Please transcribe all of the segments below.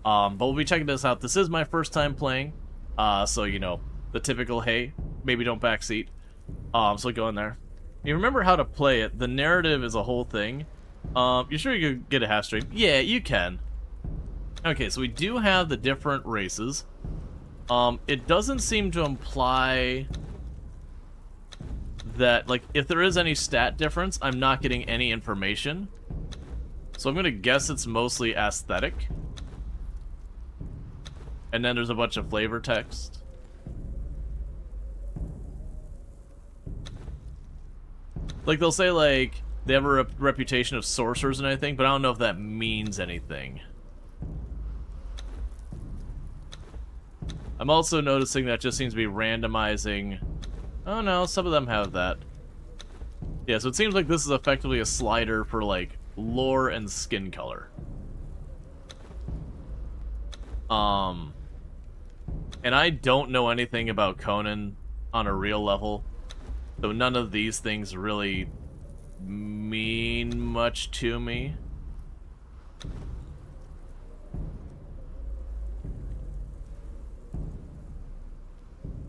But we'll be checking this out. This is my first time playing, so you know the typical hey, maybe don't backseat. So go in there. You remember how to play it. The narrative is a whole thing. You sure you could get a half straight? Yeah, you can. Okay, so we do have the different races. It doesn't seem to imply that, like, if there is any stat difference, I'm not getting any information. So I'm gonna guess it's mostly aesthetic. And then there's a bunch of flavor text. Like, they'll say, like, they have a reputation of sorcerers and everything, but I don't know if that means anything. I'm also noticing that just seems to be randomizing. Oh no, some of them have that. Yeah, so it seems like this is effectively a slider for, like, lore and skin color. And I don't know anything about Conan on a real level, so none of these things really mean much to me.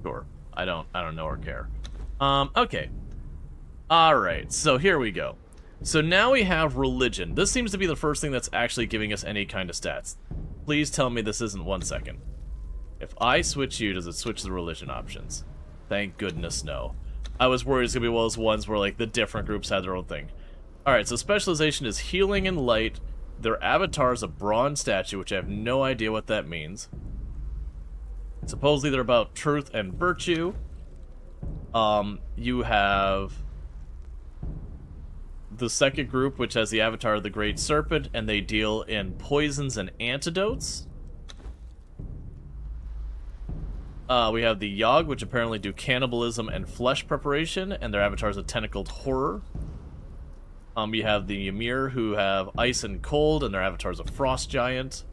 Sure. I don't know or care. Okay. Alright, so here we go. So now we have religion. This seems to be the first thing that's actually giving us any kind of stats. Please tell me this isn't 1 second. If I switch you, does it switch the religion options? Thank goodness no. I was worried it's gonna be one of those ones where, like, the different groups had their own thing. Alright, so specialization is healing and light. Their avatar is a bronze statue, which I have no idea what that means. Supposedly they're about truth and virtue. You have the second group, which has the avatar of the Great Serpent, and they deal in poisons and antidotes. We have the Yogg, which apparently do cannibalism and flesh preparation, and their avatar is a tentacled horror. You have the Ymir, who have ice and cold, and their avatar is a frost giant.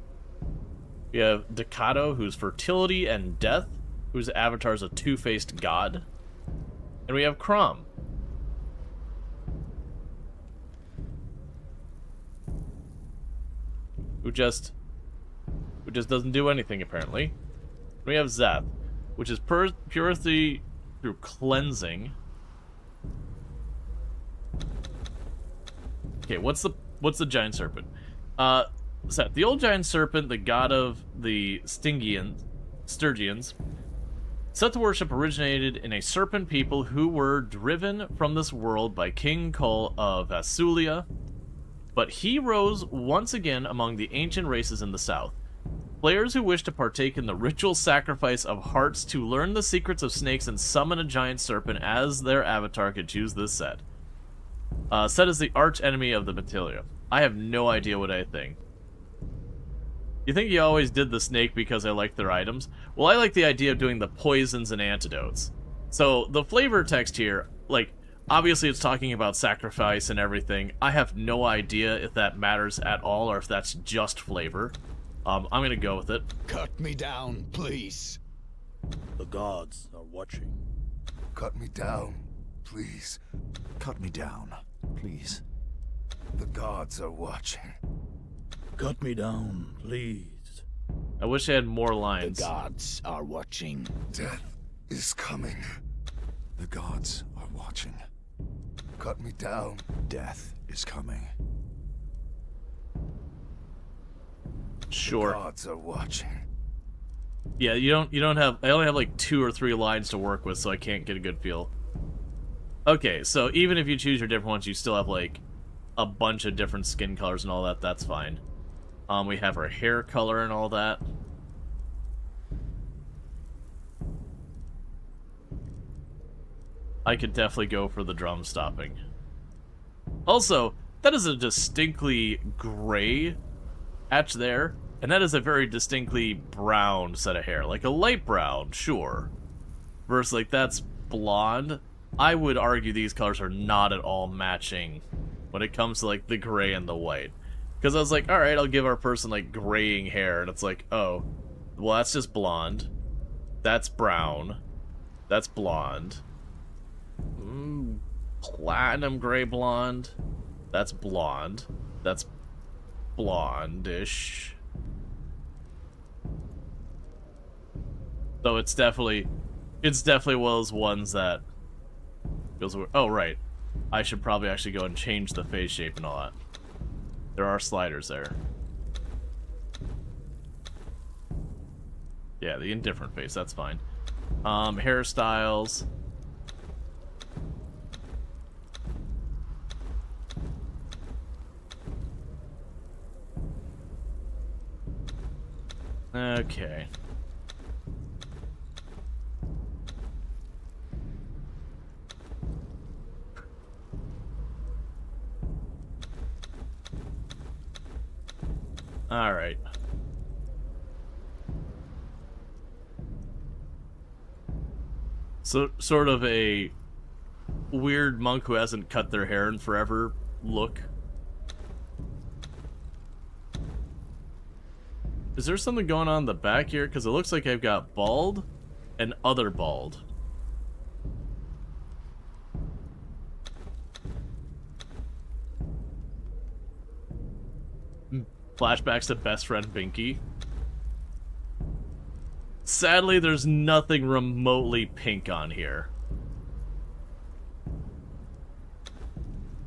We have Decado, who's fertility and death, whose avatar is a two-faced god. And we have Crom, who just doesn't do anything, apparently. And we have Zath, which is purity through cleansing. Okay, what's the giant serpent? Seth, the old giant serpent, the god of the Sturgians, set to worship originated in a serpent people who were driven from this world by King Kull of Vasulia, but he rose once again among the ancient races in the south. Players who wish to partake in the ritual sacrifice of hearts to learn the secrets of snakes and summon a giant serpent as their avatar could choose this set. Set is the arch enemy of the Batilia. I have no idea what I think. You think you always did the snake because I like their items? Well, I like the idea of doing the poisons and antidotes. So, the flavor text here, like, obviously it's talking about sacrifice and everything. I have no idea if that matters at all or if that's just flavor. I'm gonna go with it. Cut me down, please. The gods are watching. Cut me down, please. Cut me down, please. The gods are watching. Cut me down, please. I wish I had more The lines. gods are watching. Death is coming. The gods are watching. Cut me down. Death is coming. Sure. The gods are watching. Yeah, you don't have... I only have like 2 or 3 lines to work with, so I can't get a good feel. Okay, so even if you choose your different ones, you still have like a bunch of different skin colors and all that. That's fine. We have our hair color and all that. I could definitely go for the drum stopping. Also, that is a distinctly gray patch there, and that is a very distinctly brown set of hair. Like a light brown, sure. Versus like that's blonde. I would argue these colors are not at all matching when it comes to like the gray and the white. Because I was like, alright, I'll give our person like graying hair, and it's like, oh, well that's just blonde. That's brown. That's blonde. Platinum gray blonde. That's blonde. That's blondish. So it's definitely one of those ones that feels weird. Oh, right. I should probably actually go and change the face shape and all that. There are sliders there. Yeah, the indifferent face, that's fine. Hairstyles. Okay. All right. So, sort of a weird monk who hasn't cut their hair in forever look. Is there something going on in the back here? Because it looks like I've got bald and other bald. Flashbacks to best friend Binky. Sadly, there's nothing remotely pink on here.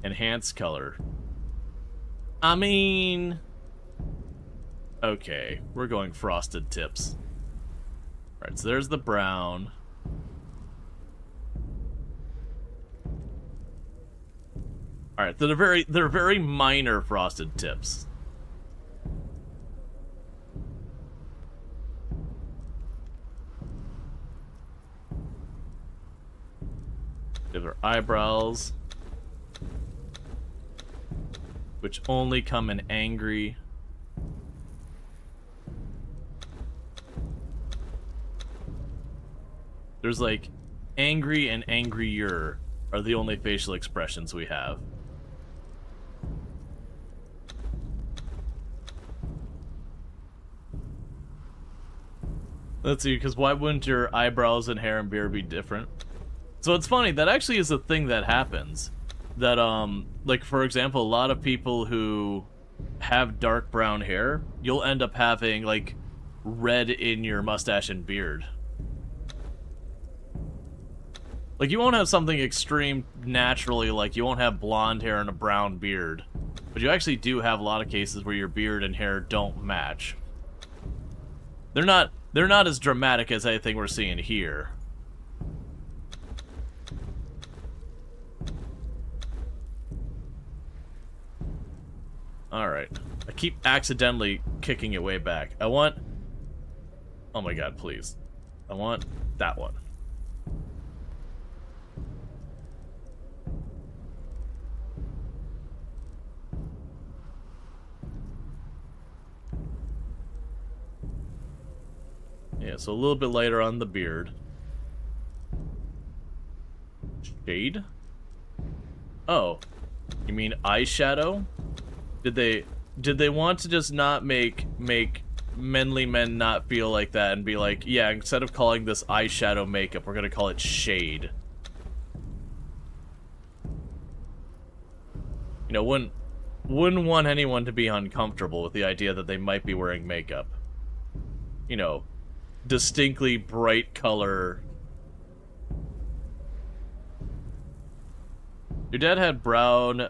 Enhanced color. I mean... Okay, we're going frosted tips. Alright, so there's the brown. Alright, they're very minor frosted tips. These are eyebrows, which only come in angry. There's like angry and angrier are the only facial expressions we have. Let's see, because why wouldn't your eyebrows and hair and beard be different? So it's funny, that actually is a thing that happens. That, like, for example, a lot of people who have dark brown hair, you'll end up having, like, red in your mustache and beard. Like, you won't have something extreme naturally, like, you won't have blonde hair and a brown beard. But you actually do have a lot of cases where your beard and hair don't match. They're not as dramatic as anything we're seeing here. Alright. I keep accidentally kicking it way back. I want... Oh my god, please. I want that one. Yeah, so a little bit lighter on the beard. Shade? Oh. You mean eyeshadow? Did they want to just not make manly men not feel like that and be like, yeah, instead of calling this eyeshadow makeup, we're gonna call it shade. You know, wouldn't want anyone to be uncomfortable with the idea that they might be wearing makeup. You know, distinctly bright color. Your dad had brown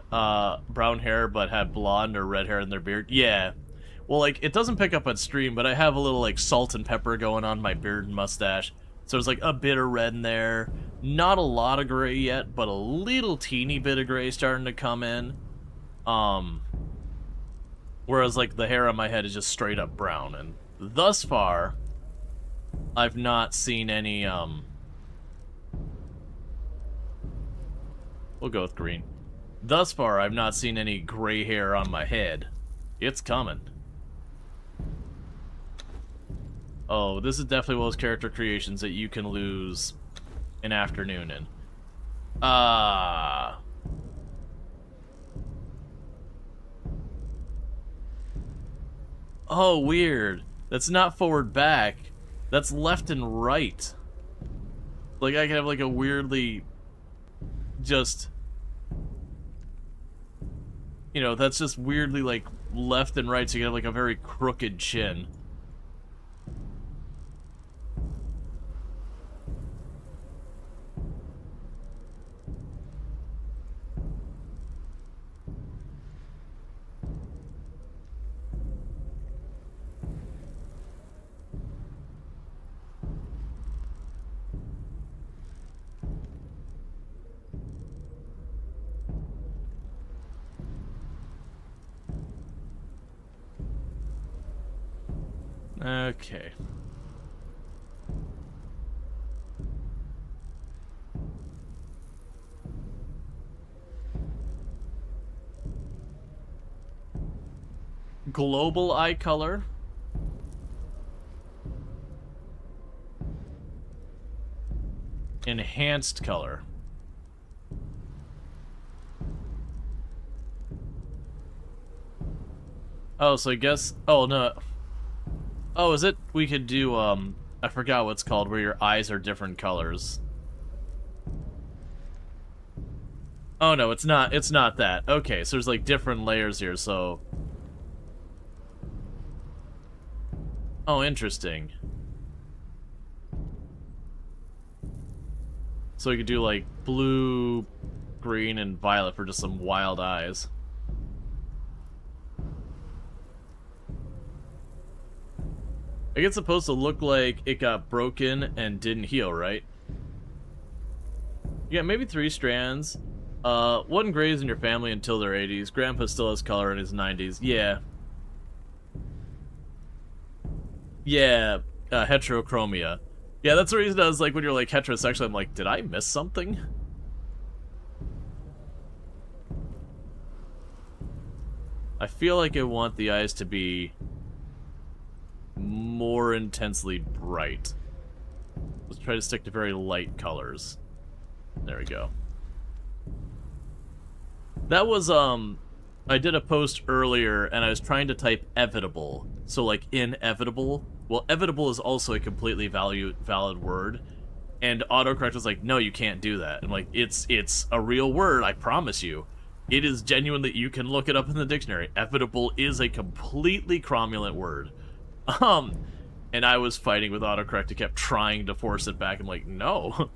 hair, but had blonde or red hair in their beard? Yeah. Well, like, it doesn't pick up on stream, but I have a little, like, salt and pepper going on my beard and mustache. So there's, like, a bit of red in there. Not a lot of gray yet, but a little teeny bit of gray starting to come in. Whereas, like, the hair on my head is just straight up brown. And thus far, I've not seen any, we'll go with green. Thus far, I've not seen any gray hair on my head. It's coming. Oh, this is definitely one of those character creations that you can lose an afternoon in. Oh, weird. That's not forward back. That's left and right. Like, I can have, like, a weirdly... just... You know, that's just weirdly, like, left and right, so you have, like, a very crooked chin. Okay. Global eye color. Enhanced color. Oh, so I guess... Oh, no. Oh, is it? We could do, I forgot what's called, where your eyes are different colors. Oh, no, it's not that. Okay, so there's, like, different layers here, so... Oh, interesting. So we could do, like, blue, green, and violet for just some wild eyes. Like, it's supposed to look like it got broken and didn't heal, right? Yeah, maybe 3 strands. One grays in your family until their 80s. Grandpa still has color in his 90s. Yeah. Yeah, heterochromia. Yeah, that's the reason I was like, when you're like heterosexual, I'm like, did I miss something? I feel like I want the eyes to be more intensely bright. Let's try to stick to very light colors. There we go. That was, I did a post earlier, and I was trying to type evitable. So, like, inevitable. Well, evitable is also a completely valid word. And autocorrect was like, no, you can't do that. I'm like, it's a real word, I promise you. It is genuinely, you can look it up in the dictionary. Evitable is a completely cromulent word. And I was fighting with autocorrect. It kept trying to force it back. I'm like, no.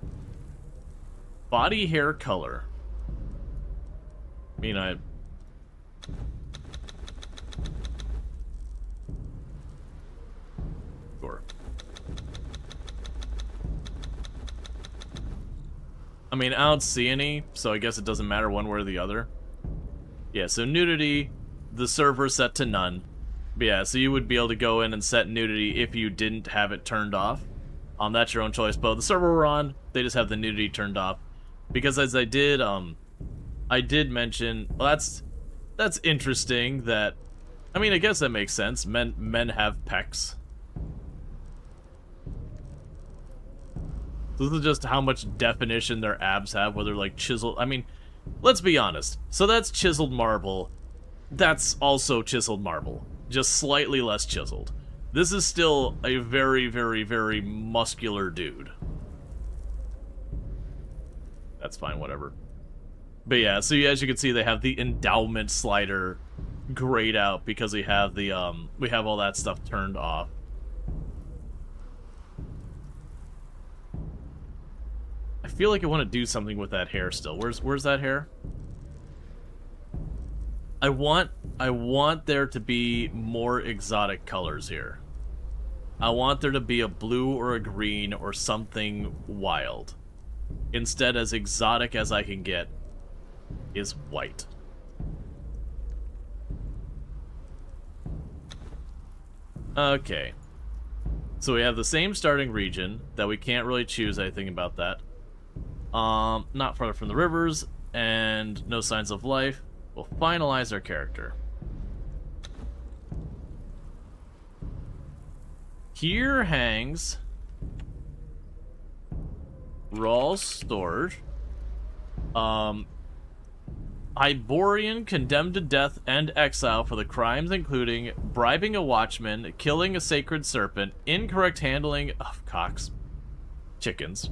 Body hair color. I mean, Sure. I mean, I don't see any, so I guess it doesn't matter one way or the other. Yeah, so nudity, the server set to none. But yeah, so you would be able to go in and set nudity if you didn't have it turned off. That's your own choice. But the server we're on, they just have the nudity turned off. Because as I did mention, well, that's interesting that, I mean, I guess that makes sense. Men have pecs. This is just how much definition their abs have, whether like chiseled. I mean, let's be honest. So that's chiseled marble. That's also chiseled marble, just slightly less chiseled. This is still a very, very, very muscular dude. That's fine, whatever. But yeah, so as you can see, they have the endowment slider grayed out because we have the we have all that stuff turned off. I feel like I want to do something with that hair still. Where's that hair? I want there to be more exotic colors here. I want there to be a blue or a green or something wild. Instead, as exotic as I can get is white. Okay. So we have the same starting region that we can't really choose anything about that. Not far from the rivers, and no signs of life. We'll finalize our character. Here hangs Rual Storge. Iborian condemned to death and exile for the crimes including bribing a watchman, killing a sacred serpent, incorrect handling of chickens.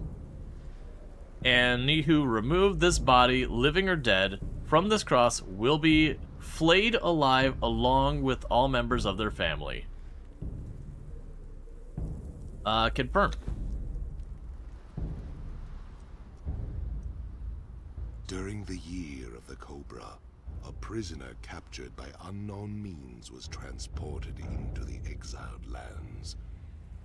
And he who removed this body, living or dead, from this cross will be flayed alive along with all members of their family. Confirm. During the year of the Cobra, a prisoner captured by unknown means was transported into the exiled lands,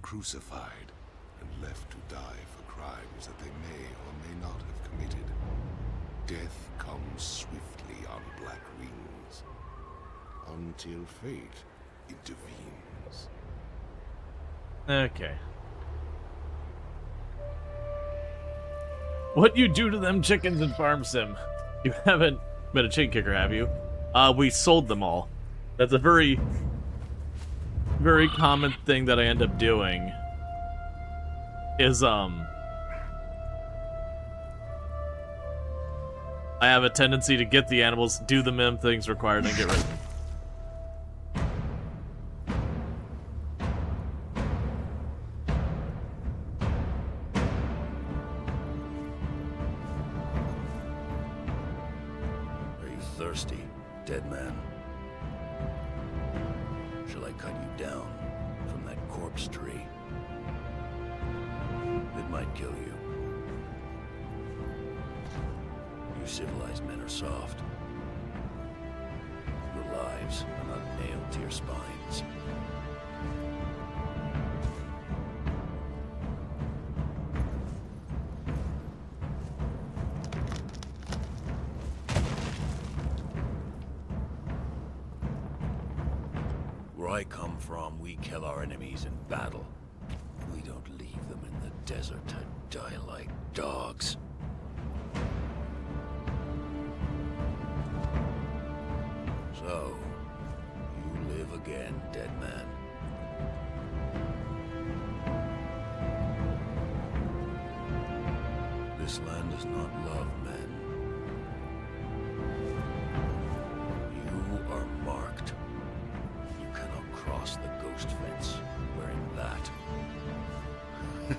crucified, and left to die for crimes that they may or may not have committed. Death comes swiftly on black wings, until fate intervenes. Okay. What you do to them chickens in Farm Sim? You haven't been a chicken kicker, have you? We sold them all. That's a very, very common thing that I end up doing. Is, I have a tendency to get the animals, do the minimum things required, and get rid of them. Are you thirsty, dead man? Shall I cut you down from that corpse tree? It might kill you. You civilized men are soft. Your lives are not nailed to your spines. Where I come from, we kill our enemies in battle. We don't leave them in the desert to die like dogs. So, you live again, dead man. This land does not love men. You are marked. You cannot cross the ghost fence wearing that. It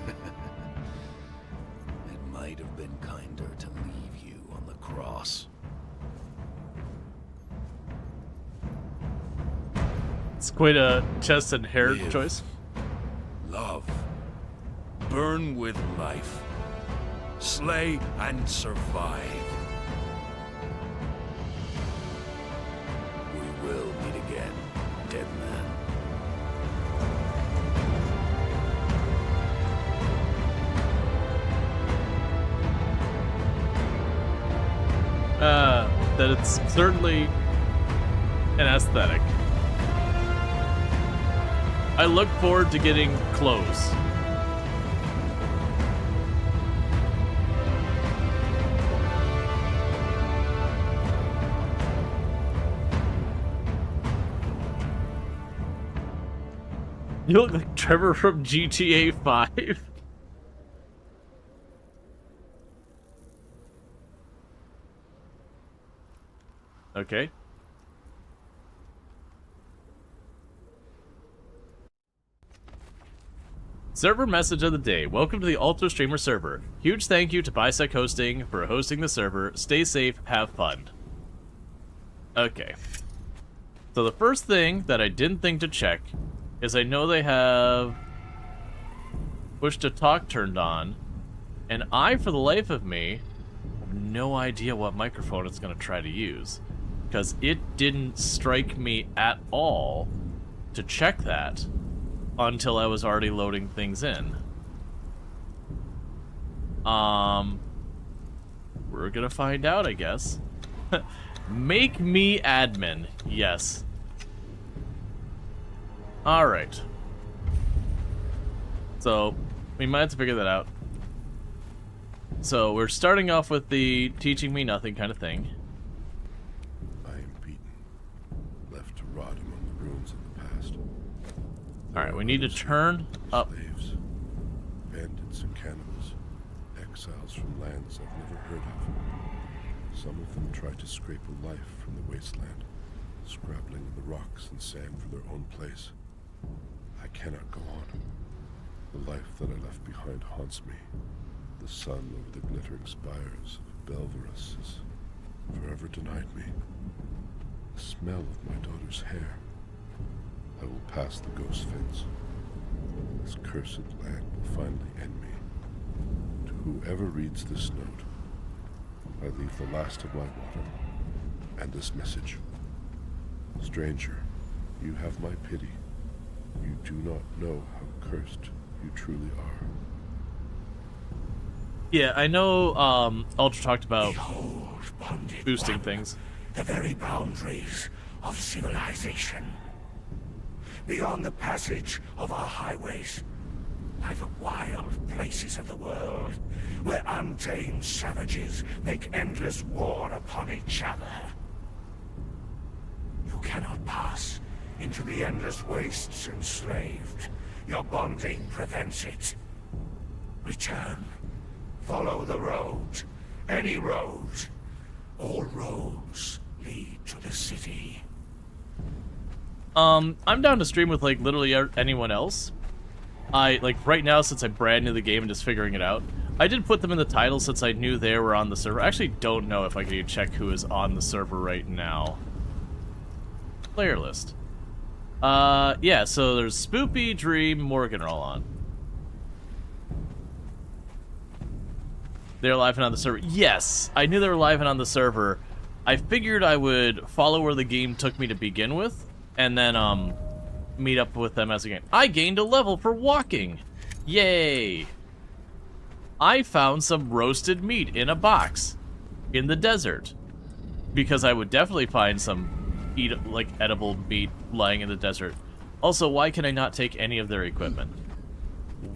might have been kinder to leave you on the cross. It's quite a chest and hair Live. choice. Love. Burn with life. Slay and survive. We will meet again, dead man. That it's certainly an aesthetic. I look forward to getting clothes. You look like Trevor from GTA 5. Okay. Server message of the day. Welcome to the Ultra Streamer server. Huge thank you to Bisec Hosting for hosting the server. Stay safe, have fun. Okay. So the first thing that I didn't think to check is I know they have push to talk turned on, and I, for the life of me, have no idea what microphone it's going to try to use, because it didn't strike me at all to check that until I was already loading things in. We're gonna find out, I guess. Make me admin. Yes. Alright. So, we might have to figure that out. So, we're starting off with the teaching me nothing kind of thing. I am beaten, left to rot among the ruins of the past. Alright, we need to turn up. Slaves, bandits and cannibals, exiles from lands I've never heard of. Some of them try to scrape a life from the wasteland, scrabbling in the rocks and sand for their own place. I cannot go on. The life that I left behind haunts me. The sun over the glittering spires of Belverus has forever denied me. The smell of my daughter's hair. I will pass the ghost fence. This cursed land will finally end me. To whoever reads this note, I leave the last of my water and this message. Stranger, you have my pity. You do not know how cursed you truly are. Yeah, I know Ultra talked about Behold, bonded boosting one, things. the very boundaries of civilization. Beyond the passage of our highways by the wild places of the world, where untamed savages make endless war upon each other. You cannot pass into the endless wastes enslaved. Your bonding prevents it. Return. Follow the road. Any road. All roads lead to the city. I'm down to stream with, like, literally anyone else. Like, right now, since I'm brand new to the game and just figuring it out, I did put them in the title since I knew they were on the server. I actually don't know if I can even check who is on the server right now. Player list. Yeah, so there's Spoopy, Dream, Morgan are all on. They're live and on the server. Yes, I knew they were live and on the server. I figured I would follow where the game took me to begin with, and then, meet up with them as a game. I gained a level for walking! Yay! I found some roasted meat in a box in the desert. Because I would definitely find some edible meat lying in the desert. Also, why can I not take any of their equipment?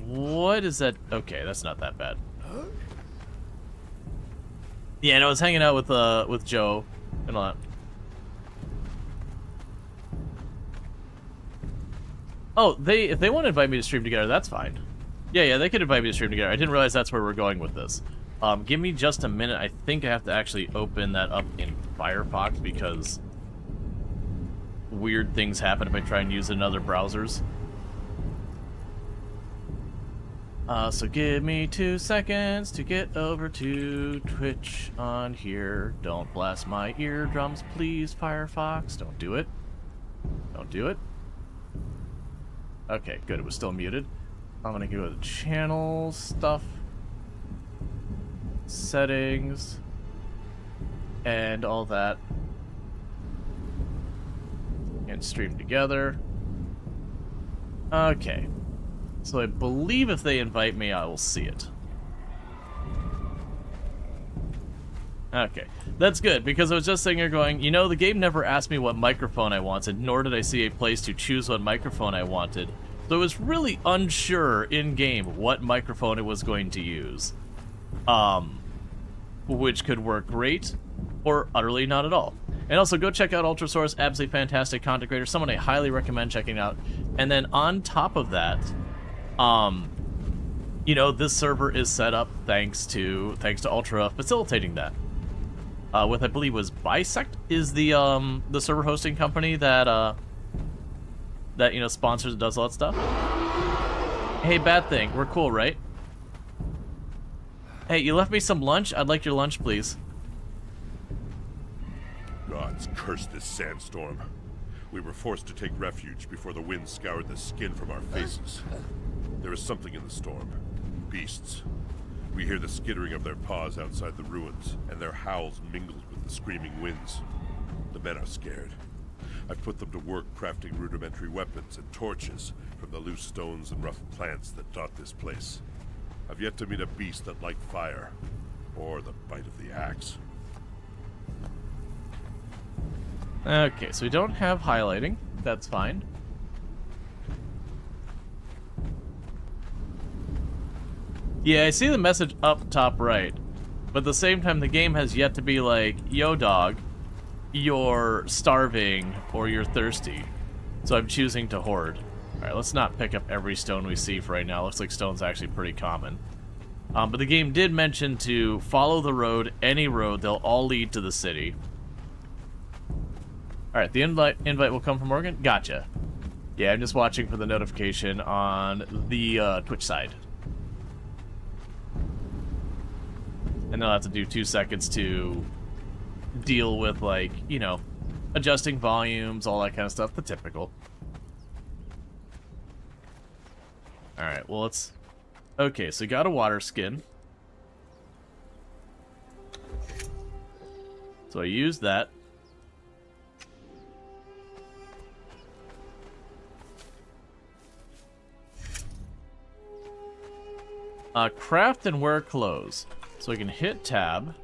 What is that? Okay, that's not that bad. Yeah, no, I was hanging out with Joe and all that. Oh, if they want to invite me to stream together, that's fine. Yeah, they could invite me to stream together. I didn't realize that's where we're going with this. Give me just a minute. I think I have to actually open that up in Firefox because weird things happen if I try and use it in other browsers. So give me 2 seconds to get over to Twitch on here. Don't blast my eardrums, please, Firefox. Don't do it. Don't do it. Okay, good. It was still muted. I'm gonna go to channel stuff, settings, and all that, and stream together. Okay. So I believe if they invite me, I will see it. Okay, that's good, because I was just sitting here going, you know, the game never asked me what microphone I wanted, nor did I see a place to choose what microphone I wanted. So I was really unsure in-game what microphone it was going to use. Which could work great, or utterly not at all. And also, go check out Ultrasource, absolutely fantastic content creator, someone I highly recommend checking out. And then on top of that, you know, this server is set up thanks to Ultra facilitating that. With, I believe, was Bisect is the server hosting company that you know, sponsors and does all that stuff. Hey, bad thing, we're cool, right? Hey, you left me some lunch? I'd like your lunch, please. Gods curse this sandstorm. We were forced to take refuge before the wind scoured the skin from our faces. There is something in the storm. Beasts. We hear the skittering of their paws outside the ruins, and their howls mingled with the screaming winds. The men are scared. I've put them to work crafting rudimentary weapons and torches from the loose stones and rough plants that dot this place. I've yet to meet a beast that liked fire, or the bite of the axe. Okay, so we don't have highlighting. That's fine. Yeah, I see the message up top right. But at the same time, the game has yet to be like, yo dog, you're starving or you're thirsty. So I'm choosing to hoard. Alright, let's not pick up every stone we see for right now. Looks like stone's actually pretty common. But the game did mention to follow the road, any road, they'll all lead to the city. Alright, the invite will come from Morgan? Gotcha. Yeah, I'm just watching for the notification on the Twitch side. And they'll have to do 2 seconds to deal with, like, you know, adjusting volumes, all that kind of stuff, the typical. Alright, well, let's... Okay, so we got a water skin. So I used that. Craft and wear clothes. So I can hit tab.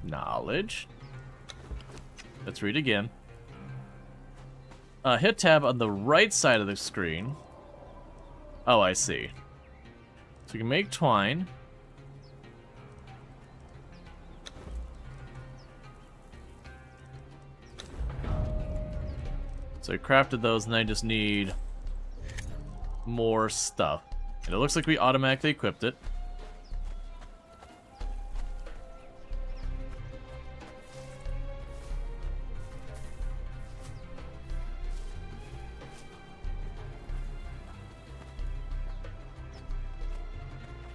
Knowledge. Let's read again. hit tab on the right side of the screen. Oh, I see. So you can make twine. So I crafted those, and I just need more stuff. And it looks like we automatically equipped it.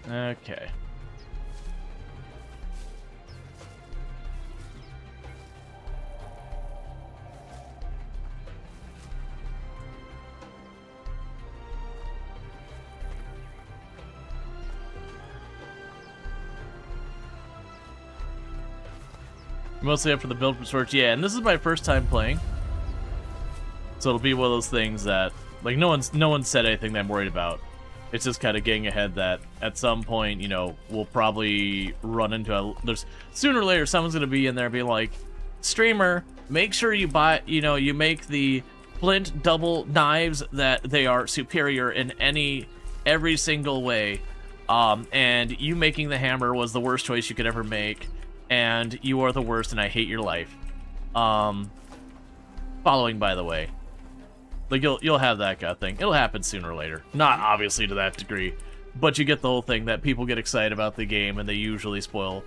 Okay. Mostly up for the build from Storge. Yeah, and this is my first time playing. So it'll be one of those things that, like, no one said anything that I'm worried about. It's just kind of getting ahead that at some point, you know, we'll probably run into there's sooner or later someone's gonna be in there being like, streamer, make sure you buy, you know, you make the flint double knives that they are superior in every single way. And you making the hammer was the worst choice you could ever make, and you are the worst, and I hate your life. Following, by the way. Like, you'll have that kind of thing. It'll happen sooner or later. Not obviously to that degree, but you get the whole thing that people get excited about the game and they usually spoil.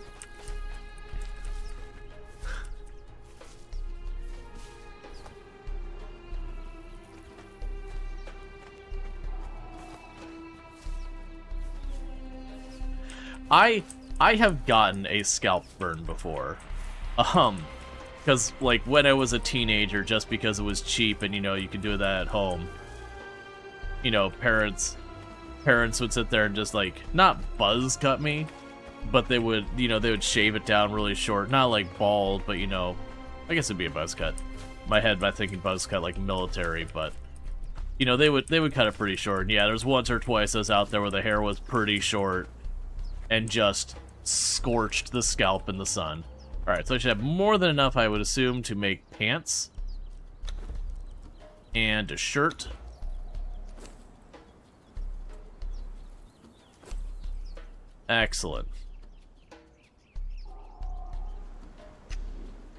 I have gotten a scalp burn before. Because, like, when I was a teenager, just because it was cheap and, you know, you could do that at home, you know, parents would sit there and just, like, not buzz cut me, but they would, you know, they would shave it down really short. Not, like, bald, but, you know, I guess it'd be a buzz cut. My head, I'm thinking buzz cut, like, military, but, you know, they would cut it pretty short. And, yeah, there's once or twice I was out there where the hair was pretty short and just scorched the scalp in the sun. Alright, so I should have more than enough, I would assume, to make pants. And a shirt. Excellent.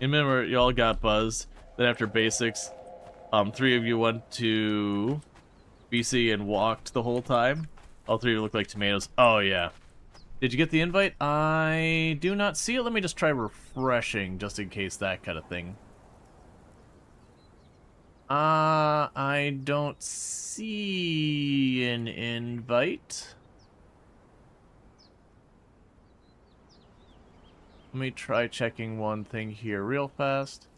And remember, you all got buzzed. Then after basics, 3 of you went to BC and walked the whole time. All 3 of you look like tomatoes. Oh, yeah. Did you get the invite? I do not see it. Let me just try refreshing, just in case that kind of thing. I don't see an invite. Let me try checking one thing here real fast.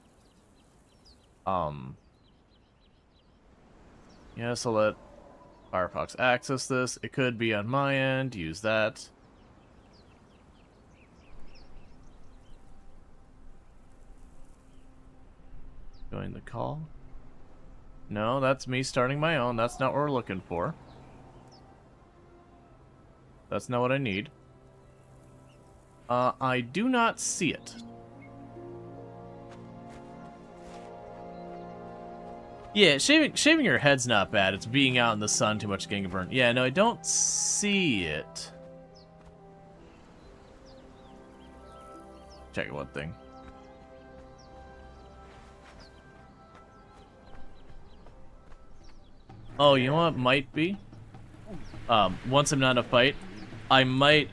Yes, I'll let Firefox access this. It could be on my end. Use that. Join the call. No, that's me starting my own. That's not what we're looking for. That's not what I need. I do not see it. Yeah, shaving your head's not bad. It's being out in the sun too much getting burned. Yeah, no, I don't see it. Check one thing. Oh, you know what might be? Once I'm not in a fight, I might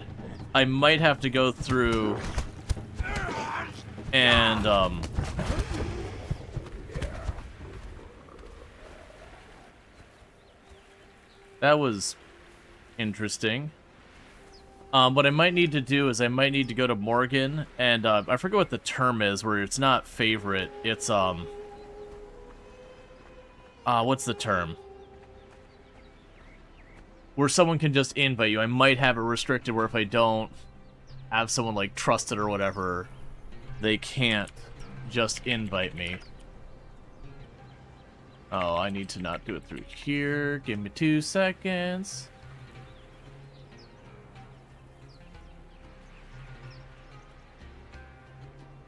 have to go through and that was interesting. What I might need to do is I might need to go to Morgan and I forget what the term is where it's not favorite, it's what's the term? Where someone can just invite you. I might have it restricted where if I don't have someone like trusted or whatever, they can't just invite me. Oh, I need to not do it through here. Give me 2 seconds.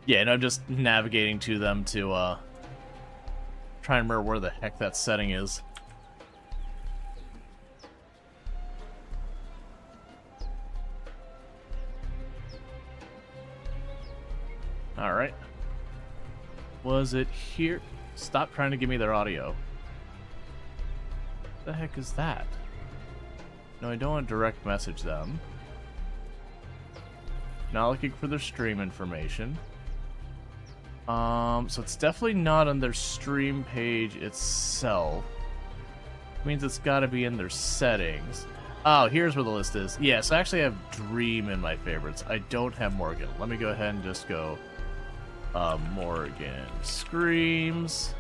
Yeah, and I'm just navigating to them to try and remember where the heck that setting is. Alright. Was it here? Stop trying to give me their audio. What the heck is that? No, I don't want to direct message them. Not looking for their stream information. So it's definitely not on their stream page itself. Means it's got to be in their settings. Oh, here's where the list is. Yes, I actually have Dream in my favorites. I don't have Morgan. Let me go ahead and just go Morgan Screams.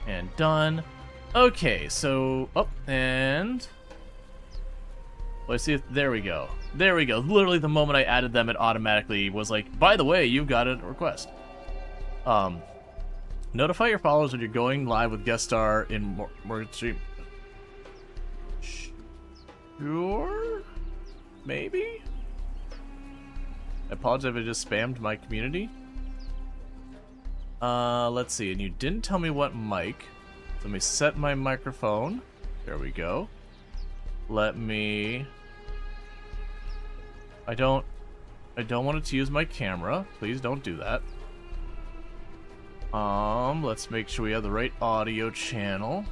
And done. Okay, so and well, I see if there we go. There we go. Literally the moment I added them, it automatically was like, by the way, you've got a request. Notify your followers when you're going live with guest star in Morgan Stream. Sure? Maybe? I apologize if I just spammed my community. Let's see. And you didn't tell me what mic. So let me set my microphone. There we go. Let me... I don't want it to use my camera. Please don't do that. Let's make sure we have the right audio channel.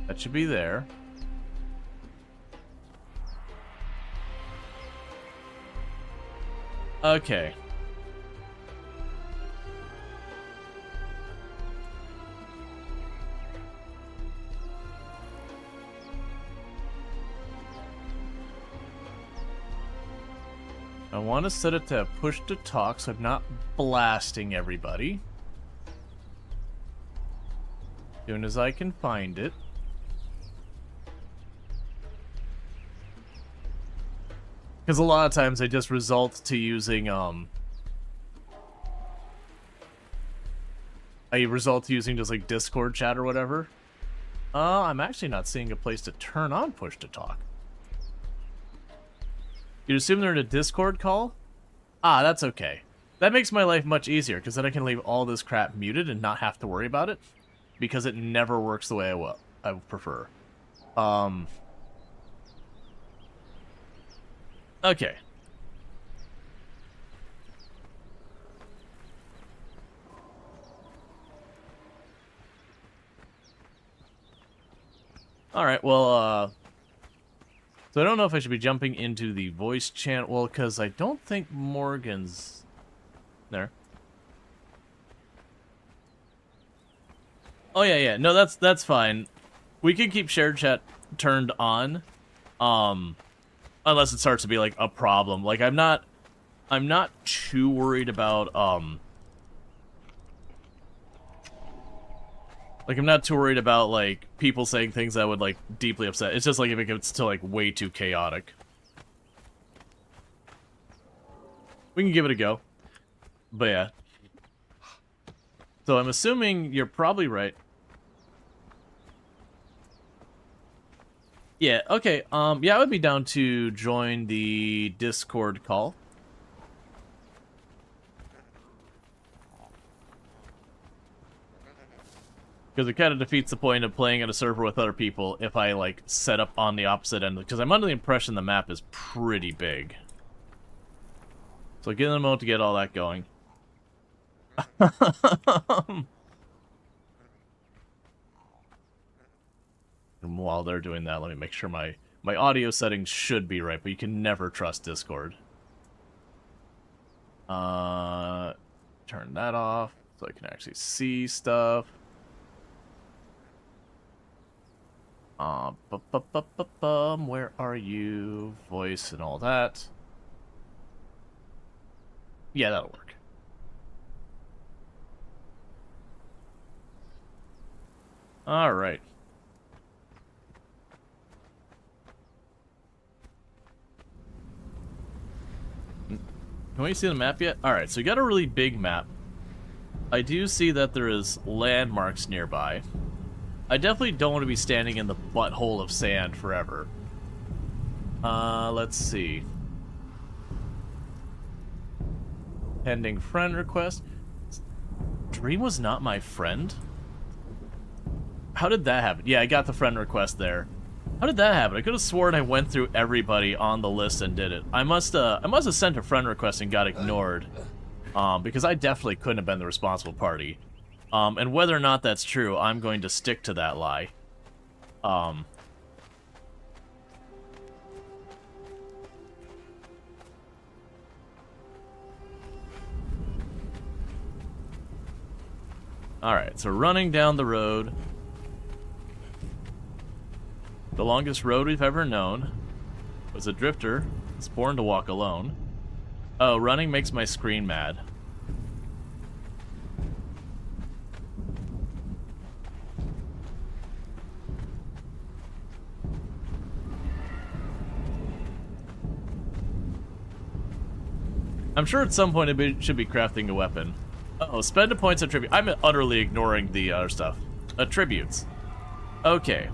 That should be there. Okay. I want to set it to push to talk so I'm not blasting everybody. As soon as I can find it. Because a lot of times I just result to using, just like Discord chat or whatever. I'm actually not seeing a place to turn on push to talk. You'd assume they're in a Discord call? Ah, that's okay. That makes my life much easier, because then I can leave all this crap muted and not have to worry about it. Because it never works the way I prefer. Okay. Alright, well, so I don't know if I should be jumping into the voice channel, well, because I don't think Morgan's there. Oh, yeah, no, that's fine. We can keep shared chat turned on, unless it starts to be, like, a problem. Like, I'm not too worried about, like, I'm not too worried about, like, people saying things that would, like, deeply upset. It's just, like, if it gets to, like, way too chaotic. We can give it a go. But, yeah. So, I'm assuming you're probably right. Yeah, okay, yeah, I would be down to join the Discord call. Because it kind of defeats the point of playing at a server with other people if I, like, set up on the opposite end. Because I'm under the impression the map is pretty big. So give them a moment to get all that going. And while they're doing that, let me make sure my audio settings should be right, but you can never trust Discord. Turn that off so I can actually see stuff. Where are you? Voice and all that. Yeah, that'll work. Alright. Can we see the map yet? Alright, so you got a really big map. I do see that there is landmarks nearby. I definitely don't want to be standing in the butthole of sand forever. Let's see. Pending friend request. Dream was not my friend? How did that happen? Yeah, I got the friend request there. How did that happen? I could have sworn I went through everybody on the list and did it. I must have sent a friend request and got ignored. Because I definitely couldn't have been the responsible party. And whether or not that's true, I'm going to stick to that lie. Alright, so running down the road. The longest road we've ever known was a drifter that's born to walk alone. Oh, running makes my screen mad. I'm sure at some point it should be crafting a weapon. Uh-oh, spend a points attribute. I'm utterly ignoring the other stuff. Attributes. Okay.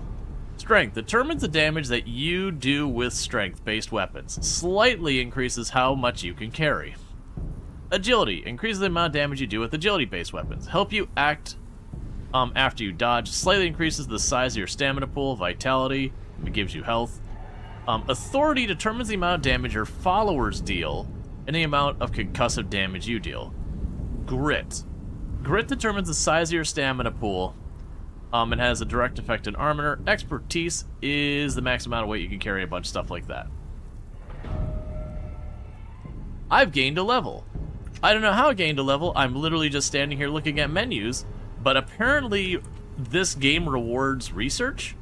Strength determines the damage that you do with strength-based weapons. Slightly increases how much you can carry. Agility increases the amount of damage you do with agility-based weapons. Help you act after you dodge. Slightly increases the size of your stamina pool. Vitality, it gives you health. Authority determines the amount of damage your followers deal and the amount of concussive damage you deal. Grit. Grit determines the size of your stamina pool. It has a direct effect in armor. Expertise is the max amount of weight you can carry, a bunch of stuff like that. I've gained a level. I don't know how I gained a level. I'm literally just standing here looking at menus, but apparently this game rewards research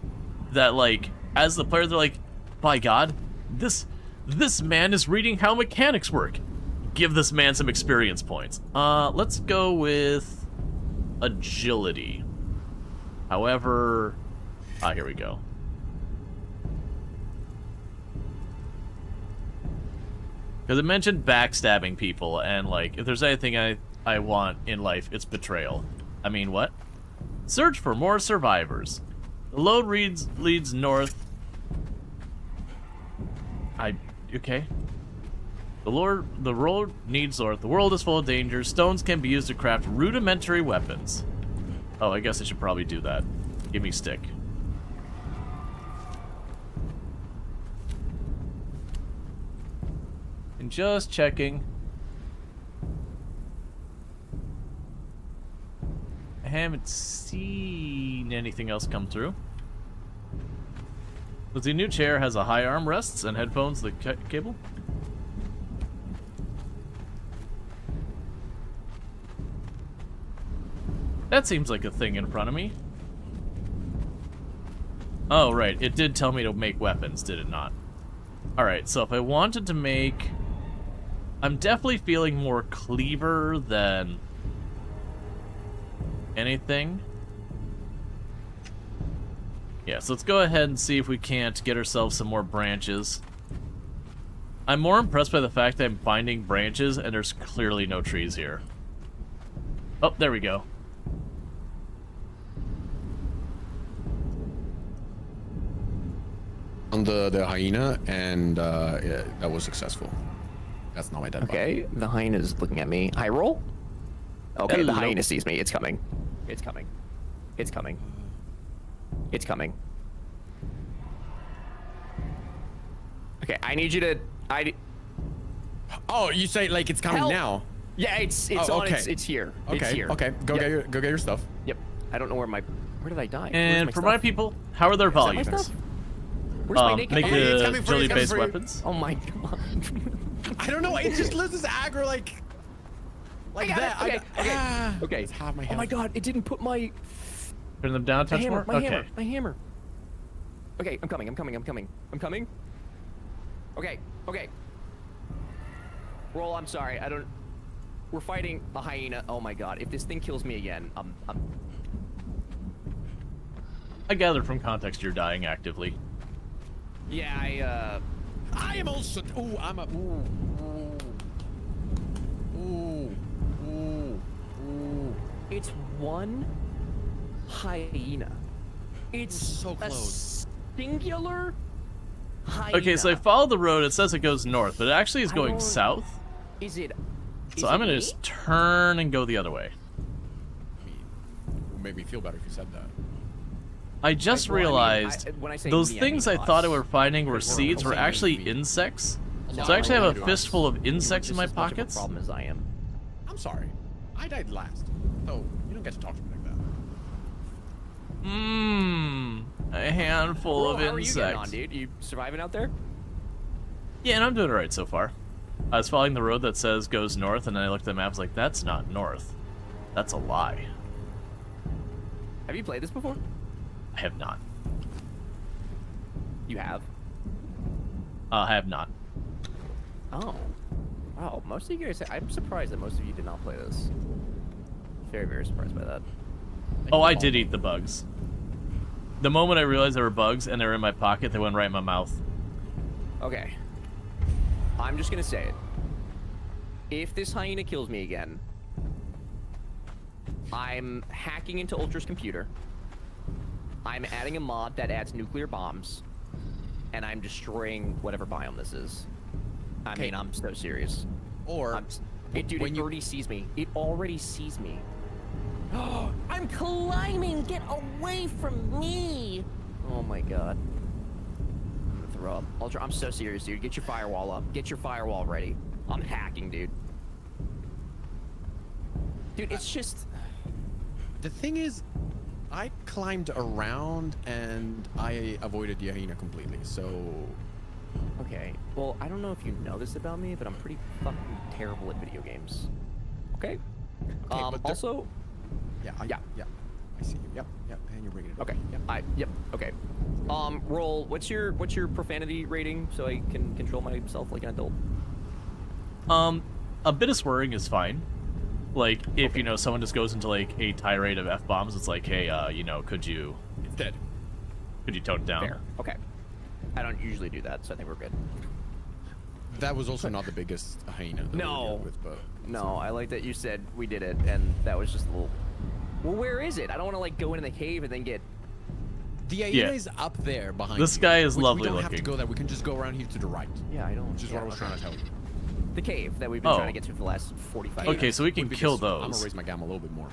that, like, as the player, they're like, by God, this man is reading how mechanics work. Give this man some experience points. Let's go with agility. However, here we go. Because it mentioned backstabbing people, and like, if there's anything I want in life, it's betrayal. I mean, what? Search for more survivors. The road leads north. Okay. The road needs north. The world is full of dangers. Stones can be used to craft rudimentary weapons. Oh, I guess I should probably do that. Give me stick. And just checking. I haven't seen anything else come through. But the new chair has a high armrests and headphones, the cable. That seems like a thing in front of me. Oh, right. It did tell me to make weapons, did it not? Alright, so if I wanted to make... I'm definitely feeling more cleaver than anything. Yeah, so let's go ahead and see if we can't get ourselves some more branches. I'm more impressed by the fact that I'm finding branches and there's clearly no trees here. Oh, there we go. On the hyena, and yeah, that was successful. That's not my dead body. Okay, the hyena's looking at me. Hi, roll. Okay, Hello. the hyena sees me. It's coming. It's coming. It's coming. It's coming. Okay, I need you to. Oh, you say like it's coming Help. now? Yeah, it's Oh, on. okay. It's here. Okay. It's here. Okay. Go Yep. get your stuff. Yep. I don't know where did I die? And Where's for my my stuff? people, how are their Is that my volumes? stuff? Where's my naked Make body? it's the coming for you, it's coming agility-based for you. weapons. Oh my god. I don't know. It just loses aggro like I got that. it. Okay. Okay. It's half my Oh health. my god! It didn't put my Turn them down a touch hammer. more? My Okay. hammer. My hammer. Okay, I'm coming. I'm coming. I'm coming. I'm coming. Okay. Okay. Roll. I'm sorry. I don't. We're fighting a hyena. Oh my god! If this thing kills me again, I gather from context you're dying actively. Yeah. I am also. Ooh, I'm a. Ooh. It's one hyena. It's So a close. singular hyena. Okay, so I follow the road. It says it goes north, but it actually is going don't- south. Is it? So I'm gonna just turn and go the other way. make me feel better if you said that. I just Well, I mean, realized when I say those me, things I I mean thought I us. were finding were We're seeds were saying actually me. insects. No, So I actually have a I know. fistful of You were insects in just my as much of a pockets. problem as I am. I'm sorry. I died last. So you don't get to talk to me like that. A handful Rual, of how are you getting on, insects. dude? You surviving out there? Yeah, and I'm doing alright so far. I was following the road that says goes north, and then I looked at the map, I was like, that's not north. That's a lie. Have you played this before? I have not. You have. I have not. Oh. Wow, most of you guys, I'm surprised that most of you did not play this. Very, very surprised by that. Oh, I did eat the bugs. The moment I realized there were bugs and they were in my pocket, they went right in my mouth. Okay. I'm just gonna say it. If this hyena kills me again, I'm hacking into Ultra's computer. I'm adding a mod that adds nuclear bombs. And I'm destroying whatever biome this is. I mean, I'm so serious. Or Dude, when it you already sees me. It already sees me. I'm climbing! Get away from me! Oh my god. I'm gonna throw up. Ultra, I'm so serious, dude. Get your firewall up. Get your firewall ready. I'm hacking, dude. Dude, it's just... the thing is, I climbed around and I avoided the hyena completely. So Okay, well, I don't know if you know this about me, but I'm pretty fucking terrible at video games. Okay? but there- Also... yeah, Yeah. I see you. Yep, and you're bringing it up. Okay. Yep. Okay. Roll. What's your profanity rating so I can control myself like an adult? A bit of swearing is fine. Like, if, you know, someone just goes into, like, a tirade of F-bombs, it's like, hey, you know, could you It's dead. tone it down? Fair. Okay. I don't usually do that, so I think we're good. That was also not the biggest hyena that we were No. dealing with, but No, I like that you said we did it, and that was just a little... Well, where is it? I don't want to, like, go into the cave and then get... the hyena is up there behind This you, guy is which lovely we don't have to looking. go there. We can just go around here to the right, Yeah, I don't... which is what I was trying to tell you. The cave that we've been Oh. trying to get to for the last 45 Okay, minutes. so we can Would be kill this- I'm those. gonna raise my gamma a little bit more.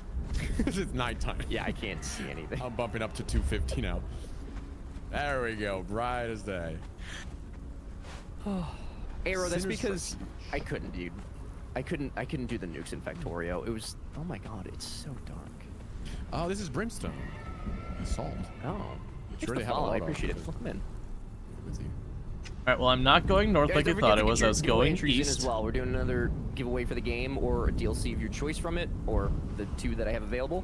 It's nighttime. Yeah, I can't see anything. I'm bumping up to 250 now. There we go, bright as day. Arrow, that's Sinner's because Refuge. I couldn't, dude. I couldn't do the nukes in Factorio. It was... Oh my god, it's so dark. Oh, this is brimstone. Salt. Oh. Which Sure really have a I lot of appreciate it. it. Welcome in. Busy. Alright, well, I'm not going north Guys, like I don't forget thought to I get was. your I was giveaway going entries in east. as well. We're doing another giveaway for the game or a DLC of your choice from it, or the two that I have available.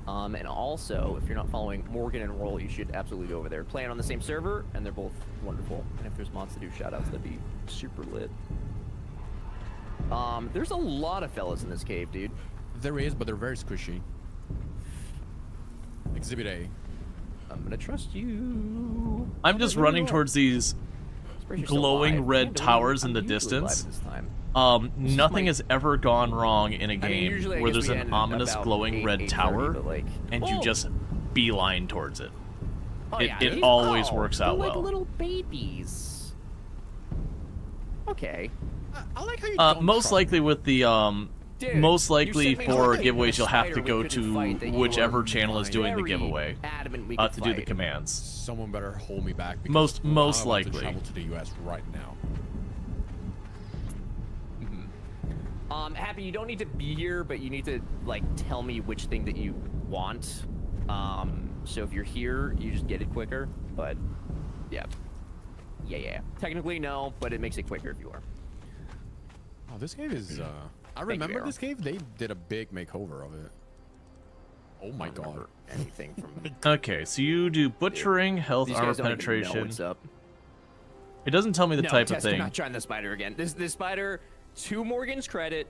And also, if you're not following Morgan and Rual, you should absolutely go over there. Playing on the same server, and they're both wonderful. And if there's mods to do shoutouts, that'd be super lit. There's a lot of fellas in this cave, dude. There is, but they're very squishy. Exhibit A. I'm gonna trust you. I'm just running towards these Surprised you're still glowing alive. red Man, towers I'm in the usually alive distance. This time. Nothing my- has ever gone wrong in a game usually I where guess there's we an end ominous about glowing red 8:30, tower but, like... and you Oh! just beeline towards it. Oh, It- yeah, it these- always oh, works they're out like well. little babies. Okay. I like how you Most trust likely with the Dude, most you likely sent me for something giveaways with a you'll have to spider go we couldn't fight that to you whichever were channel is doing the very giveaway adamant we to could do the fight. commands. Someone better hold me back. Because Most I'm about to likely. travel to the U.S. right now. Happy, you don't need to be here, but you need to like tell me which thing that you want. So if you're here, you just get it quicker. But yeah. Technically no, but it makes it quicker if you are. Oh, this cave is. I you, remember Arrow. this cave. They did a big makeover of it. Oh my god. Remember anything from Okay, so you do butchering, health, these armor guys don't even know penetration. what's up. It doesn't tell me the No, type Tess, of thing. I'm not trying the spider again. This spider, to Morgan's credit,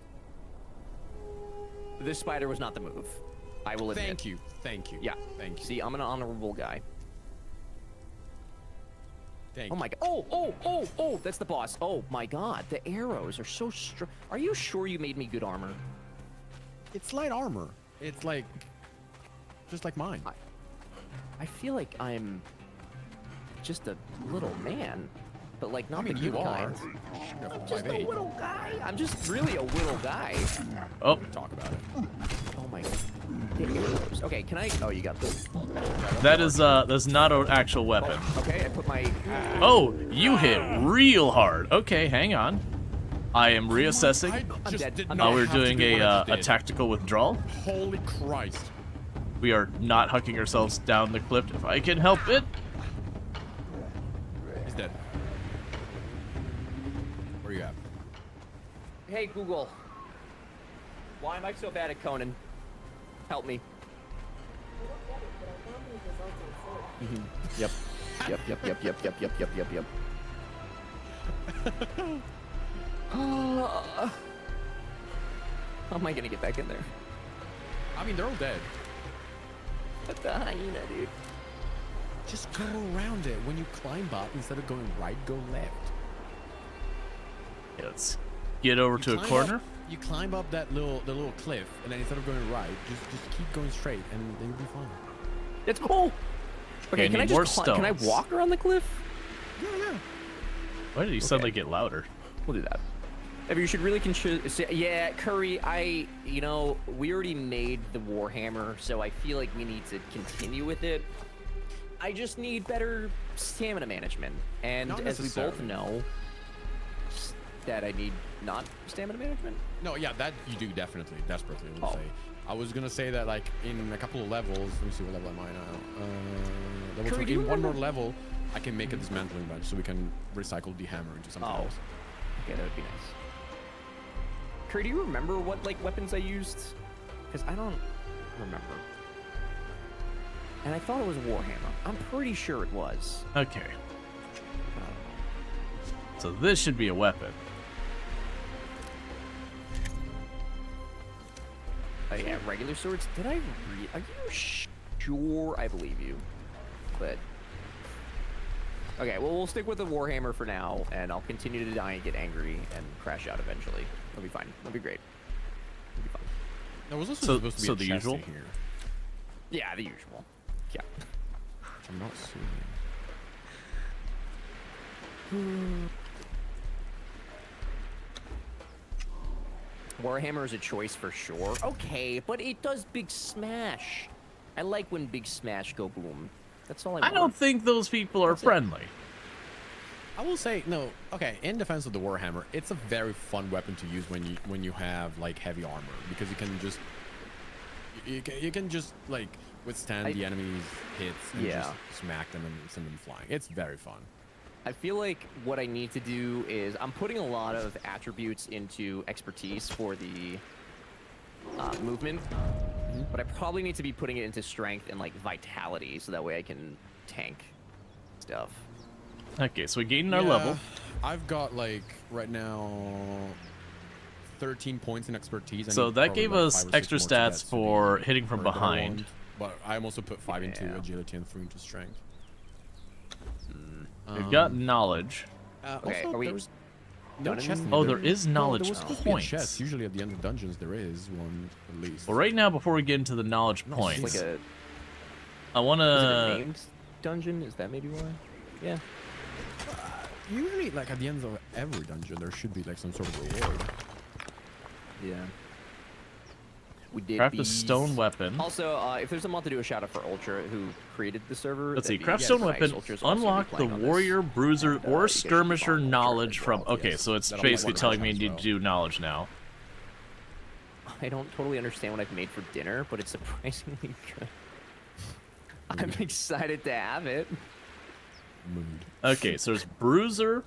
this spider was not the move. I will admit. Thank you. Yeah. Thank you. See, I'm an honorable guy. Thank Oh my god. Oh, that's the boss. Oh my god, the arrows are so strong. Are you sure you made me good armor? It's light armor. It's like. Just like mine. I feel like I'm just a little man, but like not I mean, the you good are. kind. You're I'm just a 5'8". little guy. I'm just really a little guy. Oh, Talk about it. Oh my god. The arrows. this. Okay, can I? Oh, you got this. That's not an actual weapon. Okay, I put my. Oh, you hit real hard. Okay, hang on. I am reassessing. I just dead. did I'm not We're have to doing do what I a did. tactical withdrawal. Holy Christ. We are not hucking ourselves down the cliff if I can help it. He's dead. Where you at? Hey Google. Why am I so bad at Conan? Help me. Yep. Yep. How am I gonna get back in there? I mean, they're all dead. What the hyena, dude? Just go around it. When you climb up, instead of going right, go left. Let's get over to a climb corner. Up, you climb up the little cliff, and then instead of going right, just keep going straight, and then you'll be fine. It's cool. Okay, Okay, can I need more just can I stones. walk around the cliff? Yeah. Why did you suddenly get louder? We'll do that. If you should really consider, yeah, Curry. We already made the Warhammer, so I feel like we need to continue with it. I just need better stamina management, and Not as we both necessarily. know, that I need not stamina management. No, yeah, that you do definitely, desperately. I would Oh. say. I was gonna say that like in a couple of levels. Let me see what level am I now. Level Curry, 20, do you in one more remember- level, I can make a dismantling bench, so we can recycle the hammer into something Oh. else. Okay, that would be nice. Curry, do you remember what like weapons I used? Because I don't remember. And I thought it was Warhammer. I'm pretty sure it was. Okay. So this should be a weapon. Oh yeah, regular swords. Did I are you sure? I believe you. But okay, well we'll stick with the Warhammer for now, and I'll continue to die and get angry and crash out eventually. It'll be fine. It'll be great. It'll be fine. There was also So- supposed to be so a the chest usual? in here, Yeah, the usual. Yeah. which I'm not seeing. Warhammer is a choice for sure. Okay, but it does big smash. I like when big smash go boom. That's all I I want. don't think those people are That's it. friendly. I will say no. Okay, in defense of the Warhammer, it's a very fun weapon to use when you have like heavy armor, because you can just you can just like withstand the enemy's hits and just smack them and send them flying. It's very fun. I feel like what I need to do is I'm putting a lot of attributes into expertise for the movement, but I probably need to be putting it into strength and like vitality, so that way I can tank stuff. Okay, so we gained our Yeah, level. I've got like right now 13 points in expertise. I So need that probably, gave like, us 5 or 6 extra more to stats get to for the hitting from bird that I behind. want, but I also put 5 into Yeah. agility and 3 into strength. We've got knowledge. Okay, also, are we there was no done chest. in- Oh, there there is knowledge there was supposed to be a points. chest. Usually at the end of dungeons there is one at least. Well, right now, before we get into the knowledge No, points, It's like a I want is it a to. named dungeon? Is that maybe why? Yeah. Usually, like at the end of every dungeon, there should be like some sort of reward. Yeah. We did Craft a these. stone weapon. Also, if there's a month to do a shout out for Ultra, who created the server. Let's see. that'd be Craft nice. stone weapon. Ultra's also gonna be Unlock the playing on this. warrior, bruiser, And, you or guys should be skirmisher following Ultra knowledge as from. well. Okay, Yes, so it's that'll basically work telling out me as to well. do knowledge now. I don't totally understand what I've made for dinner, but it's surprisingly good. I'm excited to have it. Mood. Okay, so there's bruiser.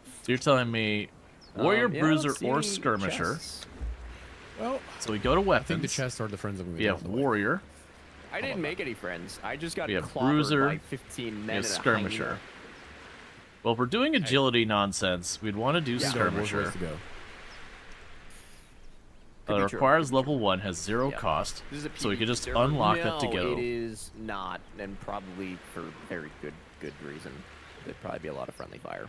So you're telling me warrior, Yeah, bruiser, let's or see, skirmisher. chests. Well, So we go to I think weapons. the chests are the friends of We have warrior. I didn't make any friends. I just got We have clobbered bruiser, by 15 men We have and a skirmisher. hyena. Well, if we're doing agility nonsense, we'd want to do Yeah, skirmisher. to go. Could be true, requires could be level 1, has 0 Yeah. cost, This is a so we PvP could just server. unlock no, it to go. it is not, and probably for very good reason. There'd probably be a lot of friendly fire.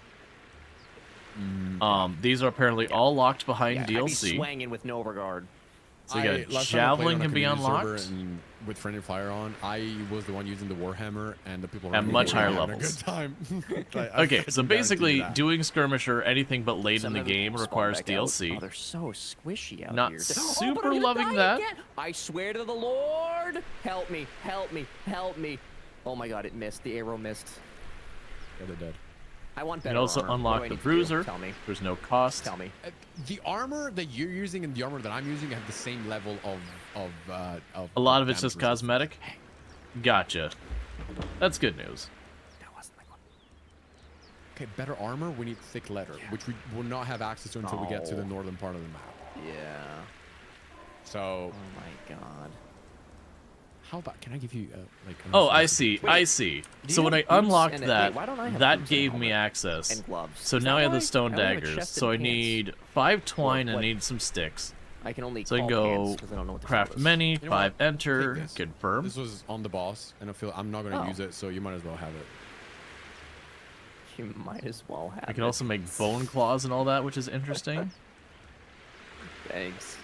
These are apparently all locked behind Yeah, I'd be DLC. swanging with no regard. So you got last time I played javelin on a can be community server unlocked. and with friendly fire on, I was the one using the Warhammer, and the people At around me much were higher having levels. A good time. Okay, so basically, doing doing skirmisher, anything but late Some in the of them game spawn requires back out. DLC. Oh, they're so squishy out Not here. super but I'm gonna loving die that. again. I swear to the Lord. sword! Help me, help me, help me. Oh my god, it missed. The arrow missed. Yeah, they're dead. I want You better can also armor. What do unlock I the need to do? bruiser. Tell me. There's no cost. Tell me. The armor that you're using and the armor that I'm using have the same level of A lot of it's damage just resistance. cosmetic. Gotcha. That's good news. That wasn't my one. Okay, better armor. We need thick leather, which we will not have access to until we get to the Oh. northern part of the map. Yeah. So, Oh my god. how about? Can I give you like? an Oh, I information? see. Wait, I see. do So you when I have boots unlocked and that, wait, why don't I have that boots and a gave me helmet access. and gloves? So Is now that I have why? the stone I only have a daggers. chest So I and pants. need 5 twine and I what? need some sticks. I can only So I can call go pants 'cause I don't know what the craft hell it is. many, You know 5 what? enter, Take this. confirm. This was on the boss, and I feel I'm not gonna Oh. use it, so you might as well have it. You might as well have I can it. also make bone claws and all that, which is interesting. Thanks.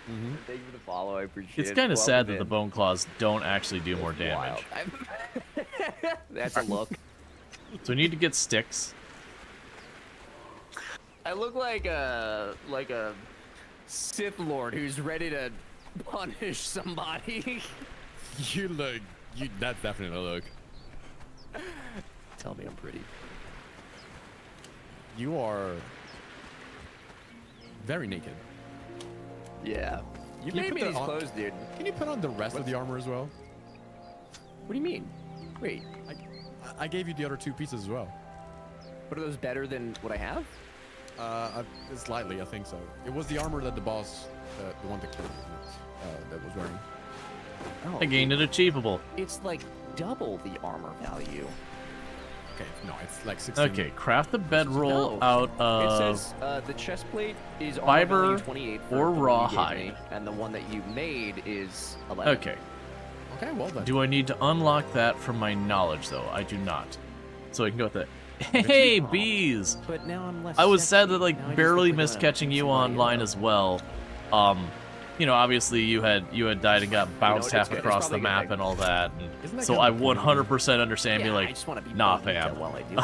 Mm-hmm. Thank you for the follow. I appreciate It's it. kind of Welcome sad that the in. bone claws don't actually do more damage. Wild. That's a look. So we need to get sticks. I look like a Sith Lord who's ready to punish somebody. You look. That's definitely a look. Tell me I'm pretty. You are very naked. Yeah. You Can you made put me that these on- clothes, dude. Can you put on the rest of the armor as well? What do you mean? Wait, I gave you the other 2 pieces as well. what are those better than what I have? Slightly, I think so. It was the armor that the boss, the one that killed that was wearing. Oh, I gained an achievable. it's like double the armor value. Okay, no, it's like 16. Okay, craft the bedroll No. out It of... says the chest plate is armor fiber value 28 for or the one raw you gave hide. me, and the one that you made is 11. Okay. Okay, well then. Do I need to unlock that from my knowledge, though? I do not. So I can go with that. Hey, bees! But now I'm less. I was sad sexy. that, like, Now I just barely look like missed a catching you somebody online else. as well. You know, obviously you had died and got bounced it's half good. It's across the probably a good map thing. and all that. Isn't And that so kind I of 100% understand. Yeah, Be like, I just want to be nah, bold fam. while I do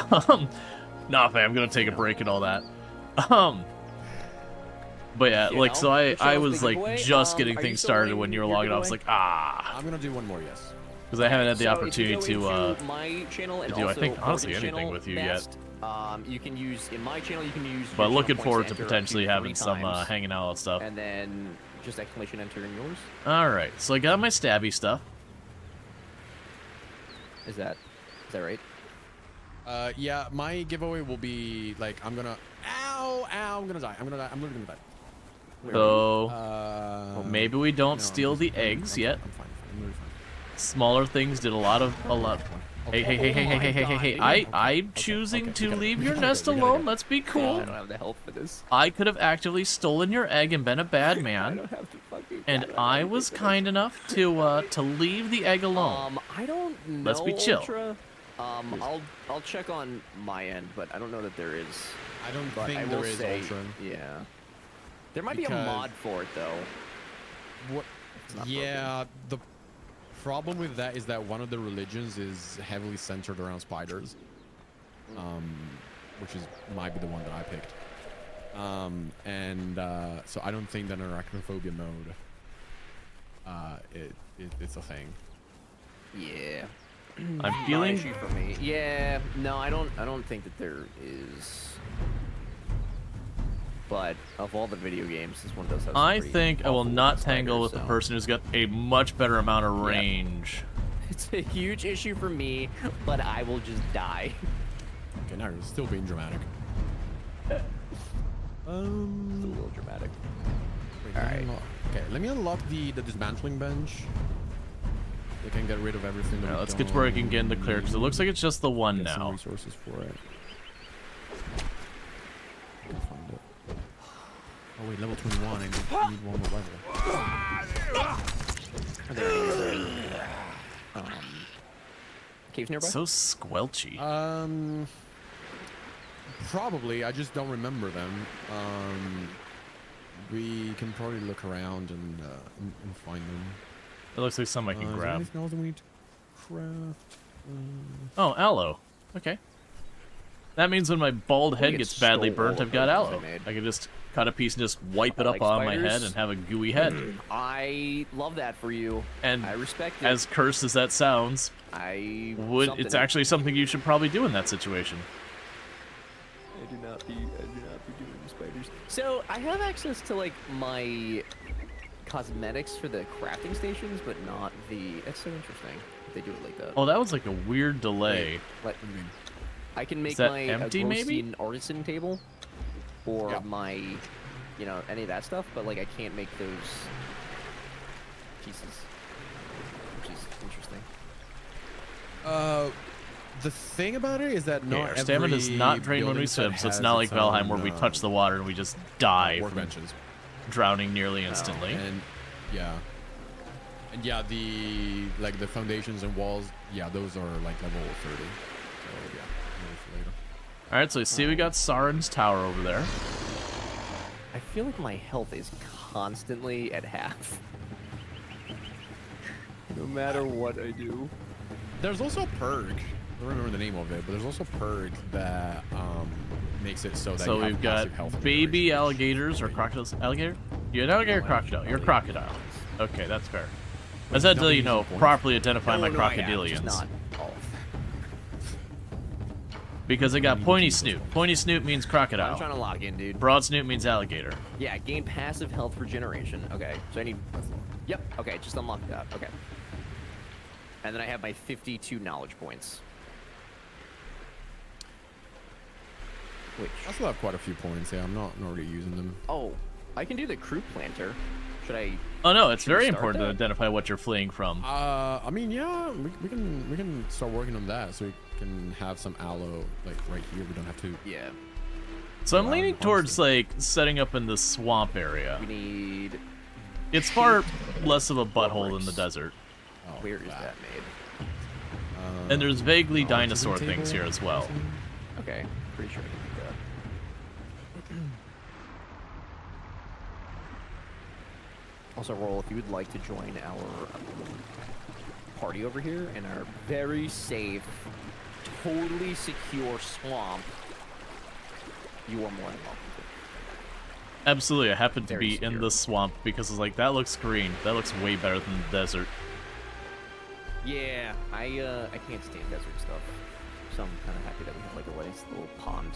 it. Nah, fam. I'm gonna take a break and all that. But yeah, You like, know, so I Michelle's was the like giveaway. just getting Are you things still started running when you were your logging. I was giveaway? like, ah, I'm gonna do one more, yes. because I haven't had the So opportunity if you to go into my channel and do, I also think, honestly, Morgan's anything channel with you best, you can use in my channel. You can use. But your looking channel forward points to enter potentially up to having 3 some times, hanging out and stuff. and then just exclamation enter in yours. All right, so I got my stabby stuff. Is that right? Yeah, my giveaway will be like I'm gonna. Ow! I'm gonna die. I'm literally gonna die. So maybe we don't no, steal I'm the fine, eggs I'm yet. Fine, I'm fine. I'm literally fine. Smaller things did a lot. Hey, hey, hey, hey, hey, hey, hey, hey, hey! I'm Okay, choosing okay, to we gotta- leave we your gotta nest go, we gotta alone. go. Let's be I cool. don't have the health for this. I could have actively stolen your egg and been a bad I man, don't have to fucking. and don't have I anything was for this. kind enough to leave the egg alone. I don't know. Let's be chill. Ultra. I'll check on my end, but I don't know that there is. I don't But I think will there is say, Ultra. yeah. There might be a Because- mod for it though. What? It's not Yeah, the problem with that is that one of the religions is heavily centered around spiders, which might be the one that I picked. So I don't think that in arachnophobia mode, it's a thing. Yeah. I'm Not an feeling issue for me. Yeah. No, I don't think that there is. But of all the video games, this one does have. Some I pretty think I will awful not spiders, tangle with the so- person who's got a much better amount of Yep. range. It's a huge issue for me, but I will just die. Okay, now you're still being dramatic. It's a little dramatic. Wait, All let me right. unlock- Okay, let me unlock the dismantling bench. We can get rid of everything. That Yeah, we let's get to where I can get in the clear, because it looks like it's just the one get some now. resources for it. I'll find it. Oh wait, level 21. I need one more level. Are there any caves nearby? So squelchy. Probably. I just don't remember them. We can probably look around and find them. It looks like some I can Is there grab. anything else that we need to craft? Oh, aloe. Okay. That means when my bald I think head it gets badly stole all burnt, of I've got those aloe. I made. I can just cut a piece and just wipe it I up like on my spiders. head and have a gooey head. I love that for you. And I respect it. as cursed as that sounds, something. it's actually something you should probably do in that situation. I do not be doing spiders. So I have access to like my cosmetics for the crafting stations, but not the. That's so interesting. They do it like that. Oh, that was like a weird delay. Like, I can make that my empty, maybe? Agrosian artisan table, or Yeah. my, you know, any of that stuff. But like, I can't make those pieces, which is interesting. The thing about it is that Okay, not our stamina does every not drain when we building set swim, so it's has not like its Valheim own, where we touch the water and we just die from workbenches. drowning nearly instantly. And yeah, the foundations and walls, yeah, those are like level 30. So yeah, maybe for later. All right, so you see we got Sauron's tower over there. I feel like my health is constantly at half. No matter what I do. There's also a perk. I don't remember the name of it, but there's also a perk that makes it so that So you have we've got passive health baby generation. alligators or crocodiles. Alligator? You're an alligator or crocodile? You're a crocodile. Okay, that's fair. I just had to, you know, properly identify my No, I have, just crocodilians. not all. Because they got pointy snoot. Pointy snoot means I'm trying crocodile. to log in, dude. Broad snoot means alligator. Yeah, gain passive health regeneration. Okay, so I need. Yep. Okay, just unlock that. Okay. And then I have my 52 knowledge points. Which. I still have quite a few points. Yeah, I'm not really using them. Oh, I can do the crew planter. Should I? Oh no, it's Should we very start important to that? identify what you're fleeing from. I mean, yeah, we can start working on that, so we can have some aloe like right here. We don't have to. Yeah. So I'm Yeah, leaning honestly. towards like setting up in the swamp area. We need. It's far less of a butthole than Works. the desert. Oh, Where is that made? And there's vaguely knowledge dinosaur isn't things table? here as well. Okay, pretty sure I can do that. Also, Roll, if you would like to join our party over here in our very safe, totally secure swamp, you are more than welcome to. Absolutely, I happen to Very be in secure. the swamp because it's like, that looks green. That looks way better than the desert. Yeah, I can't stand desert stuff, so I'm kind of happy that we have like a nice little pond.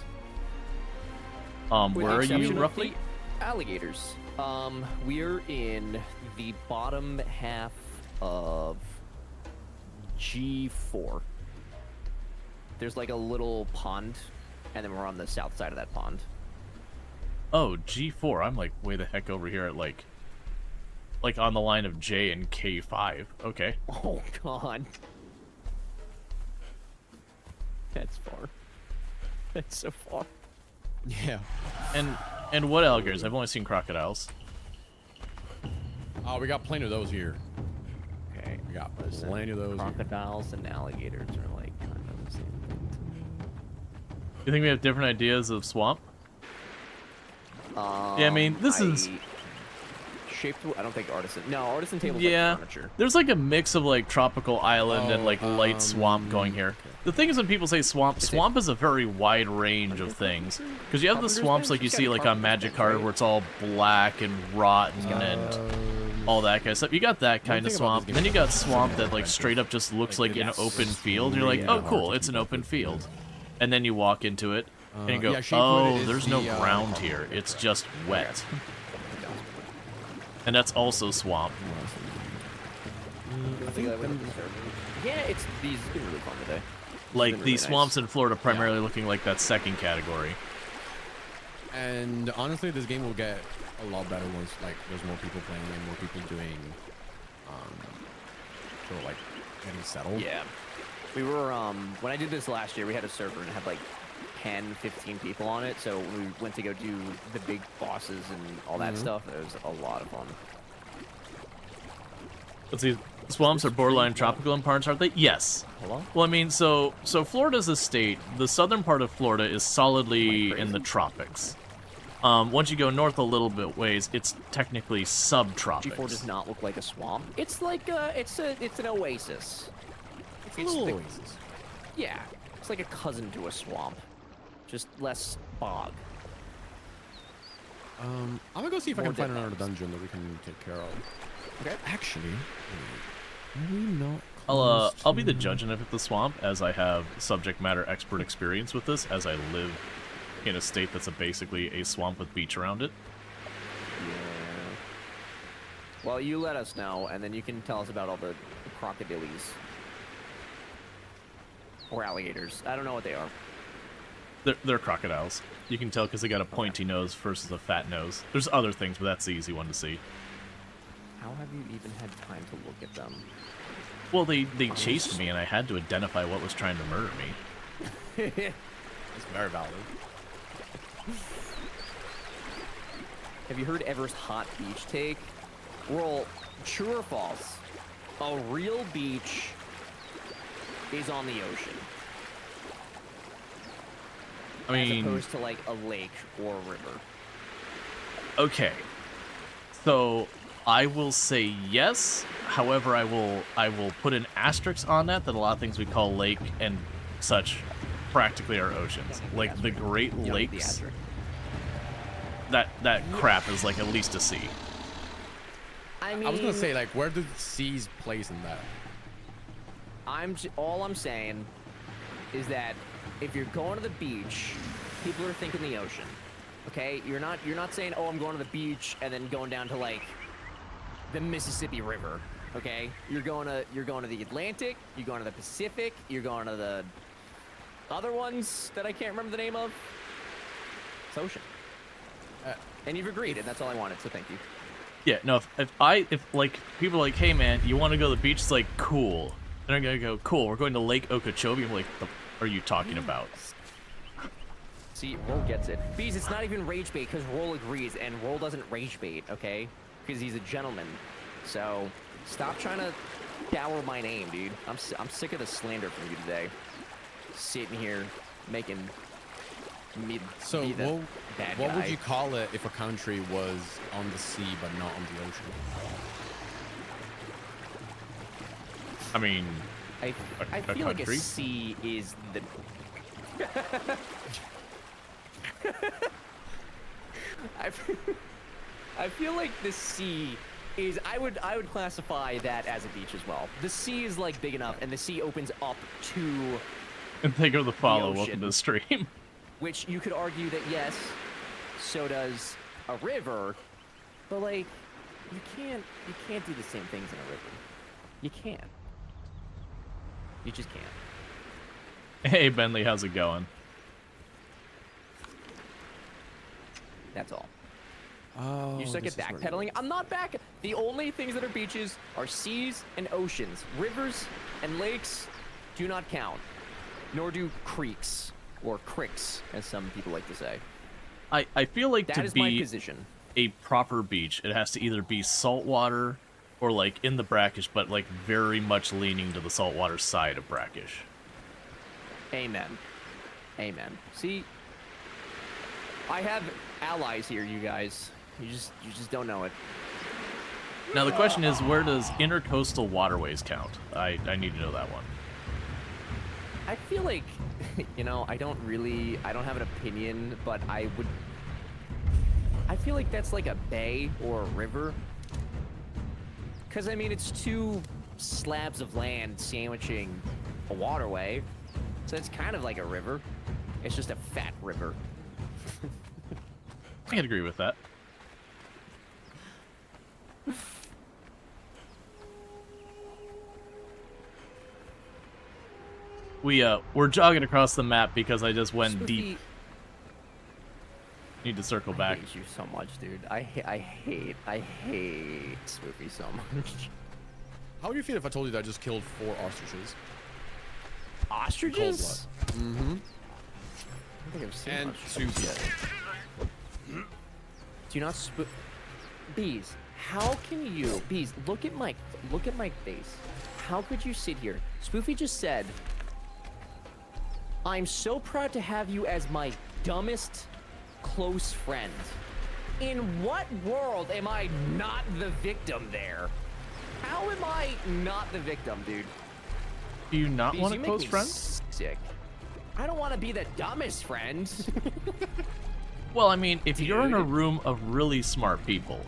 With Where the are exception you of roughly? the alligators. We're in the bottom half of G4. There's like a little pond, and then we're on the south side of that pond. Oh, G4. I'm like way the heck over here at like on the line of J and K5. Okay. Oh god. That's far. That's so far. Yeah. And what alligators? I've only seen crocodiles. Oh, we got plenty of those here. Okay. We got Listen, plenty of those. Here. crocodiles and alligators are like kind of the same thing to me. You think we have different ideas of swamp? Yeah, I mean, this is... Shaped. I don't think artisan. No, artisan tables Yeah, like furniture. there's like a mix of like tropical island and like light swamp going here. The thing is, when people say swamp, swamp is a very wide range of things. Because you have the Carpenter's swamps bench? like you It's see got a like on carpenter's Magic bench, Card right? where it's all black and rotten and all that kind of stuff. You got that kind of thing about swamp. this game Then you is got it's swamp so that like adventurous. straight up just looks Like, like an it's open field. You're like, really oh hard cool, to it's an keep up open with. field. And then you walk into it and you go, yeah, Shapewood oh, is there's no the, ground here. It's just wet. And that's also swamp. I think them, Yeah, it's these. It's been really fun today. Like been the really swamps nice. in Florida primarily looking like that second category. and honestly, this game will get a lot better once like there's more people playing and more people doing, sort of like getting settled. Yeah. We were when I did this last year, we had a server and it had like 10, 15 people on it. So when we went to go do the big bosses and all that stuff, it was a lot of fun. Let's see. Swamps are borderline tropical in parts, aren't they? Yes. Hello? Well, I mean, so Florida's a state. The southern part of Florida is solidly Am I in the crazy? tropics. Once you go north a little bit ways, it's technically subtropics. G4 does not look like a swamp. It's like it's an oasis. It's a little oasis. Yeah, it's like a cousin to a swamp. just less bog. I'm gonna go see if I More can find dead another bodies. dungeon that we can take care of. Okay. Actually, are we not? I'll be the close judge and the swamp, as I have subject matter expert experience with this, as I live in a state that's basically a swamp with beach around it. Yeah. Well, you let us know, and then you can tell us about all the crocodiles. Or alligators. I don't know what they are. They're crocodiles. You can tell because they got a pointy nose versus a fat nose. There's other things, but that's the easy one to see. How have you even had time to look at them? Well, they chased me, and I had to identify what was trying to murder me. It's very valid. Have you heard Ever's hot beach take? Well, true or false? A real beach is on the ocean. I mean, as opposed to like a lake or a river. Okay. So I will say yes. However, I will put an asterisk on that a lot of things we call lake and such practically are oceans. Like the Great Lakes. That crap is like at least a sea. I mean, I was gonna say, like, where do seas place in that? All I'm saying is that if you're going to the beach, people are thinking the ocean. Okay? You're not saying, "Oh, I'm going to the beach," and then going down to like the Mississippi River. Okay? You're going to the Atlantic, you're going to the Pacific, you're going to the other ones that I can't remember the name of. It's ocean. And you've agreed, and that's all I wanted, so thank you. Yeah, no, if like people are like, "Hey man, you want to go to the beach?" It's like, "Cool." And I'm gonna go, "Cool, we're going to Lake Okeechobee." I'm like, "The are you talking about?" See, Roll gets it. Bees, it's not even rage bait because Roll agrees, and Roll doesn't rage bait, okay? Because he's a gentleman. So stop trying to dour my name, dude. I'm sick of the slander from you today. Sitting here making me So be the bad what would guy. you call it if a country was on the sea but not on the ocean? I mean, I a feel like a country? sea is the. I feel like the sea is. I would classify that as a beach as well. The sea is like big enough, and the sea opens up to, and they go to follow. ocean. Welcome to the stream. which you could argue that yes, so does a river, but like you can't do the same things in a river. You can't. You just can't. Hey Bentley, how's it going? That's all. Oh, You suck at this is where backpedaling? I'm not back. The only things that are beaches are seas and oceans. Rivers and lakes do not count. Nor do creeks, or cricks, as some people like to say. I feel like That to is my be position. a proper beach, it has to either be saltwater or like in the brackish, but like very much leaning to the saltwater side of brackish. Amen. Amen. See, I have allies here, you guys. You just don't know it. Now the question is, where does intercoastal waterways count? I need to know that one. I feel like, you know, I don't have an opinion, but I feel like that's like a bay or a river. Because, I mean, it's two slabs of land sandwiching a waterway. So it's kind of like a river. It's just a fat river. I can agree with that. We're jogging across the map because I just went deep. Need to circle back. I hate you so much, dude. I hate Spoofy so much. How would you feel if I told you that I just killed 4 ostriches? Ostriches? Mm-hmm. I don't think I've seen And ostriches 2 yet. Do you not Bees, how can you... Bees, look at my face. How could you sit here? Spoofy just said, "I'm so proud to have you as my dumbest close friend." In what world am I not the victim there? How am I not the victim, dude? Do you not Bees, want you a make close me friend? sick. I don't want to be the dumbest friend. Well, I mean, if you're in a Dude. room of really smart people,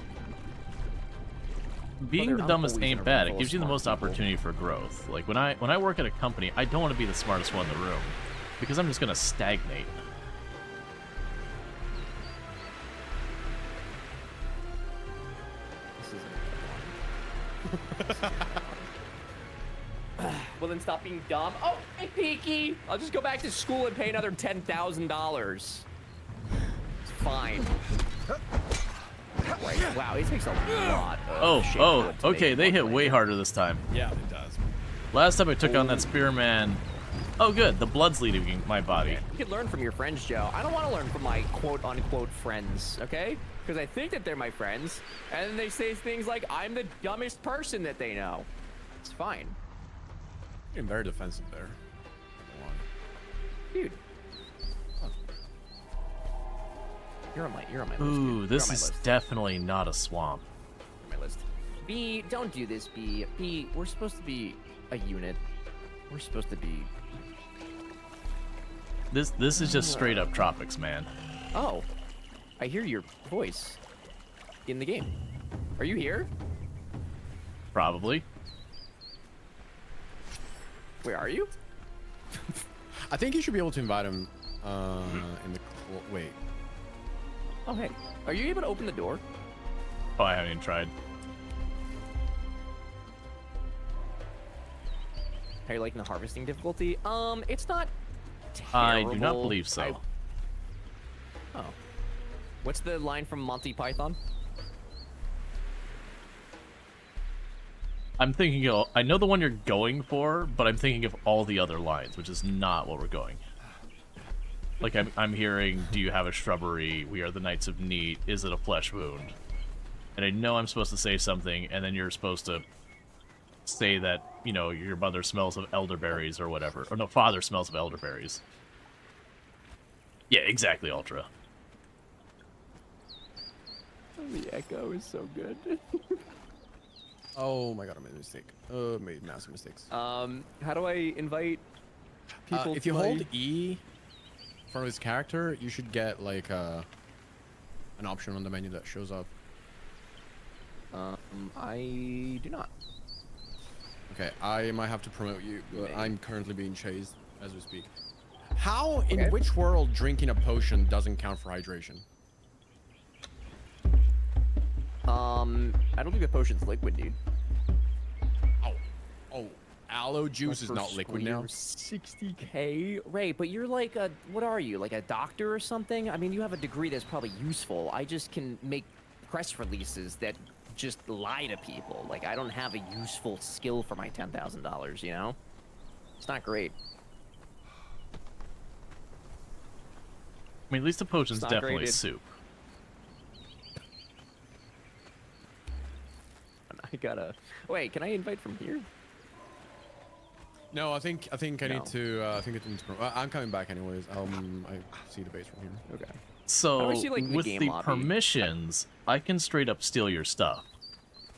being Well, the I'm dumbest always in a ain't room bad. full It of gives you the smart most people. opportunity for growth. Like when I work at a company, I don't want to be the smartest one in the room because I'm just gonna stagnate. This isn't well, then stop being dumb. Oh, hey, Peaky! I'll just go back to school and pay another $10,000. It's fine. Right. Wow, it takes a lot of shit Oh, wood to okay, make they one hit blade. way harder this time. Yeah, it does. Last time I took on that spearman. Oh, good, the blood's leaving my body. You could learn from your friends, Joe. I don't want to learn from my quote-unquote friends, okay? Because I think that they're my friends, and then they say things like, I'm the dumbest person that they know. It's fine. You're very defensive there. Dude. You're on my list. Ooh, dude. this You're on my is list. definitely not a swamp. You're on my list. B, don't do this, B. B, we're supposed to be a unit. We're supposed to be... This is just straight up tropics, man. Oh, I hear your voice in the game. Are you here? Probably. Where are you? I think you should be able to invite him in the... Wait. Oh, hey. Are you able to open the door? Oh, I haven't even tried. How are you liking the harvesting difficulty? It's not terrible. I do not believe so. Oh. What's the line from Monty Python? I'm thinking of, I know the one you're going for, but I'm thinking of all the other lines, which is not what we're going. Like I'm hearing, do you have a shrubbery? We are the Knights of Neat. Is it a flesh wound? And I know I'm supposed to say something, and then you're supposed to say that, you know, your mother smells of elderberries or whatever. Or no, father smells of elderberries. Yeah, exactly, Ultra. The echo is so good. Oh my god, I made a mistake. Made massive mistakes. How do I invite people If to you my- hold E in front of his character, you should get like an option on the menu that shows up. I do not. Okay, I might have to promote you, but I'm currently being chased as we speak. How, Okay. in which world, drinking a potion doesn't count for hydration? I don't think the potion's liquid, dude. Oh, aloe juice is not liquid now. 60K? Ray, but you're like a, what are you, like a doctor or something? I mean, you have a degree that's probably useful. I just can make press releases that just lie to people. Like, I don't have a useful skill for my $10,000, you know? It's not great. I mean, at least the potion's It's not definitely graded. soup. I gotta... Wait, can I invite from here? No, I think I No. need to. I think I need to. I'm coming back anyways. I see the base from here. Okay. So, I see, like, the with game the lobby. permissions, I can straight up steal your stuff.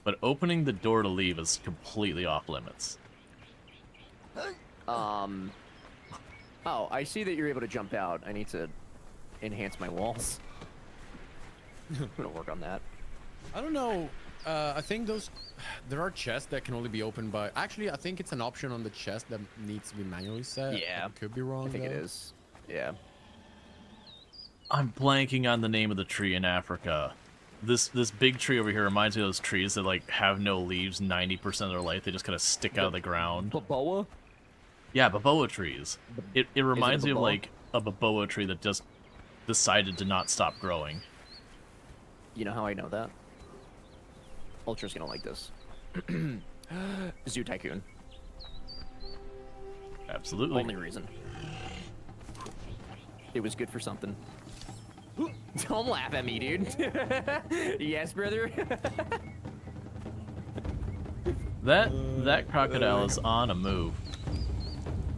But opening the door to leave is completely off limits. Oh, I see that you're able to jump out. I need to enhance my walls. I'm gonna work on that. I don't know. I think there are chests that can only be opened by. Actually, I think it's an option on the chest that needs to be manually set. Yeah. I could be wrong. I think it though. is. Yeah. I'm blanking on the name of the tree in Africa. This big tree over here reminds me of those trees that like have no leaves 90% of their life. They just kind of stick out of the ground. Baboa? Yeah, baboa trees. It reminds me of baboa? like a baboa tree that just decided to not stop growing. You know how I know that? Ultra's gonna like this. Zoo Tycoon. Absolutely. Only reason. It was good for something. Don't laugh at me, dude. Yes, brother. That crocodile is on a move.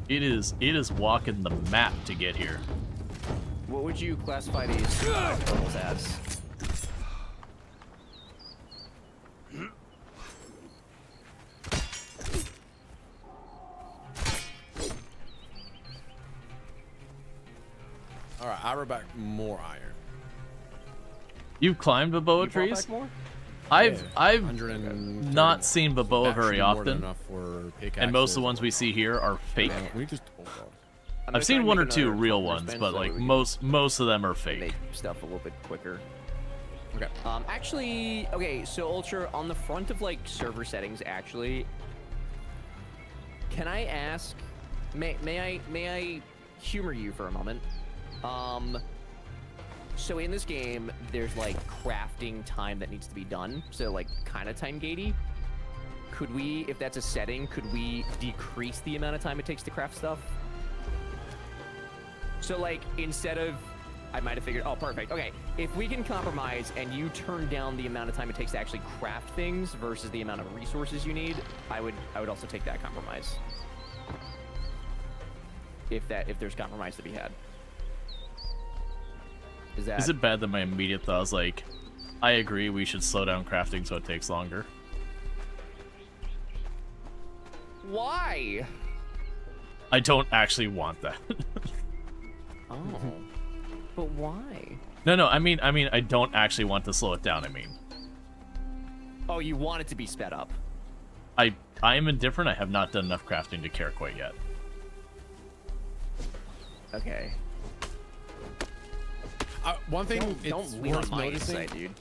It is walking the map to get here. What would you classify these turtles as? brought back more iron. You've climbed baboa You brought trees? back more? I've 130 not seen baboa very Actually more than often, enough for and most of the pickaxes. ones we see here are fake. We just oh god. I'm gonna I've try seen and one or make two another real conference ones, bench but so that like way we most of them are can fake. make stuff a little bit quicker. Okay. Actually, okay, so Ultra, on the front of like server settings, actually, can I ask, may I humor you for a moment? So in this game, there's like crafting time that needs to be done, so like kind of time gatey. Could we, if that's a setting, could we decrease the amount of time it takes to craft stuff? So like instead of, I might have figured, oh perfect, okay. If we can compromise and you turn down the amount of time it takes to actually craft things versus the amount of resources you need, I would also take that compromise. If there's compromise to be had. Is it bad that my immediate thought was like, I agree, we should slow down crafting so it takes longer? Why? I don't actually want that. Oh. But why? No, I mean, I don't actually want to slow it down, I mean. Oh, you want it to be sped up. I am indifferent, I have not done enough crafting to care quite yet. Okay. One thing Don't it's lean on worth my noticing, insight, dude.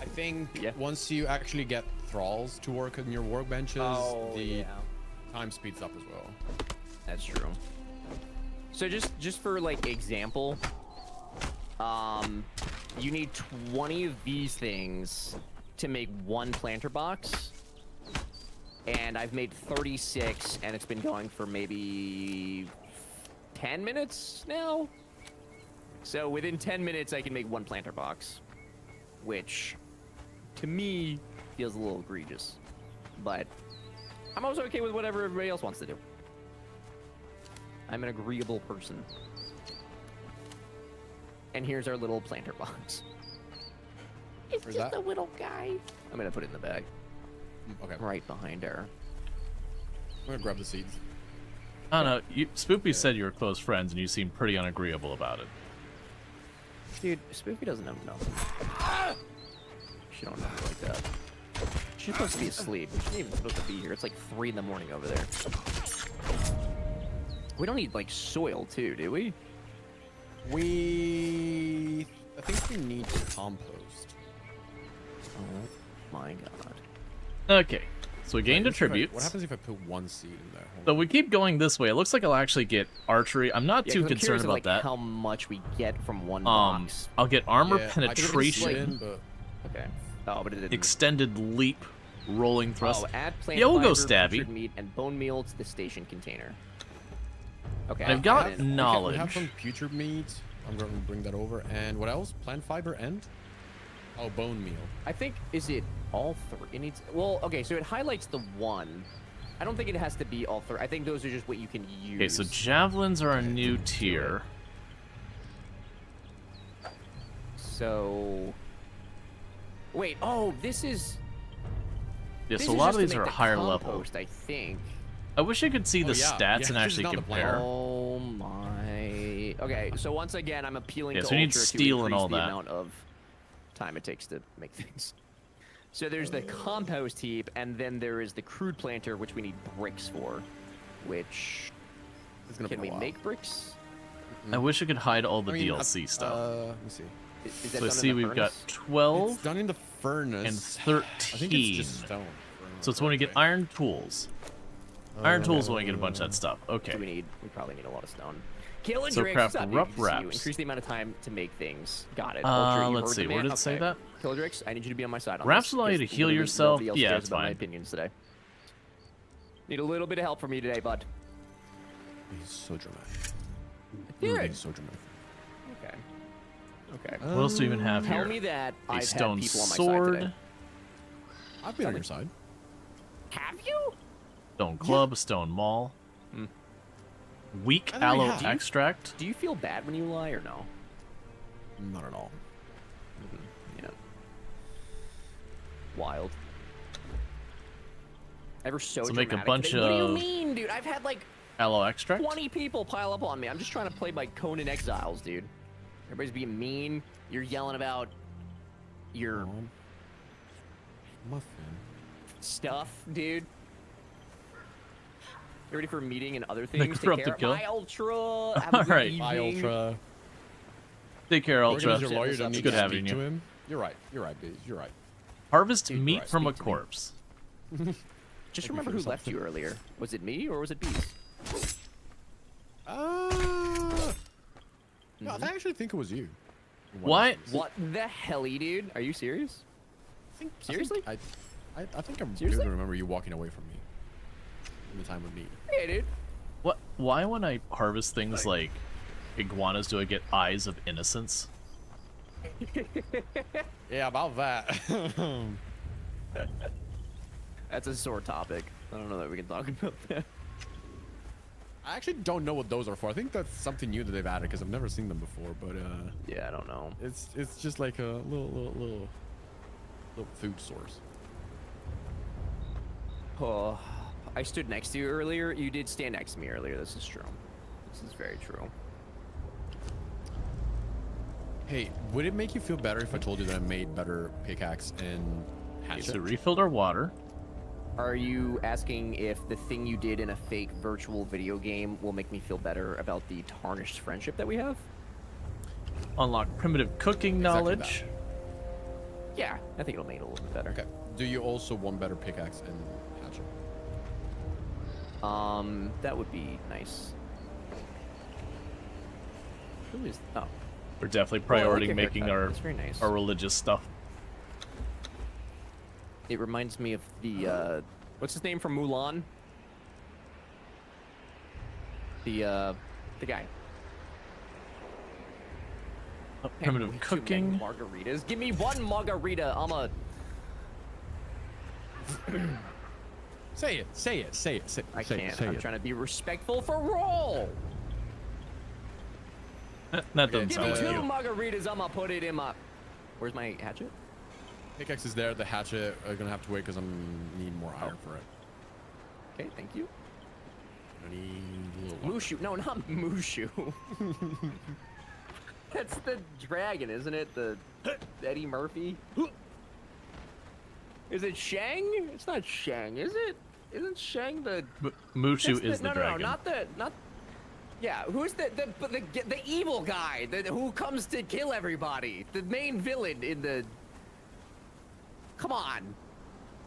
I think Yeah. once you actually get thralls to work on your workbenches, Oh, the yeah. time speeds up as well. That's true. So just for like example, you need 20 of these things to make one planter box, and I've made 36, and it's been going for maybe 10 minutes now. So within 10 minutes, I can make one planter box, which to me feels a little egregious, but I'm also okay with whatever everybody else wants to do. I'm an agreeable person. And here's our little planter box. It's Where's just that? a little guy. I'm gonna put it in the bag, Okay. right behind her. I'm gonna grab the seeds. I don't know, Spoopy said you were close friends and you seem pretty unagreeable about it. Dude, Spoopy doesn't have nothing. She don't know like that. She's supposed to be asleep. She's not even supposed to be here. It's like 3 in the morning over there. We don't need like soil too, do we? I think we need to compost. Oh my god. Okay, so we gained What attributes. happens if I put one seed in there? Hold So on. we keep going this way. It looks like I'll actually get archery. I'm not Yeah, too 'cause I'm concerned curious of, about like, that. how much we get from one box. I'll get armor Yeah, I put it penetration, in, but Okay. Oh, but it didn't. extended leap, rolling thrust. Oh, add plant Yeah, we'll go fiber, stabby. putrid meat, and bone meal to the station container. Okay. I've got and then- knowledge. We have some putrid meat. I'm going to bring that over. And what else? Plant fiber and? Oh, bone meal. I think, is it all 3? It needs, well, okay, so it highlights the 1. I don't think it has to be all 3. I think those are just what you can use. Okay, so javelins are a new tier. So... Wait, oh, this is... Yeah, this so a is lot just of to these make are the higher level. compost, I think. I wish I could see the Oh, yeah. stats Yeah, and it's actually just not the plan. compare. Oh my... Okay, so once again, I'm appealing Yeah, to so we need Ultra steel to and increase all the that. amount of time it takes to make things. So there's the compost heap, and then there is the crude planter, which we need bricks for. Which... It's gonna Can be we a while. make bricks? I wish I could hide all the I mean, DLC stuff. Let me see. Is that So I done see in the we've got furnace? 12, It's done in the furnace. and I think 13. it's just stone. So it's when we get iron tools. Iron tools when we get a bunch of that stuff. Do we Okay. need? We probably need a lot of stone. Killer So Drix, craft what's up, rough dude? Good to see you. wraps. Increase the amount of time to make things. Got it. Ultra, you Let's heard see, the where man? did it say Okay. that? Killer Drix, I need you to be on my side on Wraps this, allow you to 'cause heal literally yourself? nobody else Yeah, cares it's about my fine. opinions today. Need a little bit of help from you today, bud. He's so dramatic. Dude. He's so dramatic. Okay. Okay. What else do we even have Tell here? me that A I've stone had people on my sword, side today. I've been on your side. Have you? stone club, stone maul. Weak I think we aloe have. extract. Do you feel bad when you lie or no? Not at all. Yeah. Wild. Ever so So make a dramatic bunch today? What do you of- mean, dude? I've had like Aloe extract? 20 people pile up on me. I'm just trying to play by Conan Exiles, dude. Everybody's being mean. You're yelling about your Muffin. stuff, dude. You ready for a meeting and other things? Take corrupted care. kill. Bye, Ultra. Have a good Alright. evening. Bye, Ultra. Take care, Ultra. Organize your lawyer, don't It's need good to having speak you. to him. You're right, Biz. You're right. Harvest Dude, meat right, from a speak to me. corpse. Just remember who left you earlier. Was it me or was it Beast? No, I actually think it was you. What? What the helly, dude? Are you serious? Seriously? I think I'm Seriously? good to remember you walking away from me in the time of need. Hey, dude. What? Why when I harvest things like iguanas do I get eyes of innocence? Yeah, about that. That's a sore topic. I don't know that we can talk about that. I actually don't know what those are for. I think that's something new that they've added because I've never seen them before. But Yeah, I don't know. it's just like a little food source. Oh, I stood next to you earlier. You did stand next to me earlier. This is true. This is very true. Hey, would it make you feel better if I told you that I made better pickaxe and hatchet? So refilled our water. Are you asking if the thing you did in a fake virtual video game will make me feel better about the tarnished friendship that we have? Unlock primitive cooking Exactly knowledge. Yeah, I think it'll make it a little bit better. Okay. Do you also want better pickaxe and hatchet? That would be nice. Who is? Oh, We're definitely Oh, I like prioritizing your making haircut. That's very nice. our religious stuff. it reminds me of the what's his name from Mulan? The guy. Primitive Way too cooking. many margaritas. Give me one margarita. I'm a. Say it. Say it. Say it. Say, I say can't. It, say I'm it. trying to be respectful for Rual. That doesn't Give me sound like two you. margaritas. I'm gonna put it in my. Where's my hatchet? Pickaxe is there. The hatchet are gonna have to wait because I'm need more iron for it. Okay, thank you. I need a little. Mushu. No, not Mushu. That's the dragon, isn't it? The Eddie Murphy. Is it Shang? It's not Shang, is it? Isn't Shang the? Mushu That's is the no, dragon. No, not. Yeah, who's the evil guy who comes to kill everybody? The main villain in the. Come on.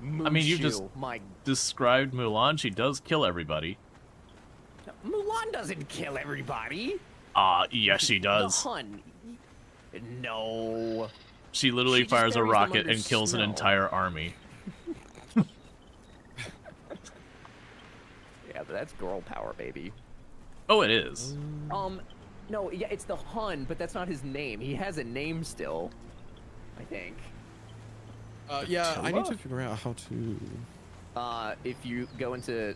Mushu. I mean, you just my. described Mulan. She does kill everybody. Mulan doesn't kill everybody. Yes, she The does. Hun. No. She literally She just fires a buries them rocket under and kills an snow. entire army. Yeah, but that's girl power, baby. Oh, it is. No, yeah, it's the Hun, but that's not his name. He has a name still, I think. Yeah, I need to figure out how to. If you go into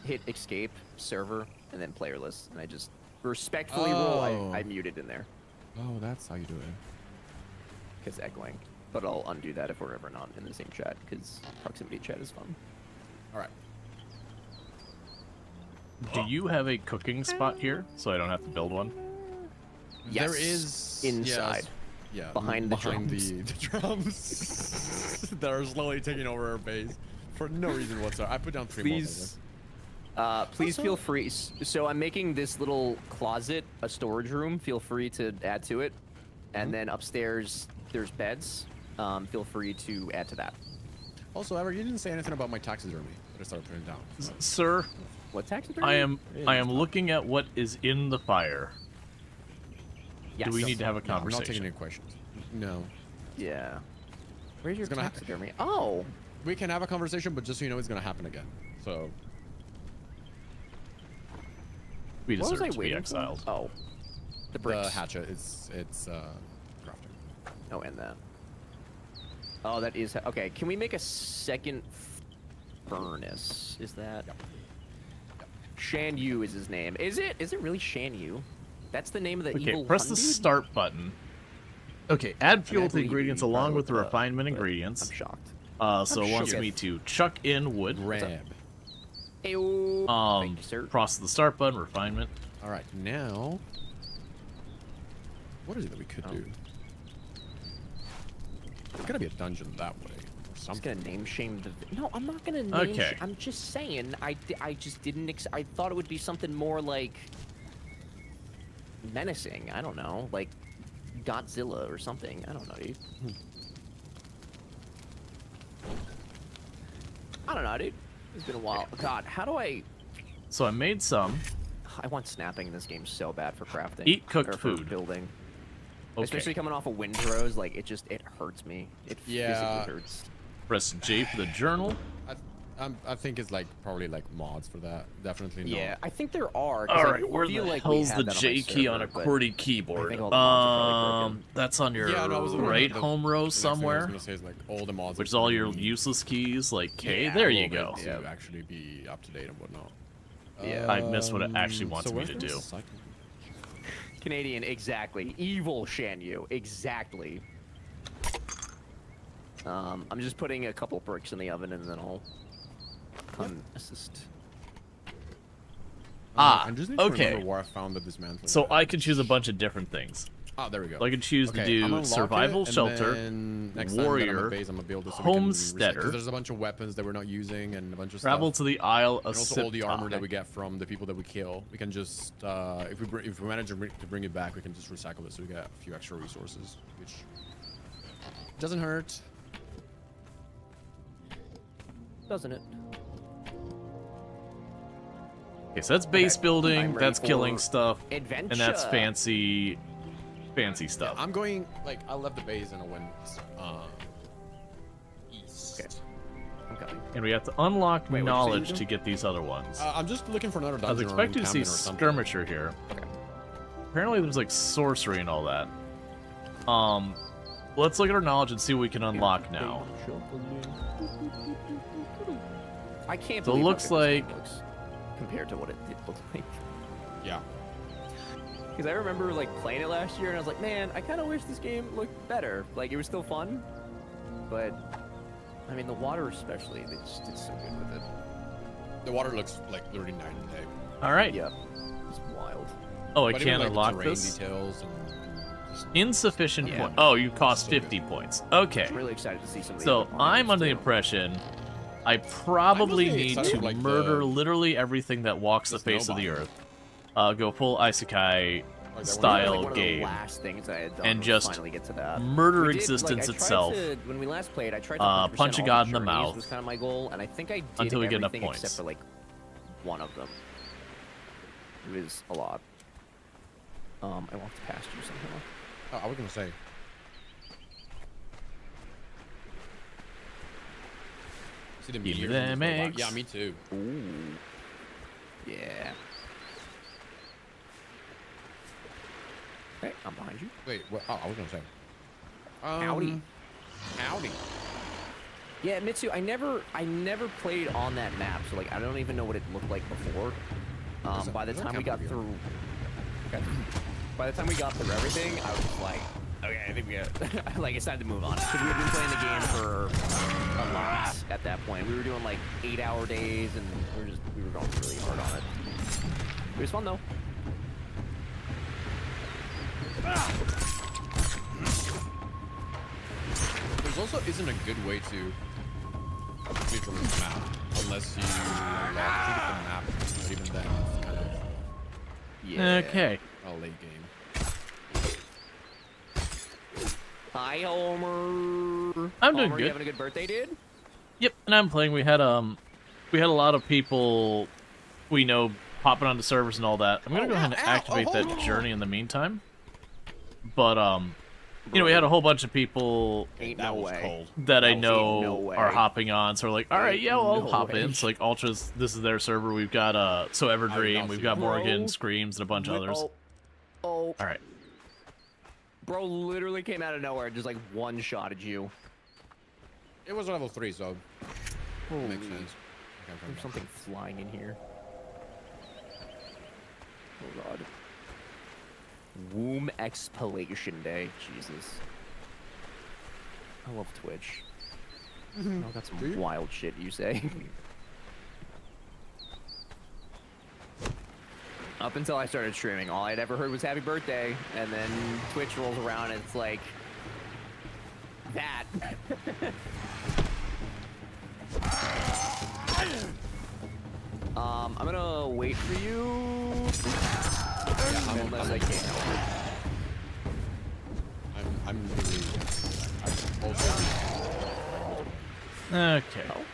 hit escape server and then player list, and I just respectfully roll, Oh. I muted in there Oh, that's how you do it. because echoing. But I'll undo that if we're ever not in the same chat because proximity chat is fun. All right. Do you have a cooking spot here so I don't have to build one? Yes, There is inside. Yeah, Behind the the drums that are slowly taking over our base for no reason whatsoever. I put down 3 more. Please feel free. So I'm making this little closet a storage room. Feel free to add to it. And then upstairs, there's beds. Feel free to add to that. Also, Ever, you didn't say anything about my taxidermy that I started putting down. Sir, What taxidermy? I am looking at what is in the fire. Yes. Do we need to have a No, I'm not taking conversation? any questions. No. Yeah. Where's your It's gonna ha- taxidermy? Oh. We can have a conversation, but just so you know, it's going to happen again. So, We What was deserve I to be waiting exiled. for? Oh. The bricks. the hatchet, it's crafting. Oh, and that. Oh, that is... Okay, can we make a second furnace? Is that... Yep. Shan Yu is his name. Is it? Is it really Shan Yu? That's the name of the Okay, evil press Hun the dude? start button. Okay, add fuel to the believe ingredients you along wrote with the that, refinement but ingredients. I'm shocked. So it wants shook. me to chuck in wood. Grab. Ew. Thank you, sir. Process the start button, refinement. All right, now. What is it that we could do? There's gotta be a dungeon that way. Or I'm just something. gonna name shame the. No, I'm not gonna name. Okay. I'm just saying. I just didn't. I thought it would be something more like menacing. I don't know, like Godzilla or something. I don't know, dude. I don't know, dude. It's been a while. God, how do I? So I made some. I want snapping in this game so bad for crafting. Eat cooked or for food. building. Okay. Especially coming off of windrows, like it hurts me. It Yeah. physically hurts. Press J for the journal. I think it's like probably like mods for that. Definitely not. Yeah, I think there are. 'cause All I right, where feel the like we hell's had the that on my J key on a server, but QWERTY I keyboard? think all the mods are probably broken. That's on your Yeah, no, I was looking at right the home row next thing I was somewhere, gonna say is like all the mods. which is that all your we need. useless keys. Like, okay, Yeah, there a you little go. bit to actually be up to date and whatnot. Yeah. I missed what it actually wants so me where to can do. this cycle- Canadian, exactly. Evil Shan Yu, exactly. I'm just putting a couple bricks in the oven and then I'll come assist. Ah, I just need to okay. remember where I found the dismantling. So I items. could choose a bunch of different things. Ah, there we go. So I could choose to Okay, I'm gonna do unlock survival it, and shelter, then next time that I'm warrior, at base, I'm gonna build this so we can reset- 'cause homesteader, there's a bunch of weapons that we're not using and a bunch of travel stuff. to the Isle of And also all the armor Siptah. that we get from the people that we kill. We can just, if we manage to bring it back, we can just recycle it so we get a few extra resources, which doesn't hurt. Doesn't it? Okay, so that's base I'm building, ready that's killing for stuff, adventure. and that's fancy stuff. I'm going, like, I left the base and I went, east. Okay. I'm coming. And we have to unlock Wait, what'd you say you were knowledge doing? to get these other ones. I'm just looking for another I was dungeon or expecting to see encampment or something. skirmisher here. Okay. Apparently there's like sorcery and all that. Let's look at our knowledge and see what we can unlock now. I can't So it believe how looks good this game like- looks compared to what it looked like. Yeah. Because I remember like playing it last year and I was like, man, I kind of wish this game looked better. Like it was still fun, but I mean the water especially, they just did so good with it. The water looks like literally night and day. All right. Yep, it's wild. Oh, I But can't even, like, unlock terrain this. details and just, Insufficient Yeah. point. Oh, you cost So good. 50 points. Okay. I'm really excited to see some of the So other I'm armies, under the too. impression I probably I'm mostly need excited to for, like, murder the- literally everything that walks the the face of the snowball. earth. Go full isekai like, that one- style Like one of the game. last things I had done And was just finally get to that. murder We did, existence like, I tried itself. to- when we last played, I tried to Punch a 100% god all in the journeys mouth. was kind of my goal, and I think I did Until we get enough everything points. except for like one of them. It was a lot. I walked past you somehow. oh, I was gonna say. See the Give me meteors them and stuff like- eggs. Yeah, me too. Ooh. Yeah. Okay, I'm behind you. Wait, what? Oh, I was gonna say. Howdy. Howdy. Yeah, Mitsu, I never played on that map, so like I don't even know what it looked like before. There's a- By the there's a time we camp got over here. through, okay. By the time we got through everything, I was just like, okay, I think we got, like it's time to move on. Because we had been playing the game for a lot at that point. We were doing like 8-hour days, and we were going really hard on it. It was fun though. There's also isn't a good way to complete from this map unless you unlock the map. But even then, it's kind of Yeah. Okay. a late game. Hi, Homer. I'm doing Homer, good. You having a good birthday, dude? Yep, and I'm playing. We had a lot of people we know popping onto servers and all that. I'm gonna go ahead and activate that journey in the meantime. But you know, we had a whole bunch of people Ain't That no was way. cold. that I Ain't know no way. are hopping on. So we're like, all right, Ain't yeah, well, I'll no hop way. in. So like Ultras, this is their server. We've got so Everdream, not we've see got that. Morgan, Bro. Screams, and a bunch of others. Oh, All right. bro, literally came out of nowhere and just like one-shotted you. It was level 3, so Holy, makes sense. Okay, there's something flying in here. Oh god. Womb Expilation Day. Jesus. I love Twitch. Oh, that's some wild shit you say. Up until I started streaming, all I'd ever heard was happy birthday, and then Twitch rolls around and it's like that. I'm gonna wait for you. Unless I can. I'm really. I'm also. Okay. Oh.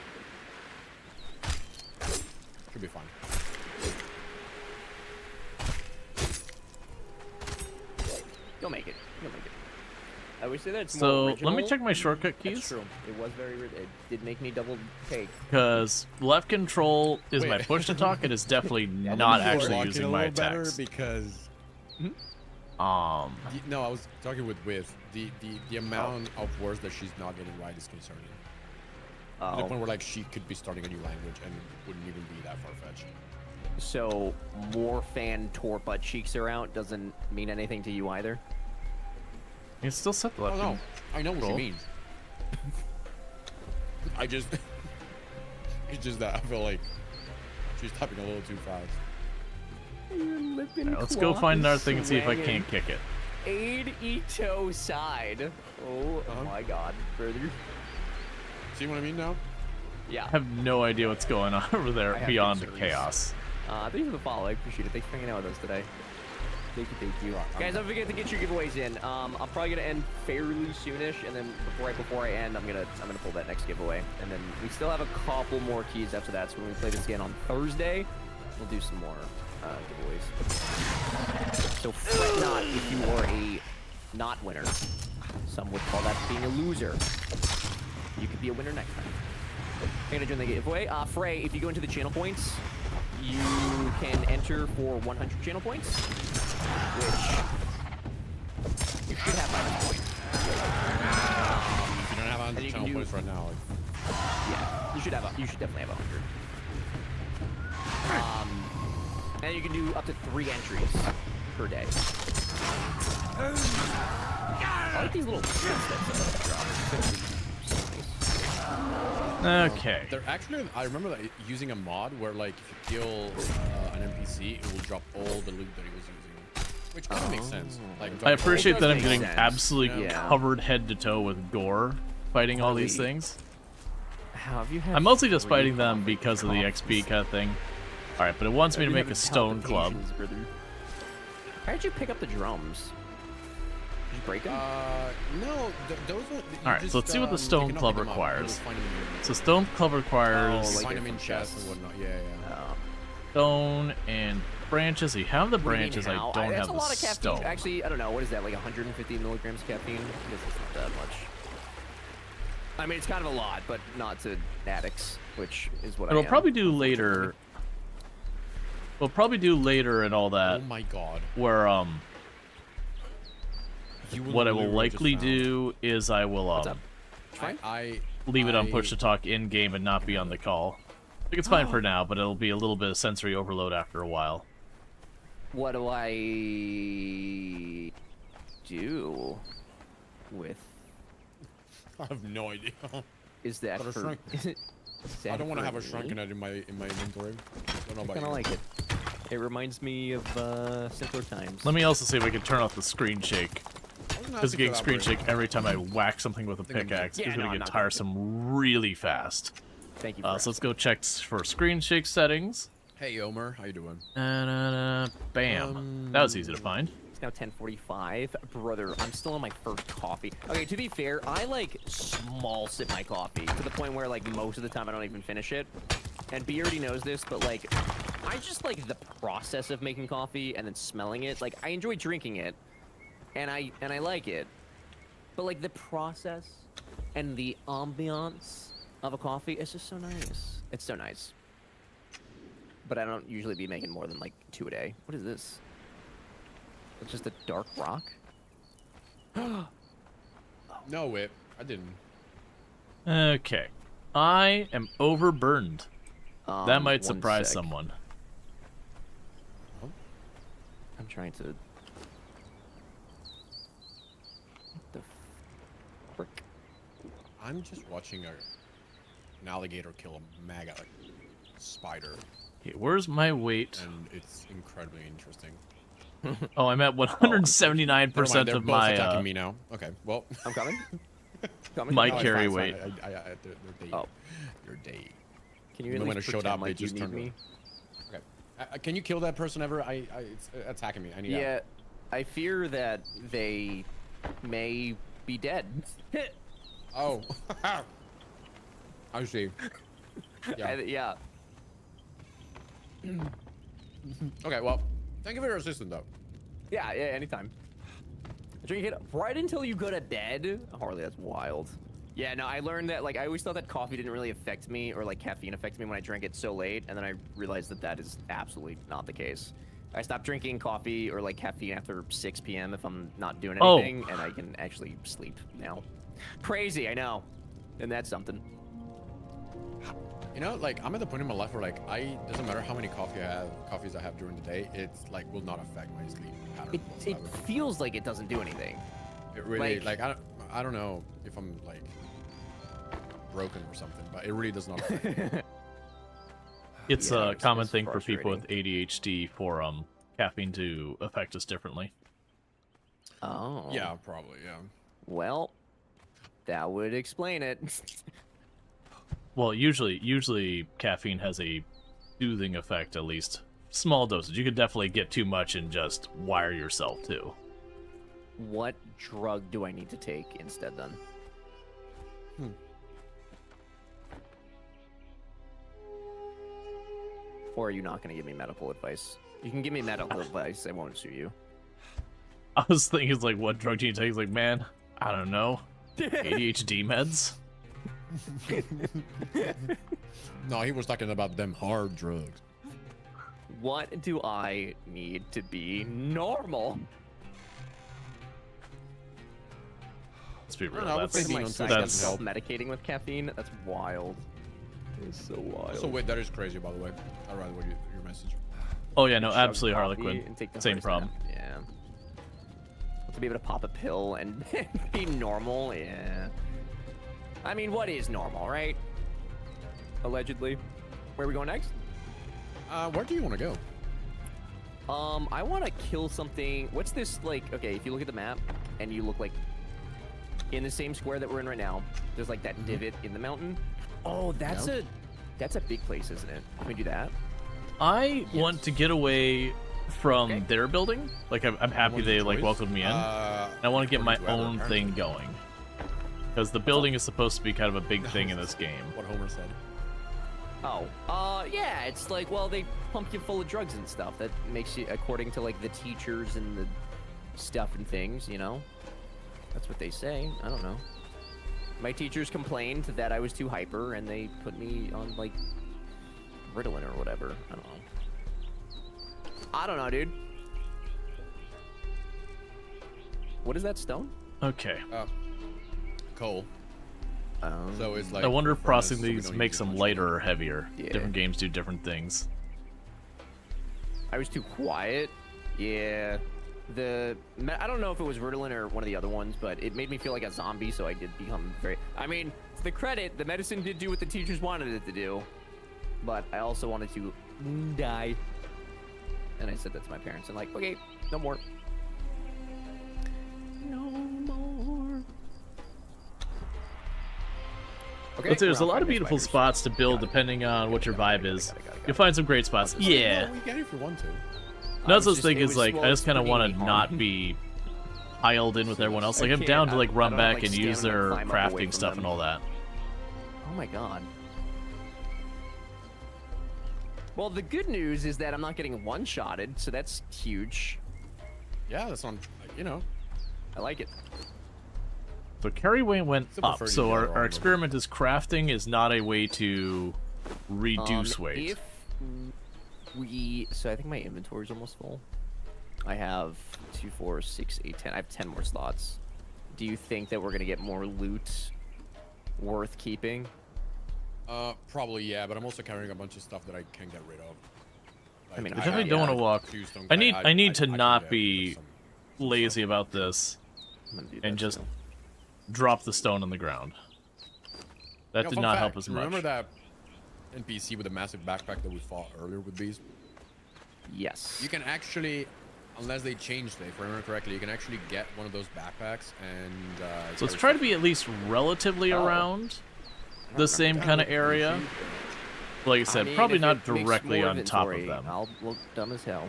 Should be fine. You'll make it. You'll make it. I would say that it's more So original. let me check my shortcut That's keys. true. It was very. It did make me double take. Because left control is Wait. my push to talk. It is definitely Let not me actually block it using a my little better attacks. because no, I was talking with the amount of words that she's not getting right is concerning. To the Oh. point where like she could be starting a new language and it wouldn't even be that far fetched. So more fan tour butt cheeks are out doesn't mean anything to you either. You can still set the Oh left. no, I know what Roll. she means. I just it's just that I feel like she's typing a little too fast. Alright, let's go find another thing and see if I can't kick it. Aid Ito side. Oh my god. Further. See what I mean now? Yeah. I have no idea what's going on over I there have beyond the concerns. chaos. Thank you for the follow. I appreciate it. Thanks for hanging out with us today. Thank you. Guys, don't forget to get your giveaways in. I'm probably gonna end fairly soonish, and then right before I end, I'm gonna pull that next giveaway, and then we still have a couple more keys after that. So when we play this again on Thursday, we'll do some more giveaways. So fret not if you are a not winner. Some would call that being a loser. You could be a winner next time. I'm gonna join the giveaway. Frey, if you go into the channel points, you can enter for 100 channel points, which you should have by this point. If you don't have 100 you can channel do- points right now, like, Yeah, you should definitely have 100. And you can do up to 3 entries per day. I like these little trips that drop. Okay. they're actually, I remember that using a mod where like if you kill an NPC, it will drop all the loot that he was using, which kind of makes sense. Like, I appreciate that I'm make getting sense. absolutely Yeah. covered head to toe with gore fighting all these Really? things. How have you had I'm mostly just 3 fighting them conflict because of the costs? XP kind of thing. Alright, but it wants me to You make have a stone club. complications, brother. How'd you pick up the drums? Did you break them? No, those are. Alright, so let's see what the stone club requires. So stone club requires Oh, like find them in from chests chests. and whatnot. Yeah. stone and branches. So you have the What do you mean branches, I how? don't That's have a the lot of caffeine. stone. Actually, I don't know. What is that, like 150 milligrams caffeine? I guess it's not that much. I mean, it's kind of a lot, but not to addicts, which is what And I we'll am. probably do later. We'll probably do later and all that, Oh my god. where You what I will literally just likely found- do is I will What's up? I leave it on push to talk in game and not be on the call. I think it's fine for now, but it'll be a little bit of sensory overload after a while. What do I do with? I have no idea. Is that Got a for? shrink. Is that I don't want to for have a me? shrunken head in my inventory. Don't know I about kind you. of like it. It reminds me of simpler times. Let me also see if I can turn off the screen shake. I was gonna Because ask you getting for screen that, shake every time I whack something with a think I'm good. pickaxe Yeah, is no, going I'm to get not gonna tiresome really fast. Thank you. For So let's go check for screen shake settings. Hey, Omer, how you doing? Bam. That was easy to find. It's now 10:45. Brother, I'm still on my first coffee. Okay, to be fair, I like small sip my coffee to the point where like most of the time I don't even finish it. And B already knows this, but like I just like the process of making coffee and then smelling it. Like I enjoy drinking it and I like it. But like the process and the ambiance of a coffee is just so nice. It's so nice. But I don't usually be making more than like 2 a day. What is this? It's just a dark rock? No, Whip. I didn't. Okay. I am overburdened. That might One surprise sec. someone. I'm trying to... What the frick? I'm just watching an alligator kill a spider. Okay, where's my weight? and it's incredibly interesting. Oh, I'm at 179% They're of both my attacking me now. Okay, well, I'm coming. Coming. my no, it's carry fine, weight. it's fine. They're Oh. Your day. Can you The at moment least it showed pretend up, like it you just need turned me? Okay. Can you kill that person ever? It's attacking me. I need Yeah, help. I fear that they may be dead. Oh. I see. Yeah. Yeah. Okay, well, thank you for your assistance, though. Yeah, anytime. Drink it right until you go to bed. Harley, that's wild. Yeah, no, I learned that, like, I always thought that coffee didn't really affect me, or, like, caffeine affected me when I drank it so late, and then I realized that that is absolutely not the case. I stopped drinking coffee or, like, caffeine after 6 p.m. if I'm not doing anything, and I can actually sleep now. Crazy, I know. And that's something. You know, like, I'm at the point in my life where, like, doesn't matter how many coffees I have during the day, it's, like, will not affect my sleep pattern It whatsoever. feels like it doesn't do anything. It really, like, I don't know if I'm, like, broken or something, but it really does not affect me. It's Yeah, a common it's thing for people with frustrating. ADHD for caffeine to affect us differently. Oh. Yeah, probably, yeah. Well, that would explain it. Well, usually caffeine has a soothing effect, at least small dosage. You could definitely get too much and just wire yourself too. What drug do I need to take instead then? Or are you not going to give me medical advice? You can give me medical advice. I won't sue you. I was thinking, it's like, what drug do you take? He's like, man, I don't know. ADHD meds? No, he was talking about them hard drugs. What do I need to be normal? Let's be real. I would That's, say being on Myself drugs doesn't help. self-medicating with caffeine? That's wild. It's so wild. So wait, that is crazy, by the way. I'd rather what your message. oh yeah, no, Chug absolutely coffee Harlequin. and take the Same hardest problem. nap. Yeah. To be able to pop a pill and be normal, yeah. I mean, what is normal, right? Allegedly. Where are we going next? Where do you want to go? I want to kill something. What's this, like, okay, if you look at the map and you look, like, in the same square that we're in right now, there's, like, that divot in the mountain. Oh, that's a big place, isn't it? Can we do that? I want to get away from Okay. their building. Like, I'm happy they like welcomed me in. And I want to get my own thing going. Because the building is supposed to be kind of a big thing in this game. What Homer said. Oh, yeah, it's like, well, they pump you full of drugs and stuff. That makes you, according to, like, the teachers and the stuff and things, you know? That's what they say. I don't know. My teachers complained that I was too hyper, and they put me on, like, Ritalin or whatever. I don't know. I don't know, dude. What is that stone? Okay. Coal. So it's like. I wonder if for furnace, processing so we these don't makes use it them much. lighter or heavier. Yeah. Different games do different things. I was too quiet. Yeah. I don't know if it was Ritalin or one of the other ones, but it made me feel like a zombie, so I did become very... I mean, to the credit, the medicine did do what the teachers wanted it to do, but I also wanted to die. And I said that to my parents, and like, okay, no more. No more. Okay, But there's we're a on lot of Five Nights beautiful Spiders. spots to build Got it. depending on what your Got it, vibe got it, is. got it, got it, got it. You'll find some great spots. Yeah. No, we get it if you want to. No, that's was the thing just- is it like, was- I well, just kind of it's want bringing to me not harm. be piled in with everyone else. Like, I'm can't- down to like I run don't have, back like, and use stamina to their climb up away crafting from stuff them. and all that. Oh my god. Well, the good news is that I'm not getting one-shotted, so that's huge. Yeah, that's on. You know. I like it. So carry weight went Still up. prefer to So use our other armor. experiment is crafting is not a way to reduce weight. If we... So I think my inventory is almost full. I have 2, 4, 6, 8, 10. I have 10 more slots. Do you think that we're going to get more loot worth keeping? Probably yeah, but I'm also carrying a bunch of stuff that I can get rid of. Like, I mean, I definitely don't want to walk. two stone- I need to can not get be some- lazy about this I'm gonna do and that just too. drop the stone on the ground. That You know, did fun not fact, help as much. Remember that NPC with a massive backpack that we fought earlier with these. Yes. You can actually, unless they changed it, if I remember correctly, you can actually get one of those backpacks and. So let's try to be at least relatively around the same kind of area. Like I said, mean, probably if not it makes directly more on top of inventory, them. I'll look dumb as hell.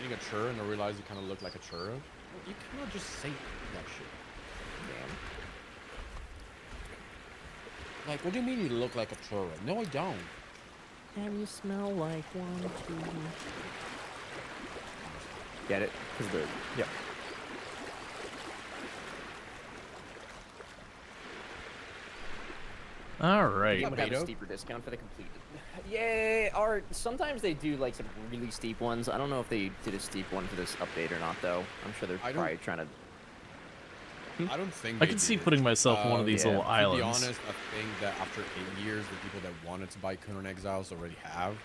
Eating a churro and I realize you kind of look like a churro. You cannot just say that shit. Like, what do you mean you look like a churro? No, I don't. And you smell like one too. Get it? Cause the Yeah. All right. you got a steeper discount for the complete. Yeah, or sometimes they do like some really steep ones. I don't know if they did a steep one for this update or not, though. I'm sure they're probably trying to. I don't think I can see putting myself on one of these little islands. To be honest, I think that after 8 years, the people that wanted to buy Conan Exiles already have.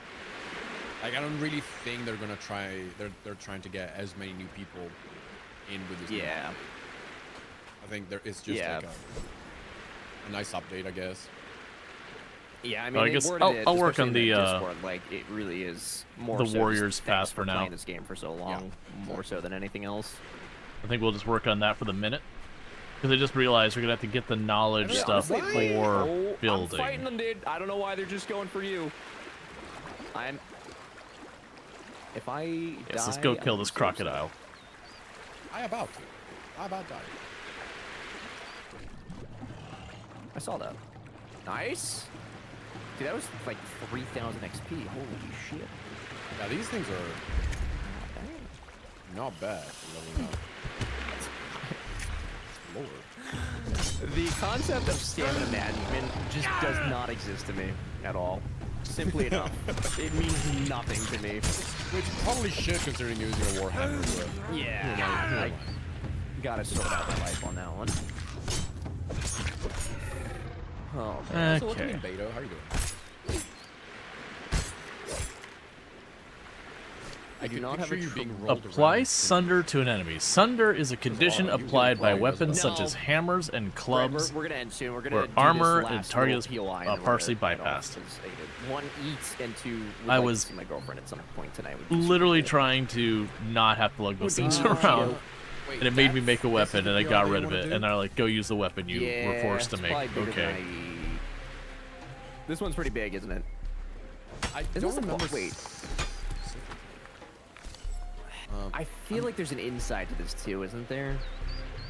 Like, I don't really think they're gonna try. They're trying to get as many new people in with this. Yeah. Mod. I think it's just like a nice update, I guess. Yeah, I mean, I guess I'll work on the Discord. Like, it really is more the so Warriors just path thanks for now. Playing this game for so long, more so than anything else. I think we'll just work on that for the minute. Because I just realized we're gonna have to get the knowledge stuff for building. I'm fighting them, dude. I don't know why they're just going for you. If I Yes, let's go kill this crocodile. I about died. I saw that. Nice. Dude, that was like 3,000 XP. Holy shit. Yeah, these things are not bad for leveling up. Lord. The concept of stamina management just does not exist to me at all. Simply enough. It means nothing to me. Which probably should, considering using a Warhammer. But Yeah. I gotta sort out my life on that one. Oh, man. So welcome Okay. in, Beto. How are you doing? I do not have a Apply Sunder to an enemy. Sunder is a condition applied by weapons such as hammers and clubs, we're gonna end soon. We're gonna where do armor this and last targets little POI and then we're partially gonna head off, bypassed. 'cause one eats and two. Would I like was to see my girlfriend at some point tonight. Would be super literally cool. trying to not have to lug those Would be things nice. around. Wait, And it made me that's- make a this is weapon, the and I POI got that you rid of wanna it. do? And they're like, go use the weapon you were forced to it's make. probably bigger than Okay. This one's pretty big, isn't it? I Is don't this a remember. wait? I feel like there's an inside to this too, isn't there?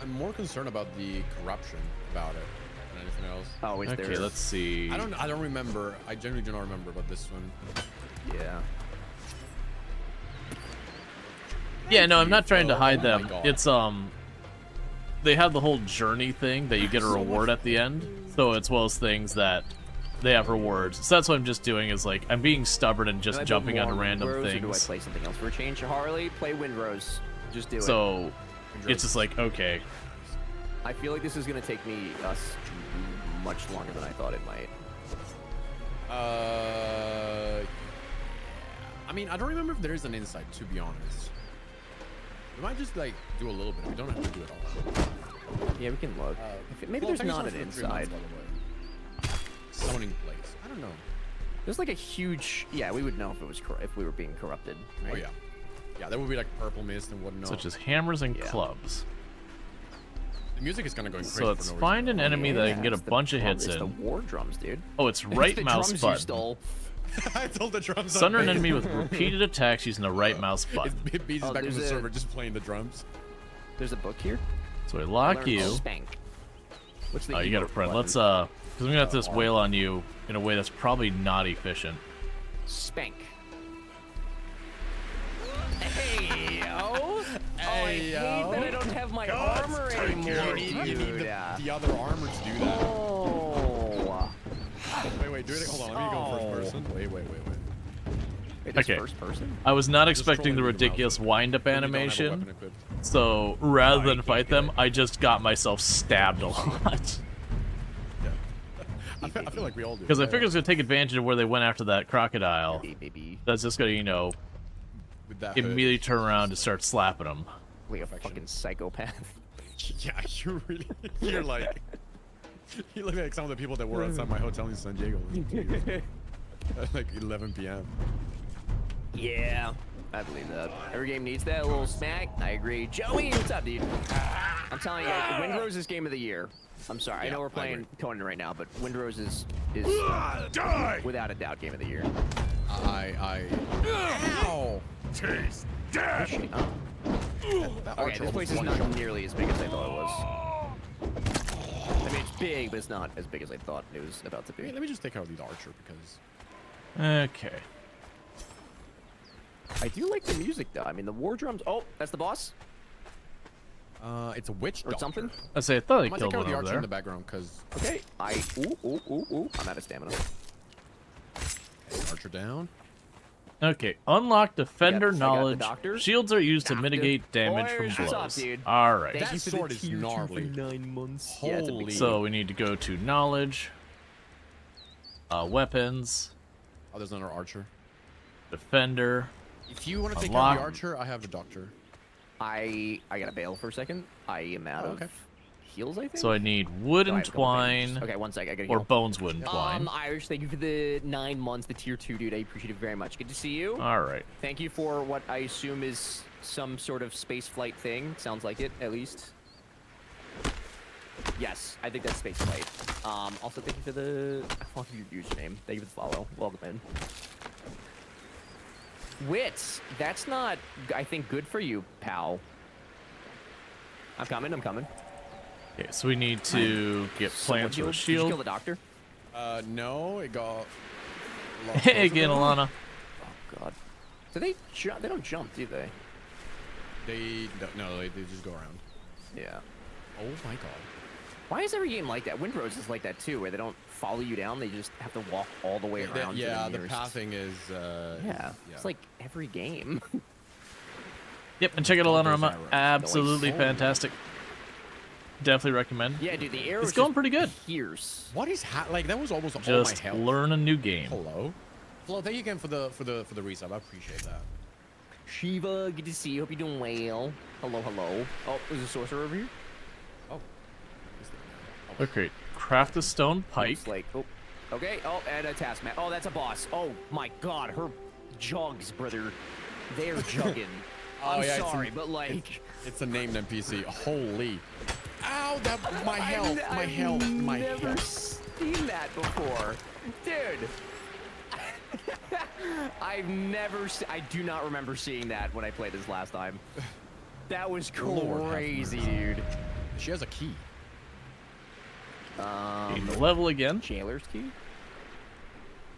I'm more concerned about the corruption about it than anything else. Oh, is Okay, there? let's see. I don't remember. I generally do not remember about this one. Yeah. Yeah, no, I'm not trying to hide my them. God. It's they have the whole journey thing that you get a reward at the end. So it's one of those things that they have rewards. So that's what I'm just doing is like I'm being stubborn and Do I just build jumping more onto random Windrose, or do I things. play something else for a change? Harley, play Windrose. Just do it. So it's just like okay, I feel like this is gonna take us much longer than I thought it might. I mean, I don't remember if there is an insight, to be honest. We might just like do a little bit. We don't have to do it all. Yeah, we can look. Maybe there's not an inside. Summoning place. I don't know. There's like a huge. Yeah, we would know if it was if we were being corrupted. Right? Oh yeah. Yeah, there would be like purple mist and whatnot. such as hammers and Yeah. clubs. The music is kind of going crazy. So let's for no find reason. an enemy that I can get a it's the bunch of drum- hits it's the in. war drums, dude. Oh, it's right the mouse drums you button. stole. I told the drums. Sunder an enemy with repeated attacks using the right mouse button. It beats Oh, back on the there's server just playing the drums. There's a book here. So I lock Learn you. Spank. What's the Oh, you got a emote friend. button? Let's because I'm gonna have to just wail on you in a way that's probably not efficient. Spank. Hey yo! Oh, I hate that I don't have my armor anymore, You need dude. the other armor to do that. Oh. Wait, do it. Hold on, let me go first person. Wait. Wait, this Okay. first person? I was not Just expecting the scrolling through the ridiculous mouse. wind-up When you don't have a animation, weapon equipped. so rather than fight them, I just got myself stabbed a lot. I feel like we all do. Because I figured I was gonna take advantage of where they went after that crocodile. Maybe. That's just gonna, with that immediately turn around and start slapping them. Like a fucking psychopath. Yeah, you're like. You look like some of the people that were outside my hotel in San Diego. At like 11 p.m. Yeah, I believe that. Every game needs that little smack. I agree. Joey, what's up, dude? I'm telling you, Windrose's game of the year. I'm sorry. I know we're playing Conan right now, but Windrose is without a doubt game of the year. Ow! Taste death! Okay, this place is not nearly as big as I thought it was. I mean, it's big, but it's not as big as I thought it was about to be. Let me just take out the archer because. Okay. I do like the music, though. I mean, the war drums. Oh, that's the boss. It's a witch doctor. Or something. I say I thought I I'm gonna killed take out one the over archer there. in the background because. Okay. Ooh. I'm out of stamina. Okay, archer down. Okay, unlock defender I got the knowledge. doctor. Shields are used to Doctor. mitigate damage Boys, from what's blows. up, dude? All right. Thank That you for sword the is tier 2 for gnarly. 9 months. Holy. Yeah, it's a big So we need to go to knowledge, weapons, Oh, there's another archer. defender. If you want to take out Unlock. the archer, I have the doctor. I gotta bail for a second. I am out okay. of heals, I think. So I need wood Oh, I and have a couple bandages. twine, Okay, one sec. I gotta or heal. bones, wood and twine. Irish, thank you for the 9 months, the tier 2, dude. I appreciate it very much. Good to see you. All right. Thank you for what I assume is some sort of space flight thing. Sounds like it, at least. Yes, I think that's space flight. Also, thank you for the... I want your username. Thank you for the follow. Welcome in. Wits, that's not, I think, good for you, pal. I'm coming. Okay, so we need to get plants for a Did you shield. kill the doctor? No, it got. Hey again, Alana. Oh, God. So they don't jump, do they? They just go around. Yeah. Oh my god. Why is every game like that? Windrose is like that too, where they don't follow you down; they just have to walk all the way around. Yeah, to the nearest... pathing is. Yeah, it's like every game. Yep, and check out Alana. Those arrows. Absolutely Nice. fantastic. Definitely recommend. Yeah, dude, the arrow. It's going pretty good. Pierce. What is like? That was almost all my Just health. learn a new game. Hello. Flo, thank you again for the resub. I appreciate that. Shiva, good to see you. Hope you're doing well. Hello. Oh, there's a sorcerer over here. Oh. Okay, craft a stone pike. Looks like. Oh, okay. Oh, and a taskmaster. Oh, that's a boss. Oh my God, her jugs, brother. They're jugging. I'm yeah, sorry, but like. It's a named NPC. Holy. Ow! My I've health. never seen that before, dude. I do not remember seeing that when I played this last time. That was Lord have crazy, mercy. dude. She has a key. Gain the level again. Jailer's key.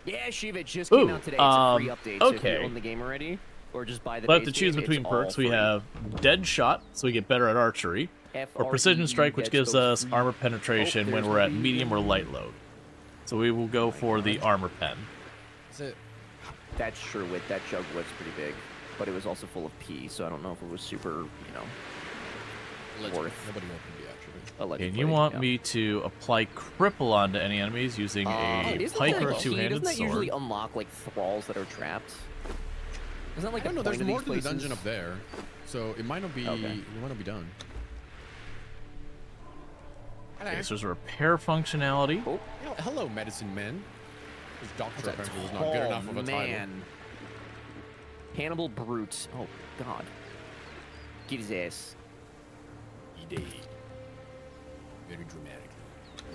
Yeah, Shiva, it just came Ooh, out today. It's a free update. So if okay. you own the game already, or just buy the But base to choose game, between it's perks, all we free. have Dead Shot, so we get better at archery, or Precision Strike, which gives us armor penetration when we're at medium or light load. So we will go for the armor pen. Is it? That's true. With that jug was pretty big, but it was also full of pee, so I don't know if it was super, Legend. worth. Nobody opened it actually. Allegedly, And you want yeah. me to apply cripple onto any enemies using a Isn't pike that or a key? two-handed Doesn't that usually sword. unlock like thralls that are trapped? Isn't that like I don't know. the There's point of more these to the places? dungeon up there, so it might not be. Okay. It might not be done. Okay, so there's a repair functionality. Oh, Hello, medicine man. His doctor that's a apparently was not good tall enough of a title. man. Hannibal Brute. Oh God. Get his ass. He did. Very dramatic.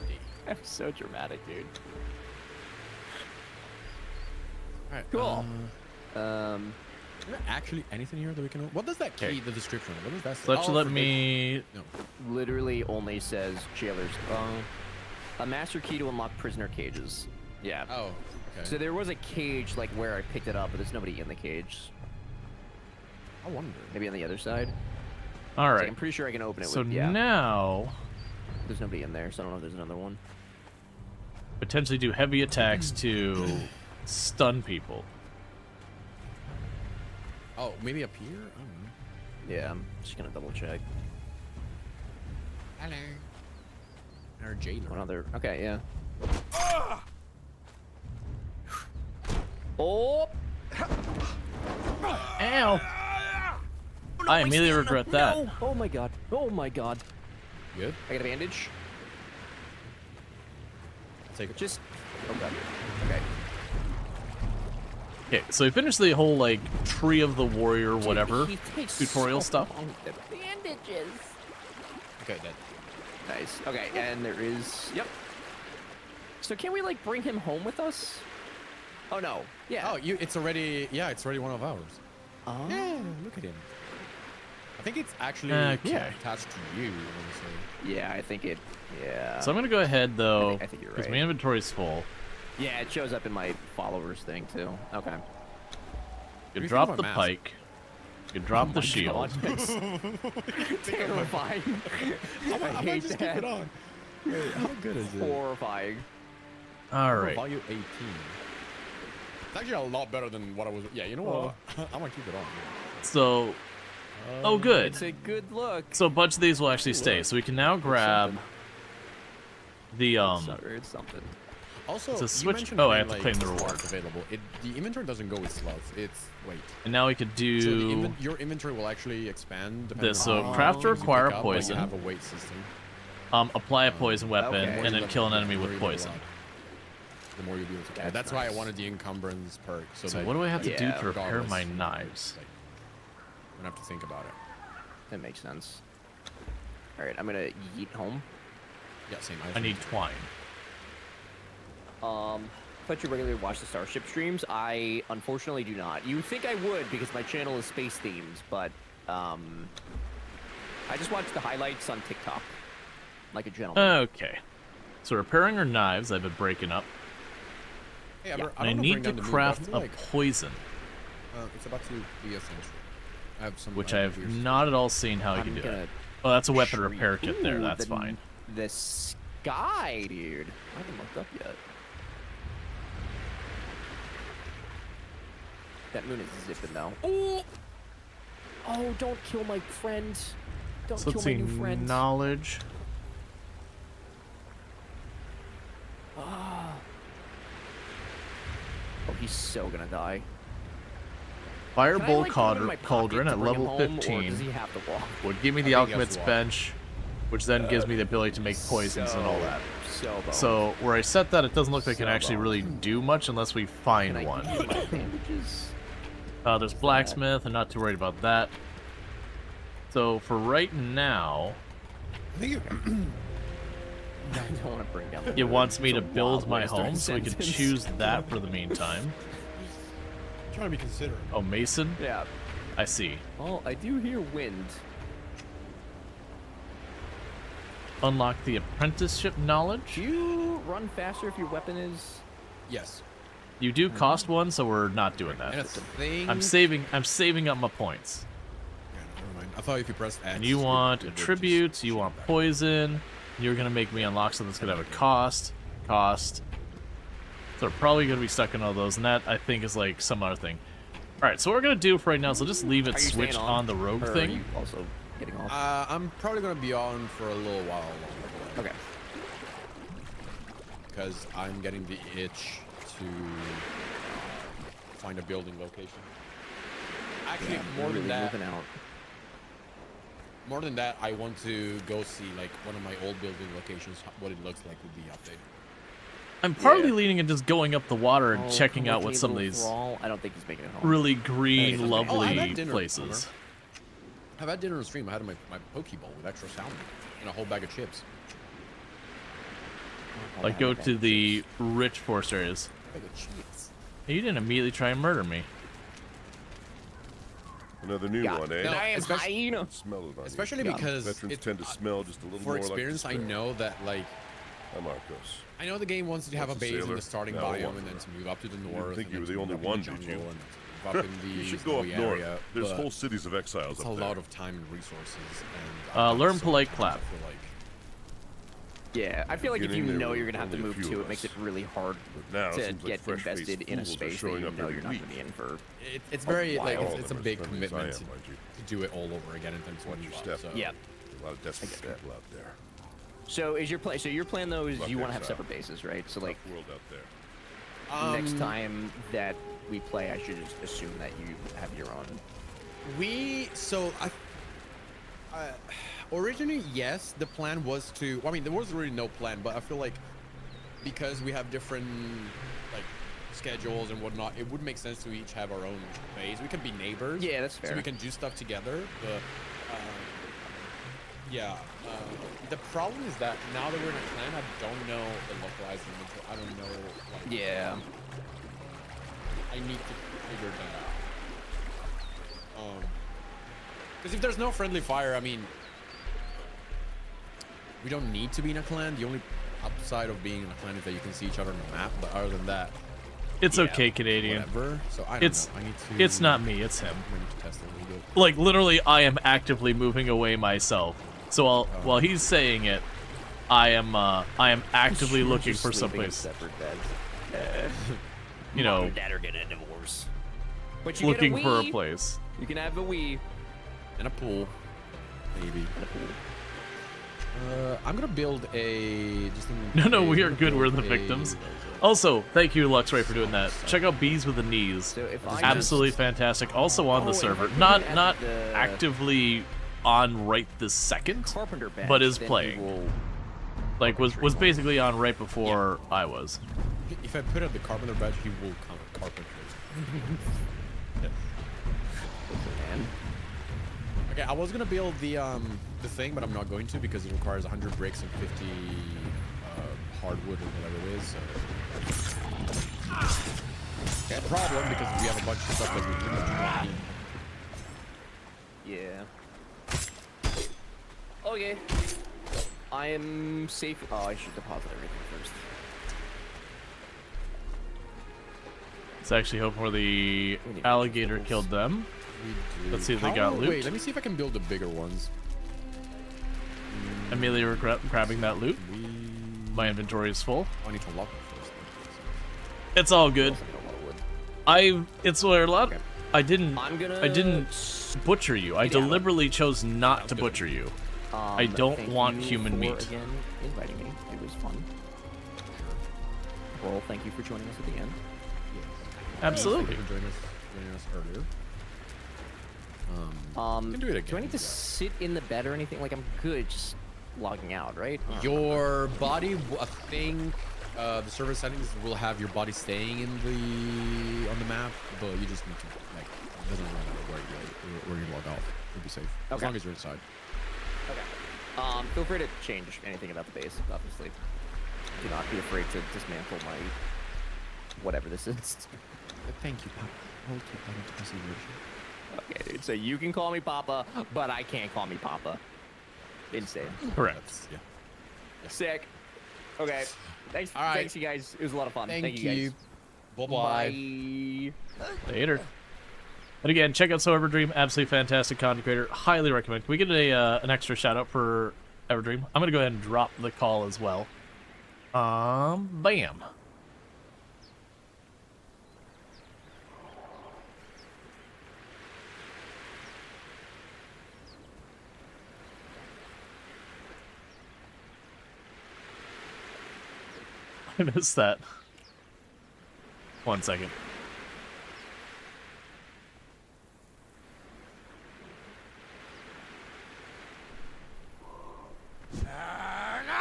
He did. That was so dramatic, dude. Alright. Cool. Is there actually anything here that we can? What does that key? Okay. The description. What does that say? So that should let forbid- me... No. Literally only says jailers. A master key to unlock prisoner cages. Yeah. Oh. Okay. So there was a cage like where I picked it up, but there's nobody in the cage. I wonder. Maybe on the other side. All Like, right. I'm pretty sure I can open it So with, yeah. now, There's nobody in there, so I don't know if there's another one. potentially do heavy attacks to stun people. Oh, maybe up here. I don't know. Yeah, I'm just gonna double check. Hello. Our jailer. One other. Okay, yeah. Oh! Ow! I immediately regret that. No. Oh my god. Oh my god. Good. I got a bandage. take it. Just. Okay. Okay. Okay, so we finished the whole like Tree of the Warrior, whatever He takes tutorial so stuff. long with the bandages. Okay, dead. Nice. Okay, and there is. Yep. So can we like bring him home with us? Oh no. Yeah. Oh, it's already. Yeah, it's already one of ours. Oh. Yeah, look at him. I think it's actually Okay. attached to you. Honestly. Yeah, I think it. Yeah. So I'm gonna go ahead though, I think you're because right. my inventory's full. Yeah, it shows up in my followers thing too. Okay. You do you drop think the of my mask? pike. You drop the shield. God, that's terrifying. I I hate just that. keep it on. Wait, how good is it? Horrifying. All right. Value 18. It's actually a lot better than what I was. Yeah, you know what? I'm gonna keep it on. So, oh good. It's a good look. So a bunch of these will actually stay. So we can now grab the It's something. Also, It's a you switch- mentioned oh, I having, have to claim the slots reward. Available. The inventory doesn't go with slots. It's wait. and now we could So the do your inventory will actually expand. depending this. on So how craft to many things you require pick up, but poison. You have a weight system. Apply a poison weapon okay. and then kill an enemy The more with you level poison. up, the more you'll be able to. That's That's why I nice. wanted the encumbrance perk. So, So that what do I have to do Yeah, to repair regardless, my knives? Like, I don't have to think about it. That makes sense. All right, I'm gonna yeet home. Yeah, same. I need twine. But you regularly watch the Starship streams. I unfortunately do not. You think I would because my channel is space themed, but I just watch the highlights on TikTok, like a gentleman. Okay. So repairing our knives, I've been breaking up. Hey, Yeah. I, And I don't wanna need bring to down the moon, but I craft feel a like, poison, it's about to be essential. I have some. which I I have have yours. not at all seen how you I'm can do gonna it. Oh, that's a weapon shriek. repair kit there. Ooh, That's the- fine. The sky, dude. I haven't looked up yet. That moon is zipping though. Oh! Oh, don't kill my friend. Don't So kill let's my see. new friend. Knowledge. Oh, he's so gonna die. Fireball Can I, like, throw him in my Cauldron pocket at to bring him level home, or 15 does he have to walk? would give me I the think he has Alchemist's to walk. bench, which then gives me the ability to make poisons and all that. So boned. So where I set that, it doesn't look like it can So actually boned. really do much unless we Can find I one. use my bandages? There's blacksmith. I'm not too worried about that. So for right now, I think I don't want to bring down the it moon. wants me It's to a build wild my way to start home, a so we can sentence. choose that for the meantime. I'm trying to be considerate. Oh, Mason? Yeah. I see. Well, I do hear wind. Unlock the apprenticeship knowledge. Do you run faster if your weapon is? Yes. You do cost one, so we're not doing And that. it's a thing. I'm saving up my points. Yeah, never mind. I thought if you pressed X. And you it want would just attributes, you shoot want back. poison. You're gonna make me unlock something that's gonna have a cost. So we're probably gonna be stuck in all those, and that I think is like some other thing. Alright, so what we're gonna do for right now is we'll just leave it Are you staying switched on, on the rogue or Are thing. you also getting off? I'm probably gonna be on for a little while longer. Okay. Because I'm getting the itch to find a building location. Actually, Yeah, more really than that, moving out. more than that, I want to go see like one of my old building locations, what it looks like with the update. I'm partly Yeah. leaning into just going up the water and Oh, checking come out with what me, some of little these thrall. I don't think he's making it home. really Hey, green, it's okay. Oh, I've lovely had dinner, places. I've had dinner on stream. I had my Pokeball with extra salmon and a whole bag of chips. Like go to the rich forest areas. Bag of chips. Hey, you didn't immediately try and murder me. Another new Yeah. one, eh? No, I am especially- hyena. Smell it on Especially you. because Veterans it, tend to smell just a little for more experience, like I despair. know that like Hi, Marcos. I know the game wants you to have a Once a base in sailor, the starting now a biome wanderer. and then to move up to the north. think and you were then the to only move up in one, the did you? jungle and move up in the You should go up snowy north. area, There's but whole cities of exiles it's up a there. lot of time and resources. And I've done Learn so polite many clap. times, I feel like Yeah, I feel like if you beginning, there know were you're gonna have to only a move few to, of it makes us. it really hard But now it to seems like get fresh-faced invested in a fools are space that showing you up know every you're not week. gonna be in for. it's very like while. it's a All of big them as friendly as I commitment am, to mind you. do it all over again and then to Watch move your up, step. so. Yeah. A lot of desperate people out there. So is your plan? So your plan though is Like you want to have exile. separate bases, right? So like Tough world out there. next time that we play, I should just assume that you have your own. Originally, yes, the plan was to. I mean, there was really no plan, but I feel like because we have different like schedules and whatnot, it would make sense to each have our own base. We can be neighbors. Yeah, that's fair. So we can do stuff together. But yeah, the problem is that now that we're in a clan, I don't know the localized inventory. I don't know. Like, Yeah. I need to figure that out. Because if there's no friendly fire, I mean, we don't need to be in a clan. The only upside of being in a clan is that you can see each other on the map. But other than that, It's yeah, okay, Canadian. whatever. So I don't It's know. I need to. it's not me, it's him. I need to test it a little bit. Like literally, I am actively moving away myself. So while he's saying it, I am actively You're looking just for sleeping in someplace. separate beds. You Mom know, and Dad are getting a divorce. But you looking get a for a Wii. place. You can have a Wii. And a pool, maybe. And a pool. I'm gonna build a. Just in No, case, we I'm are gonna good. We're build the a- victims. Also, thank you, Luxray, for doing that. Check out Bees with the Knees. So if I Absolutely fantastic. Also on the Oh, and server. if I Not put it not at the- actively on right this second, Carpenter bench, but is then we playing. will- Like was basically on right before I was. If I put up the carpenter badge, he will come carpenter. Man. Okay, I was gonna build the thing, but I'm not going to because it requires 100 bricks and 50 hardwood or whatever it is. So. Okay, problem because we have a bunch of stuff that we pretty much don't need. Yeah. Okay. I am safe. Oh, I should deposit everything first. It's actually hoping where the We need alligator vegetables. killed them. We do. Let's see if they got loot. Wait, let me see if I can build the bigger ones. Amelia, we're grabbing that loot. My inventory is full. I need to unlock it first. It's all good. Also got a lot of wood. It's a lot. Okay. I didn't I'm I didn't butcher you. I Get out. deliberately chose not to butcher you. I don't Thank want you human for, meat. Again, inviting me. It was fun. Rual, thank you for joining us at the end. Absolutely. Thank you for joining us earlier. Um, can do it again. Do I need to sit in the bed or anything? Like, I'm good just logging out, right? Your body, I think, the server settings will have your body staying in on the map, but you just need to like it doesn't really matter where you log off. You'll be safe as Okay. long as you're inside. Okay. Feel free to change anything about the base, obviously. Do not be afraid to dismantle my whatever this is. Thank you, Papa. I'll take that into consideration. Okay, dude. So you can call me Papa, but I can't call me Papa. Insane. Correct. Yeah. Sick. Okay. Thanks. All right. Thanks, you guys. It was a lot of fun. Thank you guys. Bye-bye. Bye. Later. And again, check out Everdream. Absolutely fantastic content creator. Highly recommend. Can we get an extra shout out for Everdream? I'm gonna go ahead and drop the call as well. Bam. I missed that. 1 second.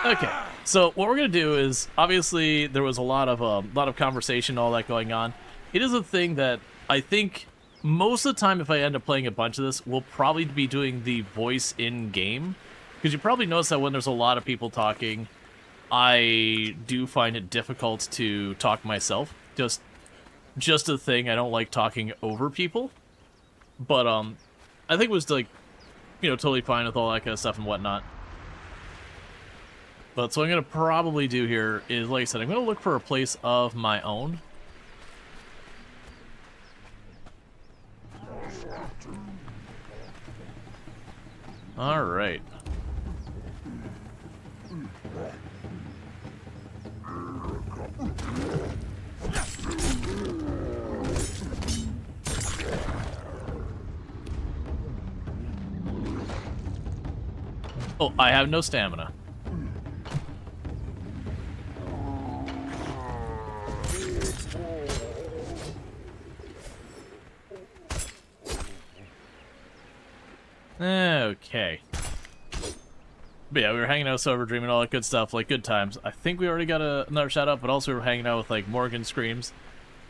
Okay, so what we're gonna do is obviously there was a lot of conversation, all that going on. It is a thing that I think most of the time, if I end up playing a bunch of this, we'll probably be doing the voice in game, because you probably notice that when there's a lot of people talking, I do find it difficult to talk myself. Just a thing. I don't like talking over people, but I think it was like, totally fine with all that kind of stuff and whatnot. But so what I'm going to probably do here is, like I said, I'm going to look for a place of my own. Alright. Oh, I have no stamina. Okay. But yeah, we were hanging out, sober, dreaming, all that good stuff, like good times. I think we already got another shout out, but also we were hanging out with like Morgan Screams.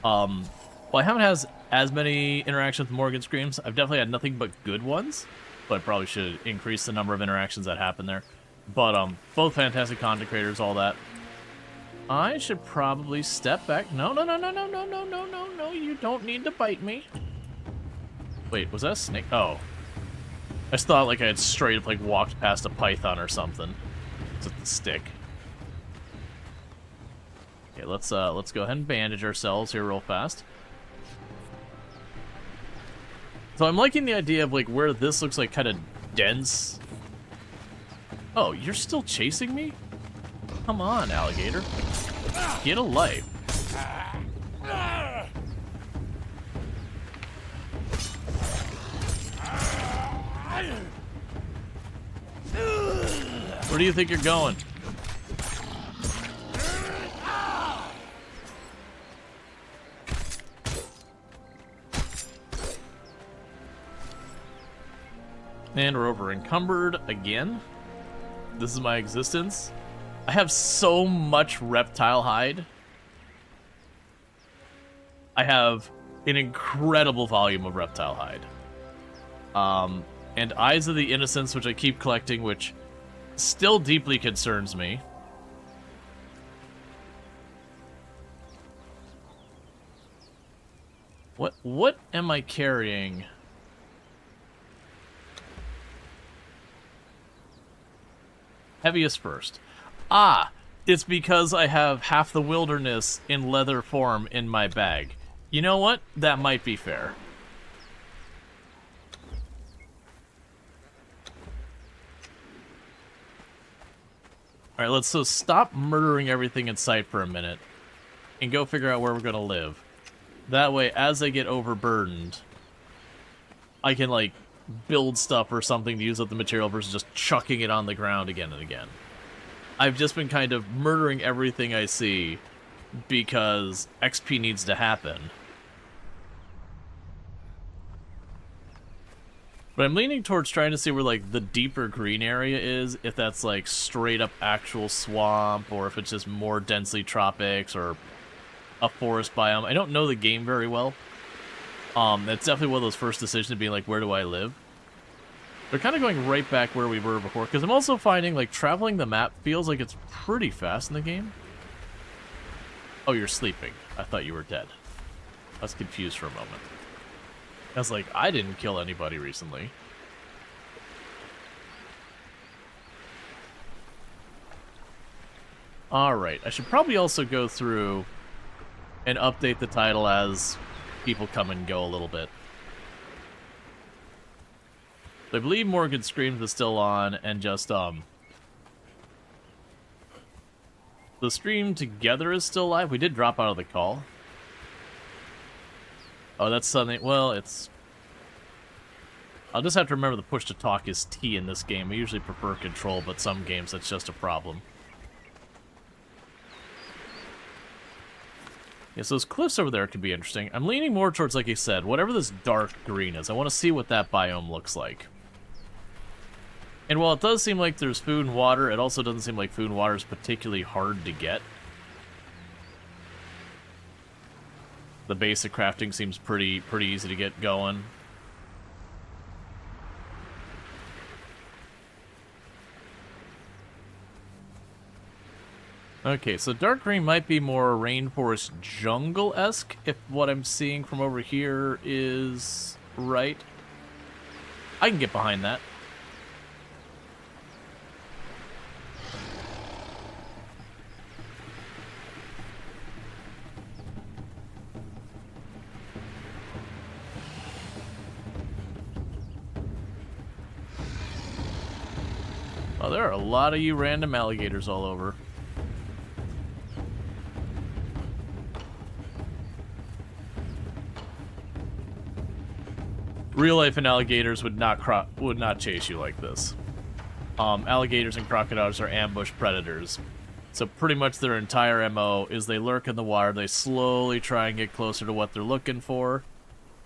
Well, I haven't had as many interactions with Morgan Screams. I've definitely had nothing but good ones, but I probably should increase the number of interactions that happen there. But both fantastic content creators, all that. I should probably step back. No, you don't need to bite me. Wait, was that a snake? Oh. I just thought like I had straight up like walked past a python or something. It's with the stick. Okay, let's go ahead and bandage ourselves here real fast. So I'm liking the idea of like where this looks like kind of dense. Oh, you're still chasing me? Come on, alligator. Get a life. Where do you think you're going? And we're over encumbered again. This is my existence. I have so much reptile hide. I have an incredible volume of reptile hide. And Eyes of the Innocents, which I keep collecting, which still deeply concerns me. What am I carrying? Heaviest first. Ah, it's because I have half the wilderness in leather form in my bag. You know what? That might be fair. Alright, let's so stop murdering everything in sight for a minute and go figure out where we're gonna live. That way, as I get overburdened, I can, like, build stuff or something to use up the material versus just chucking it on the ground again and again. I've just been kind of murdering everything I see because XP needs to happen. But I'm leaning towards trying to see where, like, the deeper green area is, if that's, like, straight up actual swamp, or if it's just more densely tropics, or a forest biome. I don't know the game very well. That's definitely one of those first decisions to be like, where do I live? They're kind of going right back where we were before, because I'm also finding, like, traveling the map feels like it's pretty fast in the game. Oh, you're sleeping. I thought you were dead. I was confused for a moment. I was like, I didn't kill anybody recently. Alright, I should probably also go through and update the title as people come and go a little bit. I believe Morgan Screams is still on, and just, the stream together is still live. We did drop out of the call. Oh, that's something. Well, it's... I'll just have to remember the push to talk is T in this game. I usually prefer control, but some games that's just a problem. Yeah, so those cliffs over there could be interesting. I'm leaning more towards, like I said, whatever this dark green is. I want to see what that biome looks like. And while it does seem like there's food and water, it also doesn't seem like food and water is particularly hard to get. The basic crafting seems pretty easy to get going. Okay, so dark green might be more rainforest jungle-esque, if what I'm seeing from over here is right. I can get behind that. Oh, there are a lot of you random alligators all over. Real life and alligators would not chase you like this. Alligators and crocodiles are ambush predators. So pretty much their entire MO is they lurk in the water, they slowly try and get closer to what they're looking for,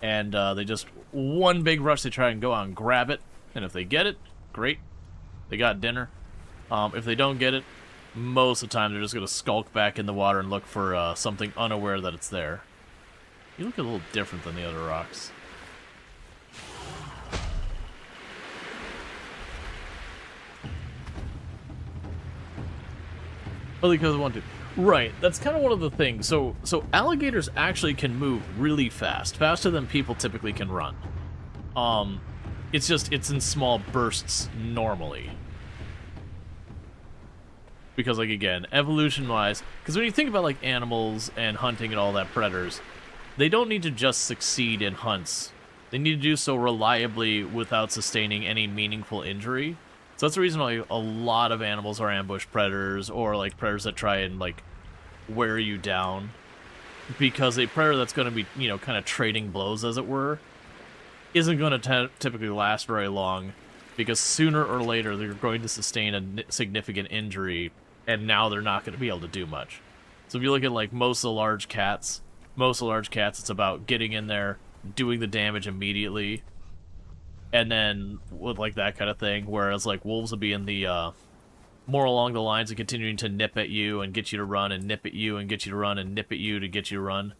and they just, one big rush, they try and go out and grab it, and if they get it, great. They got dinner. If they don't get it, most of the time they're just going to skulk back in the water and look for something unaware that it's there. You look a little different than the other rocks. Only because I want to. Right, that's kind of one of the things. So alligators actually can move really fast, faster than people typically can run. It's in small bursts normally. Because, like, again, evolution-wise, because when you think about, like, animals and hunting and all that, predators, they don't need to just succeed in hunts. They need to do so reliably without sustaining any meaningful injury. So that's the reason why a lot of animals are ambush predators, or, like, predators that try and, like, wear you down. Because a predator that's going to be, you know, kind of trading blows, as it were, isn't going to typically last very long, because sooner or later they're going to sustain a significant injury, and now they're not going to be able to do much. So if you look at, like, most of the large cats, it's about getting in there, doing the damage immediately, and then with, like, that kind of thing, whereas, like, wolves will be in the, more along the lines of continuing to nip at you and get you to run, and nip at you and get you to run, and nip at you to get you to run,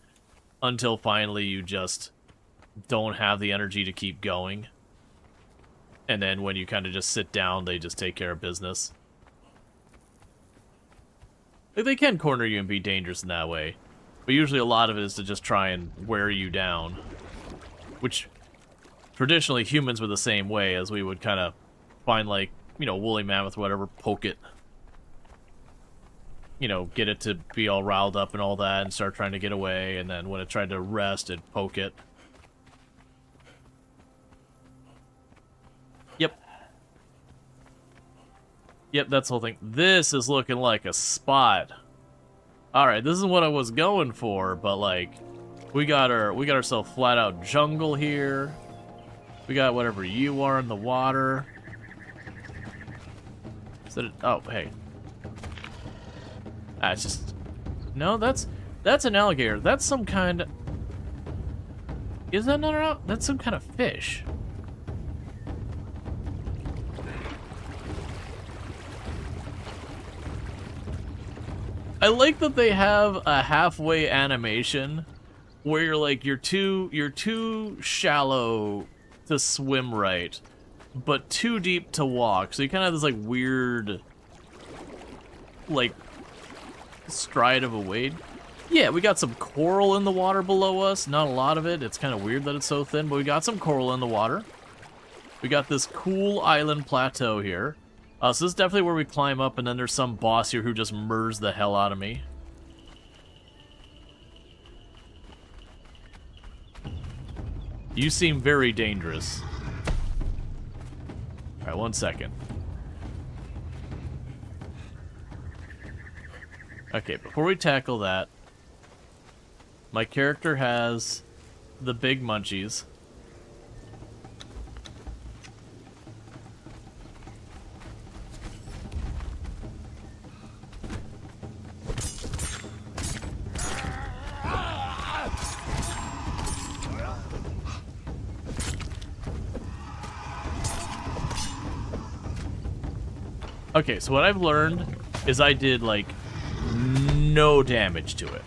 until finally you just don't have the energy to keep going. And then when you kind of just sit down, they just take care of business. Like, they can corner you and be dangerous in that way. But usually a lot of it is to just try and wear you down. Which, traditionally, humans were the same way, as we would kind of find, like, you know, woolly mammoth, whatever, poke it. You know, get it to be all riled up and all that, and start trying to get away, and then when it tried to rest, it'd poke it. Yep, that's the whole thing. This is looking like a spot. Alright, this is what I was going for, but, like, we got ourselves flat out jungle here. We got whatever you are in the water. Is that it? Oh, hey. Ah, it's just... No, that's an alligator. That's some kind of... Is that not? That's some kind of fish. I like that they have a halfway animation where you're like, you're too shallow to swim right, but too deep to walk. So you kind of have this, like, weird, like, stride of a wade. Yeah, we got some coral in the water below us. Not a lot of it. It's kind of weird that it's so thin, but we got some coral in the water. We got this cool island plateau here. So this is definitely where we climb up, and then there's some boss here who just murders the hell out of me. You seem very dangerous. Alright, 1 second. Okay, before we tackle that, my character has the big munchies. Okay, so what I've learned is I did, like, no damage to it.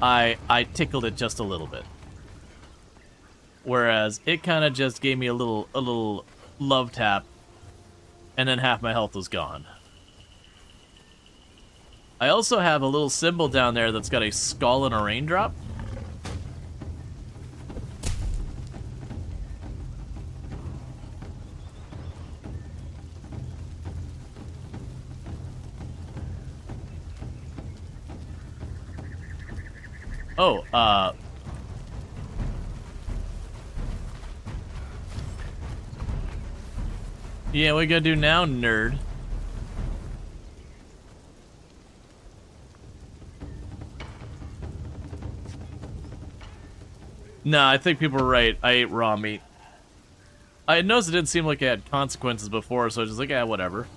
I tickled it just a little bit. Whereas it kind of just gave me a little love tap, and then half my health was gone. I also have a little symbol down there that's got a skull and a raindrop. Oh, yeah, what you gotta do now, nerd? Nah, I think people were right. I ate raw meat. I noticed it didn't seem like it had consequences before, so I was just like, yeah, whatever.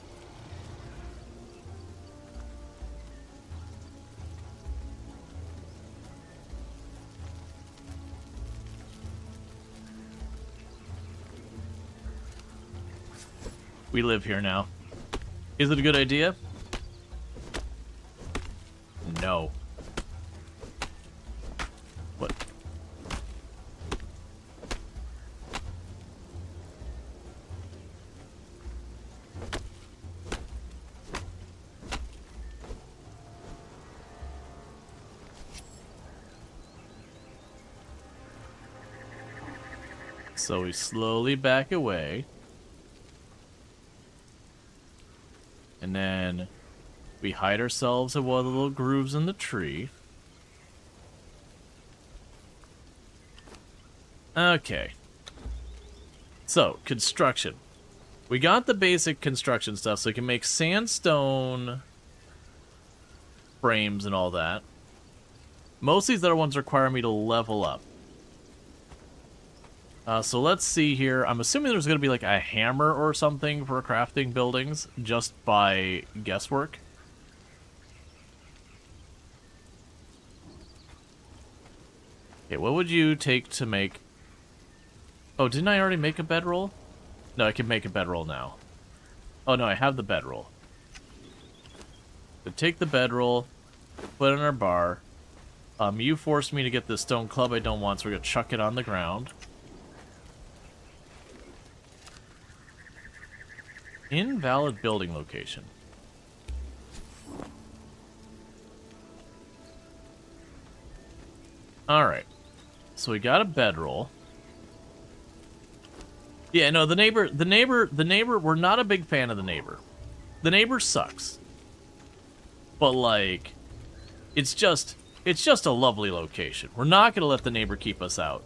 We live here now. Is it a good idea? No. What? So we slowly back away. And then we hide ourselves in one of the little grooves in the tree. Okay. So, construction. We got the basic construction stuff, so we can make sandstone frames and all that. Most of these other ones require me to level up. So let's see here. I'm assuming there's going to be like a hammer or something for crafting buildings, just by guesswork. Okay, what would you take to make... Oh, didn't I already make a bedroll? No, I can make a bedroll now. Oh no, I have the bedroll. So take the bedroll, put it in our bar. You forced me to get this stone club I don't want, so we're going to chuck it on the ground. Invalid building location. Alright. So we got a bedroll. Yeah, no, the neighbor, we're not a big fan of the neighbor. The neighbor sucks. But, like, it's just a lovely location. We're not going to let the neighbor keep us out.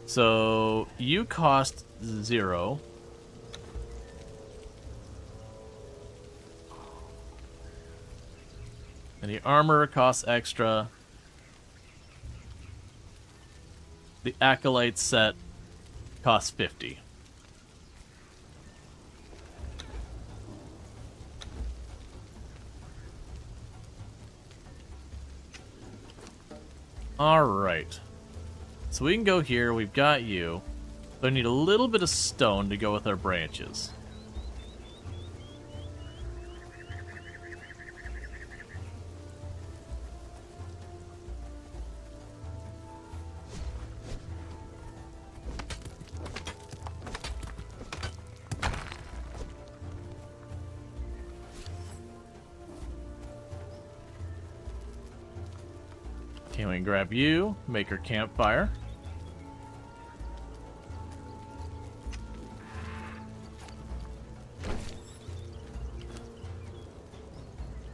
So, you cost 0. And the armor costs extra. The Acolyte set costs 50. Alright. So we can go here, we've got you. So I need a little bit of stone to go with our branches. Okay, we can grab you, make our campfire.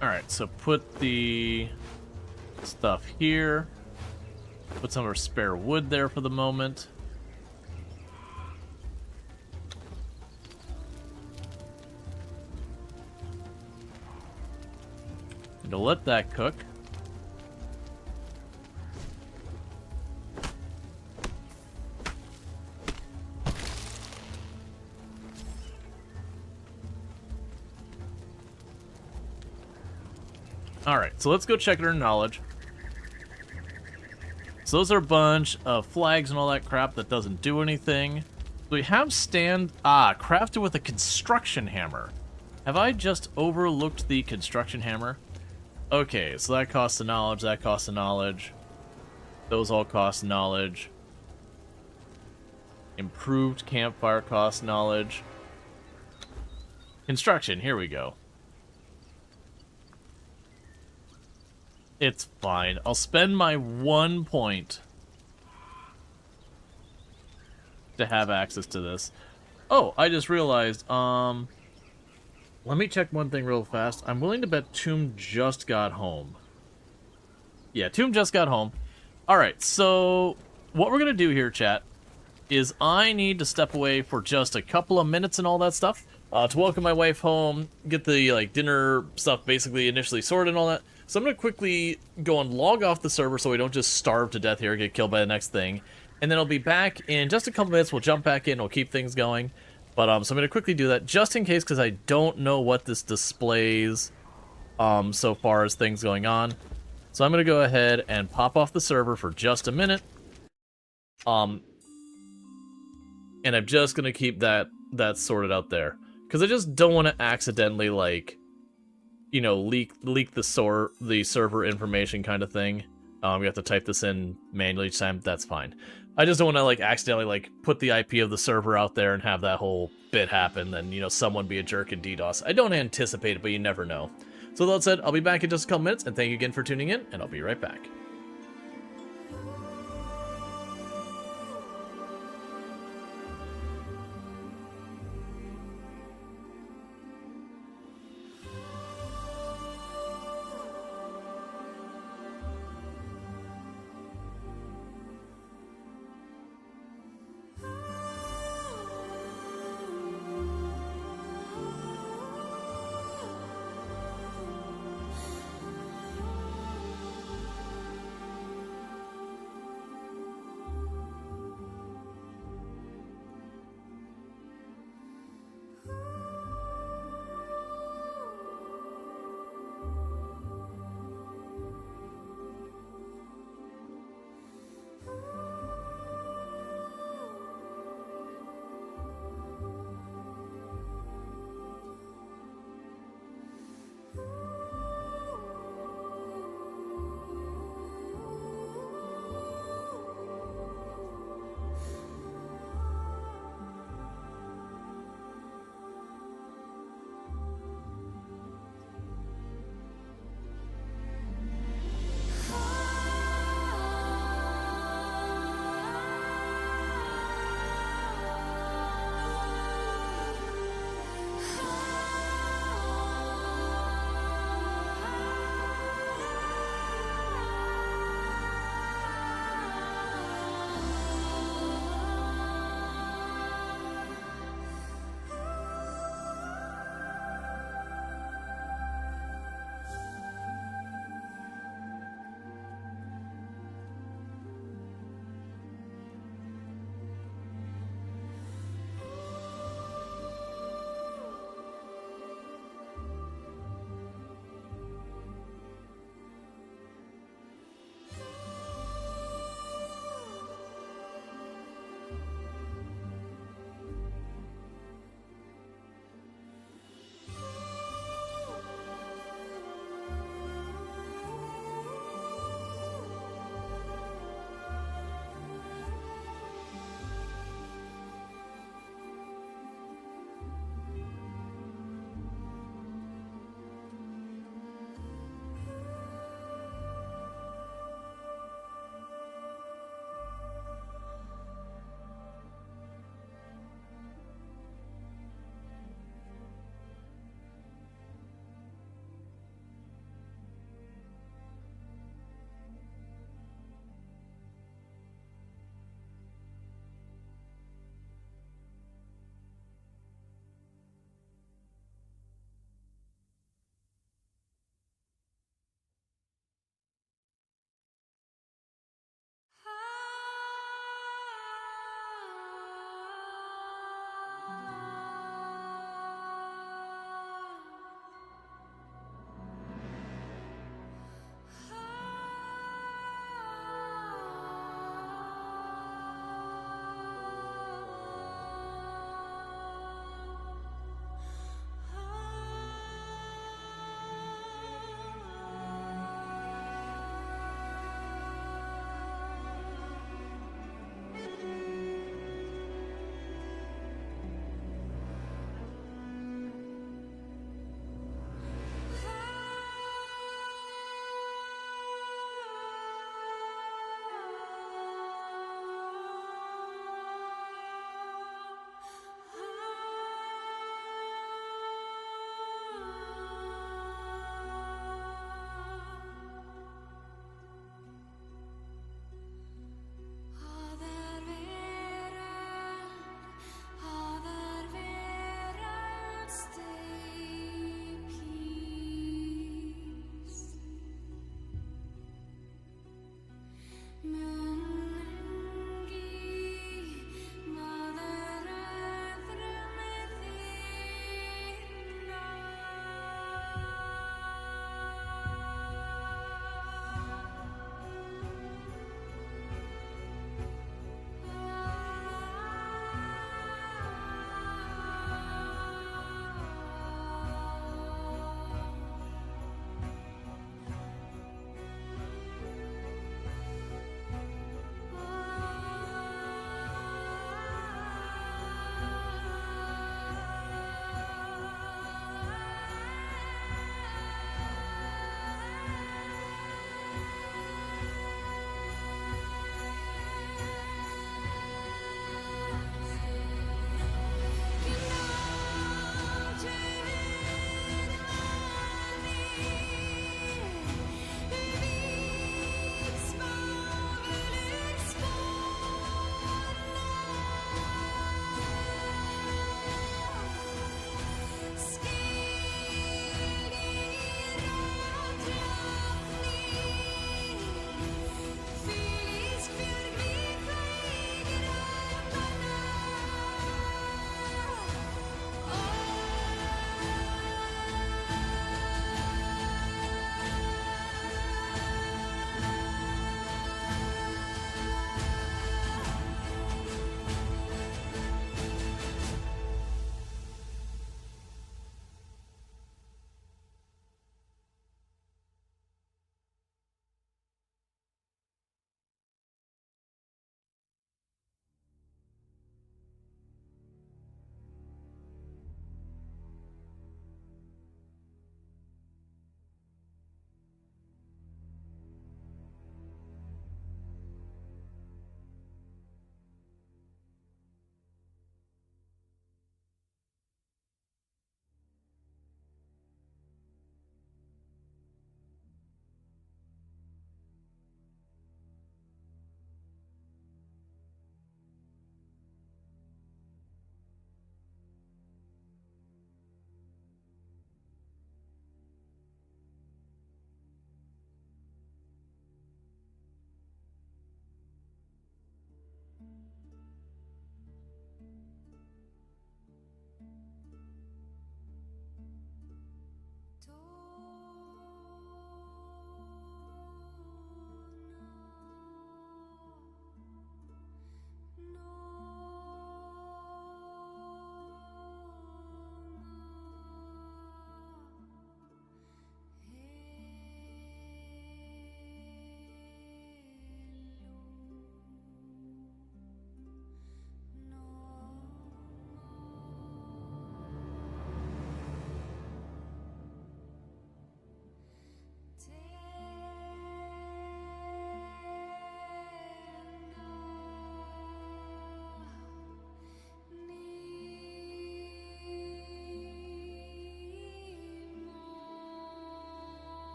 Alright, so put the stuff here. Put some of our spare wood there for the moment. And to let that cook. Alright, so let's go check our knowledge. So those are a bunch of flags and all that crap that doesn't do anything. We have crafted with a construction hammer. Have I just overlooked the construction hammer? Okay, so that costs a knowledge, that costs a knowledge. Those all cost knowledge. Improved campfire costs knowledge. Construction, here we go. It's fine. I'll spend my 1 point to have access to this. Oh, I just realized, let me check one thing real fast. I'm willing to bet Tomb just got home. Yeah, Tomb just got home. Alright, so what we're gonna do here, chat, is I need to step away for just a couple of minutes and all that stuff, to welcome my wife home, get the, like, dinner stuff basically initially sorted and all that. So I'm going to quickly go and log off the server so we don't just starve to death here and get killed by the next thing. And then I'll be back in just a couple minutes. We'll jump back in. We'll keep things going. But so I'm going to quickly do that just in case because I don't know what this displays so far as things going on. So I'm going to go ahead and pop off the server for just a minute. And I'm just going to keep that that's sorted out there. Because I just don't want to accidentally, like, you know, leak the server information kind of thing. We have to type this in manually each time. That's fine. I just don't want to, like, accidentally, like, put the IP of the server out there and have that whole bit happen. Then, you know, someone be a jerk and DDoS. I don't anticipate it, but you never know. So that said, I'll be back in just a couple minutes, and thank you again for tuning in, and I'll be right back.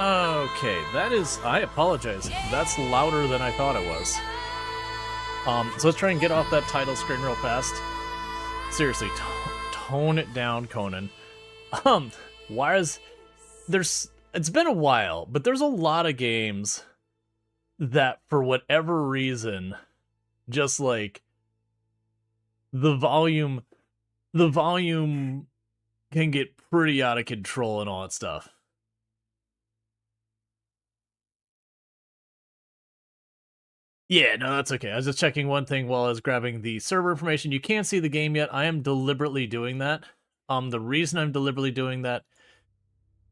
Okay, that is... I apologize. That's louder than I thought it was. So let's try and get off that title screen real fast. Seriously, tone it down, Conan. Why is... There's... It's been a while, but there's a lot of games that, for whatever reason, just like... The volume can get pretty out of control and all that stuff. Yeah, no, that's okay. I was just checking one thing while I was grabbing the server information. You can't see the game yet. I am deliberately doing that. The reason I'm deliberately doing that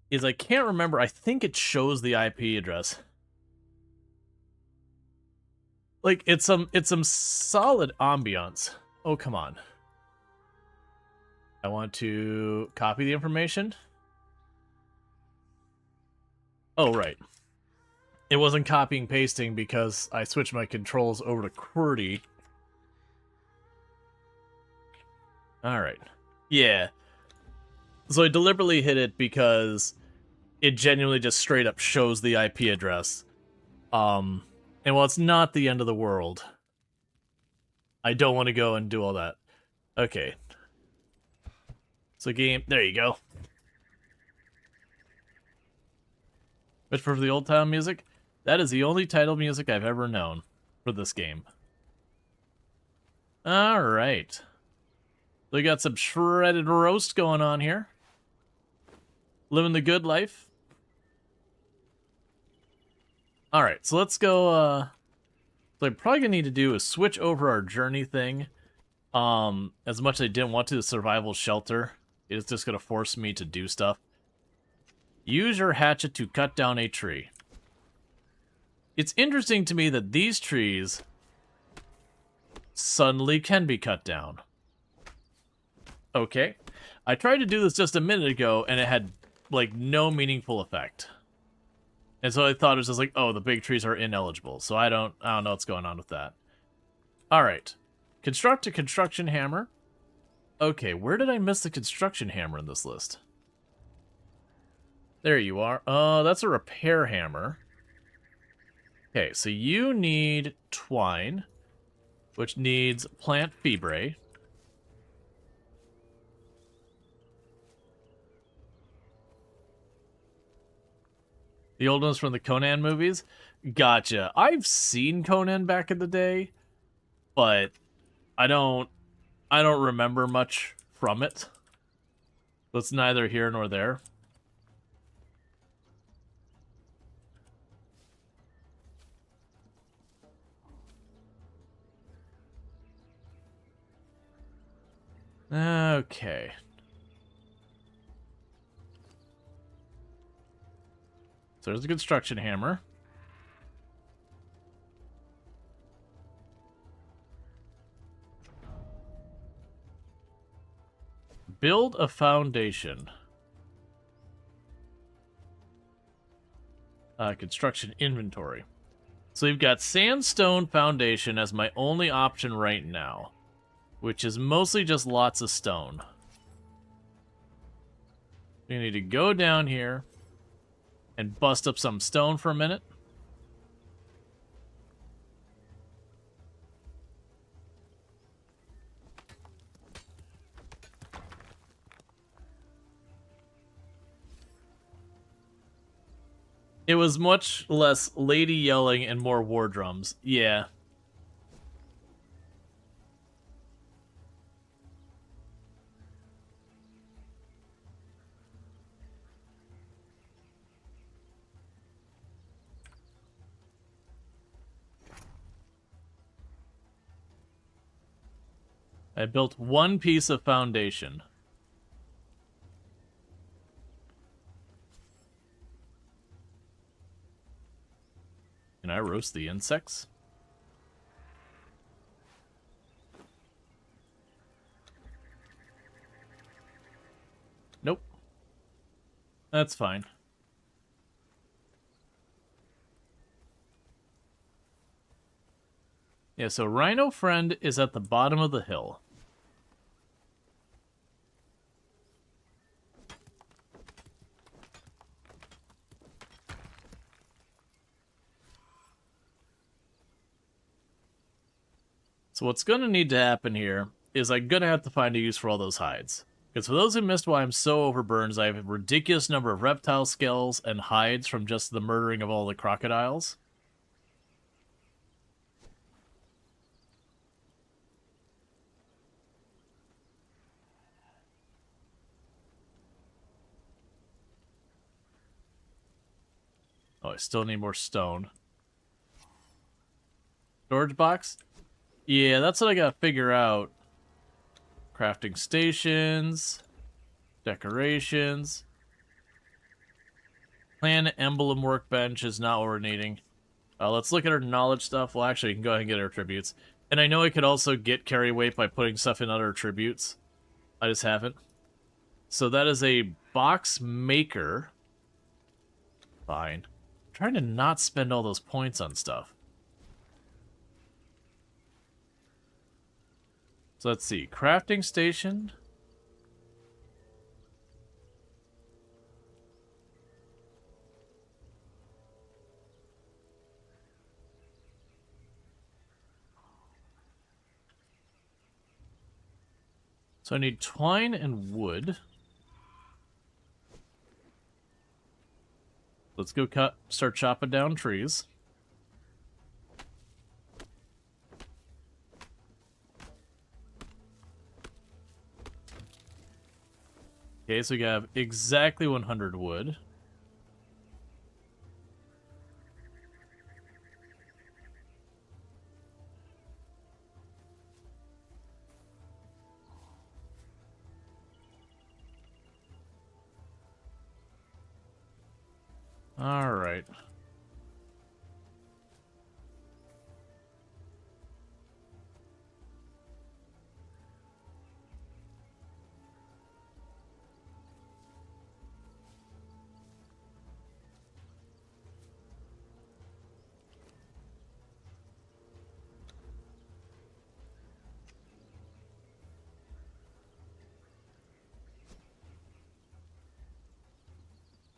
is I can't remember. I think it shows the IP address. Like, it's some solid ambiance. Oh, come on. I want to copy the information. Oh, right. It wasn't copying pasting because I switched my controls over to QWERTY. Alright. Yeah. So I deliberately hit it because it genuinely just straight up shows the IP address. And while it's not the end of the world, I don't want to go and do all that. Okay. So game, there you go. But for the old time music, that is the only title music I've ever known for this game. Alright. So we got some shredded roast going on here. Living the good life. Alright, so let's go, so I'm probably gonna need to do is switch over our journey thing. As much as I didn't want to, the survival shelter. It's just gonna force me to do stuff. Use your hatchet to cut down a tree. It's interesting to me that these trees suddenly can be cut down. Okay. I tried to do this just a minute ago, and it had, like, no meaningful effect. And so I thought it was just like, oh, the big trees are ineligible. So I don't know what's going on with that. Alright. Construct a construction hammer. Okay, where did I miss the construction hammer in this list? There you are. That's a repair hammer. Okay, so you need twine, which needs plant fibre. The old ones from the Conan movies? Gotcha. I've seen Conan back in the day, but I don't remember much from it. That's neither here nor there. Okay. So there's a construction hammer. Build a foundation. Construction inventory. So we've got sandstone foundation as my only option right now, which is mostly just lots of stone. We need to go down here and bust up some stone for a minute. It was much less lady yelling and more war drums. Yeah. I built one piece of foundation. Can I roast the insects? Nope. That's fine. Yeah, so Rhino Friend is at the bottom of the hill. So what's going to need to happen here is I'm going to have to find a use for all those hides. Because for those who missed why I'm so overburned, I have a ridiculous number of reptile skulls and hides from just the murdering of all the crocodiles. Oh, I still need more stone. Storage box? Yeah, that's what I gotta figure out. Crafting stations. Decorations. Clan emblem workbench is not what we're needing. Let's look at our knowledge stuff. Well, actually, you can go ahead and get our attributes. And I know I could also get carry weight by putting stuff in other attributes. I just haven't. So that is a box maker. Fine. I'm trying to not spend all those points on stuff. So let's see. Crafting station. So I need twine and wood. Let's go start chopping down trees. Okay, so we have exactly 100 wood. All right.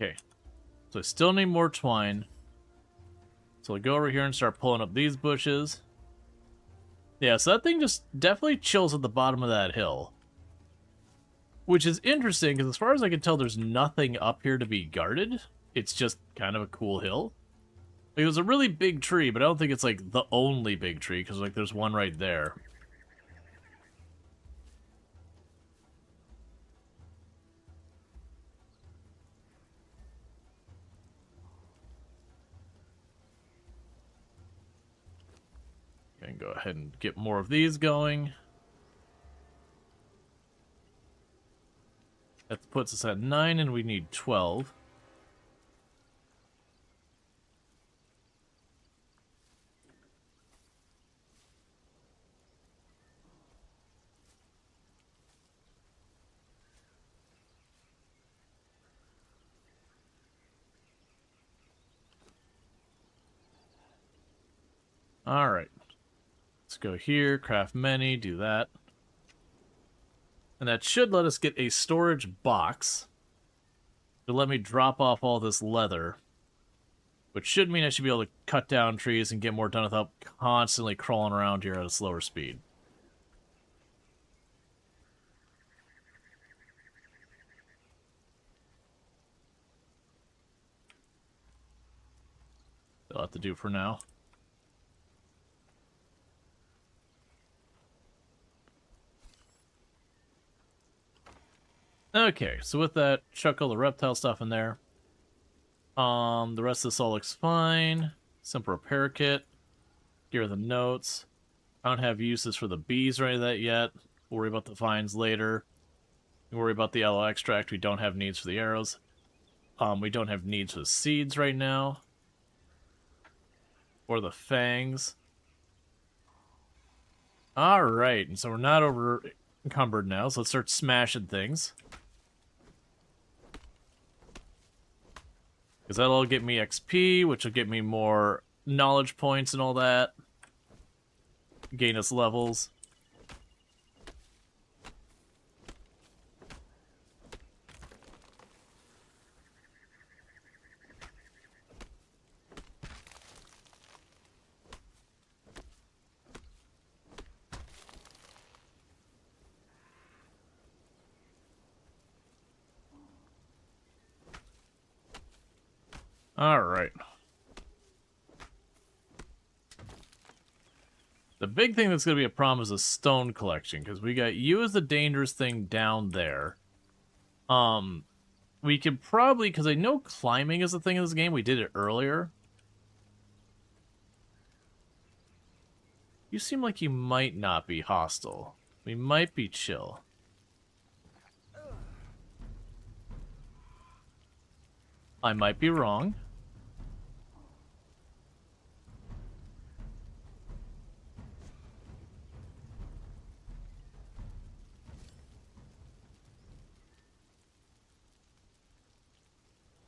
Okay. So I still need more twine. So I'll go over here and start pulling up these bushes. Yeah, so that thing just definitely chills at the bottom of that hill. Which is interesting, because as far as I can tell, there's nothing up here to be guarded. It's just kind of a cool hill. Like, it was a really big tree, but I don't think it's, like, the only big tree, because, like, there's one right there. And go ahead and get more of these going. That puts us at 9, and we need 12. All right. Let's go here, craft many, do that. And that should let us get a storage box to let me drop off all this leather. Which should mean I should be able to cut down trees and get more done without constantly crawling around here at a slower speed. That'll have to do for now. Okay, so with that, chuck all the reptile stuff in there. The rest of this all looks fine. Simple repair kit. Here are the notes. I don't have uses for the bees or any of that yet. We'll worry about the vines later. We'll worry about the aloe extract. We don't have needs for the arrows. We don't have needs for the seeds right now. Or the fangs. Alright, and so we're not over encumbered now, so let's start smashing things. Because that'll get me XP, which will get me more knowledge points and all that. Gain us levels. Alright. The big thing that's going to be a problem is the stone collection, because we got you as the dangerous thing down there. We could probably, because I know climbing is a thing in this game, we did it earlier. You seem like you might not be hostile. We might be chill. I might be wrong.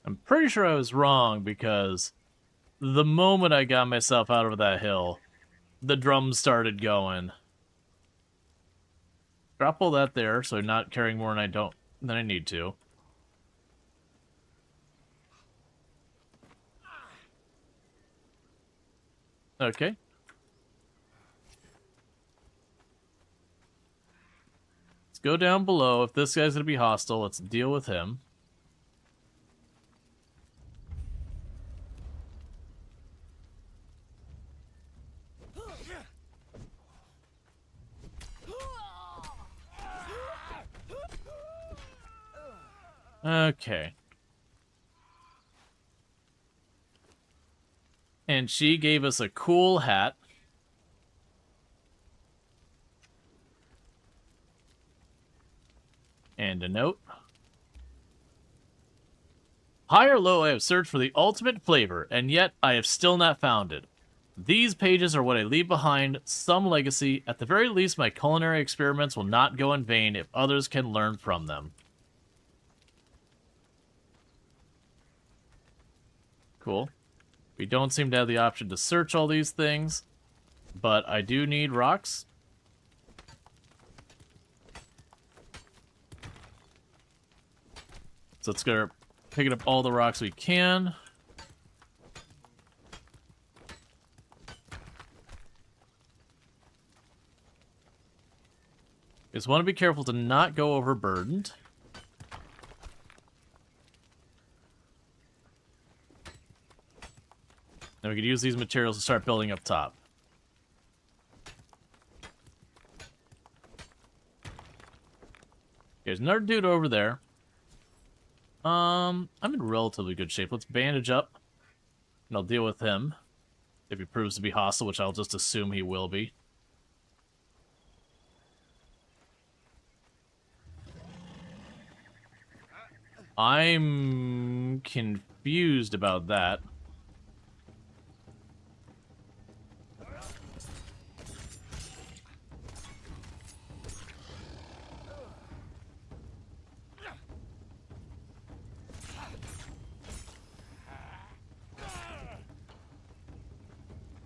I'm pretty sure I was wrong because the moment I got myself out of that hill, the drums started going. Drop all that there, so I'm not carrying more than I need to. Okay. Let's go down below. If this guy's gonna be hostile, let's deal with him. Okay. And she gave us a cool hat. And a note. High or low, I have searched for the ultimate flavor, and yet I have still not found it. These pages are what I leave behind, some legacy. At the very least, my culinary experiments will not go in vain if others can learn from them. Cool. We don't seem to have the option to search all these things, but I do need rocks. So let's go picking up all the rocks we can. Just want to be careful to not go overburdened. Then we could use these materials to start building up top. There's another dude over there. I'm in relatively good shape. Let's bandage up, and I'll deal with him if he proves to be hostile, which I'll just assume he will be. I'm confused about that.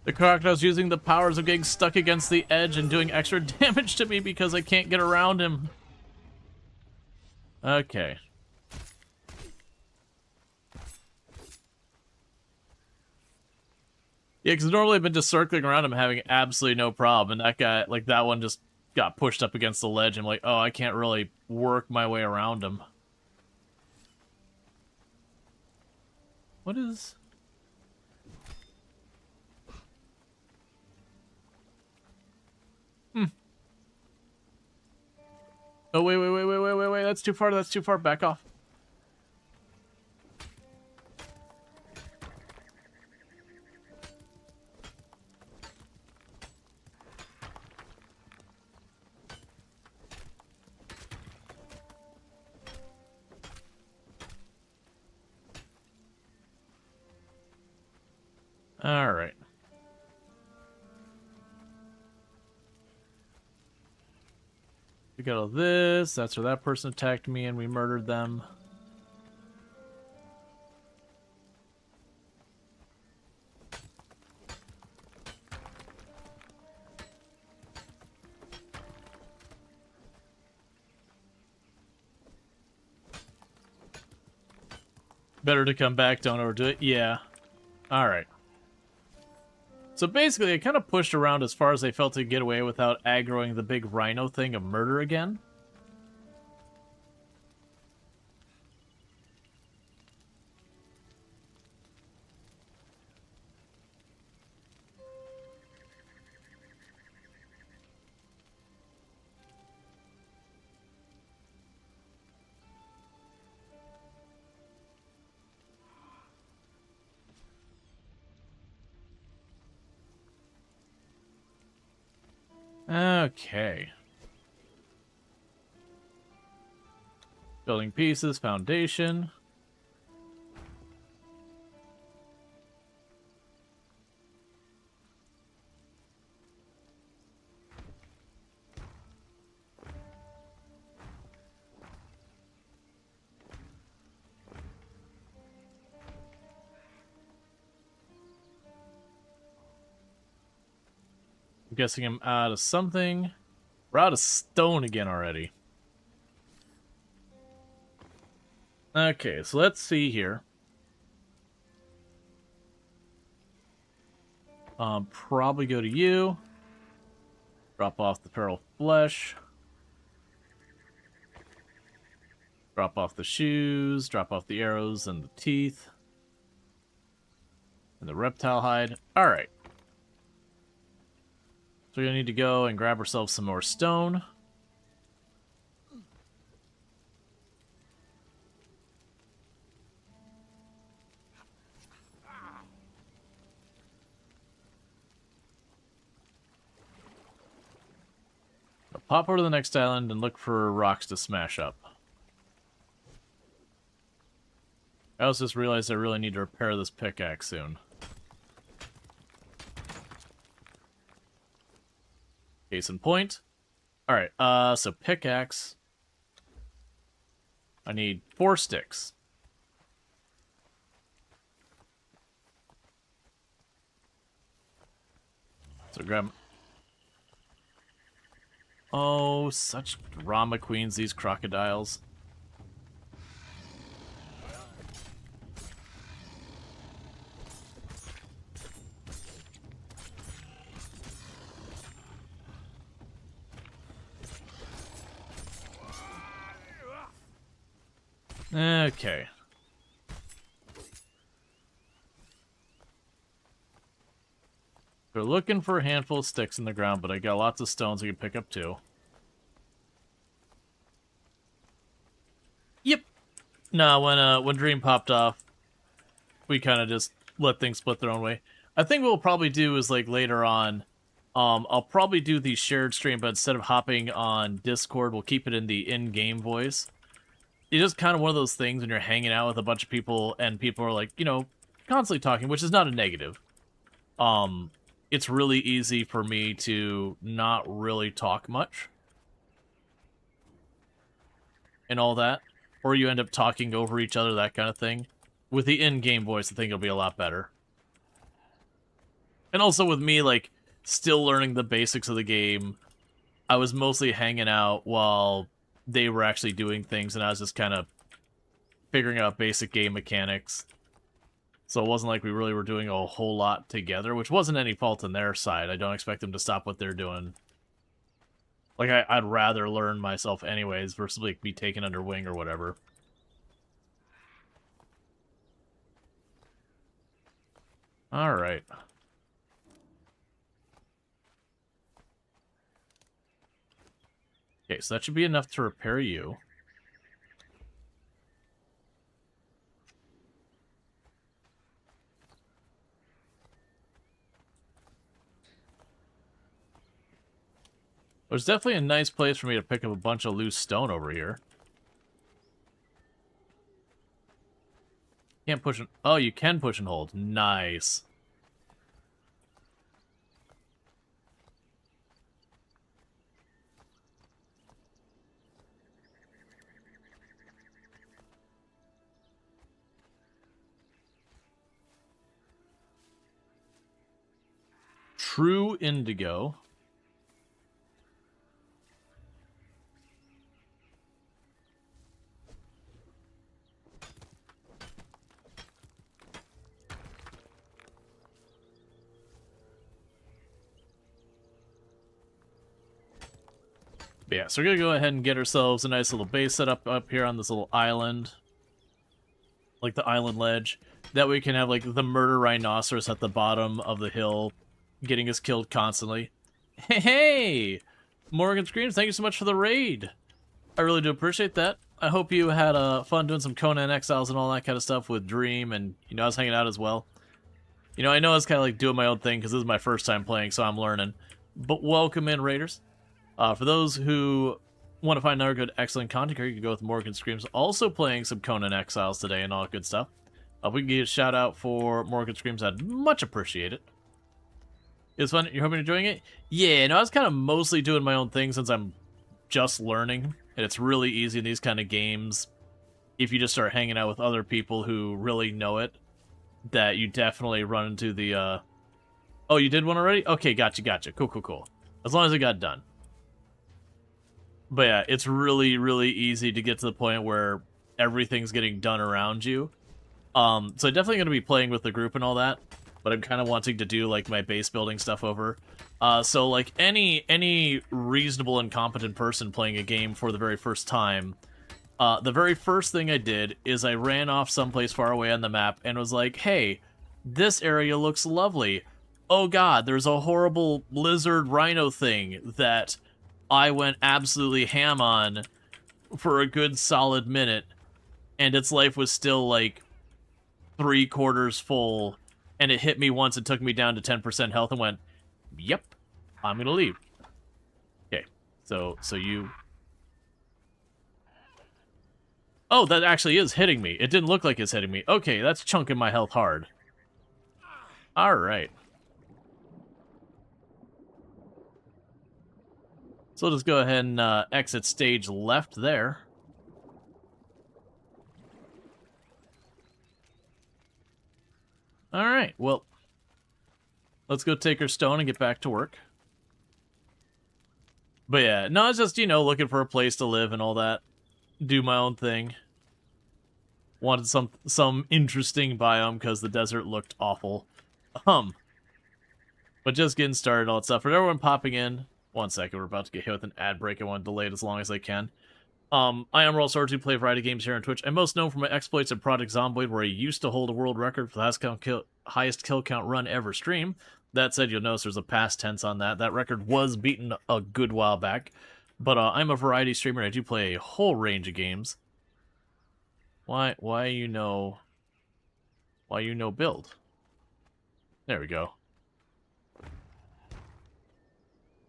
The crocodile's using the powers of getting stuck against the edge and doing extra damage to me because I can't get around him. Okay. Yeah, because normally I've been just circling around him having absolutely no problem, and that guy, like, that one just got pushed up against the ledge. I'm like, oh, I can't really work my way around him. What is... Oh, wait, that's too far, back off. Alright. We got all this. That's where that person attacked me and we murdered them. Better to come back, don't overdo it. Yeah. Alright. So basically, I kind of pushed around as far as I felt to get away without aggroing the big rhino thing of murder again. Okay. Building pieces, foundation. I'm guessing I'm out of something. We're out of stone again already. Okay, so let's see here. Probably go to you. Drop off the feral flesh. Drop off the shoes. Drop off the arrows and the teeth. And the reptile hide. Alright. So we're going to need to go and grab ourselves some more stone. I'll pop over to the next island and look for rocks to smash up. I also just realized I really need to repair this pickaxe soon. Case in point. Alright, so pickaxe. I need 4 sticks. So grab... Oh, such drama queens, these crocodiles. Okay. We're looking for a handful of sticks in the ground, but I got lots of stones we can pick up too. Yep. No, when Dream popped off, we kind of just let things split their own way. I think what we'll probably do is, like, later on, I'll probably do the shared stream, but instead of hopping on Discord, we'll keep it in the in-game voice. It's just kind of one of those things when you're hanging out with a bunch of people and people are like, you know, constantly talking, which is not a negative. It's really easy for me to not really talk much. And all that. Or you end up talking over each other, that kind of thing. With the in-game voice, I think it'll be a lot better. And also with me, like, still learning the basics of the game, I was mostly hanging out while they were actually doing things, and I was just kind of figuring out basic game mechanics. So it wasn't like we really were doing a whole lot together, which wasn't any fault on their side. I don't expect them to stop what they're doing. Like, I'd rather learn myself anyways versus, like, be taken under wing or whatever. Alright. Okay, so that should be enough to repair you. There's definitely a nice place for me to pick up a bunch of loose stone over here. Can't push and... Oh, you can push and hold. Nice. True indigo. But yeah, so we're gonna go ahead and get ourselves a nice little base set up here on this little island. Like the island ledge. That way we can have, like, the murder rhinoceros at the bottom of the hill getting us killed constantly. Hey! Morgan Screams, thank you so much for the raid. I really do appreciate that. I hope you had fun doing some Conan Exiles and all that kind of stuff with Dream, and, you know, I was hanging out as well. You know, I know I was kind of like doing my own thing because this is my first time playing, so I'm learning. But welcome in, Raiders. For those who want to find another good, excellent content here, you can go with Morgan Screams. Also playing some Conan Exiles today and all that good stuff. If we can get a shout out for Morgan Screams, I'd much appreciate it. It's fun. You're hoping you're enjoying it? Yeah, no, I was kind of mostly doing my own thing since I'm just learning. And it's really easy in these kind of games, if you just start hanging out with other people who really know it, that you definitely run into the, Oh, you did one already? Okay, gotcha. Cool. As long as it got done. But yeah, it's really, really easy to get to the point where everything's getting done around you. So I'm definitely going to be playing with the group and all that, but I'm kind of wanting to do, like, my base building stuff over. So, like, any reasonable and competent person playing a game for the very first time, the very first thing I did is I ran off someplace far away on the map and was like, hey, this area looks lovely. Oh god, there's a horrible lizard rhino thing that I went absolutely ham on for a good solid minute, and its life was still, like, 3/4 full, and it hit me once and took me down to 10% health and went, yep, I'm gonna leave. Okay, so you... Oh, that actually is hitting me. It didn't look like it's hitting me. Okay, that's chunking my health hard. Alright. So we'll just go ahead and exit stage left there. Alright, well, let's go take our stone and get back to work. But yeah, no, it's just, you know, looking for a place to live and all that. Do my own thing. Wanted some interesting biome because the desert looked awful. But just getting started, all that stuff. For everyone popping in, 1 second, we're about to get hit with an ad break. I want to delay it as long as I can. I am Rual, Storge, who play a variety of games here on Twitch. I'm most known for my exploits at Project Zomboid, where I used to hold a world record for the highest kill count run ever stream. That said, you'll notice there's a past tense on that. That record was beaten a good while back. But I'm a variety streamer. I do play a whole range of games. Why build? There we go.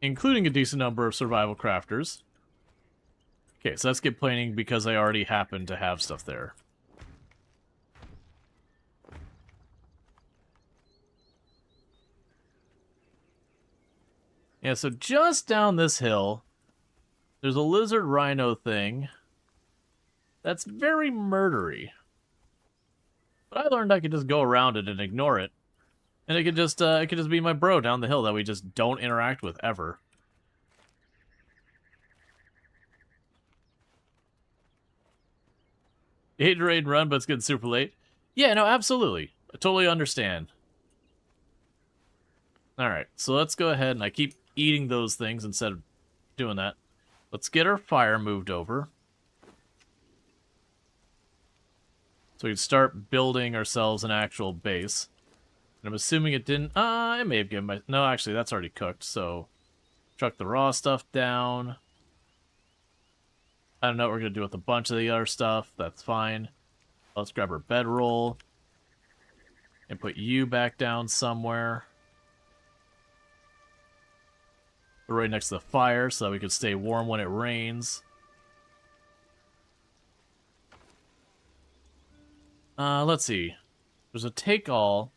Including a decent number of survival crafters. Okay, so that's get planning because I already happen to have stuff there. Yeah, so just down this hill, there's a lizard rhino thing that's very murdery. But I learned I could just go around it and ignore it. And it could just be my bro down the hill that we just don't interact with ever. You hate to raid and run, but it's getting super late. Yeah, no, absolutely. I totally understand. Alright, so let's go ahead, and I keep eating those things instead of doing that. Let's get our fire moved over. So we can start building ourselves an actual base. And I'm assuming it didn't... it may have given my... No, actually, that's already cooked, so... Chuck the raw stuff down. I don't know what we're going to do with a bunch of the other stuff. That's fine. Let's grab our bedroll. And put you back down somewhere. We're right next to the fire so that we can stay warm when it rains. Let's see. There's a take-all.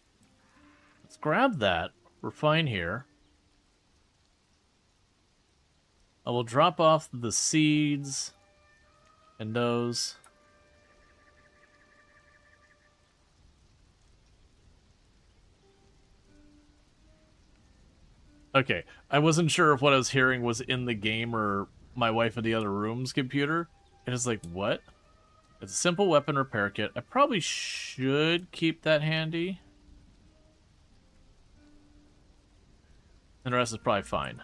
Let's grab that. We're fine here. I will drop off the seeds and those. Okay, I wasn't sure if what I was hearing was in the game or my wife in the other room's computer. And it's like, what? It's a simple weapon repair kit. I probably should keep that handy. And the rest is probably fine.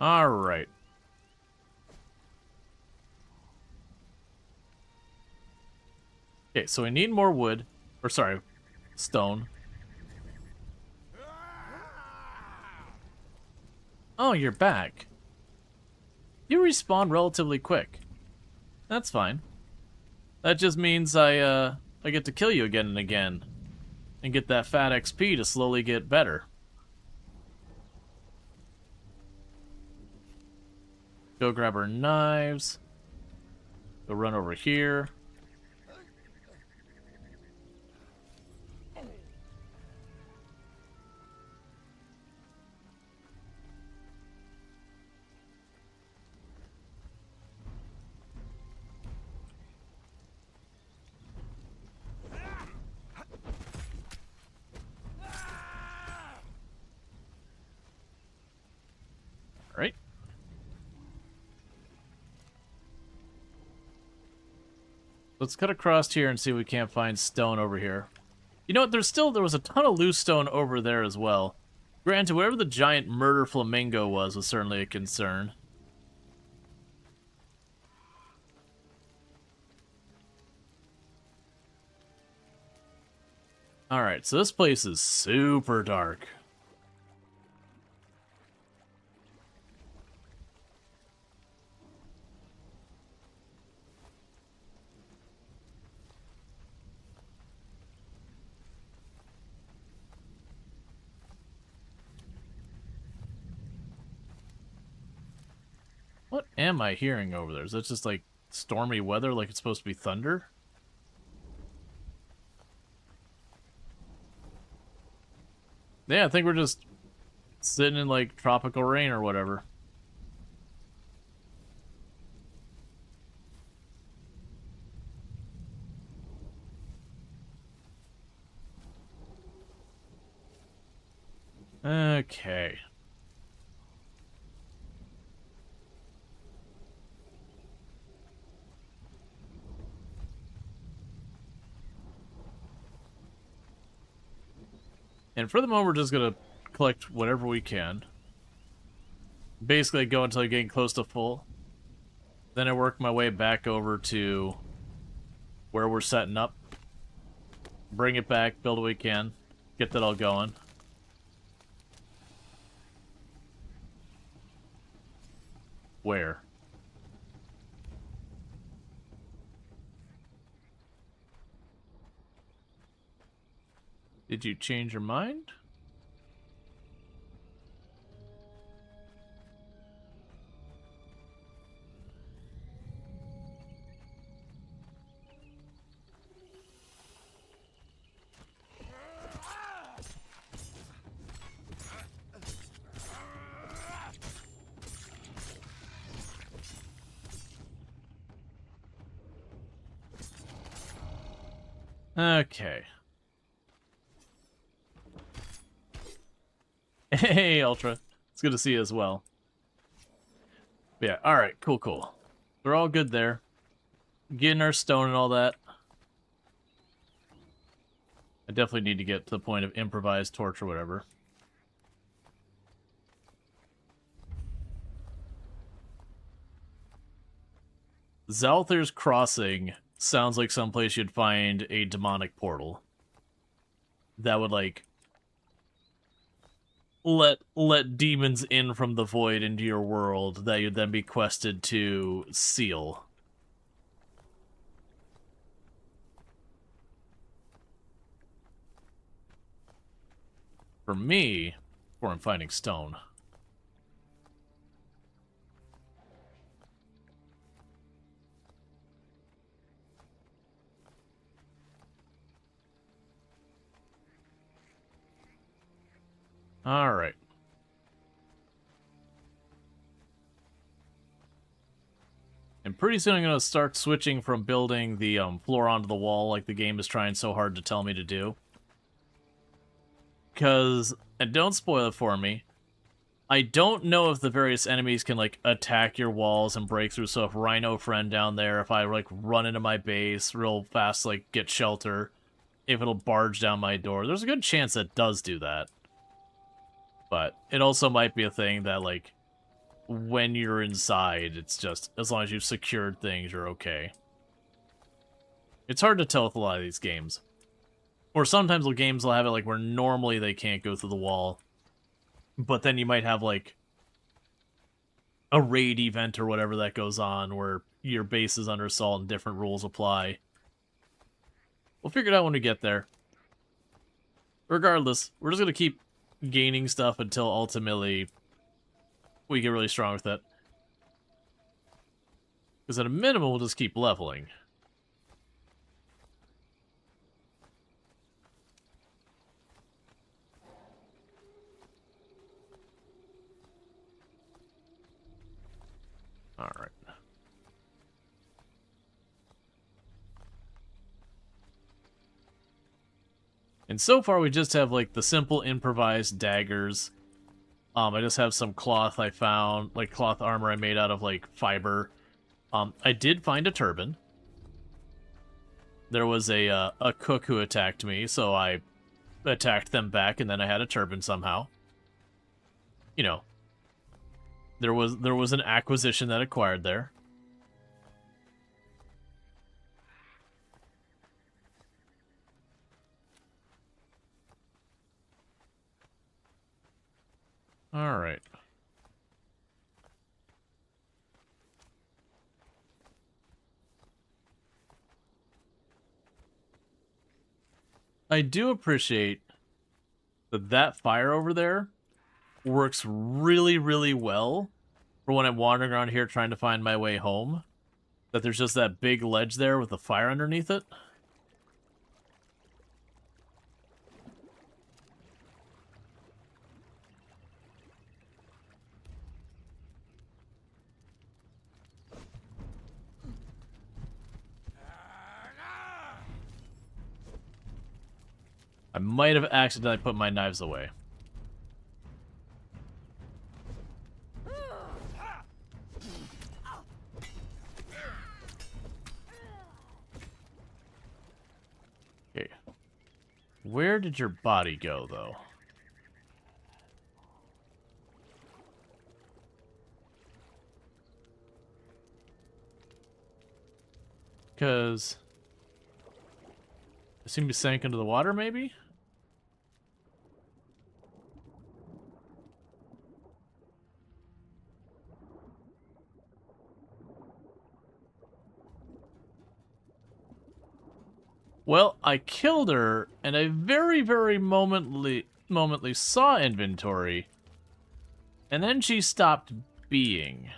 Alright. Okay, so I need more wood. Or sorry, stone. Oh, you're back. You respawn relatively quick. That's fine. That just means I get to kill you again and again. and get that fat XP to slowly get better. Go grab our knives. Go run over here. Right. Let's cut across here and see if we can't find stone over here. You know what? There was a ton of loose stone over there as well. Granted, whatever the giant murder flamingo was certainly a concern. Alright, so this place is super dark. What am I hearing over there? Is that just like stormy weather, like it's supposed to be thunder? Yeah, I think we're just sitting in like tropical rain or whatever. Okay. And for the moment, we're just gonna collect whatever we can. Basically, go until you're getting close to full. Then I work my way back over to where we're setting up. Bring it back, build what we can, get that all going. Where? Did you change your mind? Okay. Hey, Ultra. It's good to see you as well. Yeah, alright, cool. We're all good there. Getting our stone and all that. I definitely need to get to the point of improvised torch or whatever. Zalther's Crossing sounds like someplace you'd find a demonic portal. That would, like, let demons in from the void into your world that you'd then be quested to seal. For me, or I'm finding stone. All right. And pretty soon I'm going to start switching from building the floor onto the wall like the game is trying so hard to tell me to do. Because, and don't spoil it for me, I don't know if the various enemies can, like, attack your walls and break through. So if Rhino Friend down there, if I, like, run into my base real fast, like, get shelter, if it'll barge down my door. There's a good chance it does do that. But it also might be a thing that, like, when you're inside, it's just, as long as you've secured things, you're okay. It's hard to tell with a lot of these games. Or sometimes the games will have it, like, where normally they can't go through the wall. But then you might have, like, a raid event or whatever that goes on, where your base is under assault and different rules apply. We'll figure it out when we get there. regardless, we're just gonna keep gaining stuff until ultimately we get really strong with it. Because at a minimum, we'll just keep leveling. Alright. And so far, we just have, like, the simple improvised daggers. I just have some cloth I found, like, cloth armor I made out of, like, fiber. I did find a turban. There was a cook who attacked me, so I attacked them back, and then I had a turban somehow. You know, there was an acquisition that acquired there. All right. I do appreciate that fire over there works really, really well for when I'm wandering around here trying to find my way home. That there's just that big ledge there with the fire underneath it. I might have accidentally put my knives away. Okay. Where did your body go, though? Because... it seemed to sank into the water, maybe? Well, I killed her, and I very, very momently saw inventory, and then she stopped being.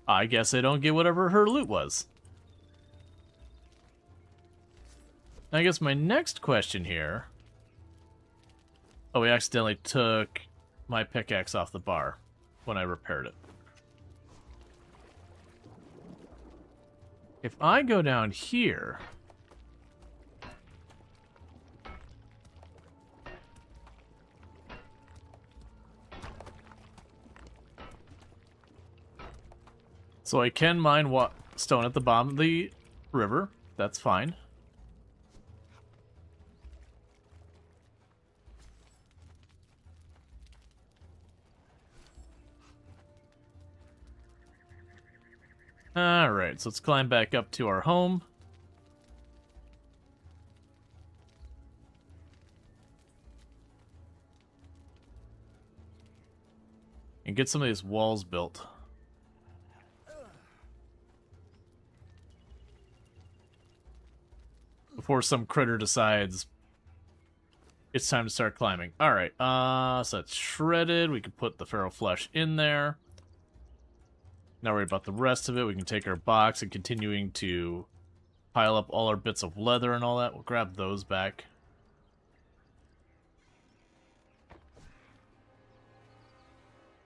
I guess I don't get whatever her loot was. I guess my next question here... oh, we accidentally took my pickaxe off the bar when I repaired it. If I go down here... so I can mine stone at the bottom of the river. That's fine. Alright, so let's climb back up to our home. And get some of these walls built. Before some critter decides it's time to start climbing. Alright, so that's shredded. We can put the feral flesh in there. Not worry about the rest of it. We can take our box and continuing to pile up all our bits of leather and all that. We'll grab those back.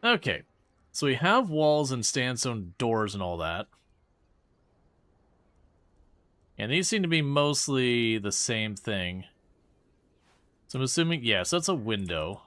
Okay, so we have walls and sandstone doors and all that. And these seem to be mostly the same thing. So I'm assuming, yes, that's a window.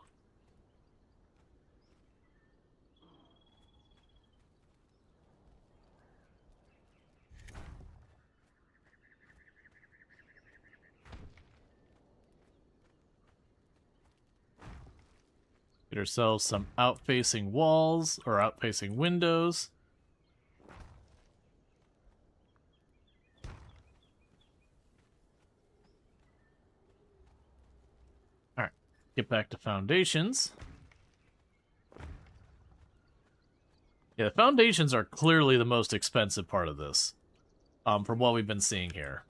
Get ourselves some out-facing walls, or out-facing windows. Alright, get back to foundations. Yeah, the foundations are clearly the most expensive part of this, from what we've been seeing here.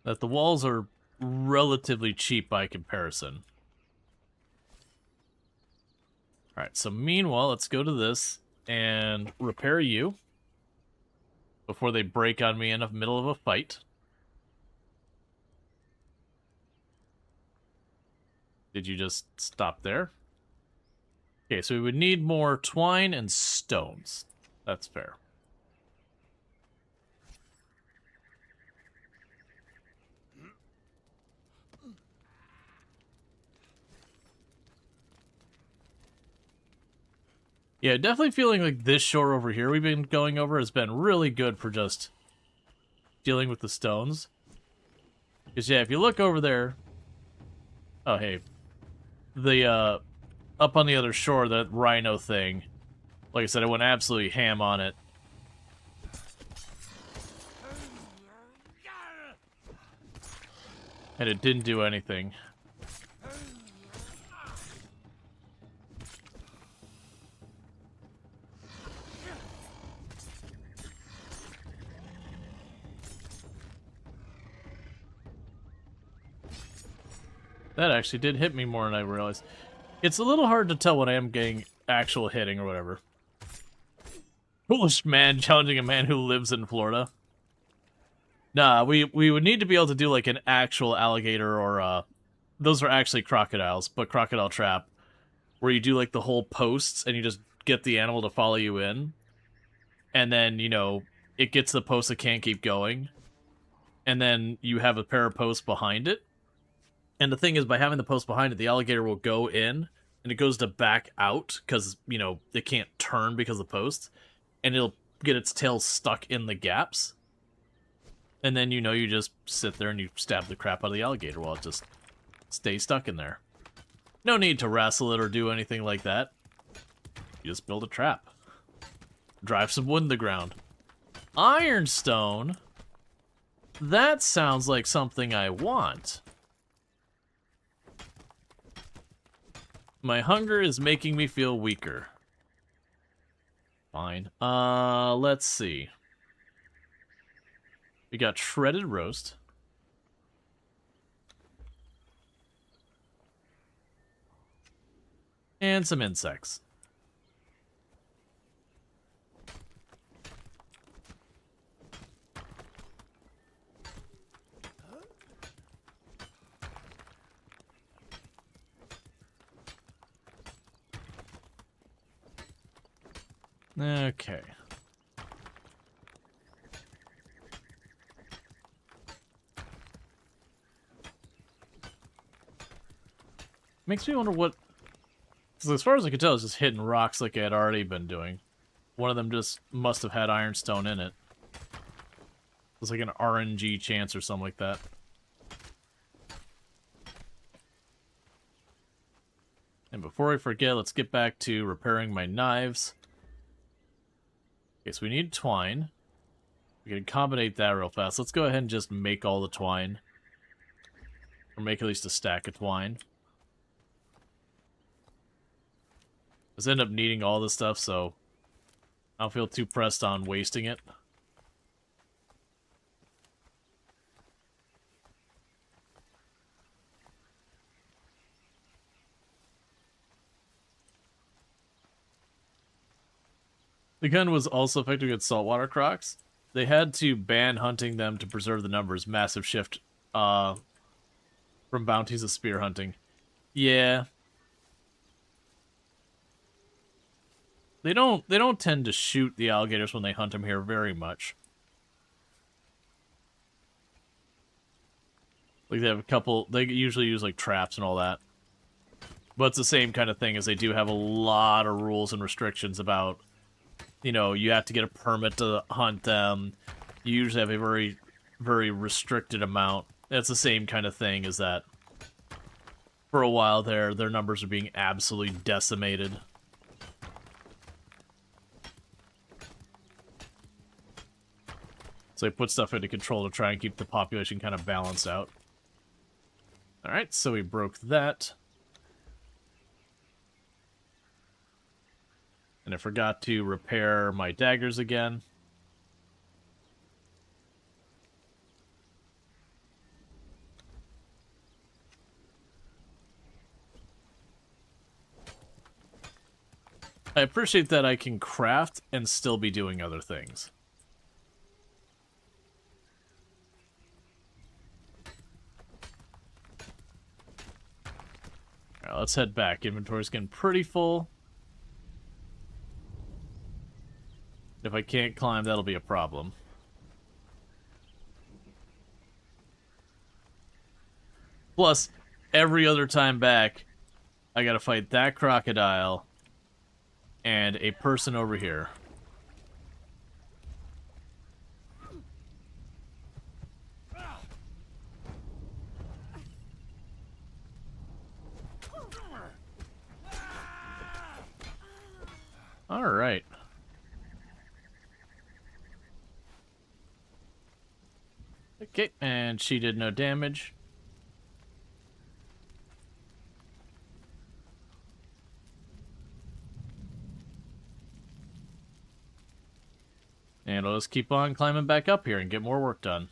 that the walls are relatively cheap by comparison. Alright, so meanwhile, let's go to this and repair you before they break on me in the middle of a fight. Did you just stop there? Okay, so we would need more twine and stones. That's fair. Yeah, definitely feeling like this shore over here we've been going over has been really good for just dealing with the stones. Because, yeah, if you look over there... Oh, hey. The, up on the other shore, that rhino thing. Like I said, I went absolutely ham on it. And it didn't do anything. That actually did hit me more than I realized. It's a little hard to tell when I am getting actual hitting or whatever. Foolish man challenging a man who lives in Florida. Nah, we would need to be able to do like an actual alligator or those are actually crocodiles, but crocodile trap, where you do like the whole posts and you just get the animal to follow you in, and then, you know, it gets the post that can't keep going, and then you have a pair of posts behind it. And the thing is, by having the post behind it, the alligator will go in, and it goes to back out, because, you know, it can't turn because of the post, and it'll get its tail stuck in the gaps. And then, you know, you just sit there and you stab the crap out of the alligator while it just stays stuck in there. No need to wrestle it or do anything like that. You just build a trap. Drive some wood in the ground. Ironstone? That sounds like something I want. My hunger is making me feel weaker. Fine. Let's see. We got shredded roast. And some insects. Okay. Makes me wonder what... Because as far as I can tell, it's just hitting rocks like I had already been doing. One of them just must have had ironstone in it. It's like an RNG chance or something like that. And before I forget, let's get back to repairing my knives. Okay, so we need twine. We can combinate that real fast. Let's go ahead and just make all the twine. Or make at least a stack of twine. Let's end up needing all this stuff, so I don't feel too pressed on wasting it. The gun was also effective against saltwater crocs. They had to ban hunting them to preserve the numbers. Massive shift from bounties of spear hunting. Yeah. They don't tend to shoot the alligators when they hunt them here very much. Like they have a couple, they usually use like traps and all that. But it's the same kind of thing, as they do have a lot of rules and restrictions about, you know, you have to get a permit to hunt them. You usually have a very, very restricted amount. It's the same kind of thing as that. For a while there, their numbers are being absolutely decimated. So they put stuff into control to try and keep the population kind of balanced out. Alright, so we broke that. And I forgot to repair my daggers again. I appreciate that I can craft and still be doing other things. Alright, let's head back. Inventory's getting pretty full. If I can't climb, that'll be a problem. Plus, every other time back, I gotta fight that crocodile and a person over here. Alright. Okay, and she did no damage. And I'll just keep on climbing back up here and get more work done.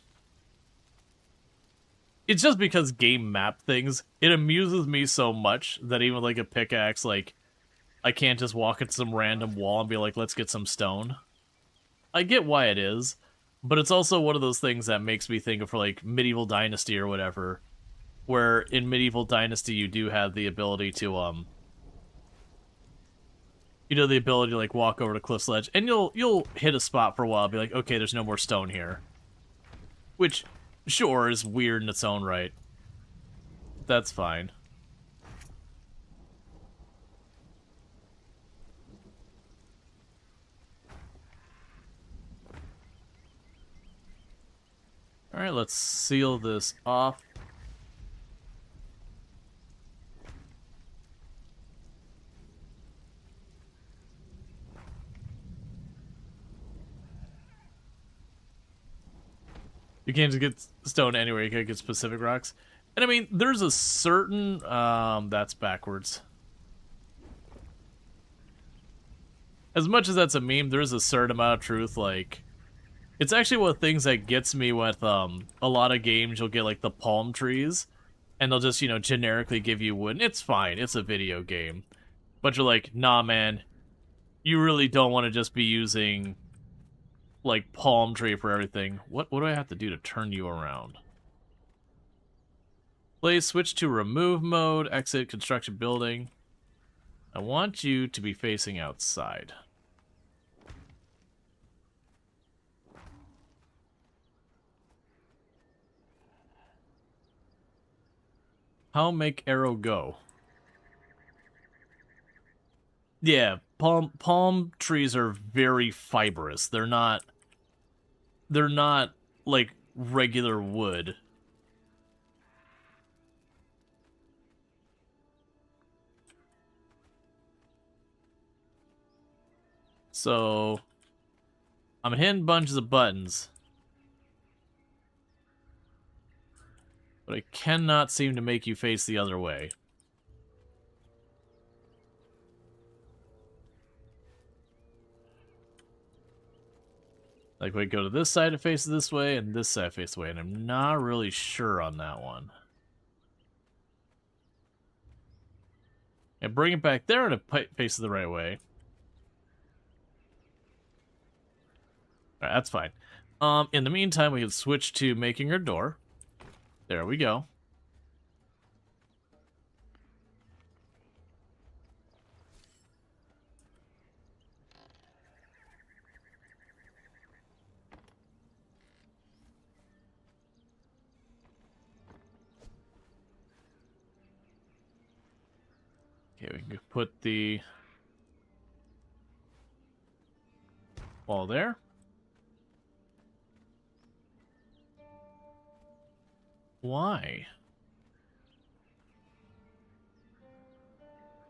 It's just because game map things, it amuses me so much that even like a pickaxe, like, I can't just walk at some random wall and be like, let's get some stone. I get why it is, but it's also one of those things that makes me think of like Medieval Dynasty or whatever, where in Medieval Dynasty you do have the ability to, you know, the ability to like walk over to cliff's ledge, and you'll hit a spot for a while, and be like, okay, there's no more stone here, which sure is weird in its own right. That's fine. All right, let's seal this off. You can't just get stone anywhere. You can't get specific rocks. And I mean, there's a certain... that's backwards. As much as that's a meme, there's a certain amount of truth. Like, it's actually one of the things that gets me with a lot of games. You'll get, like, the palm trees. And they'll just, you know, generically give you wood. And it's fine. It's a video game. But you're like, nah, man. You really don't want to just be using... like palm tree for everything. What do I have to do to turn you around? Play switch to remove mode, exit construction building. I want you to be facing outside. How make arrow go? Yeah, palm trees are very fibrous. They're not like regular wood. So I'm hitting bunches of buttons, but I cannot seem to make you face the other way. Like, we go to this side, it faces this way, and this side faces this way, and I'm not really sure on that one. And bring it back there, and it faces the right way. Alright, that's fine. In the meantime, we can switch to making our door. There we go. Okay, we can put the wall there. Why?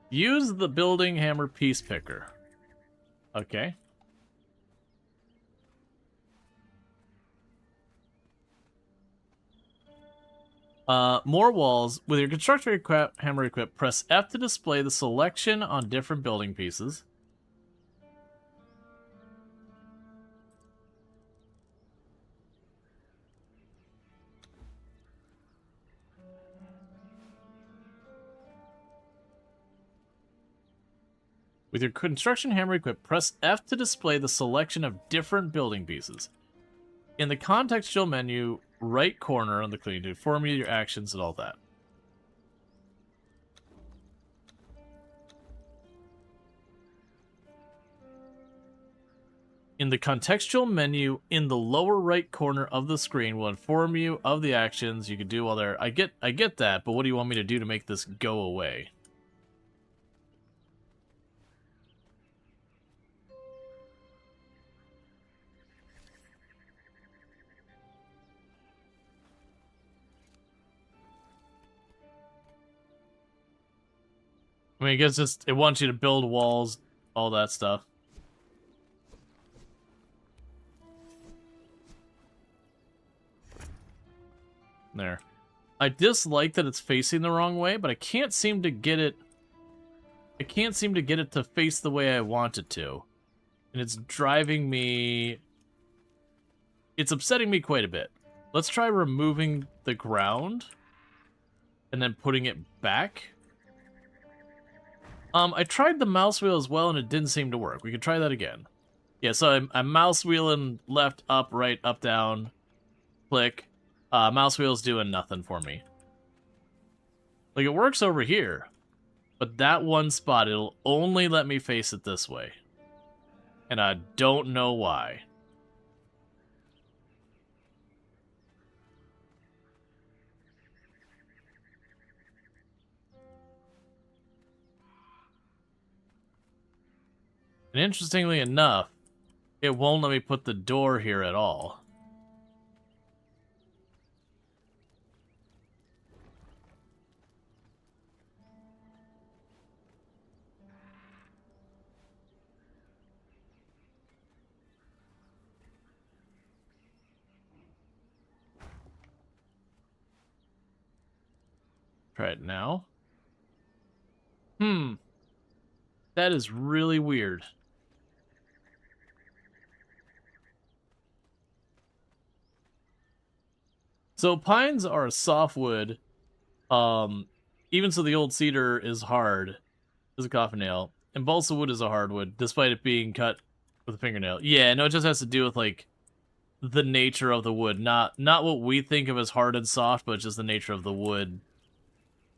Use the building hammer piece picker. Okay. More walls. With your construction hammer equipped, press F to display the selection on different building pieces. With your construction hammer equipped, press F to display the selection of different building pieces. In the contextual menu, right corner on the clean to inform you your actions and all that. In the contextual menu, in the lower right corner of the screen, will inform you of the actions you can do while there. I get that, but what do you want me to do to make this go away? I mean, I guess just it wants you to build walls, all that stuff. There. I dislike that it's facing the wrong way, but I can't seem to get it. I can't seem to get it to face the way I want it to. And it's driving me. It's upsetting me quite a bit. Let's try removing the ground and then putting it back. I tried the mouse wheel as well, and it didn't seem to work. We could try that again. Yeah, so I'm mouse wheeling left, up, right, up, down, click. Mouse wheel's doing nothing for me. Like, it works over here, but that one spot, it'll only let me face it this way. And I don't know why. And interestingly enough, it won't let me put the door here at all. Try it now. That is really weird. So pines are a softwood. Even so, the old cedar is hard, is a coffin nail, and balsa wood is a hardwood, despite it being cut with a fingernail. Yeah, no, it just has to do with like the nature of the wood, not what we think of as hard and soft, but just the nature of the wood.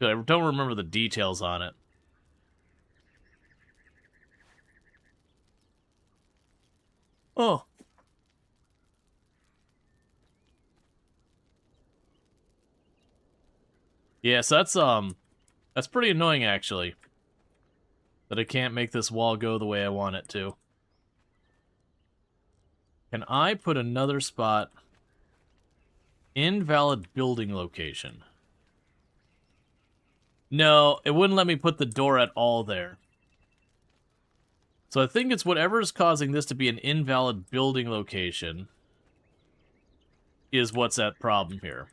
I don't remember the details on it. Oh. Yeah, so that's pretty annoying actually. That I can't make this wall go the way I want it to. Can I put another spot? Invalid building location. No, it wouldn't let me put the door at all there. So I think it's whatever is causing this to be an invalid building location is what's at problem here.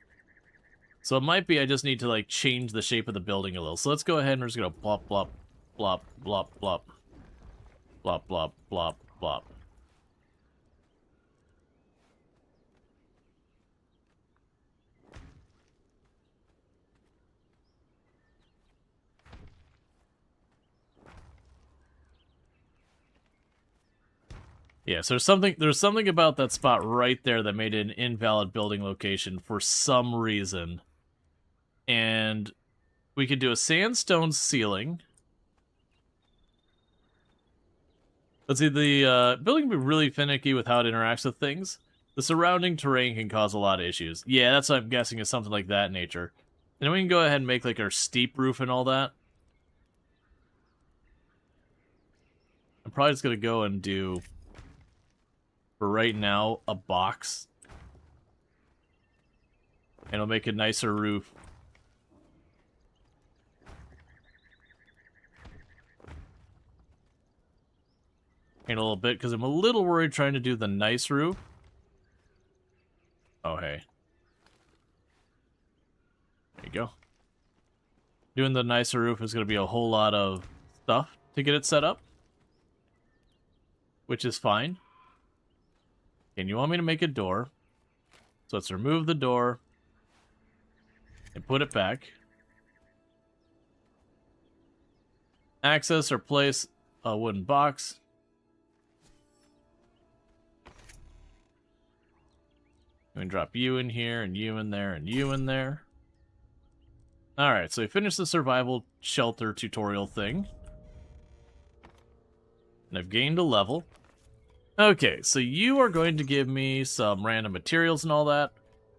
So it might be I just need to like change the shape of the building a little. So let's go ahead and we're just gonna plop, plop, plop, plop, plop, plop, plop, plop, plop. Yeah, so there's something about that spot right there that made it an invalid building location for some reason. And we could do a sandstone ceiling. Let's see, the building can be really finicky with how it interacts with things. The surrounding terrain can cause a lot of issues. Yeah, that's what I'm guessing is something like that nature. And then we can go ahead and make like our steep roof and all that. I'm probably just gonna go and do, for right now, a box. And it'll make a nicer roof. In a little bit, because I'm a little worried trying to do the nice roof. Oh, hey. There you go. Doing the nicer roof is going to be a whole lot of stuff to get it set up. Which is fine. And you want me to make a door. So let's remove the door. And put it back. Access or place a wooden box. We can drop you in here, and you in there, and you in there. Alright, so we finished the survival shelter tutorial thing. And I've gained a level. Okay, so you are going to give me some random materials and all that.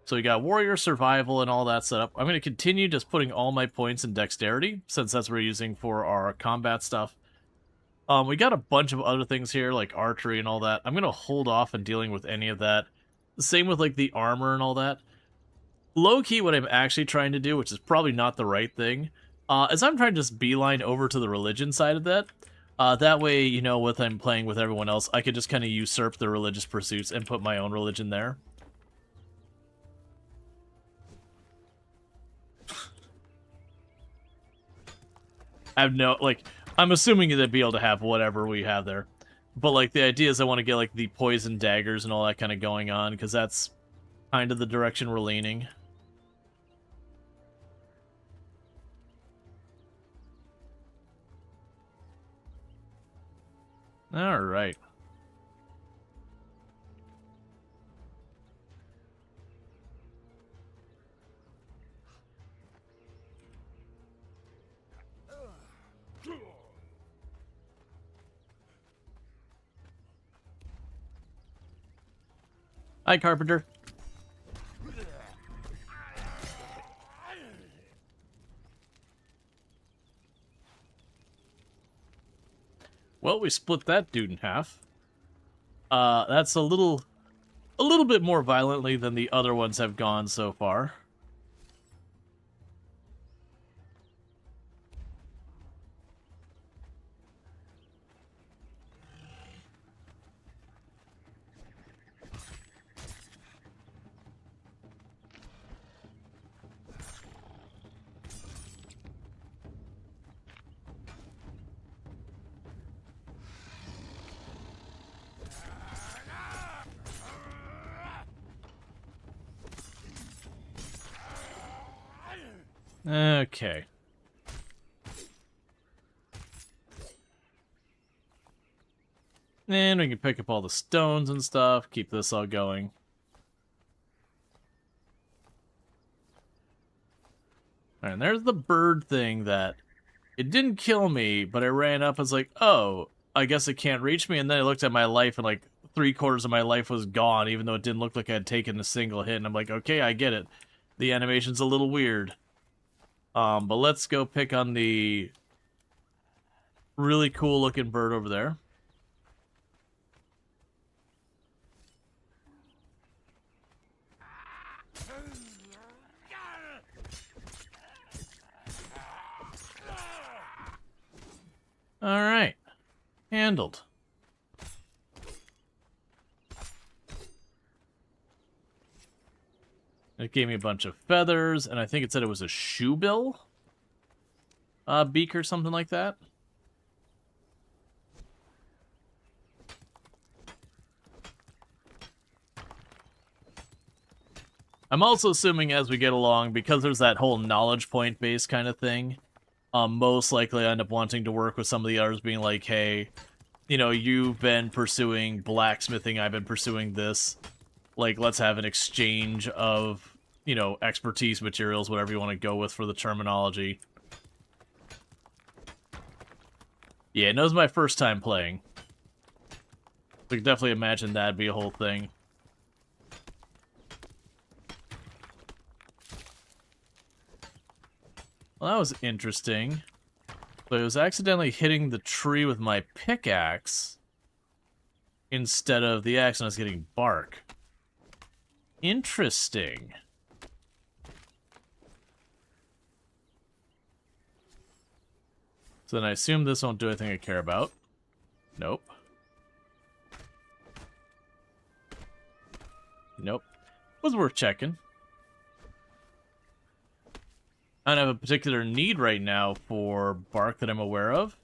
So we got warrior survival and all that set up. I'm going to continue just putting all my points in dexterity, since that's what we're using for our combat stuff. We got a bunch of other things here, like archery and all that. I'm going to hold off on dealing with any of that. Same with like the armor and all that. Low-key, what I'm actually trying to do, which is probably not the right thing, is I'm trying to just beeline over to the religion side of that. That way, you know, with I'm playing with everyone else, I could just kind of usurp the religious pursuits and put my own religion there. I have no, like, I'm assuming they'd be able to have whatever we have there. But, like, the idea is I want to get, like, the poison daggers and all that kind of going on, because that's kind of the direction we're leaning. Alright. Hi, Carpenter. Well, we split that dude in half. That's a little bit more violently than the other ones have gone so far. Okay. And we can pick up all the stones and stuff, keep this all going. Alright, and there's the bird thing that... It didn't kill me, but I ran up and was like, oh, I guess it can't reach me, and then I looked at my life and like 3/4 of my life was gone, even though it didn't look like I had taken a single hit, and I'm like, okay, I get it. The animation's a little weird. But let's go pick on the really cool looking bird over there. Alright. Handled. It gave me a bunch of feathers, and I think it said it was a shoebill beak or something like that. I'm also assuming as we get along, because there's that whole knowledge point based kind of thing, most likely I end up wanting to work with some of the others being like, hey, you know, you've been pursuing blacksmithing, I've been pursuing this. Like, let's have an exchange of, you know, expertise materials, whatever you want to go with for the terminology. Yeah, it was my first time playing. I could definitely imagine that'd be a whole thing. Well, that was interesting. But I was accidentally hitting the tree with my pickaxe instead of the axe, and I was getting bark. Interesting. So then I assume this won't do anything I care about. Nope. Nope. Was worth checking. I don't have a particular need right now for bark that I'm aware of,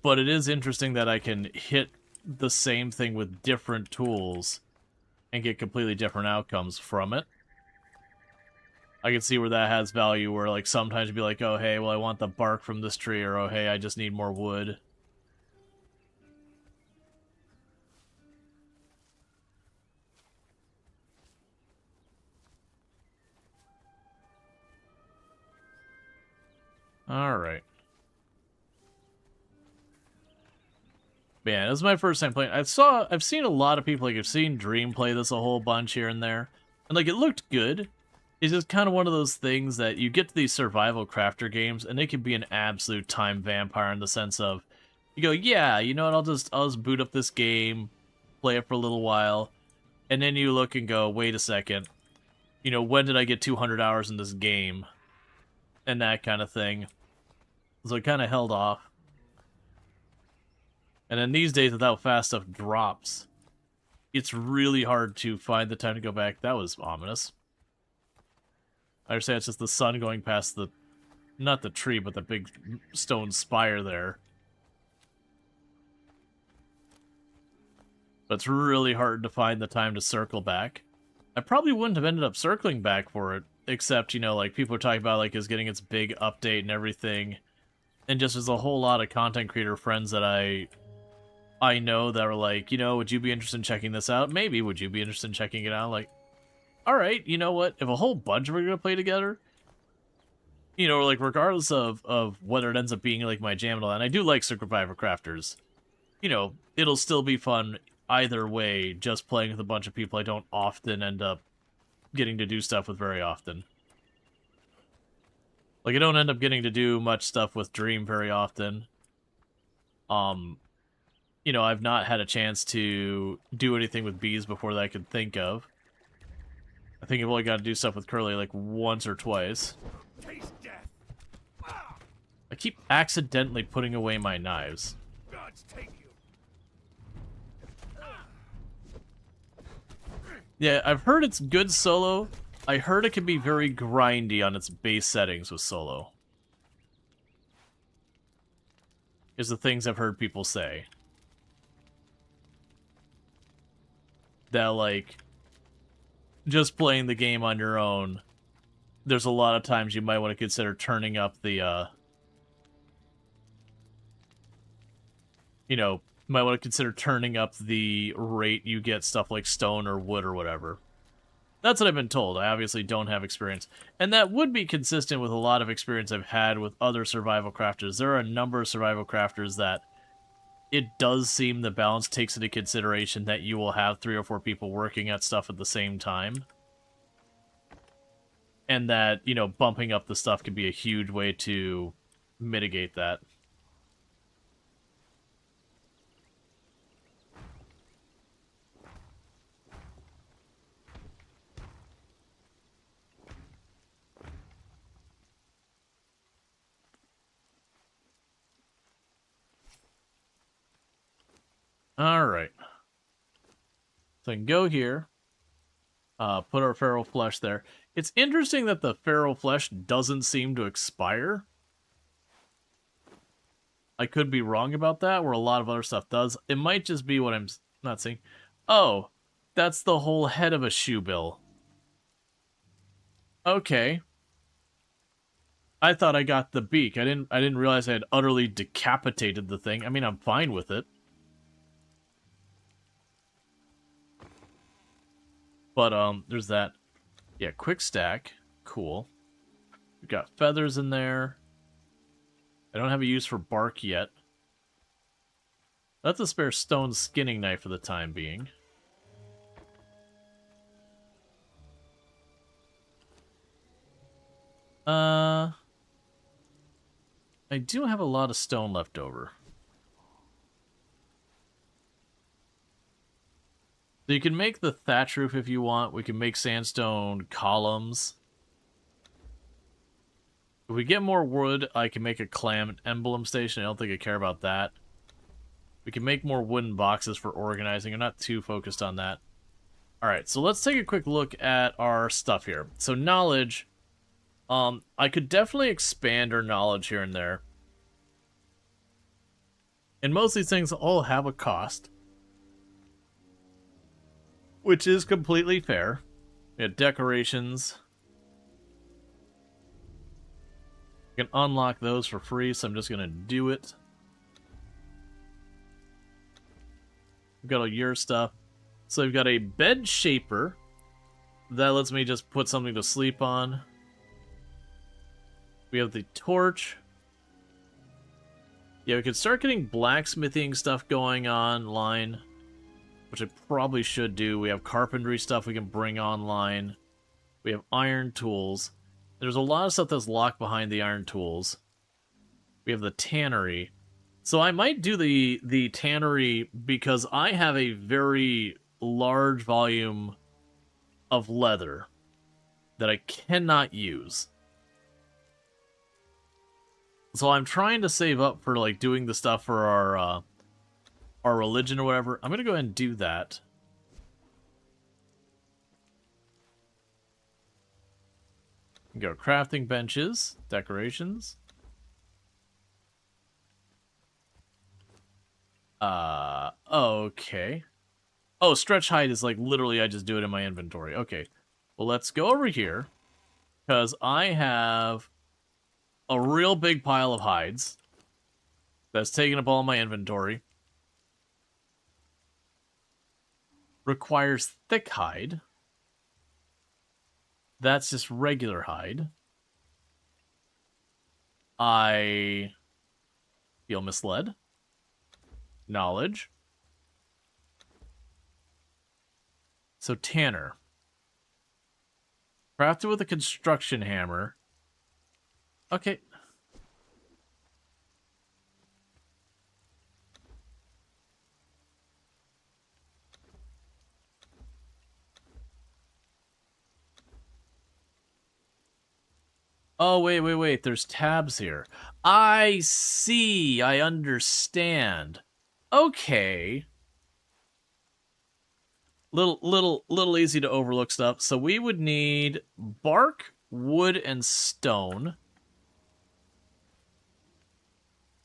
but it is interesting that I can hit the same thing with different tools and get completely different outcomes from it. I can see where that has value, where like sometimes you'd be like, oh hey, well I want the bark from this tree, or oh hey, I just need more wood. Alright. Man, this is my first time playing. I've seen a lot of people, like, I've seen Dream play this a whole bunch here and there. And, like, it looked good. It's just kind of one of those things that you get to these survival crafter games, and they can be an absolute time vampire in the sense of, you go, yeah, you know what, I'll just boot up this game, play it for a little while, and then you look and go, wait a second, you know, when did I get 200 hours in this game? And that kind of thing. So it kind of held off. And then these days, without fast stuff drops, it's really hard to find the time to go back. That was ominous. I understand it's just the sun going past the, not the tree, but the big stone spire there. But it's really hard to find the time to circle back. I probably wouldn't have ended up circling back for it, except, you know, like, people are talking about, like, is getting its big update and everything. And just there's a whole lot of content creator friends that I know that are like, you know, would you be interested in checking this out? Maybe. Would you be interested in checking it out? Like, alright, you know what? If a whole bunch of us are going to play together, you know, like, regardless of whether it ends up being, like, my jam and all that, and I do like Survivor Crafters, you know, it'll still be fun either way, just playing with a bunch of people I don't often end up getting to do stuff with very often. Like, I don't end up getting to do much stuff with Dream very often. You know, I've not had a chance to do anything with bees before that I could think of. I think I've only got to do stuff with Curly like once or twice. Taste death. I keep accidentally putting away my knives. Gods take you. Yeah, I've heard it's good solo. I heard it can be very grindy on its base settings with solo. Is the things I've heard people say. That, like, just playing the game on your own, there's a lot of times you might want to consider turning up the, you know, might want to consider turning up the rate you get stuff like stone or wood or whatever. That's what I've been told. I obviously don't have experience. And that would be consistent with a lot of experience I've had with other survival crafters. There are a number of survival crafters that it does seem the balance takes into consideration that you will have 3 or 4 people working at stuff at the same time. And that, you know, bumping up the stuff could be a huge way to mitigate that. Alright. So I can go here. Put our feral flesh there. It's interesting that the feral flesh doesn't seem to expire. I could be wrong about that, where a lot of other stuff does. It might just be what I'm not seeing. Oh, that's the whole head of a shoe bill. Okay. I thought I got the beak. I didn't realize I had utterly decapitated the thing. I mean, I'm fine with it. But, there's that. Yeah, quick stack. Cool. We've got feathers in there. I don't have a use for bark yet. That's a spare stone skinning knife for the time being. I do have a lot of stone left over. So you can make the thatch roof if you want. We can make sandstone columns. If we get more wood, I can make a clam emblem station. I don't think I care about that. We can make more wooden boxes for organizing. I'm not too focused on that. Alright, so let's take a quick look at our stuff here. So knowledge. I could definitely expand our knowledge here and there. And most of these things all have a cost. Which is completely fair. We have decorations. You can unlock those for free, so I'm just going to do it. We've got all your stuff. So we've got a bed shaper. That lets me just put something to sleep on. We have the torch. Yeah, we could start getting blacksmithing stuff going online, which I probably should do. We have carpentry stuff we can bring online. We have iron tools. There's a lot of stuff that's locked behind the iron tools. We have the tannery. So I might do the tannery because I have a very large volume of leather that I cannot use. So I'm trying to save up for like doing the stuff for our religion or whatever. I'm gonna go ahead and do that. Go crafting benches, decorations. Okay. Oh, stretch height is like literally I just do it in my inventory. Okay. Well, let's go over here because I have a real big pile of hides that's taking up all my inventory. Requires thick hide. That's just regular hide. I feel misled. Knowledge. So tanner. Crafted with a construction hammer. Okay. Oh, wait. There's tabs here. I see. I understand. Okay. Little easy to overlook stuff. So we would need bark, wood, and stone.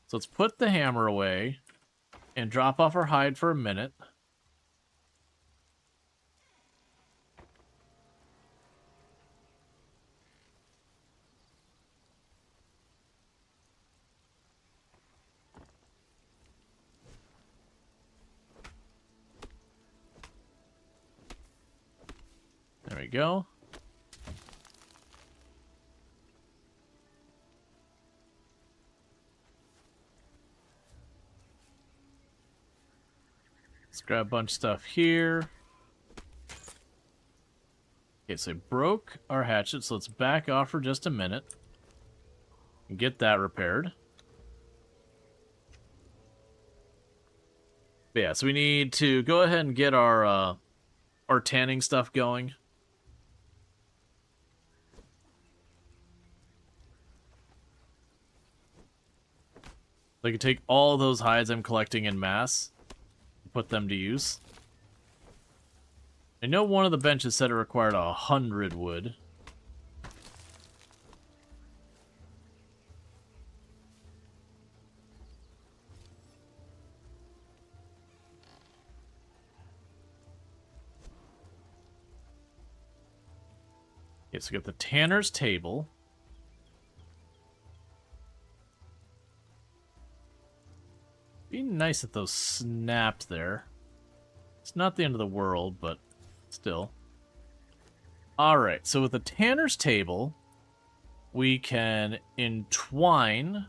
So let's put the hammer away and drop off our hide for a minute. There we go. Let's grab a bunch of stuff here. Okay, so I broke our hatchet, so let's back off for just a minute and get that repaired. But yeah, so we need to go ahead and get our tanning stuff going. So I can take all those hides I'm collecting in mass and put them to use. I know one of the benches said it required 100 wood. Okay, so we got the tanner's table. Be nice if those snapped there. It's not the end of the world, but still. Alright, so with the tanner's table, we can entwine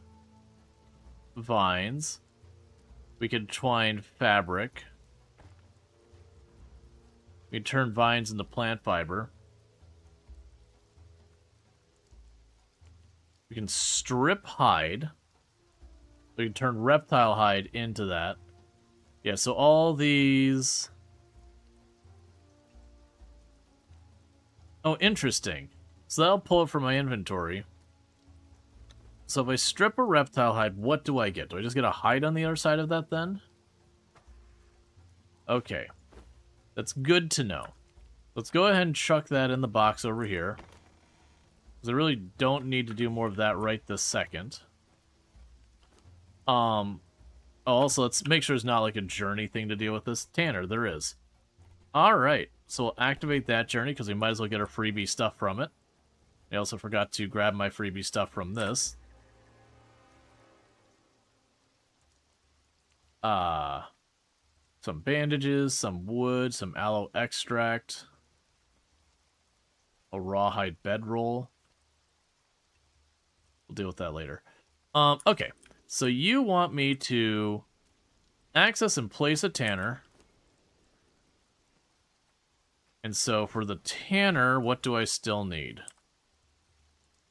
vines. We can twine fabric. We can turn vines into plant fiber. We can strip hide. We can turn reptile hide into that. Yeah, so all these... Oh, interesting. So that'll pull it from my inventory. So if I strip a reptile hide, what do I get? Do I just get a hide on the other side of that then? Okay. That's good to know. Let's go ahead and chuck that in the box over here. Because I really don't need to do more of that right this second. Also, let's make sure it's not like a journey thing to deal with this. Tanner, there is. Alright, so we'll activate that journey because we might as well get our freebie stuff from it. I also forgot to grab my freebie stuff from this. Some bandages, some wood, some aloe extract, a rawhide bedroll. We'll deal with that later. Okay, So you want me to access and place a tanner. And so for the tanner, what do I still need?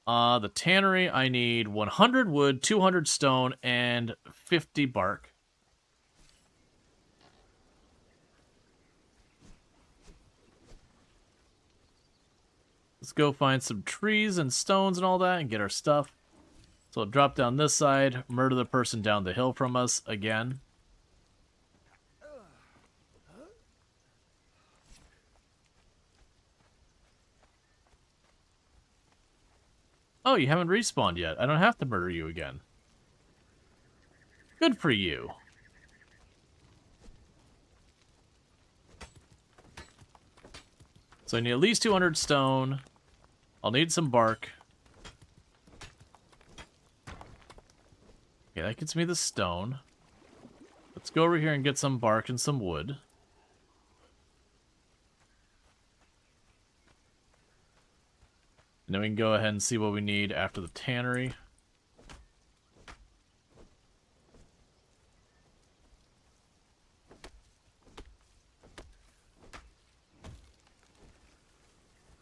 The tannery, I need 100 wood, 200 stone, and 50 bark. Let's go find some trees and stones and all that and get our stuff. So I'll drop down this side, murder the person down the hill from us again. Oh, you haven't respawned yet. I don't have to murder you again. Good for you. So I need at least 200 stone. I'll need some bark. Okay, that gets me the stone. Let's go over here and get some bark and some wood. And then we can go ahead and see what we need after the tannery.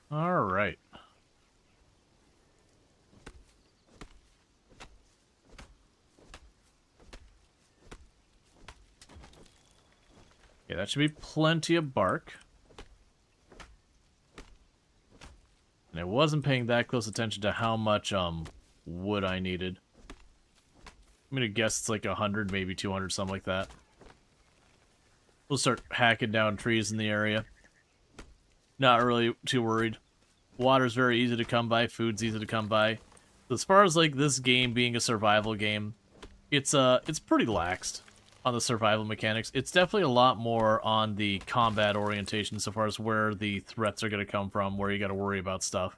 All right. Okay, that should be plenty of bark. And I wasn't paying that close attention to how much wood I needed. I'm gonna guess it's like 100, maybe 200, something like that. We'll start hacking down trees in the area. Not really too worried. Water's very easy to come by, food's easy to come by. As far as like this game being a survival game, it's pretty laxed on the survival mechanics. It's definitely a lot more on the combat orientation so far as where the threats are going to come from, where you got to worry about stuff.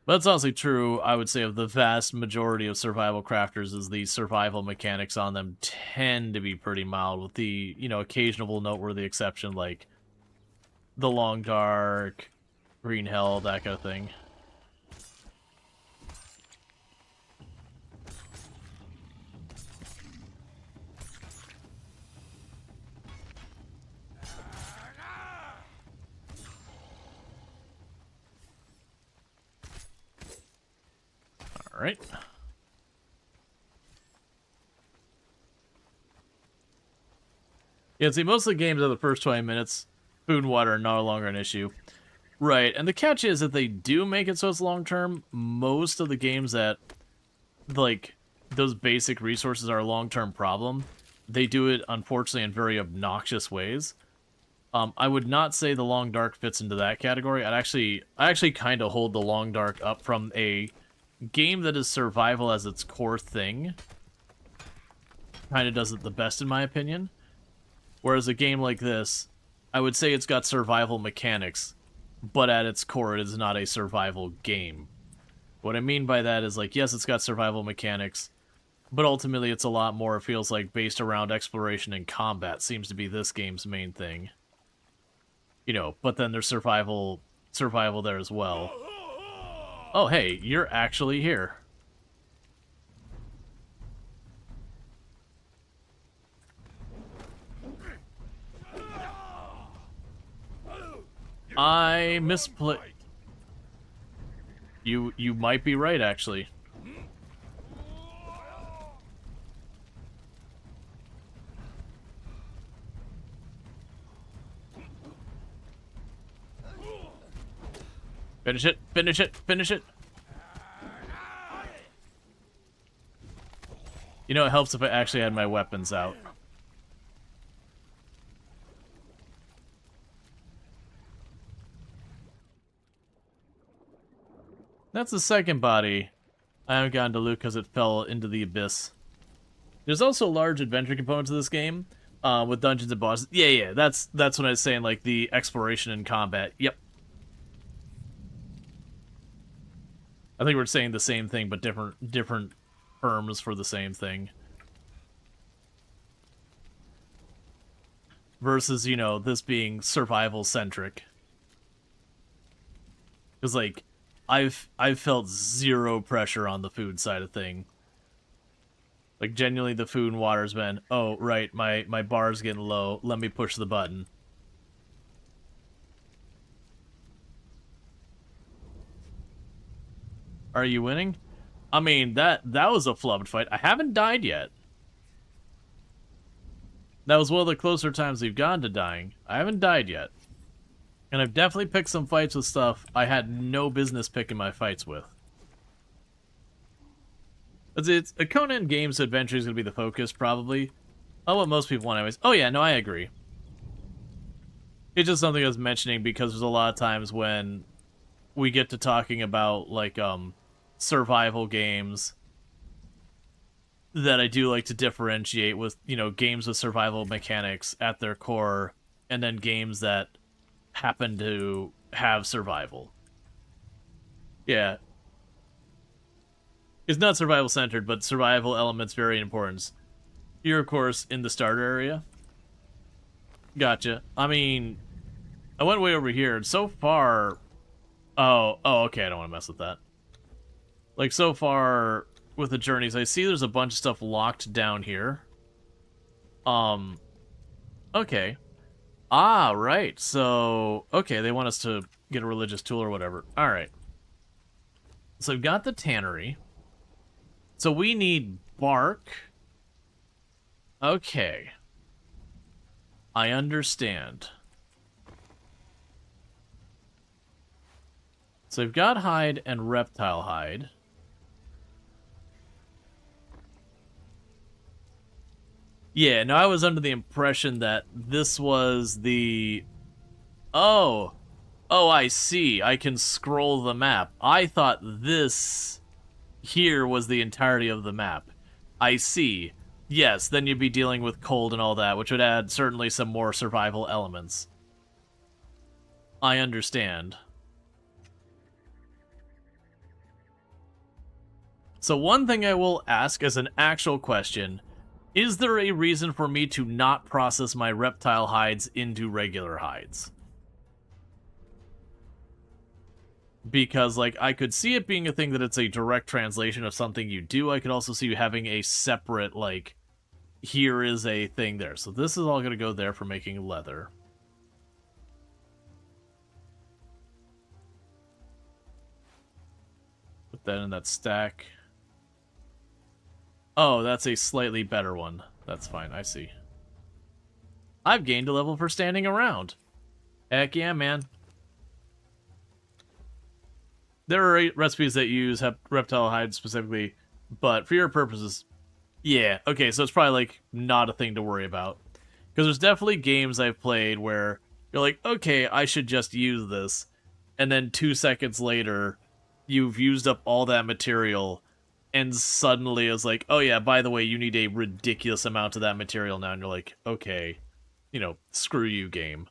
But that's also true, I would say, of the vast majority of survival crafters, is the survival mechanics on them tend to be pretty mild, with the, you know, occasional noteworthy exception like the Long Dark, Green Hell, that kind of thing. Alright. Yeah, see, most of the games of the first 20 minutes, food and water are no longer an issue. Right, and the catch is that they do make it so it's long-term. Most of the games that, like, those basic resources are a long-term problem, they do it, unfortunately, in very obnoxious ways. I would not say the Long Dark fits into that category. I actually kind of hold the Long Dark up from a game that is survival as its core thing. Kind of does it the best, in my opinion. Whereas a game like this, I would say it's got survival mechanics, but at its core, it is not a survival game. What I mean by that is, like, yes, it's got survival mechanics, but ultimately it's a lot more, it feels like, based around exploration and combat seems to be this game's main thing. You know, but then there's survival there as well. Oh, hey, you're actually here. I misplayed. You might be right, actually. Finish it, finish it, finish it. You know, it helps if I actually had my weapons out. That's the second body I haven't gotten to loot because it fell into the abyss. There's also a large adventure component to this game, with dungeons and bosses. Yeah, that's what I was saying, like the exploration and combat. Yep. I think we're saying the same thing, but different terms for the same thing. Versus, you know, this being survival-centric. Because, like, I've felt zero pressure on the food side of thing. Like, genuinely, the food and water's been, oh, right, my bar's getting low, let me push the button. Are you winning? I mean, that was a flubbed fight. I haven't died yet. That was one of the closer times we've gotten to dying. I haven't died yet. And I've definitely picked some fights with stuff I had no business picking my fights with. It's a Conan games adventure is going to be the focus, probably. Oh, what most people want anyways. Oh yeah, no, I agree. It's just something I was mentioning because there's a lot of times when we get to talking about, like, survival games that I do like to differentiate with, you know, games with survival mechanics at their core, and then games that happen to have survival. Yeah. It's not survival centered, but survival elements very important. You're, of course, in the starter area. Gotcha. I mean, I went way over here, and so far... Oh, okay, I don't want to mess with that. Like, so far with the journeys, I see there's a bunch of stuff locked down here. Okay. Ah, right. So, okay, they want us to get a religious tool or whatever. Alright. So I've got the tannery. So we need bark. Okay. I understand. So we've got hide and reptile hide. Yeah, no, I was under the impression that this was the... Oh, I see. I can scroll the map. I thought this here was the entirety of the map. I see. Yes, then you'd be dealing with cold and all that, which would add certainly some more survival elements. I understand. So one thing I will ask as an actual question, is there a reason for me to not process my reptile hides into regular hides? Because, like, I could see it being a thing that it's a direct translation of something you do. I could also see you having a separate, like, here is a thing there. So this is all going to go there for making leather. Put that in that stack. Oh, that's a slightly better one. That's fine, I see. I've gained a level for standing around. Heck yeah, man. There are recipes that use reptile hide specifically, but for your purposes, yeah. Okay, so it's probably, like, not a thing to worry about. Because there's definitely games I've played where you're like, okay, I should just use this. And then 2 seconds later, you've used up all that material, and suddenly it's like, oh yeah, by the way, you need a ridiculous amount of that material now. And you're like, okay, you know, screw you, game.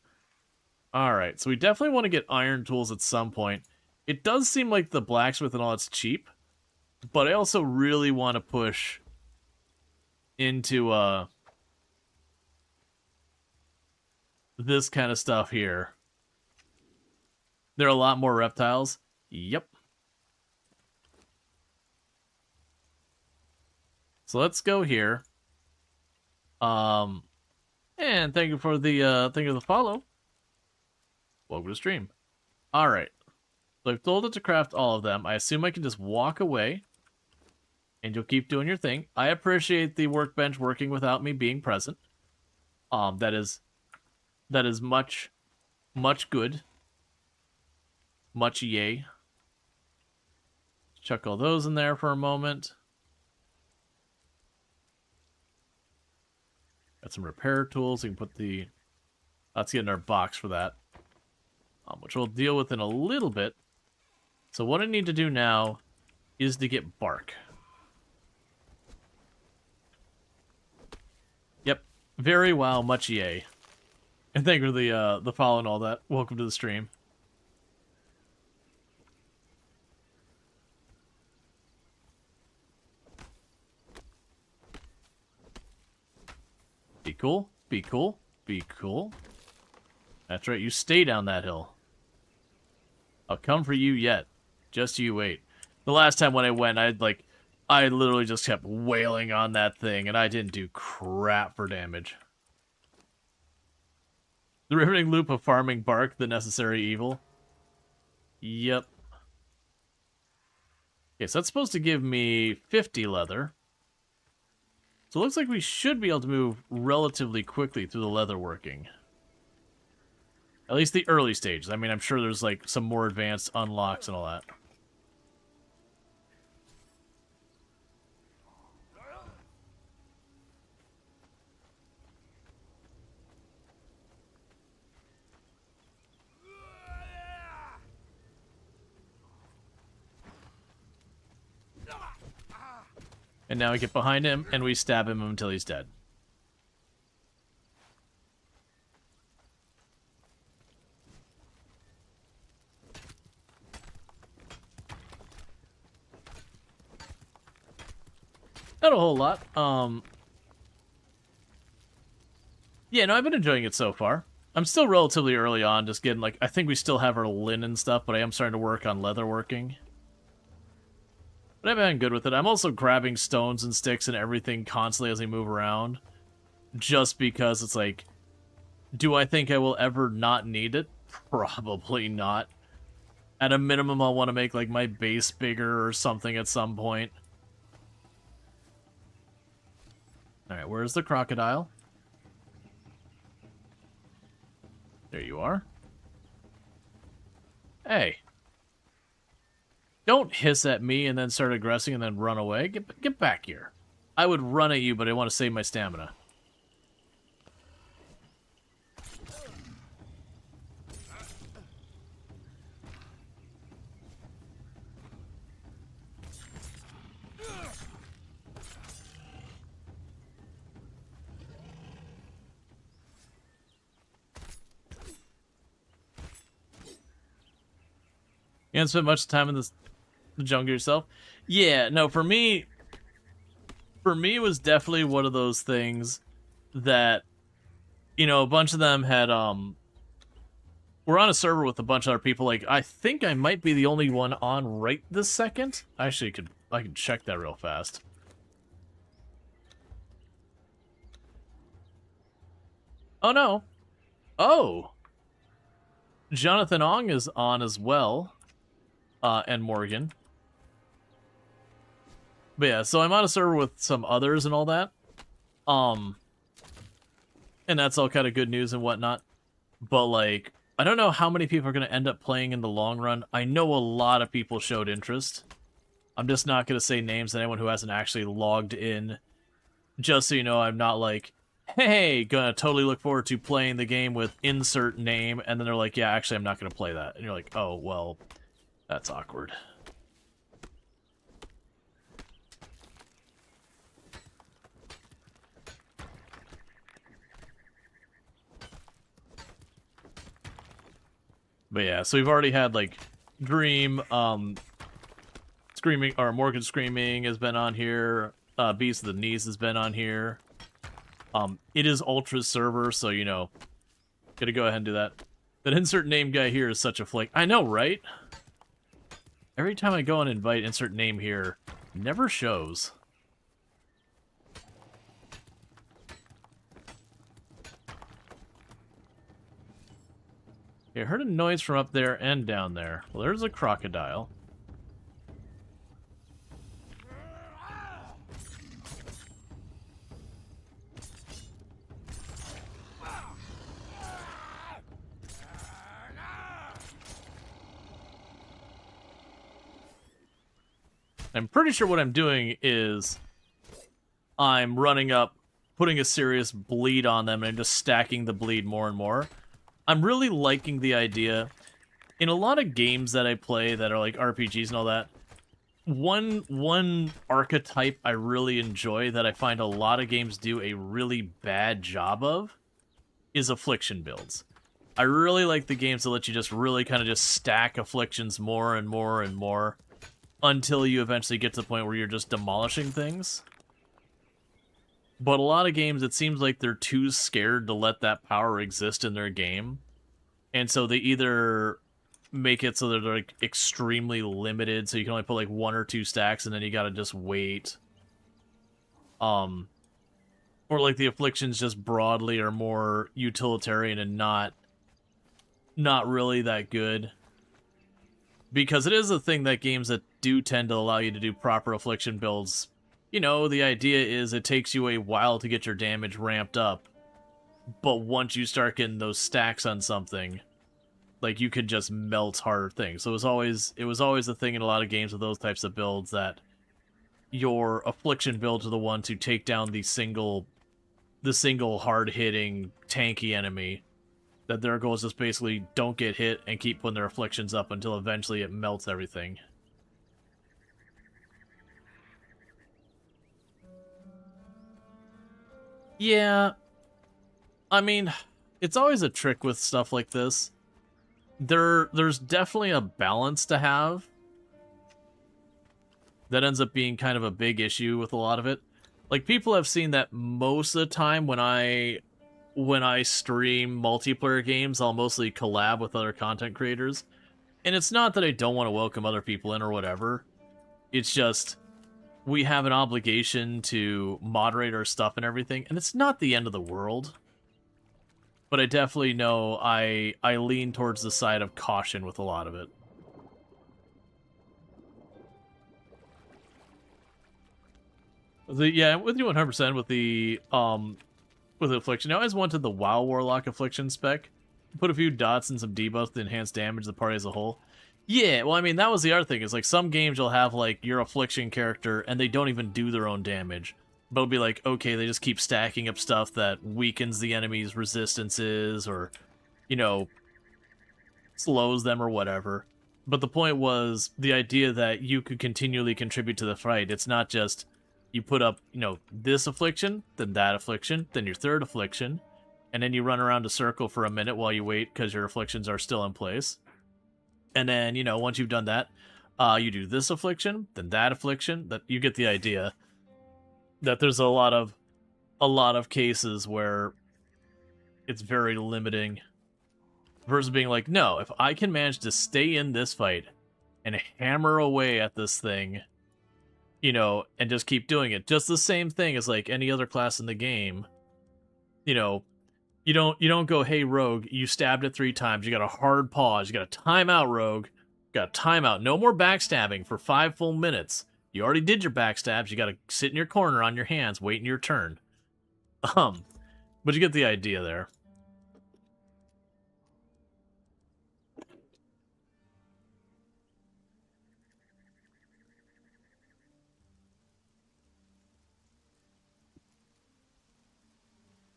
Alright, so we definitely want to get iron tools at some point. It does seem like the blacksmith and all that's cheap, but I also really want to push into this kind of stuff here. There are a lot more reptiles. Yep. So let's go here. And thank you for the follow. Welcome to the stream. All right. So I've told it to craft all of them. I assume I can just walk away, and you'll keep doing your thing. I appreciate the workbench working without me being present. That is much good. Much yay. Chuck all those in there for a moment. Got some repair tools. We can put the... Let's get in our box for that. Which we'll deal with in a little bit. So what I need to do now is to get bark. Yep. Very well, much yay. And thank you for the follow and all that. Welcome to the stream. Be cool, be cool, be cool. That's right, you stay down that hill. I'll come for you yet. Just you wait. The last time when I went, I literally just kept wailing on that thing, and I didn't do crap for damage. The riveting loop of farming bark, the necessary evil. Yep. Okay, so that's supposed to give me 50 leather. So it looks like we should be able to move relatively quickly through the leather working. At least the early stages. I mean, I'm sure there's like some more advanced unlocks and all that. And now we get behind him, and we stab him until he's dead. Not a whole lot. Yeah, no, I've been enjoying it so far. I'm still relatively early on, just getting, like, I think we still have our linen stuff, but I am starting to work on leather working. But I've been good with it. I'm also grabbing stones and sticks and everything constantly as I move around. Just because it's like, do I think I will ever not need it? Probably not. At a minimum, I'll want to make, like, my base bigger or something at some point. Alright, where's the crocodile? There you are. Hey. Don't hiss at me and then start aggressing and then run away. Get back here. I would run at you, but I want to save my stamina. You haven't spent much time in the jungle yourself? Yeah, no, for me, it was definitely one of those things that, you know, a bunch of them had, we're on a server with a bunch of other people. Like, I think I might be the only one on right this second. Actually, I can check that real fast. Oh, no. Oh. Jonathan Ong is on as well. And Morgan. But yeah, so I'm on a server with some others and all that. And that's all kind of good news and whatnot. But, like, I don't know how many people are going to end up playing in the long run. I know a lot of people showed interest. I'm just not going to say names to anyone who hasn't actually logged in. Just so you know, I'm not like, hey, gonna totally look forward to playing the game with insert name. And then they're like, yeah, actually, I'm not going to play that. And you're like, oh, well... That's awkward. But yeah, so we've already had, like, Dream, Screaming, or Morgan Screaming has been on here. Beast of the Knees has been on here. It is Ultra's server, so, you know, gotta go ahead and do that. That insert name guy here is such a flake. I know, right? Every time I go and invite insert name here, never shows. Okay, I heard a noise from up there and down there. Well, there's a crocodile. I'm pretty sure what I'm doing is I'm running up, putting a serious bleed on them, and I'm just stacking the bleed more and more. I'm really liking the idea. In a lot of games that I play that are like RPGs and all that, one archetype I really enjoy that I find a lot of games do a really bad job of is affliction builds. I really like the games that let you just really kind of just stack afflictions more and more and more, until you eventually get to the point where you're just demolishing things. But a lot of games, it seems like they're too scared to let that power exist in their game. And so they either make it so that they're like extremely limited, so you can only put like 1 or 2 stacks, and then you gotta just wait. Or like the afflictions just broadly are more utilitarian and not really that good. Because it is a thing that games that do tend to allow you to do proper affliction builds, you know, the idea is it takes you a while to get your damage ramped up. But once you start getting those stacks on something, like, you could just melt harder things. So it was always a thing in a lot of games with those types of builds that your affliction builds are the ones who take down the single hard-hitting, tanky enemy. That their goal is just basically don't get hit and keep putting their afflictions up until eventually it melts everything. Yeah. I mean, it's always a trick with stuff like this. There's definitely a balance to have. That ends up being kind of a big issue with a lot of it. Like, people have seen that most of the time when I stream multiplayer games, I'll mostly collab with other content creators. And it's not that I don't want to welcome other people in or whatever. It's just, we have an obligation to moderate our stuff and everything, and it's not the end of the world. But I definitely know I lean towards the side of caution with a lot of it. Yeah, with you 100% with the affliction. I always wanted the WoW Warlock affliction spec. Put a few dots and some debuffs to enhance damage of the party as a whole. Yeah, well, I mean, that was the other thing. Is like some games you'll have like your affliction character and they don't even do their own damage. But it'll be like, okay, they just keep stacking up stuff that weakens the enemy's resistances or, you know, slows them or whatever. But the point was the idea that you could continually contribute to the fight. It's not just you put up, you know, this affliction, then that affliction, then your third affliction, and then you run around a circle for a minute while you wait because your afflictions are still in place. And then, you know, once you've done that, you do this affliction, then that affliction. That you get the idea. That there's a lot of cases where it's very limiting. Versus being like, no, if I can manage to stay in this fight and hammer away at this thing, you know, and just keep doing it. Just the same thing as like any other class in the game. You know, you don't go, hey rogue, you stabbed it 3 times, you got a hard pause, you got a timeout, rogue, you got a timeout, no more backstabbing for 5 full minutes. You already did your backstabs, you gotta sit in your corner on your hands, waiting your turn. But you get the idea there.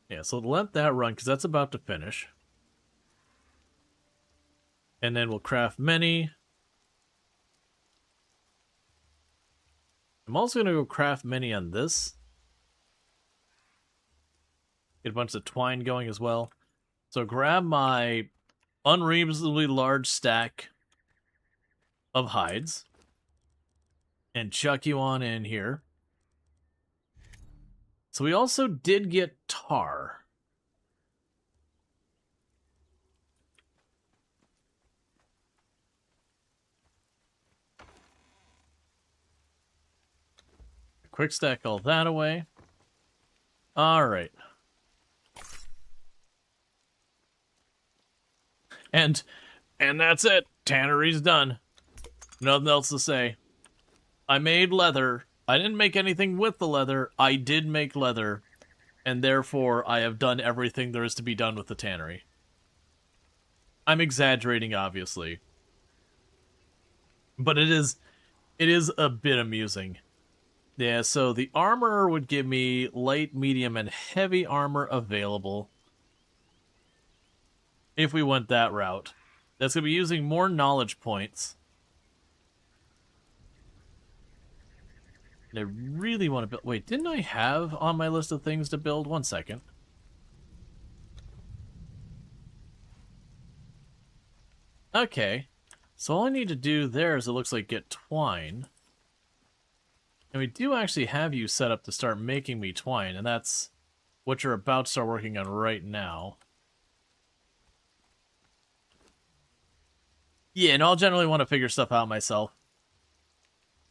Yeah, so let that run, because that's about to finish. And then we'll craft many. I'm also going to go craft many on this. Get a bunch of twine going as well. So grab my unreasonably large stack of hides. And chuck you on in here. So we also did get tar. Quick stack all that away. All right. And that's it. Tannery's done. Nothing else to say. I made leather. I didn't make anything with the leather. I did make leather. And therefore, I have done everything there is to be done with the tannery. I'm exaggerating, obviously. But it is a bit amusing. Yeah, so the armor would give me light, medium, and heavy armor available. If we went that route. That's going to be using more knowledge points. And I really want to build... Wait, didn't I have on my list of things to build? 1 second. Okay. So all I need to do there is, it looks like, get twine. And we do actually have you set up to start making me twine, and that's what you're about to start working on right now. Yeah, and I'll generally want to figure stuff out myself.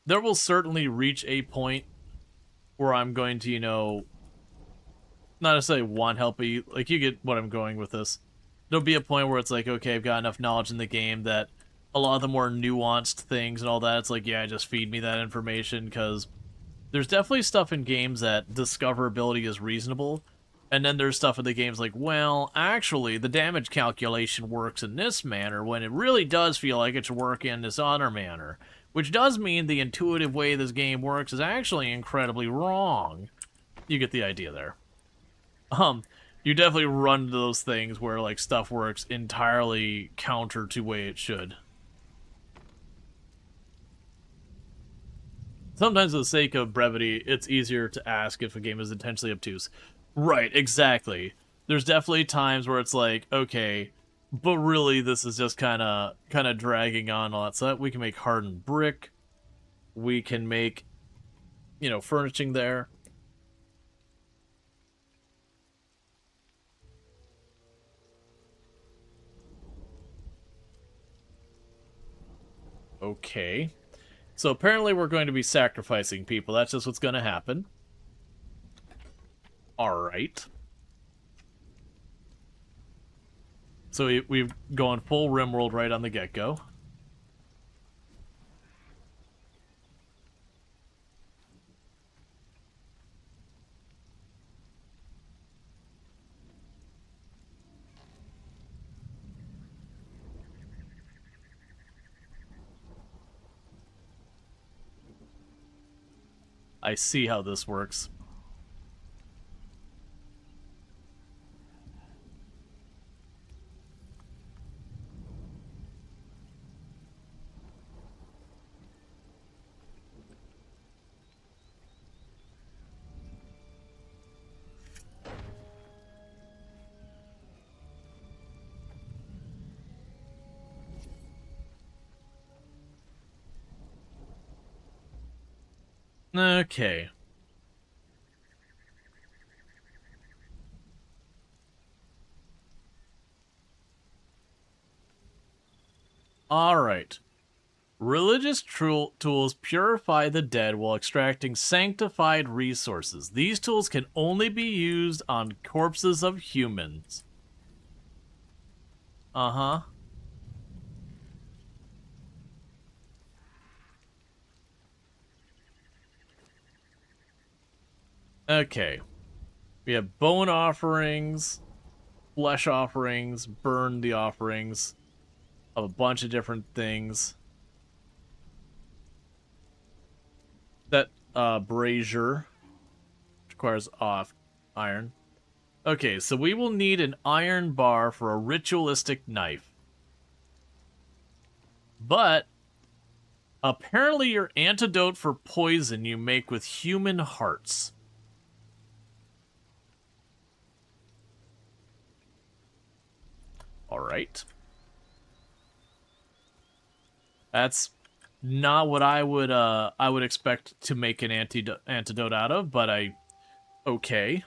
There will certainly reach a point where I'm going to, not necessarily want help, but you get what I'm going with this. There'll be a point where it's like, okay, I've got enough knowledge in the game that a lot of the more nuanced things and all that, it's like, yeah, just feed me that information, because there's definitely stuff in games that discoverability is reasonable, and then there's stuff in the games like, well, actually, the damage calculation works in this manner when it really does feel like it should work in this other manner, which does mean the intuitive way this game works is actually incredibly wrong. You get the idea there. You definitely run into those things where, like, stuff works entirely counter to way it should. Sometimes for the sake of brevity, it's easier to ask if a game is intentionally obtuse. Right, exactly. There's definitely times where it's like, okay, but really this is just kind of dragging on a lot. So that we can make hardened brick. We can make, furnishing there. Okay. So apparently we're going to be sacrificing people. That's just what's going to happen. Alright. So we've gone full RimWorld right on the get-go. I see how this works. Okay. Alright. Religious tools purify the dead while extracting sanctified resources. These tools can only be used on corpses of humans. Uh-huh. Okay. We have bone offerings, flesh offerings, burn the offerings of a bunch of different things. That brazier requires off iron. Okay, so we will need an iron bar for a ritualistic knife. But apparently your antidote for poison you make with human hearts. Alright. That's not what I would expect to make an antidote out of, but okay.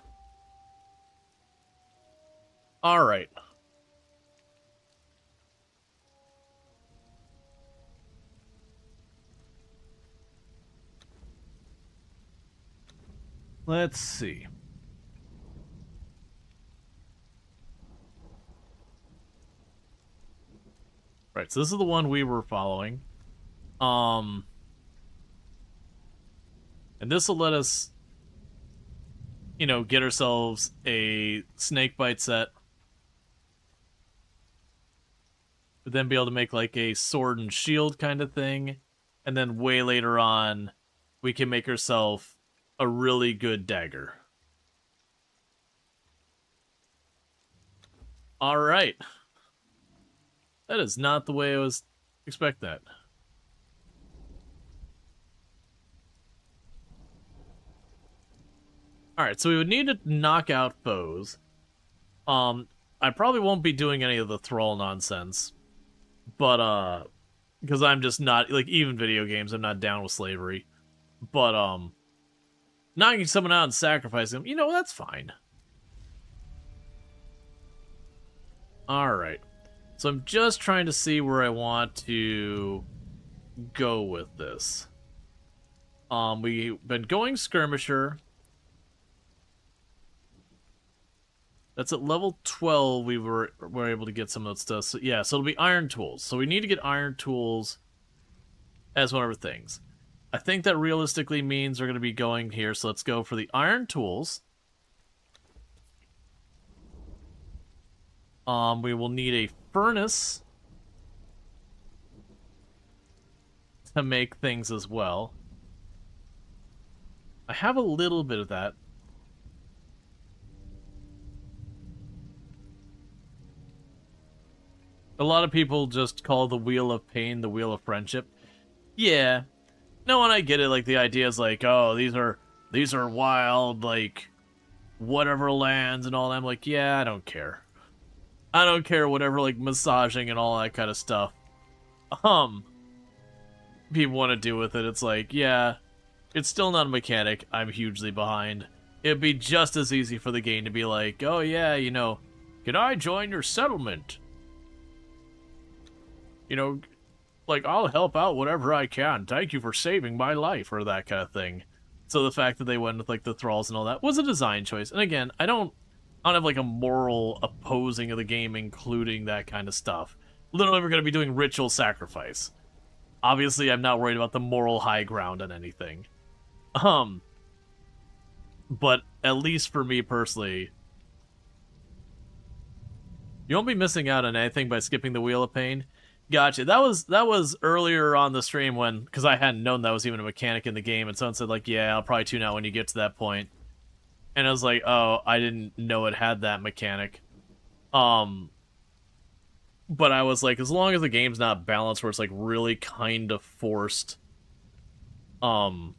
Alright. Let's see. Right, so this is the one we were following. And this will let us, get ourselves a snakebite set. But then be able to make like a sword and shield kind of thing. And then way later on, we can make ourselves a really good dagger. Alright. That is not the way I was expecting that. Alright, so we would need to knock out foes. I probably won't be doing any of the thrall nonsense. But, because I'm just not, like, even video games, I'm not down with slavery. But, knocking someone out and sacrificing them, that's fine. Alright. So I'm just trying to see where I want to go with this. We've been going skirmisher. That's at level 12 we were able to get some of that stuff. So yeah, so it'll be iron tools. So we need to get iron tools as one of our things. I think that realistically means we're going to be going here, so let's go for the iron tools. We will need a furnace to make things as well. I have a little bit of that. A lot of people just call the Wheel of Pain the Wheel of Friendship. Yeah. No, and I get it, like, the idea is like, oh, these are wild, like, whatever lands and all that. I'm like, yeah, I don't care. I don't care whatever, like, massaging and all that kind of stuff. People want to do with it. It's like, yeah, it's still not a mechanic. I'm hugely behind. It'd be just as easy for the game to be like, oh yeah, you know, can I join your settlement? You know, like, I'll help out whatever I can. Thank you for saving my life, or that kind of thing. So the fact that they went with, like, the thralls and all that was a design choice. And again, I don't have, like, a moral opposing of the game, including that kind of stuff. Literally, we're going to be doing ritual sacrifice. Obviously, I'm not worried about the moral high ground on anything. But at least for me personally, you won't be missing out on anything by skipping the Wheel of Pain. Gotcha. That was earlier on the stream when, because I hadn't known that was even a mechanic in the game, and someone said, like, yeah, I'll probably tune out when you get to that point. And I was like, oh, I didn't know it had that mechanic. But I was like, as long as the game's not balanced where it's, like, really kind of forced, because,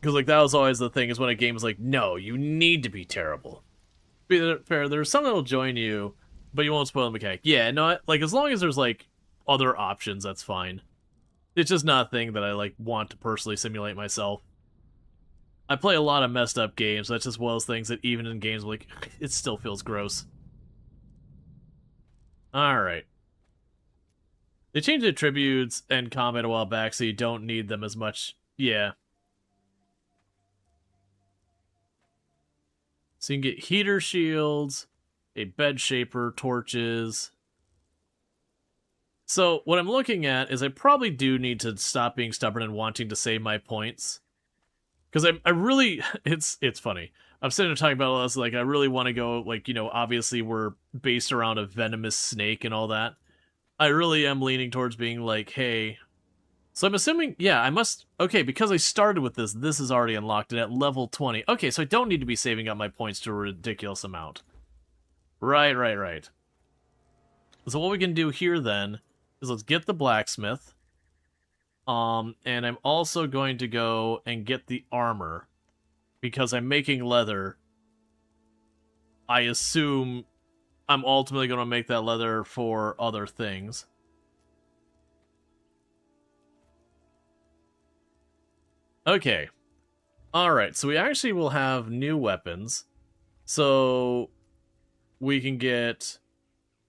like, that was always the thing, is when a game is like, no, you need to be terrible. Be fair, there's some that'll join you, but you won't spoil the mechanic. Yeah, no, like, as long as there's, like, other options, that's fine. It's just not a thing that I, like, want to personally simulate myself. I play a lot of messed up games. That's just one of those things that even in games, like, it still feels gross. Alright. They changed the attributes and combat a while back, so you don't need them as much. Yeah. So you can get heater shields, a bed shaper, torches. So what I'm looking at is I probably do need to stop being stubborn and wanting to save my points. Because I really, it's funny. I'm sitting there talking about all this, like, I really want to go, like, you know, obviously we're based around a venomous snake and all that. I really am leaning towards being like, hey, so I'm assuming, yeah, I must, okay, because I started with this is already unlocked and at level 20. Okay, so I don't need to be saving up my points to a ridiculous amount. Right. So what we can do here then is let's get the blacksmith. And I'm also going to go and get the armor, because I'm making leather. I assume I'm ultimately going to make that leather for other things. Okay. Alright, so we actually will have new weapons. So we can get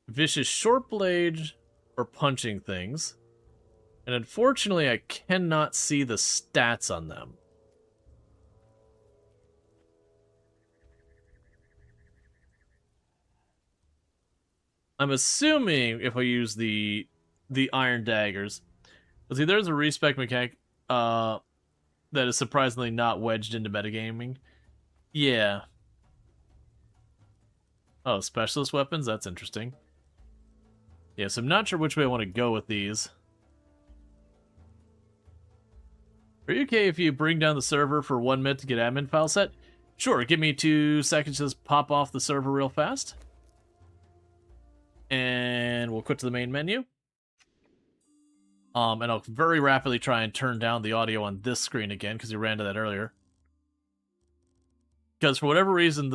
vicious short blade or punching things. And unfortunately, I cannot see the stats on them. I'm assuming if I use the iron daggers. See, there's a respec mechanic that is surprisingly not wedged into metagaming. Yeah. Oh, specialist weapons? That's interesting. Yeah, so I'm not sure which way I want to go with these. Are you okay if you bring down the server for 1 minute to get admin file set? Sure, give me 2 seconds to just pop off the server real fast. And we'll quit to the main menu. And I'll very rapidly try and turn down the audio on this screen again, because we ran to that earlier. Because for whatever reason,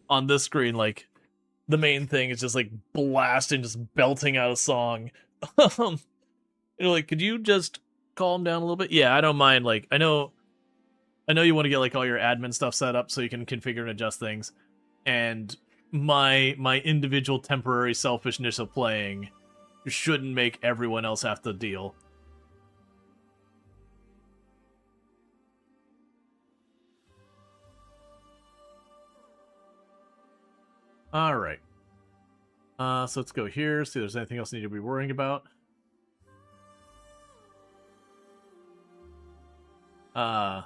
on this screen, like, the main thing is just, like, blasting, just belting out a song. You're like, could you just calm down a little bit? Yeah, I don't mind. Like, I know you want to get, like, all your admin stuff set up so you can configure and adjust things. And my individual temporary selfishness of playing shouldn't make everyone else have to deal. All right. So let's go here. See if there's anything else I need to be worrying about. Yeah,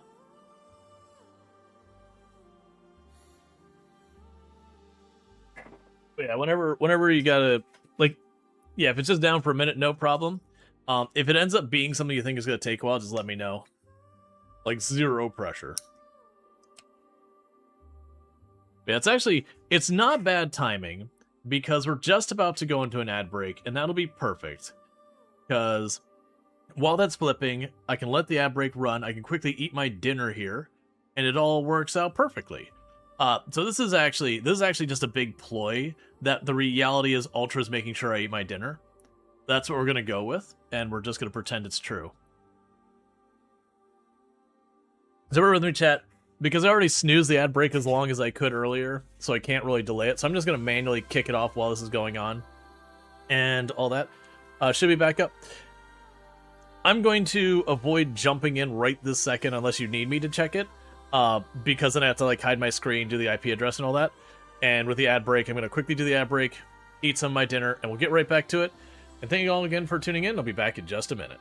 whenever you gotta, like, yeah, if it's just down for a minute, no problem. If it ends up being something you think is gonna take a while, just let me know. Like, zero pressure. Yeah, it's not bad timing, because we're just about to go into an ad break, and that'll be perfect. Because while that's flipping, I can let the ad break run, I can quickly eat my dinner here, and it all works out perfectly. So this is actually just a big ploy that the reality is Ultra's making sure I eat my dinner. That's what we're gonna go with, and we're just gonna pretend it's true. So bear with me, chat, because I already snoozed the ad break as long as I could earlier, so I can't really delay it. So I'm just gonna manually kick it off while this is going on, and all that. Should be back up. I'm going to avoid jumping in right this second unless you need me to check it. Because then I have to like hide my screen, do the IP address and all that. And with the ad break, I'm going to quickly do the ad break, eat some of my dinner, and we'll get right back to it. And thank you all again for tuning in. I'll be back in just a minute.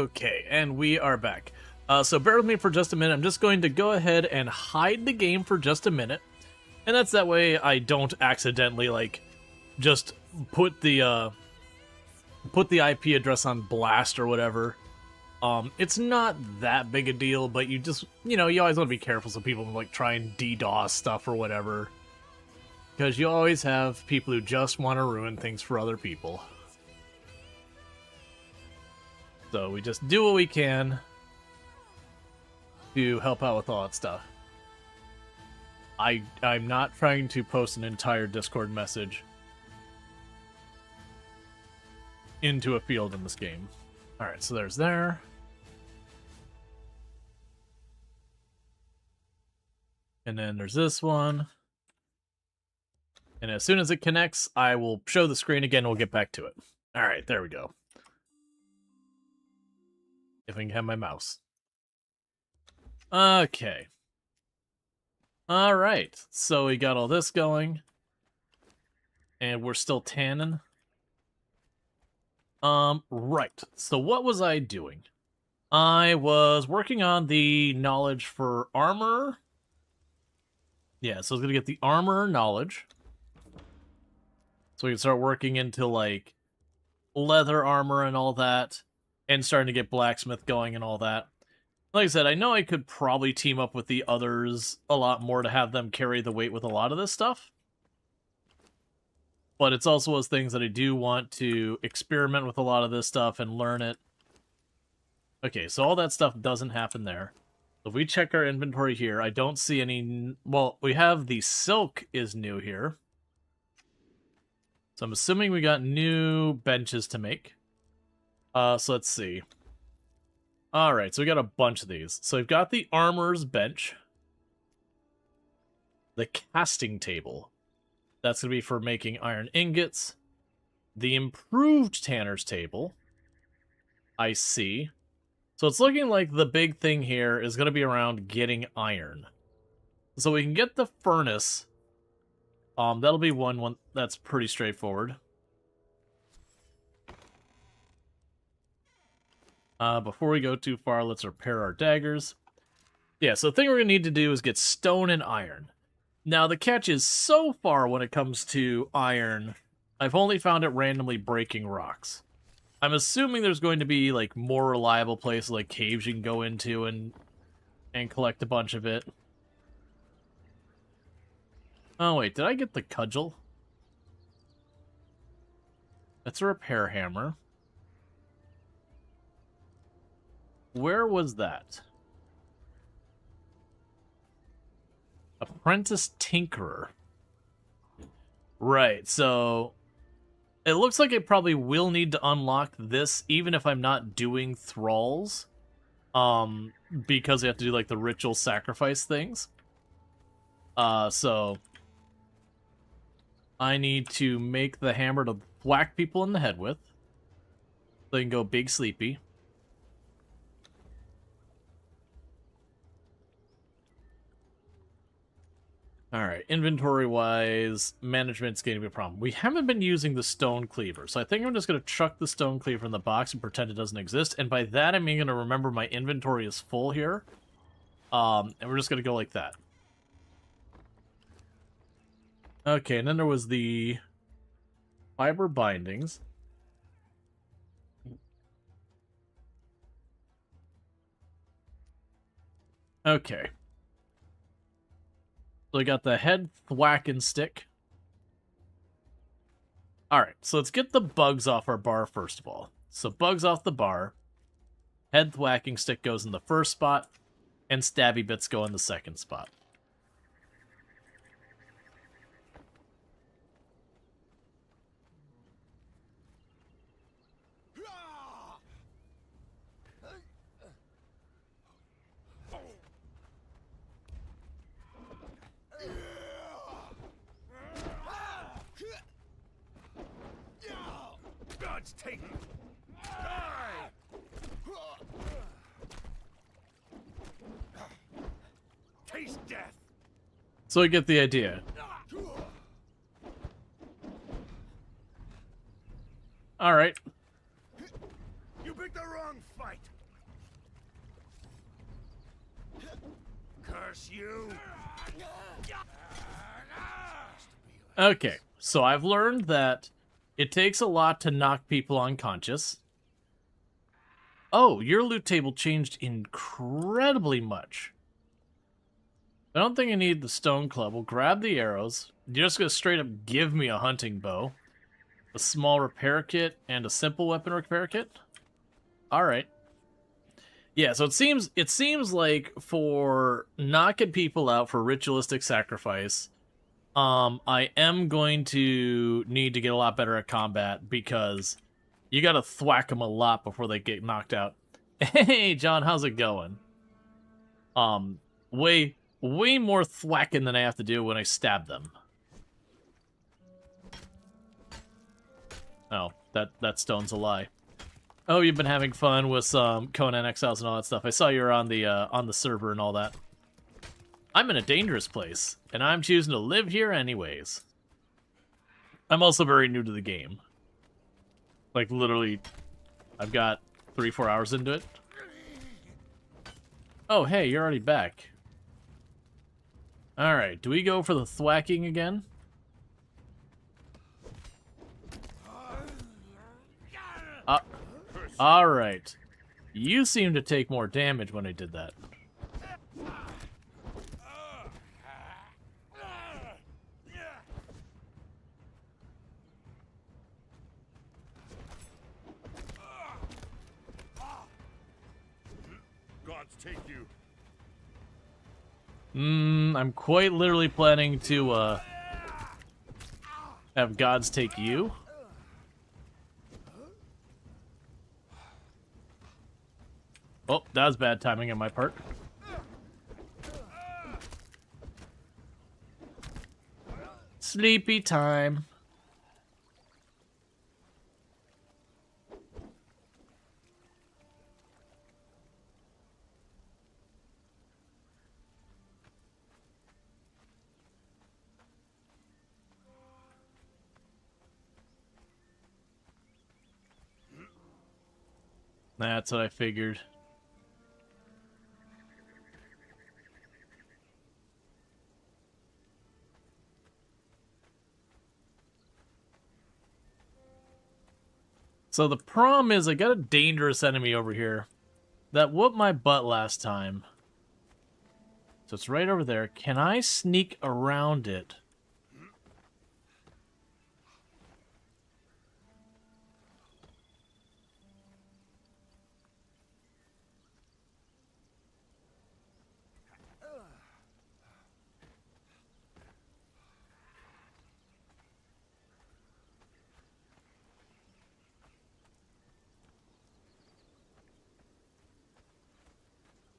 Okay, and we are back. So bear with me for just a minute. I'm just going to go ahead and hide the game for just a minute. And that's that way I don't accidentally, like, just put the IP address on blast or whatever. It's not that big a deal, but you just, you know, you always want to be careful so people don't, like, try and DDoS stuff or whatever. Because you always have people who just want to ruin things for other people. So we just do what we can to help out with all that stuff. I'm not trying to post an entire Discord message into a field in this game. Alright, so there's there. And then there's this one. And as soon as it connects, I will show the screen again and we'll get back to it. Alright, there we go. If I can have my mouse. Okay. Alright, so we got all this going. And we're still tanning. Right. So what was I doing? I was working on the knowledge for armor. Yeah, so I was gonna get the armor knowledge. So we can start working into, like, leather armor and all that. And starting to get blacksmith going and all that. Like I said, I know I could probably team up with the others a lot more to have them carry the weight with a lot of this stuff. But it's also those things that I do want to experiment with a lot of this stuff and learn it. Okay, so all that stuff doesn't happen there. So if we check our inventory here, I don't see any... Well, we have the silk is new here. So I'm assuming we got new benches to make. So let's see. Alright, so we got a bunch of these. So we've got the armor's bench. The casting table. That's going to be for making iron ingots. The improved tanner's table. I see. So it's looking like the big thing here is going to be around getting iron. So we can get the furnace. That'll be one that's pretty straightforward. Before we go too far, let's repair our daggers. Yeah, so the thing we're going to need to do is get stone and iron. Now, the catch is so far when it comes to iron, I've only found it randomly breaking rocks. I'm assuming there's going to be, like, more reliable places, like caves you can go into and collect a bunch of it. Oh, wait, did I get the cudgel? That's a repair hammer. Where was that? Apprentice Tinkerer. Right, so... It looks like I probably will need to unlock this, even if I'm not doing thralls. Because I have to do, like, the ritual sacrifice things. So... I need to make the hammer to whack people in the head with. So they can go big sleepy. Alright, inventory-wise, management's going to be a problem. We haven't been using the stone cleaver, so I think I'm just going to chuck the stone cleaver in the box and pretend it doesn't exist, and by that I mean going to remember my inventory is full here. And we're just going to go like that. Okay, and then there was the fiber bindings. Okay. So we got the head thwacking stick. Alright, so let's get the bugs off our bar first of all. So bugs off the bar. Head thwacking stick goes in the first spot. And stabby bits go in the second spot. God's taken. Die! Taste death. So I get the idea. Alright. You picked the wrong fight. Curse you! Okay, so I've learned that it takes a lot to knock people unconscious. Oh, your loot table changed incredibly much. I don't think I need the stone club. We'll grab the arrows. You're just going to straight up give me a hunting bow, a small repair kit, and a simple weapon repair kit? Alright. Yeah, so it seems like for knocking people out for ritualistic sacrifice, I am going to need to get a lot better at combat because you gotta thwack them a lot before they get knocked out. Hey, John, how's it going? Way more thwacking than I have to do when I stab them. Oh, that stone's a lie. Oh, you've been having fun with some Conan Exiles and all that stuff. I saw you were on the server and all that. I'm in a dangerous place, and I'm choosing to live here anyways. I'm also very new to the game. Like, literally, I've got 3-4 hours into it. Oh, hey, you're already back. Alright, do we go for the thwacking again? Alright. You seem to take more damage when I did that. Gods take you. I'm quite literally planning to, have gods take you. Oh, that was bad timing on my part. Sleepy time. That's what I figured. So the problem is I got a dangerous enemy over here that whooped my butt last time. So it's right over there. Can I sneak around it?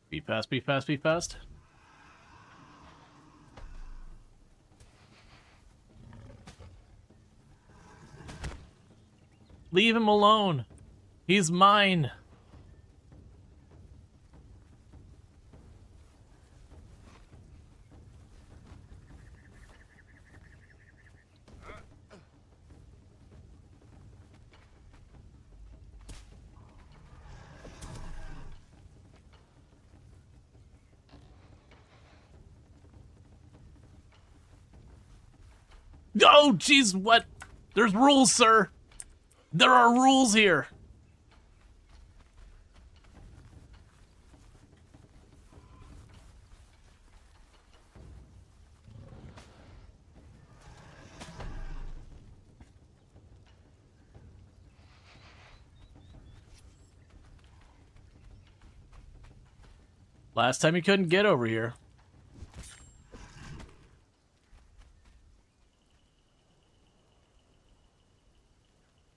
Be fast, be fast, be fast. Leave him alone. He's mine. Oh, jeez, what? There's rules, sir. There are rules here. Last time you couldn't get over here.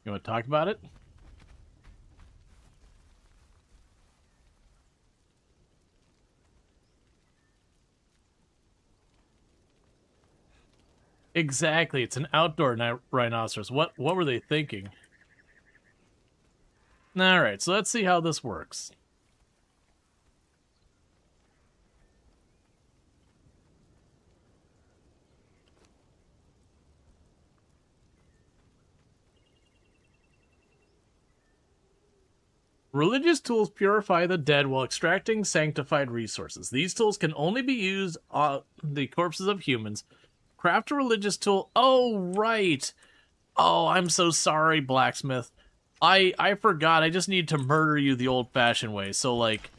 You want to talk about it? Exactly, it's an outdoor rhinoceros. What were they thinking? Alright, so let's see how this works. Religious tools purify the dead while extracting sanctified resources. These tools can only be used on the corpses of humans. Craft a religious tool. Oh, right. Oh, I'm so sorry, blacksmith. I forgot. I just need to murder you the old-fashioned way. So, like,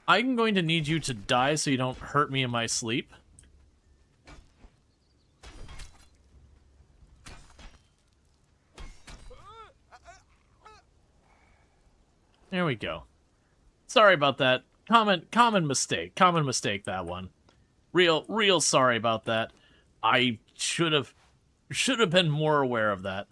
I'm going to need you to die so you don't hurt me in my sleep. There we go. Sorry about that. Common mistake. Common mistake, that one. Real sorry about that. I should have been more aware of that.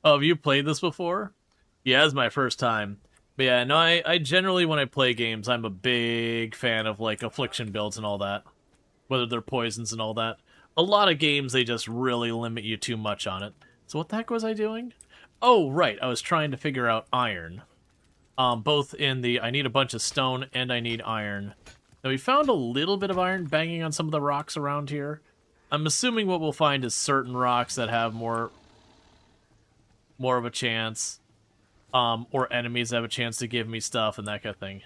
Oh, have you played this before? Yeah, it's my first time. But yeah, no, I generally, when I play games, I'm a big fan of, like, affliction builds and all that. Whether they're poisons and all that. A lot of games, they just really limit you too much on it. So what the heck was I doing? Oh, right, I was trying to figure out iron. Both in the, I need a bunch of stone and I need iron. Now, we found a little bit of iron banging on some of the rocks around here. I'm assuming what we'll find is certain rocks that have more of a chance. Or enemies that have a chance to give me stuff and that kind of thing.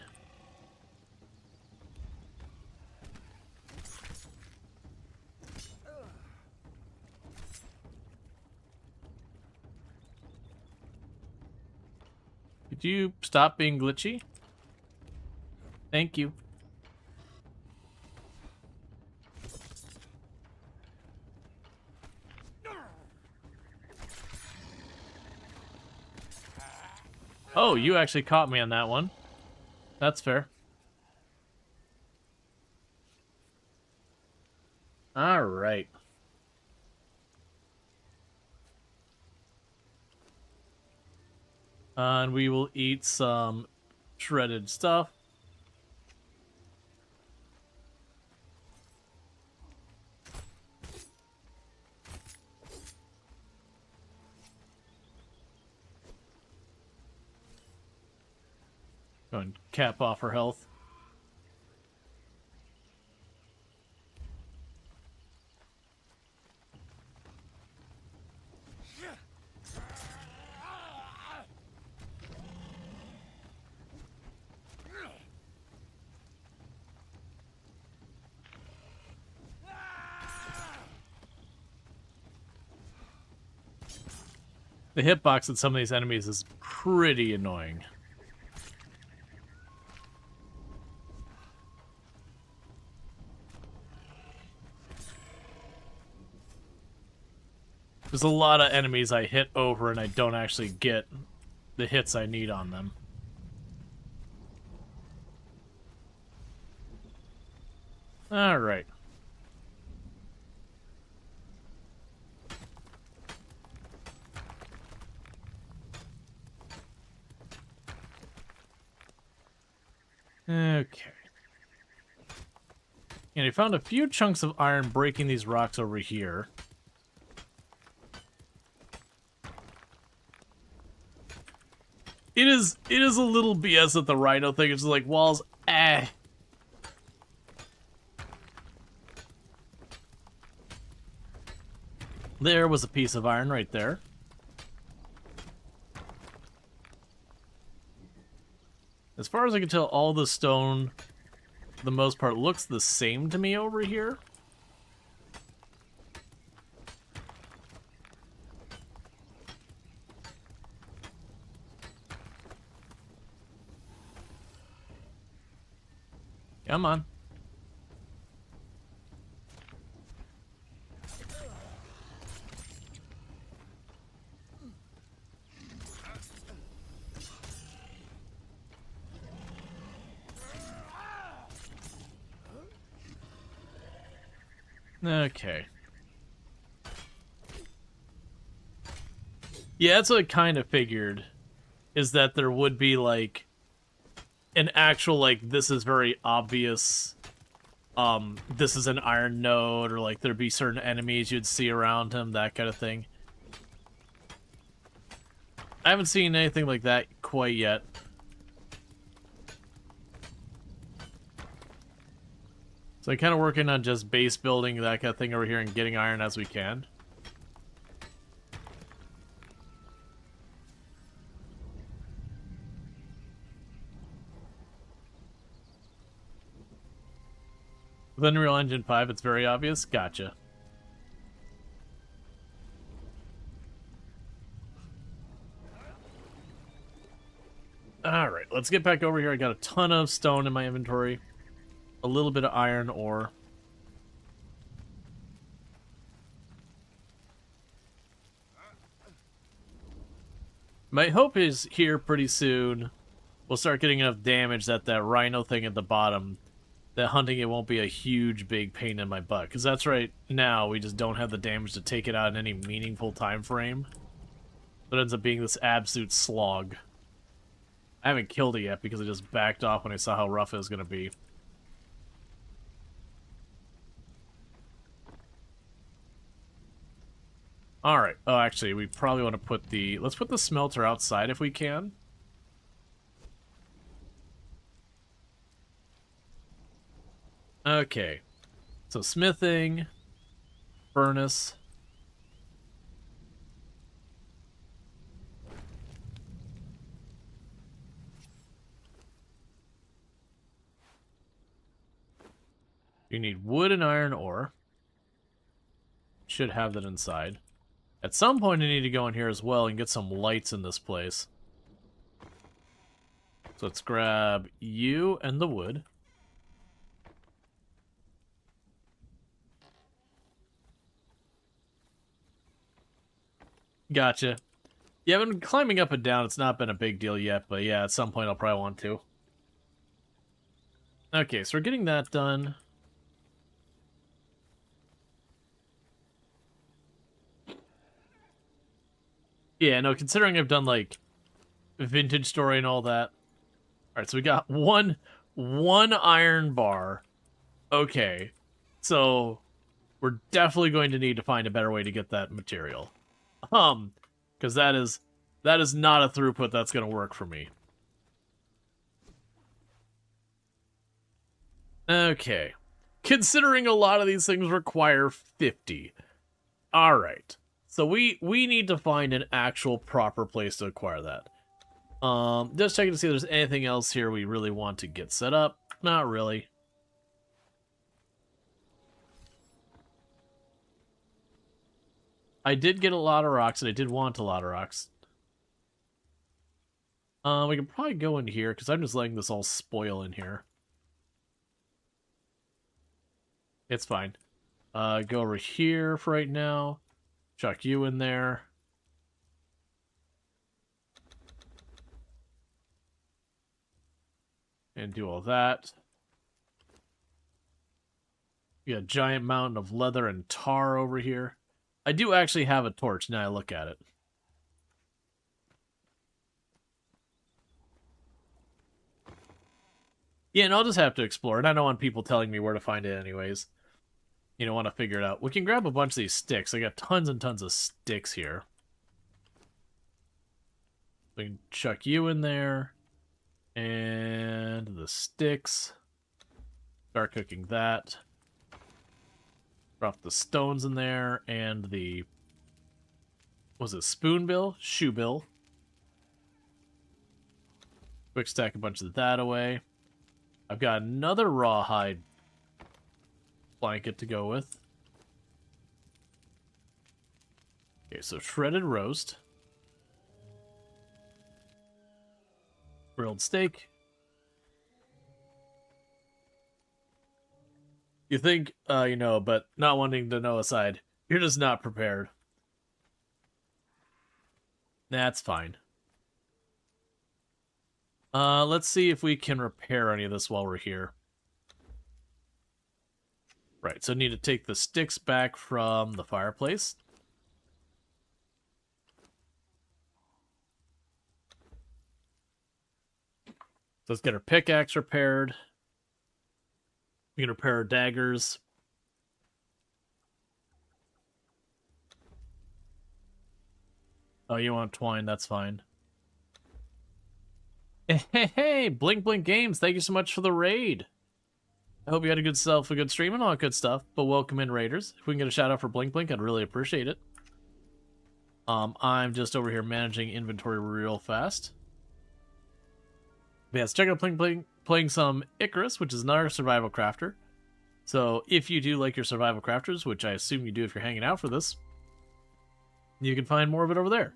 Could you stop being glitchy? Thank you. Oh, you actually caught me on that one. That's fair. All right. And we will eat some shredded stuff. Go and cap off her health. The hitbox at some of these enemies is pretty annoying. There's a lot of enemies I hit over and I don't actually get the hits I need on them. Alright. Okay. And I found a few chunks of iron breaking these rocks over here. It is a little BS at the rhino thing. It's just like walls. There was a piece of iron right there. As far as I can tell, all the stone, for the most part, looks the same to me over here. Come on. Okay. Yeah, that's what I kind of figured, is that there would be, like, an actual, like, this is very obvious, this is an iron node, or, like, there'd be certain enemies you'd see around him, that kind of thing. I haven't seen anything like that quite yet. So I'm kind of working on just base building, that kind of thing over here, and getting iron as we can. With Unreal Engine 5, it's very obvious. Gotcha. Alright, let's get back over here. I got a ton of stone in my inventory. A little bit of iron ore. My hope is here pretty soon we'll start getting enough damage that rhino thing at the bottom, that hunting it won't be a huge big pain in my butt. Because that's right now, we just don't have the damage to take it out in any meaningful time frame. So it ends up being this absolute slog. I haven't killed it yet because I just backed off when I saw how rough it was going to be. Alright. Oh, actually, we probably want to put the... Let's put the smelter outside if we can. Okay. So smithing. Furnace. You need wood and iron ore. Should have that inside. At some point I need to go in here as well and get some lights in this place. So let's grab you and the wood. Gotcha. Yeah, I've been climbing up and down. It's not been a big deal yet, but yeah, at some point I'll probably want to. Okay, so we're getting that done. Yeah, no, considering I've done, like, vintage story and all that. Alright, so we got one iron bar. Okay. So, we're definitely going to need to find a better way to get that material. Because that is not a throughput that's going to work for me. Okay. Considering a lot of these things require 50. Alright. So we need to find an actual proper place to acquire that. Just checking to see if there's anything else here we really want to get set up. Not really. I did get a lot of rocks, and I did want a lot of rocks. We can probably go in here, because I'm just letting this all spoil in here. It's fine. Go over here for right now. Chuck you in there. And do all that. We got a giant mountain of leather and tar over here. I do actually have a torch now I look at it. Yeah, and I'll just have to explore it. I don't want people telling me where to find it anyways. You know, want to figure it out. We can grab a bunch of these sticks. I got tons and tons of sticks here. We can chuck you in there. And the sticks. Start cooking that. Drop the stones in there. And the... Was it spoonbill? Shoebill. Quick stack a bunch of that away. I've got another rawhide blanket to go with. Okay, so shredded roast. Grilled steak. You think, you know, but not wanting to know aside, you're just not prepared. That's fine. Let's see if we can repair any of this while we're here. Right, so I need to take the sticks back from the fireplace. So let's get our pickaxe repaired. We can repair our daggers. Oh, you want twine, that's fine. Hey, Blink Blink Games, thank you so much for the raid. I hope you had a good stream and all that good stuff. But welcome in, Raiders. If we can get a shout out for Blink Blink, I'd really appreciate it. I'm just over here managing inventory real fast. But yeah, let's check out Blink Blink playing some Icarus, which is another survival crafter. So if you do like your survival crafters, which I assume you do if you're hanging out for this, you can find more of it over there.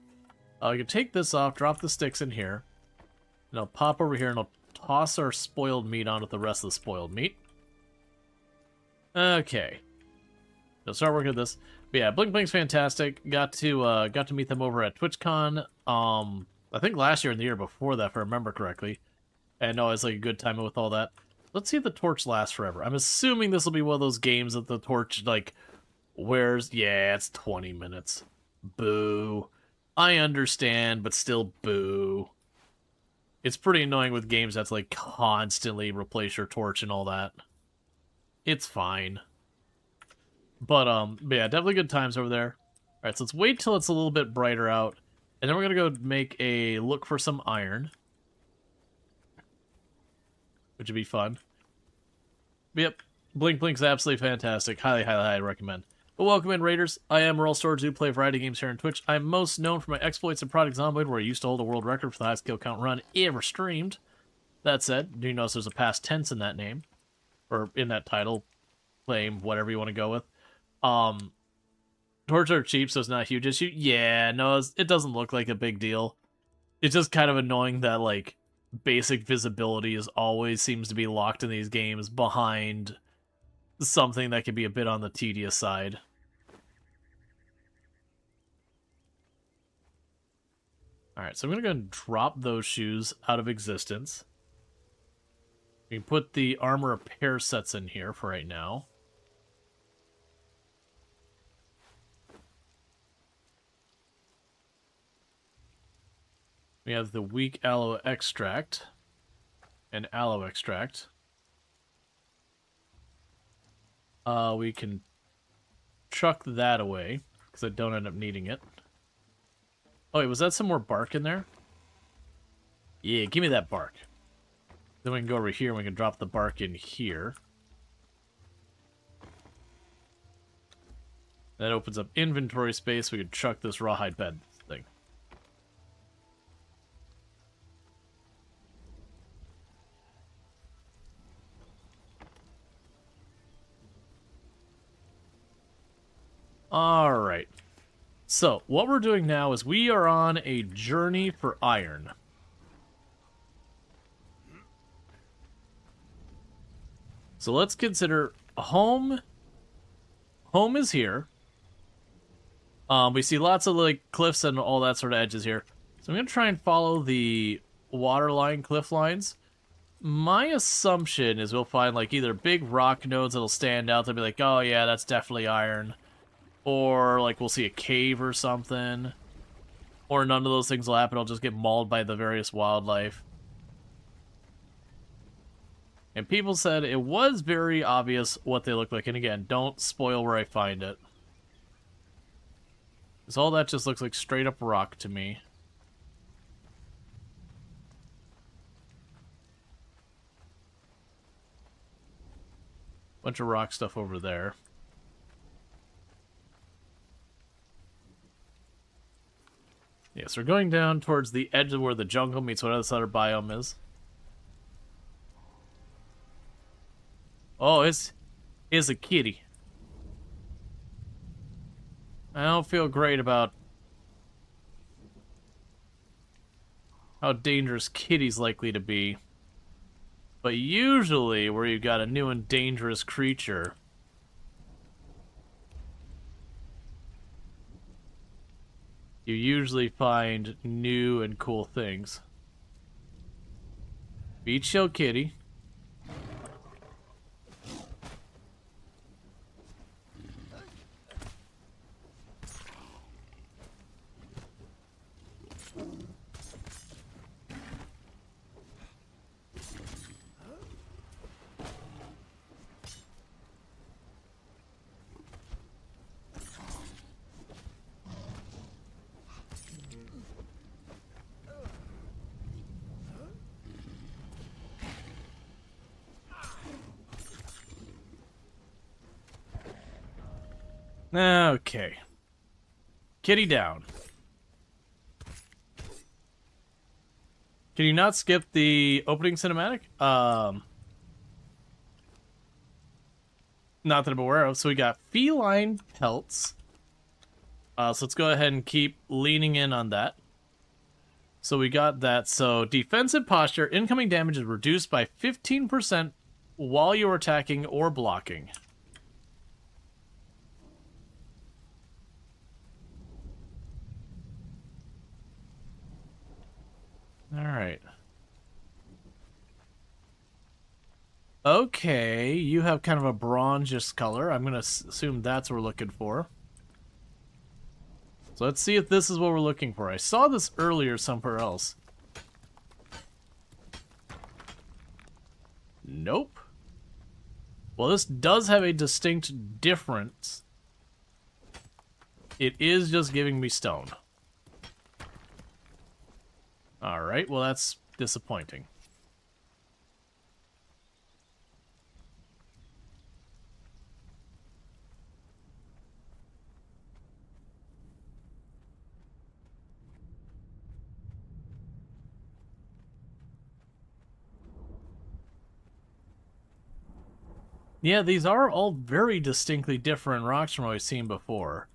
You can take this off, drop the sticks in here, and I'll pop over here and I'll toss our spoiled meat onto the rest of the spoiled meat. Okay. So start working with this. But yeah, Blink Blink's fantastic. Got to meet them over at TwitchCon. I think last year and the year before that, if I remember correctly. And no, it's like a good time with all that. Let's see if the torch lasts forever. I'm assuming this will be one of those games that the torch like wears. Yeah, it's 20 minutes. Boo. I understand, but still boo. It's pretty annoying with games that's like constantly replace your torch and all that. It's fine. But yeah, definitely good times over there. Alright, so let's wait till it's a little bit brighter out. And then we're gonna go make a look for some iron. Which would be fun. But yep, Blink Blink's absolutely fantastic. Highly, highly, highly recommend. But welcome in, Raiders. I am Rual Storge, who play a variety of games here on Twitch. I'm most known for my exploits in Project Zomboid, where I used to hold a world record for the highest kill count run ever streamed. That said, do you notice there's a past tense in that name? Or in that title, claim, whatever you want to go with. Torches are cheap, so it's not a huge issue. Yeah, no, it doesn't look like a big deal. It's just kind of annoying that, like, basic visibility is always seems to be locked in these games behind something that can be a bit on the tedious side. Alright, so I'm going to go and drop those shoes out of existence. We can put the armor repair sets in here for right now. We have the weak aloe extract and aloe extract. We can chuck that away because I don't end up needing it. Oh, wait, was that some more bark in there? Yeah, give me that bark. Then we can go over here and we can drop the bark in here. That opens up inventory space. We can chuck this rawhide bed thing. Alright. So, what we're doing now is we are on a journey for iron. So let's consider home. Home is here. We see lots of like cliffs and all that sort of edges here. So I'm going to try and follow the waterline cliff lines. My assumption is we'll find like either big rock nodes that'll stand out. They'll be like, oh yeah, that's definitely iron. Or, like, we'll see a cave or something. Or none of those things will happen. It'll just get mauled by the various wildlife. And people said it was very obvious what they look like. And again, don't spoil where I find it. Because all that just looks like straight up rock to me. Bunch of rock stuff over there. Yes, we're going down towards the edge of where the jungle meets whatever this other biome is. Oh, it's a kitty. I don't feel great about how dangerous kitty's likely to be. But usually, where you've got a new and dangerous creature, you usually find new and cool things. Be chill, kitty. Okay. Kitty down. Can you not skip the opening cinematic? Not that I'm aware of. So we got feline pelts. So let's go ahead and keep leaning in on that. So we got that. So defensive posture, incoming damage is reduced by 15% while you're attacking or blocking. All right. Okay, you have kind of a bronzish color. I'm going to assume that's what we're looking for. So let's see if this is what we're looking for. I saw this earlier somewhere else. Nope. Well, this does have a distinct difference. It is just giving me stone. Alright, well that's disappointing. Yeah, these are all very distinctly different rocks from what we've seen before.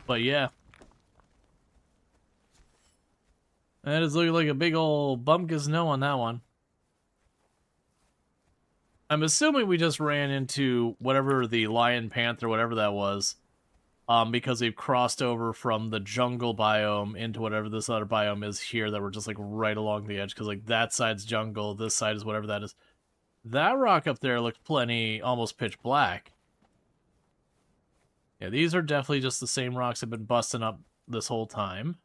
But yeah. That is looking like a big old bumpkus no on that one. I'm assuming we just ran into whatever the lion panther, whatever that was. Because we've crossed over from the jungle biome into whatever this other biome is here that we're just like right along the edge. Because like that side's jungle, this side is whatever that is. That rock up there looked plenty almost pitch black. Yeah, these are definitely just the same rocks I've been busting up this whole time.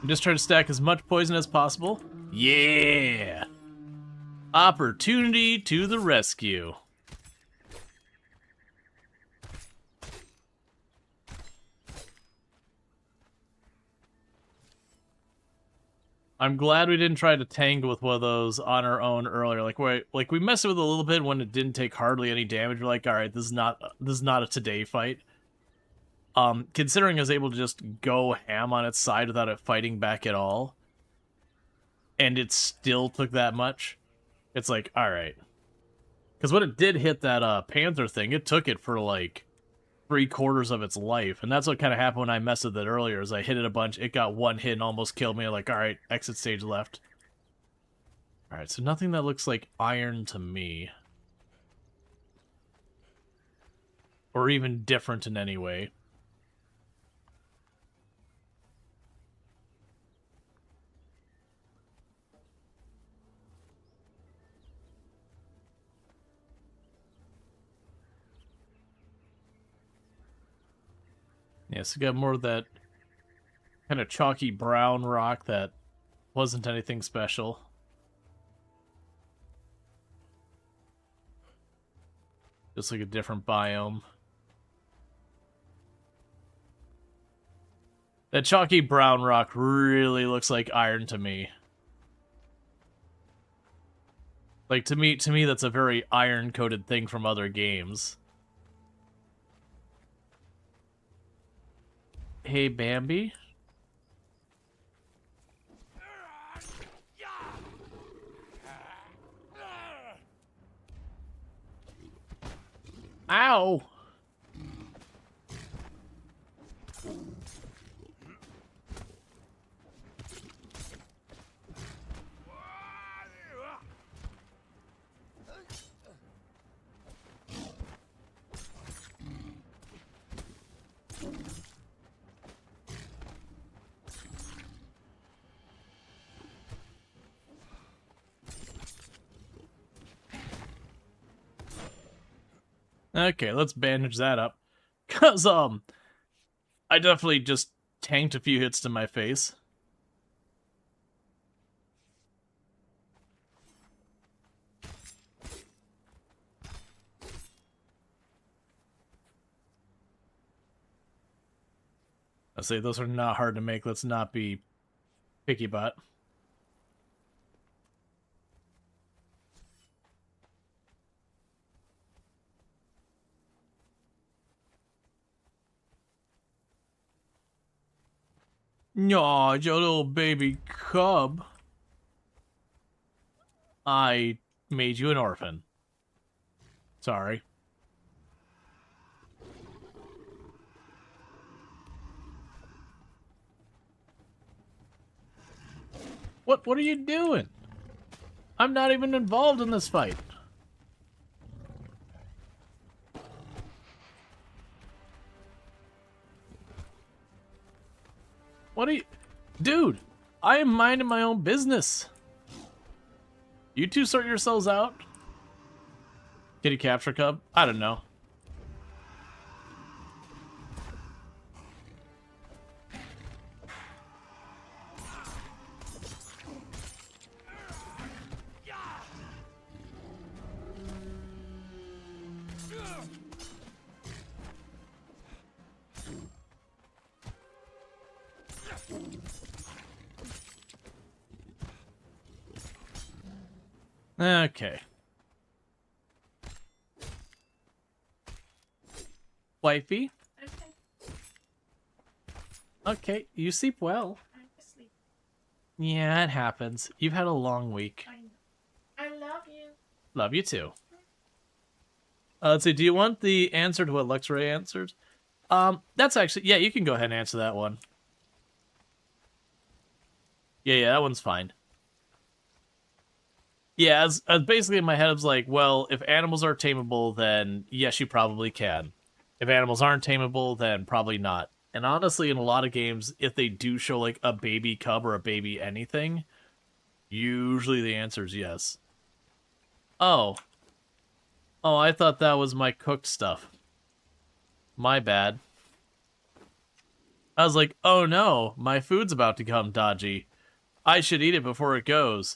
I'm just trying to stack as much poison as possible. Yeah! Opportunity to the rescue. I'm glad we didn't try to tangle with one of those on our own earlier. Like we messed with it a little bit when it didn't take hardly any damage. We're like, all right, this is not a today fight. Considering I was able to just go ham on its side without it fighting back at all, and it still took that much, it's like, all right. Because when it did hit that panther thing, it took it for like 3/4 of its life, and that's what kind of happened when I messed with it earlier. Is I hit it a bunch, it got one hit and almost killed me. I'm like, all right, exit stage left. All right, so nothing that looks like iron to me, or even different in any way. Yeah, so we got more of that kind of chalky brown rock that wasn't anything special. Just like a different biome. That chalky brown rock really looks like iron to me. Like, to me, that's a very iron-coated thing from other games. Hey, Bambi? Ow! Okay, let's bandage that up. Cause I definitely just tanked a few hits to my face. I say those are not hard to make. Let's not be picky about. Aw, your little baby cub. I made you an orphan. Sorry. What are you doing? I'm not even involved in this fight. What are you... Dude, I am minding my own business. You two sort yourselves out. Kitty capture cub? I don't know. Okay. Wifey? Okay, you sleep well. Yeah, it happens. You've had a long week. I love you. Love you too. Let's see, do you want the answer to what Luxray answered? That's actually... Yeah, you can go ahead and answer that one. Yeah, that one's fine. Yeah, as basically in my head, I was like, well, if animals are tameable, then yes, you probably can. If animals aren't tameable, then probably not. And honestly, in a lot of games, if they do show like a baby cub or a baby anything, usually the answer is yes. Oh. Oh, I thought that was my cooked stuff. My bad. I was like, oh no, my food's about to come dodgy. I should eat it before it goes.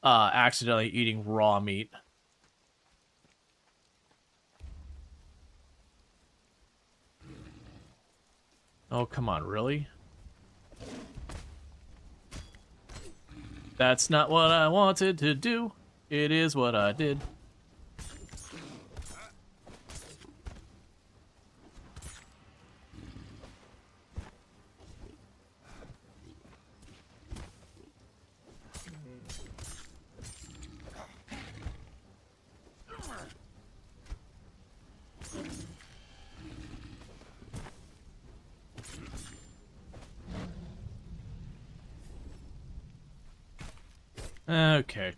Accidentally eating raw meat. Oh, come on, really? That's not what I wanted to do. It is what I did. Okay.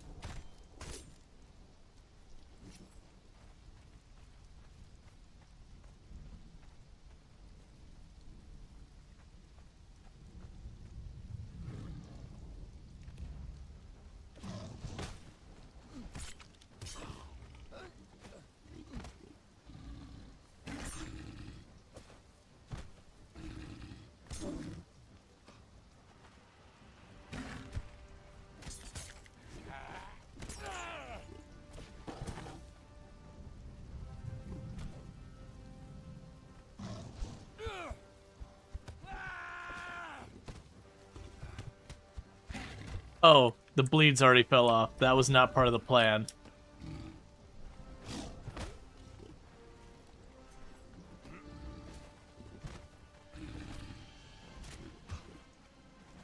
Oh, the bleeds already fell off. That was not part of the plan.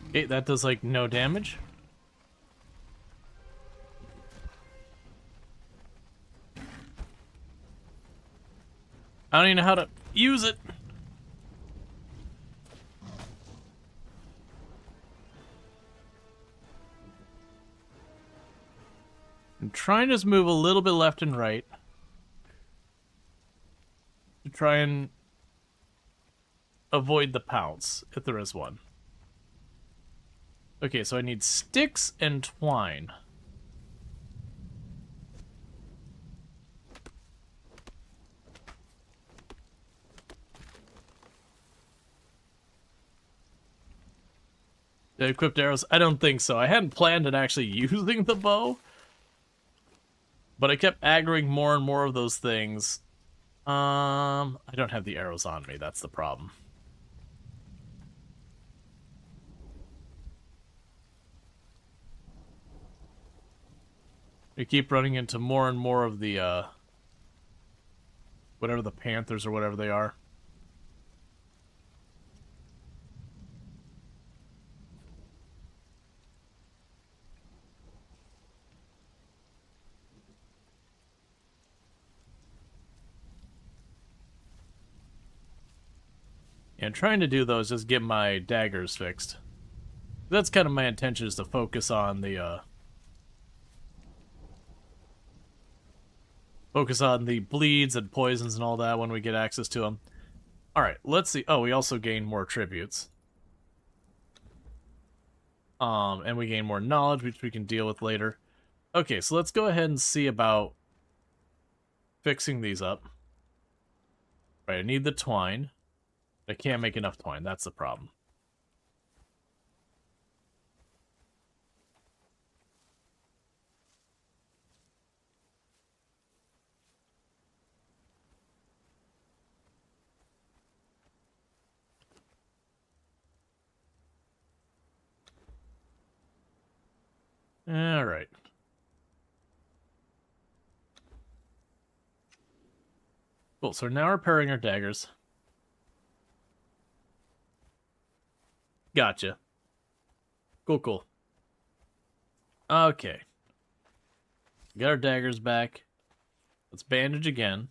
Okay, that does like no damage. I don't even know how to use it. I'm trying to just move a little bit left and right to try and avoid the pounce, if there is one. Okay, so I need sticks and twine. The equipped arrows? I don't think so. I hadn't planned on actually using the bow. But I kept aggroing more and more of those things. I don't have the arrows on me. That's the problem. We keep running into more and more of the, whatever the panthers or whatever they are. And trying to do those, just get my daggers fixed. That's kind of my intention, is to focus on the, bleeds and poisons and all that when we get access to them. Alright, let's see. Oh, we also gain more tributes. And we gain more knowledge, which we can deal with later. Okay, so let's go ahead and see about fixing these up. Right, I need the twine. I can't make enough twine, that's the problem. Alright. Cool, so we're now repairing our daggers. Gotcha. Cool, cool. Okay. Got our daggers back. Let's bandage again.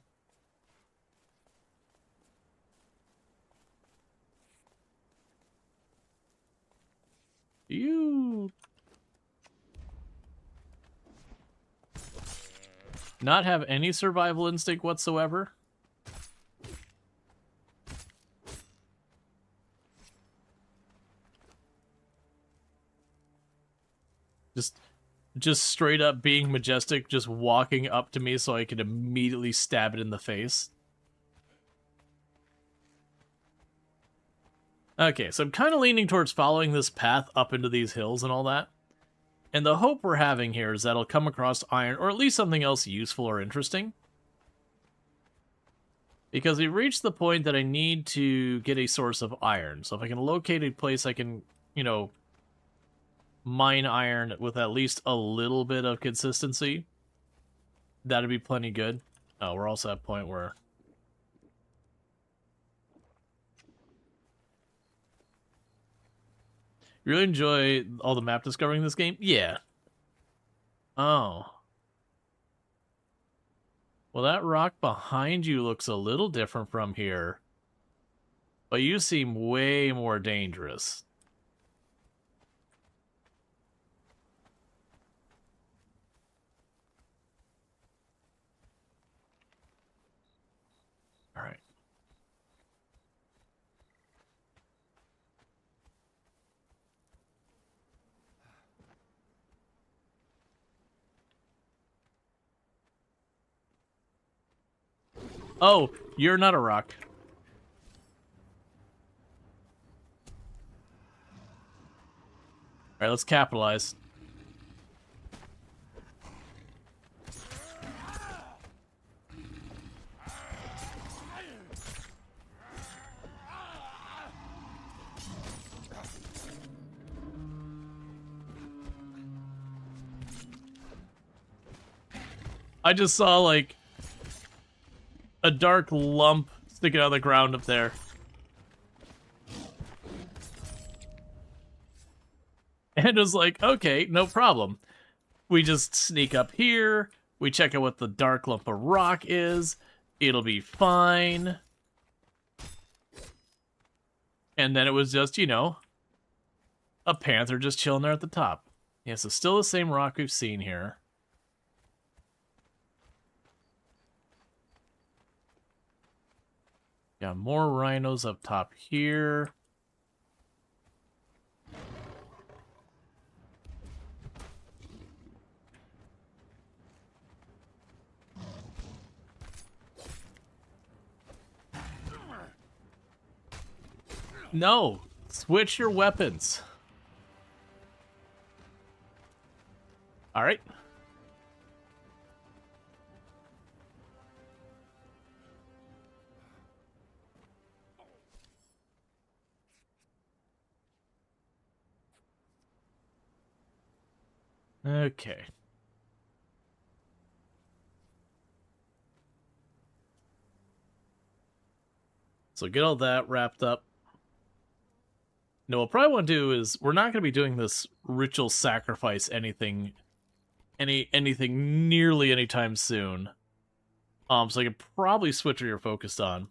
You not have any survival instinct whatsoever? Just straight up being majestic, just walking up to me so I could immediately stab it in the face. Okay, so I'm kind of leaning towards following this path up into these hills and all that. And the hope we're having here is that I'll come across iron, or at least something else useful or interesting. Because we've reached the point that I need to get a source of iron. So if I can locate a place I can, you know, mine iron with at least a little bit of consistency, that'd be plenty good. Oh, we're also at a point where... You really enjoy all the map discovering in this game? Yeah. Oh. Well, that rock behind you looks a little different from here. But you seem way more dangerous. All right. Oh, you're not a rock. All right, let's capitalize. I just saw, like, a dark lump sticking out of the ground up there. And it was like, okay, no problem. We just sneak up here, we check out what the dark lump of rock is, it'll be fine. And then it was just, you know, a panther just chilling there at the top. Yeah, so still the same rock we've seen here. Got more rhinos up top here. No! Switch your weapons. All right. Okay. So get all that wrapped up. No, what I probably want to do is we're not going to be doing this ritual sacrifice anything nearly anytime soon. So I could probably switch what you're focused on.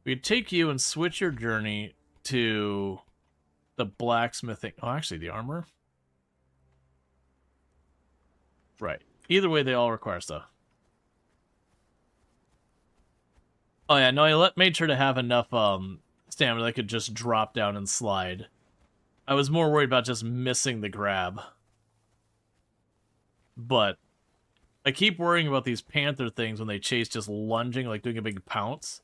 We could take you and switch your journey to the blacksmithing. Oh, actually, the armor. Right. Either way, they all require stuff. Oh yeah, no, I made sure to have enough stamina that I could just drop down and slide. I was more worried about just missing the grab. But I keep worrying about these panther things when they chase, just lunging, like doing a big pounce.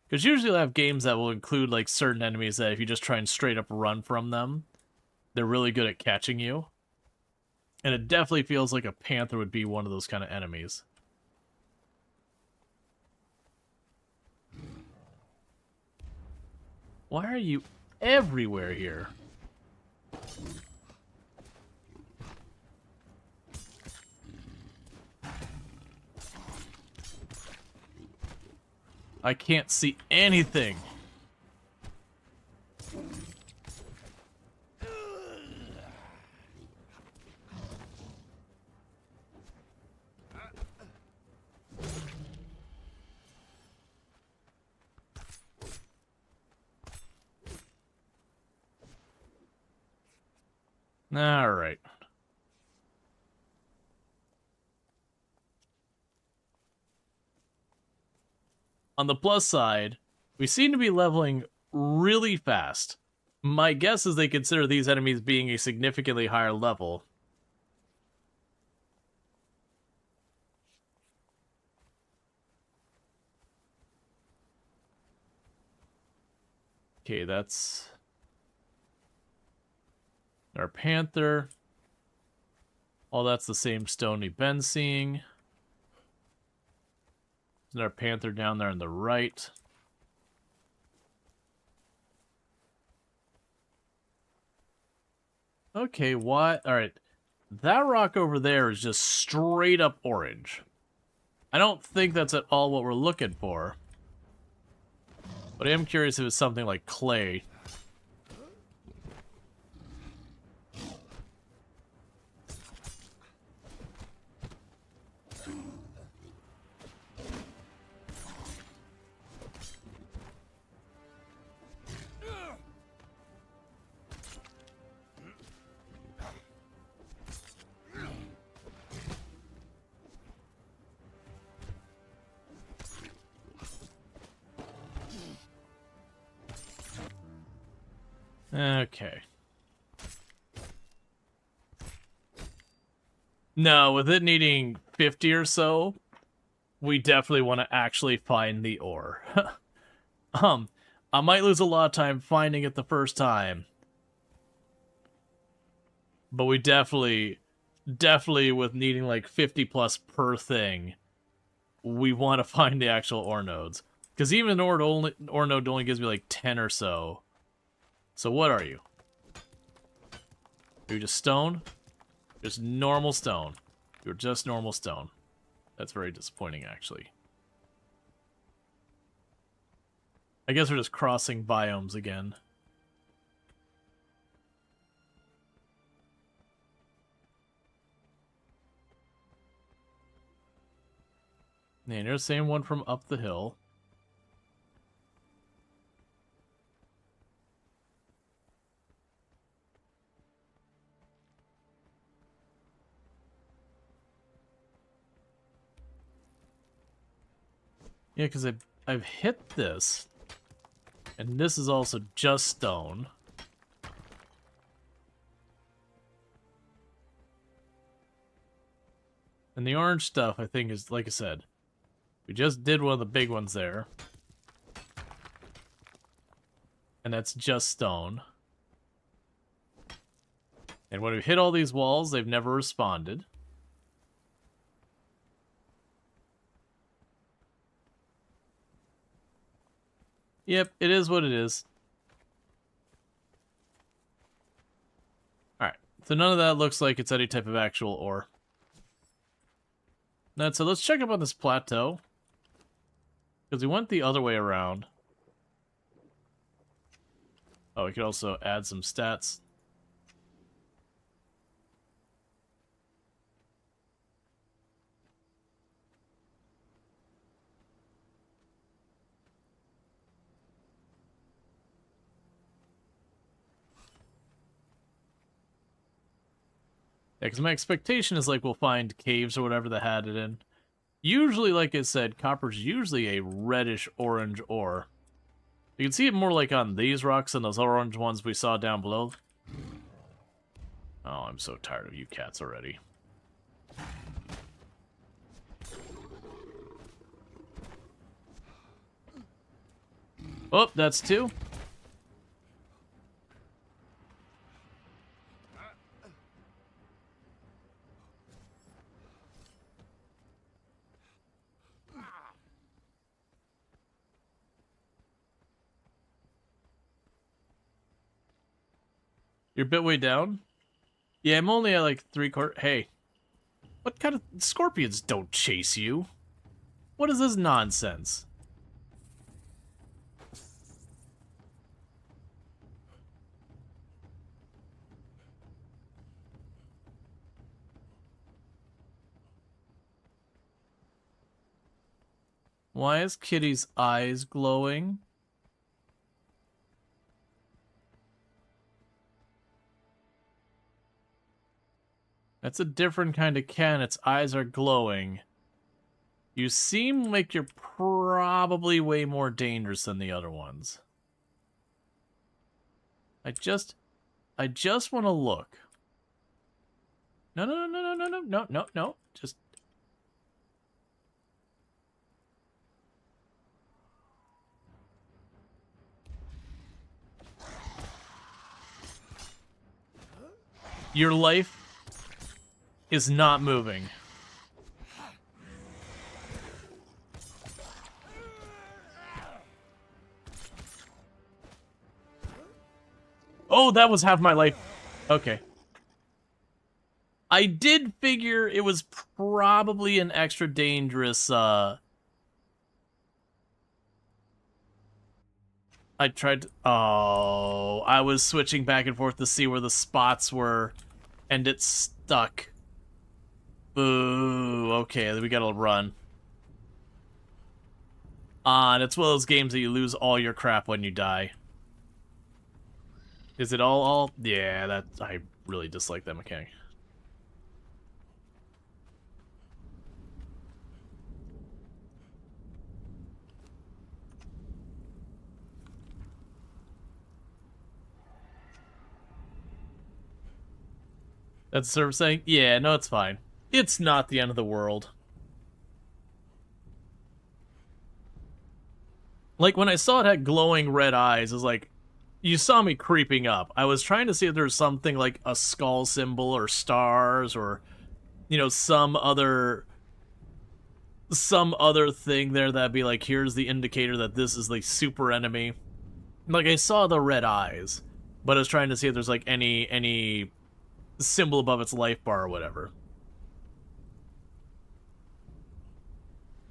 Because usually I have games that will include like certain enemies that if you just try and straight up run from them, they're really good at catching you. And it definitely feels like a panther would be one of those kind of enemies. Why are you everywhere here? I can't see anything. All right. On the plus side, we seem to be leveling really fast. My guess is they consider these enemies being a significantly higher level. Okay, that's our panther. Oh, that's the same stone we've been seeing. There's our panther down there on the right. Okay, what? Alright. That rock over there is just straight up orange. I don't think that's at all what we're looking for. But I am curious if it's something like clay. Okay. No, with it needing 50 or so, we definitely want to actually find the ore. I might lose a lot of time finding it the first time. But we definitely with needing like 50 plus per thing, we want to find the actual ore nodes. Because even an ore node only gives me like 10 or so. So what are you? Are you just stone? Just normal stone. You're just normal stone. That's very disappointing, actually. I guess we're just crossing biomes again. And here's the same one from up the hill. Yeah, because I've hit this, and this is also just stone. And the orange stuff, I think, is, like I said, we just did one of the big ones there. And that's just stone. And when we hit all these walls, they've never responded. Yep, it is what it is. Alright, so none of that looks like it's any type of actual ore. Now, so let's check up on this plateau. Because we went the other way around. Oh, we could also add some stats. Yeah, because my expectation is like we'll find caves or whatever that had it in. Usually, like I said, copper's usually a reddish-orange ore. You can see it more like on these rocks than those orange ones we saw down below. Oh, I'm so tired of you cats already. Oh, that's two. You're a bit way down? Yeah, I'm only at like 3/4. Hey, what kind of scorpions don't chase you? What is this nonsense? Why is Kitty's eyes glowing? That's a different kind of can. Its eyes are glowing. You seem like you're probably way more dangerous than the other ones. I just want to look. No. Just... Your life is not moving. Oh, that was half my life. Okay. I did figure it was probably an extra dangerous, I tried to... Oh, I was switching back and forth to see where the spots were, and it stuck. Boo. Okay, we gotta run. And it's one of those games that you lose all your crap when you die. Is it all? Yeah, that... I really dislike that mechanic. That's the server saying? Yeah, no, it's fine. It's not the end of the world. Like, when I saw it had glowing red eyes, it was like, you saw me creeping up. I was trying to see if there's something like a skull symbol or stars or, you know, some other thing there that'd be like, here's the indicator that this is the super enemy. Like, I saw the red eyes, but I was trying to see if there's like any symbol above its life bar or whatever.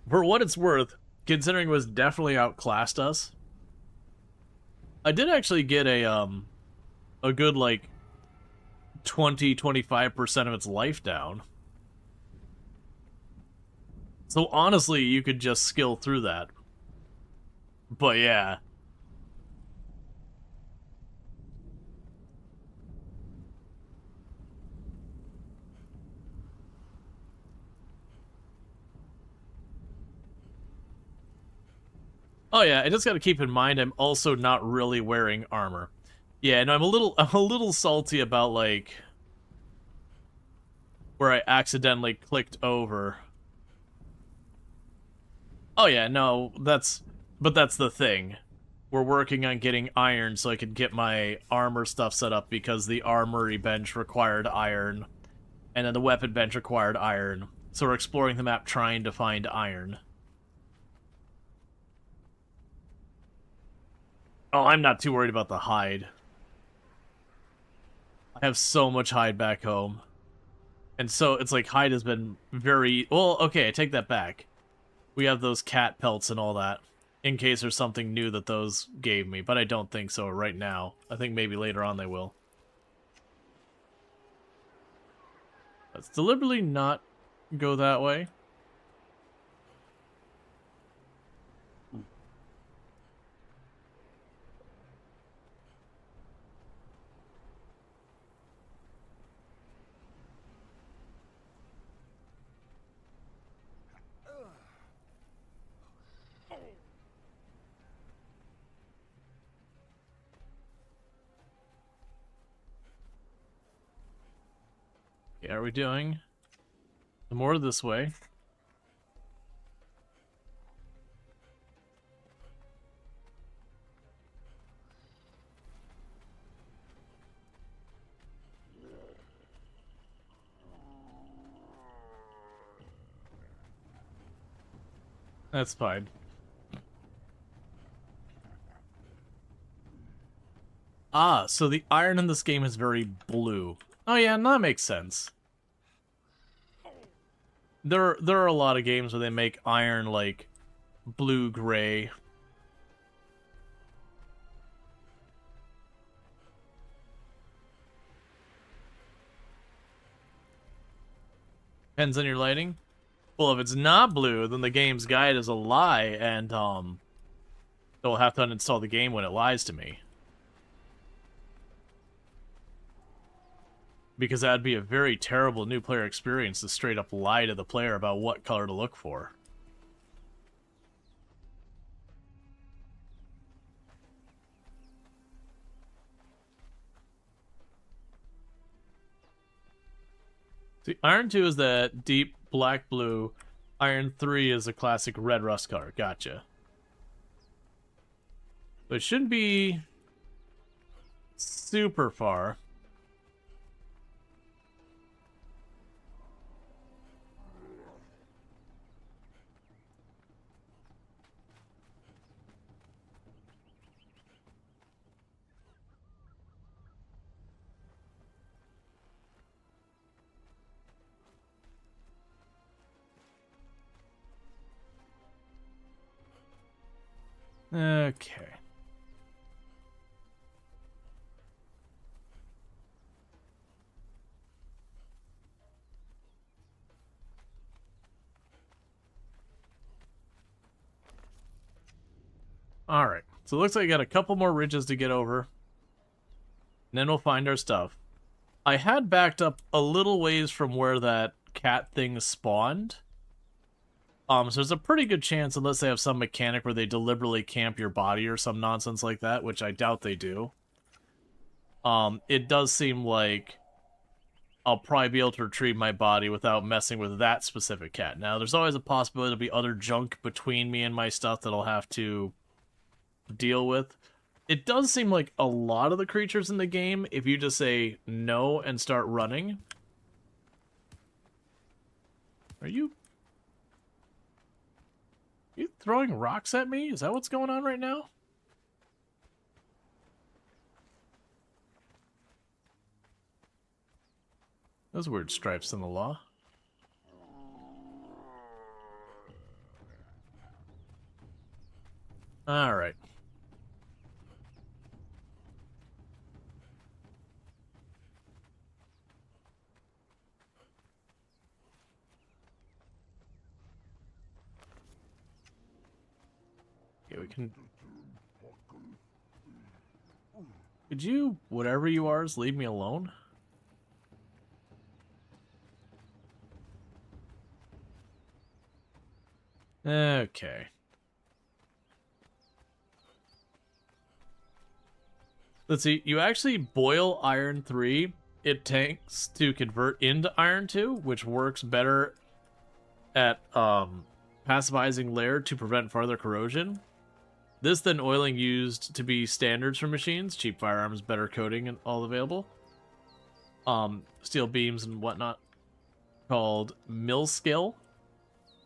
For what it's worth, considering it was definitely outclassed us, I did actually get a good, like, 20-25% of its life down. So honestly, you could just skill through that. But yeah. Oh yeah, I just gotta keep in mind I'm also not really wearing armor. Yeah, no, I'm a little salty about, like, where I accidentally clicked over. Oh yeah, no, but that's the thing. We're working on getting iron so I could get my armor stuff set up because the armory bench required iron, and then the weapon bench required iron. So we're exploring the map trying to find iron. Oh, I'm not too worried about the hide. I have so much hide back home. And so it's like hide has been very... Well, okay, I take that back. We have those cat pelts and all that. In case there's something new that those gave me. But I don't think so right now. I think maybe later on they will. Let's deliberately not go that way. Okay, are we doing more this way? That's fine. Ah, so the iron in this game is very blue. Oh yeah, that makes sense. There are a lot of games where they make iron like blue-gray. Depends on your lighting. Well, if it's not blue, then the game's guide is a lie, and they'll have to uninstall the game when it lies to me. Because that'd be a very terrible new player experience to straight up lie to the player about what color to look for. See, Iron 2 is that deep black blue. Iron 3 is a classic red rust color. Gotcha. But it shouldn't be super far. Okay. Alright, so it looks like I got a couple more ridges to get over. And then we'll find our stuff. I had backed up a little ways from where that cat thing spawned. So there's a pretty good chance, unless they have some mechanic where they deliberately camp your body or some nonsense like that, which I doubt they do. It does seem like I'll probably be able to retrieve my body without messing with that specific cat. Now, there's always a possibility there'll be other junk between me and my stuff that I'll have to deal with. It does seem like a lot of the creatures in the game, if you just say no and start running... Are you throwing rocks at me? Is that what's going on right now? Those weird stripes in the law. Alright. Okay, we can... Could you, whatever you are, just leave me alone? Okay. Let's see, you actually boil Iron 3. It takes to convert into Iron 2, which works better at pacifying layer to prevent further corrosion. This then oiling used to be standards for machines, cheap firearms, better coating, and all available. Steel beams and whatnot. Called Mill Skill.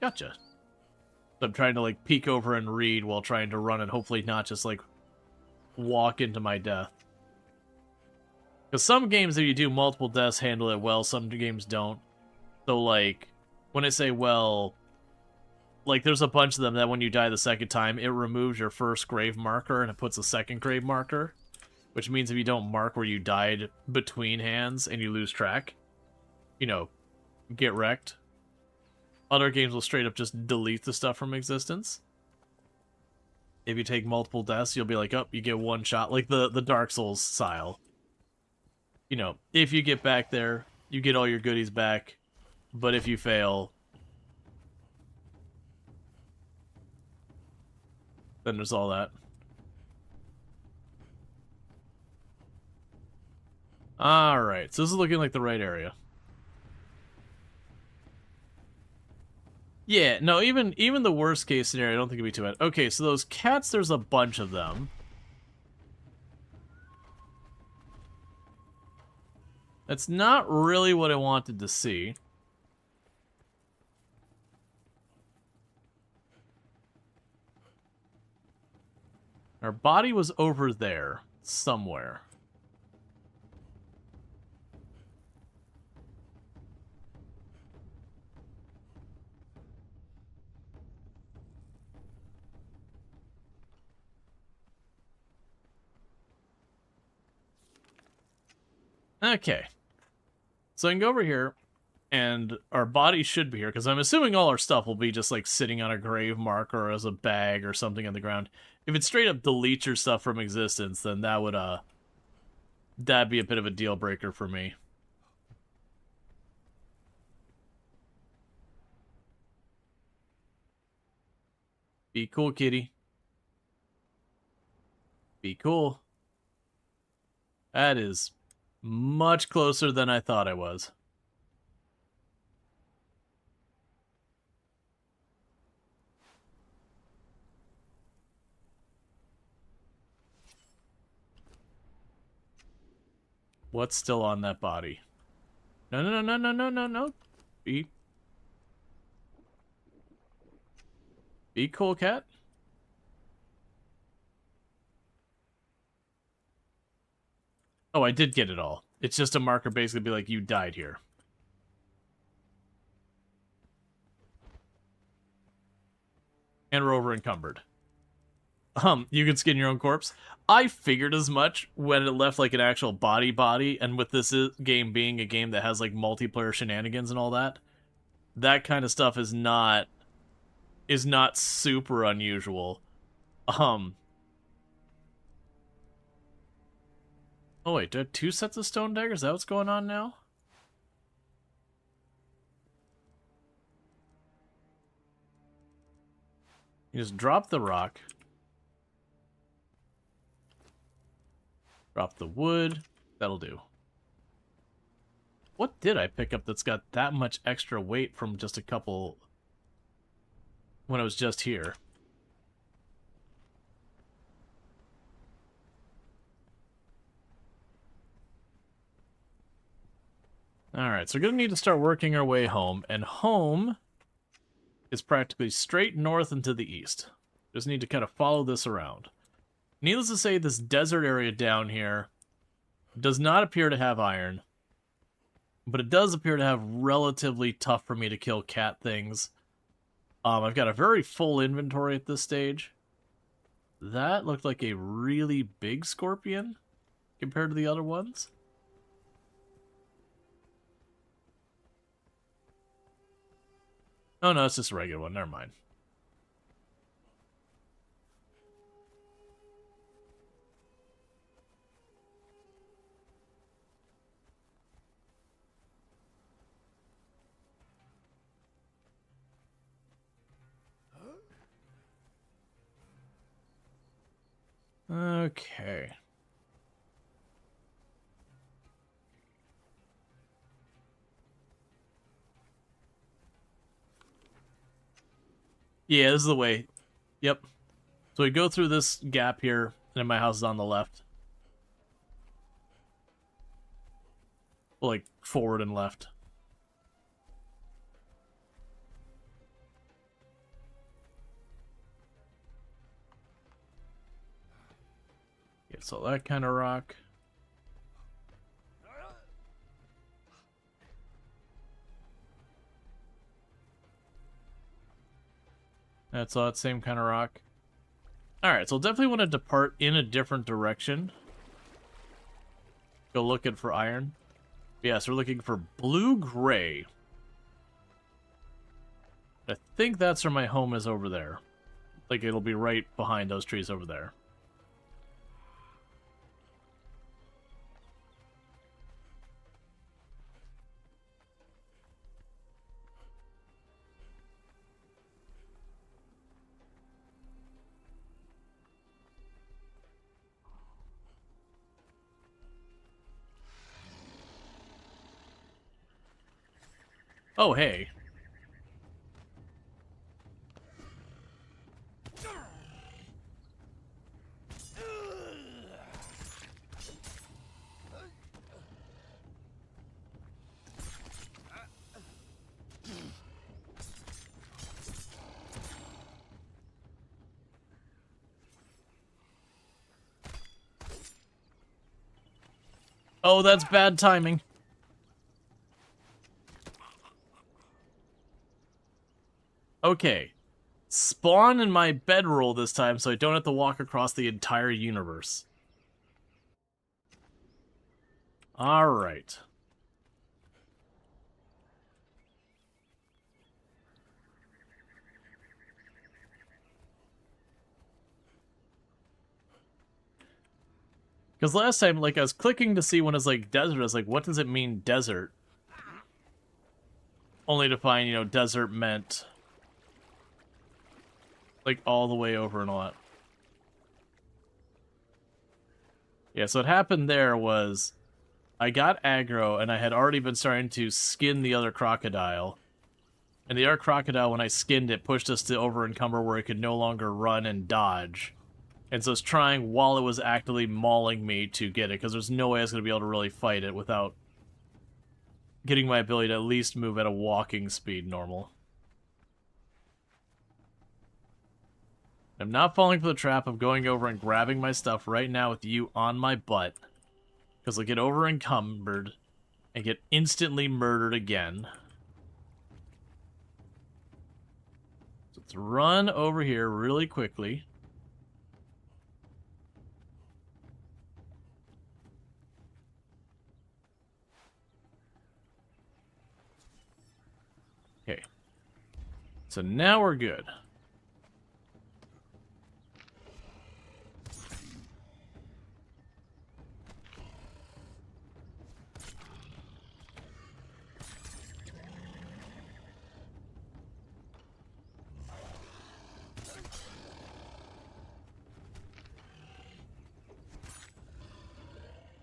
Gotcha. I'm trying to like peek over and read while trying to run and hopefully not just like walk into my death. Because some games, if you do multiple deaths, handle it well. Some games don't. So, like, when I say well, like, there's a bunch of them that when you die the second time, it removes your first grave marker and it puts a second grave marker. Which means if you don't mark where you died between hands and you lose track, you know, get wrecked. Other games will straight up just delete the stuff from existence. If you take multiple deaths, you'll be like, oh, you get one shot, like the Dark Souls style. You know, if you get back there, you get all your goodies back, but if you fail, then there's all that. Alright, so this is looking like the right area. Yeah, no, even the worst case scenario, I don't think it'd be too bad. Okay, so those cats, there's a bunch of them. That's not really what I wanted to see. Our body was over there, somewhere. Okay. So I can go over here, and our body should be here, because I'm assuming all our stuff will be just, like, sitting on a grave marker or as a bag or something on the ground. If it straight up deletes your stuff from existence, then that would, that'd be a bit of a deal breaker for me. Be cool, kitty. Be cool. That is much closer than I thought I was. What's still on that body? No, no, no, no, no, no, no, no. Be cool, cat. Oh, I did get it all. It's just a marker basically be like, you died here. And we're over encumbered. You can skin your own corpse. I figured as much when it left like an actual body, and with this game being a game that has like multiplayer shenanigans and all that, that kind of stuff is not super unusual. Oh wait, do I have 2 sets of stone daggers? Is that what's going on now? You just drop the rock. Drop the wood. That'll do. What did I pick up that's got that much extra weight from just a couple... when I was just here? Alright, so we're going to need to start working our way home. And home is practically straight north and to the east. Just need to kind of follow this around. Needless to say, this desert area down here does not appear to have iron. But it does appear to have relatively tough for me to kill cat things. I've got a very full inventory at this stage. That looked like a really big scorpion compared to the other ones. Oh no, it's just a regular one. Never mind. Okay. Yeah, this is the way. Yep. So we go through this gap here, and then my house is on the left. Like, forward and left. Yeah, So that kind of rock. That's all that same kind of rock. Alright, so definitely want to depart in a different direction. Go looking for iron. Yes, we're looking for blue-gray. I think that's where my home is over there. Like, it'll be right behind those trees over there. Oh, hey. Oh, that's bad timing. Okay. Spawn in my bedroll this time so I don't have to walk across the entire universe. Alright. Because last time, like, I was clicking to see when it's like desert, I was like, what does it mean desert? Only to find, you know, desert meant like all the way over and all that. Yeah, so what happened there was I got aggro and I had already been starting to skin the other crocodile. And the other crocodile, when I skinned it, pushed us to over encumber where it could no longer run and dodge. And so it's trying while it was actively mauling me to get it, because there's no way I was going to be able to really fight it without getting my ability to at least move at a walking speed normal. I'm not falling for the trap of going over and grabbing my stuff right now with you on my butt, because I'll get over encumbered and get instantly murdered again. So let's run over here really quickly. Okay. So now we're good.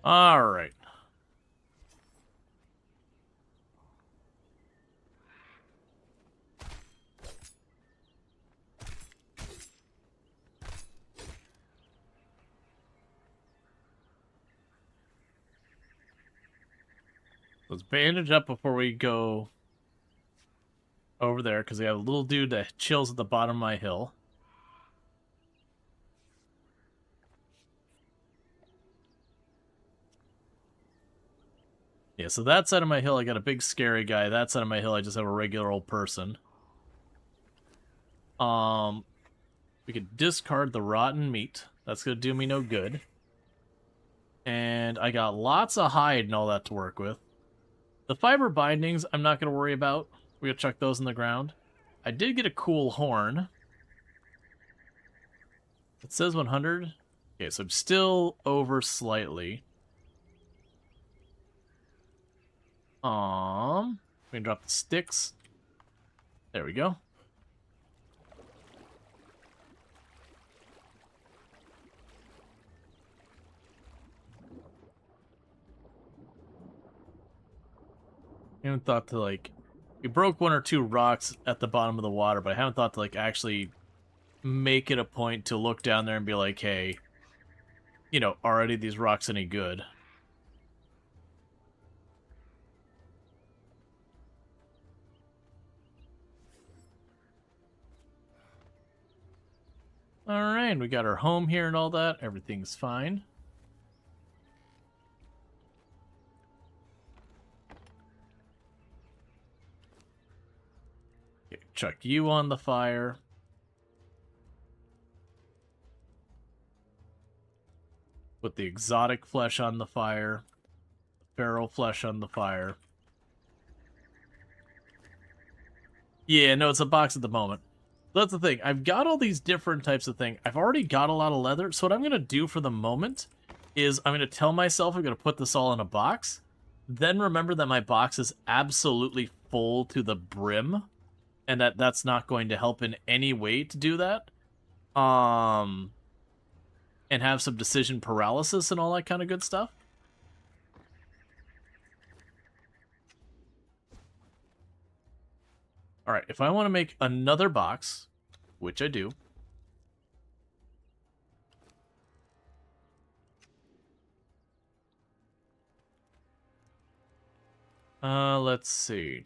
All right. Let's bandage up before we go over there, because we have a little dude that chills at the bottom of my hill. Yeah, so that side of my hill, I got a big scary guy. That side of my hill, I just have a regular old person. We could discard the rotten meat. That's gonna do me no good. And I got lots of hide and all that to work with. The fiber bindings, I'm not gonna worry about. We're gonna chuck those in the ground. I did get a cool horn. It says 100. Okay, so I'm still over slightly. We can drop the sticks. There we go. I haven't thought to, like... We broke one or two rocks at the bottom of the water, but I haven't thought to, like, actually make it a point to look down there and be like, hey, you know, are any of these rocks any good? Alright, we got our home here and all that. Everything's fine. chuck you on the fire. Put the exotic flesh on the fire. Feral flesh on the fire. Yeah, no, it's a box at the moment. That's the thing. I've got all these different types of things. I've already got a lot of leather, so what I'm going to do for the moment is I'm going to tell myself I'm going to put this all in a box. Then remember that my box is absolutely full to the brim, and that's not going to help in any way to do that. And have some decision paralysis and all that kind of good stuff. All right, if I want to make another box, which I do. Let's see.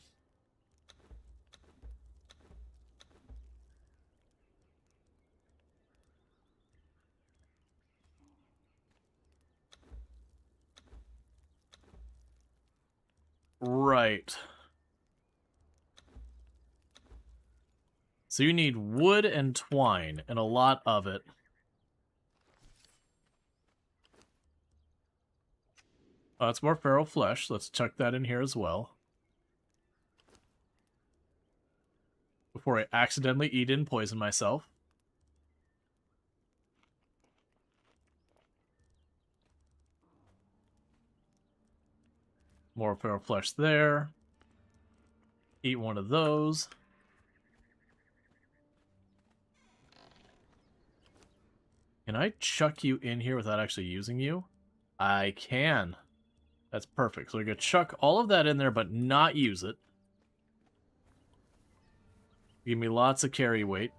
Right. So you need wood and twine, and a lot of it. Oh, that's more feral flesh. Let's chuck that in here as well. Before I accidentally eat and poison myself. More feral flesh there. Eat one of those. Can I chuck you in here without actually using you? I can. That's perfect. So we're going to chuck all of that in there, but not use it. Give me lots of carry weight.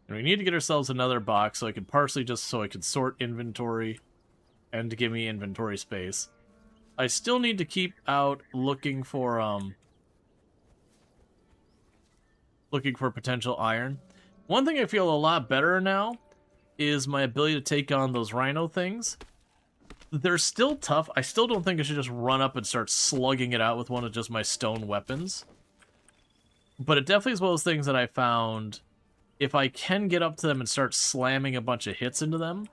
And we need to get ourselves another box so I can partially just so I can sort inventory and to give me inventory space. I still need to keep out looking for potential iron. One thing I feel a lot better now is my ability to take on those rhino things. They're still tough. I still don't think I should just run up and start slugging it out with one of just my stone weapons. But it definitely is one of those things that I found, if I can get up to them and start slamming a bunch of hits into them,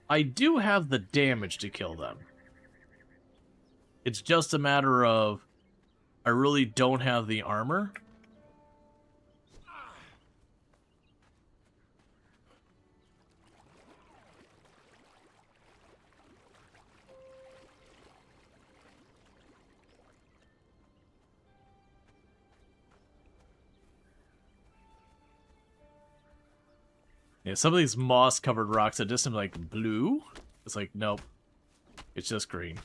I do have the damage to kill them. It's just a matter of I really don't have the armor. Yeah, some of these moss-covered rocks are just like blue. It's like, nope. It's just green.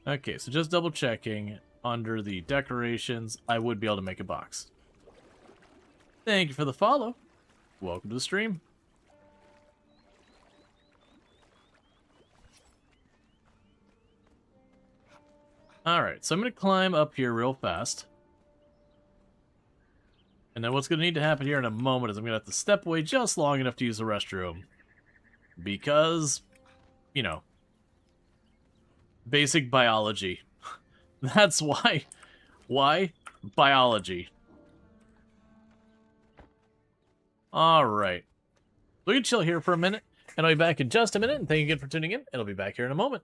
Okay, so just double checking. Under the decorations, I would be able to make a box. Thank you for the follow. Welcome to the stream. Alright, so I'm going to climb up here real fast. And then what's going to need to happen here in a moment is I'm going to have to step away just long enough to use the restroom. Because, you know, basic biology. That's why. Why? Biology. Alright. We can chill here for a minute, and I'll be back in just a minute, and thank you again for tuning in, and I'll be back here in a moment.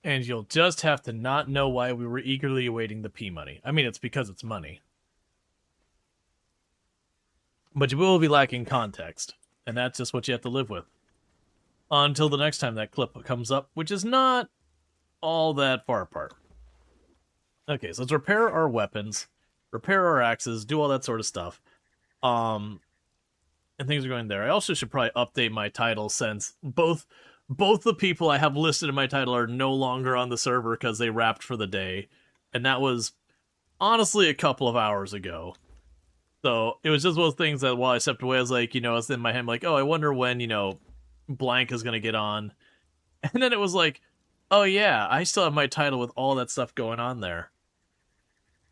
And you'll just have to not know why we were eagerly awaiting the P money. I mean, it's because it's money. But you will be lacking context. And that's just what you have to live with. Until the next time that clip comes up, which is not all that far apart. Okay, so let's repair our weapons, repair our axes, do all that sort of stuff. And things are going there. I also should probably update my title since both the people I have listed in my title are no longer on the server because they wrapped for the day. And that was honestly a couple of hours ago. So it was just one of those things that while I stepped away, I was like, you know, it's in my head like, oh, I wonder when, you know, blank is going to get on. And then it was like, oh yeah, I still have my title with all that stuff going on there.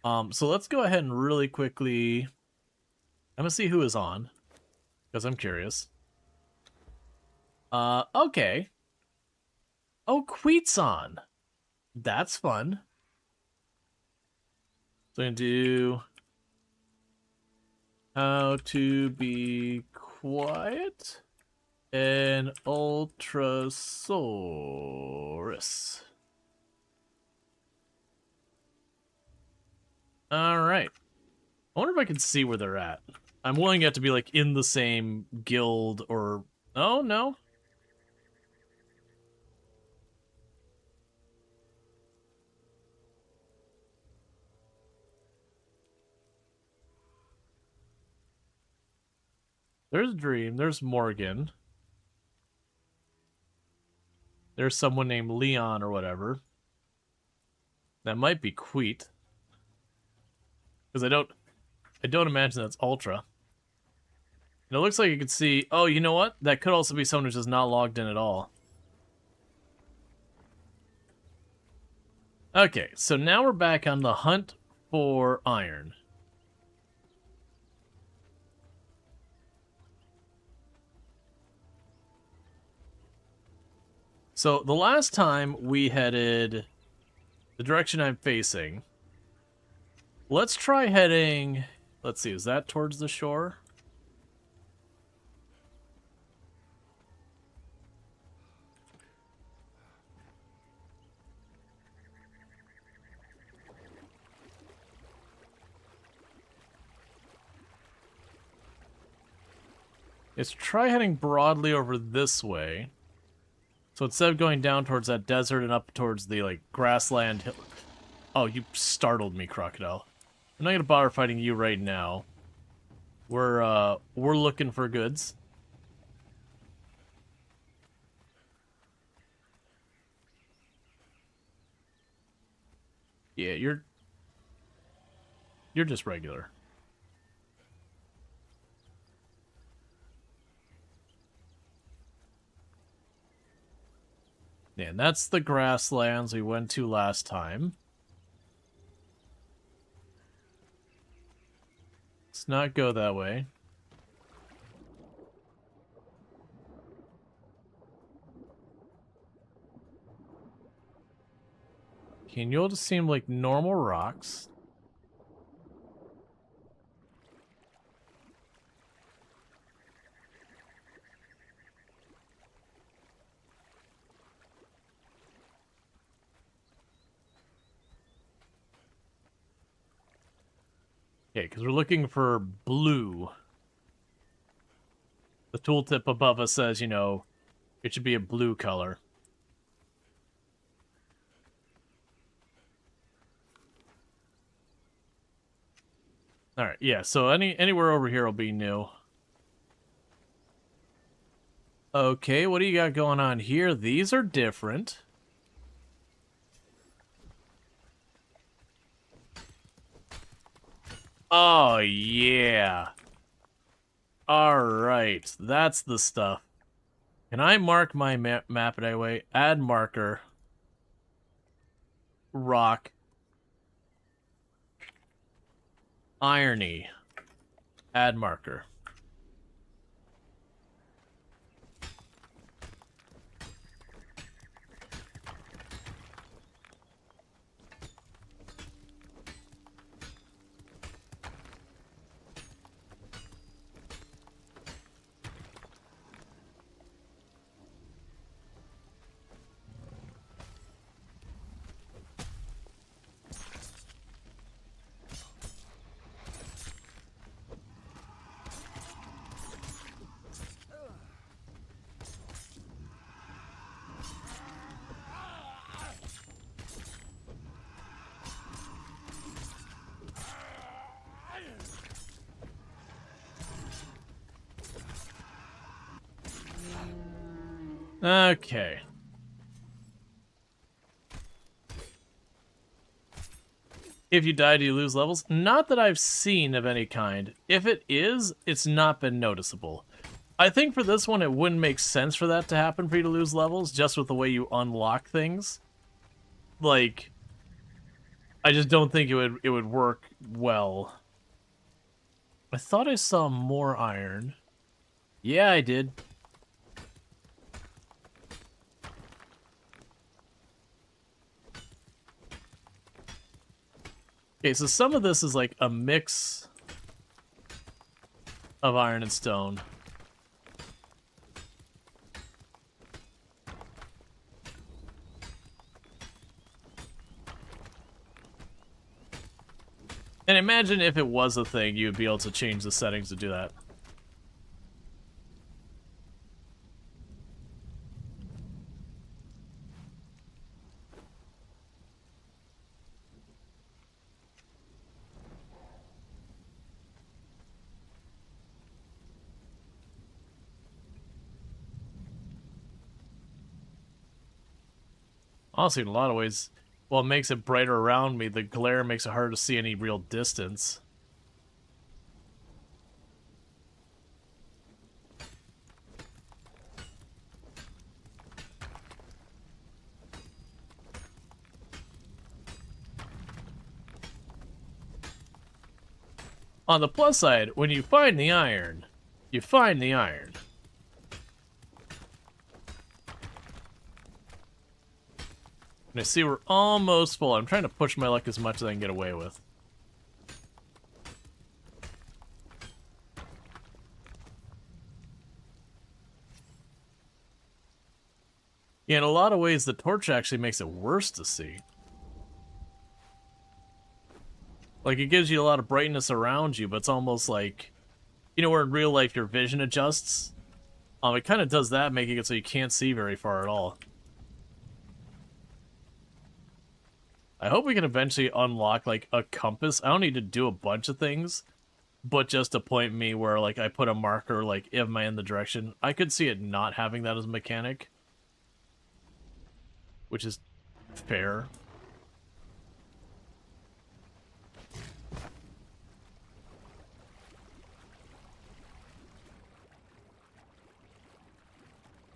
So let's go ahead and really quickly... I'm going to see who is on. Because I'm curious. Okay. Oh, Queet's on. That's fun. So I'm going to do... How to be quiet and Ultrasaurus. Alright. I wonder if I can see where they're at. I'm willing it to be like in the same guild or... Oh, no. There's Dream, there's Morgan. There's someone named Leon or whatever. That might be Queet. Because I don't imagine that's Ultra. And it looks like you can see... Oh, you know what? That could also be someone who's just not logged in at all. Okay, so now we're back on the hunt for iron. So the last time we headed the direction I'm facing, let's try heading, let's see, is that towards the shore? Let's try heading broadly over this way. So instead of going down towards that desert and up towards the, like, grassland hill... Oh, you startled me, Crocodile. I'm not gonna bother fighting you right now. We're looking for goods. Yeah, you're just regular. Yeah, and that's the grasslands we went to last time. Let's not go that way. Can you all just seem like normal rocks? Okay, because we're looking for blue. The tooltip above us says, you know, it should be a blue color. Alright, yeah, so anywhere over here will be new. Okay, what do you got going on here? These are different. Oh, yeah. Alright, that's the stuff. Can I mark my map anyway? Add marker. Rock. Irony. Add marker. Okay. If you die, do you lose levels? Not that I've seen of any kind. If it is, it's not been noticeable. I think for this one, it wouldn't make sense for that to happen for you to lose levels, just with the way you unlock things. Like, I just don't think it would work well. I thought I saw more iron. Yeah, I did. Okay, so some of this is like a mix of iron and stone. And imagine if it was a thing, you'd be able to change the settings to do that. Honestly, in a lot of ways, well, it makes it brighter around me. The glare makes it harder to see any real distance. On the plus side, when you find the iron, you find the iron. And I see we're almost full. I'm trying to push my luck as much as I can get away with. Yeah, in a lot of ways, the torch actually makes it worse to see. Like, it gives you a lot of brightness around you, but it's almost like, you know, where in real life your vision adjusts? It kind of does that, making it so you can't see very far at all. I hope we can eventually unlock, like, a compass. I don't need to do a bunch of things, but just to point me where, like, I put a marker, like, am I in the direction? I could see it not having that as a mechanic, which is fair.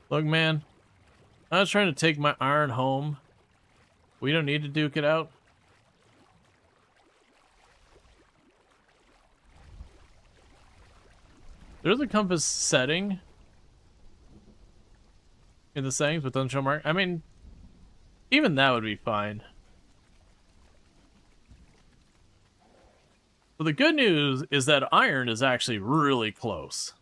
Look, man, I was trying to take my iron home. We don't need to duke it out. There's a compass setting in the settings, but doesn't show mark. I mean, even that would be fine. But the good news is that iron is actually really close.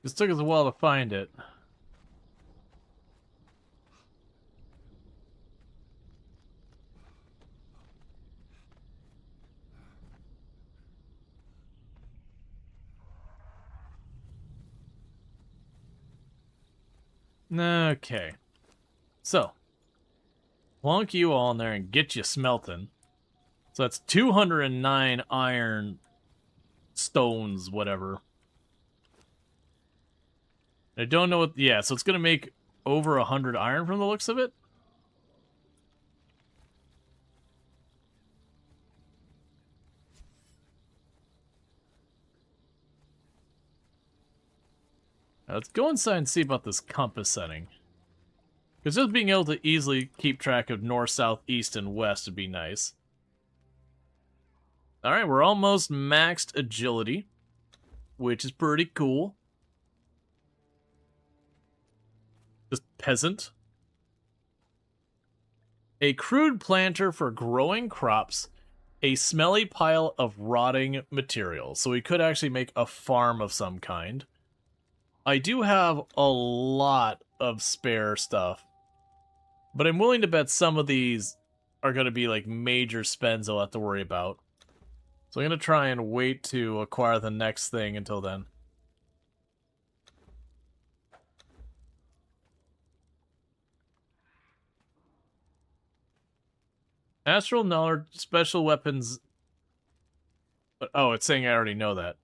This took us a while to find it. Okay. So, plunk you all in there and get you smelting. So that's 209 iron stones, whatever. I don't know what... Yeah, so it's going to make over 100 iron from the looks of it. Now let's go inside and see about this compass setting. Because just being able to easily keep track of north, south, east, and west would be nice. Alright, we're almost maxed agility, which is pretty cool. Just peasant. A crude planter for growing crops. A smelly pile of rotting materials. So we could actually make a farm of some kind. I do have a lot of spare stuff, but I'm willing to bet some of these are going to be like major spends I'll have to worry about. So I'm going to try and wait to acquire the next thing until then. Astral knowledge, special weapons. Oh, it's saying I already know that.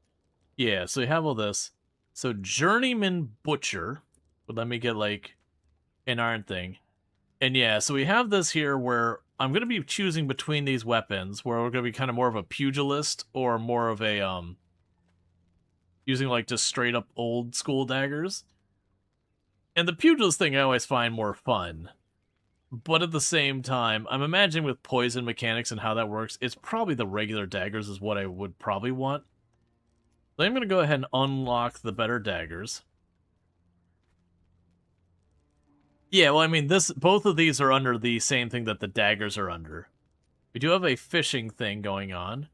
Yeah, so you have all this. So Journeyman Butcher would let me get like an iron thing. And yeah, so we have this here where I'm going to be choosing between these weapons, where we're going to be kind of more of a pugilist or more of a, using like just straight up old school daggers. And the pugilist thing I always find more fun. But at the same time, I'm imagining with poison mechanics and how that works, it's probably the regular daggers is what I would probably want. So I'm going to go ahead and unlock the better daggers. Yeah, well, I mean, both of these are under the same thing that the daggers are under. We do have a fishing thing going on.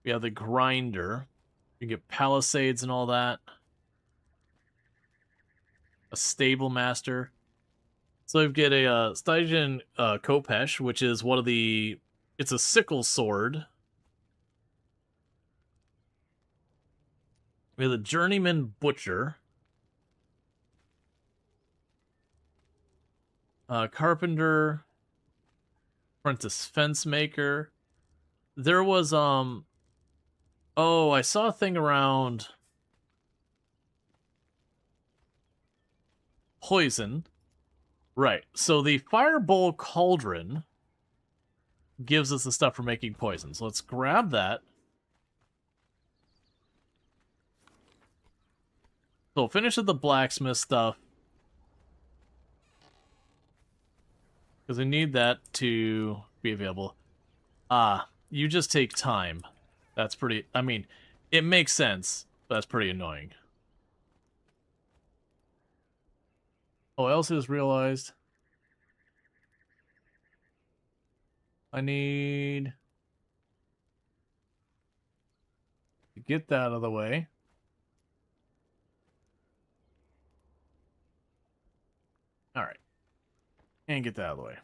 We have the grinder. You can get palisades and all that. A stable master. So we get a Stygian Kopesh, which is one of the... It's a sickle sword. We have the Journeyman Butcher. Carpenter. Apprentice Fence Maker. There was, oh, I saw a thing around... Poison. Right, so the Firebowl Cauldron gives us the stuff for making poison. So let's grab that. So finish with the blacksmith stuff. Because we need that to be available. You just take time. That's pretty... I mean, it makes sense, but that's pretty annoying. Oh, I also just realized I need to get that out of the way. All right. And get that out of the way.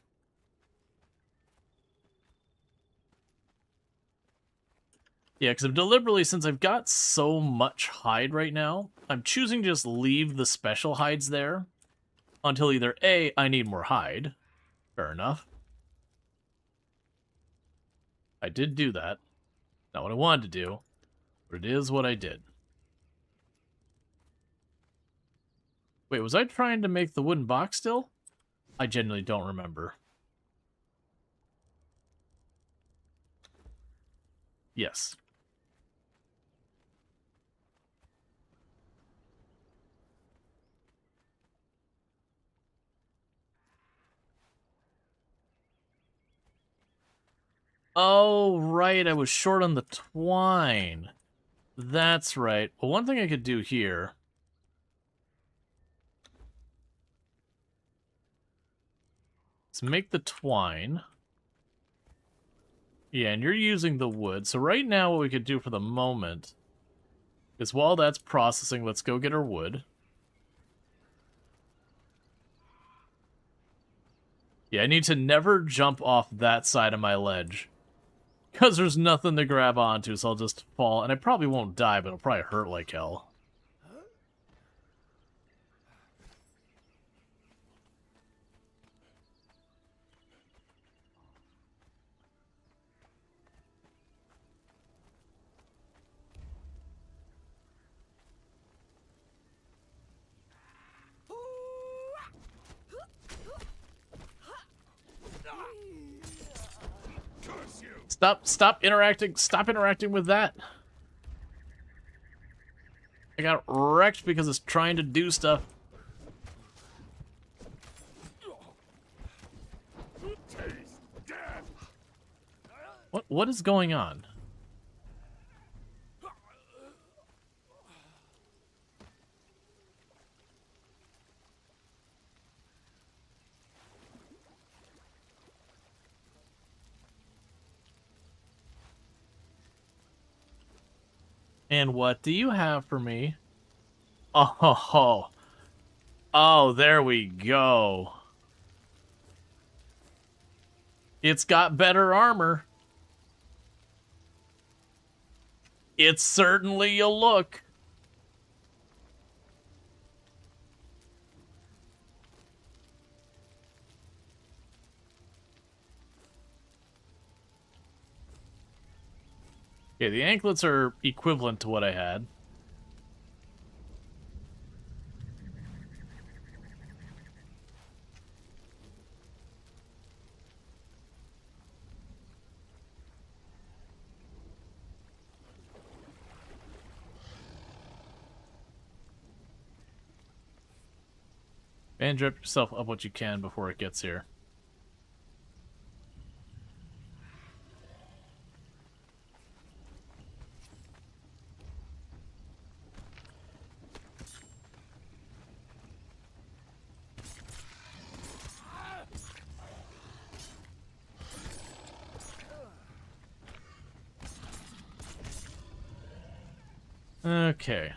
Yeah, because I'm deliberately, since I've got so much hide right now, I'm choosing to just leave the special hides there. Until either A, I need more hide. Fair enough. I did do that. Not what I wanted to do, but it is what I did. Wait, was I trying to make the wooden box still? I genuinely don't remember. Yes. Oh, right, I was short on the twine. That's right. Well, one thing I could do here... is make the twine. Yeah, and you're using the wood. So right now what we could do for the moment is while that's processing, let's go get our wood. Yeah, I need to never jump off that side of my ledge. Because there's nothing to grab onto, so I'll just fall. And I probably won't die, but it'll probably hurt like hell. Stop interacting with that. I got wrecked because it's trying to do stuff. What is going on? And what do you have for me? Oh, oh, there we go. It's got better armor. It's certainly a look. Okay, the anklets are equivalent to what I had. And drip yourself up what you can before it gets here. Okay.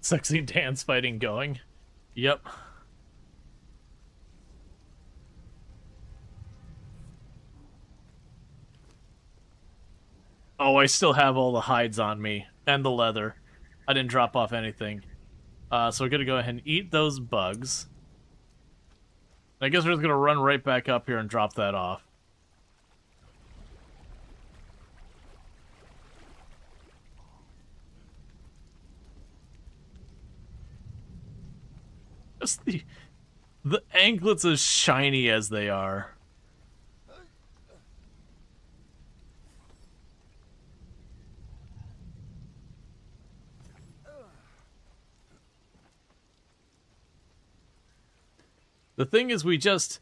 Sexy dance fighting going. Yep. Oh, I still have all the hides on me and the leather. I didn't drop off anything. So we're gonna go ahead and eat those bugs. I guess we're just gonna run right back up here and drop that off. Just the anklets as shiny as they are. The thing is, we just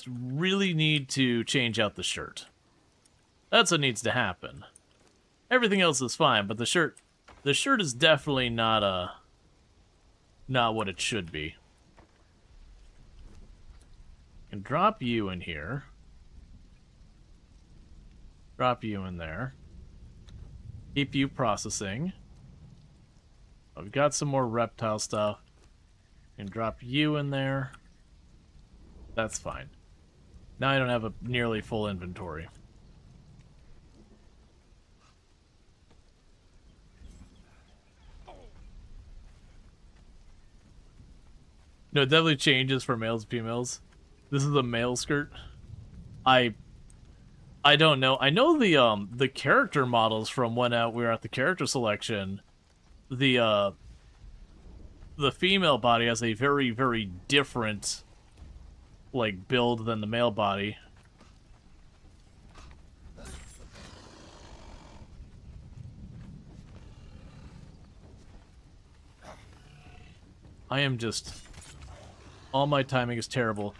really need to change out the shirt. That's what needs to happen. Everything else is fine, but the shirt is definitely not what it should be. And drop you in here. Drop you in there. Keep you processing. I've got some more reptile stuff. And drop you in there. That's fine. Now I don't have a nearly full inventory. No, it definitely changes for males and females. This is a male skirt. I don't know. I know the character models from when we were at the character selection. The female body has a very, very different like build than the male body. I am just... all my timing is terrible.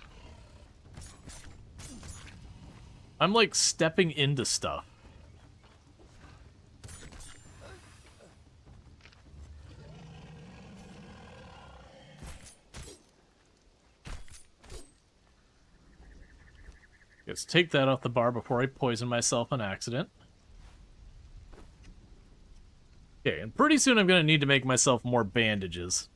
I'm like stepping into stuff. Let's take that off the bar before I poison myself on accident. Okay, and pretty soon I'm going to need to make myself more bandages.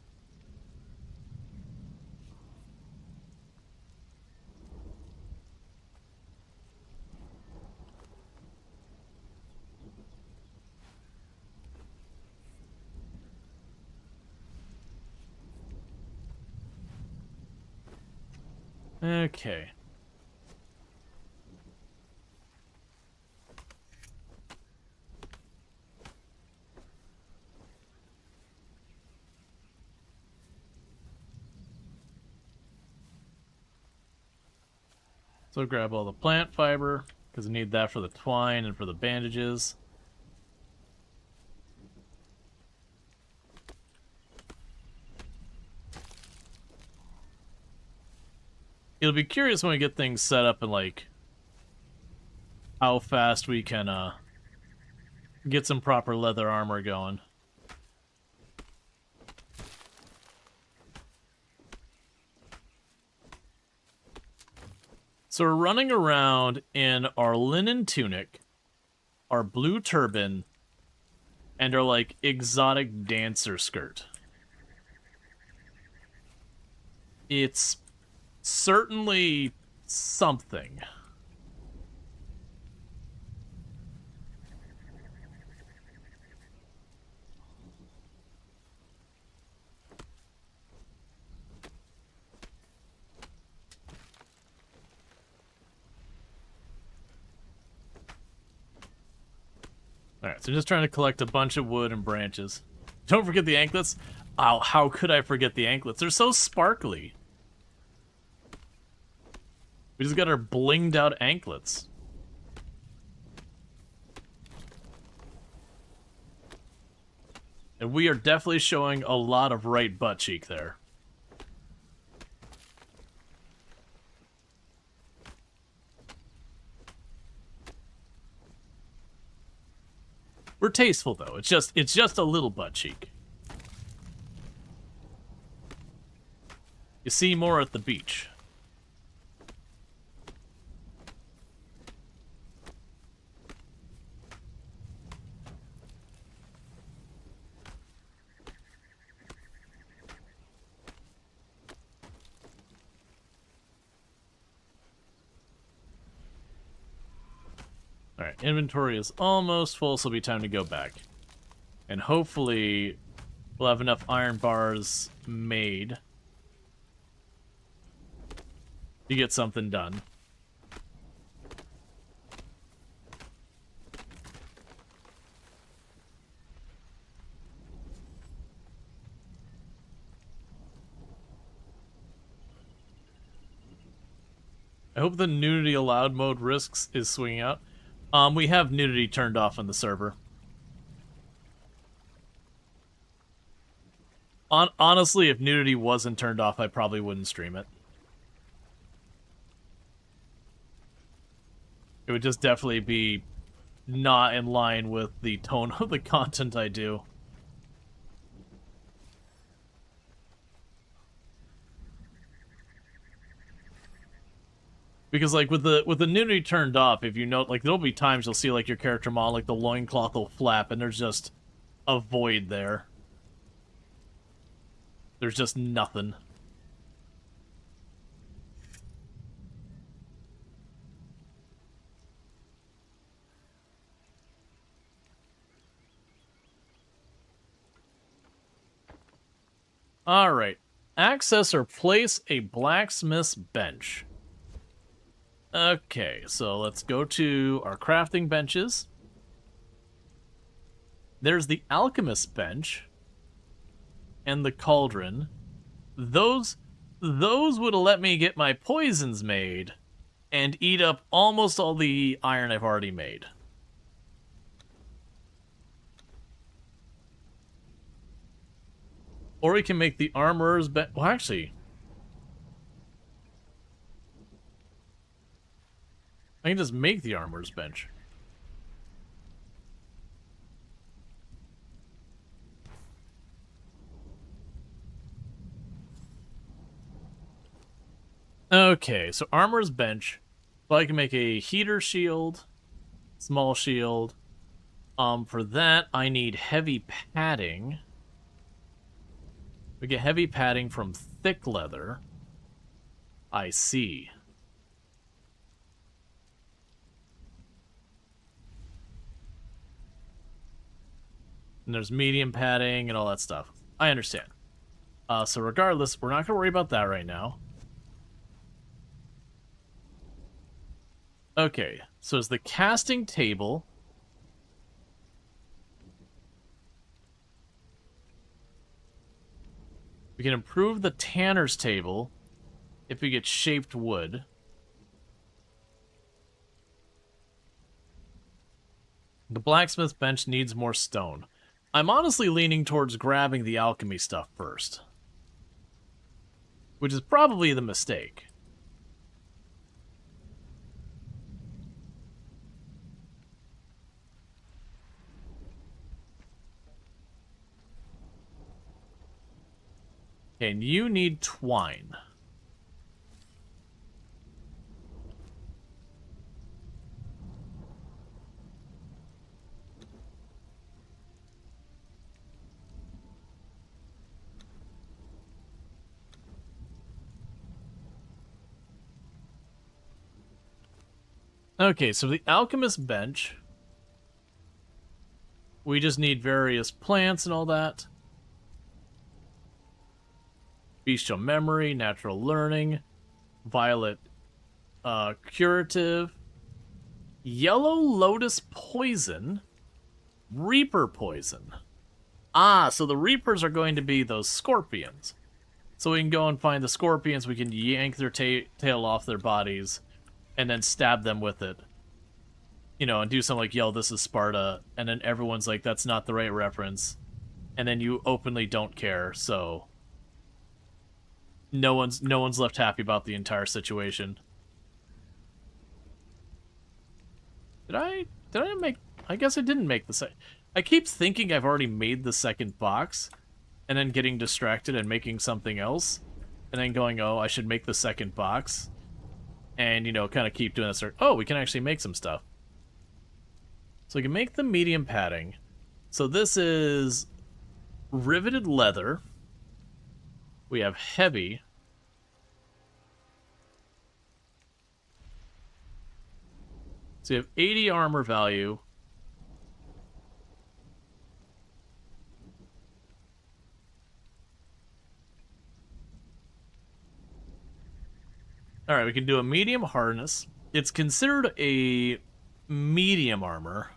Okay. So grab all the plant fiber, because I need that for the twine and for the bandages. It'll be curious when we get things set up and like how fast we can get some proper leather armor going. So we're running around in our linen tunic, our blue turban, and our, like, exotic dancer skirt. It's certainly something. Alright, so just trying to collect a bunch of wood and branches. Don't forget the anklets. Oh, how could I forget the anklets? They're so sparkly. We just got our blinged out anklets. And we are definitely showing a lot of right butt cheek there. We're tasteful though. It's just a little butt cheek. You see more at the beach. Alright, inventory is almost full, so it'll be time to go back. And hopefully we'll have enough iron bars made to get something done. I hope the nudity allowed mode risks is swinging out. We have nudity turned off on the server. Honestly, if nudity wasn't turned off, I probably wouldn't stream it. It would just definitely be not in line with the tone of the content I do. Because, like, with the nudity turned off, if you note, like, there'll be times you'll see, like, your character model, like, the loincloth will flap, and there's just a void there. There's just nothing. Alright. Access or place a blacksmith's bench. Okay, so let's go to our crafting benches. There's the alchemist's bench and the cauldron. Those would have let me get my poisons made and eat up almost all the iron I've already made. Or we can make the armorer's bench. Well, actually, I can just make the armorer's bench. Okay, so armorer's bench. Well, I can make a heater shield, small shield. For that, I need heavy padding. We get heavy padding from thick leather. I see. And there's medium padding and all that stuff. I understand. So regardless, we're not going to worry about that right now. Okay, so it's the casting table. We can improve the tanner's table if we get shaped wood. The blacksmith's bench needs more stone. I'm honestly leaning towards grabbing the alchemy stuff first, which is probably the mistake. Okay, and you need twine. Okay, so the alchemist bench. We just need various plants and all that. Bestial memory, natural learning, violet curative, yellow lotus poison, reaper poison. Ah, so the reapers are going to be those scorpions. So we can go and find the scorpions, we can yank their tail off their bodies, and then stab them with it. You know, and do something like, yo, this is Sparta, and then everyone's like, that's not the right reference. And then you openly don't care, so no one's left happy about the entire situation. Did I make... I guess I didn't make the second... I keep thinking I've already made the second box, and then getting distracted and making something else, and then going, oh, I should make the second box, and, you know, kind of keep doing this. Oh, we can actually make some stuff. So we can make the medium padding. So this is riveted leather. We have heavy. So you have 80 armor value. Alright, we can do a medium harness. It's considered a medium armor.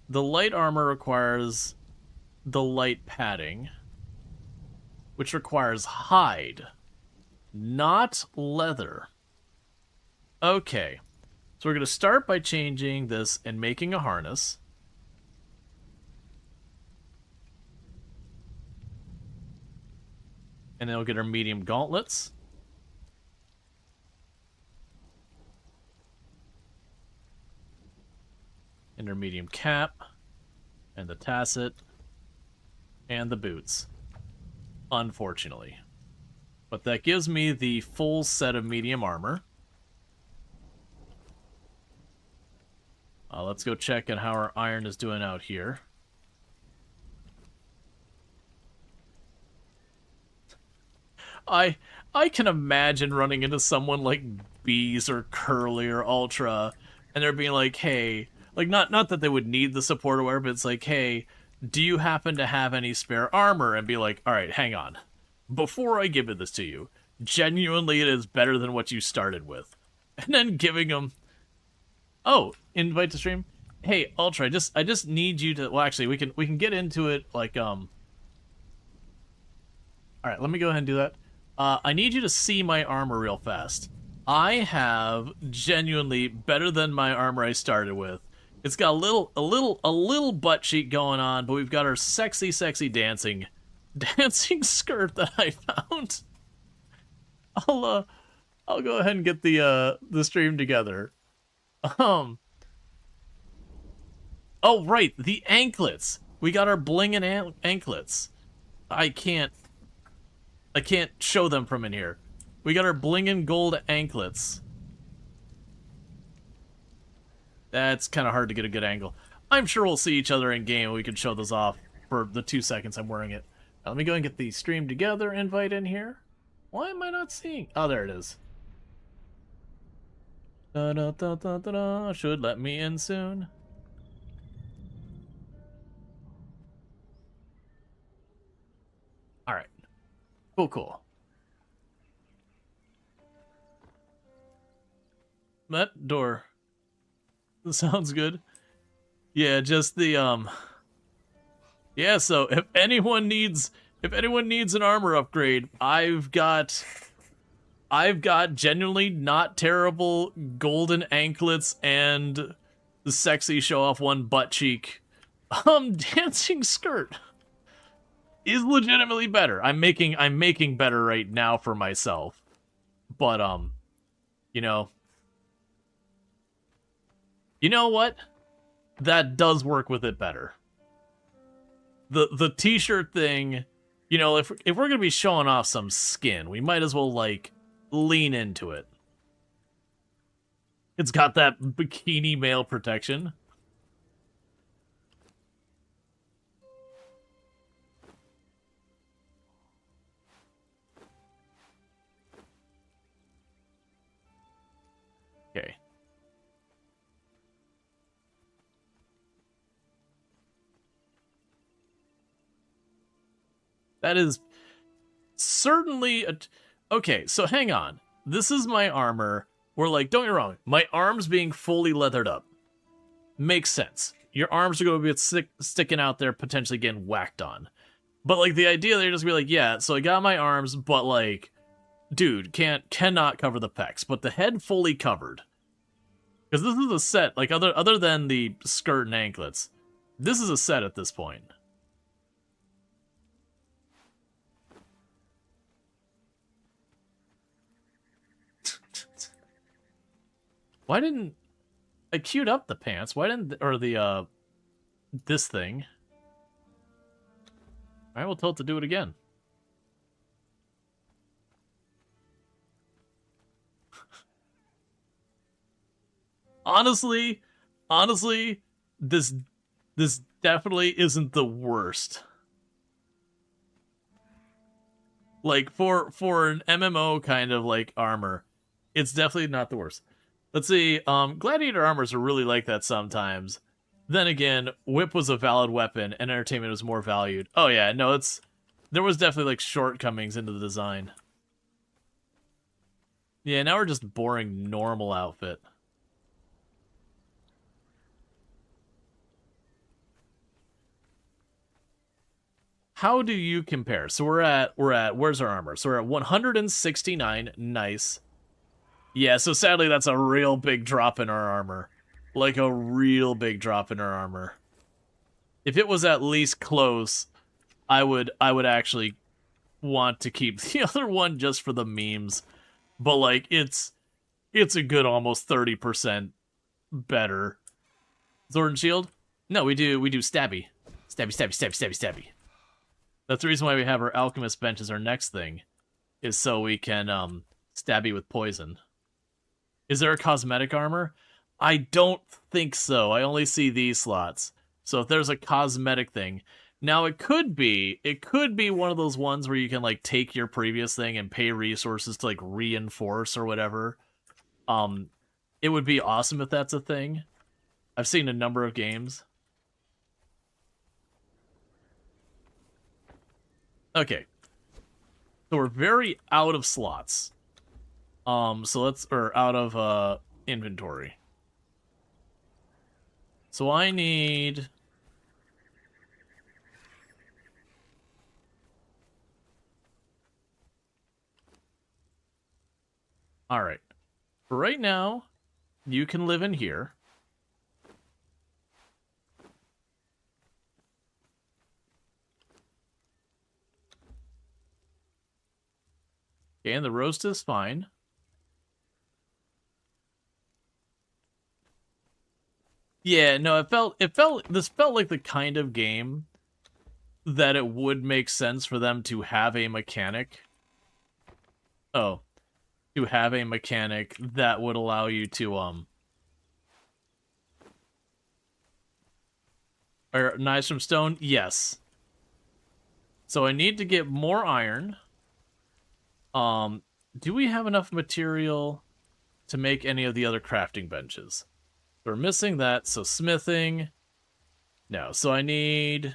The light armor requires the light padding, which requires hide, not leather. Okay, so we're going to start by changing this and making a harness. And then we'll get our medium gauntlets. And our medium cap. And the tasset. And the boots. Unfortunately. But that gives me the full set of medium armor. Let's go check on how our iron is doing out here. I can imagine running into someone like Bees or Curly or Ultra, and they're being like, hey, like not that they would need the support or whatever, but it's like, hey, do you happen to have any spare armor? And be like, all right, hang on. Before I give this to you, genuinely it is better than what you started with. And then giving them, oh, invite to stream. Hey, Ultra, I just need you to, well, actually, we can get into it, like, all right, let me go ahead and do that. I need you to see my armor real fast. I have genuinely better than my armor I started with. It's got a little butt cheek going on, but we've got our sexy dancing skirt that I found. I'll go ahead and get the stream together. Oh right, the anklets. We got our blingin' anklets. I can't show them from in here. We got our blingin' gold anklets. That's kind of hard to get a good angle. I'm sure we'll see each other in game and we can show those off for the 2 seconds I'm wearing it. Now, let me go and get the stream together invite in here. Why am I not seeing? Oh, there it is. Da-da-da-da-da-da. Should let me in soon. Alright. Cool. That door sounds good. Yeah, just the yeah, so if anyone needs an armor upgrade, I've got genuinely not terrible golden anklets and the sexy show off one butt cheek. Dancing skirt is legitimately better. I'm making better right now for myself. But you know what? That does work with it better. The t-shirt thing, you know, if we're gonna be showing off some skin, we might as well like lean into it. It's got that bikini male protection. Okay. That is certainly a... Okay, so hang on. This is my armor. We're like, don't get me wrong, my arms being fully leathered up makes sense. Your arms are going to be sticking out there, potentially getting whacked on. But, like, the idea there just be like, yeah, so I got my arms, but, like, dude, cannot cover the pecs, but the head fully covered. Because this is a set, like, other than the skirt and anklets, this is a set at this point. Why didn't... I queued up the pants. Why didn't... Or the, this thing. I will tell it to do it again. Honestly, this definitely isn't the worst. Like, for an MMO kind of, like, armor, it's definitely not the worst. Let's see, gladiator armors are really like that sometimes. Then again, whip was a valid weapon, and entertainment was more valued. Oh yeah, no, there was definitely, like, shortcomings into the design. Yeah, now we're just boring normal outfit. How do you compare? So we're at where's our armor? So we're at 169. Nice. Yeah, so sadly that's a real big drop in our armor. Like a real big drop in our armor. If it was at least close, I would actually want to keep the other one just for the memes. But like it's a good almost 30% better. Sword and shield? No, we do stabby. Stabby. That's the reason why we have our alchemist bench as our next thing, is so we can stab you with poison. Is there a cosmetic armor? I don't think so. I only see these slots. So if there's a cosmetic thing, now it could be one of those ones where you can like take your previous thing and pay resources to like reinforce or whatever. It would be awesome if that's a thing. I've seen a number of games. Okay. So we're very out of slots. Or out of inventory. So I need... Alright. For right now, you can live in here. Okay, and the roast is fine. Yeah, no, this felt like the kind of game that it would make sense for them to have a mechanic. Oh. To have a mechanic that would allow you to, Or knives from stone? Yes. So I need to get more iron. Do we have enough material to make any of the other crafting benches? We're missing that, so smithing. No, so I need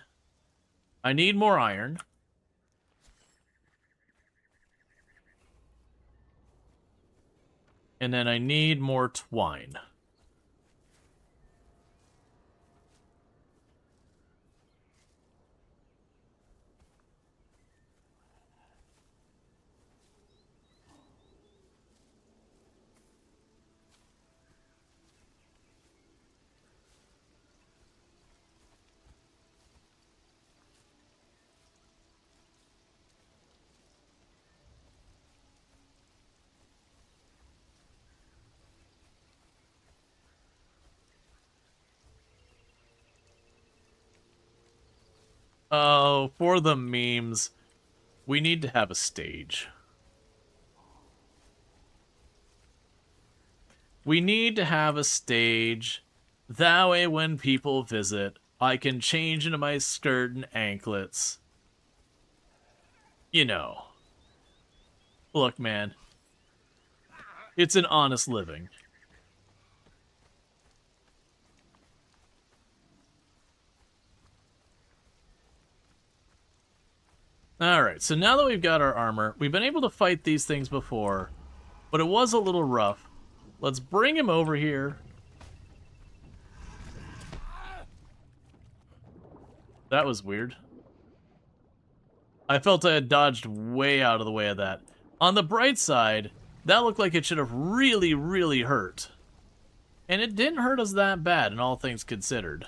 more iron. And then I need more twine. Oh, for the memes, we need to have a stage. We need to have a stage. That way when people visit, I can change into my skirt and anklets. You know. Look, man. It's an honest living. Alright, so now that we've got our armor, we've been able to fight these things before, but it was a little rough. Let's bring him over here. That was weird. I felt I had dodged way out of the way of that. On the bright side, that looked like it should have really, really hurt. And it didn't hurt us that bad, in all things considered.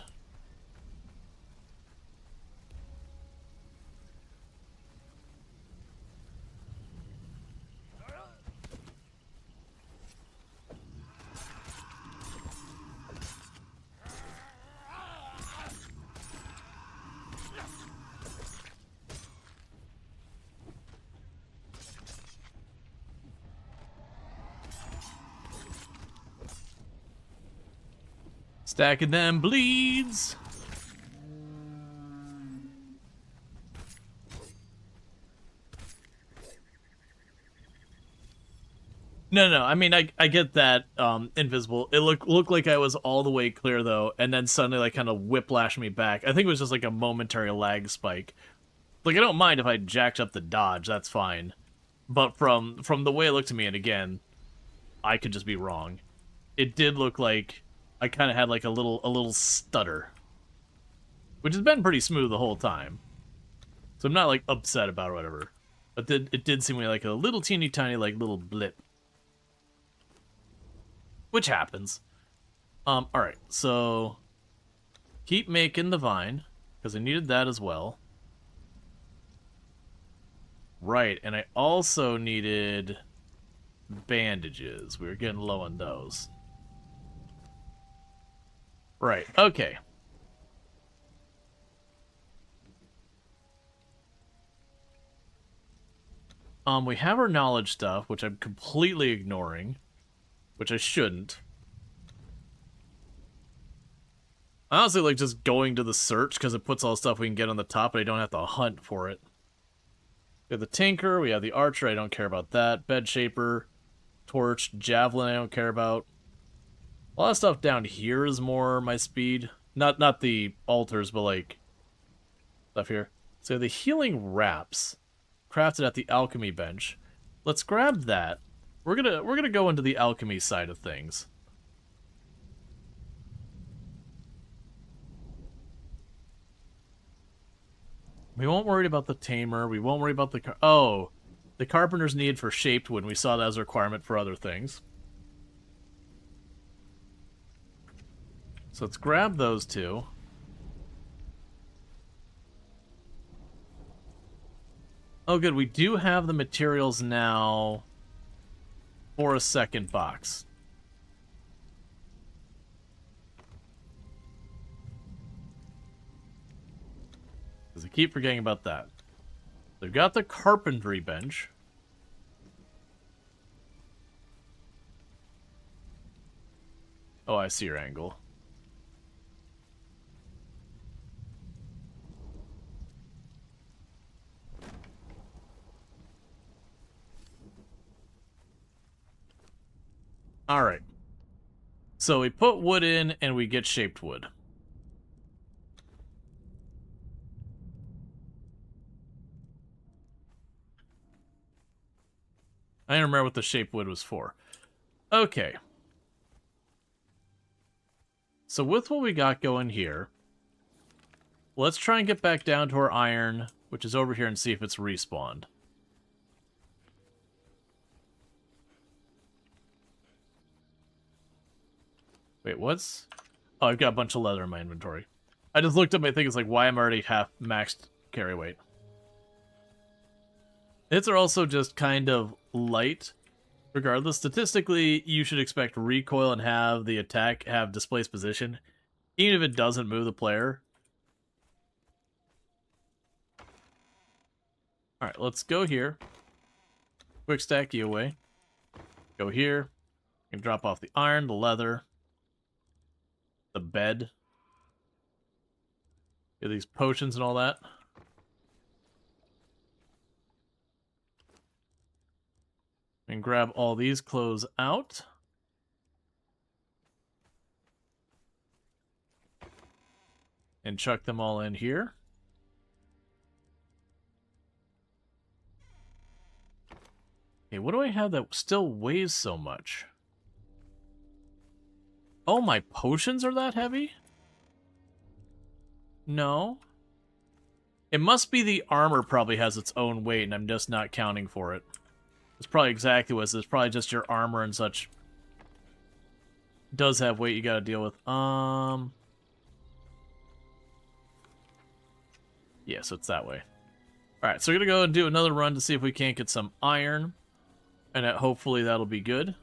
Stacking them bleeds. No. I mean, I get that. Invisible. It looked like I was all the way clear though, and then suddenly like kind of whiplashed me back. I think it was just like a momentary lag spike. Like I don't mind if I jacked up the dodge. That's fine. But from the way it looked to me, and again, I could just be wrong. It did look like I kind of had like a little stutter, which has been pretty smooth the whole time. So I'm not like upset about it or whatever. But it did seem like a little teeny tiny like little blip. Which happens. Alright, so keep making the vine, because I needed that as well. Right, and I also needed bandages. We were getting low on those. Right, okay. We have our knowledge stuff, which I'm completely ignoring. Which I shouldn't. I honestly like just going to the search, because it puts all the stuff we can get on the top, and I don't have to hunt for it. We have the Tinker, we have the Archer, I don't care about that. Bed Shaper, Torch, Javelin, I don't care about. A lot of stuff down here is more my speed. Not the altars, but like stuff here. So the healing wraps, crafted at the alchemy bench. Let's grab that. We're gonna go into the alchemy side of things. We won't worry about the tamer. We won't worry about the carpenter's need for shaped wood. We saw that as a requirement for other things. So let's grab those two. Oh good, we do have the materials now for a second box. Because I keep forgetting about that. They've got the carpentry bench. Oh, I see your angle. Alright. So we put wood in and we get shaped wood. I don't remember what the shaped wood was for. Okay. So with what we got going here, let's try and get back down to our iron, which is over here, and see if it's respawned. Wait, what's... Oh, I've got a bunch of leather in my inventory. I just looked at my thing, it's like, why am I already half maxed carry weight? Hits are also just kind of light. Regardless, statistically, you should expect recoil and have the attack have displaced position, even if it doesn't move the player. Alright, let's go here. Quick stack you away. Go here. You can drop off the iron, the leather, the bed. Get these potions and all that. And grab all these clothes out. And chuck them all in here. Okay, what do I have that still weighs so much? Oh, my potions are that heavy? No. It must be the armor probably has its own weight, and I'm just not counting for it. It's probably exactly what it is. It's probably just your armor and such does have weight you gotta deal with. Yeah, so it's that way. Alright, so we're gonna go and do another run to see if we can't get some iron. And hopefully that'll be good.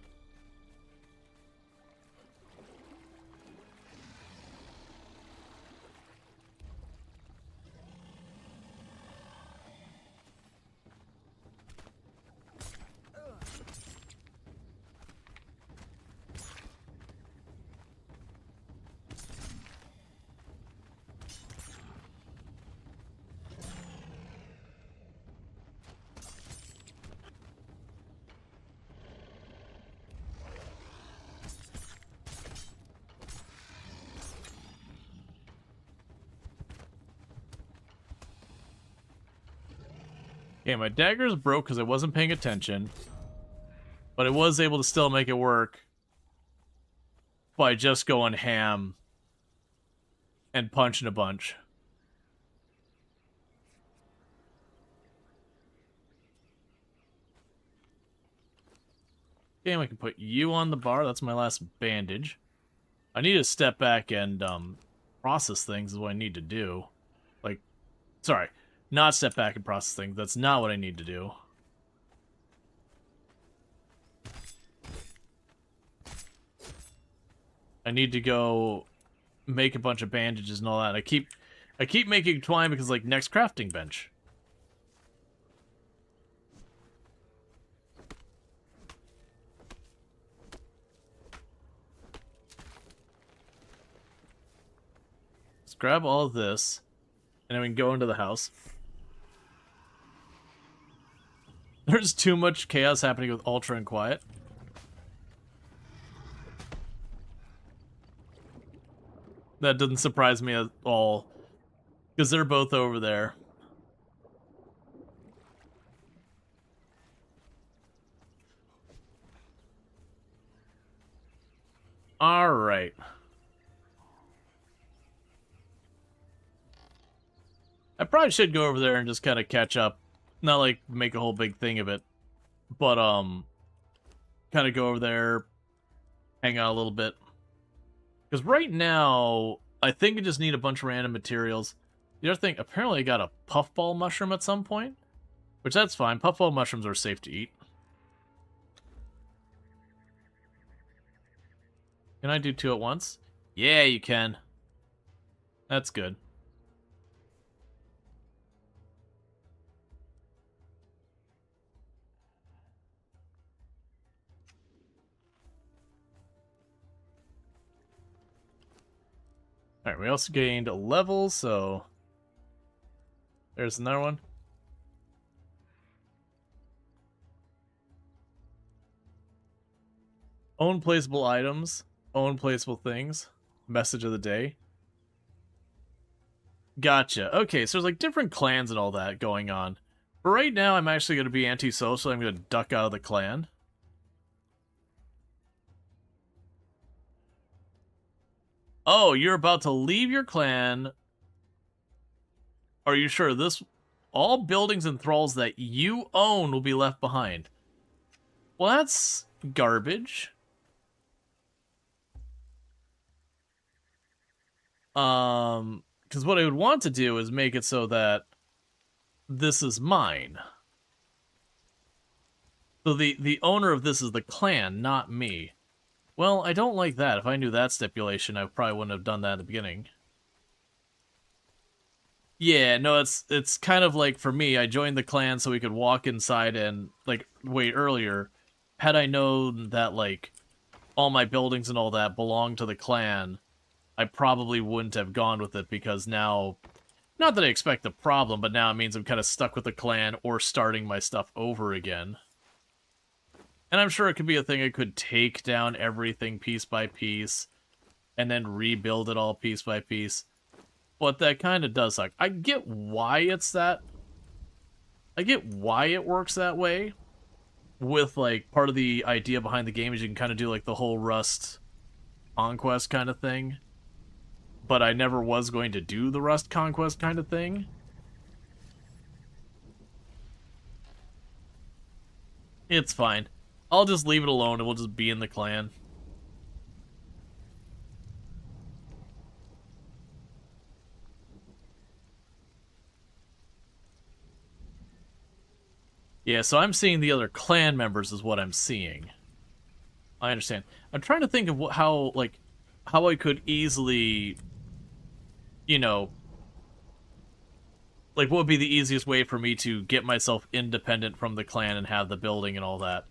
Okay, my dagger's broke because I wasn't paying attention. But I was able to still make it work by just going ham and punching a bunch. Okay, we can put you on the bar. That's my last bandage. I need to step back and process things is what I need to do. Like, sorry. Not step back and process things. That's not what I need to do. I need to go make a bunch of bandages and all that. I keep making twine because, like, next crafting bench. Let's grab all of this, and then we can go into the house. There's too much chaos happening with Ultra and Quiet. That doesn't surprise me at all, because they're both over there. Alright. I probably should go over there and just kind of catch up. Not like make a whole big thing of it, but kind of go over there, hang out a little bit. Because right now, I think I just need a bunch of random materials. The other thing, apparently I got a puffball mushroom at some point, which that's fine. Puffball mushrooms are safe to eat. Can I do 2 at once? Yeah, you can. That's good. Alright, we also gained a level, so there's another one. Own placeable items, own placeable things, message of the day. Gotcha. Okay, so there's like different clans and all that going on. But right now, I'm actually going to be antisocial. I'm going to duck out of the clan. Oh, you're about to leave your clan. Are you sure this... All buildings and thralls that you own will be left behind. Well, that's garbage. Because what I would want to do is make it so that this is mine. So the owner of this is the clan, not me. Well, I don't like that. If I knew that stipulation, I probably wouldn't have done that at the beginning. Yeah, no, it's kind of like, for me, I joined the clan so we could walk inside and, like, wait earlier. Had I known that, like, all my buildings and all that belonged to the clan, I probably wouldn't have gone with it, because now... Not that I expect a problem, but now it means I'm kind of stuck with the clan or starting my stuff over again. And I'm sure it could be a thing I could take down everything piece by piece and then rebuild it all piece by piece. But that kind of does suck. I get why it's that. I get why it works that way. with like part of the idea behind the game is you can kind of do like the whole Rust Conquest kind of thing. But I never was going to do the Rust Conquest kind of thing. It's fine. I'll just leave it alone and we'll just be in the clan. Yeah, so I'm seeing the other clan members is what I'm seeing. I understand. I'm trying to think of how I could easily, you know, like what would be the easiest way for me to get myself independent from the clan and have the building and all that.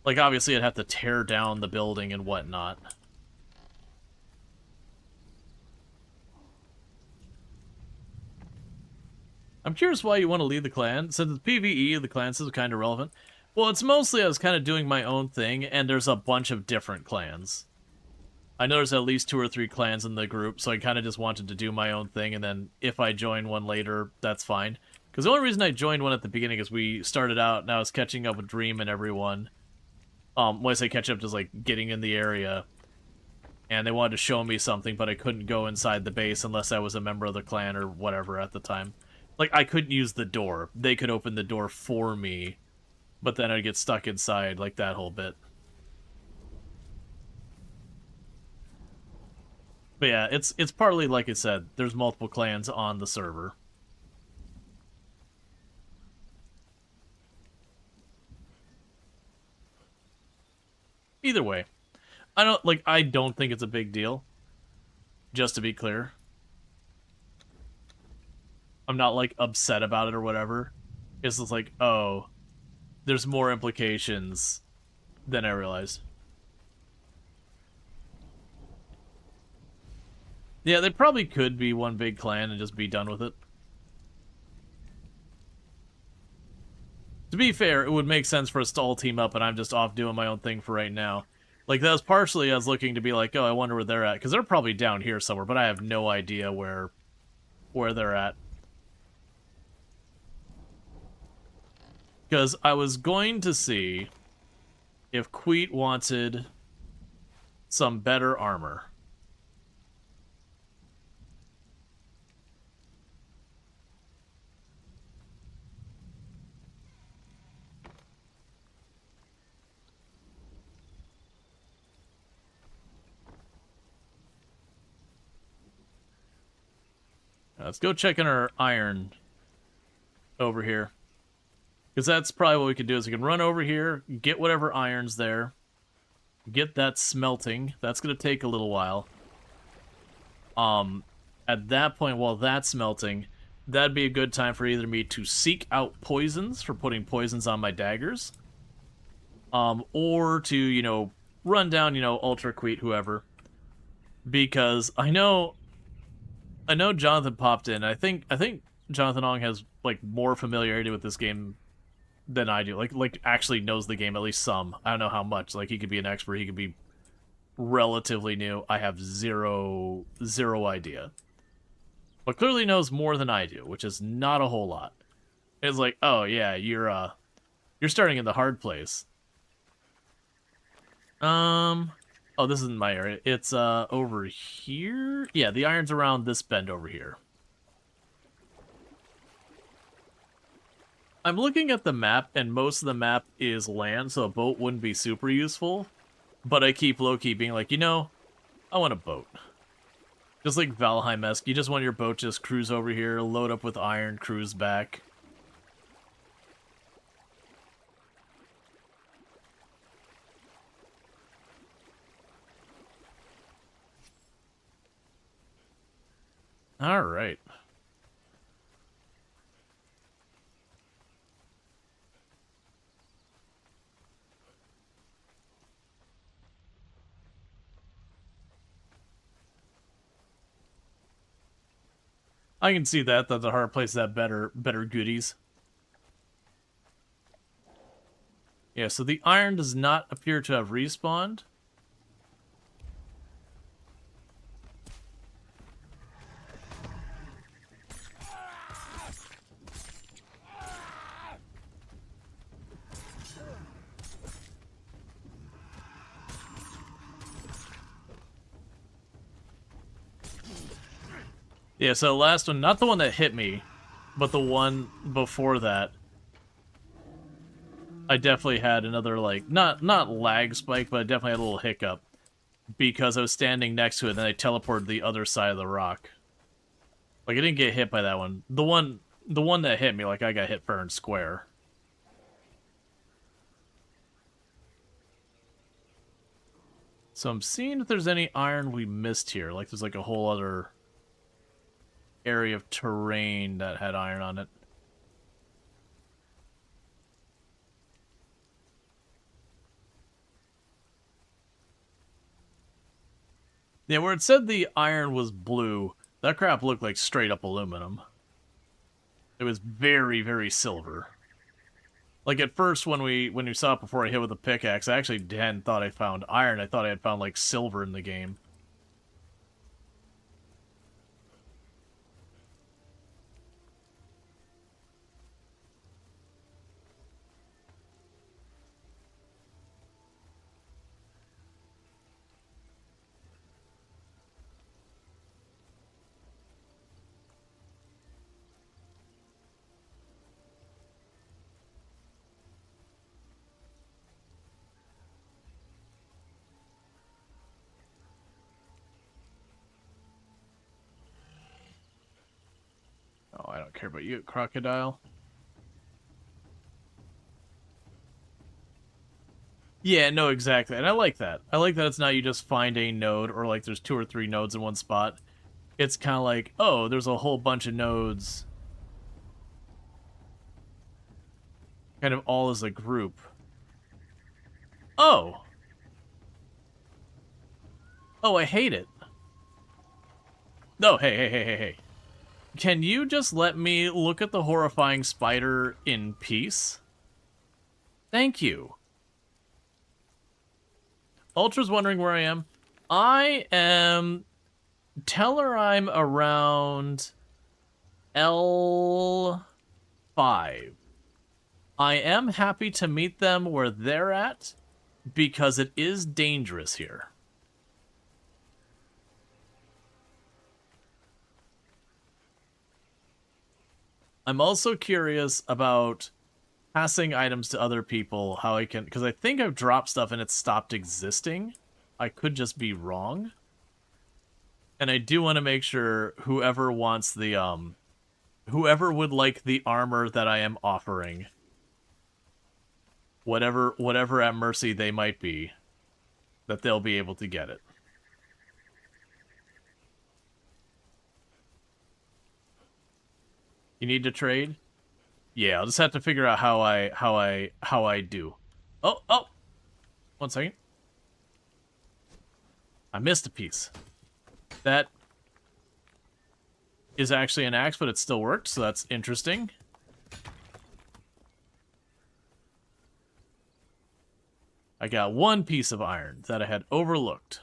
Like, obviously I'd have to tear down the building and whatnot. I'm curious why you want to leave the clan, since the PvE of the clans is kind of relevant. Well, it's mostly I was kind of doing my own thing, and there's a bunch of different clans. I know there's at least 2 or 3 clans in the group, so I kind of just wanted to do my own thing, and then if I join one later, that's fine. Because the only reason I joined one at the beginning is we started out, and I was catching up with Dream and everyone. When I say catch up, just like getting in the area. And they wanted to show me something, but I couldn't go inside the base unless I was a member of the clan or whatever at the time. Like, I couldn't use the door. They could open the door for me, but then I'd get stuck inside, like that whole bit. But yeah, it's partly, like I said, there's multiple clans on the server. Either way, I don't think it's a big deal, just to be clear. I'm not, like, upset about it or whatever. It's just like, oh, there's more implications than I realized. Yeah, they probably could be one big clan and just be done with it. To be fair, it would make sense for us to all team up, and I'm just off doing my own thing for right now. Like, that was partially I was looking to be like, oh, I wonder where they're at, because they're probably down here somewhere, but I have no idea where they're at. Because I was going to see if Queet wanted some better armor. Let's go check in our iron over here. Because that's probably what we could do, is we can run over here, get whatever iron's there, get that smelting. That's going to take a little while. At that point, while that's melting, that'd be a good time for either me to seek out poisons, for putting poisons on my daggers, or to, you know, run down, you know, Ultra Queet, whoever. Because I know Jonathan popped in. I think Jonathan Ong has, like, more familiarity with this game than I do. Like actually knows the game, at least some. I don't know how much. Like, he could be an expert, he could be relatively new. I have zero idea. But clearly knows more than I do, which is not a whole lot. It's like, oh yeah, you're starting in the hard place. Oh, this isn't my area. It's over here. Yeah, the iron's around this bend over here. I'm looking at the map, and most of the map is land, so a boat wouldn't be super useful. But I keep low-key being like, you know, I want a boat. Just like Valheim-esque. You just want your boat to just cruise over here, load up with iron, cruise back. Alright. I can see that the hard place have better goodies. Yeah, so the iron does not appear to have respawned. Yeah, so last one, not the one that hit me, but the one before that, I definitely had another, like, not lag spike, but I definitely had a little hiccup. Because I was standing next to it, and then I teleported the other side of the rock. Like, I didn't get hit by that one. The one that hit me, like, I got hit fair and square. So I'm seeing if there's any iron we missed here. Like, there's, like, a whole other area of terrain that had iron on it. Yeah, where it said the iron was blue, that crap looked like straight up aluminum. It was very, very silver. Like at first when we saw it before I hit with a pickaxe, I actually hadn't thought I found iron. I thought I had found like silver in the game. Oh, I don't care about you, crocodile. Yeah, no, exactly. And I like that. I like that it's not you just find a node, or like there's 2 or 3 nodes in one spot. It's kind of like, oh, there's a whole bunch of nodes. Kind of all as a group. Oh! Oh, I hate it. No, hey. Can you just let me look at the horrifying spider in peace? Thank you. Ultra's wondering where I am. I am... Tell her I'm around L5. I am happy to meet them where they're at, because it is dangerous here. I'm also curious about passing items to other people, how I can... Because I think I've dropped stuff and it's stopped existing. I could just be wrong. And I do want to make sure whoever wants the, whoever would like the armor that I am offering, whatever at mercy they might be, that they'll be able to get it. You need to trade? Yeah, I'll just have to figure out how I do. Oh! 1 second. I missed a piece. That is actually an axe, but it still worked, so that's interesting. I got 1 piece of iron that I had overlooked.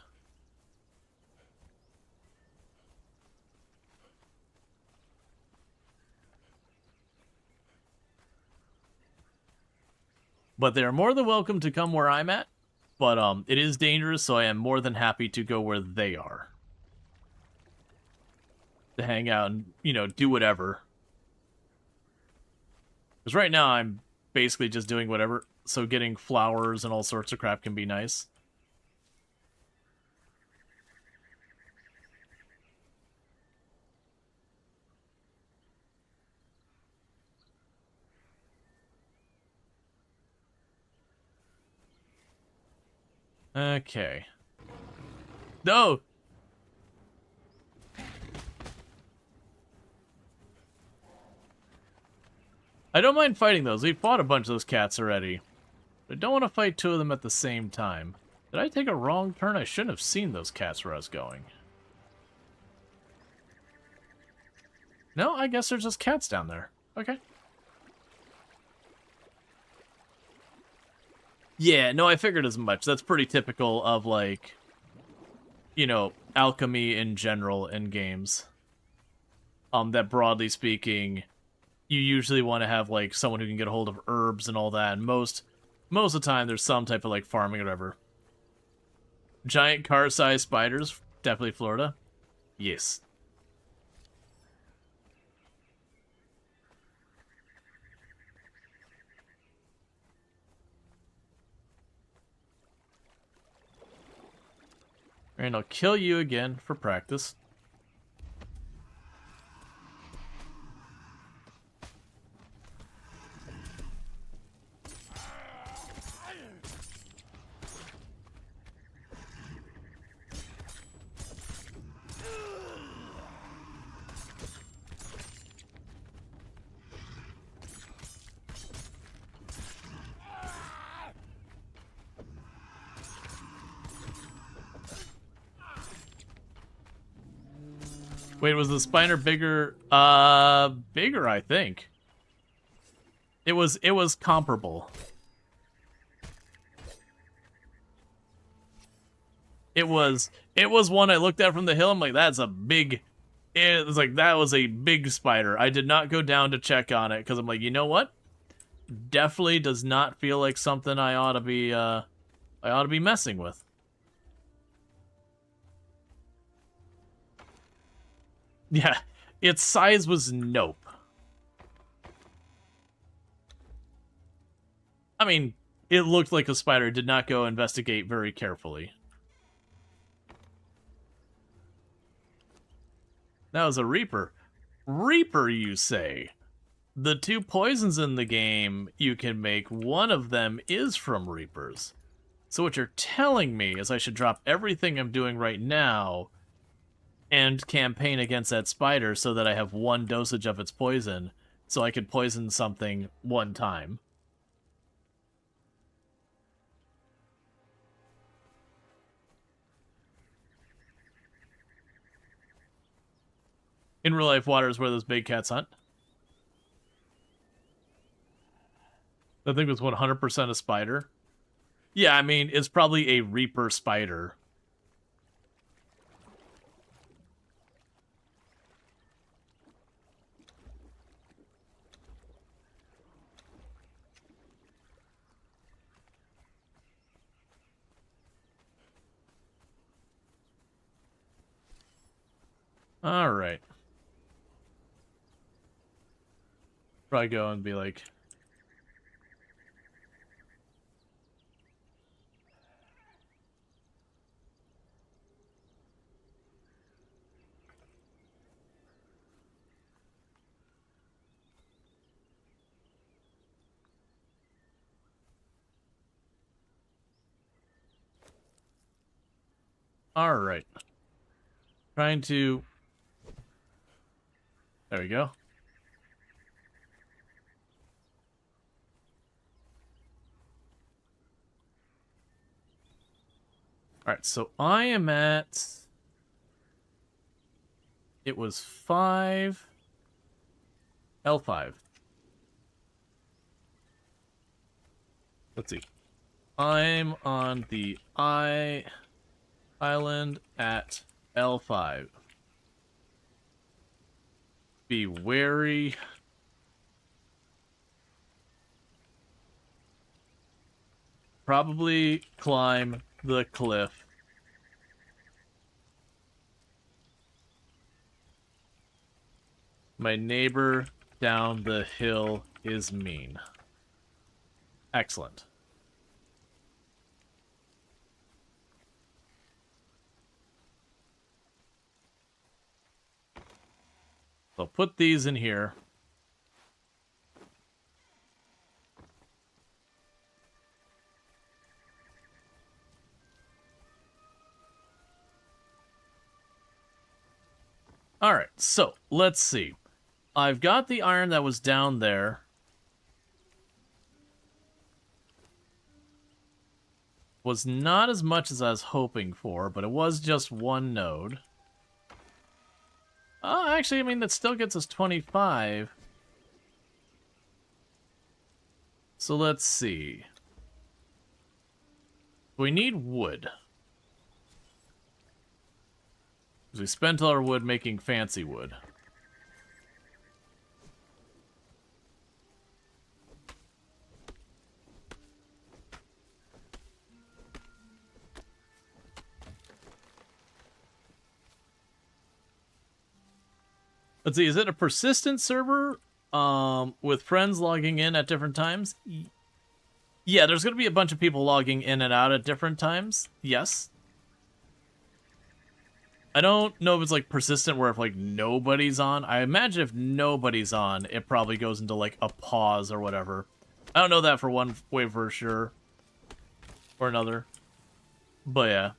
But they are more than welcome to come where I'm at. But it is dangerous, so I am more than happy to go where they are. To hang out and, you know, do whatever. Because right now I'm basically just doing whatever. So getting flowers and all sorts of crap can be nice. Okay. No! I don't mind fighting those. We fought a bunch of those cats already. But I don't want to fight 2 of them at the same time. Did I take a wrong turn? I shouldn't have seen those cats where I was going. No, I guess there's just cats down there. Okay. Yeah, no, I figured as much. That's pretty typical of, like, you know, alchemy in general in games. That broadly speaking, you usually want to have, like, someone who can get a hold of herbs and all that. And most of the time, there's some type of, like, farming or whatever. Giant car-sized spiders, definitely Florida. Yes. And I'll kill you again for practice. Wait, was the spider bigger? Bigger, I think. It was comparable. It was one I looked at from the hill. I'm like, that's a big. It was like that was a big spider. I did not go down to check on it because I'm like, you know what? Definitely does not feel like something I ought to be messing with. Yeah, its size was nope. I mean, it looked like a spider. Did not go investigate very carefully. That was a Reaper. Reaper, you say? The 2 poisons in the game you can make, one of them is from Reapers. So what you're telling me is I should drop everything I'm doing right now and campaign against that spider so that I have 1 dosage of its poison, so I could poison something 1 time. In real life, water is where those big cats hunt. That thing was 100% a spider. Yeah, I mean, it's probably a Reaper spider. All right. Probably go and be like, all right. Trying to. There we go. Alright, so I am at... It was 5... L5. Let's see. I'm on the island at L5. Be wary. Probably climb the cliff. My neighbor down the hill is mean. Excellent. So put these in here. All right, so let's see. I've got the iron that was down there. Was not as much as I was hoping for, but it was just 1 node. Actually, I mean, that still gets us 25. So let's see. We need wood. Because we spent all our wood making fancy wood. Let's see, is it a persistent server with friends logging in at different times? Yeah, there's going to be a bunch of people logging in and out at different times. Yes. I don't know if it's like persistent where if like nobody's on. I imagine if nobody's on, it probably goes into like a pause or whatever. I don't know that for one way for sure. Or another. But yeah.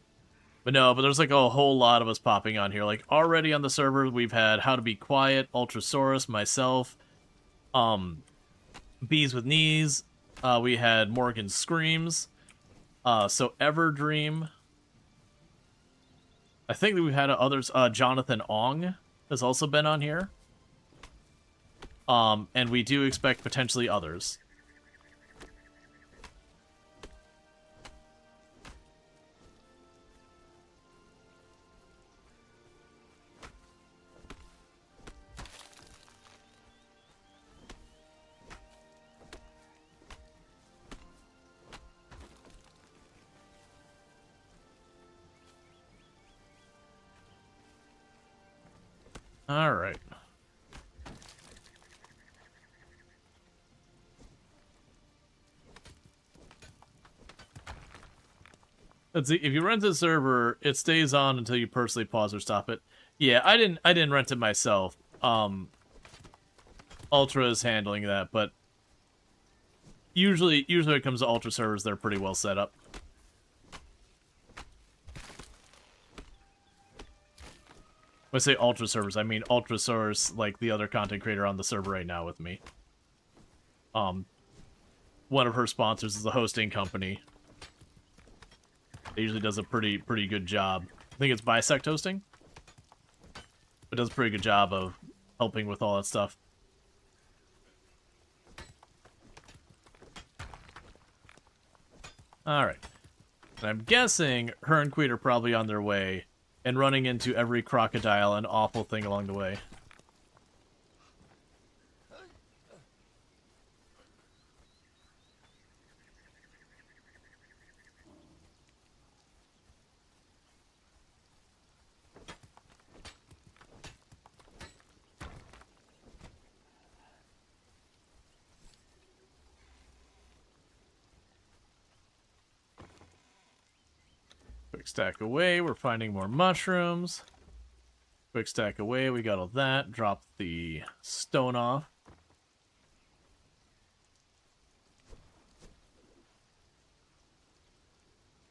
But no, but there's like a whole lot of us popping on here. Like already on the server, we've had How to Be Quiet, Ultrasaurus, myself, Bees with Knees. We had Morgan Screams. So Everdream. I think that we've had others. Jonathan Ong has also been on here. And we do expect potentially others. All right. Let's see. If you rent a server, it stays on until you personally pause or stop it. Yeah, I didn't rent it myself. Ultra is handling that, but usually when it comes to Ultra servers, they're pretty well set up. When I say Ultra servers, I mean Ultrasaurus, like the other content creator on the server right now with me. One of her sponsors is a hosting company. It usually does a pretty good job. I think it's Bisect Hosting. It does a pretty good job of helping with all that stuff. Alright. And I'm guessing her and Queet are probably on their way and running into every crocodile and awful thing along the way. Quick stack away, we're finding more mushrooms. Quick stack away, we got all that. Drop the stone off.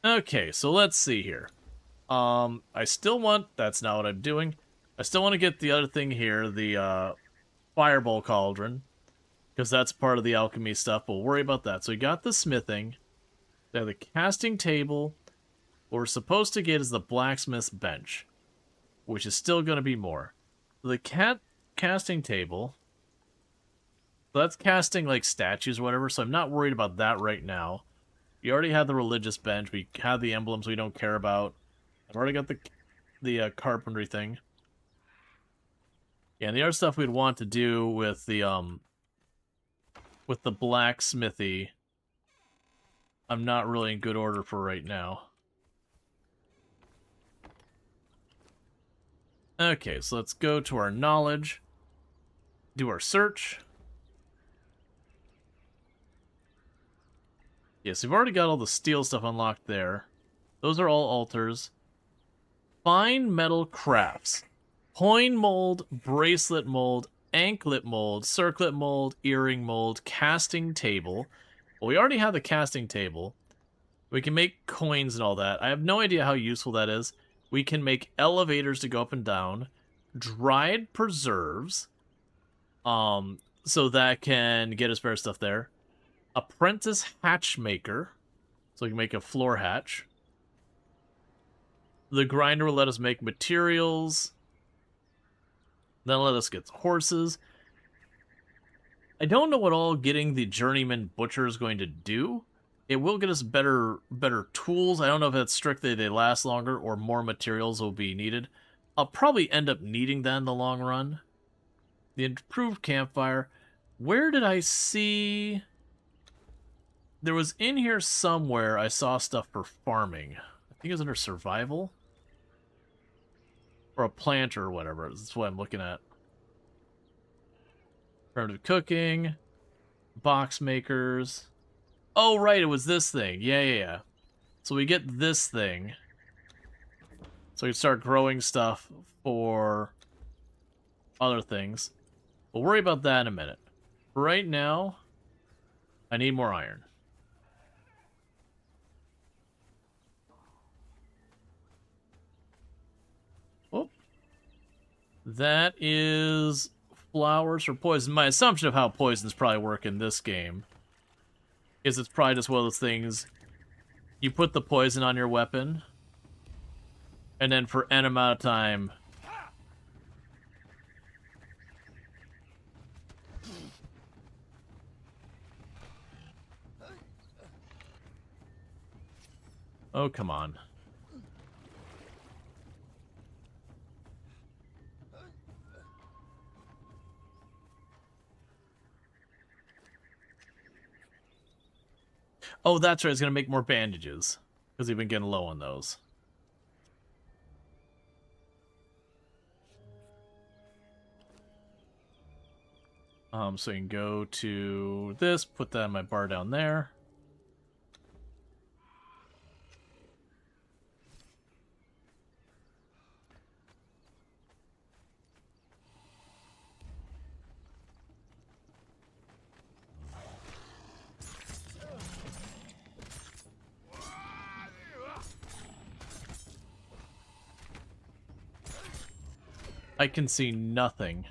Okay, so let's see here. I still want... That's not what I'm doing. I still want to get the other thing here, the Fireball Cauldron. Because that's part of the alchemy stuff. We'll worry about that. So we got the smithing. We have the casting table. What we're supposed to get is the blacksmith's bench, which is still going to be more. The casting table, that's casting like statues or whatever, so I'm not worried about that right now. We already have the religious bench. We have the emblems we don't care about. I've already got the carpentry thing. Yeah, and the other stuff we'd want to do with the blacksmithy, I'm not really in good order for right now. Okay, so let's go to our knowledge, do our search. Yes, we've already got all the steel stuff unlocked there. Those are all altars. Fine metal crafts. Coin mold, bracelet mold, anklet mold, circlet mold, earring mold, casting table. Well, we already have the casting table. We can make coins and all that. I have no idea how useful that is. We can make elevators to go up and down. Dried preserves. So that can get us better stuff there. Apprentice hatchmaker. So we can make a floor hatch. The grinder will let us make materials. Then let us get horses. I don't know what all getting the journeyman butcher is going to do. It will get us better tools. I don't know if that's strictly they last longer or more materials will be needed. I'll probably end up needing that in the long run. The improved campfire. Where did I see... There was in here somewhere I saw stuff for farming. I think it was under survival. Or a planter or whatever. That's what I'm looking at. Primitive cooking. Box makers. Oh, right, it was this thing. Yeah. So we get this thing. So we can start growing stuff for other things. We'll worry about that in a minute. Right now, I need more iron. Oh. That is flowers for poison. My assumption of how poisons probably work in this game is it's probably just one of those things. You put the poison on your weapon, and then for N amount of time, oh, come on. Oh, that's right. It's going to make more bandages because we've been getting low on those. So you can go to this, put that in my bar down there. I can see nothing.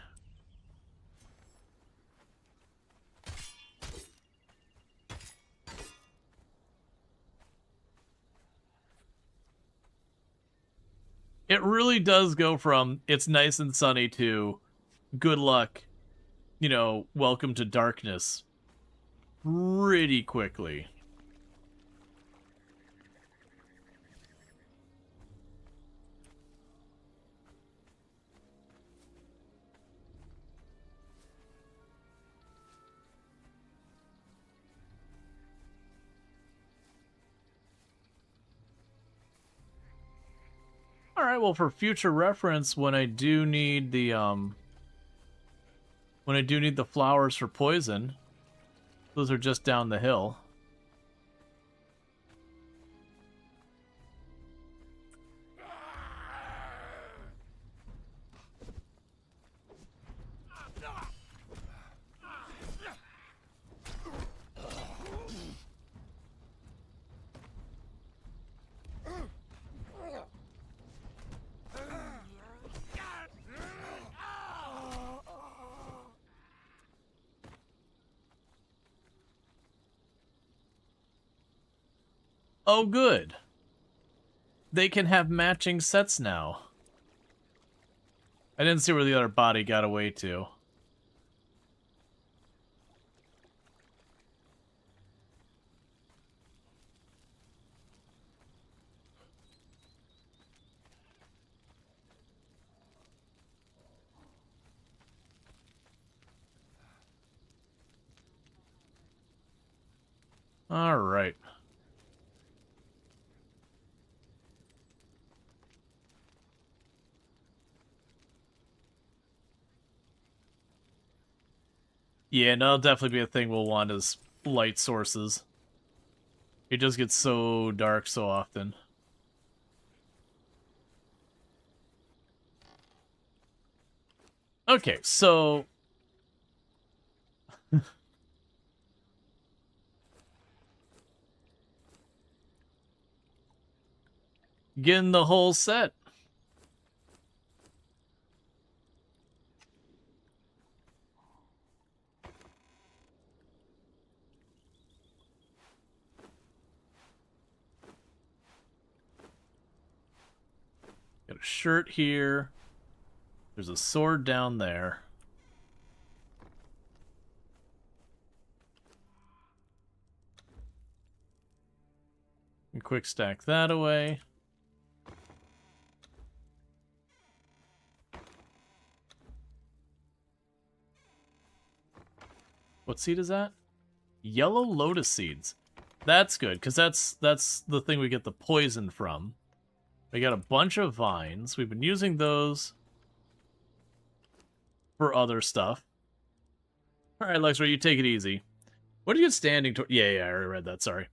It really does go from it's nice and sunny to good luck, you know, welcome to darkness pretty quickly. All right, well, for future reference, when I do need the flowers for poison, those are just down the hill. Oh, good. They can have matching sets now. I didn't see where the other body got away to. All right. Yeah, and that'll definitely be a thing we'll want as light sources. It just gets so dark so often. Okay, so... getting the whole set. Got a shirt here. There's a sword down there. And quick stack that away. What seed is that? Yellow lotus seeds. That's good, because that's the thing we get the poison from. We got a bunch of vines. We've been using those for other stuff. Alright, Lexra, you take it easy. What are you standing to? Yeah, I already read that, sorry.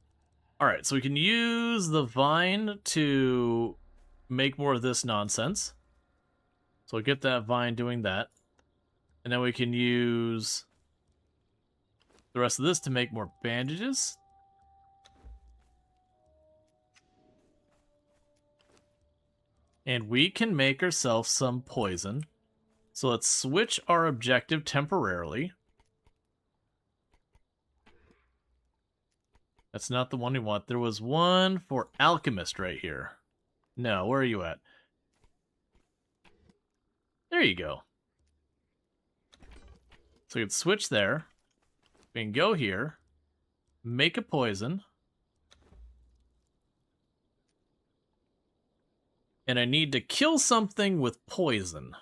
Alright, so we can use the vine to make more of this nonsense. So we'll get that vine doing that. And then we can use the rest of this to make more bandages. And we can make ourselves some poison. So let's switch our objective temporarily. That's not the one we want. There was one for Alchemist right here. No, where are you at? There you go. So we can switch there. We can go here. Make a poison. And I need to kill something with poison.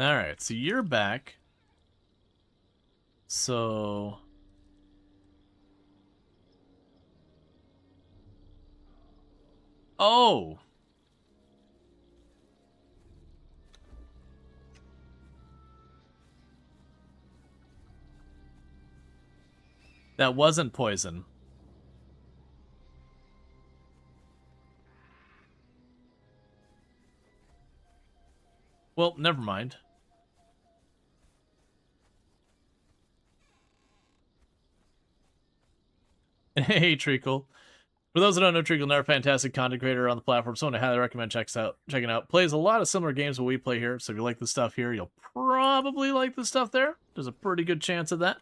Alright, so you're back. So... Oh! That wasn't poison. Well, never mind. Hey, Treacle. For those that don't know, Treacle is a fantastic content creator on the platform. Someone I highly recommend checking out. Plays a lot of similar games that we play here. So if you like the stuff here, you'll probably like the stuff there. There's a pretty good chance of that.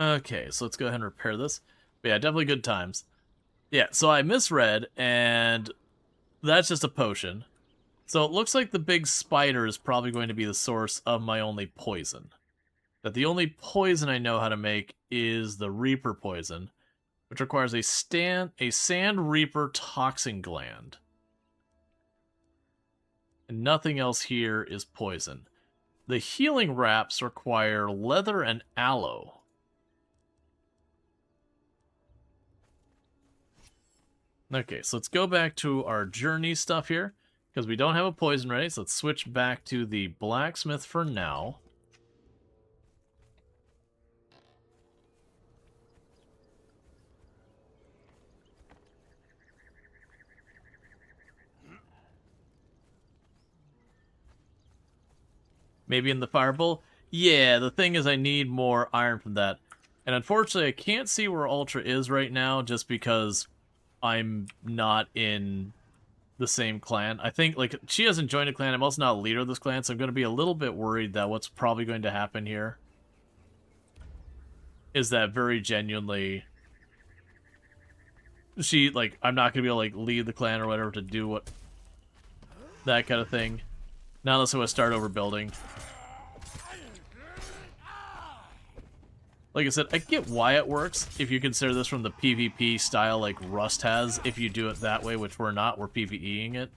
Okay, so let's go ahead and repair this. But yeah, definitely good times. Yeah, so I misread, and that's just a potion. So it looks like the big spider is probably going to be the source of my only poison. That the only poison I know how to make is the Reaper poison, which requires a Sand Reaper toxin gland. And nothing else here is poison. The healing wraps require leather and aloe. Okay, so let's go back to our journey stuff here, because we don't have a poison ready, so let's switch back to the blacksmith for now. Maybe in the firebowl? Yeah, the thing is I need more iron from that. And unfortunately, I can't see where Ultra is right now, just because I'm not in the same clan. I think, like, she hasn't joined a clan. I'm also not a leader of this clan, so I'm going to be a little bit worried that what's probably going to happen here is that very genuinely she, like, I'm not going to be able to, like, lead the clan or whatever to do what, that kind of thing. Not unless I want to start over building. Like I said, I get why it works if you consider this from the PvP style like Rust has, if you do it that way, which we're not, we're PvEing it.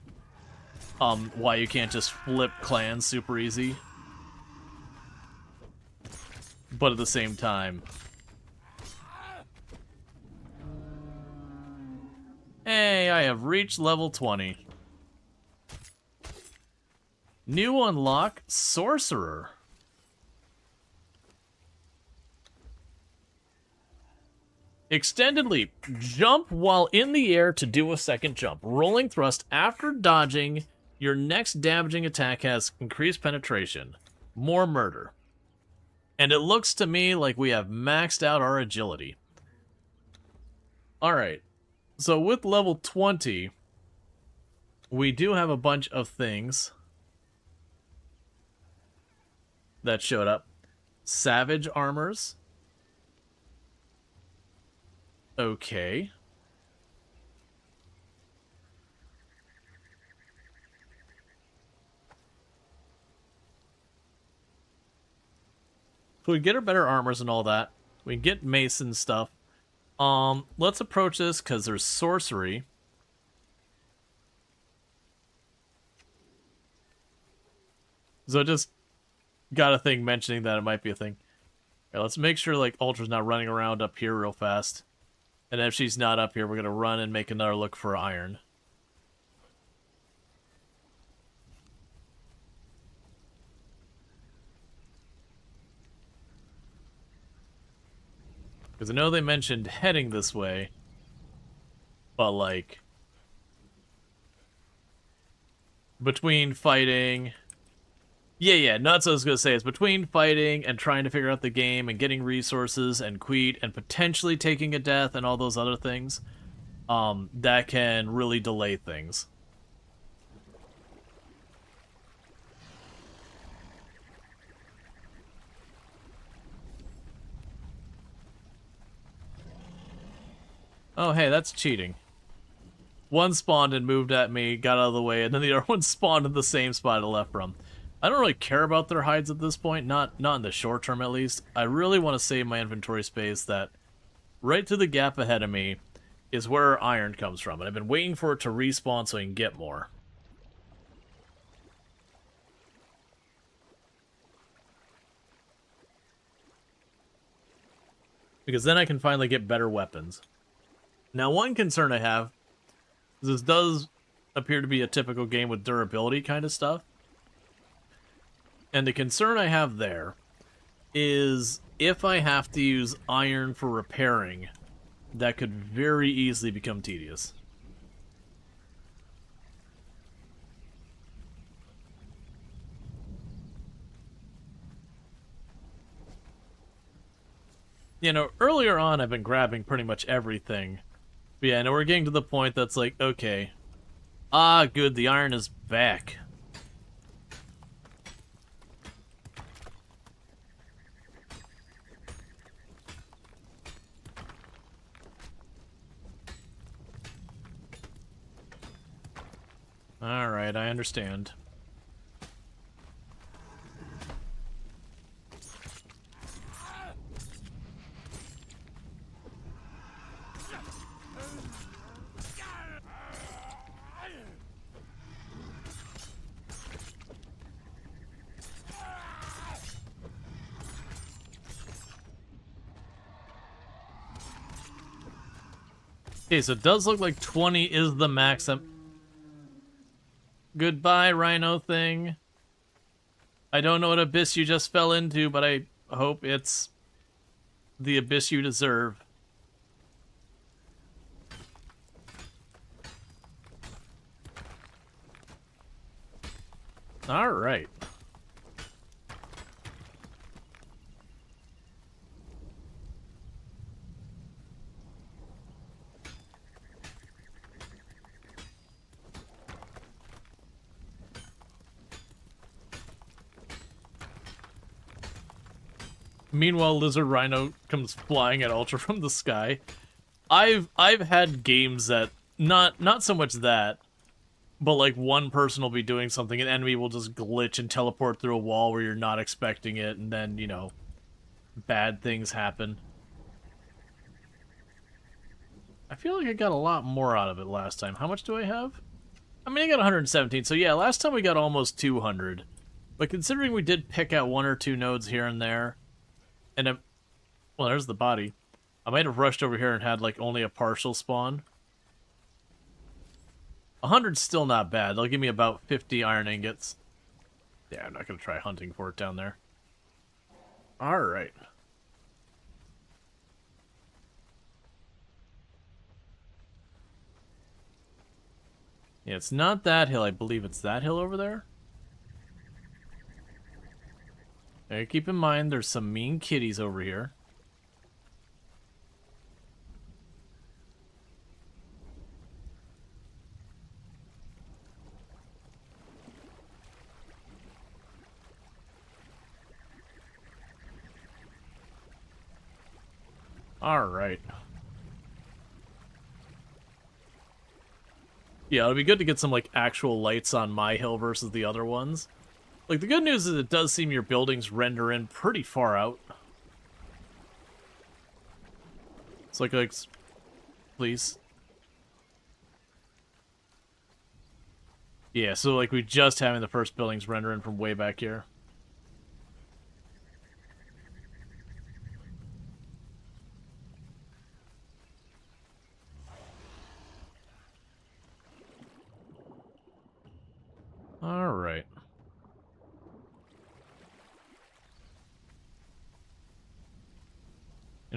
Why you can't just flip clans super easy. But at the same time... Hey, I have reached level 20. New unlock, Sorcerer. Extended leap. Jump while in the air to do a second jump. Rolling thrust after dodging. Your next damaging attack has increased penetration. More murder. And it looks to me like we have maxed out our agility. Alright. So with level 20, we do have a bunch of things that showed up. Savage armors. Okay. So we get our better armors and all that. We can get mason stuff. Let's approach this because there's sorcery. So I just got a thing mentioning that it might be a thing. Okay, let's make sure, like, Ultra's not running around up here real fast. And if she's not up here, we're gonna run and make another look for iron. Because I know they mentioned heading this way, but, like, between fighting... Yeah, that's what I was going to say. It's between fighting and trying to figure out the game and getting resources and Queet and potentially taking a death and all those other things, that can really delay things. Oh, hey, that's cheating. One spawned and moved at me, got out of the way, and then the other one spawned in the same spot I left from. I don't really care about their hides at this point, not in the short term at least. I really want to save my inventory space. That right to the gap ahead of me is where iron comes from, and I've been waiting for it to respawn so I can get more. Because then I can finally get better weapons. Now, one concern I have is this does appear to be a typical game with durability kind of stuff. And the concern I have there is if I have to use iron for repairing, that could very easily become tedious. You know, earlier on I've been grabbing pretty much everything. But yeah, now we're getting to the point that's like, okay. Ah, good, the iron is back. Alright, I understand. Okay, so it does look like 20 is the max. Goodbye, rhino thing. I don't know what abyss you just fell into, but I hope it's the abyss you deserve. All right. Meanwhile, Lizard Rhino comes flying at Ultra from the sky. I've had games that not so much that, but like one person will be doing something, an enemy will just glitch and teleport through a wall where you're not expecting it, and then, you know, bad things happen. I feel like I got a lot more out of it last time. How much do I have? I mean, I got 117, so yeah, last time we got almost 200. But considering we did pick out 1 or 2 nodes here and there, and well, there's the body. I might have rushed over here and had, like, only a partial spawn. 100's still not bad. They'll give me about 50 iron ingots. Yeah, I'm not going to try hunting for it down there. Alright. Yeah, it's not that hill. I believe it's that hill over there. Now, keep in mind, there's some mean kitties over here. Alright. Yeah, it'll be good to get some, like, actual lights on my hill versus the other ones. Like, the good news is it does seem your buildings render in pretty far out. It's like, please. Yeah, so, like, we just having the first buildings render in from way back here.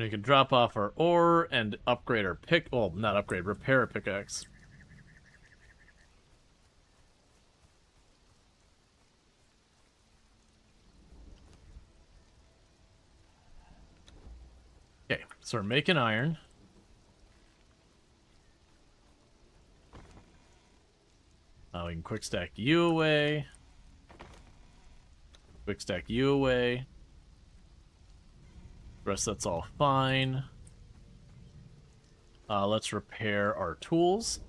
And we can drop off our ore and upgrade our pick. Well, not upgrade, repair our pickaxe. Okay, so we're making iron. We can quick stack you away. Quick stack you away. The rest that's all fine. Let's repair our tools.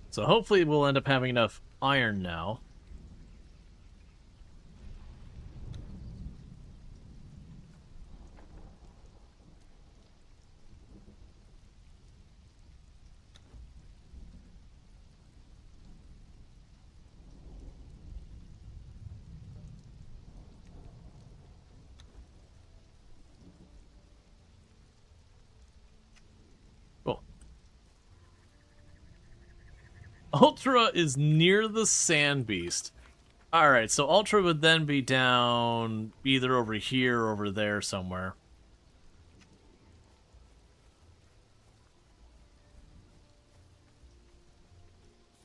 So hopefully we'll end up having enough iron now. Ultra is near the Sand Beast. Alright, so Ultra would then be down either over here or over there somewhere.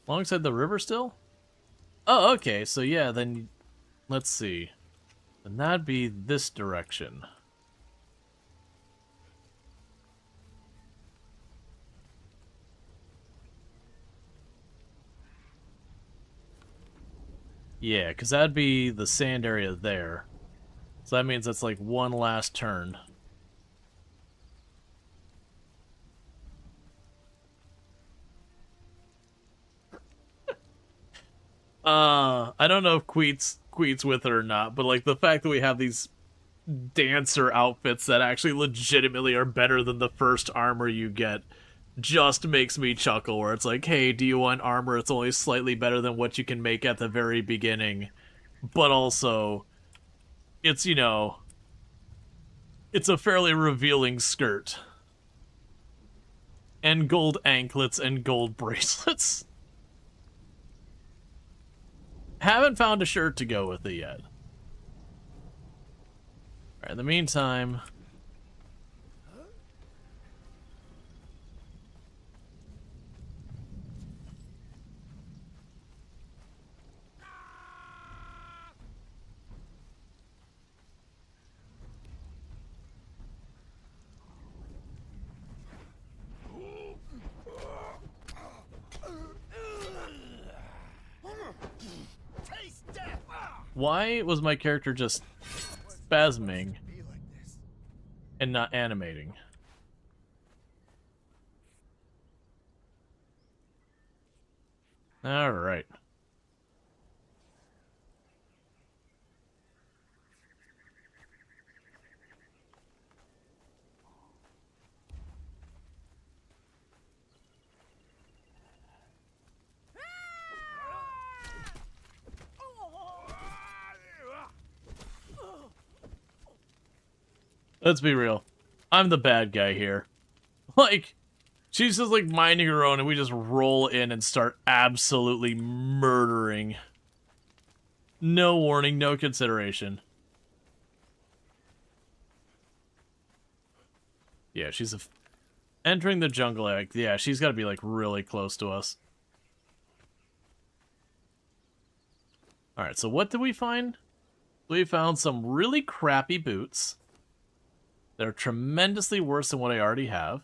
Alongside the river still? Oh, okay, so yeah, then let's see. Then that'd be this direction. Yeah, because that'd be the sand area there. So that means that's like one last turn. I don't know if Queet's with it or not, but like the fact that we have these dancer outfits that actually legitimately are better than the first armor you get just makes me chuckle, where it's like, hey, do you want armor? It's only slightly better than what you can make at the very beginning. But also, it's, you know, it's a fairly revealing skirt. And gold anklets and gold bracelets. Haven't found a shirt to go with it yet. Alright, in the meantime... Why was my character just spasming and not animating? All right. Let's be real. I'm the bad guy here. Like, she's just like minding her own and we just roll in and start absolutely murdering. No warning, no consideration. Yeah, she's entering the jungle act. Yeah, she's got to be like really close to us. Alright, so what did we find? We found some really crappy boots. They're tremendously worse than what I already have.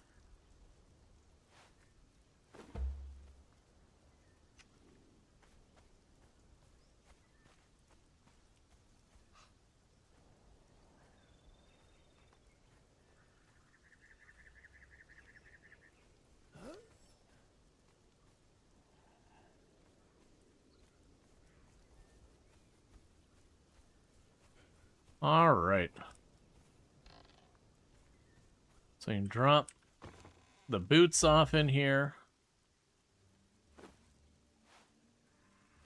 All right. So you can drop the boots off in here.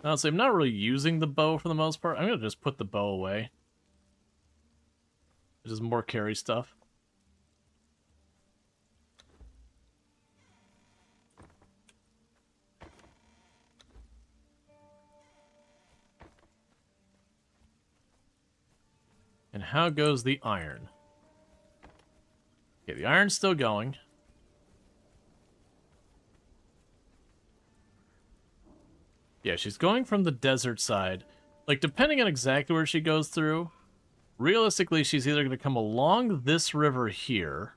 Honestly, I'm not really using the bow for the most part. I'm going to just put the bow away. Just more carry stuff. And how goes the iron? Okay, the iron's still going. Yeah, she's going from the desert side. Like, depending on exactly where she goes through, realistically, she's either going to come along this river here.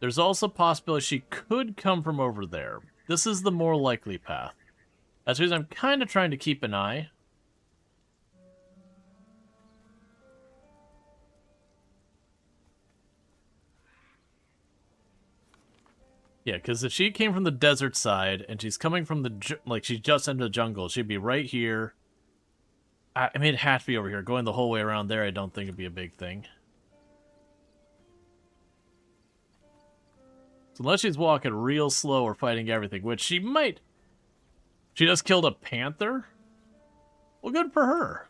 There's also a possibility she could come from over there. This is the more likely path. That's the reason I'm kind of trying to keep an eye. Yeah, because if she came from the desert side and she's coming from the, like, she's just into the jungle, she'd be right here. I mean, it'd have to be over here. Going the whole way around there, I don't think it'd be a big thing. So unless she's walking real slow or fighting everything, which she might. She just killed a panther? Well, good for her.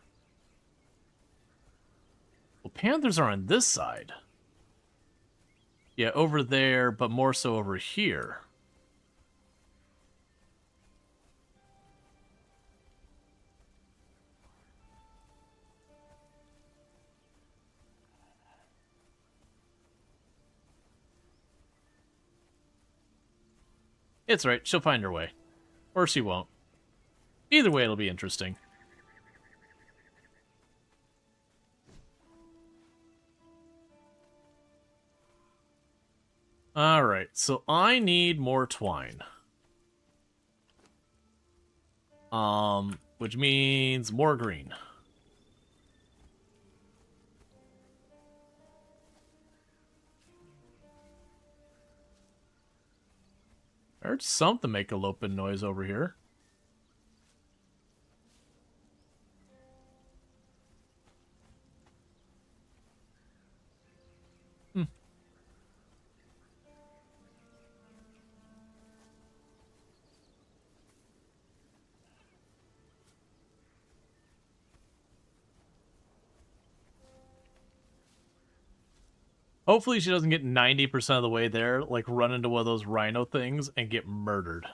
Well, panthers are on this side. Yeah, over there, but more so over here. It's right, she'll find her way. Or she won't. Either way, it'll be interesting. Alright, so I need more twine. Which means more green. I heard something make a loping noise over here. Hopefully she doesn't get 90% of the way there, like run into one of those rhino things and get murdered.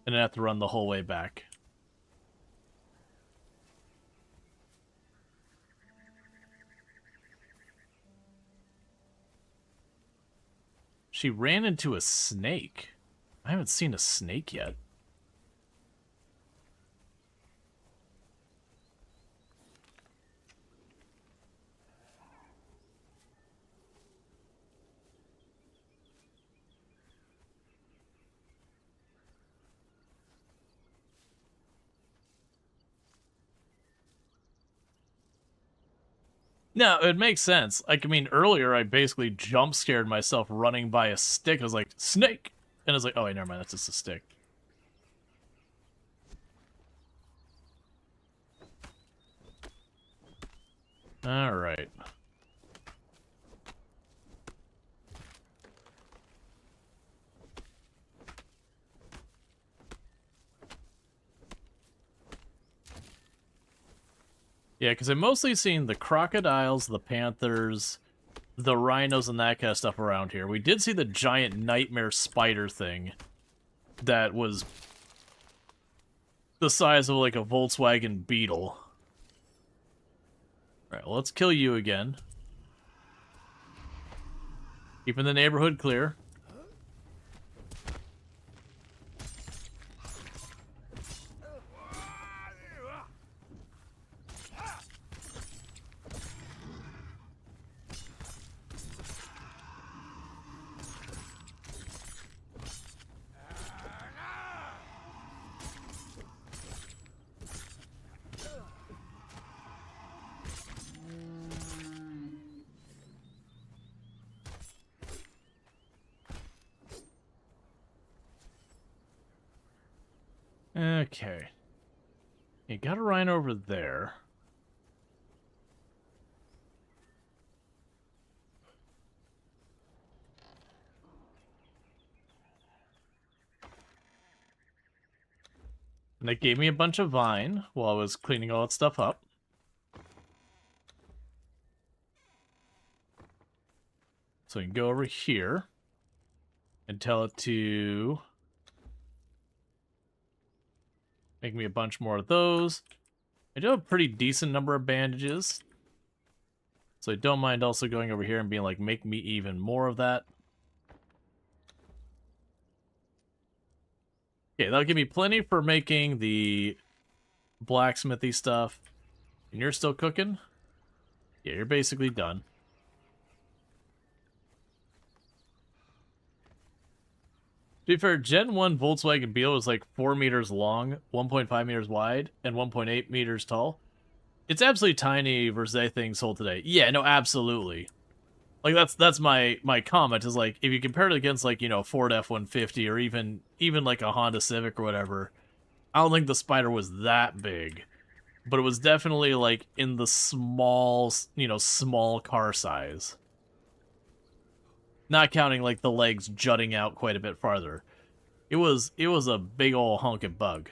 And then have to run the whole way back. She ran into a snake. I haven't seen a snake yet. No, it makes sense. Like, I mean, earlier I basically jump scared myself running by a stick. I was like, snake! And I was like, oh, wait, never mind, that's just a stick. Alright. Yeah, because I've mostly seen the crocodiles, the panthers, the rhinos, and that kind of stuff around here. We did see the giant nightmare spider thing that was the size of like a Volkswagen Beetle. Alright, well, let's kill you again. Keeping the neighborhood clear. Okay. You got a rhino over there. And it gave me a bunch of vine while I was cleaning all that stuff up. So we can go over here and tell it to make me a bunch more of those. I do have a pretty decent number of bandages. So I don't mind also going over here and being like, make me even more of that. Okay, that'll give me plenty for making the blacksmithy stuff. And you're still cooking? Yeah, you're basically done. To be fair, Gen 1 Volkswagen Beetle is like 4 meters long, 1.5 meters wide, and 1.8 meters tall. It's absolutely tiny versus anything sold today. Yeah, no, absolutely. Like that's my comment is like if you compare it against like, you know, Ford F-150 or even like a Honda Civic or whatever, I don't think the Spider was that big. But it was definitely like in the small, you know, small car size. Not counting like the legs jutting out quite a bit farther. It was a big ol' honkin' bug.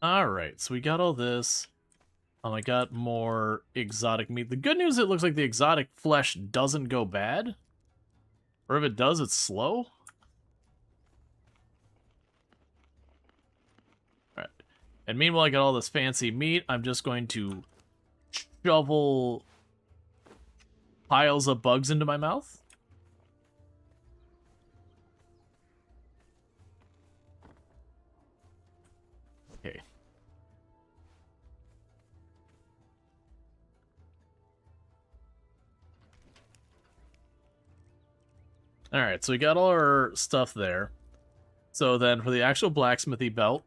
Alright, so we got all this. I got more exotic meat. The good news, it looks like the exotic flesh doesn't go bad. Or if it does, it's slow. Alright. And meanwhile, I got all this fancy meat. I'm just going to shovel piles of bugs into my mouth. Okay. Alright, so we got all our stuff there. So then for the actual blacksmithy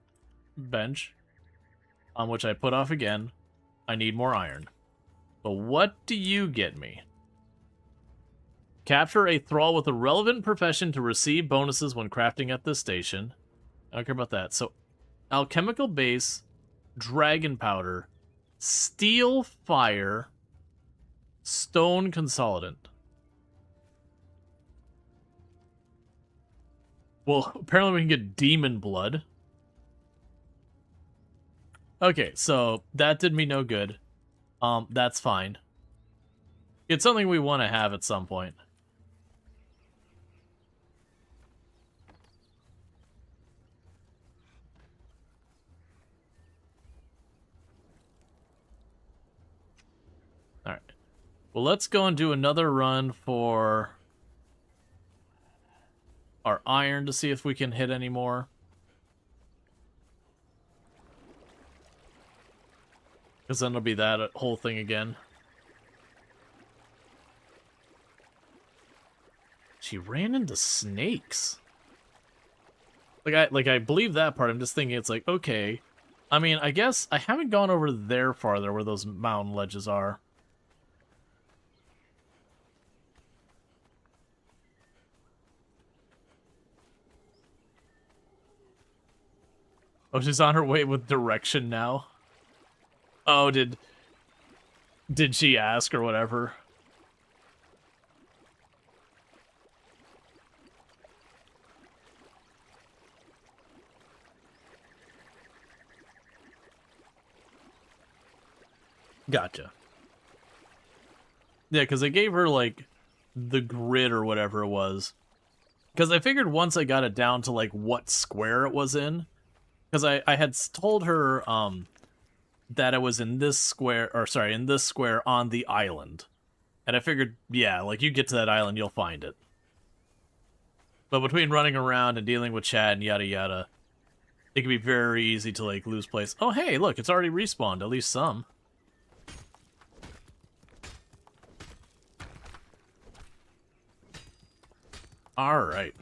bench, on which I put off again, I need more iron. But what do you get me? Capture a thrall with a relevant profession to receive bonuses when crafting at this station. I don't care about that. So, alchemical base, dragon powder, steel fire, stone consolidant. Well, apparently we can get demon blood. Okay, so that did me no good. That's fine. It's something we want to have at some point. Alright. Well, let's go and do another run for our iron to see if we can hit any more. Because then it'll be that whole thing again. She ran into snakes. Like I believe that part. I'm just thinking it's like, okay. I mean, I guess I haven't gone over there farther where those mountain ledges are. Oh, she's on her way with direction now. Oh, did she ask or whatever? Gotcha. Yeah, because I gave her, like, the grid or whatever it was. Because I figured once I got it down to, like, what square it was in. Because I had told her, that it was in this square, or sorry, in this square on the island. And I figured, yeah, like, you get to that island, you'll find it. But between running around and dealing with chat and yada yada, it can be very easy to, like, lose place. Oh, hey, look, it's already respawned, at least some. Alright.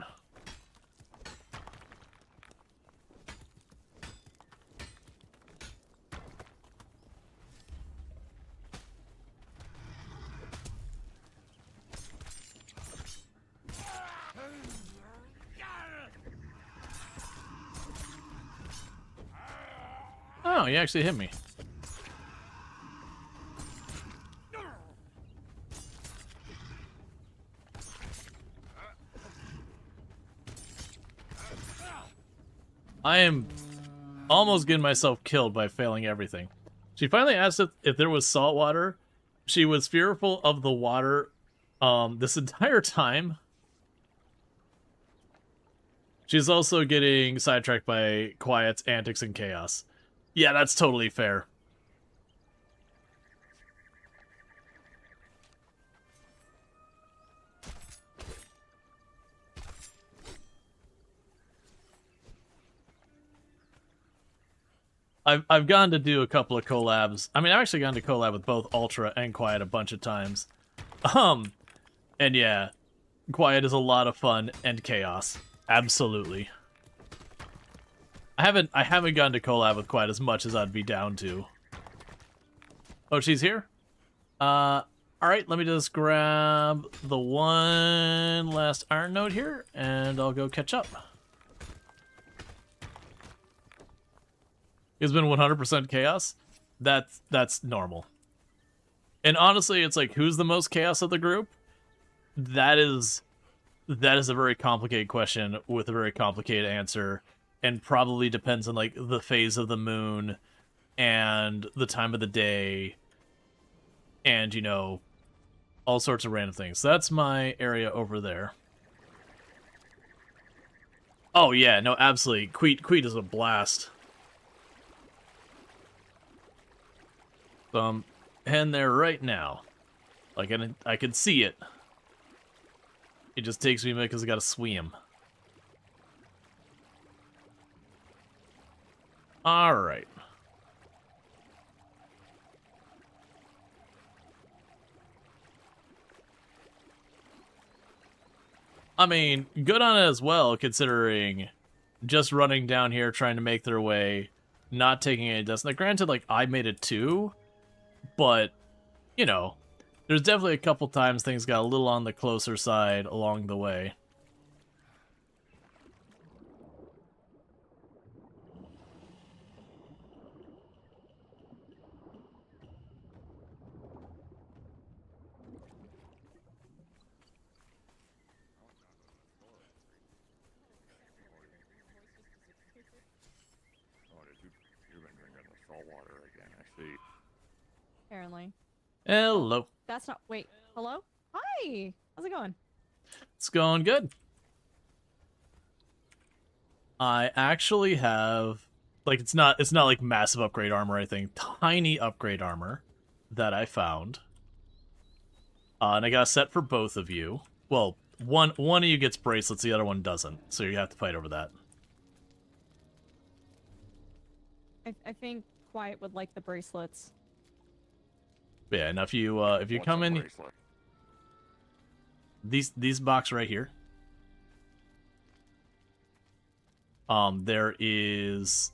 Oh, he actually hit me. I am almost getting myself killed by failing everything. She finally asked if there was salt water. She was fearful of the water this entire time. She's also getting sidetracked by Quiet's antics and chaos. Yeah, that's totally fair. I've gone to do a couple of collabs. I mean, I've actually gone to collab with both Ultra and Quiet a bunch of times. And yeah, Quiet is a lot of fun and chaos. Absolutely. I haven't gone to collab with Quiet as much as I'd be down to. Oh, she's here? Alright, let me just grab the one last iron node here, and I'll go catch up. It's been 100% chaos. That's normal. And honestly, it's like, who's the most chaos of the group? That is a very complicated question with a very complicated answer, and probably depends on like the phase of the moon and the time of the day and, you know, all sorts of random things. So that's my area over there. Oh yeah, no, absolutely. Queet is a blast. So I'm heading there right now. Like, I can see it. It just takes me a minute because I gotta swim. Alright. I mean, good on it as well, considering just running down here, trying to make their way, not taking any dust. Now, granted, like, I made it too, but, you know, there's definitely a couple times things got a little on the closer side along the way. You've been drinking the salt water again, I see. Apparently. Hello. That's not. Wait. Hello? Hi. How's it going? It's going good. I actually have, like, it's not like massive upgrade armor or anything. Tiny upgrade armor that I found. And I got a set for both of you. Well, one of you gets bracelets, the other one doesn't. So you have to fight over that. I think Quiet would like the bracelets. Yeah, and if you come in, these box right here. There is,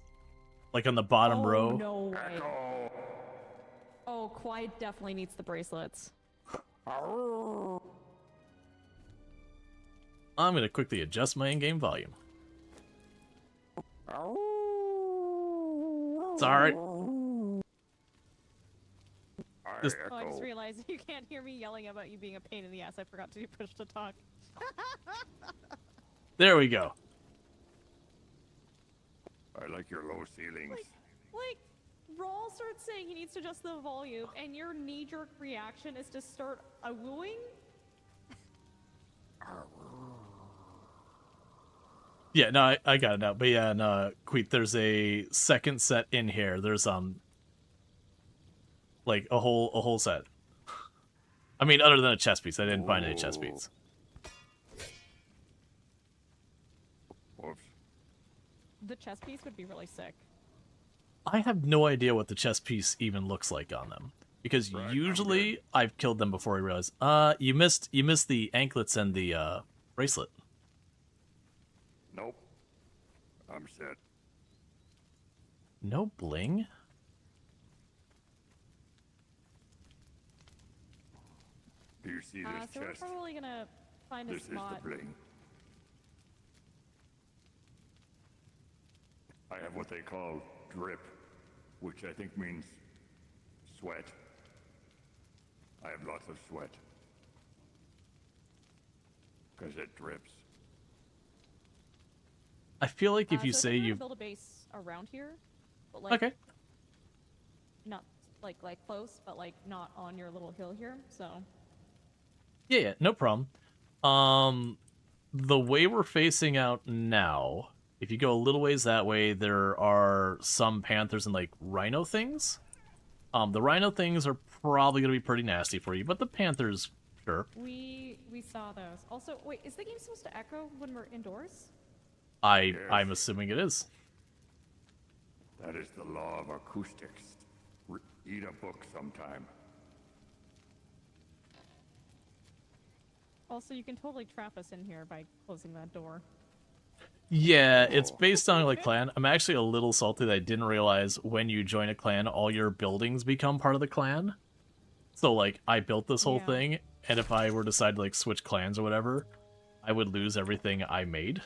like, on the bottom row. No way. Oh, Quiet definitely needs the bracelets. I'm gonna quickly adjust my in-game volume. It's alright. Oh, I just realized you can't hear me yelling about you being a pain in the ass. I forgot to do push to talk. There we go. I like your low ceilings. Like, Rual starts saying he needs to adjust the volume, and your knee-jerk reaction is to start a wooing? Yeah, no, I got it now. But yeah, no, Queet, there's a second set in here. There's like a whole set. I mean, other than a chest piece, I didn't find any chest piece. Whoops. The chest piece would be really sick. I have no idea what the chest piece even looks like on them, because usually I've killed them before I realize. You missed the anklets and the bracelet. Nope. I'm set. No bling? Do you see this So chest? we're probably gonna find a This spot. is the bling. I have what they call drip, which I think means sweat. I have lots of sweat. Because it drips. I feel like if you So say we're gonna you build a base around here, but like okay, not like close, but like not on your little hill here. So yeah, no problem. The way we're facing out now, If you go a little ways that way, there are some panthers and like rhino things. The rhino things are probably gonna be pretty nasty for you, but the panthers, sure. We saw those. Also, wait, is the game supposed to echo when we're indoors? I'm assuming it is. That is the law of acoustics. Eat a book sometime. Also, you can totally trap us in here by closing that door. Yeah, it's based on like clan. I'm actually a little salty that I didn't realize when you join a clan, all your buildings become part of the clan. So like, I built this whole thing, and if I were to decide to like switch clans or whatever, I would lose everything I made.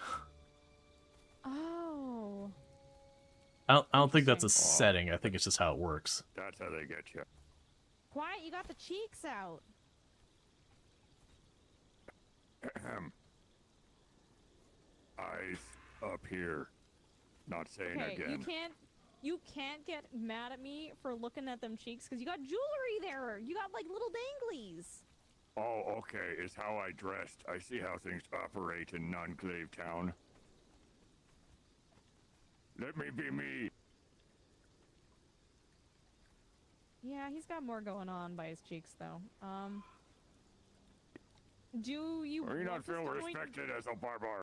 Oh. I don't think that's a setting. I think it's just how it works. That's how they get you. Quiet, you got the cheeks out. Eyes up here. Not saying Okay, again. you can't get mad at me for looking at them cheeks because you got jewelry there. You got like little danglies. Oh, okay, is how I dressed. I see how things operate in non-Glaive Town. Let me be me. Yeah, he's got more going on by his cheeks though. Do you Are you not want us feel to join- respected as a barbar?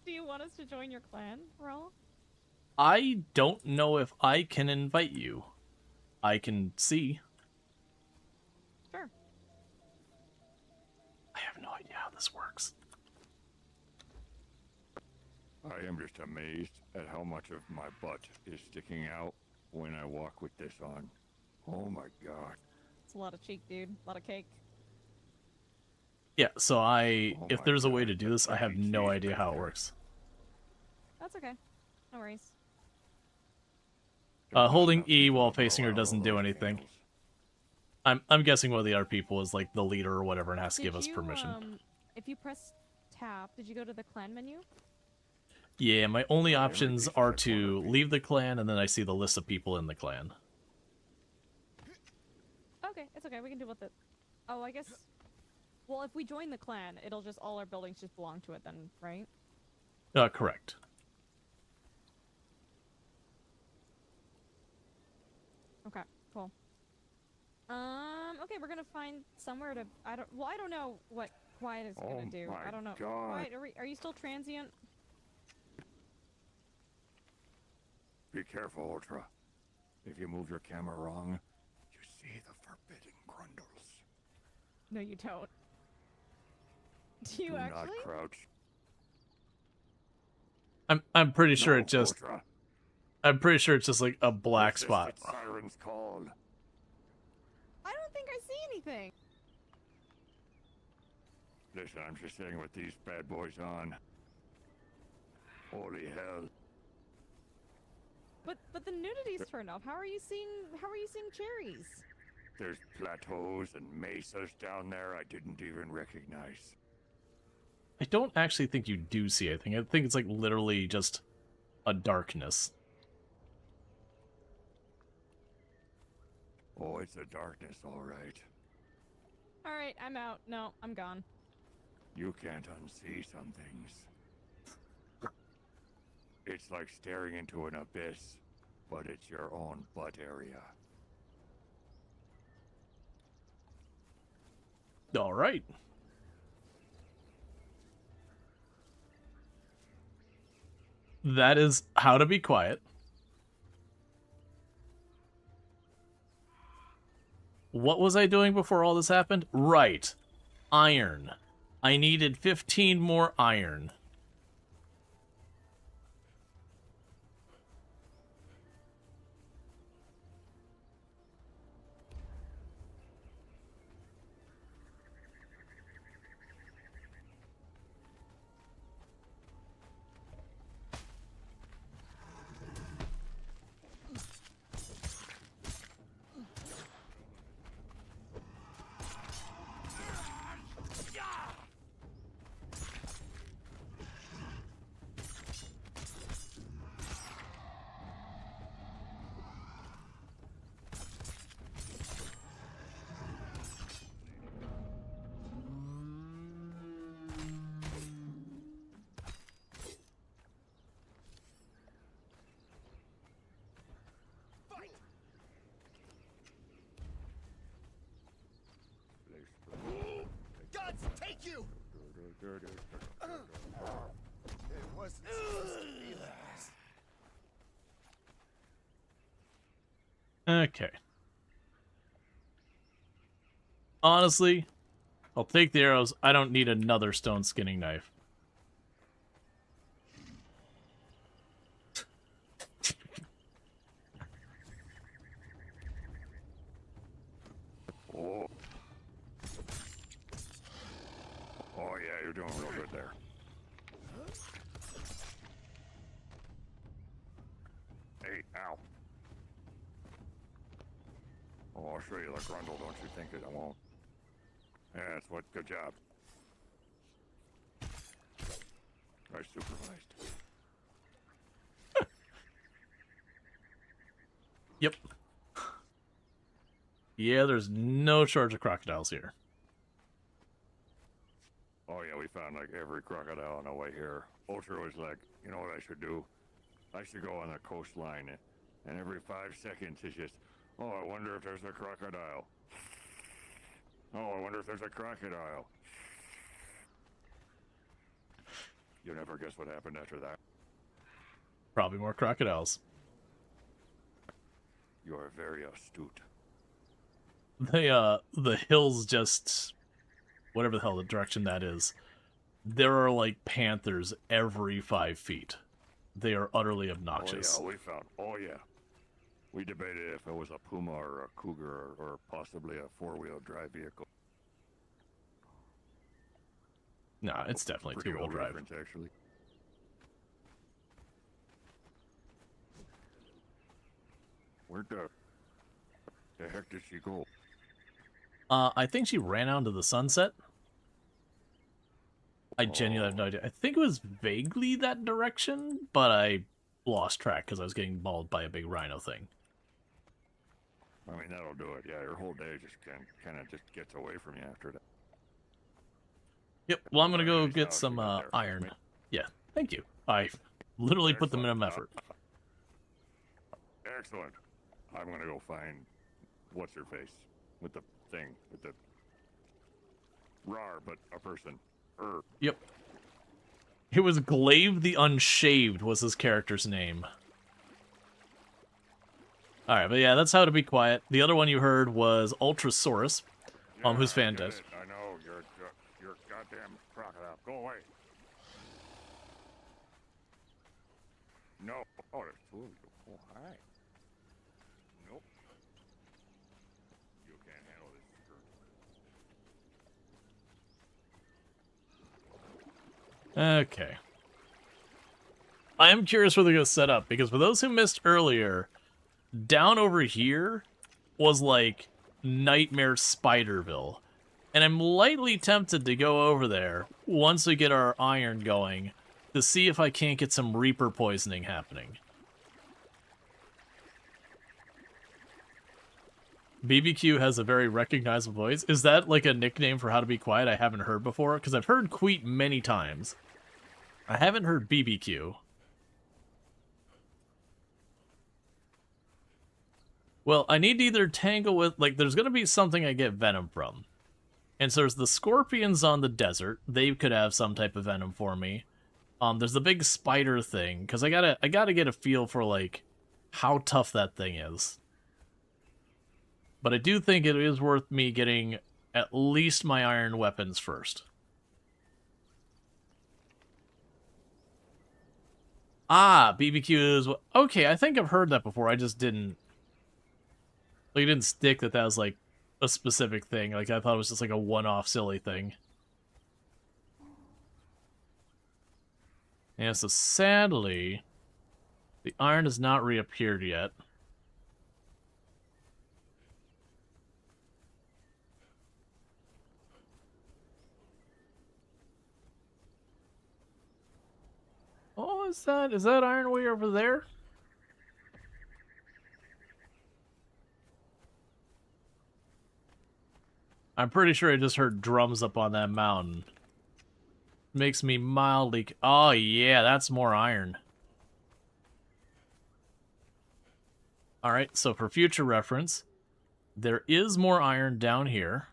Do you want us to join your clan, Rual? I don't know if I can invite you. I can see. Sure. I have no idea how this works. I am just amazed at how much of my butt is sticking out when I walk with this on. Oh my god. It's a lot of cheek, dude. A lot of cake. Yeah, so if my there's a way God, to do this, I have no idea how it works. That's okay. No worries. Holding E while facing her doesn't do anything. I'm guessing one of the other people is like the leader or whatever and has to give us permission. If you press tab, did you go to the clan menu? Yeah, my only options are to leave the clan and then I see the list of people in the clan. Okay, it's okay. We can do what the... Oh, I guess... Well, if we join the clan, it'll just... All our buildings just belong to it then, right? Correct. Okay, cool. Okay, we're gonna find somewhere to... I don't know what Quiet is gonna do. my I don't know. God. Quiet, are you still transient? Be careful, Ultra. If you move your camera wrong, you see the forbidden grundles. No, you don't. Do you Do actually? not crouch. I'm pretty sure No, it just Ultra. I'm pretty sure it's just like a black Resist spot. its siren's call. I don't think I see anything. Listen, I'm just saying with these bad boys on. Holy hell. But the nudity's turned off. How are you seeing cherries? There's plateaus and mesas down there I didn't even recognize. I don't actually think you do see anything. I think it's like literally just a darkness. Oh, it's a darkness, all right. All right, I'm out. No, I'm gone. You can't unsee some things. It's like staring into an abyss, but it's your own butt area. All right. That is how to be quiet. What was I doing before all this happened? Right. Iron. I needed 15 more iron. wasn't supposed to be like this. Okay. Honestly, I'll take the arrows. I don't need another stone skinning knife. Oh. Oh yeah, you're doing real good there. Hey, ow. Oh, I'll show you the grundle, don't you think it? I won't. Yeah, that's what. Good job. I supervised. Yep. Yeah, there's no shortage of crocodiles here. Oh yeah, we found like every crocodile on the way here. Ultra was like, you know what I should do? I should go on the coastline, and every 5 seconds it's just, oh, I wonder if there's a crocodile. Oh, I wonder if there's a crocodile. You never guess what happened after that. Probably more crocodiles. You are very astute. The hills just... whatever the hell the direction that is. There are, like, panthers every 5 feet. They are utterly obnoxious. Oh, yeah, we found... Oh, yeah. We debated if it was a puma or a cougar or possibly a four-wheel drive vehicle. Nah, it's definitely Pretty two-wheel old drive. reference, actually. Where the heck did she go? I think she ran out into the sunset. I genuinely have no idea. I think it was vaguely that direction, but I lost track because I was getting mauled by a big rhino thing. I mean, that'll do it. Yeah, your whole day just kind of just gets away from you after that. Yep, well, I'm going to go Nice get house some you got there. iron. Yeah, thank you. I literally put the minimum effort. Excellent. I'm gonna go find what's her face with the thing with the rar, but a person. Yep. It was Glaive the Unshaved was his character's name. Alright, but yeah, that's how to be quiet. The other one you heard was Ultrasaurus, who's I get fantastic. it. I know you're goddamn crocodile. Go away. No. Oh, there's two of you. Oh, hi. Nope. You can't handle this skirt. Okay. I am curious where they're going to set up, because for those who missed earlier, down over here was like Nightmare Spiderville. And I'm lightly tempted to go over there once we get our iron going to see if I can't get some Reaper poisoning happening. BBQ has a very recognizable voice. Is that like a nickname for how to be quiet I haven't heard before? Because I've heard Queet many times. I haven't heard BBQ. Well, I need to either tangle with... like, there's going to be something I get venom from. And so there's the scorpions on the desert. They could have some type of venom for me. There's the big spider thing. Because I gotta get a feel for, like, how tough that thing is. But I do think it is worth me getting at least my iron weapons first. Ah, BBQ is... okay, I think I've heard that before. I just didn't... like, it didn't stick that was, like, a specific thing. Like, I thought it was just, like, a one-off silly thing. Yeah, so sadly, the iron has not reappeared yet. Oh, is that iron way over there? I'm pretty sure I just heard drums up on that mountain. Makes me mildly... oh, yeah, that's more iron. Alright, so for future reference, there is more iron down here.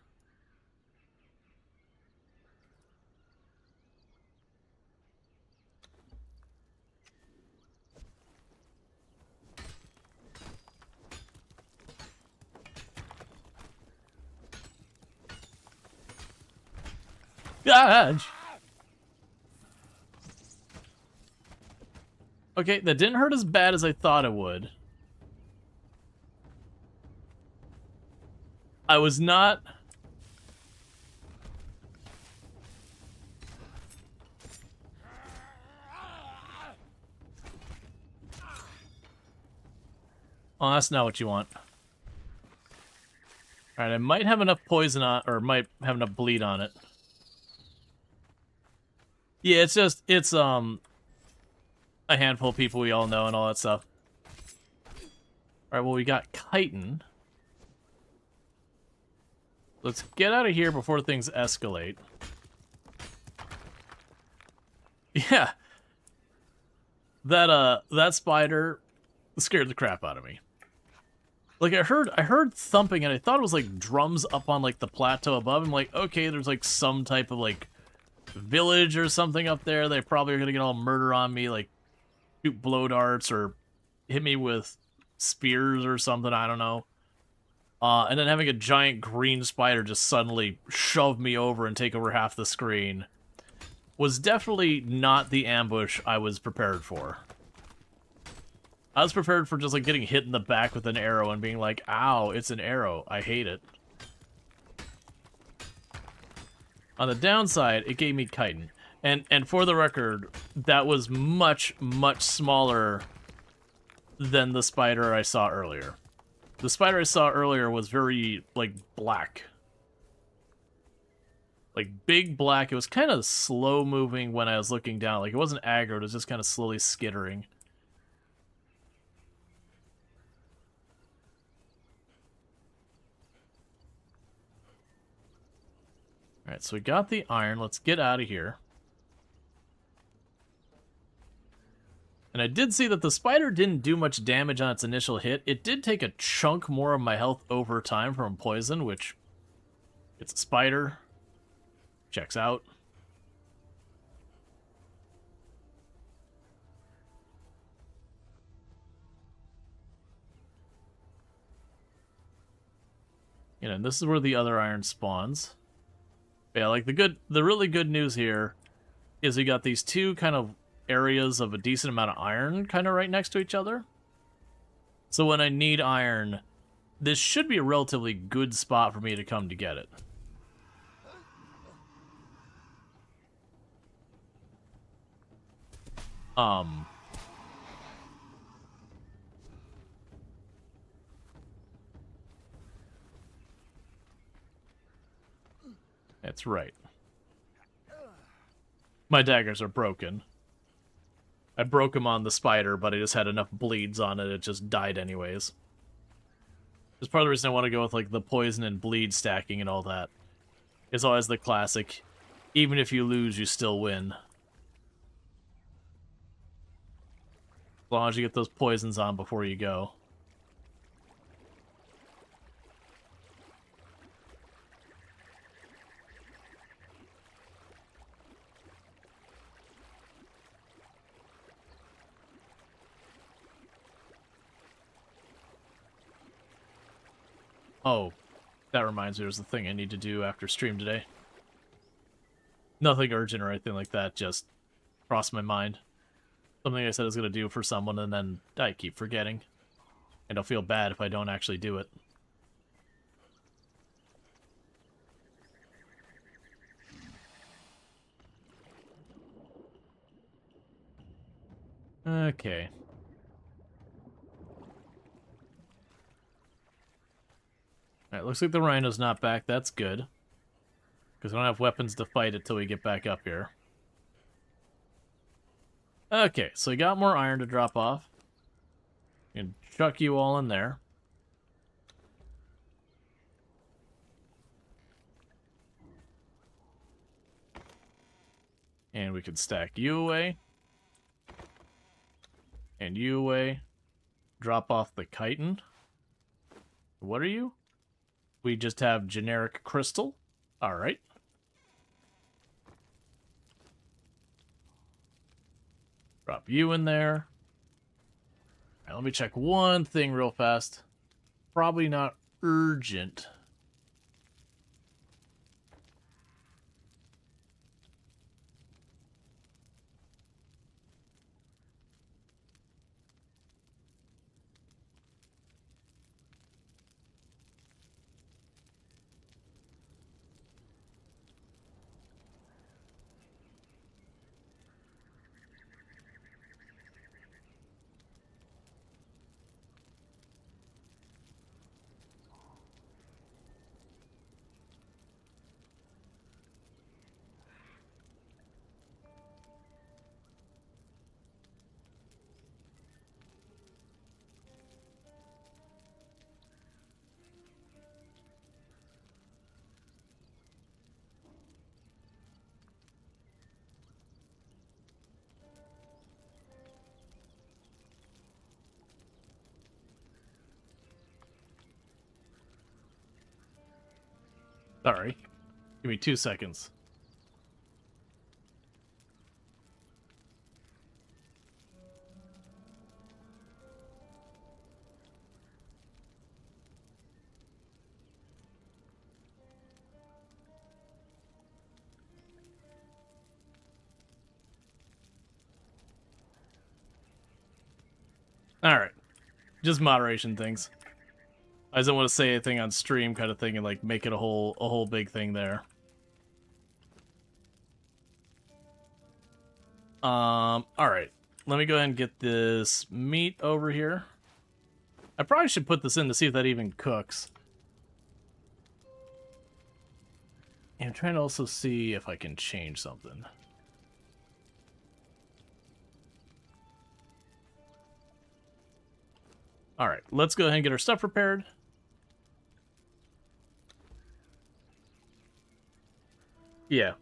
Dodge! Okay, that didn't hurt as bad as I thought it would. I was not... Oh, that's not what you want. Alright, I might have enough poison on, or might have enough bleed on it. Yeah, it's just, it's, a handful of people we all know and all that stuff. Alright, well, we got chitin. Let's get out of here before things escalate. Yeah. That spider scared the crap out of me. Like, I heard thumping, and I thought it was, like, drums up on, like, the plateau above. I'm like, okay, there's, like, some type of, like, village or something up there. They probably are gonna get all murder on me, like, shoot blow darts or hit me with spears or something, I don't know. And then having a giant green spider just suddenly shove me over and take over half the screen was definitely not the ambush I was prepared for. I was prepared for just, like, getting hit in the back with an arrow and being like, ow, it's an arrow. I hate it. On the downside, it gave me chitin. And for the record, that was much, much smaller than the spider I saw earlier. The spider I saw earlier was very, like, black. Like, big black. It was kind of slow-moving when I was looking down. Like, it wasn't aggro, it was just kind of slowly skittering. Alright, so we got the iron. Let's get out of here. And I did see that the spider didn't do much damage on its initial hit. It did take a chunk more of my health over time from poison, which... It's a spider. Checks out. And this is where the other iron spawns. Yeah, like the really good news here is we got these two kind of areas of a decent amount of iron kind of right next to each other. So when I need iron, this should be a relatively good spot for me to come to get it. That's right. My daggers are broken. I broke them on the spider, but I just had enough bleeds on it, it just died anyways. That's part of the reason I want to go with, like, the poison and bleed stacking and all that. It's always the classic, even if you lose, you still win. As long as you get those poisons on before you go. Oh, that reminds me, there's a thing I need to do after stream today. Nothing urgent or anything like that, just crossed my mind. Something I said I was going to do for someone, and then I keep forgetting. And I'll feel bad if I don't actually do it. Okay. Alright, looks like the rhino's not back. That's good. Because I don't have weapons to fight it till we get back up here. Okay, so we got more iron to drop off. And chuck you all in there. And we can stack you away. And you away. Drop off the chitin. What are you? We just have generic crystal. Alright. Drop you in there. Alright, let me check one thing real fast. Probably not urgent. Sorry. Give me 2 seconds. Alright. Just moderation things. I just don't want to say anything on stream kind of thing and like make it a whole big thing there. Alright. Let me go ahead and get this meat over here. I probably should put this in to see if that even cooks. And I'm trying to also see if I can change something. Alright, let's go ahead and get our stuff prepared. Yeah.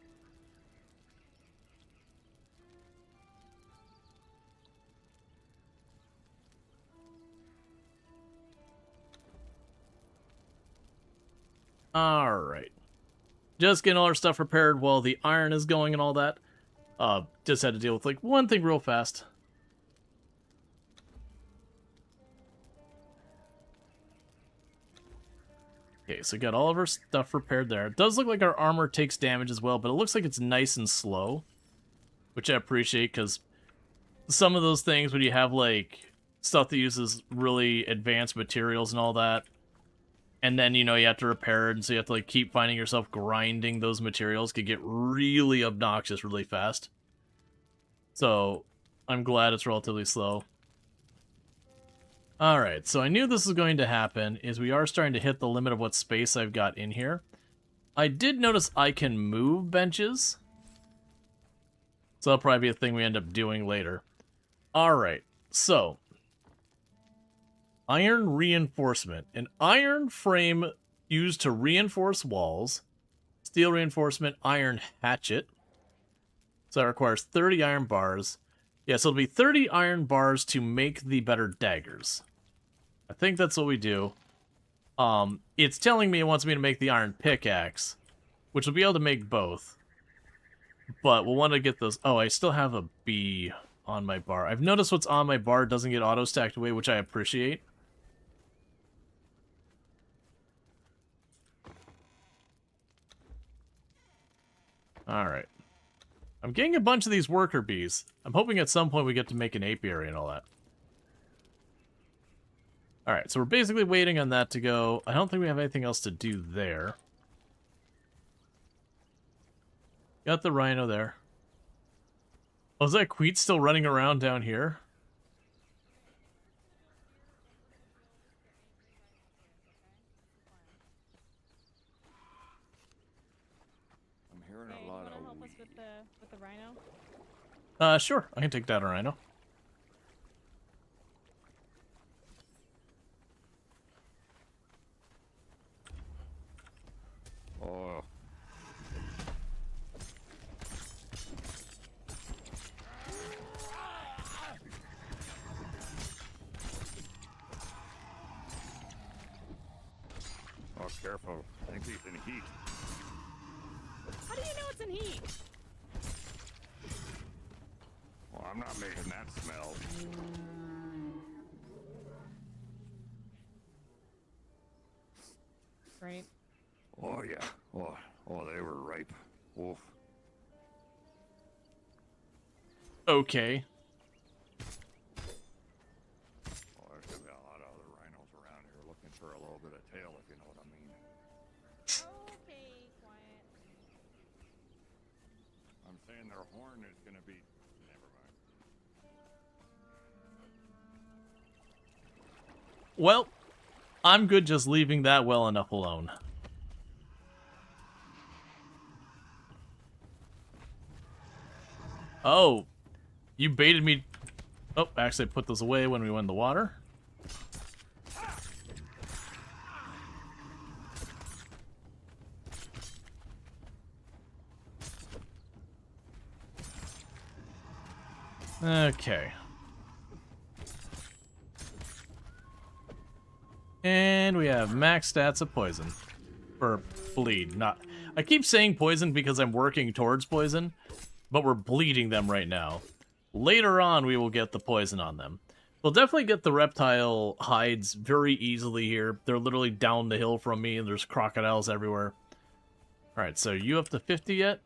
Alright. Just getting all our stuff prepared while the iron is going and all that. Just had to deal with like one thing real fast. Okay, so got all of our stuff prepared there. It does look like our armor takes damage as well, but it looks like it's nice and slow, which I appreciate, because some of those things, when you have like stuff that uses really advanced materials and all that, and then, you know, you have to repair it, and so you have to like keep finding yourself grinding those materials, could get really obnoxious really fast. So I'm glad it's relatively slow. Alright, so I knew this was going to happen, is we are starting to hit the limit of what space I've got in here. I did notice I can move benches, so that'll probably be a thing we end up doing later. Alright, so iron reinforcement. An iron frame used to reinforce walls. Steel reinforcement, iron hatchet. So that requires 30 iron bars. Yeah, so it'll be 30 iron bars to make the better daggers. I think that's what we do. It's telling me it wants me to make the iron pickaxe, which will be able to make both. But we'll want to get those. Oh, I still have a B on my bar. I've noticed what's on my bar doesn't get auto-stacked away, which I appreciate. Alright. I'm getting a bunch of these worker bees. I'm hoping at some point we get to make an apiary and all that. Alright, so we're basically waiting on that to go. I don't think we have anything else to do there. Got the rhino there. Oh, is that Queet still running around down here? I'm hearing a lot of help us with the rhino? Sure. I can take down a rhino. Oh. Oh, careful. I think he's in heat. How do you know it's in heat? Well, I'm not making that smell. Right. Oh, yeah. Oh, they were ripe. Oof. Okay. Oh, there's gonna be a lot of other rhinos around here looking for a little bit of tail, if you know what I mean. Okay, quiet. I'm saying their horn is gonna be... Never mind. Well, I'm good just leaving that well enough alone. Oh, you baited me. Oh, actually I put those away when we went in the water. Okay. And we have max stats of poison. Or bleed. Not. I keep saying poison because I'm working towards poison, but we're bleeding them right now. Later on, we will get the poison on them. We'll definitely get the reptile hides very easily here. They're literally down the hill from me, and there's crocodiles everywhere. Alright, so you up to 50 yet?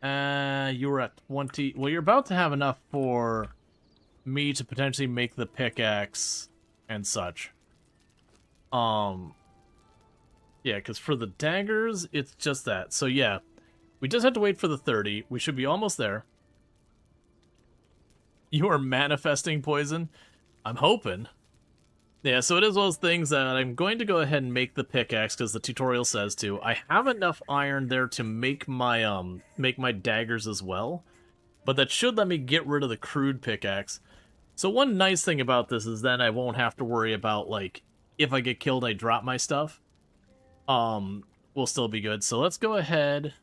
You were at 20. Well, you're about to have enough for me to potentially make the pickaxe and such. Yeah, because for the daggers, it's just that. So yeah, we just have to wait for the 30. We should be almost there. You are manifesting poison? I'm hoping. Yeah, so it is one of those things that I'm going to go ahead and make the pickaxe because the tutorial says to. I have enough iron there to make my daggers as well, but that should let me get rid of the crude pickaxe. So one nice thing about this is then I won't have to worry about, like, if I get killed, I drop my stuff. We'll still be good. So let's go ahead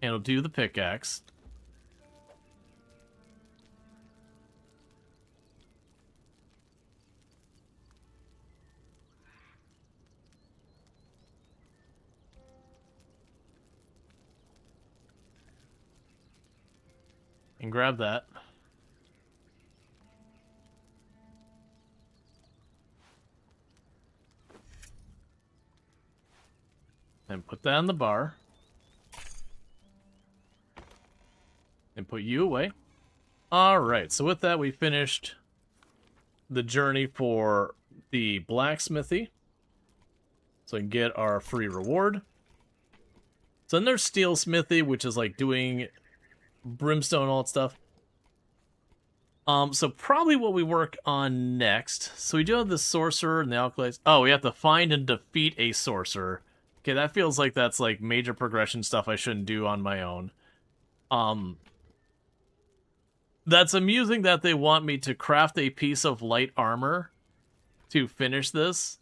and we'll do the pickaxe. And grab that. And put that on the bar. And put you away. Alright, so with that we finished the journey for the blacksmithy. So we can get our free reward. So then there's steel smithy, which is like doing brimstone and all that stuff. So probably what we work on next. So we do have the sorcerer and the alkalites. Oh, we have to find and defeat a sorcerer. Okay, that feels like that's like major progression stuff I shouldn't do on my own. That's amusing that they want me to craft a piece of light armor to finish this.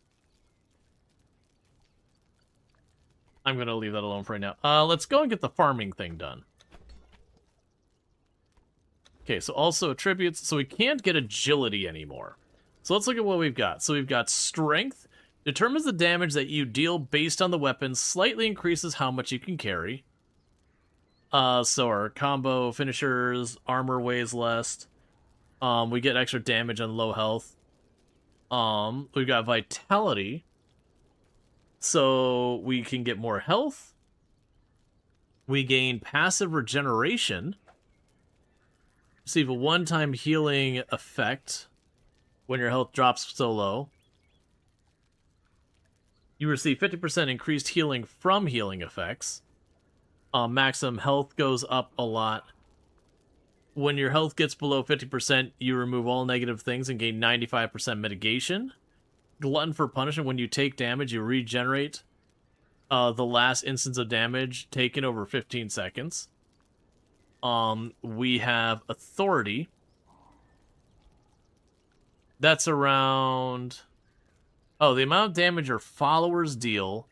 I'm gonna leave that alone for right now. Let's go and get the farming thing done. Okay, so also attributes. So we can't get agility anymore. So let's look at what we've got. So we've got strength. Determines the damage that you deal based on the weapon. Slightly increases how much you can carry. So our combo finishers, armor weighs less. We get extra damage on low health. We've got vitality. So we can get more health. We gain passive regeneration. Receive a one-time healing effect when your health drops so low. You receive 50% increased healing from healing effects. Maximum health goes up a lot. When your health gets below 50%, you remove all negative things and gain 95% mitigation. Glutton for punishment. When you take damage, you regenerate the last instance of damage taken over 15 seconds. We have authority. That's around... Oh, the amount of damage your followers deal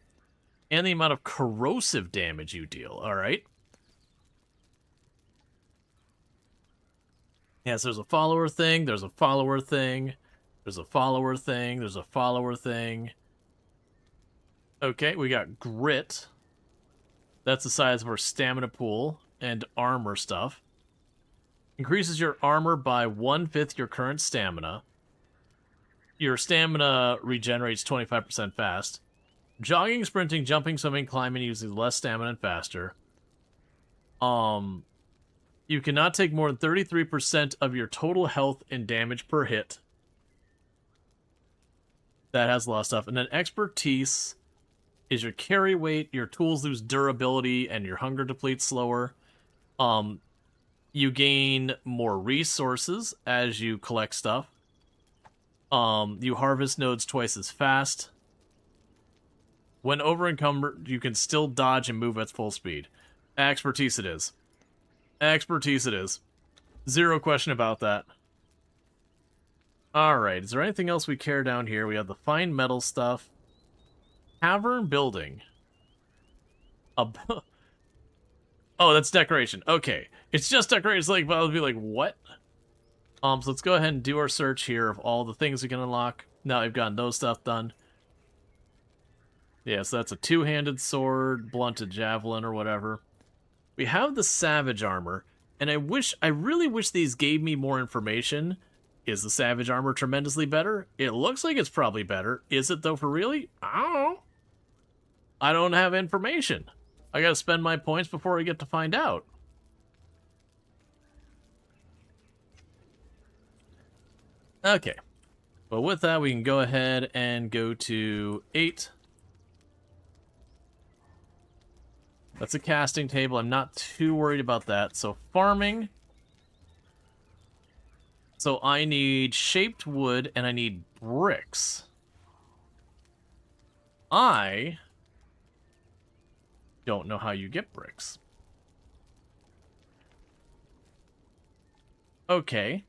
and the amount of corrosive damage you deal. Alright. Yes, there's a follower thing, there's a follower thing, there's a follower thing, there's a follower thing. Okay, we got grit. That's the size of our stamina pool and armor stuff. Increases your armor by 1/5 your current stamina. Your stamina regenerates 25% fast. Jogging, sprinting, jumping, swimming, climbing uses less stamina and faster. You cannot take more than 33% of your total health and damage per hit. That has a lot of stuff. And then expertise is your carry weight, your tools lose durability, and your hunger depletes slower. You gain more resources as you collect stuff. You harvest nodes twice as fast. When over-encumbered, you can still dodge and move at full speed. Expertise it is. Expertise it is. Zero question about that. Alright, is there anything else we care down here? We have the fine metal stuff. Cavern building. Oh, that's decoration. Okay. It's just decoration. It's like, I'll be like, what? So let's go ahead and do our search here of all the things we can unlock. Now we've gotten those stuff done. Yeah, so that's a two-handed sword, blunted javelin, or whatever. We have the savage armor, and I really wish these gave me more information. Is the savage armor tremendously better? It looks like it's probably better. Is it though for really? I don't know. I don't have information. I gotta spend my points before I get to find out. Okay. Well, with that, we can go ahead and go to 8. That's a casting table. I'm not too worried about that. So farming. So I need shaped wood and I need bricks. I don't know how you get bricks. Okay.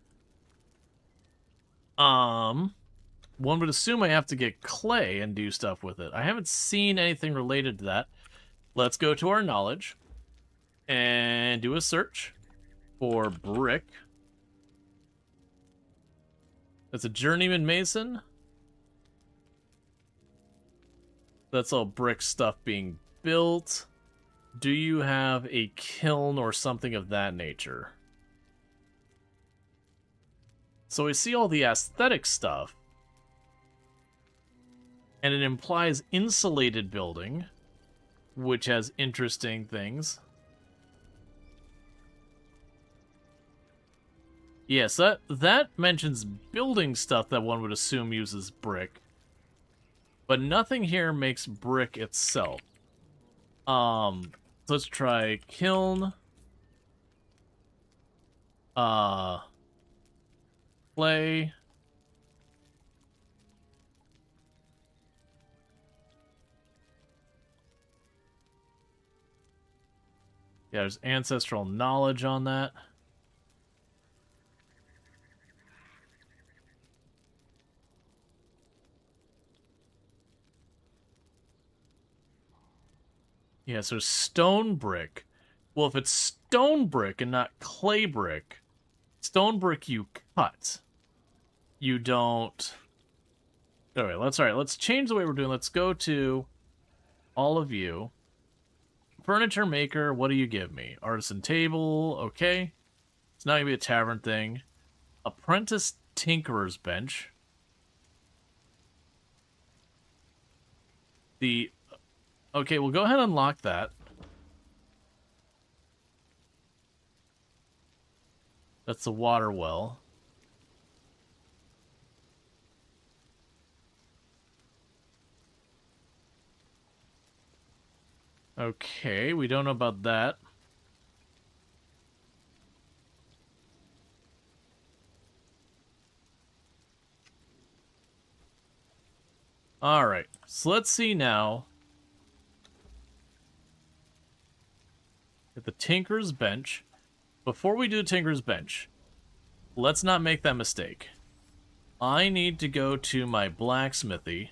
One would assume I have to get clay and do stuff with it. I haven't seen anything related to that. Let's go to our knowledge and do a search for brick. That's a journeyman mason. That's all brick stuff being built. Do you have a kiln or something of that nature? So I see all the aesthetic stuff. And it implies insulated building, which has interesting things. Yes, that mentions building stuff that one would assume uses brick. But nothing here makes brick itself. Let's try kiln. Clay. Yeah, there's ancestral knowledge on that. Yeah, so stone brick. Well, if it's stone brick and not clay brick, stone brick you cut. You don't... Alright, let's change the way we're doing. Let's go to all of you. Furniture maker, what do you give me? Artisan table, okay. It's not gonna be a tavern thing. Apprentice tinkerer's bench. Okay, we'll go ahead and unlock that. That's the water well. Okay, we don't know about that. Alright, so let's see now. At the Tinker's Bench. Before we do Tinker's Bench, let's not make that mistake. I need to go to my blacksmithy.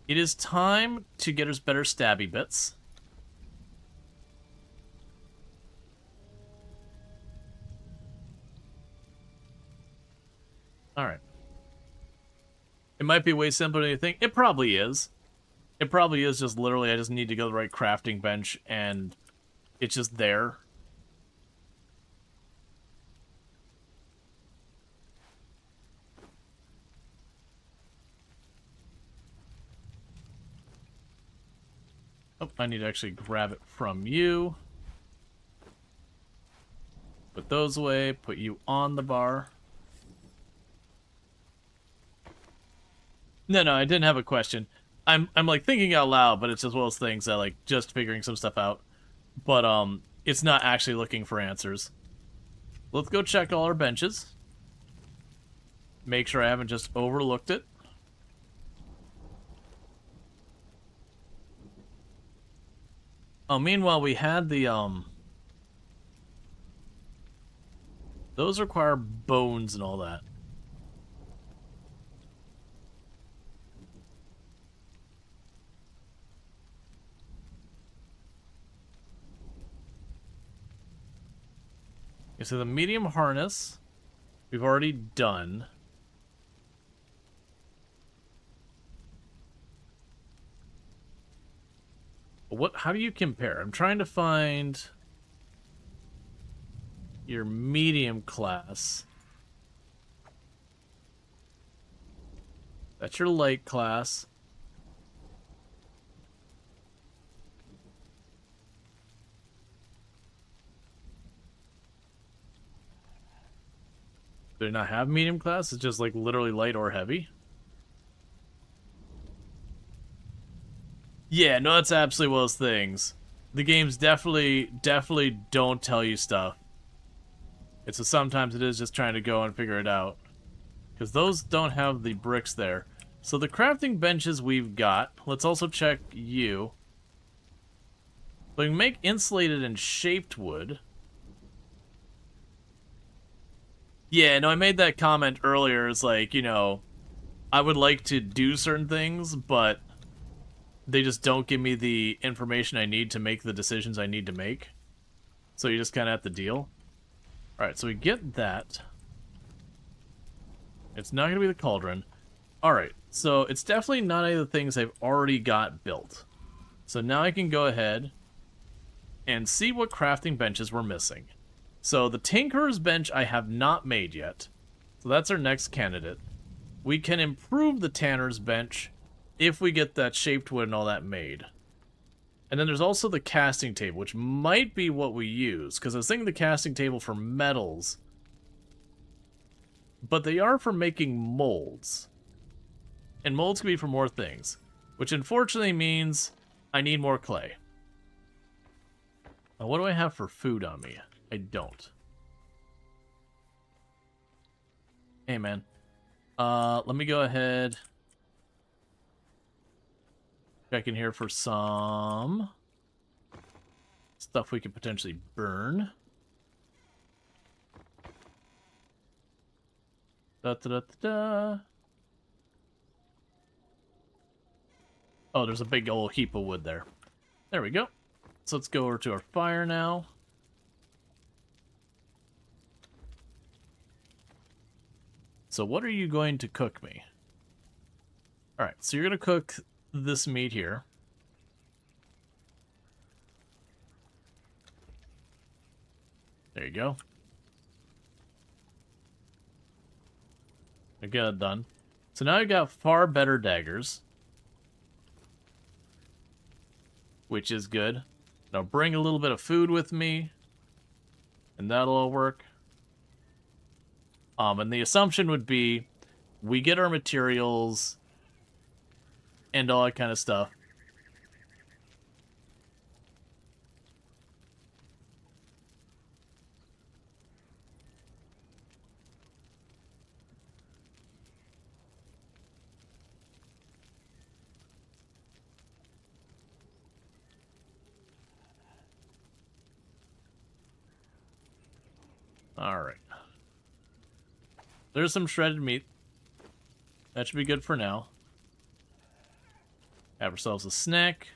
It is time to get us better stabby bits. Alright. It might be way simpler than you think. It probably is. It probably is just literally I just need to go to the right crafting bench and it's just there. Oh, I need to actually grab it from you. Put those away, put you on the bar. No, I didn't have a question. I'm like thinking out loud, but it's just one of those things that like just figuring some stuff out. But it's not actually looking for answers. Let's go check all our benches. Make sure I haven't just overlooked it. Oh, meanwhile we had the those require bones and all that. Okay, so the medium harness, we've already done. What? How do you compare? I'm trying to find your medium class. That's your light class. Do they not have medium class? It's just like literally light or heavy? Yeah, no, that's absolutely one of those things. The games definitely don't tell you stuff. It's a, sometimes it is just trying to go and figure it out. Because those don't have the bricks there. So the crafting benches we've got. Let's also check you. We can make insulated and shaped wood. Yeah, no, I made that comment earlier. It's like, you know, I would like to do certain things, but they just don't give me the information I need to make the decisions I need to make. So you just kind of have to deal. Alright, so we get that. It's not going to be the cauldron. Alright, so it's definitely not any of the things I've already got built. So now I can go ahead and see what crafting benches we're missing. So the Tinkerer's bench I have not made yet. So that's our next candidate. We can improve the Tanner's bench if we get that shaped wood and all that made. And then there's also the casting table, which might be what we use. Because I was thinking the casting table for metals. But they are for making molds. And molds can be for more things. Which unfortunately means I need more clay. Now what do I have for food on me? I don't. Hey man. Let me go ahead. Check in here for some stuff we could potentially burn. Da-da-da-da-da. Oh, there's a big old heap of wood there. There we go. So let's go over to our fire now. So what are you going to cook me? Alright, so you're going to cook this meat here. There you go. I got it done. So now I've got far better daggers. Which is good. Now bring a little bit of food with me. And that'll all work. And the assumption would be we get our materials and all that kind of stuff. All right. There's some shredded meat. That should be good for now. Have ourselves a snack.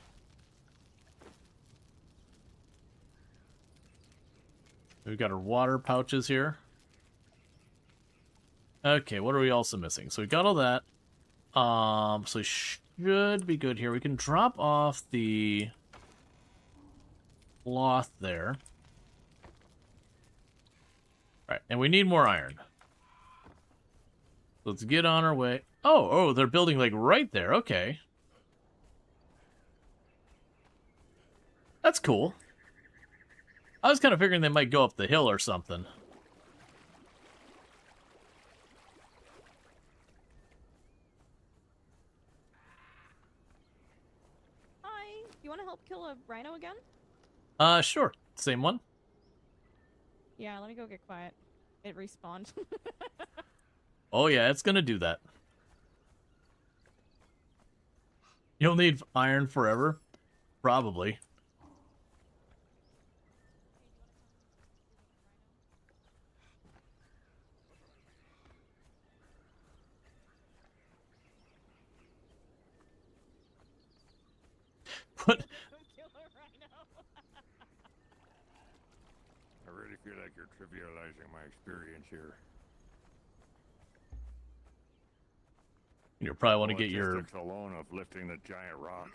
We've got our water pouches here. Okay, what are we also missing? So we got all that. So we should be good here. We can drop off the cloth there. Alright, and we need more iron. Let's get on our way. Oh, they're building like right there. Okay. That's cool. I was kind of figuring they might go up the hill or something. Hi. You want to help kill a rhino again? Sure. Same one. Yeah, let me go get quiet. It respawned. Oh yeah, it's gonna do that. You'll need iron forever? Probably. What? I really feel like you're trivializing my experience here. You probably want to get your... Logistics alone of lifting the giant rock.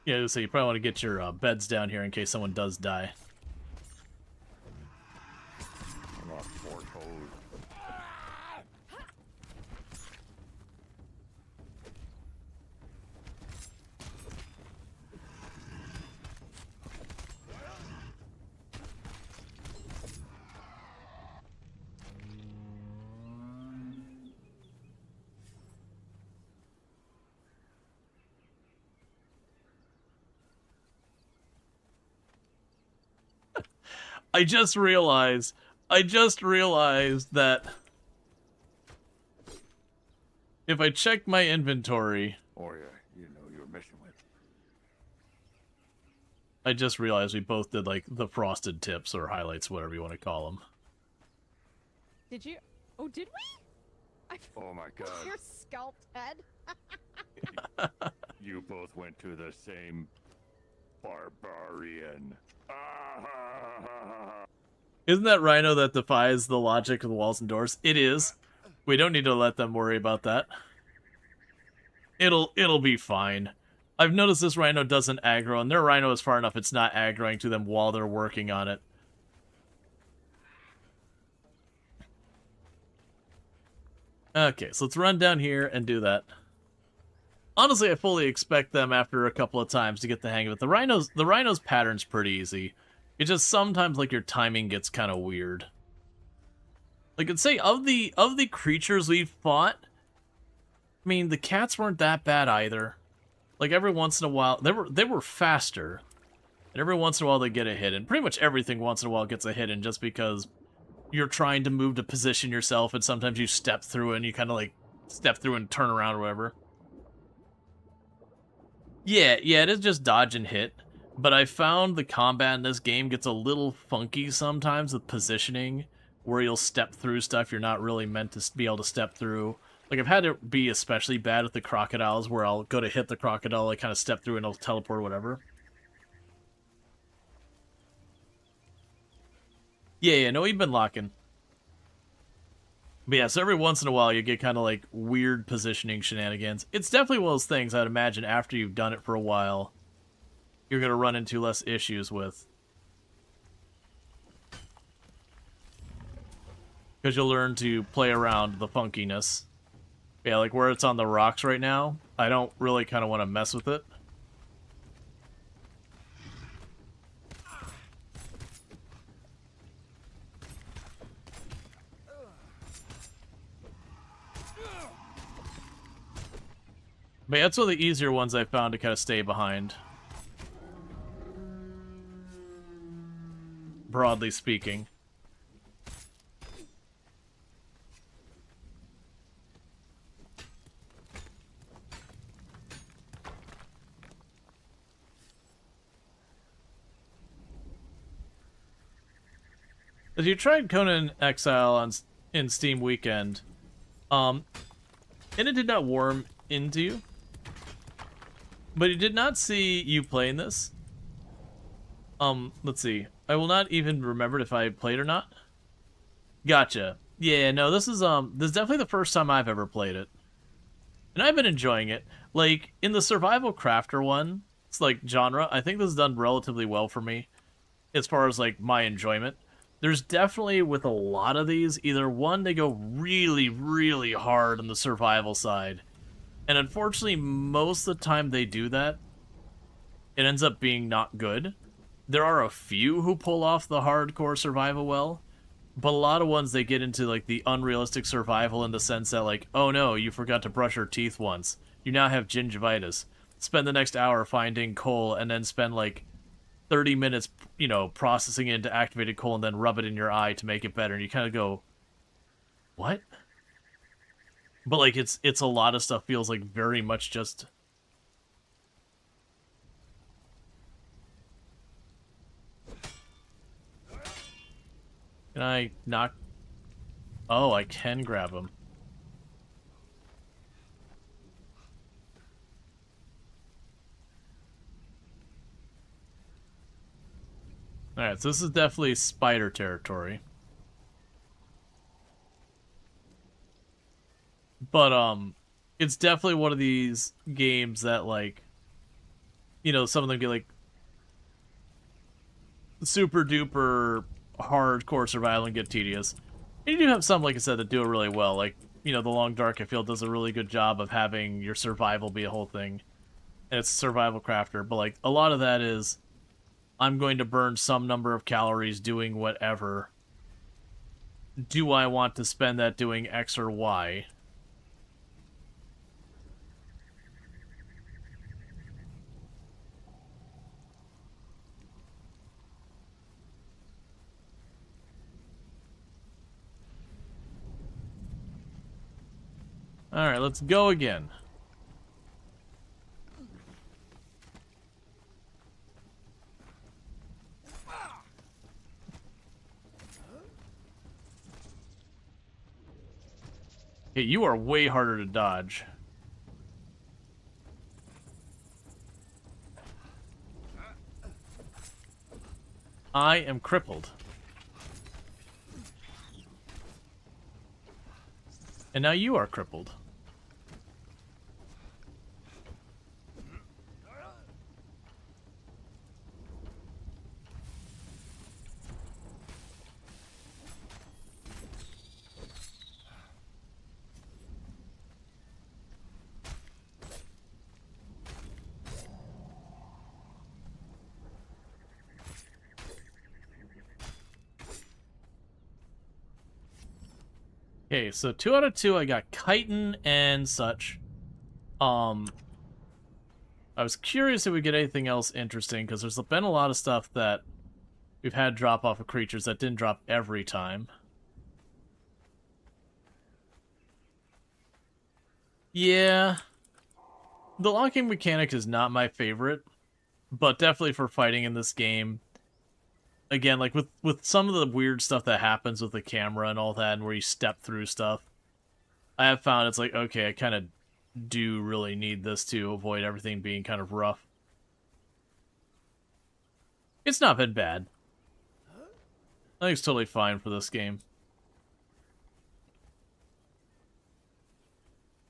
Yeah, so you probably want to get your beds down here in case someone does die. I just realized that if I check my inventory, Or you know you're messing with. I just realized we both did like the frosted tips or highlights, whatever you want to call them. Did you? Oh, did we? Oh my god. Your scalped head? You both went to the same barbarian. Isn't that Rhino that defies the logic of the walls and doors? It is. We don't need to let them worry about that. It'll be fine. I've noticed this Rhino doesn't aggro, and their Rhino is far enough it's not aggroing to them while they're working on it. Okay, so let's run down here and do that. Honestly, I fully expect them after a couple of times to get the hang of it. The Rhino's pattern's pretty easy. It's just sometimes like your timing gets kind of weird. Like I'd say of the creatures we've fought, I mean the cats weren't that bad either. Like every once in a while they were faster. And every once in a while they get a hit, and pretty much everything once in a while gets a hit, and just because you're trying to move to position yourself and sometimes you step through it and you kinda like step through and turn around or whatever. Yeah, it is just dodge and hit. But I found the combat in this game gets a little funky sometimes with positioning, where you'll step through stuff you're not really meant to be able to step through. Like, I've had it be especially bad with the crocodiles, where I'll go to hit the crocodile, I kind of step through and it'll teleport or whatever. Yeah, no, we've been locking. But yeah, so every once in a while you get kind of like weird positioning shenanigans. It's definitely one of those things I'd imagine after you've done it for a while, you're going to run into less issues with. Because you'll learn to play around the funkiness. Yeah, like where it's on the rocks right now, I don't really kind of want to mess with it. But yeah, that's one of the easier ones I found to kind of stay behind. Broadly speaking. As you tried Conan Exile in Steam Weekend, and it did not warm into you, but you did not see you playing this. Let's see. I will not even remember if I played or not. Gotcha. Yeah, no, this is definitely the first time I've ever played it. And I've been enjoying it. Like, in the survival crafter one, it's like genre, I think this is done relatively well for me, as far as like my enjoyment. There's definitely, with a lot of these, either one, they go really, really hard on the survival side. And unfortunately, most of the time they do that, it ends up being not good. There are a few who pull off the hardcore survival well, but a lot of ones they get into like the unrealistic survival in the sense that like, oh no, you forgot to brush your teeth once. You now have gingivitis. Spend the next hour finding coal and then spend like 30 minutes, you know, processing it into activated coal and then rub it in your eye to make it better. And you kind of go, what? But like it's a lot of stuff feels like very much just... Can I knock? Oh, I can grab him. Alright, so this is definitely spider territory. But, it's definitely one of these games that, like, some of them get like super duper hardcore survival and get tedious. And you do have some, like I said, that do it really well. Like, the Long Dark, I feel, does a really good job of having your survival be a whole thing. And it's survival crafter. But, like, a lot of that is, I'm going to burn some number of calories doing whatever. Do I want to spend that doing X or Y? Alright, let's go again. Okay, you are way harder to dodge. I am crippled. And now you are crippled. Okay, so 2 out of 2, I got chitin and such. I was curious if we get anything else interesting, because there's been a lot of stuff that we've had drop off of creatures that didn't drop every time. Yeah. The locking mechanic is not my favorite, but definitely for fighting in this game. Again, like with some of the weird stuff that happens with the camera and all that, and where you step through stuff, I have found it's like, okay, I kind of do really need this to avoid everything being kind of rough. It's not been bad. I think it's totally fine for this game.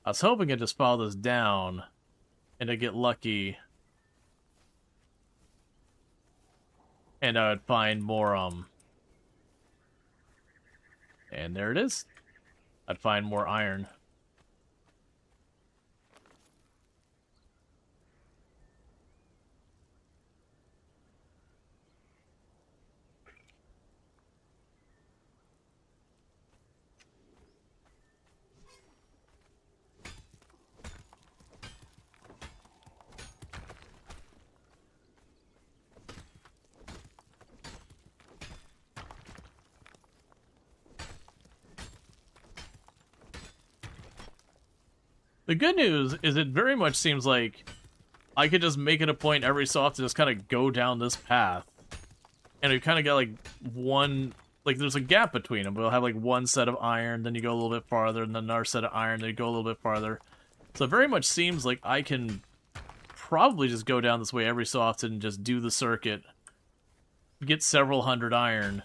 I was hoping to just follow this down and to get lucky. And I would find more, and there it is. I'd find more iron. The good news is it very much seems like I could just make it a point every so often to just kind of go down this path. And we've kind of got like one, like there's a gap between them. We'll have like one set of iron, then you go a little bit farther, and then another set of iron, then you go a little bit farther. So it very much seems like I can probably just go down this way every so often and just do the circuit, get several hundred iron,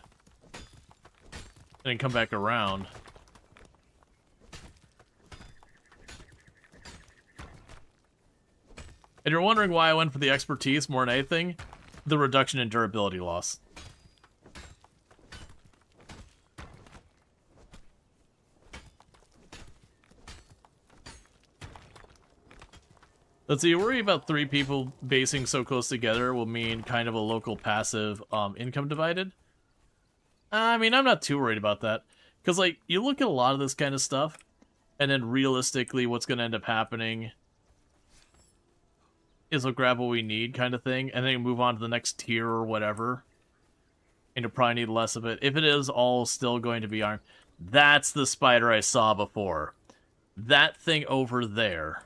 and then come back around. And you're wondering why I went for the expertise more than anything? The reduction in durability loss. Let's see, you worry about 3 people basing so close together will mean kind of a local passive income divided. I mean, I'm not too worried about that. Because, like, you look at a lot of this kind of stuff, and then realistically what's going to end up happening is we'll grab what we need kind of thing, and then you move on to the next tier or whatever. And you'll probably need less of it. If it is all still going to be iron. That's the spider I saw before. That thing over there.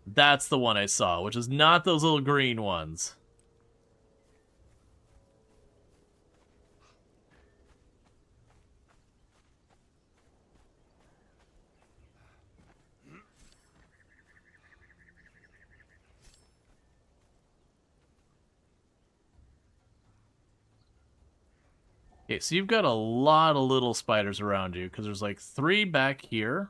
That's the one I saw, which is not those little green ones. Okay, so you've got a lot of little spiders around you, because there's like 3 back here.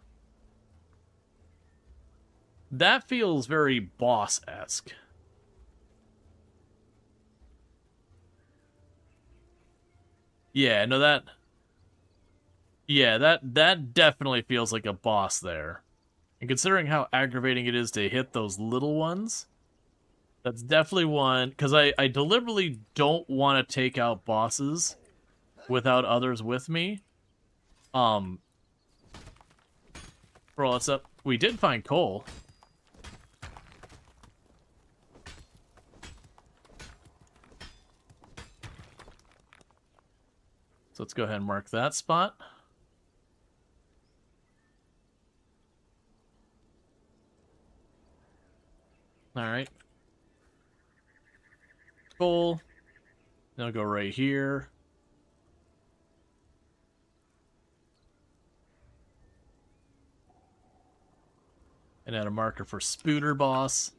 That feels very boss-esque. Yeah, no, that... Yeah, that definitely feels like a boss there. And considering how aggravating it is to hit those little ones, that's definitely one... Because I deliberately don't want to take out bosses without others with me. For all that's up, we did find coal. So let's go ahead and mark that spot. All right. Coal. Then I'll go right here. And add a marker for Spooter Boss.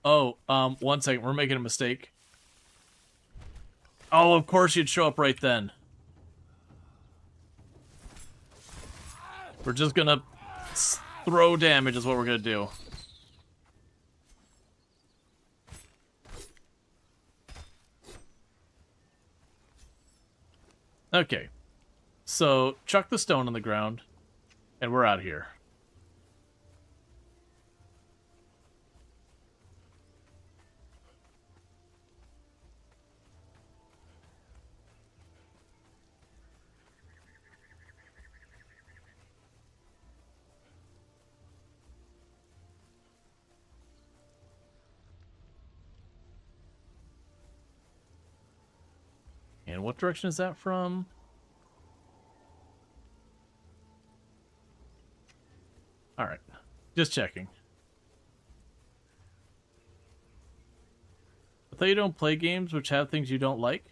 Oh, 1 second. We're making a mistake. Oh, of course you'd show up right then. We're just gonna throw damage is what we're gonna do. Okay. So, chuck the stone on the ground, and we're out of here. And what direction is that from? Alright. Just checking. I thought you don't play games which have things you don't like?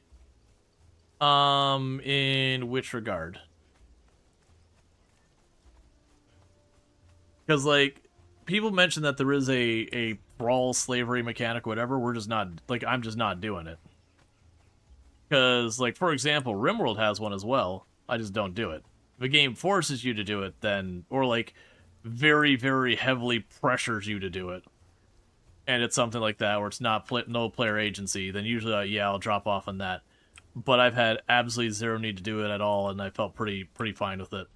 In which regard? Because, like, people mention that there is a brawl slavery mechanic, whatever. We're just not, like, I'm just not doing it. Because, like, for example, RimWorld has one as well. I just don't do it. If a game forces you to do it, then... Or, like, very, very heavily pressures you to do it. And it's something like that, where it's not no player agency, then usually, yeah, I'll drop off on that. But I've had absolutely zero need to do it at all, and I felt pretty fine with it.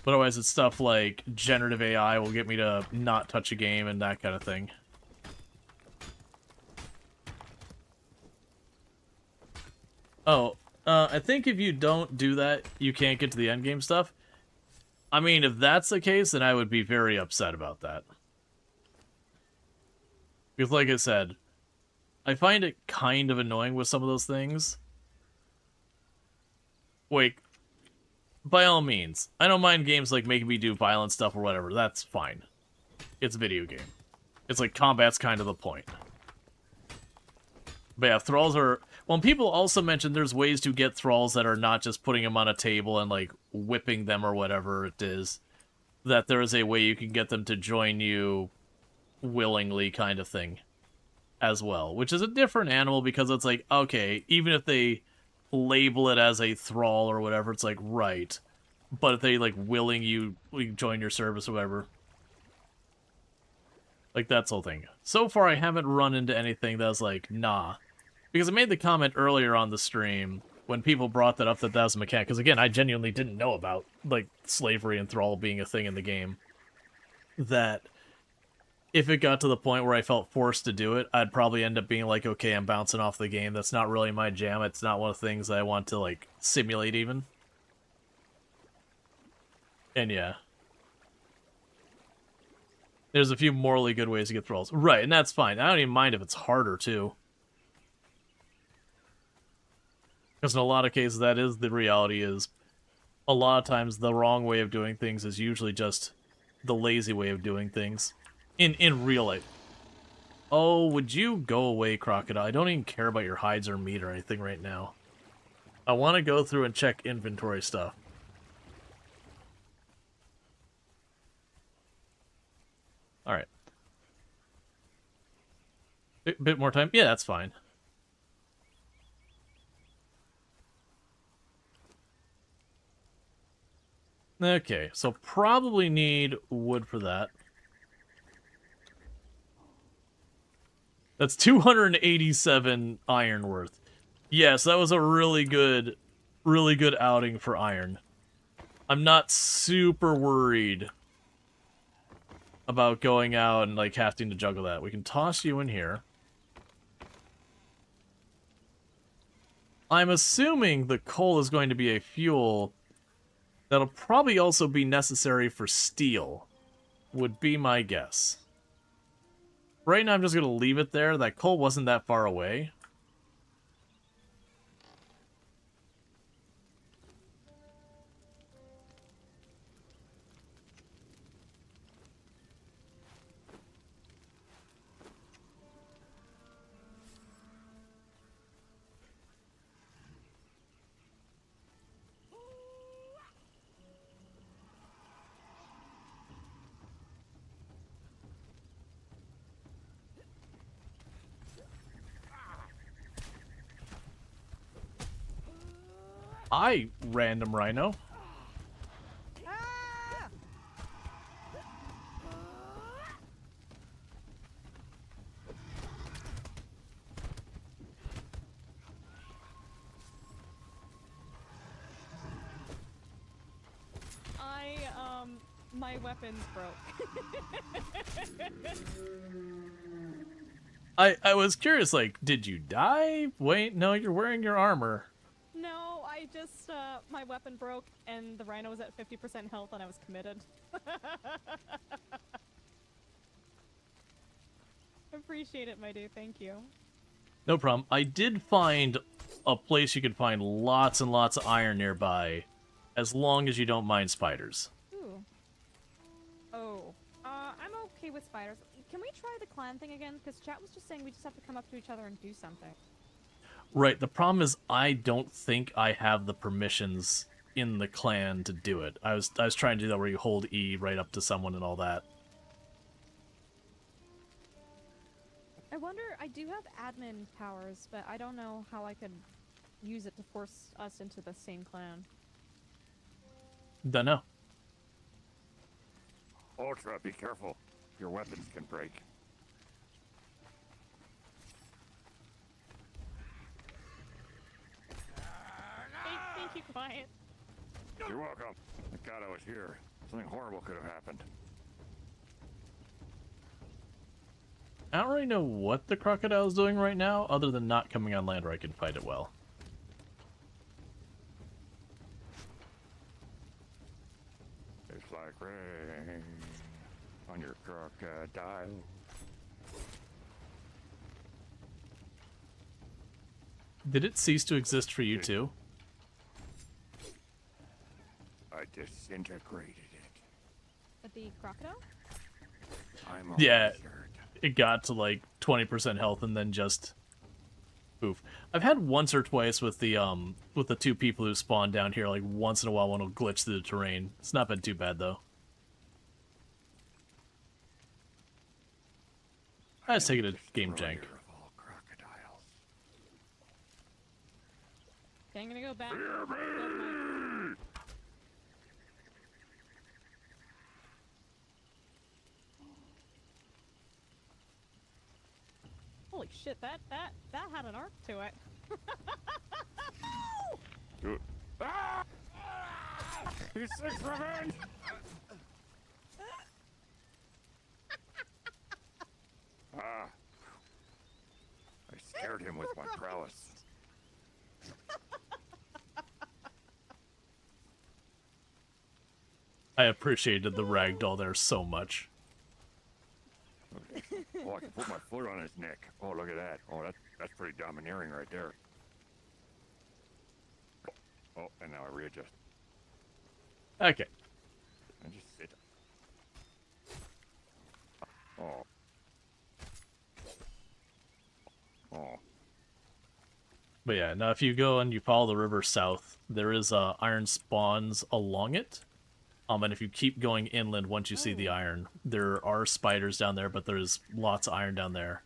But otherwise, it's stuff like generative AI will get me to not touch a game and that kind of thing. Oh, I think if you don't do that, you can't get to the endgame stuff. I mean, if that's the case, then I would be very upset about that. Because like I said, I find it kind of annoying with some of those things. Wait, by all means, I don't mind games like making me do violent stuff or whatever, that's fine. It's a video game. It's like combat's kind of the point. But yeah, thralls are... Well, people also mention there's ways to get thralls that are not just putting them on a table and, like, whipping them or whatever it is. That there is a way you can get them to join you willingly kind of thing as well. Which is a different animal because it's like, okay, even if they label it as a thrall or whatever, it's like, right. But if they, like, willing you join your service or whatever... Like, that's the whole thing. So far, I haven't run into anything that's like, nah. Because I made the comment earlier on the stream, when people brought that up that was a mechanic, because again, I genuinely didn't know about, like, slavery and thrall being a thing in the game. That, if it got to the point where I felt forced to do it, I'd probably end up being like, okay, I'm bouncing off the game, that's not really my jam, it's not one of the things that I want to, like, simulate even. And yeah. There's a few morally good ways to get thralls. Right, and that's fine. I don't even mind if it's harder, too. Because in a lot of cases, that is the reality is, a lot of times the wrong way of doing things is usually just the lazy way of doing things. In real life. Oh, would you go away, Crocodile? I don't even care about your hides or meat or anything right now. I want to go through and check inventory stuff. All right. Bit more time? Yeah, that's fine. Okay, so probably need wood for that. That's 287 iron worth. Yes, that was a really good outing for iron. I'm not super worried about going out and like having to juggle that. We can toss you in here. I'm assuming the coal is going to be a fuel that'll probably also be necessary for steel, would be my guess. Right now I'm just going to leave it there. That coal wasn't that far away. Hi, random rhino. My weapons broke. I was curious, like, did you die? Wait, no, you're wearing your armor. No, I just, my weapon broke and the rhino was at 50% health and I was committed. Appreciate it, my dude, thank you. No problem. I did find a place you could find lots and lots of iron nearby, as long as you don't mind spiders. Ooh. Oh. I'm okay with spiders. Can we try the clan thing again? Because chat was just saying we just have to come up to each other and do something. Right, the problem is I don't think I have the permissions in the clan to do it. I was trying to do that where you hold E right up to someone and all that. I wonder, I do have admin powers, but I don't know how I could use it to force us into the same clan. Don't know. Ultra, be careful. Your weapons can break. Thank you, Quiet. You're welcome. Thank God I was here. Something horrible could have happened. I don't really know what the crocodile's doing right now, other than not coming on land where I can fight it well. It's like rain on your crocodile. Did it cease to exist for you too? I disintegrated it. But the crocodile? I'm Yeah, almost hurt. it got to like 20% health and then just poof. I've had once or twice with the two people who spawn down here, like once in a while one will glitch through the terrain. It's not been too bad though. I just take it a game jank. Destroyer of all crocodiles. Okay, I'm gonna go back. Holy shit, that had an arc to it. Do it. Ah! He seeks revenge! Ah. I scared him with my prowess. I appreciated the ragdoll there so much. Oh, I can put my foot on his neck. Oh, look at that. Oh, that's pretty domineering right there. Oh, and now I readjust. Okay. And just sit. Oh. Oh. But yeah, now if you go and you follow the river south, there is iron spawns along it. And if you keep going inland, once you see the iron, there are spiders down there, but there's lots of iron down there.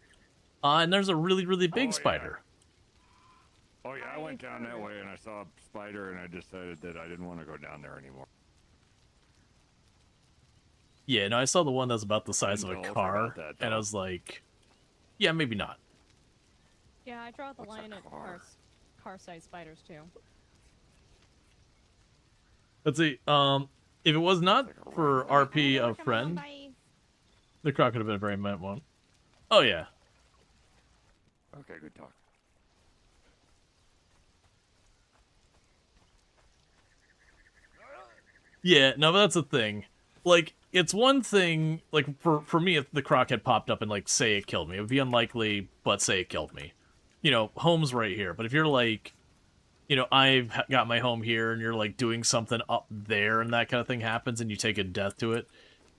And there's a really, really big spider. Oh yeah, I went down that way and I saw a spider and I decided that I didn't want to go down there anymore. Yeah, no, I saw the one that's about the size of a car, and I was like, yeah, maybe not. Yeah, I draw the line at car-sized spiders too. Let's see. If it was not for RP of friend, the croc would have been a very meant one. Oh yeah. Okay, good talk. Yeah, no, but that's the thing. Like, it's one thing, like, for me, if the croc had popped up and, like, say it killed me, it would be unlikely, but say it killed me. You know, home's right here. But if you're, like, you know, I've got my home here, and you're, like, doing something up there, and that kind of thing happens, and you take a death to it,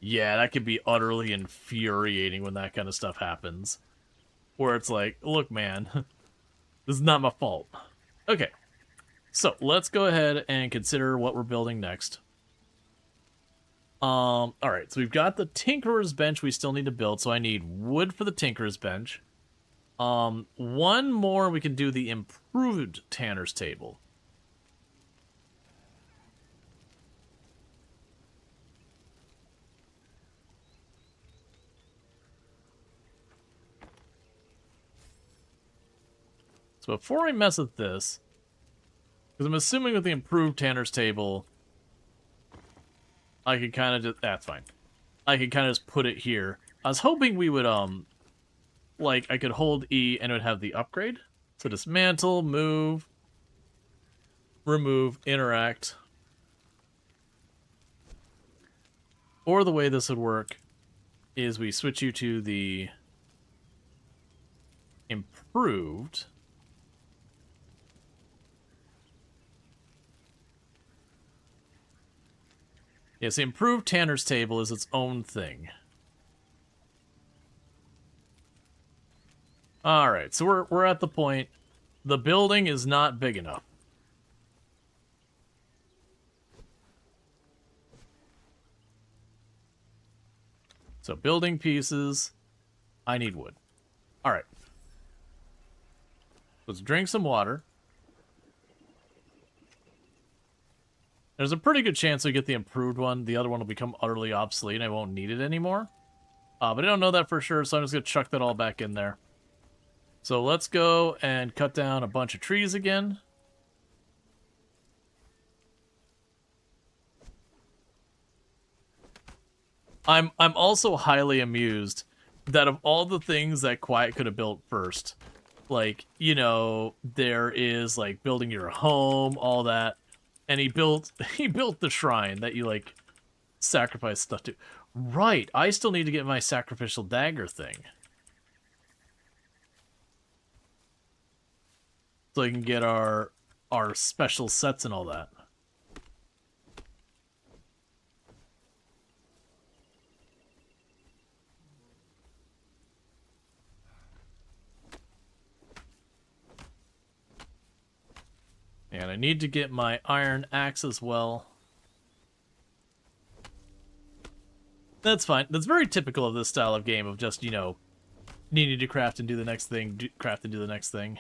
yeah, that could be utterly infuriating when that kind of stuff happens. Where it's like, look, man, this is not my fault. Okay, so let's go ahead and consider what we're building next. Alright, so we've got the Tinkerer's Bench we still need to build, so I need wood for the Tinkerer's Bench. One more, we can do the improved Tanner's Table. So before I mess with this, because I'm assuming with the improved Tanner's Table, I could kind of just... That's fine. I could kind of just put it here. I was hoping we would, like, I could hold E and it would have the upgrade. So dismantle, move, remove, interact. Or the way this would work is we switch you to the improved. Yes, the improved Tanner's Table is its own thing. Alright, so we're at the point. The building is not big enough. So building pieces. I need wood. Alright. Let's drink some water. There's a pretty good chance we get the improved one. The other one will become utterly obsolete and I won't need it anymore. But I don't know that for sure, so I'm just going to chuck that all back in there. So let's go and cut down a bunch of trees again. I'm also highly amused that of all the things that Quiet could have built first, like, you know, there is, like, building your home, all that. And he built the shrine that you, like, sacrifice stuff to. Right, I still need to get my sacrificial dagger thing. So I can get our special sets and all that. And I need to get my iron axe as well. That's fine. That's very typical of this style of game, of just, you know, needing to craft and do the next thing, craft and do the next thing.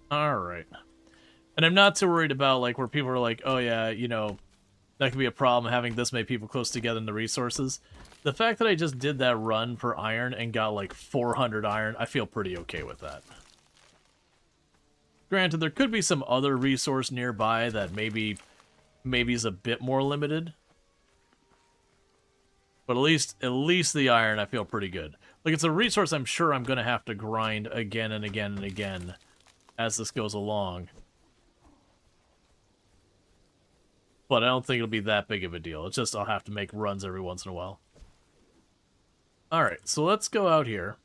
Alright. And I'm not too worried about, like, where people are like, oh yeah, you know, that could be a problem having this many people close together in the resources. The fact that I just did that run for iron and got, like, 400 iron, I feel pretty okay with that. Granted, there could be some other resource nearby that maybe is a bit more limited. But at least the iron, I feel pretty good. Like, it's a resource I'm sure I'm going to have to grind again and again and again as this goes along. But I don't think it'll be that big of a deal. It's just I'll have to make runs every once in a while. Alright, so let's go out here.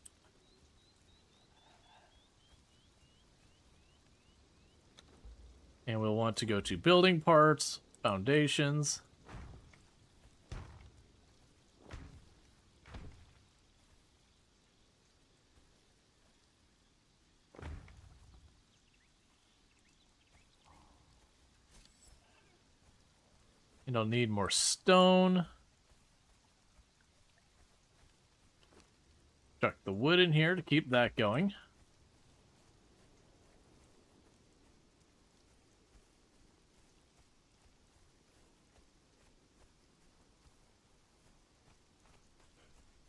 And we'll want to go to building parts, foundations. And I'll need more stone. Chuck the wood in here to keep that going.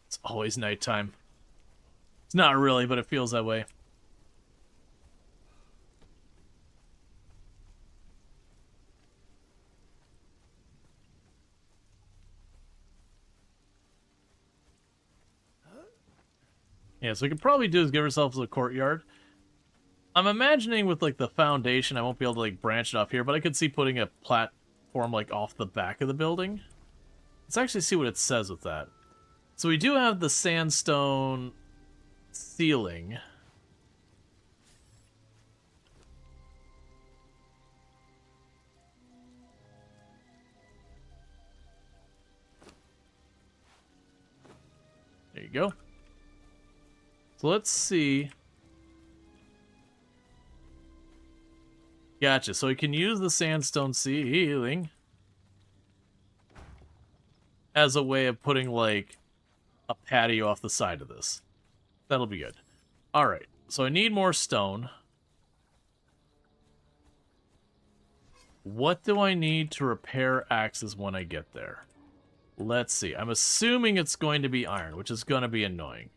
It's always nighttime. It's not really, but it feels that way. Yeah, so we could probably do is give ourselves a courtyard. I'm imagining with, like, the foundation, I won't be able to, like, branch it off here, but I could see putting a platform, like, off the back of the building. Let's actually see what it says with that. So we do have the sandstone ceiling. There you go. So let's see. Gotcha. So we can use the sandstone ceiling as a way of putting, like, a patio off the side of this. That'll be good. Alright. So I need more stone. What do I need to repair axes when I get there? Let's see. I'm assuming it's going to be iron, which is going to be annoying.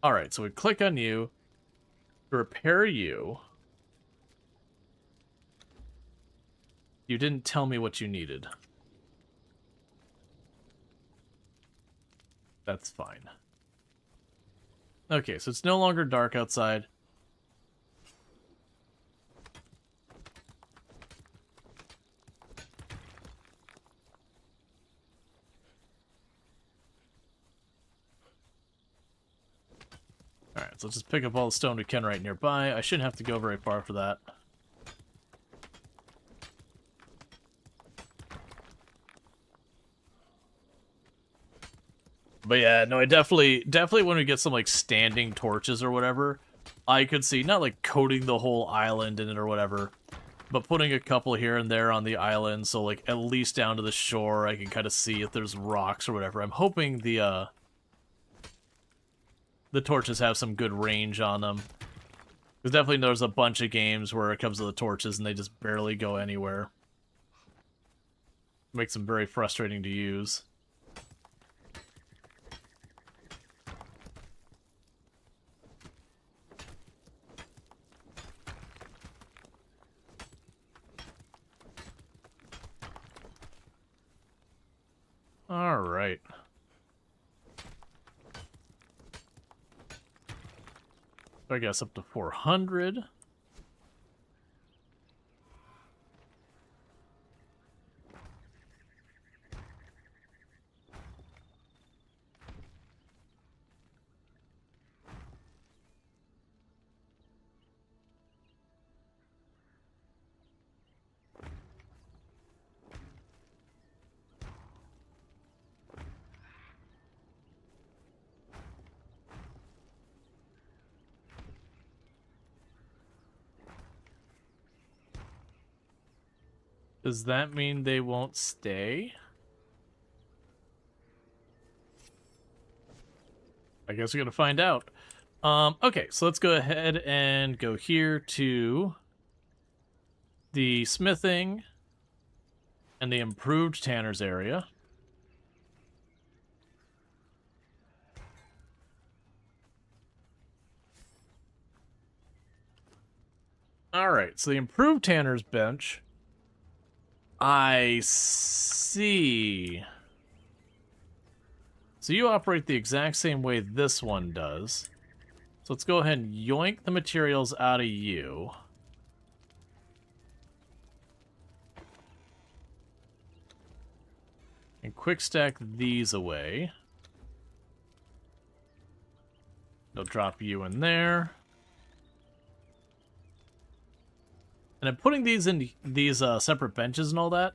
Alright, so we click on you. To repair you. You didn't tell me what you needed. That's fine. Okay, so it's no longer dark outside. Alright, so let's just pick up all the stone we can right nearby. I shouldn't have to go very far for that. But yeah, no, I definitely when we get some, like, standing torches or whatever, I could see, not, like, coating the whole island in it or whatever, but putting a couple here and there on the island, so, like, at least down to the shore, I can kind of see if there's rocks or whatever. I'm hoping the torches have some good range on them. Because definitely there's a bunch of games where it comes to the torches and they just barely go anywhere. Makes them very frustrating to use. Alright. I guess up to 400. Does that mean they won't stay? I guess we're gonna find out. Okay, so let's go ahead and go here to the smithing and the improved tanner's area. Alright, so the improved tanner's bench. I see. So you operate the exact same way this one does. So let's go ahead and yoink the materials out of you. And quick stack these away. They'll drop you in there. And I'm putting these in these separate benches and all that,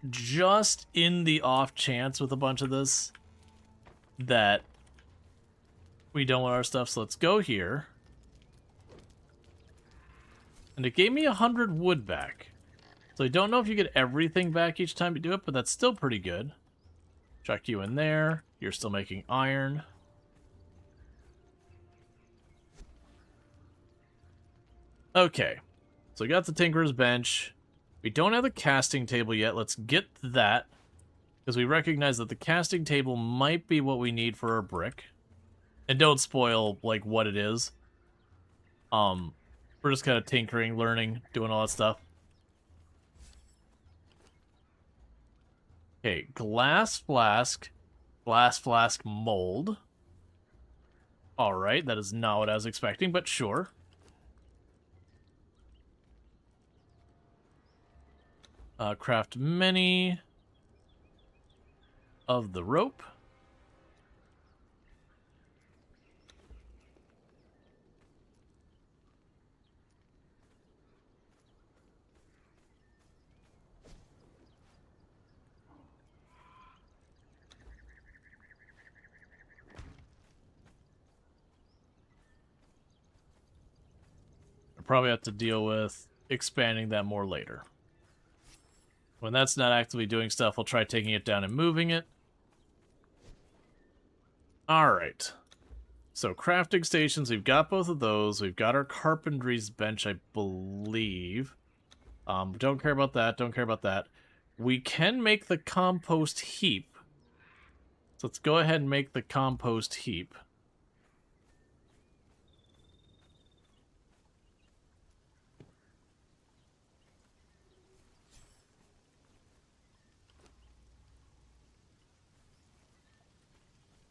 just in the off chance with a bunch of this that we don't want our stuff. So let's go here. And it gave me 100 wood back. So I don't know if you get everything back each time you do it, but that's still pretty good. Chuck you in there. You're still making iron. Okay. So we got the Tinker's Bench. We don't have the casting table yet. Let's get that. Because we recognize that the casting table might be what we need for our brick. And don't spoil, like, what it is. We're just kind of tinkering, learning, doing all that stuff. Okay, glass flask mold. Alright, that is not what I was expecting, but sure. Craft many of the rope. I'll probably have to deal with expanding that more later. When that's not actively doing stuff, we'll try taking it down and moving it. Alright. So, crafting stations, we've got both of those. We've got our carpentry's bench, I believe. Don't care about that, don't care about that. We can make the compost heap. So let's go ahead and make the compost heap.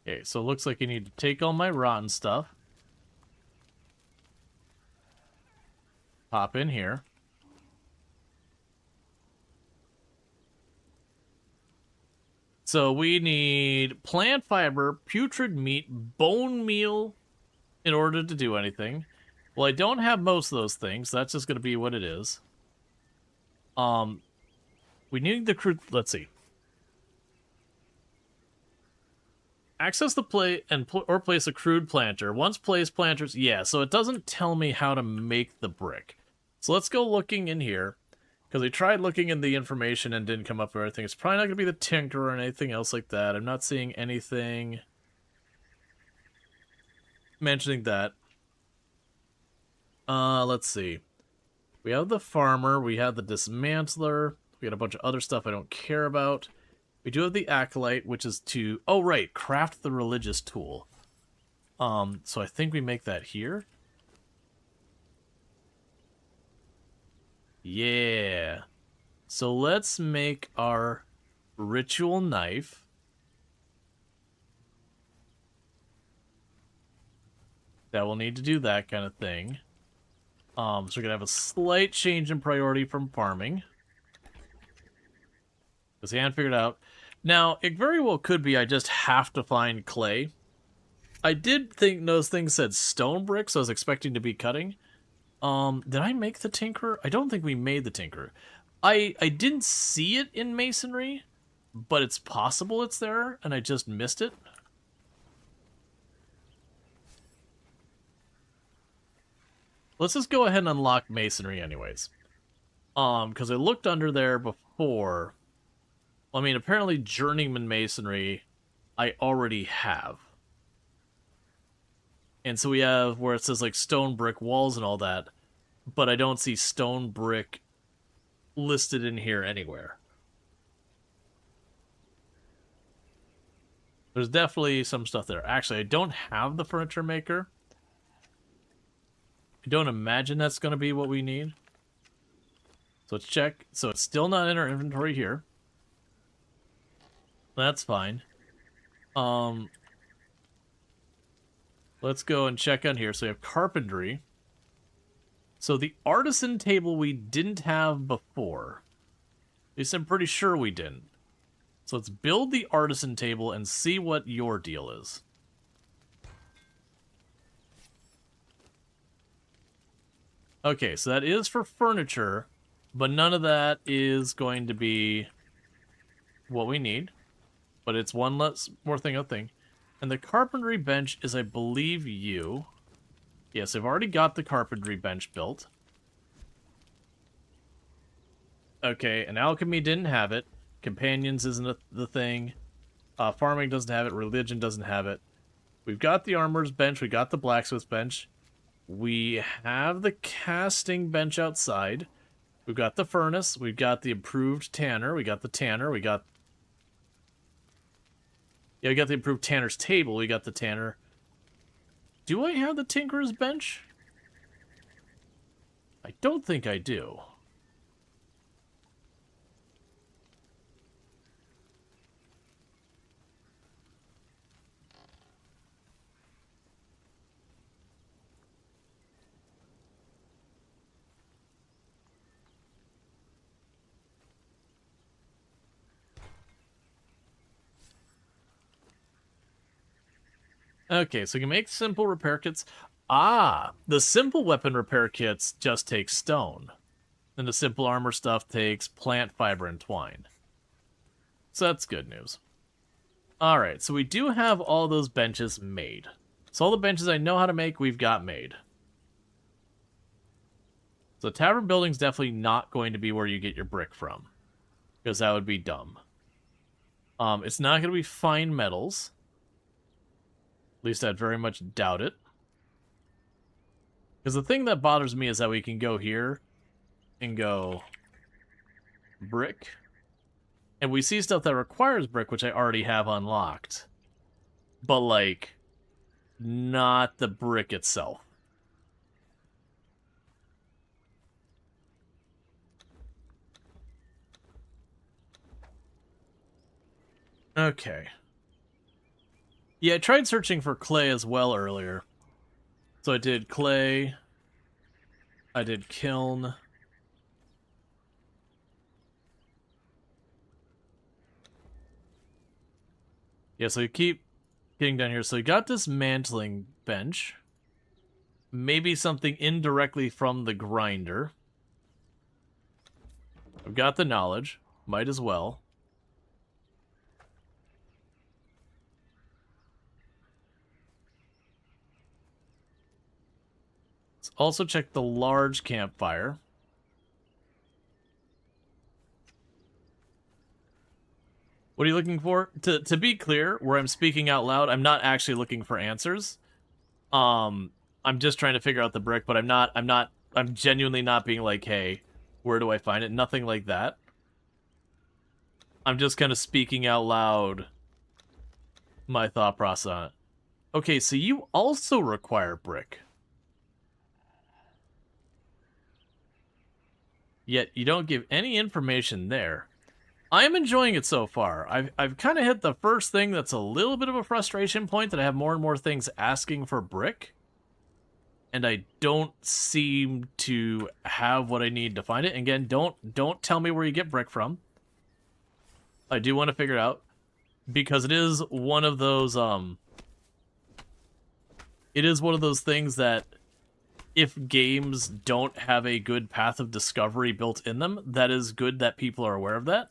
Okay, so it looks like you need to take all my rotten stuff. Pop in here. So we need plant fiber, putrid meat, bone meal in order to do anything. Well, I don't have most of those things. That's just going to be what it is. We need the crude... Let's see. Access the plate or place a crude planter. Once placed planters, yeah, so it doesn't tell me how to make the brick. So let's go looking in here, because we tried looking in the information and didn't come up with anything. It's probably not going to be the tinker or anything else like that. I'm not seeing anything mentioning that. Let's see. We have the farmer, we have the dismantler, we got a bunch of other stuff I don't care about. We do have the acolyte, which is to... Oh, right. Craft the religious tool. So I think we make that here. Yeah. So let's make our ritual knife. That will need to do that kind of thing. So we're going to have a slight change in priority from farming. Because he hadn't figured out. Now, it very well could be I just have to find clay. I did think those things said stone bricks, so I was expecting to be cutting. Did I make the tinker? I don't think we made the tinker. I didn't see it in masonry, but it's possible it's there, and I just missed it. Let's just go ahead and unlock masonry anyways. Because I looked under there before... I mean, apparently journeyman masonry I already have. And so we have where it says like stone brick walls and all that, but I don't see stone brick listed in here anywhere. There's definitely some stuff there. Actually, I don't have the furniture maker. I don't imagine that's going to be what we need. So let's check. So it's still not in our inventory here. That's fine. Let's go and check on here. So we have carpentry. So the artisan table we didn't have before. At least I'm pretty sure we didn't. So let's build the artisan table and see what your deal is. Okay, so that is for furniture, but none of that is going to be what we need. But it's one less more thing I think. And the carpentry bench is, I believe, you. Yes, I've already got the carpentry bench built. Okay, and alchemy didn't have it. Companions isn't the thing. Farming doesn't have it. Religion doesn't have it. We've got the armorer's bench. We got the blacksmith's bench. We have the casting bench outside. We've got the furnace. We've got the improved tanner. We got the tanner. We got... Yeah, we got the improved tanner's table. We got the tanner. Do I have the tinkerer's bench? I don't think I do. Okay, so you can make simple repair kits. Ah, the simple weapon repair kits just take stone. And the simple armor stuff takes plant fiber and twine. So that's good news. Alright, so we do have all those benches made. So all the benches I know how to make, we've got made. So tavern building's definitely not going to be where you get your brick from. Because that would be dumb. It's not going to be fine metals. At least I'd very much doubt it. Because the thing that bothers me is that we can go here and go brick. And we see stuff that requires brick, which I already have unlocked. But, like, not the brick itself. Okay. Yeah, I tried searching for clay as well earlier. So I did clay. I did kiln. Yeah, so you keep getting down here. So you got this mantling bench. Maybe something indirectly from the grinder. I've got the knowledge. Might as well. Let's also check the large campfire. What are you looking for? To be clear, where I'm speaking out loud, I'm not actually looking for answers. I'm just trying to figure out the brick, but I'm genuinely not being like, hey, where do I find it? Nothing like that. I'm just kind of speaking out loud my thought process on it. Okay, so you also require brick. Yet you don't give any information there. I'm enjoying it so far. I've kind of hit the first thing that's a little bit of a frustration point, that I have more and more things asking for brick. And I don't seem to have what I need to find it. Again, don't tell me where you get brick from. I do want to figure it out, because it is one of those things that if games don't have a good path of discovery built in them, that is good that people are aware of that.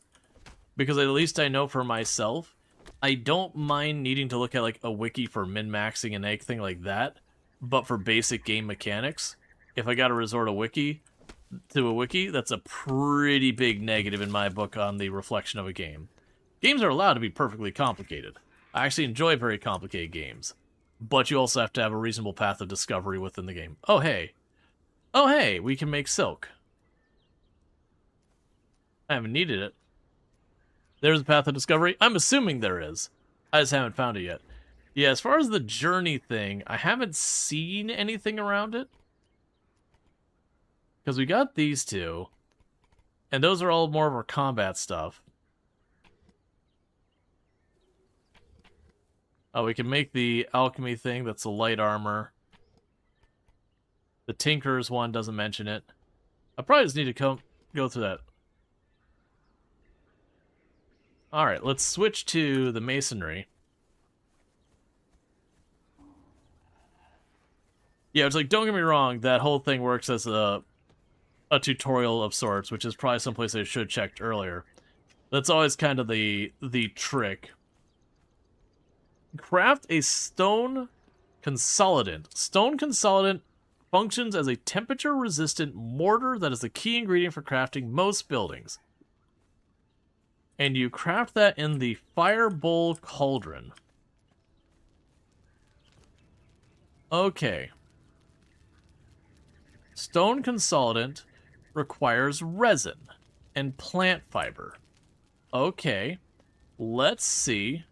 Because at least I know for myself, I don't mind needing to look at like a wiki for min-maxing and anything like that. But for basic game mechanics, if I gotta resort to a wiki, that's a pretty big negative in my book on the reflection of a game. Games are allowed to be perfectly complicated. I actually enjoy very complicated games. But you also have to have a reasonable path of discovery within the game. Oh, hey. Oh, hey, we can make silk. I haven't needed it. There's a path of discovery. I'm assuming there is. I just haven't found it yet. Yeah, as far as the journey thing, I haven't seen anything around it. Because we got these two. And those are all more of our combat stuff. Oh, we can make the alchemy thing. That's a light armor. The Tinker's one doesn't mention it. I probably just need to go through that. Alright, let's switch to the masonry. Yeah, it's like, don't get me wrong, that whole thing works as a tutorial of sorts, which is probably someplace I should have checked earlier. That's always kind of the trick. Craft a stone consolidant. Stone consolidant functions as a temperature-resistant mortar that is the key ingredient for crafting most buildings. And you craft that in the Fire Bowl Cauldron. Okay. Stone consolidant requires resin and plant fiber. Okay. Let's see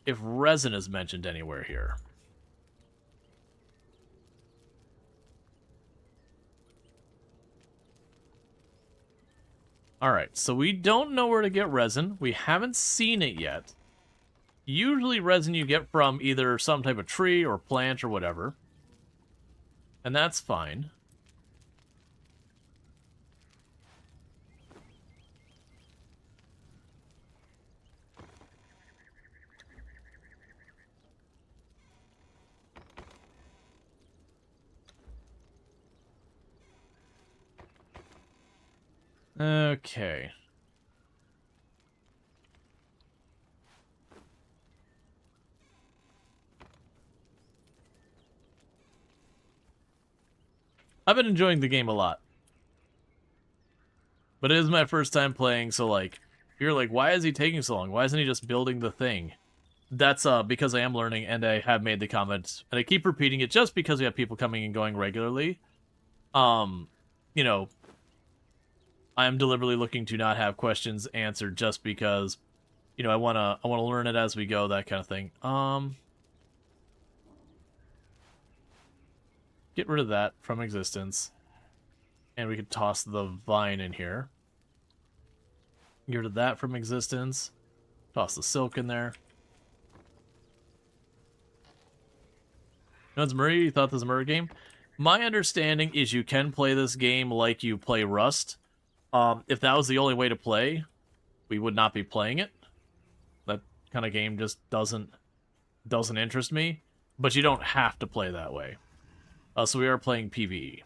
if resin is mentioned anywhere here. Alright, so we don't know where to get resin. We haven't seen it yet. Usually resin you get from either some type of tree or plant or whatever. And that's fine. Okay. I've been enjoying the game a lot. But it is my first time playing, so like, you're like, why is he taking so long? Why isn't he just building the thing? That's because I am learning, and I have made the comment, and I keep repeating it just because we have people coming and going regularly. You know, I am deliberately looking to not have questions answered just because, you know, I wanna learn it as we go, that kind of thing. Get rid of that from existence. And we could toss the vine in here. Get rid of that from existence. Toss the silk in there. No, it's Murray. You thought this was a murder game? My understanding is you can play this game like you play Rust. If that was the only way to play, we would not be playing it. That kind of game just doesn't interest me. But you don't have to play that way. So we are playing PvE.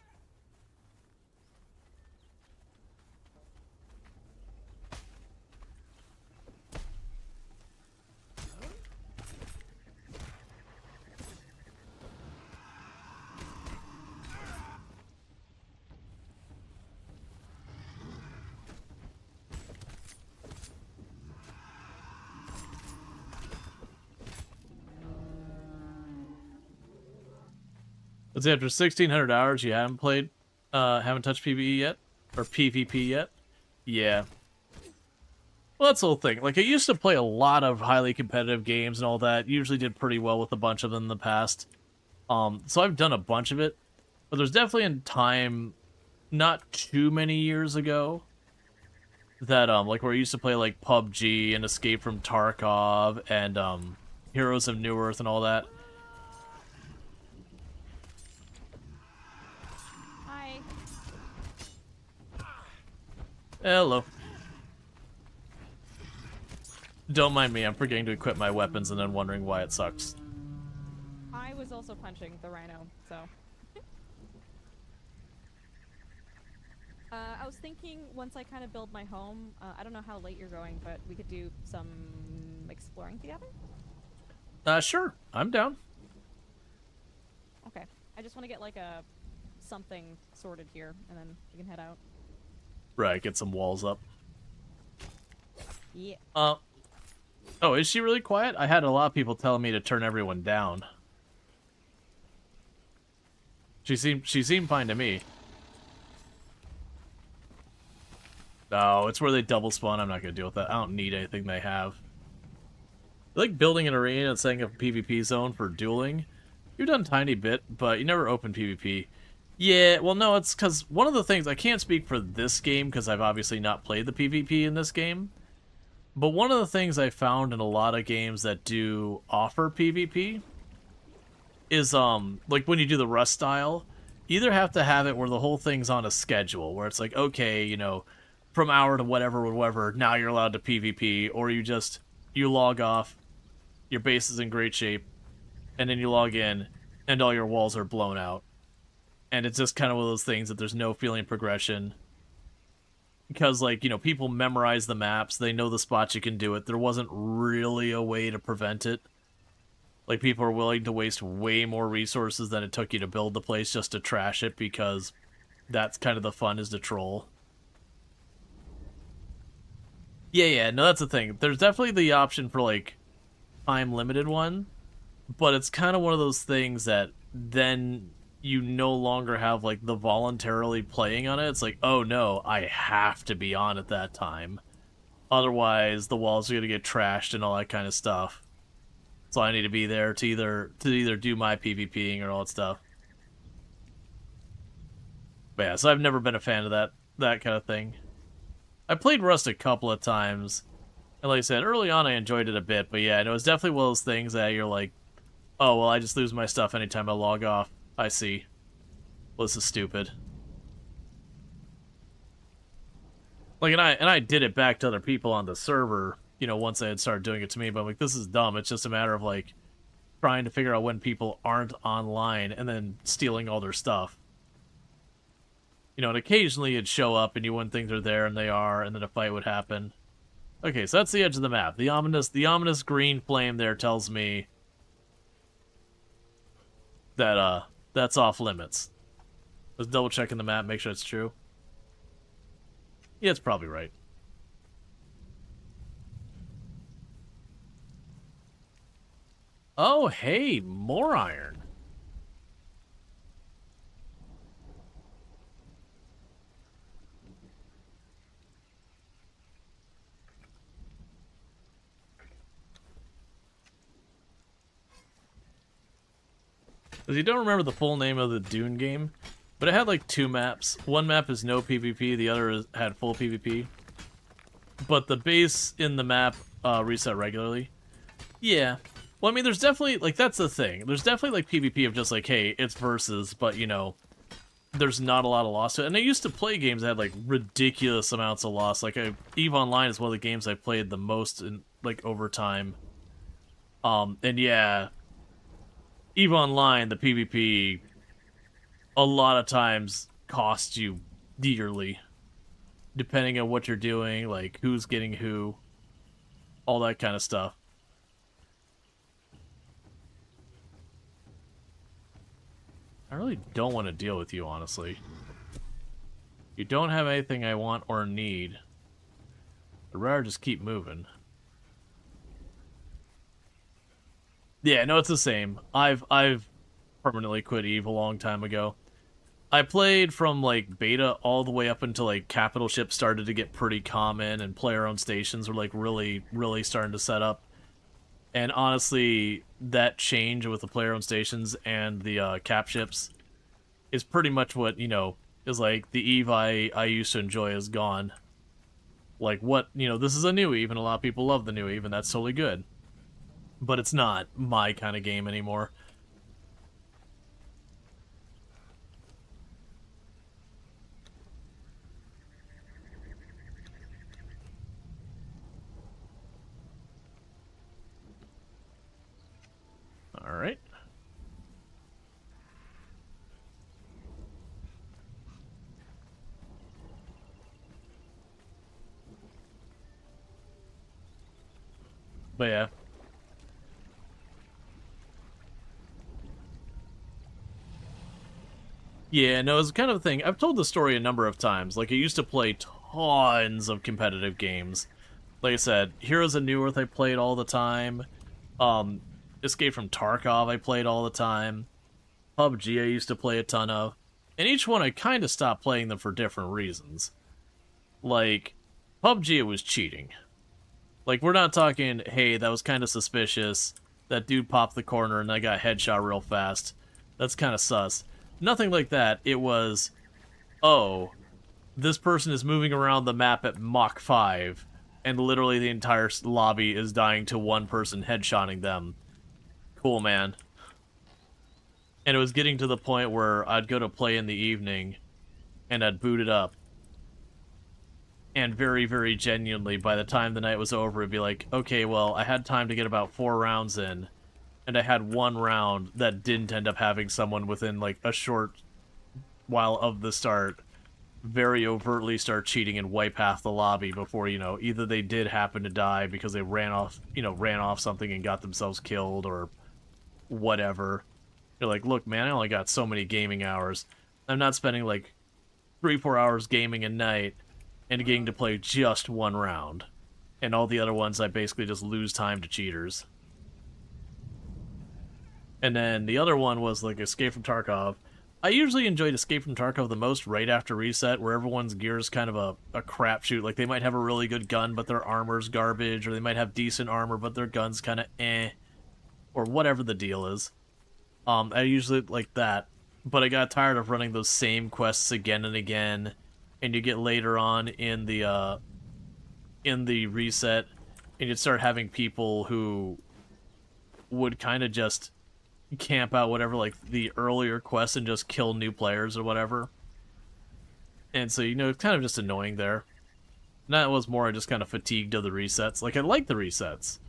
Let's say after 1,600 hours, you haven't played, haven't touched PvE yet? Or PvP yet? Yeah. Well, that's the whole thing. Like, I used to play a lot of highly competitive games and all that. Usually did pretty well with a bunch of them in the past. So I've done a bunch of it. But there's definitely a time, not too many years ago, that, like, where I used to play, like, PUBG and Escape from Tarkov and, Heroes of New Earth and all that. Hello. Don't mind me, I'm forgetting to equip my weapons and then wondering why it sucks. I was also punching the rhino, so... I was thinking once I kind of build my home, I don't know how late you're going, but we could do some exploring together? Sure. I'm down. Okay. I just want to get like a something sorted here, and then we can head out. Right, get some walls up. Yeah. Oh, is she really quiet? I had a lot of people telling me to turn everyone down. She seemed fine to me. No, it's where they double spawn. I'm not gonna deal with that. I don't need anything they have. I like building an arena and setting up a PvP zone for dueling. You've done a tiny bit, but you never opened PvP. Yeah, well, no, it's because one of the things, I can't speak for this game because I've obviously not played the PvP in this game, but one of the things I found in a lot of games that do offer PvP is, like when you do the Rust style, you either have to have it where the whole thing's on a schedule, where it's like, okay, you know, from hour to whatever, now you're allowed to PvP, or you log off, your base is in great shape, and then you log in, and all your walls are blown out. And it's just kind of one of those things that there's no feeling progression. Because, like, you know, people memorize the maps, they know the spots you can do it. There wasn't really a way to prevent it. Like, people are willing to waste way more resources than it took you to build the place just to trash it, because that's kind of the fun, is to troll. Yeah, no, that's the thing. There's definitely the option for, like, time-limited one, but it's kind of one of those things that then you no longer have, like, the voluntarily playing on it. It's like, oh no, I have to be on at that time. Otherwise, the walls are going to get trashed and all that kind of stuff. So I need to be there to either do my PvPing or all that stuff. But yeah, so I've never been a fan of that kind of thing. I played Rust a couple of times, and like I said, early on I enjoyed it a bit, but yeah, no, it's definitely one of those things that you're like, oh, well, I just lose my stuff anytime I log off. I see. Well, this is stupid. Like, and I did it back to other people on the server, you know, once they had started doing it to me, but I'm like, this is dumb. It's just a matter of, like, trying to figure out when people aren't online and then stealing all their stuff. You know, and occasionally it'd show up and you wouldn't think they're there, and they are, and then a fight would happen. Okay, so that's the edge of the map. The ominous green flame there tells me that, that's off limits. Let's double check in the map, make sure it's true. Yeah, it's probably right. Oh, hey, more iron. Because you don't remember the full name of the Dune game, but it had like 2 maps. One map is no PvP, the other had full PvP. But the base in the map reset regularly. Yeah. Well, I mean, there's definitely, like, that's the thing. There's definitely, like, PvP of just, like, hey, it's versus, but, you know, there's not a lot of loss to it. And I used to play games that had, like, ridiculous amounts of loss. Like, EVE Online is one of the games I played the most in, like, over time. And yeah, EVE Online, the PvP, a lot of times costs you dearly. Depending on what you're doing, like, who's getting who, all that kind of stuff. I really don't want to deal with you, honestly. You don't have anything I want or need. I'd rather just keep moving. Yeah, no, it's the same. I've permanently quit EVE a long time ago. I played from, like, beta all the way up until, like, capital ships started to get pretty common and player-owned stations were, like, really, really starting to set up. And honestly, that change with the player-owned stations and the cap ships is pretty much what, you know, is like the EVE I used to enjoy is gone. Like, what, you know, this is a new EVE, and a lot of people love the new EVE, and that's totally good. But it's not my kind of game anymore. Alright. But yeah. Yeah, no, it's kind of a thing. I've told the story a number of times. Like, I used to play tons of competitive games. Like I said, Heroes of New Earth I played all the time. Escape from Tarkov I played all the time. PUBG I used to play a ton of. And each one I kind of stopped playing them for different reasons. Like, PUBG, it was cheating. Like, we're not talking, hey, that was kind of suspicious. That dude popped the corner and I got headshot real fast. That's kind of sus. Nothing like that. It was, oh, this person is moving around the map at Mach 5, and literally the entire lobby is dying to one person headshotting them. Cool, man. And it was getting to the point where I'd go to play in the evening, and I'd boot it up. And very, very genuinely, by the time the night was over, it'd be like, okay, well, I had time to get about 4 rounds in, and I had one round that didn't end up having someone within like a short while of the start very overtly start cheating and wipe half the lobby before, you know, either they did happen to die because they ran off something and got themselves killed or whatever. You're like, look, man, I only got so many gaming hours. I'm not spending like 3-4 hours gaming a night and getting to play just one round. And all the other ones I basically just lose time to cheaters. And then the other one was like Escape from Tarkov. I usually enjoyed Escape from Tarkov the most right after reset, where everyone's gear is kind of a crapshoot. Like, they might have a really good gun, but their armor's garbage, or they might have decent armor, but their gun's kind of eh, or whatever the deal is. I usually like that, but I got tired of running those same quests again and again, and you get later on in the reset, and you'd start having people who would kind of just camp out whatever, like, the earlier quests and just kill new players or whatever. And so, you know, it's kind of just annoying there. And that was more just kind of fatigued of the resets. Like, I like the resets,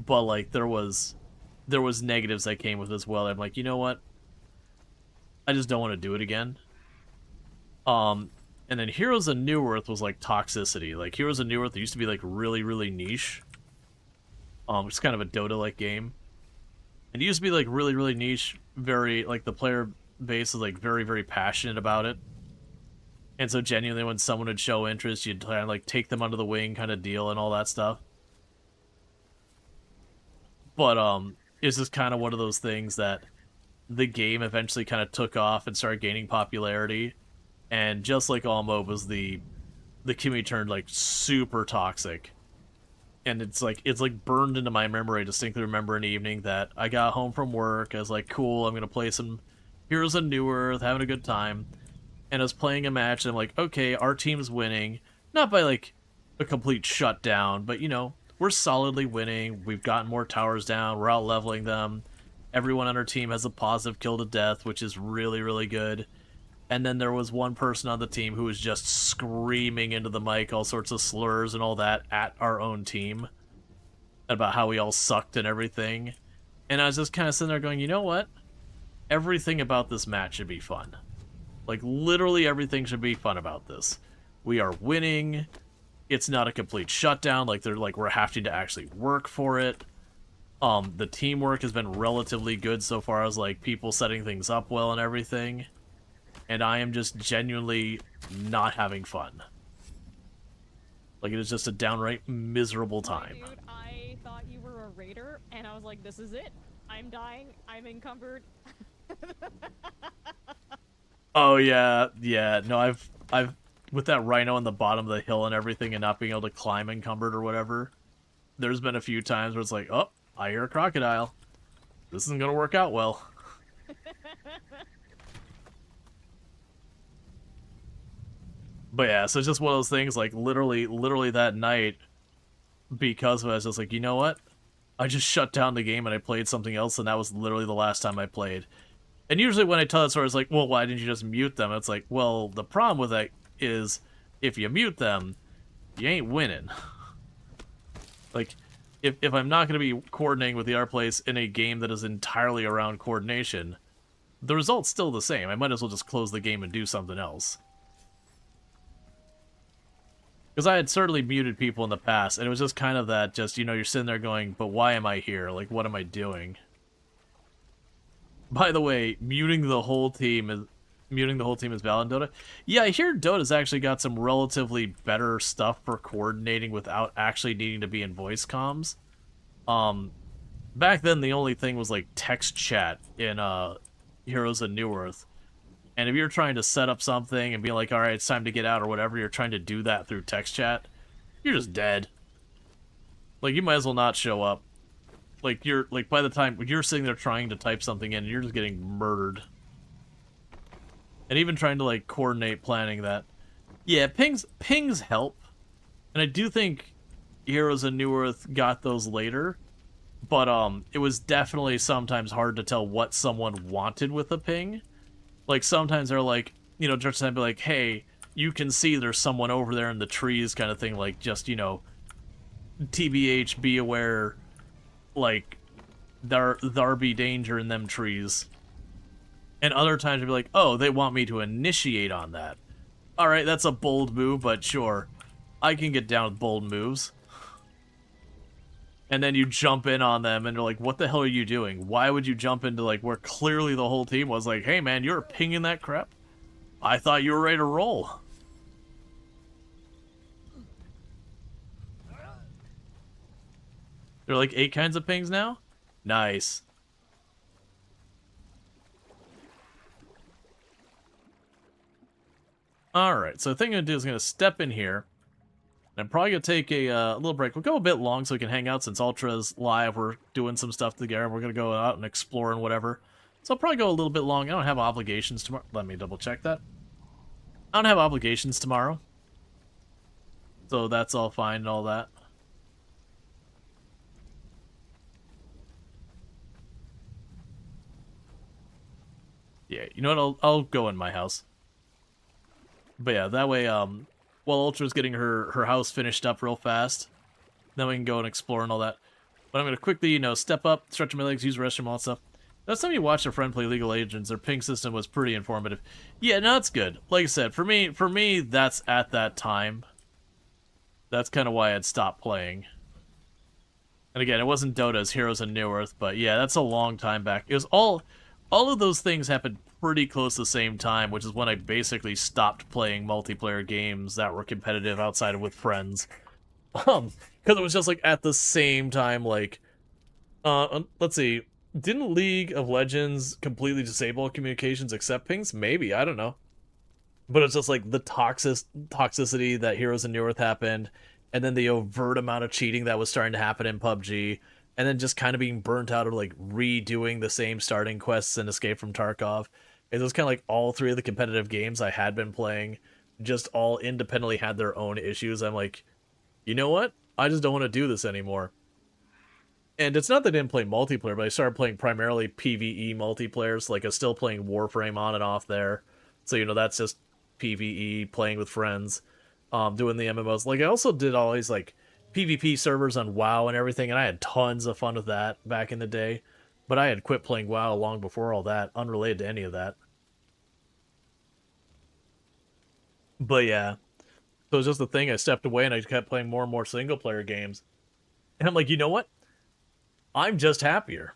but, like, there was negatives that came with it as well. I'm like, you know what? I just don't want to do it again. And then Heroes of New Earth was, like, toxicity. Like, Heroes of New Earth used to be, like, really, really niche. It's kind of a Dota-like game. It used to be, like, really, really niche, very, like, the player base is, like, very, very passionate about it. And so, genuinely, when someone would show interest, you'd kind of, like, take them under the wing kind of deal and all that stuff. But, it's just kind of one of those things that the game eventually kind of took off and started gaining popularity. And just like all MOBAs, the community turned, like, super toxic. And it's like burned into my memory. I distinctly remember an evening that I got home from work. I was like, cool, I'm going to play some Heroes of New Earth, having a good time. And I was playing a match, and I'm like, okay, our team's winning. Not by, like, a complete shutdown, but, you know, we're solidly winning. We've gotten more towers down. We're out-leveling them. Everyone on our team has a positive kill to death, which is really, really good. And then there was one person on the team who was just screaming into the mic all sorts of slurs and all that at our own team about how we all sucked and everything. And I was just kind of sitting there going, you know what? Everything about this match should be fun. Like, literally everything should be fun about this. We are winning. It's not a complete shutdown. Like, we're having to actually work for it. The teamwork has been relatively good so far as, like, people setting things up well and everything. And I am just genuinely not having fun. Like, it is just a downright miserable time. Dude, I thought you were a raider, and I was like, this is it. I'm dying. I'm encumbered. Oh, yeah. Yeah. No, I've with that rhino on the bottom of the hill and everything and not being able to climb encumbered or whatever, there's been a few times where it's like, oh, I hear a crocodile. This isn't going to work out well. But yeah, so it's just one of those things, like, literally that night, because I was just like, you know what? I just shut down the game and I played something else, and that was literally the last time I played. And usually when I tell that story, it's like, well, why didn't you just mute them? It's like, well, the problem with that is, if you mute them, you ain't winning. Like, if I'm not going to be coordinating with the other place in a game that is entirely around coordination, the result's still the same. I might as well just close the game and do something else. Because I had certainly muted people in the past, and it was just kind of that, just, you know, you're sitting there going, but why am I here? Like, what am I doing? By the way, muting the whole team is valid in Dota. Yeah, I hear Dota's actually got some relatively better stuff for coordinating without actually needing to be in voice comms. Back then, the only thing was, like, text chat in Heroes of New Earth. And if you're trying to set up something and be like, all right, it's time to get out or whatever, you're trying to do that through text chat, you're just dead. Like, you might as well not show up. Like, by the time you're sitting there trying to type something in, you're just getting murdered. And even trying to, like, coordinate planning that. Yeah, pings help. And I do think Heroes of New Earth got those later. But, it was definitely sometimes hard to tell what someone wanted with a ping. Like, sometimes they're like, you know, just be like, hey, you can see there's someone over there in the trees kind of thing. Like, just, you know, TBH, be aware, like, there be danger in them trees. And other times you'd be like, oh, they want me to initiate on that. Alright, that's a bold move, but sure. I can get down with bold moves. And then you jump in on them, and you're like, what the hell are you doing? Why would you jump into, like, where clearly the whole team was like, hey, man, you're pinging that crap? I thought you were ready to roll. There are, like, 8 kinds of pings now? Nice. Alright, so the thing I'm going to do is going to step in here. And I'm probably going to take a little break. We'll go a bit long so we can hang out since Ultra's live. We're doing some stuff together. We're going to go out and explore and whatever. So I'll probably go a little bit long. I don't have obligations tomorrow. Let me double check that. I don't have obligations tomorrow. So that's all fine and all that. Yeah, you know what? I'll go in my house. But yeah, that way, while Ultra's getting her house finished up real fast, then we can go and explore and all that. But I'm going to quickly, you know, step up, stretch my legs, use the restroom, all that stuff. Last time you watched a friend play League of Legends, their ping system was pretty informative. Yeah, no, that's good. Like I said, for me, that's at that time. That's kind of why I'd stopped playing. And again, it wasn't Dota's Heroes of New Earth, but yeah, that's a long time back. It was all of those things happened pretty close to the same time, which is when I basically stopped playing multiplayer games that were competitive outside of with friends. Because it was just like at the same time, like, let's see, didn't League of Legends completely disable communications except pings? Maybe, I don't know. But it's just like the toxicity that Heroes of New Earth happened, and then the overt amount of cheating that was starting to happen in PUBG, and then just kind of being burnt out of like redoing the same starting quests in Escape from Tarkov. It was kind of like all 3 of the competitive games I had been playing just all independently had their own issues. I'm like, you know what? I just don't want to do this anymore. And it's not that I didn't play multiplayer, but I started playing primarily PvE multiplayer, so like I was still playing Warframe on and off there. So, you know, that's just PvE, playing with friends, doing the MMOs. Like, I also did all these, like, PvP servers on WoW and everything, and I had tons of fun with that back in the day. But I had quit playing WoW long before all that, unrelated to any of that. But yeah, so it was just the thing. I stepped away and I kept playing more and more single-player games. And I'm like, you know what? I'm just happier.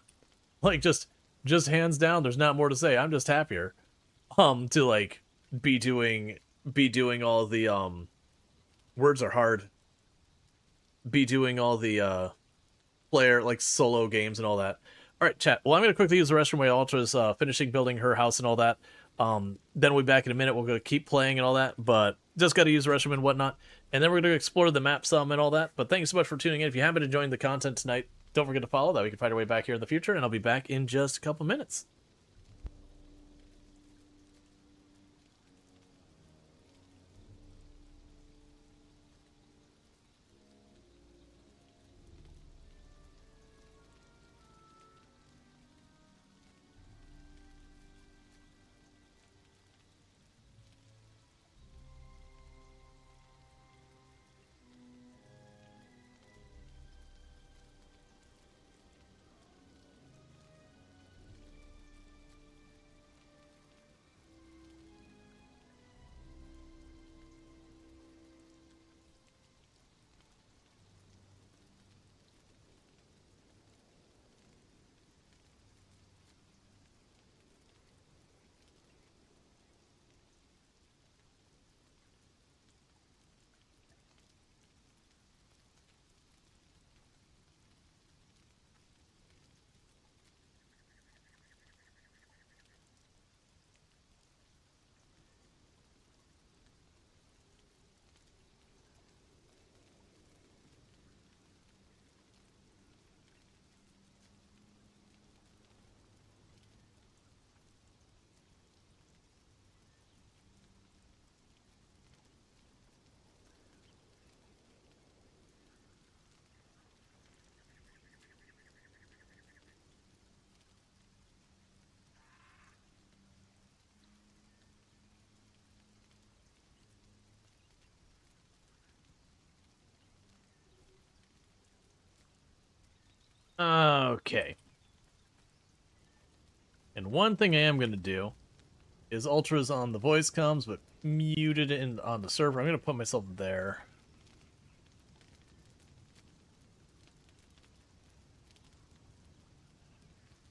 Like, just hands down, there's not more to say. I'm just happier. To, like, be doing all the, words are hard. Be doing all the, player, like, solo games and all that. Alright, chat. Well, I'm going to quickly use the restroom while Ultra's finishing building her house and all that. Then we'll be back in a minute. We're going to keep playing and all that, but just got to use the restroom and whatnot. And then we're going to explore the map some and all that. But thank you so much for tuning in. If you happen to join the content tonight, don't forget to follow. That we can find our way back here in the future, and I'll be back in just a couple minutes. Okay. And one thing I am going to do is Ultra's on the voice comms, but muted on the server. I'm going to put myself there.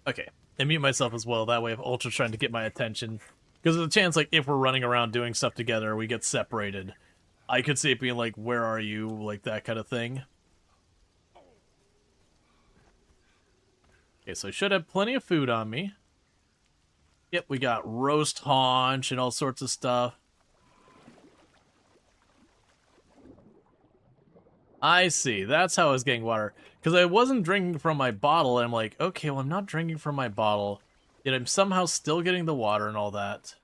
Okay, and mute myself as well. That way if Ultra's trying to get my attention, because there's a chance, like, if we're running around doing stuff together, we get separated. I could see it being like, where are you? Like, that kind of thing. Okay, so I should have plenty of food on me. Yep, we got roast haunch and all sorts of stuff. I see. That's how I was getting water. Because I wasn't drinking from my bottle, and I'm like, okay, well, I'm not drinking from my bottle, yet I'm somehow still getting the water and all that.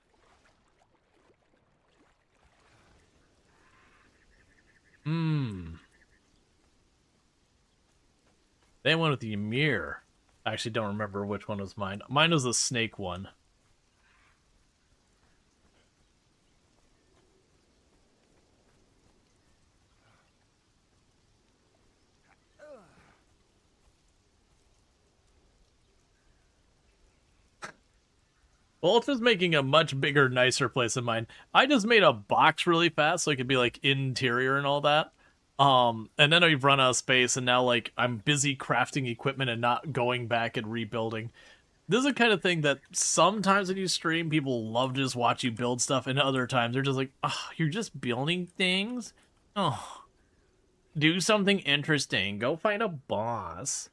They went with the Ymir. I actually don't remember which one was mine. Mine was the snake one. Well, Ultra's making a much bigger, nicer place than mine. I just made a box really fast so it could be, like, interior and all that. And then I've run out of space, and now, like, I'm busy crafting equipment and not going back and rebuilding. This is the kind of thing that sometimes when you stream, people love to just watch you build stuff, and other times they're just like, oh, you're just building things? Oh, do something interesting. Go find a boss.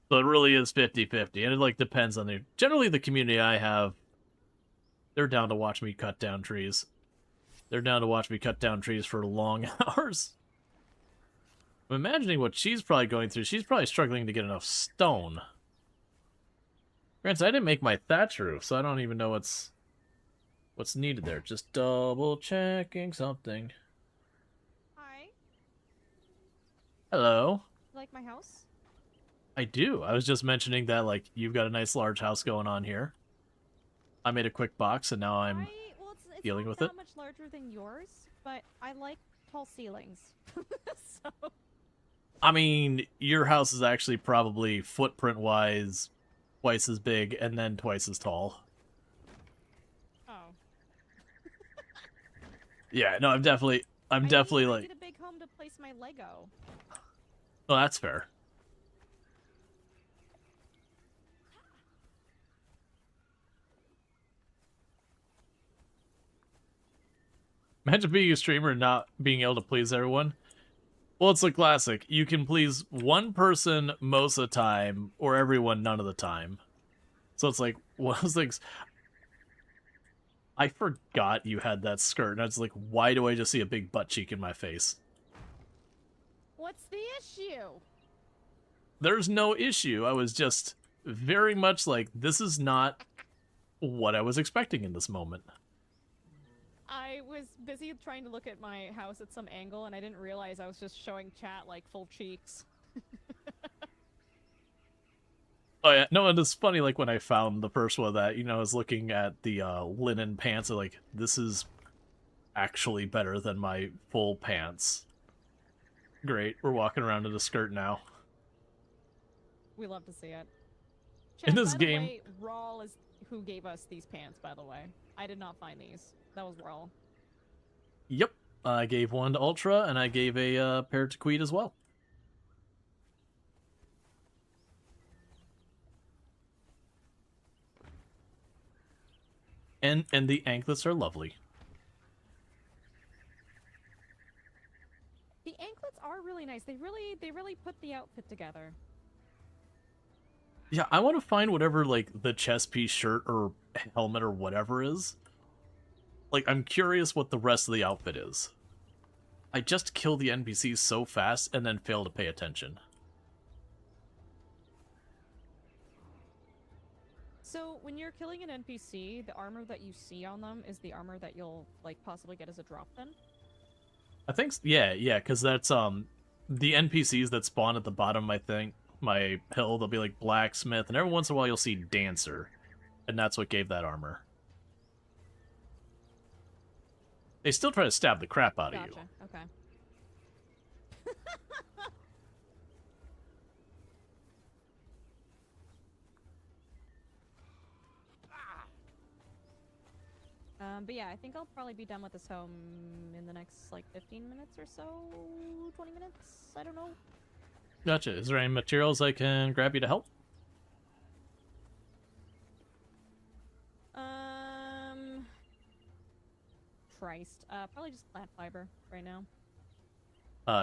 So it really is 50-50, and it, like, depends on the... Generally, the community I have, they're down to watch me cut down trees. They're down to watch me cut down trees for long hours. I'm imagining what she's probably going through. She's probably struggling to get enough stone. Granted, I didn't make my thatch roof, so I don't even know what's needed there. Just double-checking something. Hi. Hello. You like my house? I do. I was just mentioning that, like, you've got a nice large house going on here. I made a quick box, and now I'm dealing with it. It's not much larger than yours, but I like tall ceilings. So. I mean, your house is actually probably footprint-wise twice as big, and then twice as tall. Oh. Yeah, no, I'm definitely I like... need a big home to place my Lego. Well, that's fair. Imagine being a streamer and not being able to please everyone. Well, it's a classic. You can please one person most of the time, or everyone none of the time. So it's like, one of those things... I forgot you had that skirt, and I was like, why do I just see a big butt cheek in my face? What's the issue? There's no issue. I was just very much like, this is not what I was expecting in this moment. I was busy trying to look at my house at some angle, and I didn't realize I was just showing chat, like, full cheeks. Oh, yeah. No, and it's funny, like, when I found the first one that, you know, I was looking at the linen pants, and like, this is actually better than my full pants. Great, we're walking around in a skirt now. We love to see it. Chat, In this by game... the way, Rual is who gave us these pants, by the way. I did not find these. That was Rual. Yep. I gave one to Ultra, and I gave a pair to Queed as well. And the anklets are lovely. The anklets are really nice. They really put the outfit together. Yeah, I want to find whatever, like, the chest piece shirt or helmet or whatever is. Like, I'm curious what the rest of the outfit is. I just kill the NPCs so fast and then fail to pay attention. So, when you're killing an NPC, the armor that you see on them is the armor that you'll, like, possibly get as a drop then? I think, yeah, because that's, the NPCs that spawn at the bottom, I think, my hill, they'll be like blacksmith, and every once in a while you'll see dancer, and that's what gave that armor. They still try to stab the crap out of you. Gotcha, okay. But yeah, I think I'll probably be done with this home in the next, like, 15 minutes or so? 20 minutes? I don't know. Gotcha. Is there any materials I can grab you to help? Christ. Probably just plant fiber right now.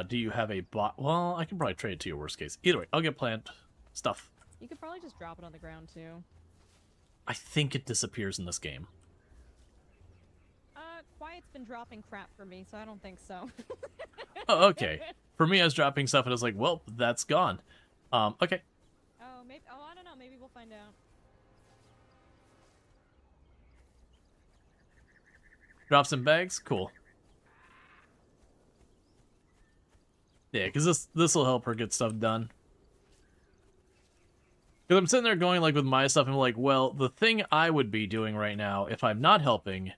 Do you have a bot? Well, I can probably trade it to your worst case. Either way, I'll get plant stuff. You could probably just drop it on the ground, too. I think it disappears in this game. Quiet's been dropping crap for me, so I don't think so. Oh, okay. For me, I was dropping stuff and I was like, well, that's gone. Okay. Oh, maybe. Oh, I don't know. Maybe we'll find out. Drop some bags? Cool. Yeah, because this will help her get stuff done. Because I'm sitting there going, like, with my stuff, and I'm like, well, the thing I would be doing right now, if I'm not helping,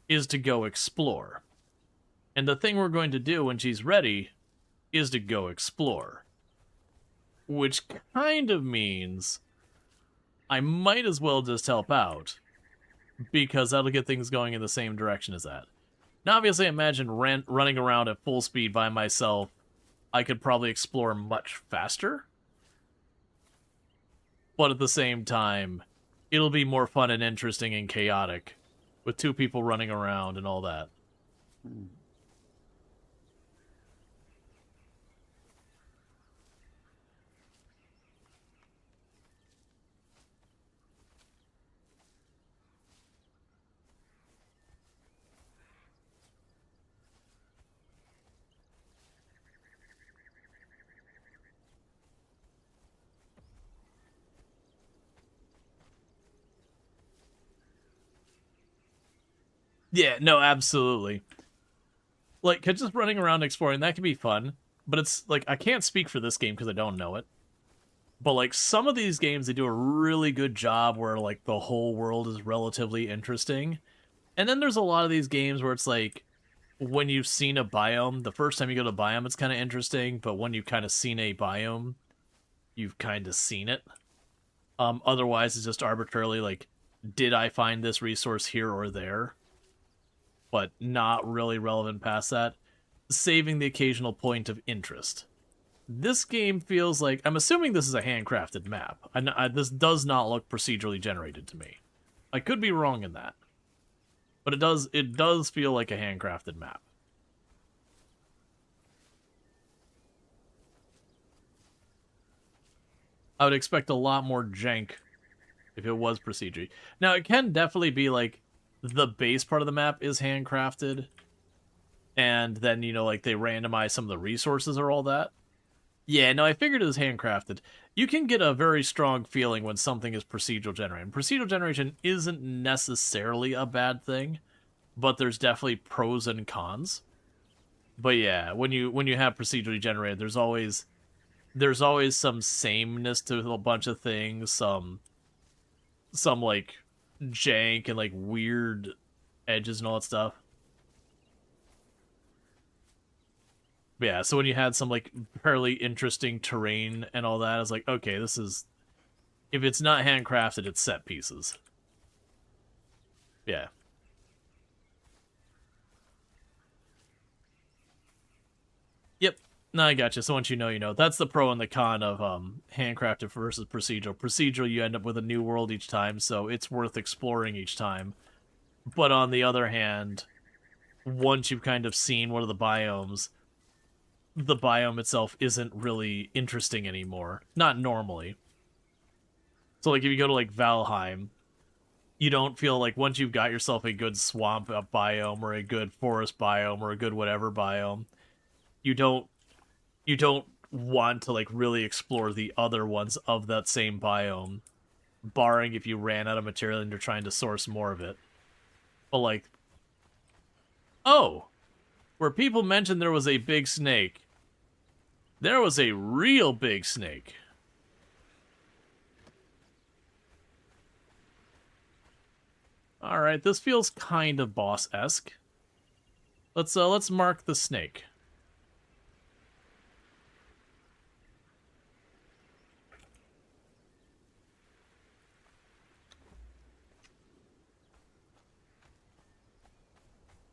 is to go explore. And the thing we're going to do when she's ready is to go explore. Which kind of means I might as well just help out, because that'll get things going in the same direction as that. Now, obviously, imagine running around at full speed by myself. I could probably explore much faster. But at the same time, it'll be more fun and interesting and chaotic with two people running around and all that. Yeah, no, absolutely. Like, 'cause just running around exploring, that can be fun. But it's, like, I can't speak for this game because I don't know it. But, like, some of these games, they do a really good job where, like, the whole world is relatively interesting. And then there's a lot of these games where it's, like, when you've seen a biome, the first time you go to a biome, it's kind of interesting. But when you've kind of seen a biome, you've kind of seen it. Otherwise, it's just arbitrarily, like, did I find this resource here or there? But not really relevant past that, saving the occasional point of interest. This game feels like, I'm assuming this is a handcrafted map. This does not look procedurally generated to me. I could be wrong in that, but it does feel like a handcrafted map. I would expect a lot more jank if it was procedurally. Now, it can definitely be like, the base part of the map is handcrafted, and then, you know, like, they randomize some of the resources or all that. Yeah, no, I figured it was handcrafted. You can get a very strong feeling when something is procedural generated. Procedural generation isn't necessarily a bad thing, but there's definitely pros and cons. But yeah, when you have procedurally generated, there's always some sameness to a bunch of things, some like jank and like weird edges and all that stuff. But yeah, so when you had some like fairly interesting terrain and all that, I was like, okay, this is, if it's not handcrafted, it's set pieces. Yeah. Yep. No, I gotcha. So once you know, you know. That's the pro and the con of handcrafted versus procedural. Procedural, you end up with a new world each time, so it's worth exploring each time. But on the other hand, once you've kind of seen one of the biomes itself isn't really interesting anymore. Not normally. So, like, if you go to, like, Valheim, you don't feel like once you've got yourself a good swamp biome or a good forest biome or a good whatever biome, you don't want to, like, really explore the other ones of that same biome, barring if you ran out of material and you're trying to source more of it. But, like, oh, where people mentioned there was a big snake, there was a real big snake. Alright, this feels kind of boss-esque. Let's mark the snake.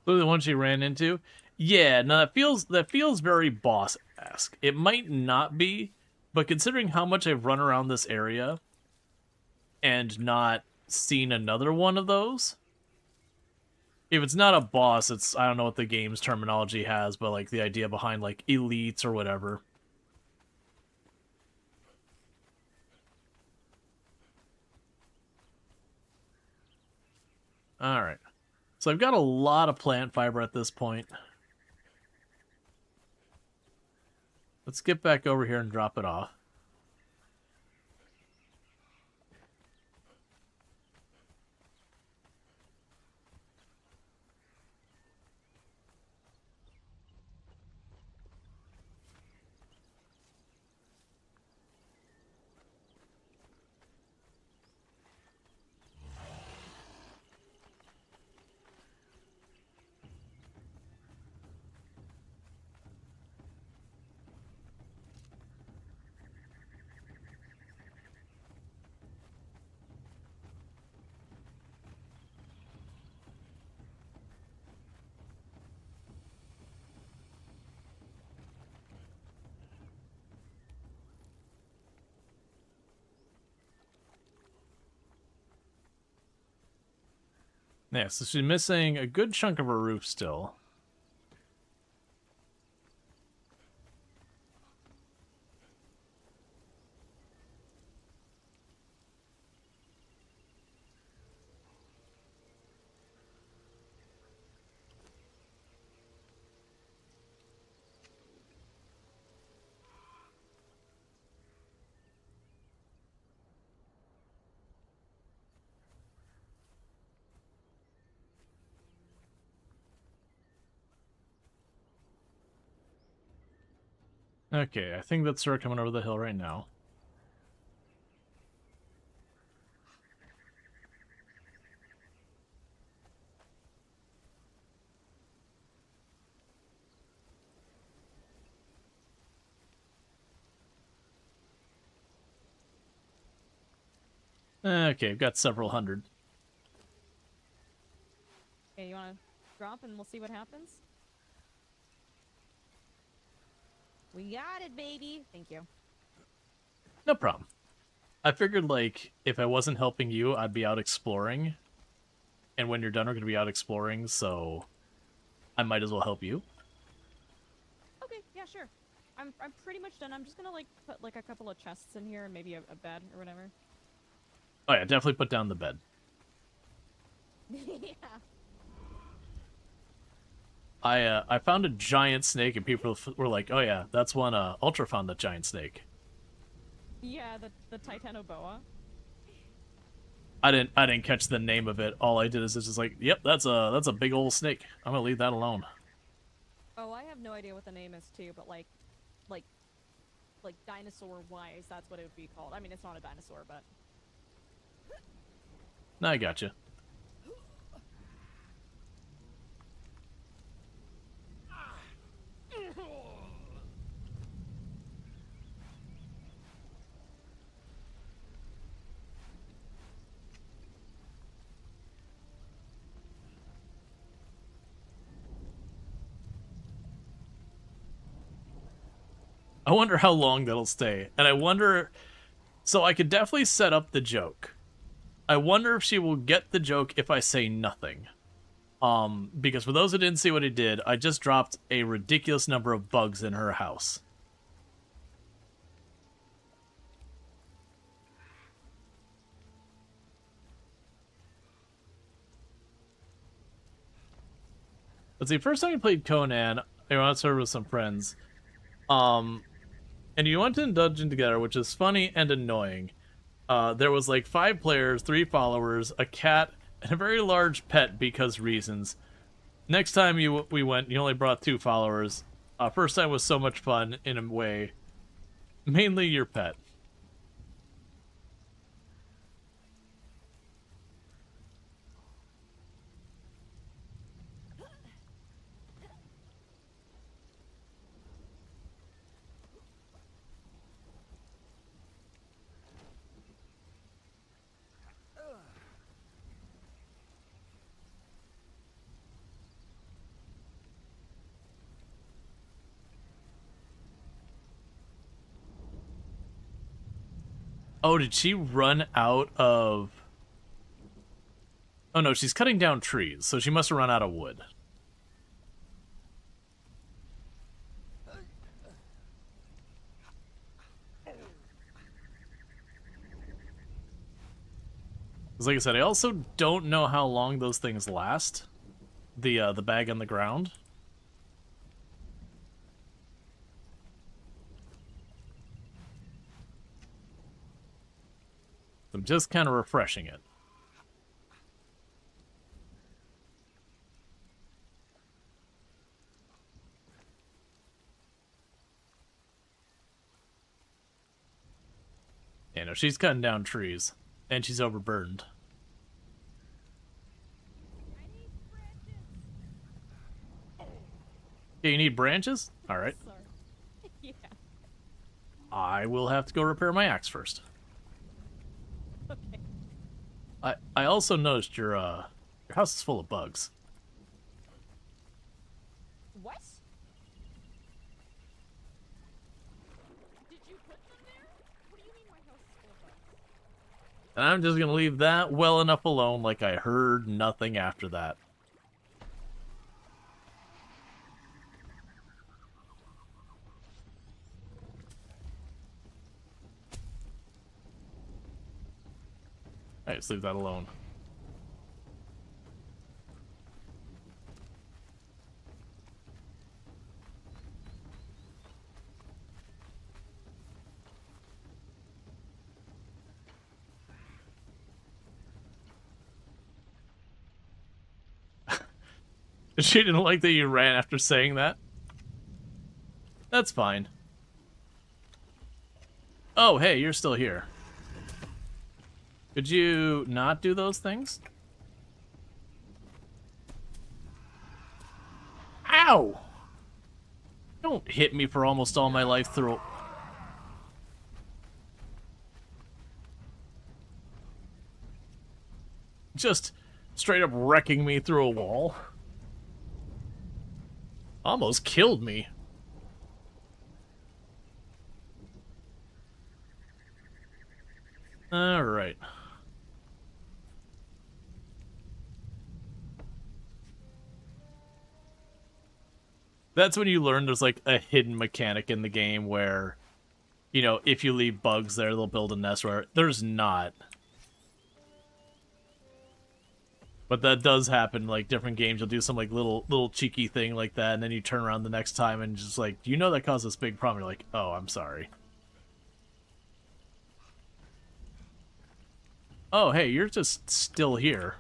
The one she ran into? Yeah, no, that feels very boss-esque. It might not be, but considering how much I've run around this area and not seen another one of those, if it's not a boss, it's, I don't know what the game's terminology has, but like the idea behind like elites or whatever. Alright. So I've got a lot of plant fiber at this point. Let's get back over here and drop it off. Yeah, so she's missing a good chunk of her roof still. Okay, I think that's her coming over the hill right now. Okay, I've got several hundred. Okay, you wanna drop and we'll see what happens? We got it, baby! Thank you. No problem. I figured, like, if I wasn't helping you, I'd be out exploring. And when you're done, we're going to be out exploring, so I might as well help you. Okay, yeah, sure. I'm pretty much done. I'm just gonna, like, put, like, a couple of chests in here and maybe a bed or whatever. Oh yeah, definitely put down the bed. Yeah. I found a giant snake, and people were like, "Oh yeah, that's when Ultra found the giant snake." Yeah, the Titanoboa. I didn't catch the name of it. All I did is just like, "Yep, that's a big old snake. I'm gonna leave that alone." Oh, I have no idea what the name is too, but like dinosaur-wise, that's what it would be called. I mean, it's not a dinosaur, but. I gotcha. I wonder how long that'll stay. And I wonder... So I could definitely set up the joke. I wonder if she will get the joke if I say nothing. Because for those who didn't see what he did, I just dropped a ridiculous number of bugs in her house. Let's see, first time I played Conan, I went to serve with some friends. And you went in dungeon together, which is funny and annoying. There was like 5 players, 3 followers, a cat, and a very large pet because reasons. Next time we went, you only brought 2 followers. First time was so much fun in a way. Mainly your pet. Oh, did she run out of... Oh no, she's cutting down trees, so she must have run out of wood. Because like I said, I also don't know how long those things last. The bag on the ground. I'm just kind of refreshing it. Yeah, no, she's cutting down trees. And she's overburdened. Yeah, you need branches? Alright. Yeah. I will have to go repair my axe first. Okay. I also noticed your house is full of bugs. What? Did you put them there? What do you mean my house is full of bugs? And I'm just gonna leave that well enough alone, like I heard nothing after that. Alright, let's leave that alone. She didn't like that you ran after saying that. That's fine. Oh, hey, you're still here. Could you not do those things? Ow! Don't hit me for almost all my life through... Just straight up wrecking me through a wall. Almost killed me. Alright. That's when you learn there's like a hidden mechanic in the game where, you know, if you leave bugs there, they'll build a nest where there's not. But that does happen, like different games, you'll do some like little cheeky thing like that, and then you turn around the next time and just like, do you know that caused this big problem? You're like, oh, I'm sorry. Oh, hey, you're just still here.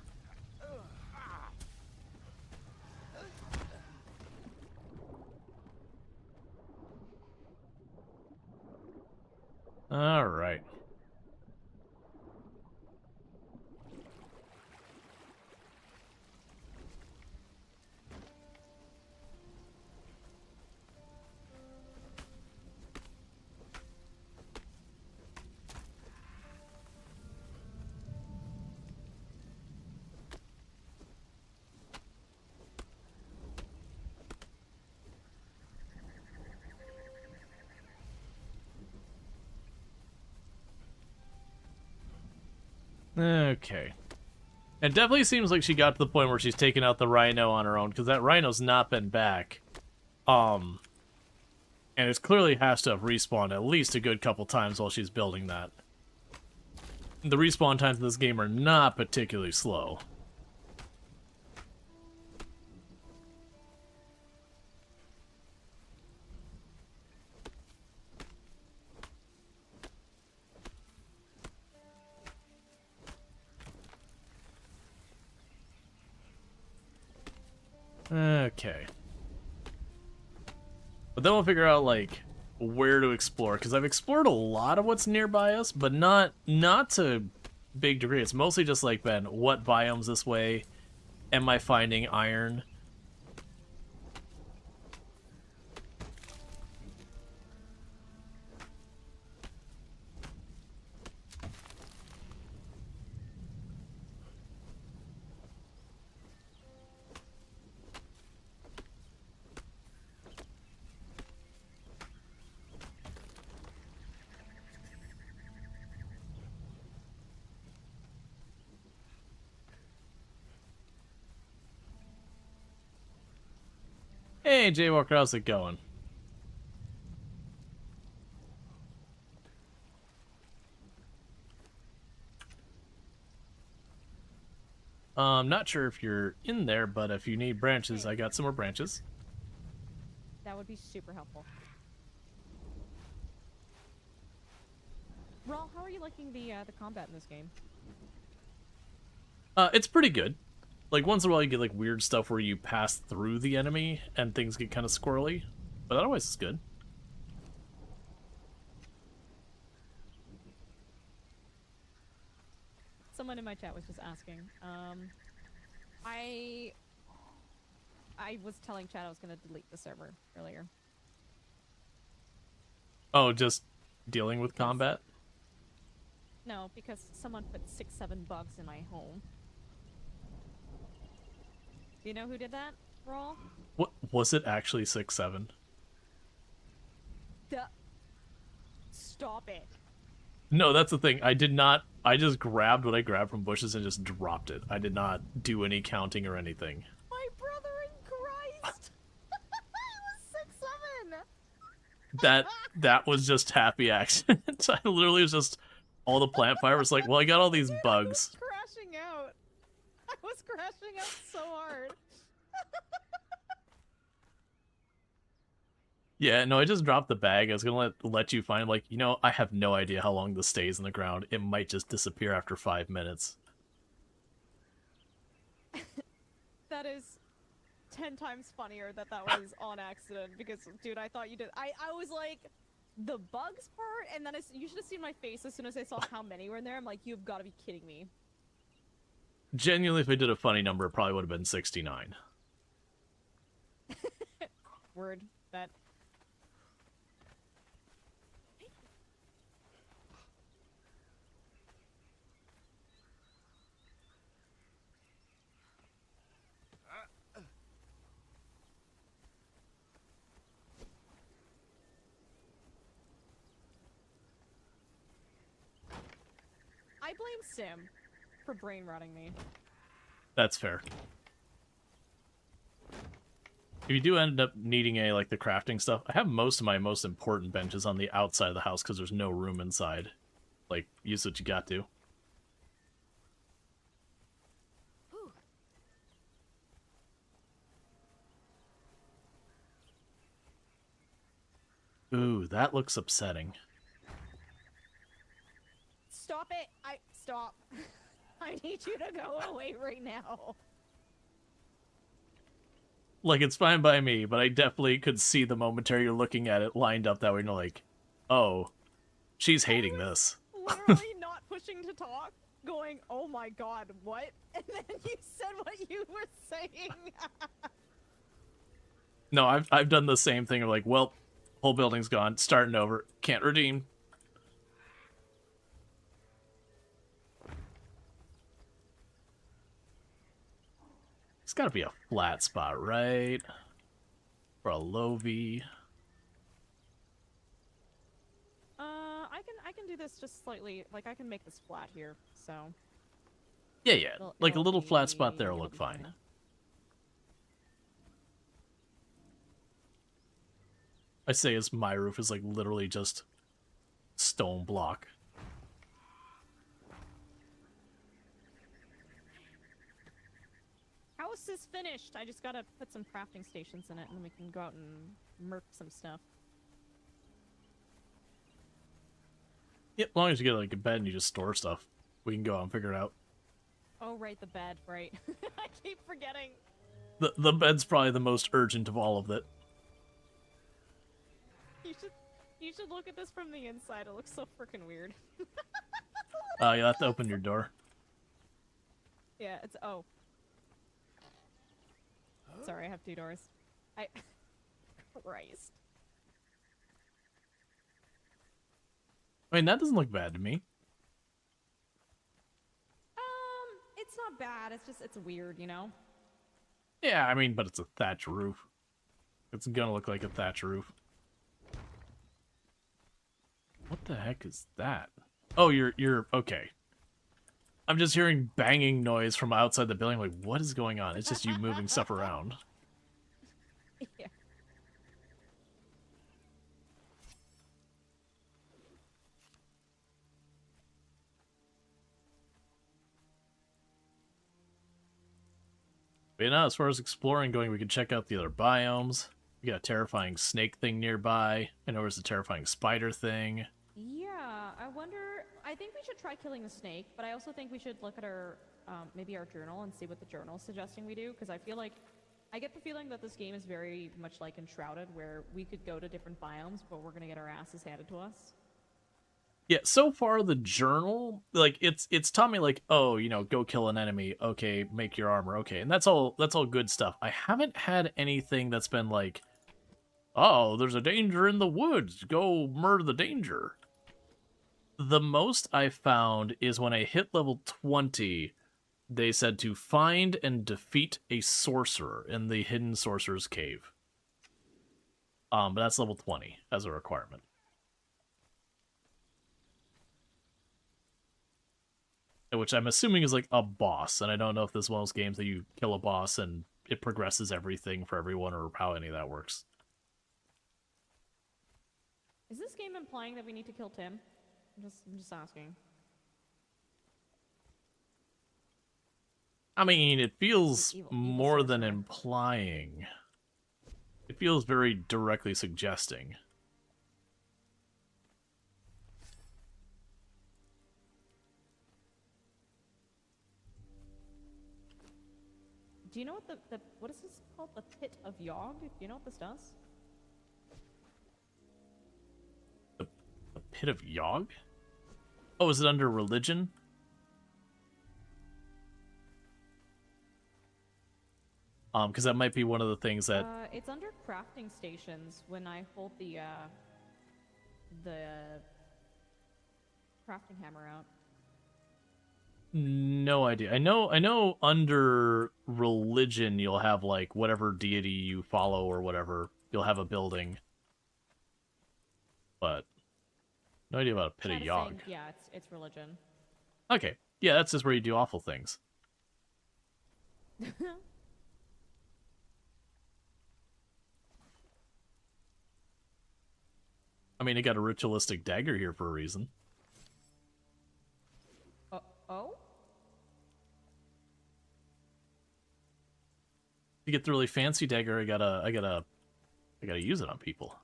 All right. Okay. It definitely seems like she got to the point where she's taking out the rhino on her own, because that rhino's not been back. And it clearly has to have respawned at least a good couple times while she's building that. The respawn times in this game are not particularly slow. Okay. But then we'll figure out, like, where to explore. Because I've explored a lot of what's nearby us, but not to big degree. It's mostly just, like, been what biomes this way? Am I finding iron? Hey, Jaywalker, how's it going? Not sure if you're in there, but if you need branches, I got some more branches. That would be super helpful. Rual, how are you liking the combat in this game? It's pretty good. Like, once in a while you get, like, weird stuff where you pass through the enemy and things get kind of squirrely. But otherwise, it's good. Someone in my chat was just asking. I was telling chat I was gonna delete the server earlier. Oh, just dealing with combat? No, because someone put 6-7 bugs in my home. Do you know who did that, Rual? What was it actually 6-7? Stop it. No, that's the thing. I did not. I just grabbed what I grabbed from bushes and just dropped it. I did not do any counting or anything. My brother in Christ! It was 6-7! That was just happy accident. I literally was just all the plant fire was like, well, I got all these bugs. I was crashing out. I was crashing out so hard. Yeah, no, I just dropped the bag. I was gonna let you find, like, you know, I have no idea how long this stays in the ground. It might just disappear after 5 minutes. That is 10 times funnier that was on accident, because, dude, I thought you did. I was like, the bugs part, and then you should have seen my face as soon as I saw how many were in there. I'm like, you've got to be kidding me. Genuinely, if I did a funny number, it probably would have been 69. Word. That. I blame Sim for brain rotting me. That's fair. If you do end up needing the crafting stuff, I have most of my most important benches on the outside of the house because there's no room inside. Like, use what you got to. Ooh, that looks upsetting. Stop it! Stop. I need you to go away right now. Like, it's fine by me, but I definitely could see the momentary you're looking at it lined up that way, and you're like, oh, she's hating this. Literally not pushing to talk, going, oh my god, what? And then you said what you were saying. No, I've done the same thing. Of like, well, whole building's gone, starting over, can't redeem. It's gotta be a flat spot, right? For a low V. I can do this just slightly, like I can make this flat here, so. Yeah. Like a little flat spot there will it'll look be fine. I say as my roof is like literally just stone block. House is finished. I just gotta put some crafting stations in it, and then we can go out and merc some stuff. Yep, as long as you get like a bed and you just store stuff, we can go out and figure it out. Oh, right, the bed, right. I keep forgetting. The bed's probably the most urgent of all of it. You should look at this from the inside. It looks so freaking weird. You'll have to open your door. Yeah, it's oh. Sorry, I have 2 doors. Christ. I mean, that doesn't look bad to me. It's not bad. It's weird, you know? Yeah, I mean, but it's a thatch roof. It's gonna look like a thatch roof. What the heck is that? Oh, you're okay. I'm just hearing banging noise from outside the building. Like, what is going on? It's just you moving stuff around. Yeah. But now, as far as exploring going, we can check out the other biomes. We got a terrifying snake thing nearby. I know there's a terrifying spider thing. Yeah, I wonder. I think we should try killing the snake, but I also think we should look at our maybe our journal and see what the journal is suggesting we do, because I feel like I get the feeling that this game is very much like Enshrouded, where we could go to different biomes, but we're gonna get our asses handed to us. Yeah, so far the journal, like it's taught me like, oh, you know, go kill an enemy, okay, make your armor, okay, and that's all good stuff. I haven't had anything that's been like, oh, there's a danger in the woods, go murder the danger. The most I found is when I hit level 20, they said to find and defeat a sorcerer in the Hidden Sorcerer's Cave. But that's level 20 as a requirement. Which I'm assuming is like a boss, and I don't know if this is one of those games that you kill a boss and it progresses everything for everyone, or how any of that works. Is this game implying that we need to kill Tim? I'm just asking. I mean, it feels Evil more than sorcerer. implying. It feels very directly suggesting. Do you know what the what is this called? The Pit of Yogg? Do you know what this does? The Pit of Yogg? Oh, is it under religion? Because that might be one of the things that... It's under crafting stations when I hold the crafting hammer out. No idea. I know under religion you'll have like whatever deity you follow or whatever. You'll have a building. But no idea about a Pit of Kinda Yogg. saying, yeah, it's religion. Okay. Yeah, that's just where you do awful things. I mean, it got a ritualistic dagger here for a reason. Oh? To get the really fancy dagger, I gotta use it on people.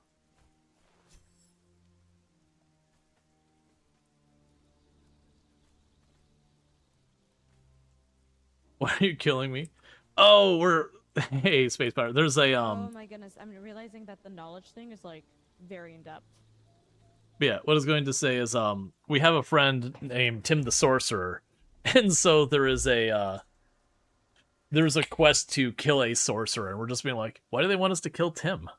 Why are you killing me? Oh, we're hey, Space Pirate. There's a Oh my goodness, I'm realizing that the knowledge thing is like very in depth. Yeah, what I was going to say is we have a friend named Tim the Sorcerer, and so there's a quest to kill a sorcerer, and we're just being like, why do they want us to kill Tim?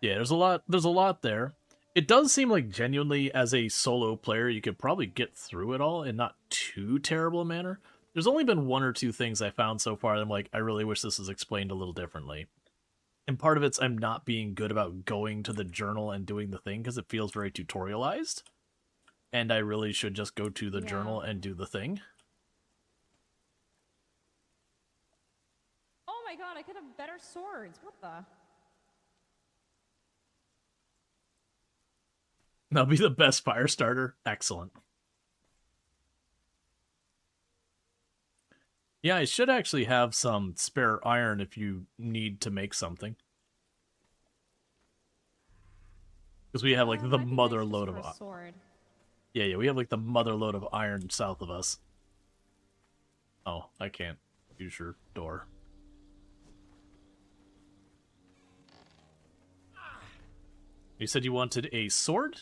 Yeah, there's a lot there. It does seem like genuinely as a solo player you could probably get through it all in not too terrible a manner. There's only been one or two things I found so far that I'm like, I really wish this was explained a little differently. And part of it's I'm not being good about going to the journal and doing the thing because it feels very tutorialized. And I really should just go to the journal and do the thing. Oh my god, I could have better swords. What the? That'll be the best fire starter. Excellent. Yeah, I should actually have some spare iron if you need to make something. Because we have like the mother load of sword. Yeah, we have like the mother load of iron south of us. Oh, I can't use your door. You said you wanted a sword?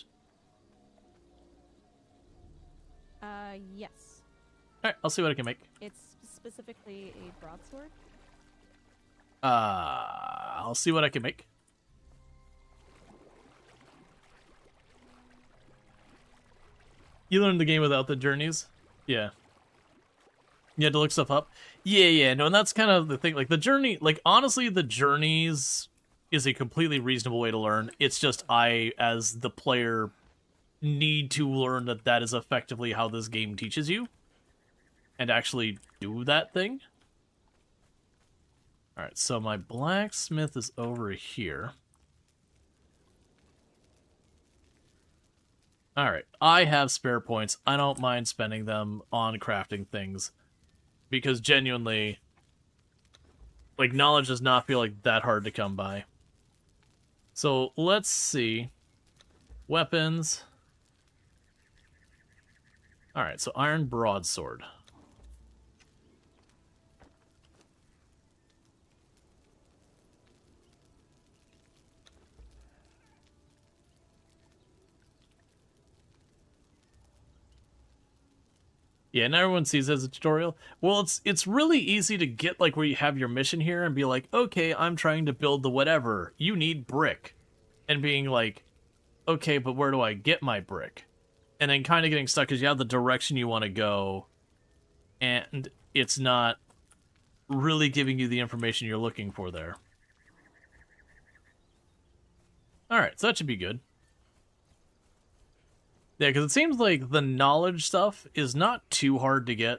Yes. Alright, I'll see what I can make. It's specifically a broadsword. I'll see what I can make. You learned the game without the journeys? Yeah. You had to look stuff up? Yeah, no, and that's kind of the thing. Like, the journey, like, honestly, the journeys is a completely reasonable way to learn. It's just I, as the player, need to learn that that is effectively how this game teaches you. And actually do that thing. Alright, so my blacksmith is over here. Alright, I have spare points. I don't mind spending them on crafting things. Because genuinely, like, knowledge does not feel like that hard to come by. So, let's see. Weapons. Alright, so iron broadsword. Yeah, and everyone sees it as a tutorial. Well, it's really easy to get, like, where you have your mission here and be like, okay, I'm trying to build the whatever. You need brick. And being like, okay, but where do I get my brick? And then kind of getting stuck because you have the direction you want to go, and it's not really giving you the information you're looking for there. Alright, so that should be good. Yeah, because it seems like the knowledge stuff is not too hard to get.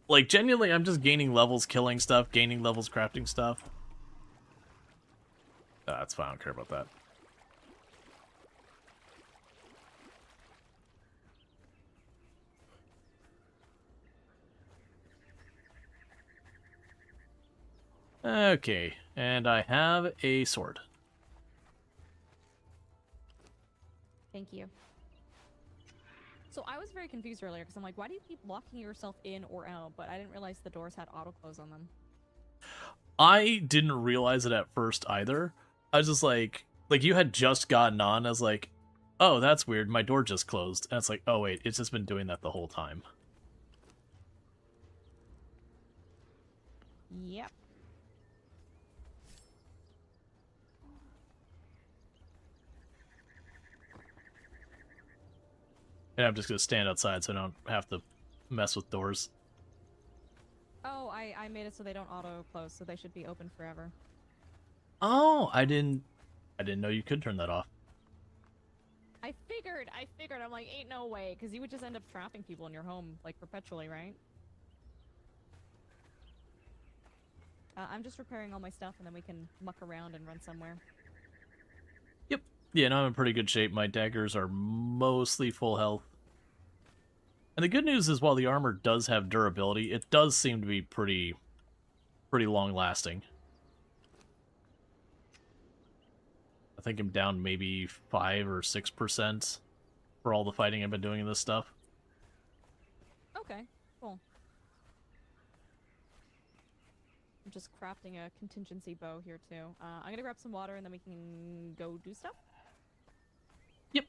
Like, genuinely, I'm just gaining levels, killing stuff, gaining levels, crafting stuff. That's fine, I don't care about that. Okay, and I have a sword. Thank you. So I was very confused earlier because I'm like, why do you keep locking yourself in or out? But I didn't realize the doors had auto close on them. I didn't realize it at first either. I was just like you had just gotten on. I was like, oh, that's weird. My door just closed. And it's like, oh wait, it's just been doing that the whole time. Yep. And I'm just going to stand outside so I don't have to mess with doors. Oh, I made it so they don't auto close, so they should be open forever. Oh, I didn't know you could turn that off. I figured. I'm like, ain't no way, because you would just end up trapping people in your home, like, perpetually, right? I'm just repairing all my stuff, and then we can muck around and run somewhere. Yep. Yeah, no, I'm in pretty good shape. My daggers are mostly full health. And the good news is, while the armor does have durability, it does seem to be pretty long-lasting. I think I'm down maybe 5 or 6% for all the fighting I've been doing in this stuff. Okay, cool. I'm just crafting a contingency bow here, too. I'm gonna grab some water, and then we can go do stuff. Yep.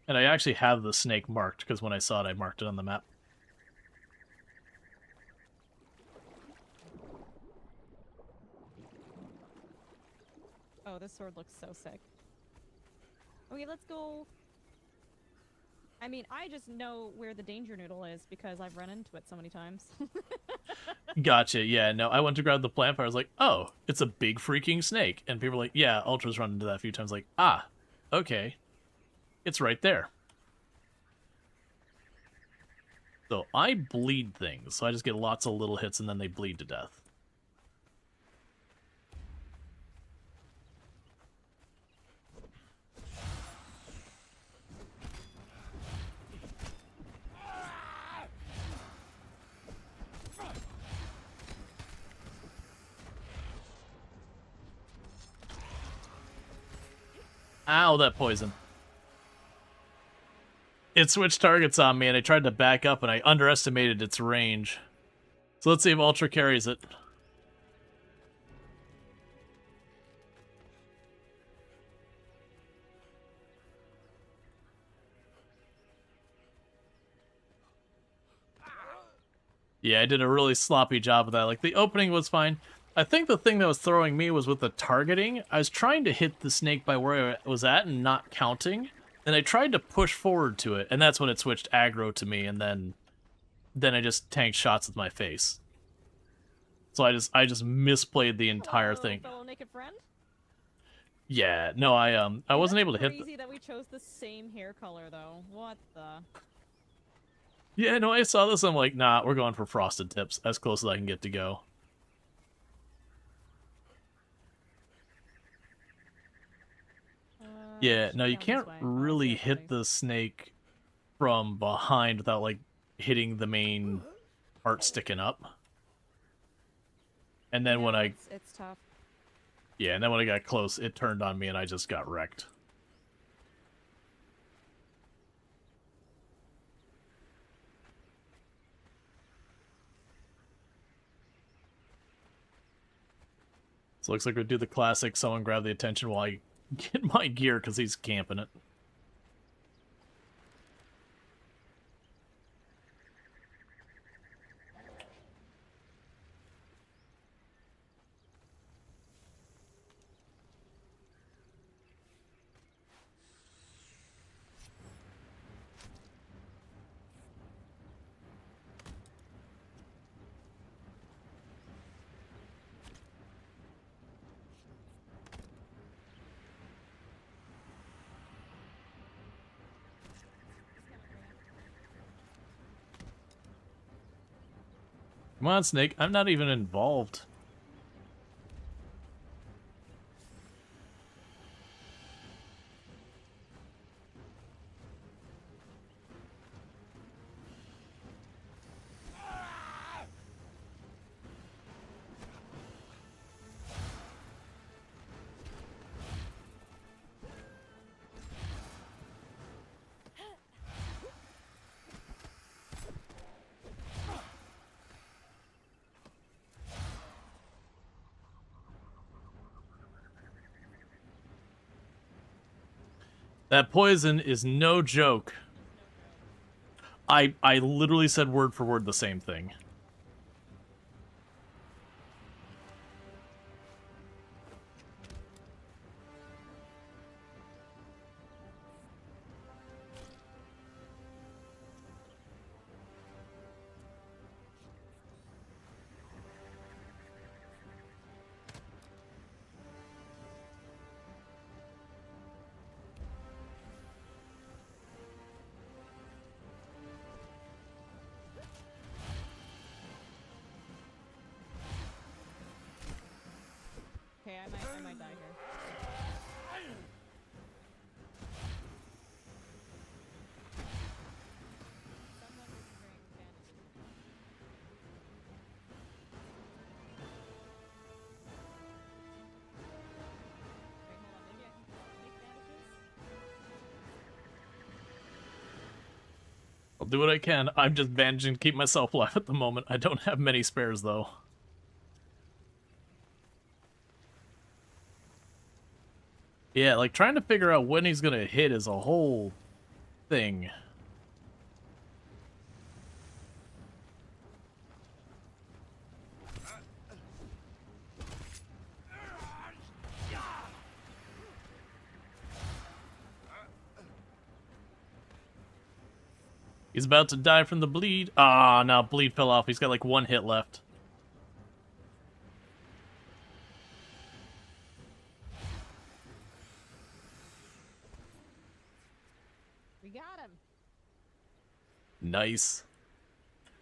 And I actually have the snake marked, because when I saw it, I marked it on the map. Oh, this sword looks so sick. Okay, let's go. I mean, I just know where the danger noodle is because I've run into it so many times. Gotcha, yeah, no, I went to grab the plant, I was like, oh, it's a big freaking snake. And people were like, yeah, Ultra's run into that a few times, like, ah, okay. It's right there. So I bleed things, so I just get lots of little hits and then they bleed to death. Ow, that poison. It switched targets on me, and I tried to back up, and I underestimated its range. So let's see if Ultra carries it. Yeah, I did a really sloppy job of that. Like, the opening was fine. I think the thing that was throwing me was with the targeting. I was trying to hit the snake by where I was at and not counting. And I tried to push forward to it, and that's when it switched aggro to me, and then I just tanked shots with my face. So I just misplayed the entire thing. Fellow naked friend? Yeah, no, I wasn't able to hit. Crazy that we chose the same hair color though. What the? Yeah, no, I saw this. I'm like, nah, we're going for frosted tips, as close as I can get to go. Yeah, no, you down this can't way. Oh, I see really it hit already. the snake from behind without, like, hitting the main part sticking up. And then when I... It's tough. Yeah, and then when I got close, it turned on me and I just got wrecked. So looks like we do the classic, someone grab the attention while I get my gear because he's camping it. Come on, Snake. I'm not even involved. That poison is no joke. I literally said word for word the same thing. Okay, I might die here. Someone is wearing bandages. Wait, hold on. Maybe I can make bandages? I'll do what I can. I'm just bandaging to keep myself alive at the moment. I don't have many spares, though. Yeah, like, trying to figure out when he's gonna hit is a whole thing. He's about to die from the bleed. Ah, now bleed fell off. He's got like one hit left. We got him. Nice.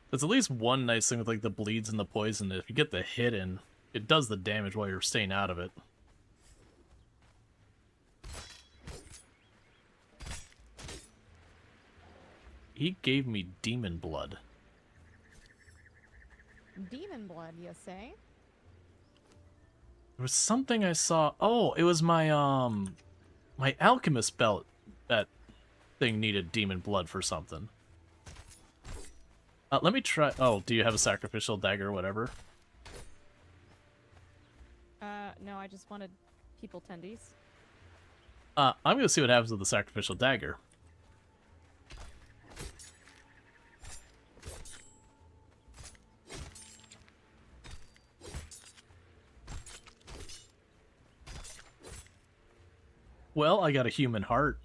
There's at least one nice thing with like the bleeds and the poison. If you get the hit in, it does the damage while you're staying out of it. He gave me demon blood. Demon blood, you say? There was something I saw. Oh, it was my my alchemist belt. That thing needed demon blood for something. Let me try. Oh, do you have a sacrificial dagger or whatever? No, I just wanted people tendies. I'm gonna see what happens with the sacrificial dagger. Well, I got a human heart.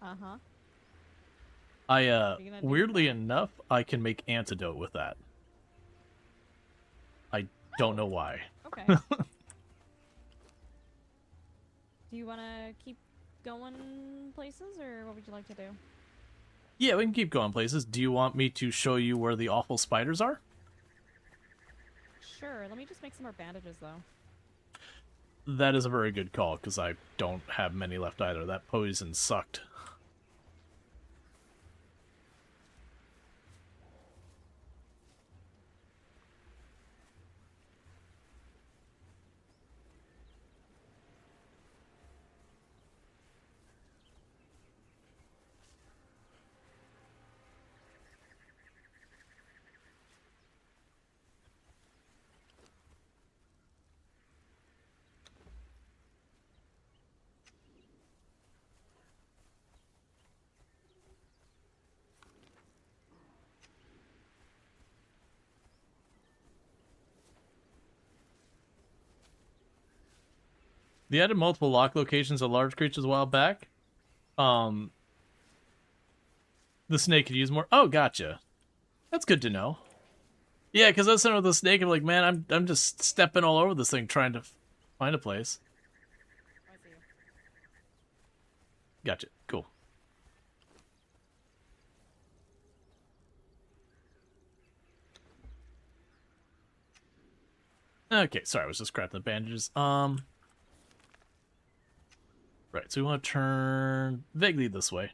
Uh-huh. Weirdly enough, I can make antidote with that. I don't know why. Okay. Do you want to keep going places, or what would you like to do? Yeah, we can keep going places. Do you want me to show you where the awful spiders are? Sure, let me just make some more bandages, though. That is a very good call, because I don't have many left either. That poison sucked. They added multiple lock locations of large creatures a while back. The snake could use more. Oh, gotcha. That's good to know. Yeah, because I was sitting with the snake and like, man, I'm just stepping all over this thing trying to find a place. I see. Gotcha. Cool. Okay, sorry, I was just crafting the bandages. Right, so we want to turn vaguely this way.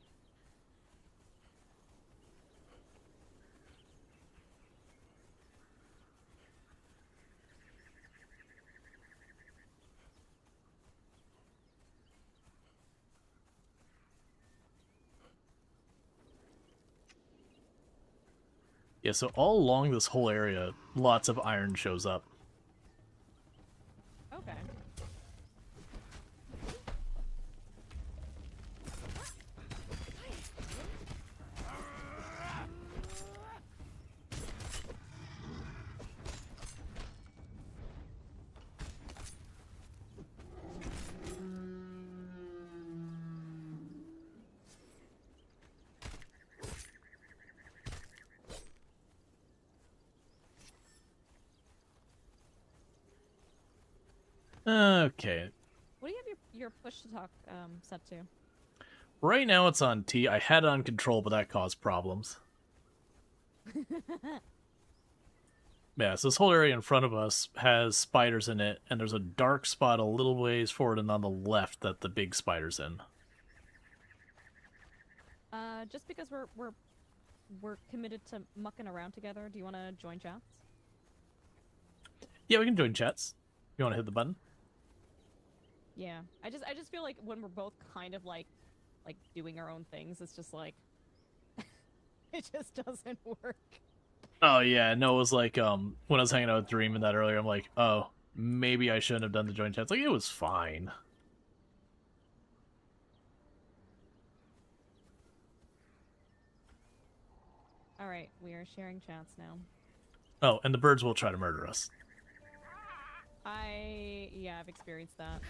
Yeah, so all along this whole area, lots of iron shows up. Okay. Okay. What do you have your push to talk set to? Right now it's on T. I had it on control, but that caused problems. Yeah, so this whole area in front of us has spiders in it, and there's a dark spot a little ways forward and on the left that the big spider's in. Just because we're committed to mucking around together, do you want to join chats? Yeah, we can join chats. You want to hit the button? Yeah. I just feel like when we're both kind of like doing our own things, it's just like it just doesn't work. Oh yeah, no, it was like when I was hanging out with Dream and that earlier, I'm like, oh, maybe I shouldn't have done the join chats. Like, it was fine. Alright, we are sharing chats now. Oh, and the birds will try to murder us. Yeah, I've experienced that.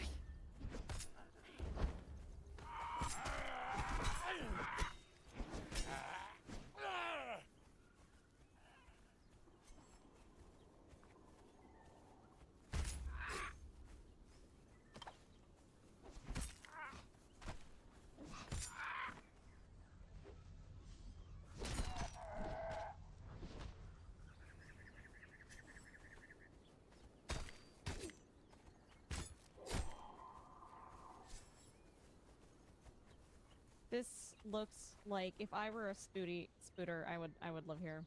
This looks like if I were a spooter, I would live here.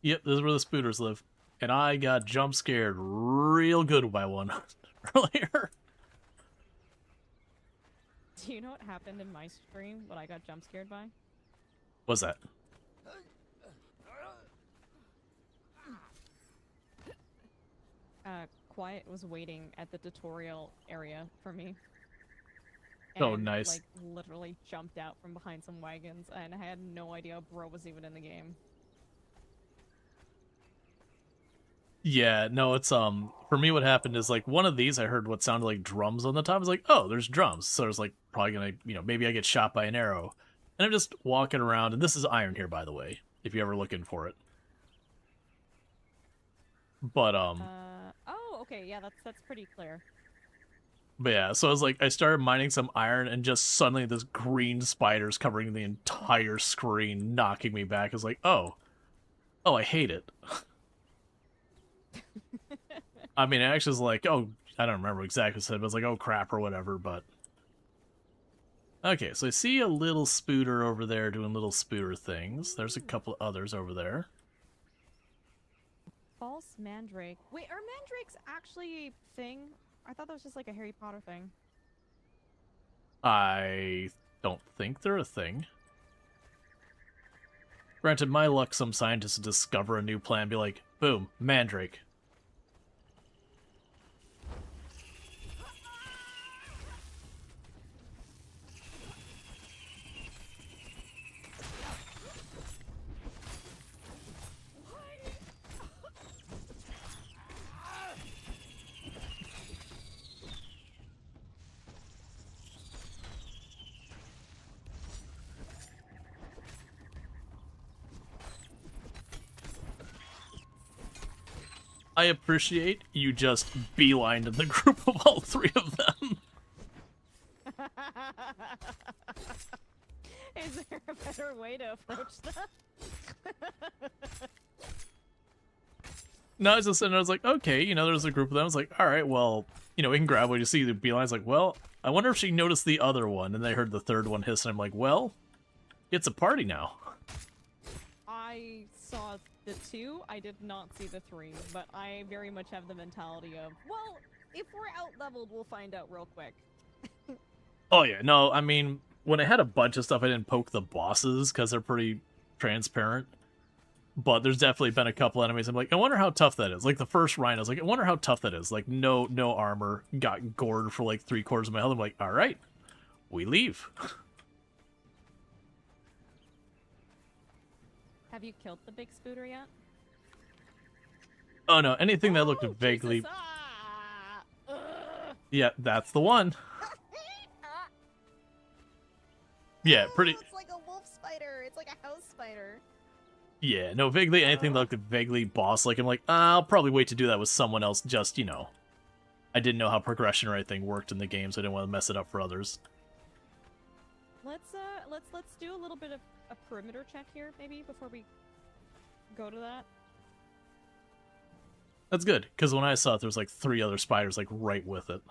Yep, this is where the spooters live. And I got jump scared real good by one earlier. Do you know what happened in my stream? What I got jump scared by? What's that? Quiet was waiting at the tutorial area for me. Oh, And, nice. Like, literally jumped out from behind some wagons, and I had no idea bro was even in the game. Yeah, no, it's for me what happened is like one of these I heard what sounded like drums on the top. I was like, oh, there's drums. So there's like probably gonna, maybe I get shot by an arrow. And I'm just walking around, and this is iron here, by the way, if you're ever looking for it. But Oh, okay, yeah, that's pretty clear. But yeah, so I was like, I started mining some iron, and just suddenly this green spider's covering the entire screen, knocking me back. I was like, oh, I hate it. I mean, it actually was like, oh, I don't remember exactly what it said, but it was like, oh crap or whatever, but... Okay, so I see a little spooter over there doing little spooter things. There's a couple others over there. False mandrake. Wait, are mandrakes actually a thing? I thought that was just like a Harry Potter thing. I don't think they're a thing. Granted, my luck, some scientists discover a new plant and be like, boom, mandrake. I appreciate you just beelined in the group of all three of them. Is there a better way to approach that? No, I was just sitting there, I was like, okay, you know, there's a group of them. I was like, all right, well, you know, we can grab what you see. The beeline's like, well, I wonder if she noticed the other one. And they heard the third one hiss, and I'm like, well, it's a party now. I saw the 2, I did not see the 3, but I very much have the mentality of, well, if we're out-leveled, we'll find out real quick. Oh, yeah, no, I mean, when I had a bunch of stuff, I didn't poke the bosses, because they're pretty transparent. But there's definitely been a couple enemies I'm like, I wonder how tough that is. Like, the first Rhino, I was like, I wonder how tough that is. Like, no armor, got gored for like 3/4 of my health. I'm like, alright, we leave. Have you killed the big spooter yet? Oh no, anything that looked vaguely... Jesus, Yeah, that's the one. Yeah, pretty... It's like a wolf spider. It's like a house spider. Yeah, no, vaguely anything that looked vaguely boss-like. I'm like, I'll probably wait to do that with someone else, just, you know. I didn't know how progression or anything worked in the game, so I didn't want to mess it up for others. Let's do a little bit of a perimeter check here, maybe, before we go to that. That's good, because when I saw it, there was like 3 other spiders, like, right with it.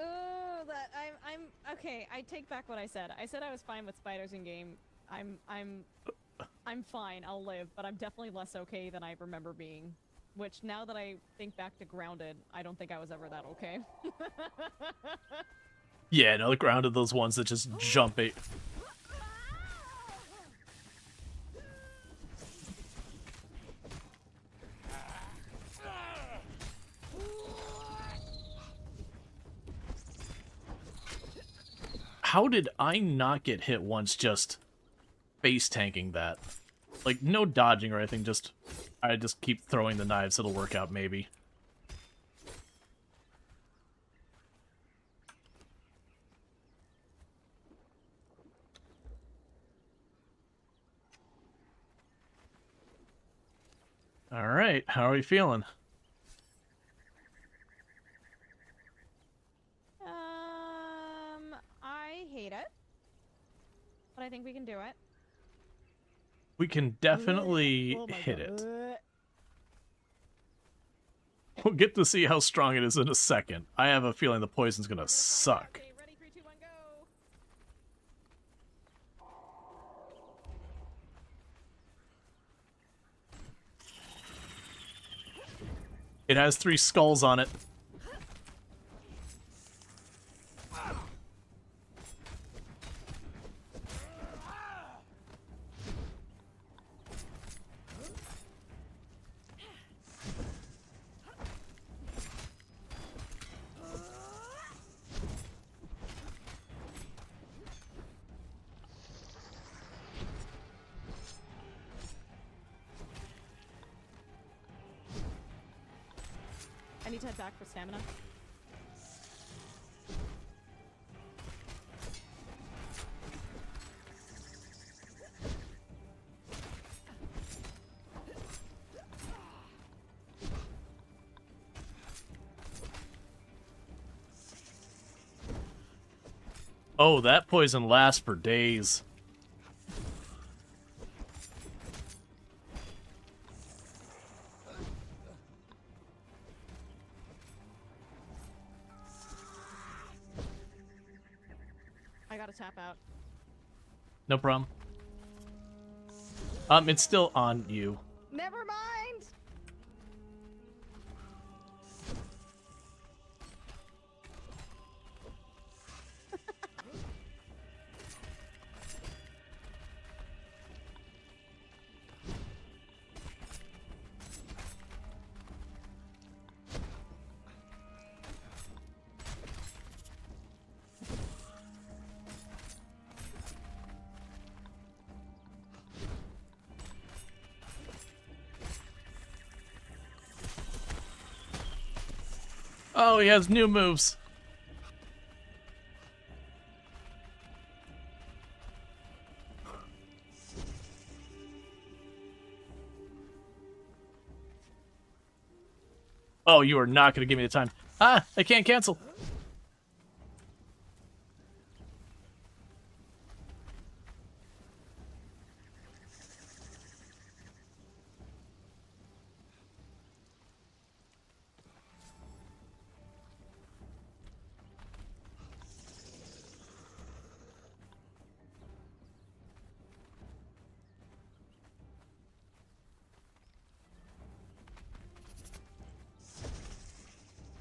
Oh, I'm okay. I take back what I said. I said I was fine with spiders in game. I'm fine. I'll live, but I'm definitely less okay than I remember being. Which, now that I think back to Grounded, I don't think I was ever that okay. Yeah, no, the Grounded, those ones that just jump it. How did I not get hit once just base tanking that? Like, no dodging or anything, just... I just keep throwing the knives, it'll work out, maybe. Alright, how are we feeling? I hate it. But I think we can do it. We can definitely hit it. We'll get to see how strong it is in a second. I have a feeling the poison's gonna suck. Okay, ready, 3, 2, 1, go! It has 3 skulls on it. I need to head back for stamina. Oh, that poison lasts for days. I gotta tap out. No problem. It's still on you. Never mind. Oh, he has new moves. Oh, you are not going to give me the time. Ah, I can't cancel.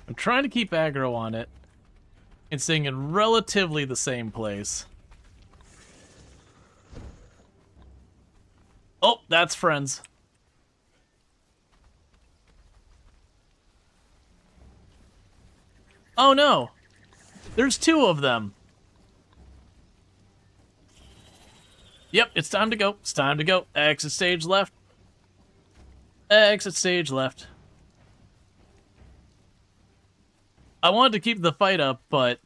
I'm trying to keep aggro on it. It's staying in relatively the same place. Oh, that's friends. Oh no! There's two of them. Yep, it's time to go. It's time to go. Exit stage left. Exit stage left. I wanted to keep the fight up, but...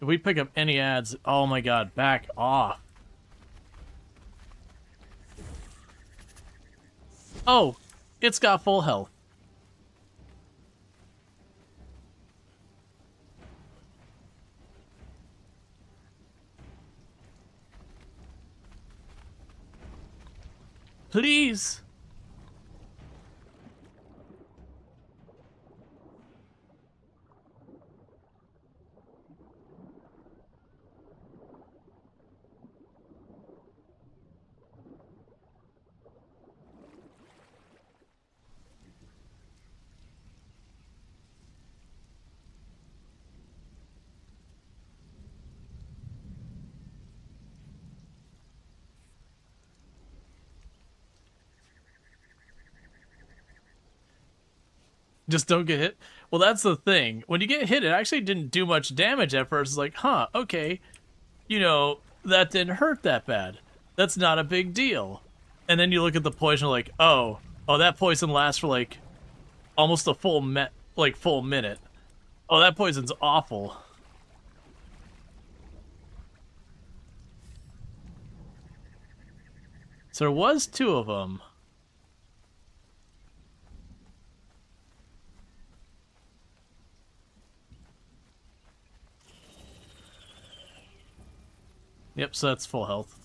if we pick up any ads... oh my god, back off. Oh, it's got full health. Please. Just don't get hit. Well, that's the thing. When you get hit, it actually didn't do much damage at first. It's like, huh, okay. You know, that didn't hurt that bad. That's not a big deal. And then you look at the poison, like, oh, that poison lasts for, like, almost a full minute. Oh, that poison's awful. So there was two of them. Yep, so that's full health.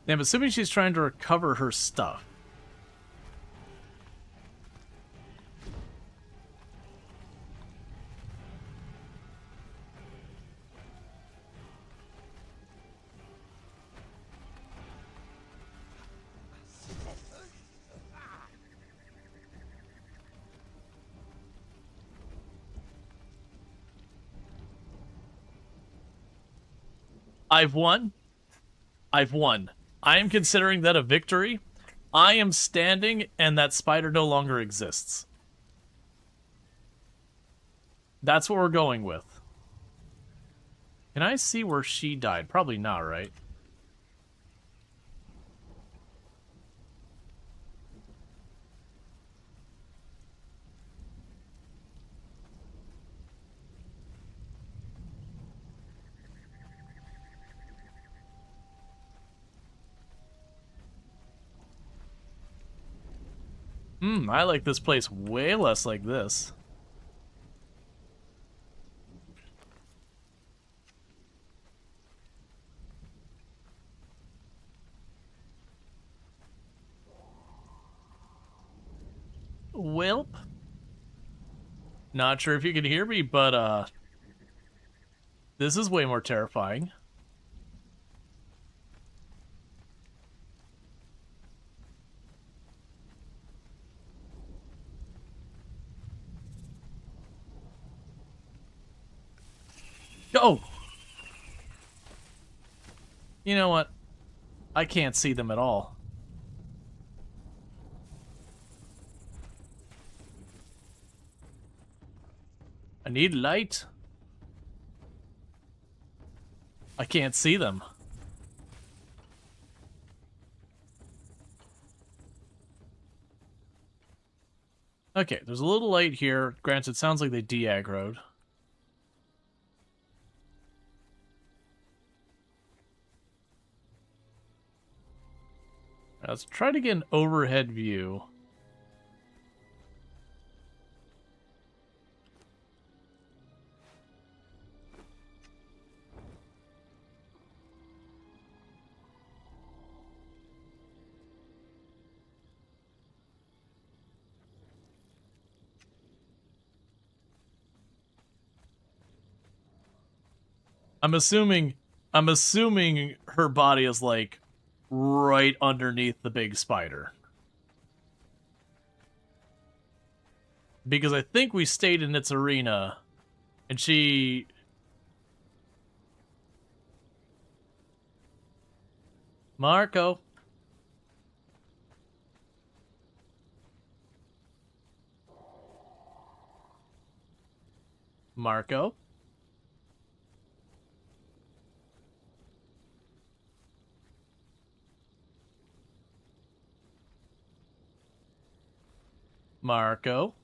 Yeah, I'm assuming she's trying to recover her stuff. I've won. I've won. I am considering that a victory. I am standing, and that spider no longer exists. That's what we're going with. Can I see where she died? Probably not, right? I like this place way less like this. Welp. Not sure if you can hear me, but this is way more terrifying. Oh! You know what? I can't see them at all. I need light. I can't see them. Okay, there's a little light here. Granted, it sounds like they de-aggroed. Let's try to get an overhead view. I'm assuming her body is like right underneath the big spider. Because I think we stayed in its arena and she... Marco. Marco. Marco.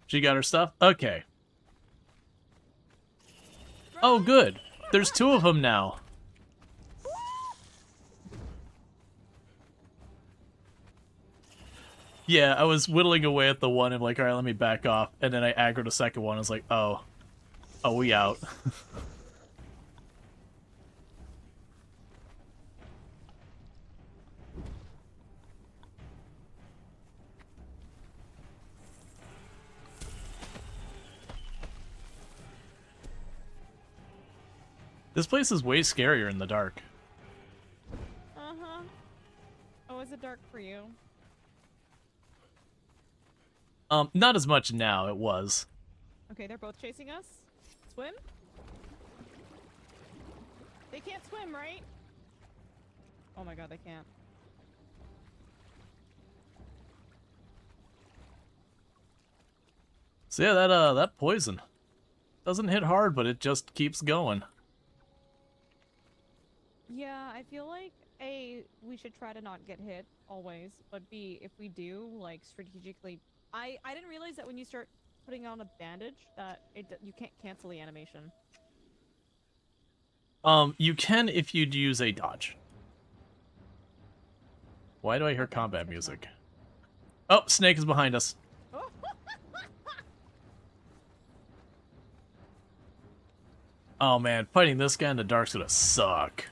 She got her stuff? Okay. Oh, good. There's two of them now. Yeah, I was whittling away at the one and like, alright, let me back off. And then I aggroed a second one. I was like, oh. Oh, we out. This place is way scarier in the dark. Uh-huh. Oh, is it dark for you? Not as much now, it was. Okay, they're both chasing us. Swim? They can't swim, right? Oh my god, they can't. So yeah, that poison doesn't hit hard, but it just keeps going. Yeah, I feel like A, we should try to not get hit always, but B, if we do, like strategically, I didn't realize that when you start putting on a bandage that you can't cancel the animation. You can if you'd use a dodge. Why do I hear combat music? Oh, Snake is behind us. Oh man, fighting this guy in the dark's gonna suck.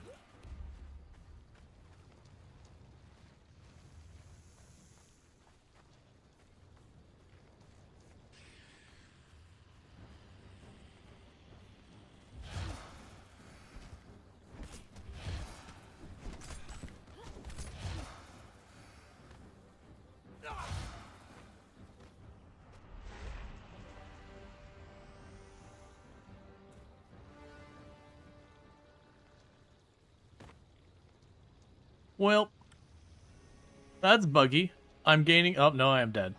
Well, that's buggy. I'm gaining... Oh, no, I am dead.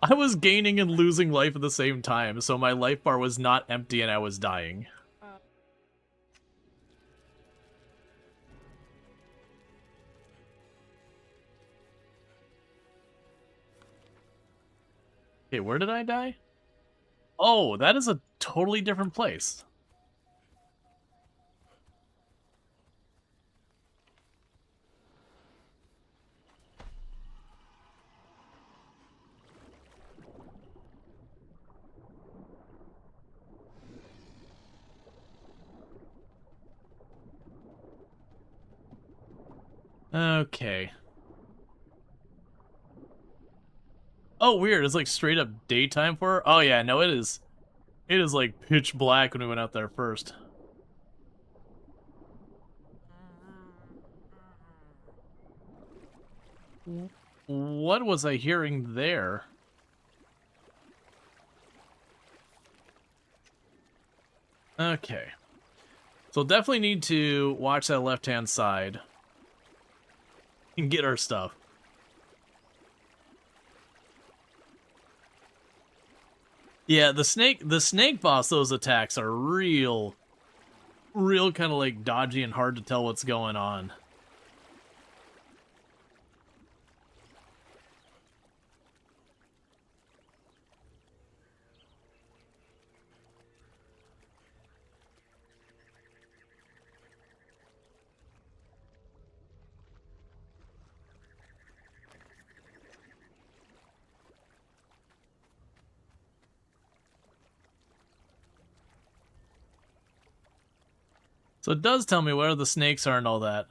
I was gaining and losing life at the same time, so my life bar was not empty and I was dying. Okay, where did I die? Oh, that is a totally different place. Okay. Oh, weird. It's like straight up daytime for her? Oh, yeah, no, it is. It is like pitch black when we went out there first. What was I hearing there? Okay. So definitely need to watch that left-hand side and get our stuff. Yeah, the snake boss, those attacks are real kind of like dodgy and hard to tell what's going on. So it does tell me where the snakes are and all that.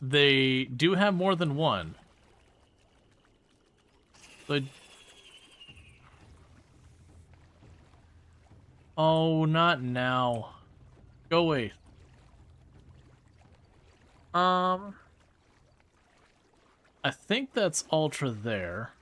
They do have more than one. But oh, not now. Go away. I think that's Ultra there.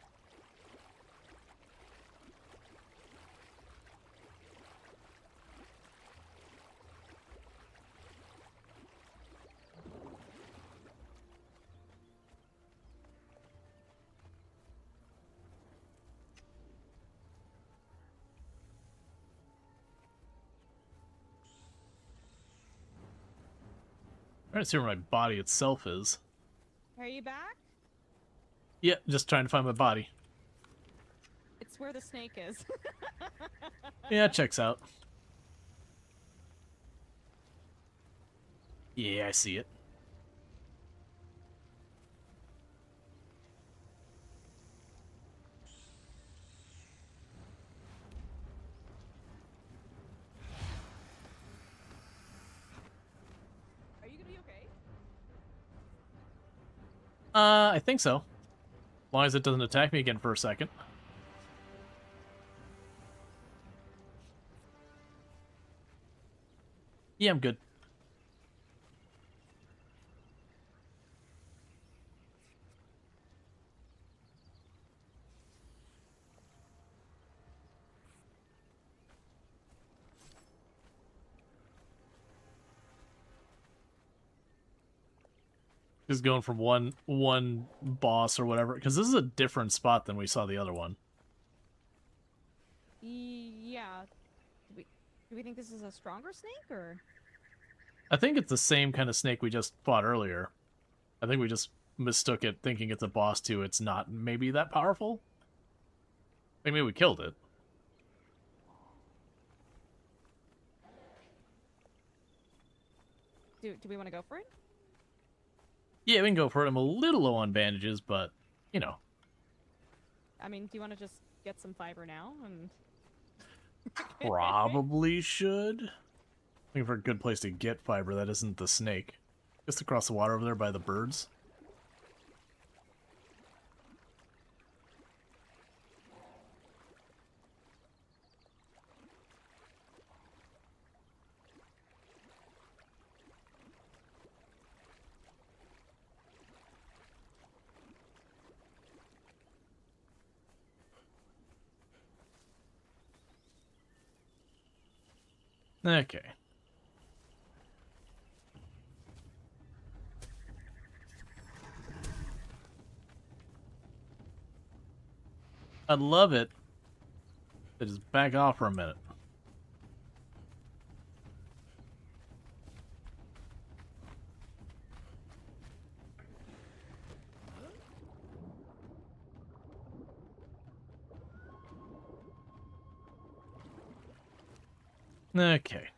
I'm trying to see where my body itself is. Are you back? Yeah, just trying to find my body. It's where the snake is. Yeah, checks out. Yeah, I see it. Are you gonna be okay? I think so. As long as it doesn't attack me again for a second. Yeah, I'm good. Just going from one boss or whatever, because this is a different spot than we saw the other one. Yeah. Do we think this is a stronger snake, or? I think it's the same kind of snake we just fought earlier. I think we just mistook it, thinking it's a boss too. It's not maybe that powerful. Maybe we killed it. Do we want to go for it? Yeah, we can go for it. I'm a little low on bandages, but, you know. I mean, do you want to just get some fiber now? And Probably should. Looking for a good place to get fiber that isn't the snake. Just across the water over there by the birds. Okay. I'd love it. To just back off for a minute. Okay.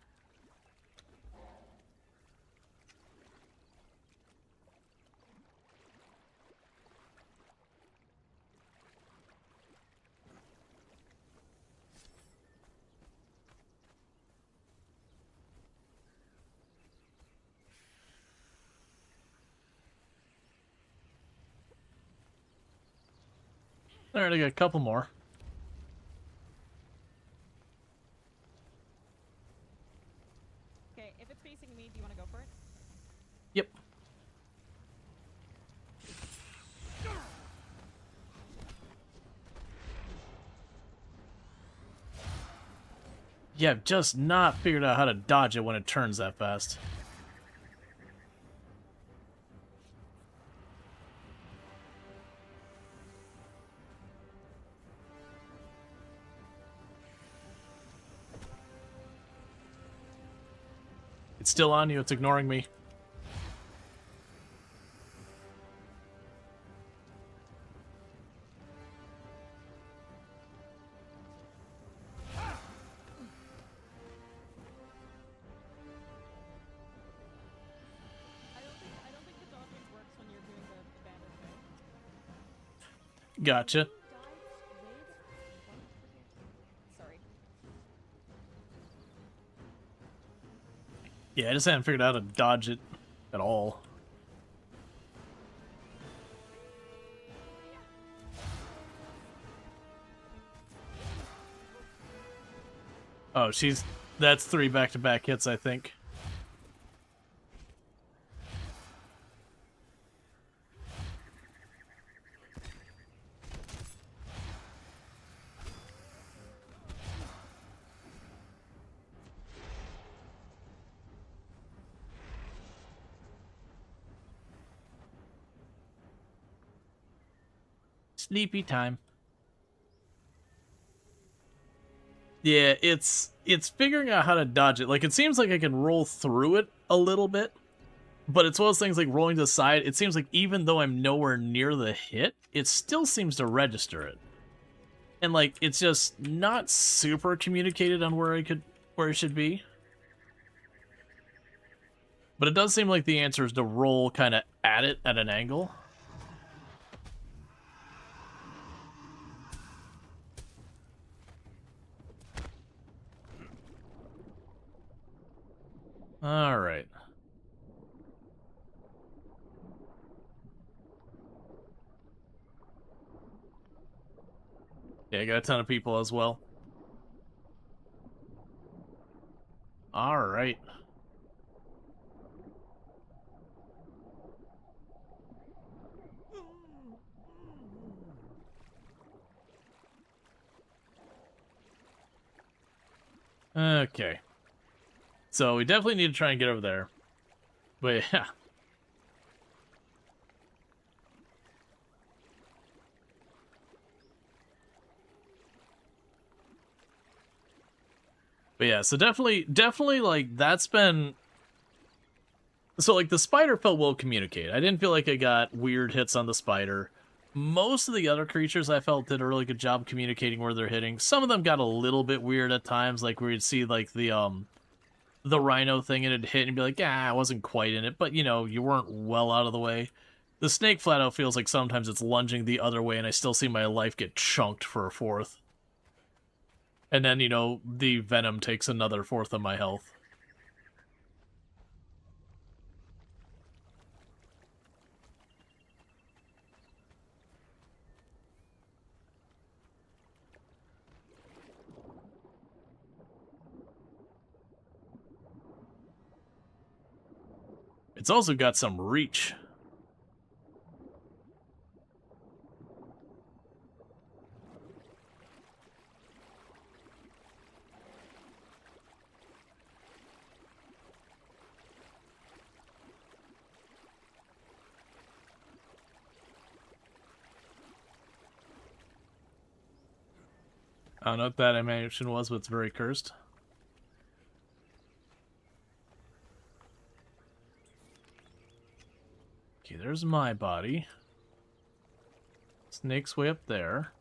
Alright, I got a couple more. Okay, if it's facing me, do you want to go for it? Yep. Yeah, I've just not figured out how to dodge it when it turns that fast. It's still on you, it's ignoring me. I don't think the dodging works when you're doing the bandit thing. Gotcha. Sorry. Yeah, I just haven't figured out how to dodge it at all. Oh, that's 3 back-to-back hits, I think. Sleepy time. Yeah, it's figuring out how to dodge it. Like, it seems like I can roll through it a little bit, but it's one of those things like rolling to the side. It seems like even though I'm nowhere near the hit, it still seems to register it. And, like, it's just not super communicated on where it should be. But it does seem like the answer is to roll kind of at it at an angle. All right. Yeah, I got a ton of people as well. All right. Okay. So we definitely need to try and get over there. But yeah. But yeah, so definitely like that's been so like the spider felt well communicated. I didn't feel like I got weird hits on the spider. Most of the other creatures I felt did a really good job communicating where they're hitting. Some of them got a little bit weird at times, like where you'd see like the rhino thing and it'd hit and be like, I wasn't quite in it, but you know, you weren't well out of the way. The snake flat out feels like sometimes it's lunging the other way and I still see my life get chunked for a fourth. And then, you know, the venom takes another fourth of my health. It's also got some reach. I don't know what that animation was, but it's very cursed. Okay, there's my body. Snake's way up there.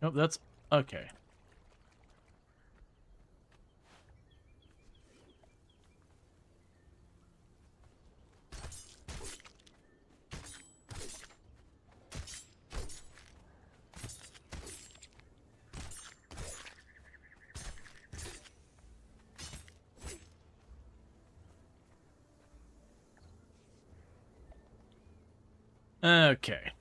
Nope, that's... okay. Okay.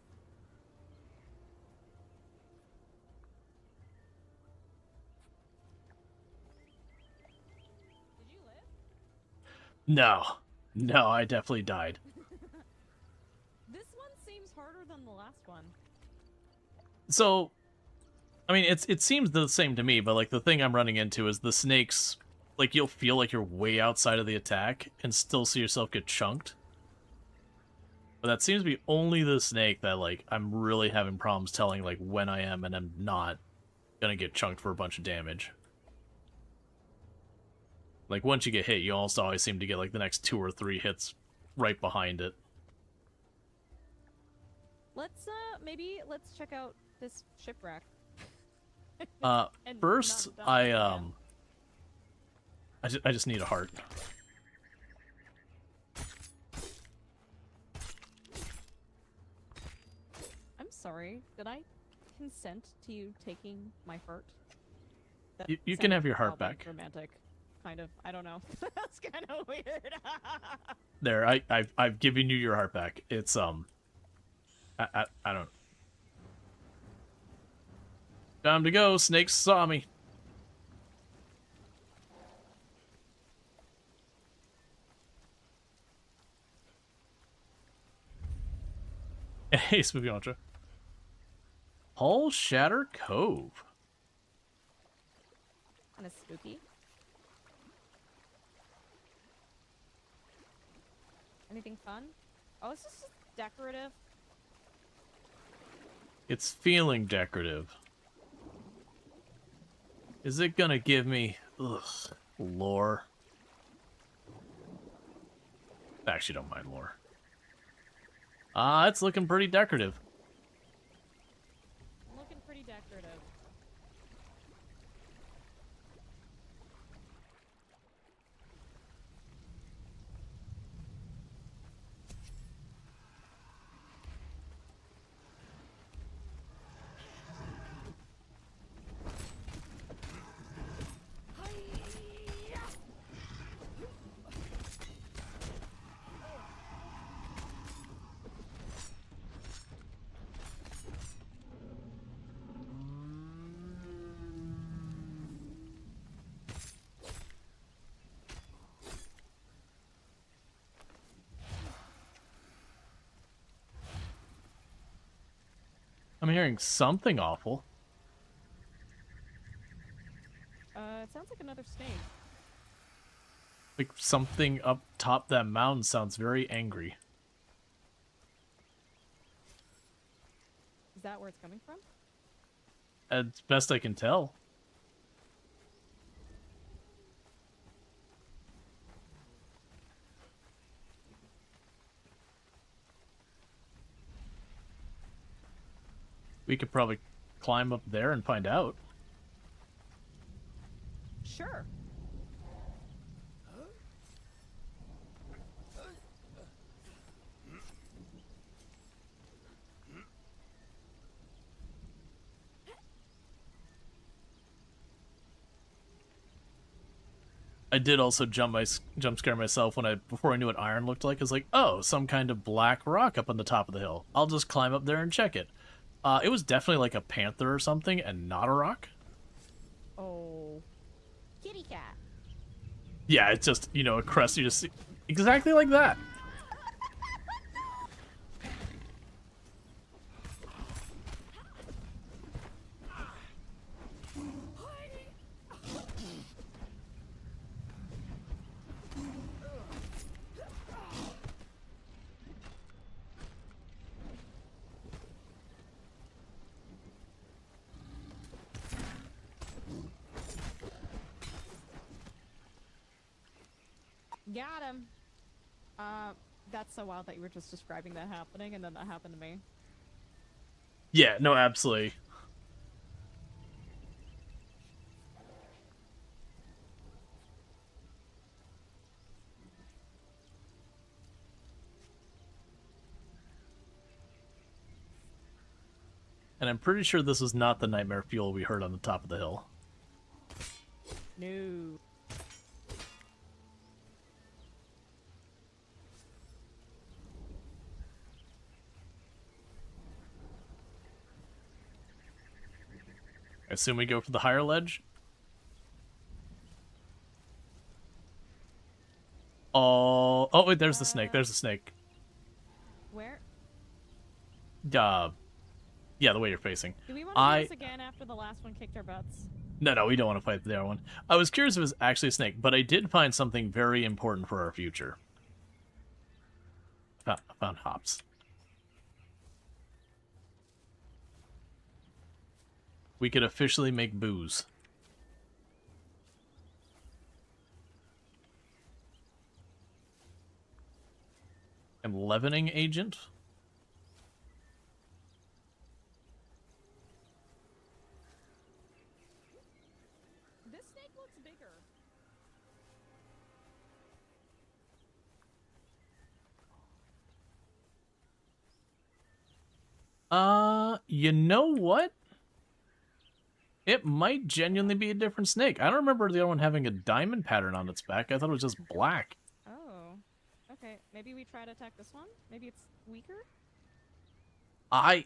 Did you live? No. No, I definitely died. This one seems harder than the last one. So, I mean, it seems the same to me, but like the thing I'm running into is the snakes, like you'll feel like you're way outside of the attack and still see yourself get chunked. But that seems to be only the snake that like I'm really having problems telling like when I am and I'm not gonna get chunked for a bunch of damage. Like once you get hit, you almost always seem to get like the next 2 or 3 hits right behind it. Maybe let's check out this shipwreck. And First, not I just need a heart. I'm sorry. Did I consent to you taking my heart? That You can have sounded your heart oddly back. Romantic, kind of. I don't know. That's kind of weird. There, I've given you your heart back. It's I don't. Time to go. Snakes saw me. Hey, Spooky Ultra. Hull Shatter Cove. Kind of spooky. Anything fun? Oh, it's just decorative. It's feeling decorative. Is it gonna give me lore? I actually don't mind lore. It's looking pretty decorative. Looking pretty decorative. I'm hearing something awful. It sounds like another snake. Like something up top that mountain sounds very angry. Is that where it's coming from? As best I can tell. We could probably climb up there and find out. Sure. I did also jump scare myself when before I knew what iron looked like. I was like, oh, some kind of black rock up on the top of the hill. I'll just climb up there and check it. It was definitely like a panther or something and not a rock. Oh. Kitty cat. Yeah, it's just, you know, a crest you just see. Exactly like that. Got him. That's so wild that you were just describing that happening, and then that happened to me. Yeah, no, absolutely. And I'm pretty sure this was not the nightmare fuel we heard on the top of the hill. No. I assume we go for the higher ledge. Oh wait, there's the snake. There's the snake. Where? Yeah, the way you're facing. Do we want to do this again after the last one kicked our butts? No, we don't want to fight the other one. I was curious if it was actually a snake, but I did find something very important for our future. I found hops. We could officially make booze. I'm leavening agent. This snake looks bigger. You know what? It might genuinely be a different snake. I don't remember the other one having a diamond pattern on its back. I thought it was just black. Oh. Okay, maybe we try to attack this one? Maybe it's weaker? I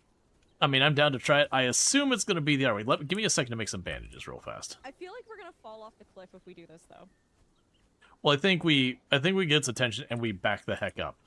mean, I'm down to try it. I assume it's going to be the other way. Give me a second to make some bandages real fast. I feel like we're gonna fall off the cliff if we do this, though. Well, I think we get its attention and we back the heck up.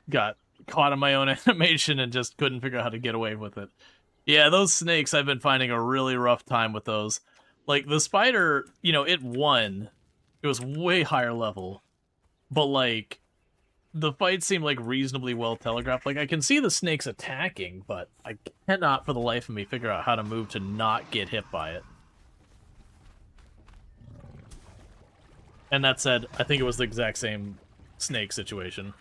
Got caught in my own animation and just couldn't figure out how to get away with it. Yeah, those snakes, I've been finding a really rough time with those. Like, the spider, you know, it won. It was way higher level. But, like, the fight seemed, like, reasonably well telegraphed. Like, I can see the snakes attacking, but I cannot for the life of me figure out how to move to not get hit by it. And that said, I think it was the exact same snake situation.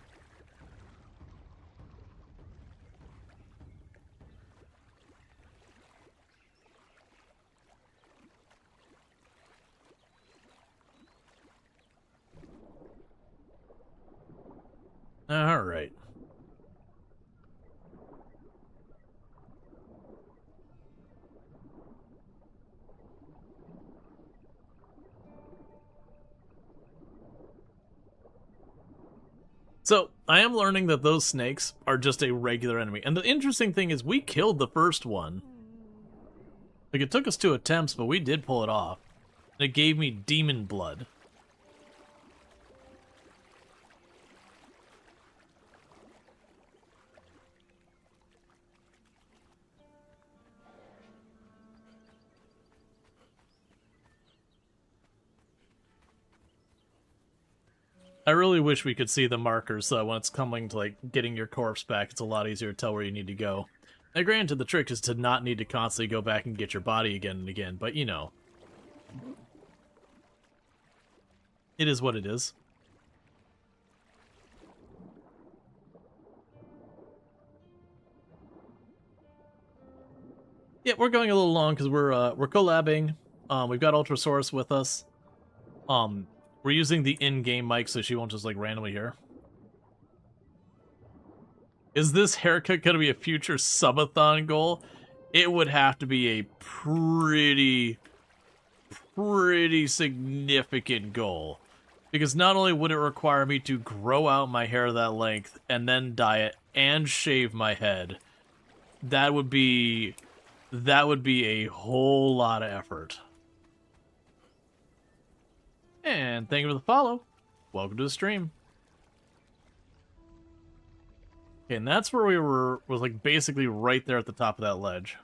All right. So, I am learning that those snakes are just a regular enemy. And the interesting thing is we killed the first one. Like, it took us 2 attempts, but we did pull it off. And it gave me demon blood. I really wish we could see the markers so when it's coming to, like, getting your corpse back, it's a lot easier to tell where you need to go. Now, granted, the trick is to not need to constantly go back and get your body again and again, but, you know. It is what it is. Yeah, we're going a little long because we're collabing. We've got Ultrasaurus with us. We're using the in-game mic so she won't just, like, randomly hear. Is this haircut gonna be a future subathon goal? It would have to be a pretty significant goal. Because not only would it require me to grow out my hair that length, and then dye it, and shave my head, that would be a whole lot of effort. And thank you for the follow. Welcome to the stream. Okay, and that's where we was like basically right there at the top of that ledge.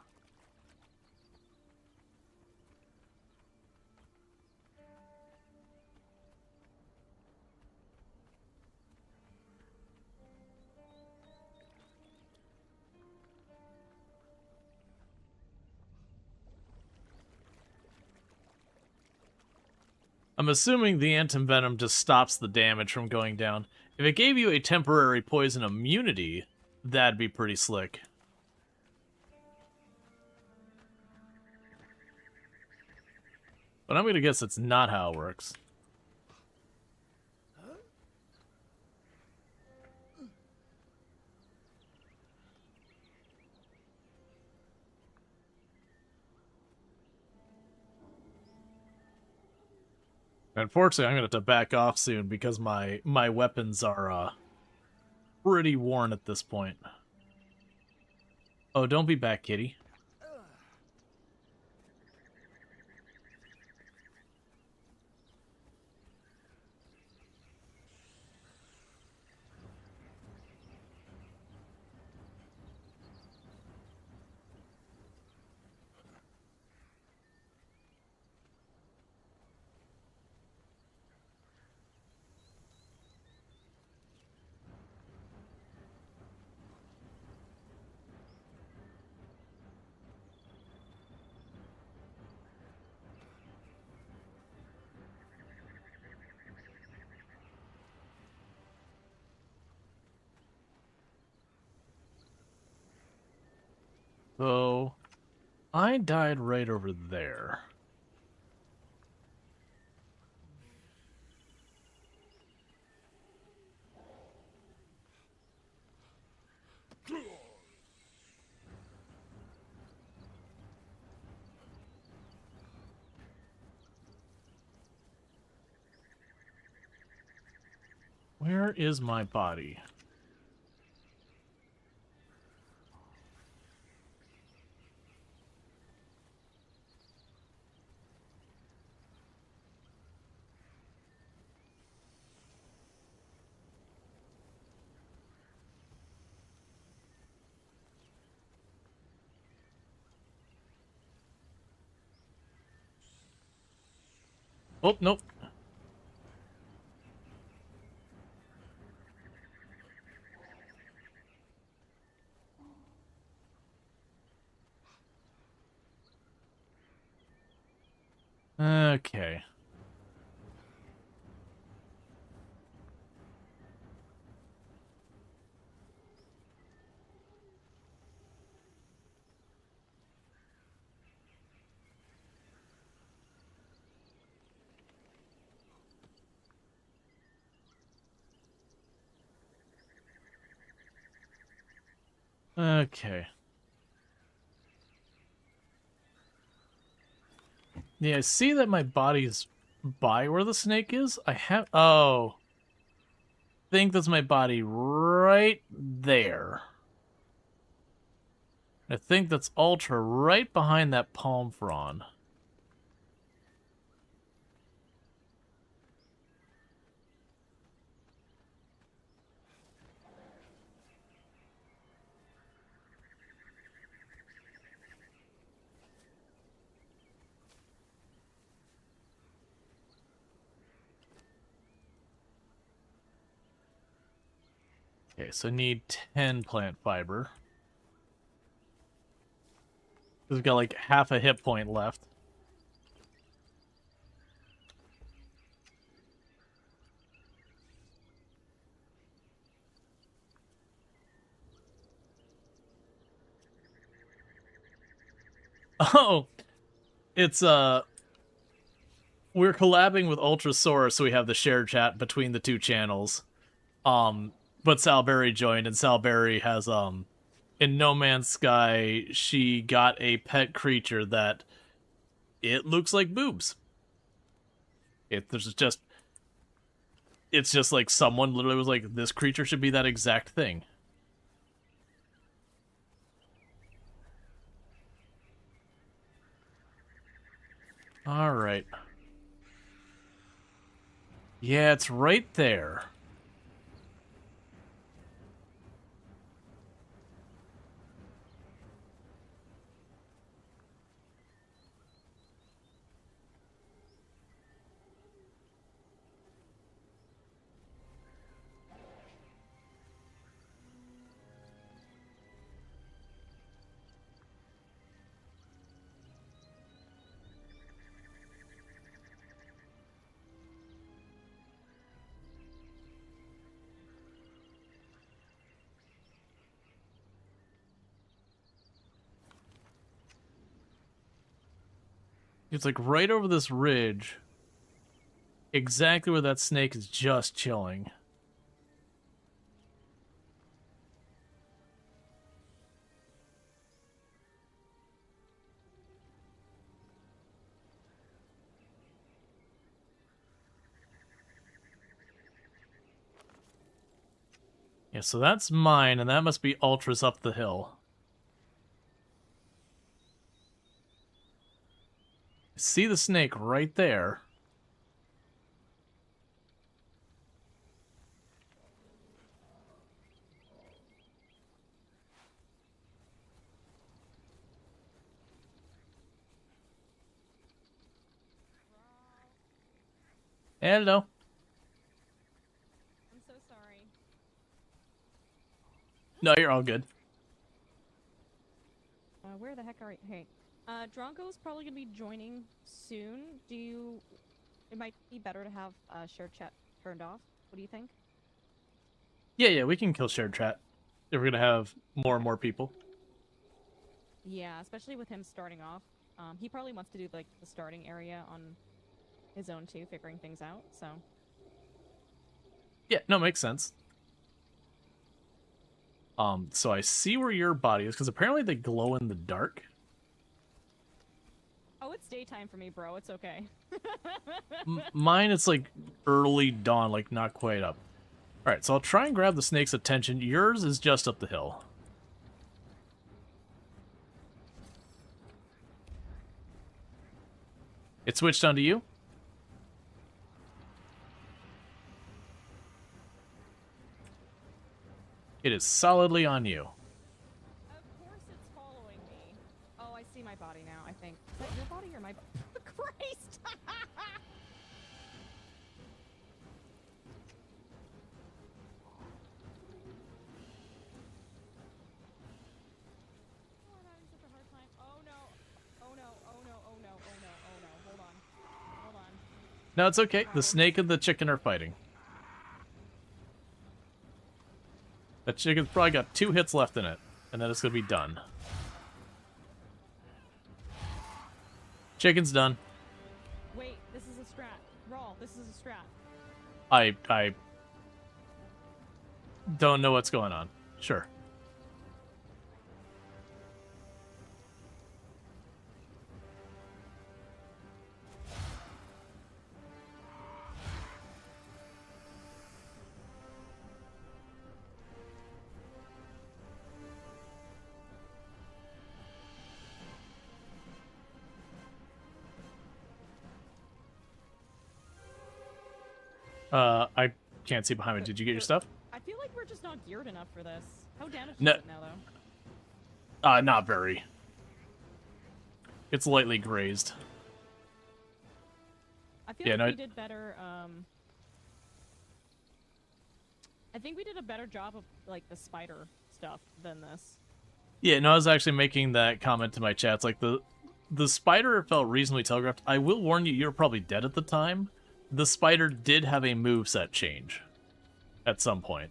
I'm assuming the antivenom just stops the damage from going down. If it gave you a temporary poison immunity, that'd be pretty slick. But I'm gonna guess it's not how it works. Unfortunately, I'm gonna have to back off soon because my weapons are pretty worn at this point. Oh, don't be back, kitty. So, I died right over there. Where is my body? Oh, nope. Okay. Okay. Yeah, I see that my body's by where the snake is. Oh. I think that's my body right there. I think that's Ultra right behind that palm frond. Okay, so need 10 plant fiber. We've got like half a hit point left. Oh, it's we're collabing with Ultrasaurus, so we have the shared chat between the two channels. But Salberry joined, and Salberry has in No Man's Sky, she got a pet creature that it looks like boobs. It's just like someone literally was like, this creature should be that exact thing. All right. Yeah, it's right there. It's like right over this ridge. Exactly where that snake is just chilling. Yeah, so that's mine, and that must be Ultra's up the hill. See the snake right there. Hello. I'm so sorry. No, you're all good. Where the heck are you? Hey. Drongo's probably gonna be joining soon. It might be better to have shared chat turned off. What do you think? Yeah, we can kill shared chat if we're gonna have more and more people. Yeah, especially with him starting off. He probably wants to do like the starting area on his own too, figuring things out, so. Yeah, no, makes sense. So I see where your body is, because apparently they glow in the dark. Oh, it's daytime for me, bro. It's okay. Mine, it's like early dawn, like not quite up. Alright, so I'll try and grab the snake's attention. Yours is just up the hill. It switched onto you? It is solidly on you. Of course it's following me. Oh, I see my body now, I think. Is that your body or my body? Christ! I'm having such a hard time. Oh no. Oh no. Oh no. Oh no. Oh no. Oh no. Hold on. Hold on. No, it's okay. The snake and the chicken are fighting. That chicken's probably got 2 hits left in it, and then it's gonna be done. Chicken's done. Wait, this is a strat. Rual, this is a strat. I don't know what's going on. Sure. I can't see behind me. Did you get your stuff? I feel like we're just not geared enough for this. How damaged No. is it now, though? Not very. It's lightly grazed. I feel like we did better, I think we did a better job of, like, the spider stuff than this. Yeah, no, I was actually making that comment to my chats. Like, the spider felt reasonably telegraphed. I will warn you, you were probably dead at the time. The spider did have a moveset change at some point.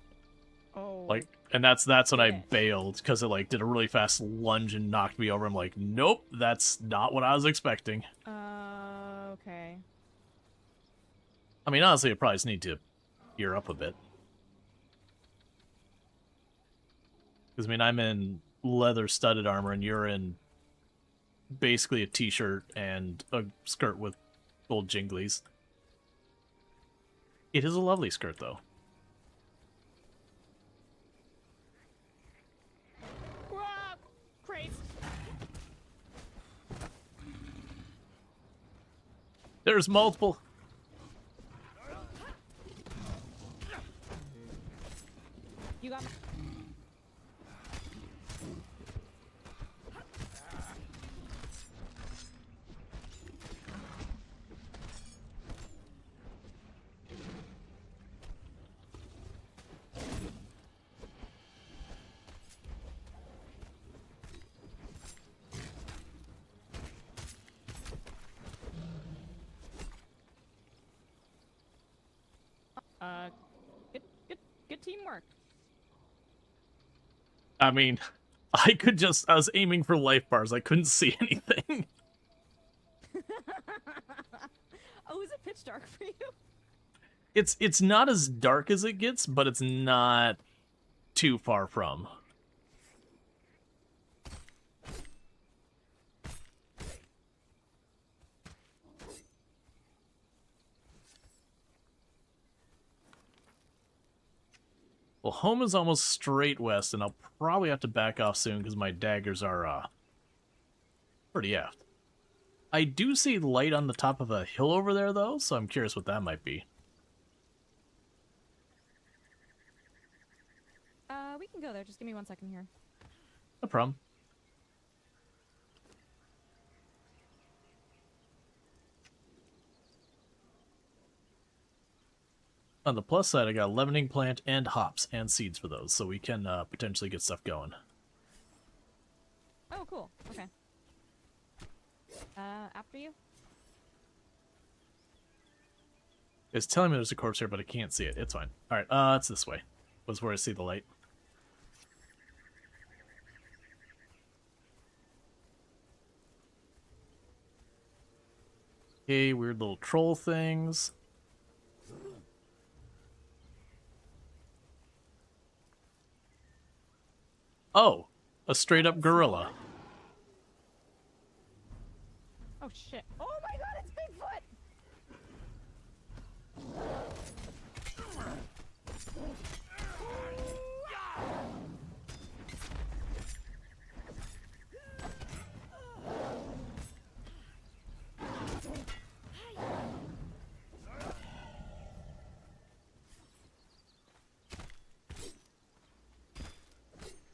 Oh. Like, and that's when I bailed, because it, like, did a really fast lunge and knocked me over. I'm like, nope, that's not what I was expecting. Okay. I mean, honestly, I probably just need to gear up a bit. Because, I mean, I'm in leather-studded armor, and you're in basically a t-shirt and a skirt with gold jinglies. It is a lovely skirt, though. Crates. There's multiple. You got me. Good teamwork. I mean, I was aiming for life bars. I couldn't see anything. Oh, is it pitch dark for you? It's not as dark as it gets, but it's not too far from. Well, home is almost straight west, and I'll probably have to back off soon because my daggers are pretty aft. I do see light on the top of a hill over there, though, so I'm curious what that might be. We can go there. Just give me 1 second here. No problem. On the plus side, I got a leavening plant and hops and seeds for those, so we can potentially get stuff going. Oh, cool. Okay. After you? It's telling me there's a corpse here, but I can't see it. It's fine. Alright, it's this way. Was where I see the light. Okay, weird little troll things. Oh, a straight up gorilla. Oh shit. Oh my god, it's Bigfoot!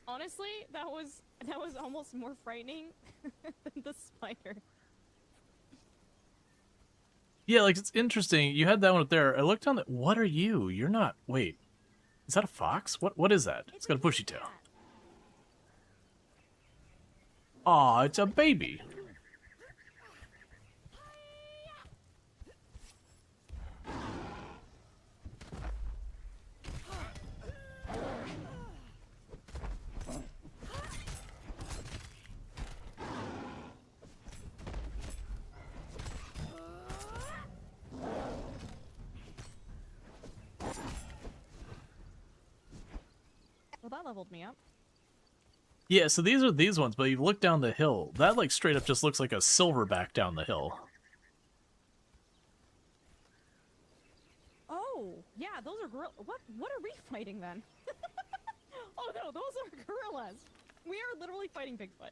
Honestly, that was almost more frightening than the spider. Yeah, like, it's interesting. You had that one up there. I looked on the... What are you? You're not... Wait. Is that a fox? What is that? It's got a bushy tail. Aw, it's a baby. Well, that leveled me up. Yeah, so these are these ones, but you look down the hill. That, like, straight up just looks like a silverback down the hill. Oh, yeah, those are gorillas. What are we fighting then? Oh no, those are gorillas. We are literally fighting Bigfoot.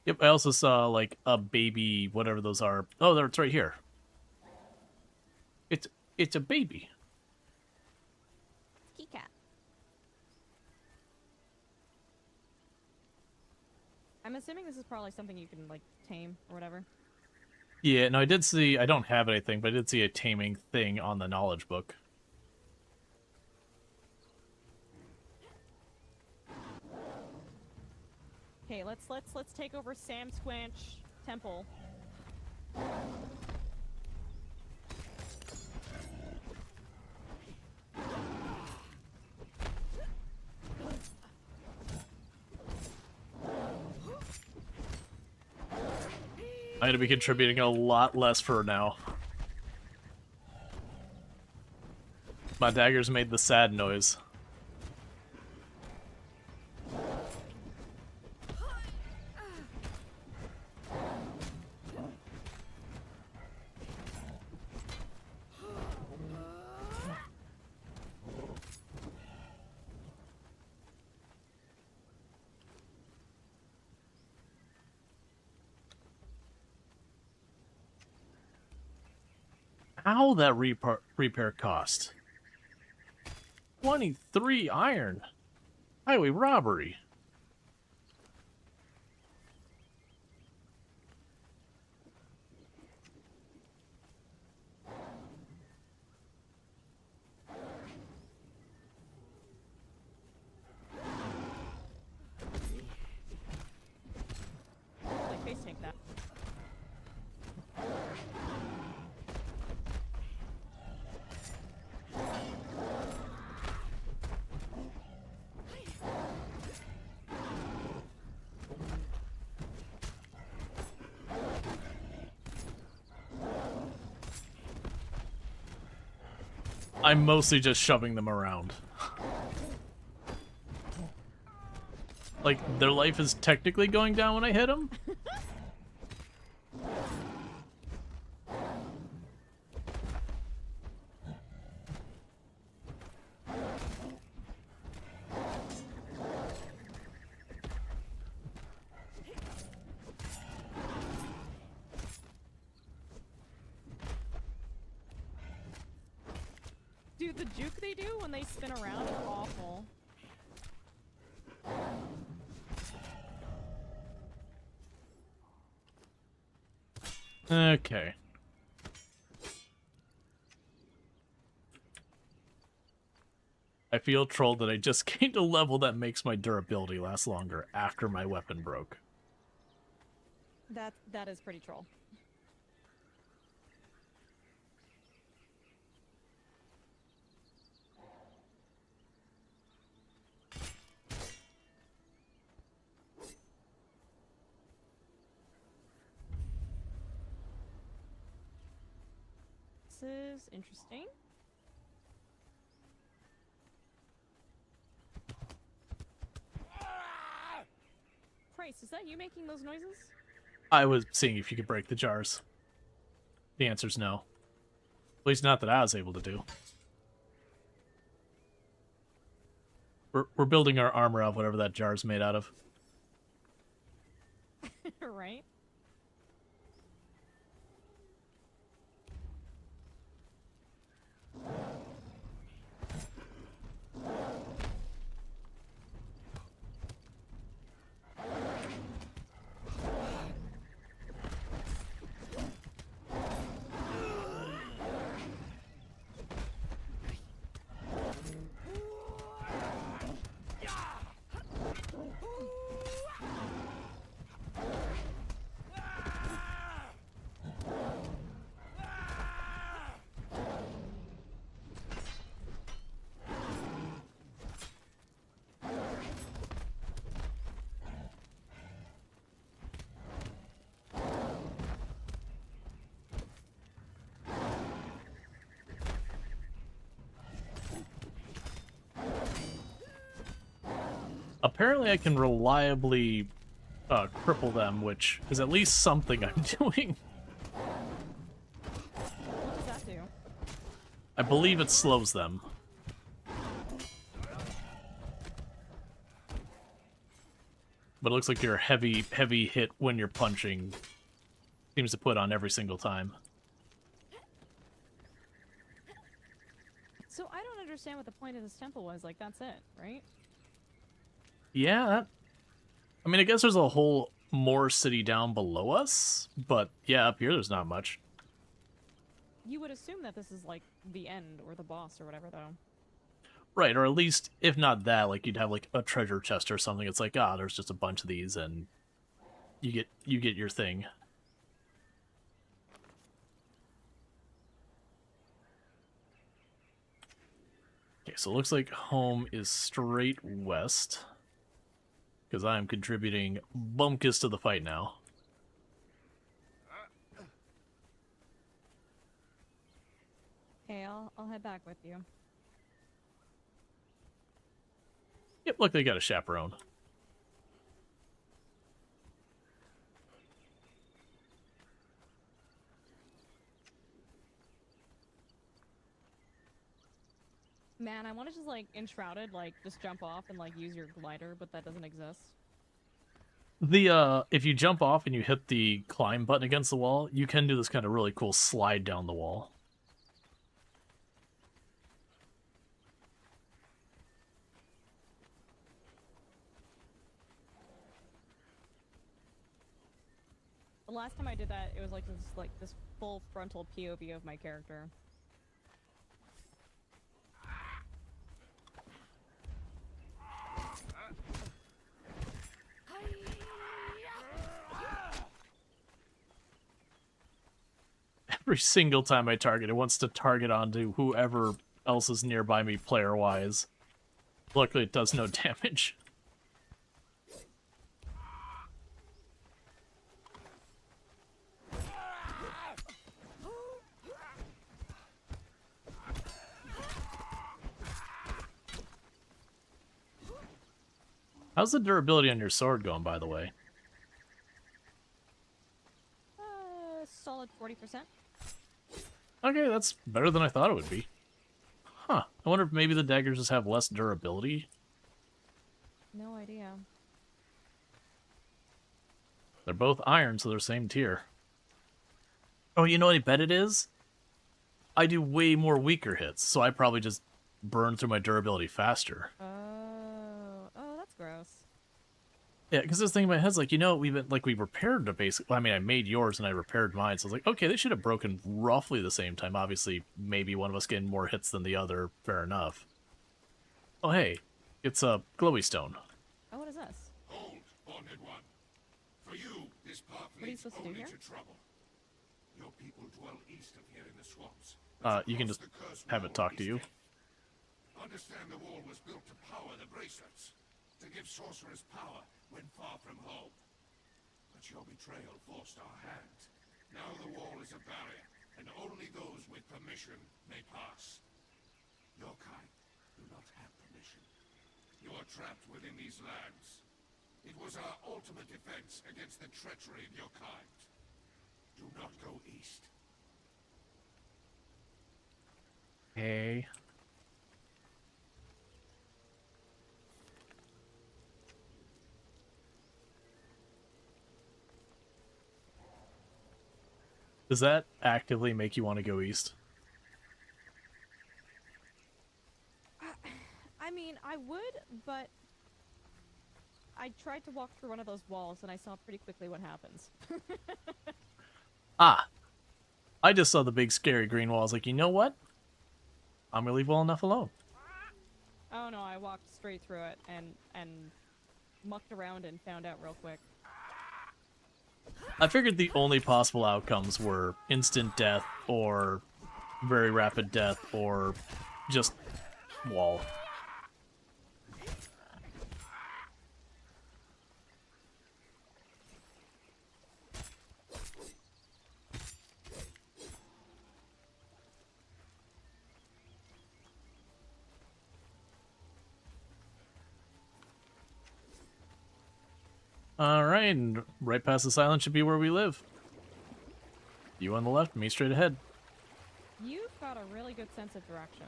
Yep, I also saw, like, a baby, whatever those are. Oh, it's right here. It's a baby. Key cat. I'm assuming this is probably something you can, like, tame or whatever. Yeah, no, I did see... I don't have anything, but I did see a taming thing on the knowledge book. Okay, let's take over Sam Squanch Temple. I'm gonna be contributing a lot less for now. My daggers made the sad noise. How that repair cost? 23 iron. Highway robbery. Like face tank that. I'm mostly just shoving them around. Like, their life is technically going down when I hit them? Dude, the juke they do when they spin around is awful. Okay. I feel trolled that I just gained a level that makes my durability last longer after my weapon broke. That is pretty troll. This is interesting. Price, is that you making those noises? I was seeing if you could break the jars. The answer's no. At least not that I was able to do. We're building our armor out of whatever that jar's made out of. Right? Apparently I can reliably cripple them, which is at least something I'm doing. What does that do? I believe it slows them. But it looks like your heavy hit when you're punching seems to put on every single time. So I don't understand what the point of this temple was. Like, that's it, right? Yeah, I mean, I guess there's a whole more city down below us, but yeah, up here there's not much. You would assume that this is like the end or the boss or whatever, though. Right, or at least, if not that, like you'd have like a treasure chest or something. It's like, there's just a bunch of these, and you get your thing. Okay, so it looks like home is straight west. Because I am contributing bumpkus to the fight now. Okay, I'll head back with you. Yep, look, they got a chaperone. Man, I want to just like enshrouded, like just jump off and like use your glider, but that doesn't exist. The if you jump off and you hit the climb button against the wall, you can do this kind of really cool slide down the wall. The last time I did that, it was like this full frontal POV of my character. Every single time I target, it wants to target onto whoever else is nearby me player-wise. Luckily, it does no damage. How's the durability on your sword going, by the way? Solid 40%. Okay, that's better than I thought it would be. Huh. I wonder if maybe the daggers just have less durability. No idea. They're both iron, so they're same tier. Oh, you know what I bet it is? I do way more weaker hits, so I probably just burn through my durability faster. Oh, that's gross. Yeah, because this thing in my head's like, you know, we repaired the basic. Well, I mean, I made yours and I repaired mine, so I was like, okay, they should have broken roughly the same time. Obviously, maybe one of us getting more hits than the other. Fair enough. Oh, hey, it's a glowy stone. Oh, what is this? Hold, bonded one. For you, this path What are you leads supposed to do only here? to trouble. Your people dwell east of here in the swamps. You can just have it talk to you. Understand the wall was built to power the bracelets, to give sorcerers power when far from home. But your betrayal forced our hand. Now the wall is a barrier, and only those with permission may pass. Your kind do not have permission. You are trapped within these lands. It was our ultimate defense against the treachery of your kind. Do not go east. Hey. Does that actively make you want to go east? I mean, I would, but I tried to walk through one of those walls and I saw pretty quickly what happens. Ah. I just saw the big scary green wall. I was like, you know what? I'm gonna leave well enough alone. Oh no, I walked straight through it and mucked around and found out real quick. I figured the only possible outcomes were instant death, or very rapid death, or just wall. Alright, and right past this island should be where we live. You on the left, me straight ahead. You've got a really good sense of direction.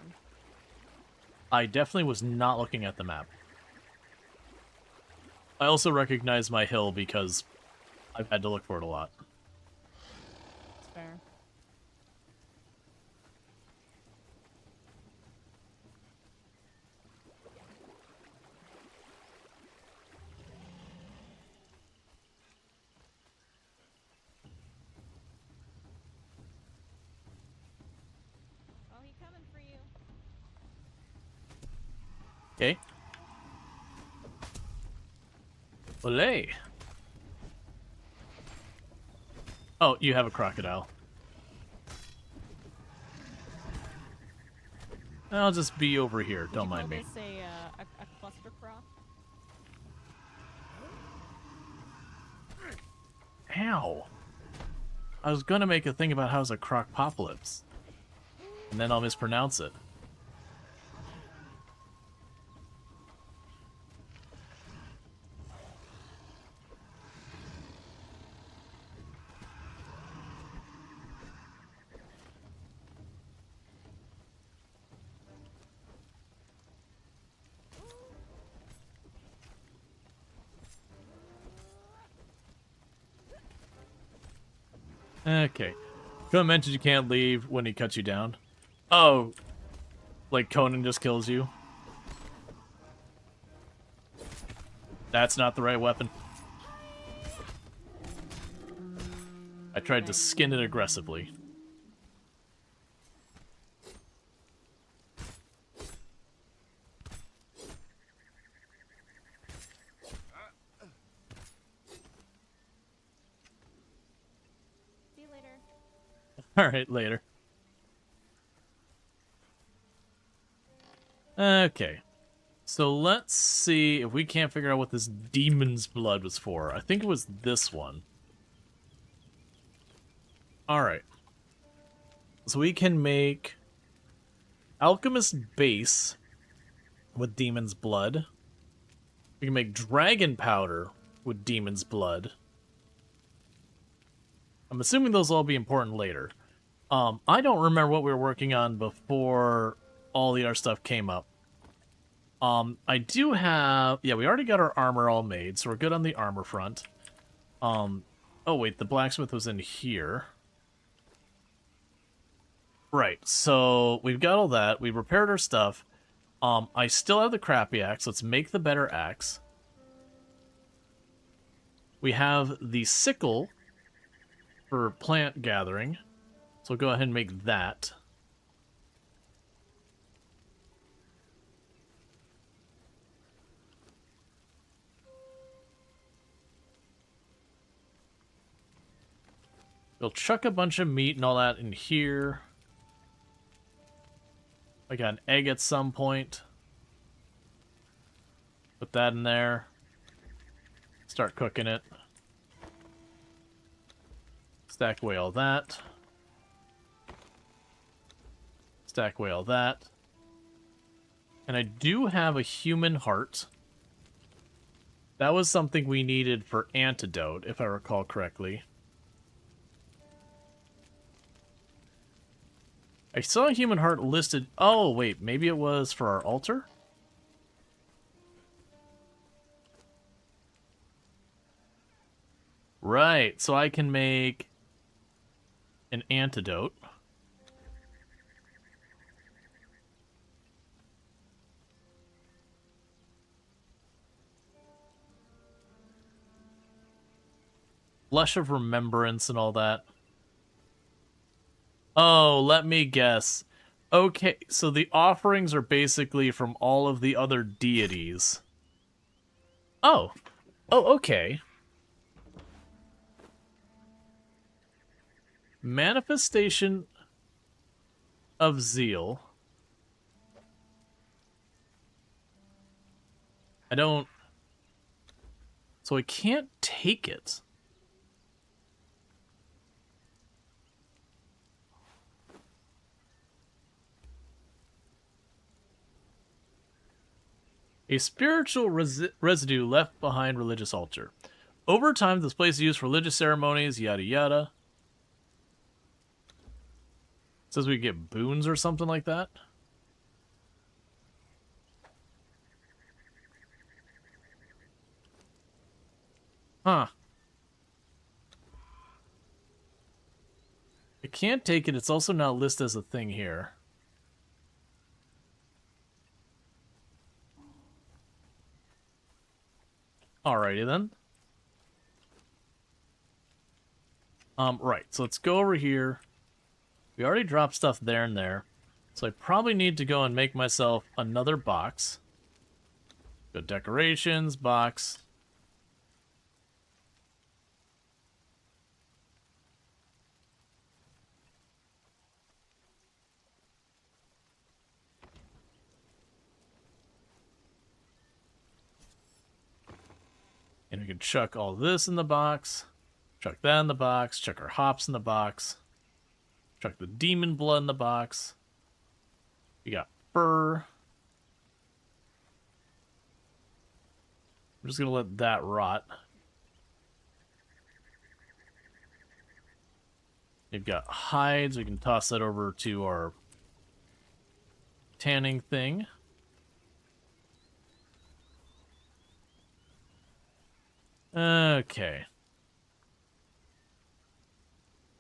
I definitely was not looking at the map. I also recognize my hill because I've had to look for it a lot. It's fair. Oh, he's coming for you. Okay. Olay. Oh, you have a crocodile. I'll just be over here. Don't mind me. Would you call this a cluster crop? Ow. I was gonna make a thing about how it's a crocpocalypse. And then I'll mispronounce it. Okay. Conan mentioned you can't leave when he cuts you down. Oh, like Conan just kills you. That's not the right weapon. I tried to skin it aggressively. See you later. Alright, later. Okay. So let's see if we can't figure out what this demon's blood was for. I think it was this one. Alright. So we can make Alchemist Base with Demon's Blood. We can make Dragon Powder with Demon's Blood. I'm assuming those will all be important later. I don't remember what we were working on before all the other stuff came up. I do have... Yeah, we already got our armor all made, so we're good on the armor front. Oh wait, the blacksmith was in here. Right, so we've got all that. We repaired our stuff. I still have the crappy axe. Let's make the better axe. We have the sickle for plant gathering. So we'll go ahead and make that. We'll chuck a bunch of meat and all that in here. I got an egg at some point. Put that in there. Start cooking it. Stack away all that. Stack away all that. And I do have a human heart. That was something we needed for antidote, if I recall correctly. I saw a human heart listed... Oh, wait, maybe it was for our altar? Right, so I can make an antidote. Flesh of Remembrance and all that. Oh, let me guess. Okay, so the offerings are basically from all of the other deities. Oh. Oh, okay. Manifestation of Zeal. I don't... So I can't take it. A spiritual residue left behind religious altar. Over time, this place is used for religious ceremonies, yada yada. It says we get boons or something like that. Huh. I can't take it. It's also not listed as a thing here. Alrighty then. Right, so let's go over here. We already dropped stuff there and there. So I probably need to go and make myself another box. Go decorations, box. And we can chuck all this in the box. Chuck that in the box. Chuck our hops in the box. Chuck the demon blood in the box. We got fur. I'm just going to let that rot. We've got hides. We can toss that over to our tanning thing. Okay.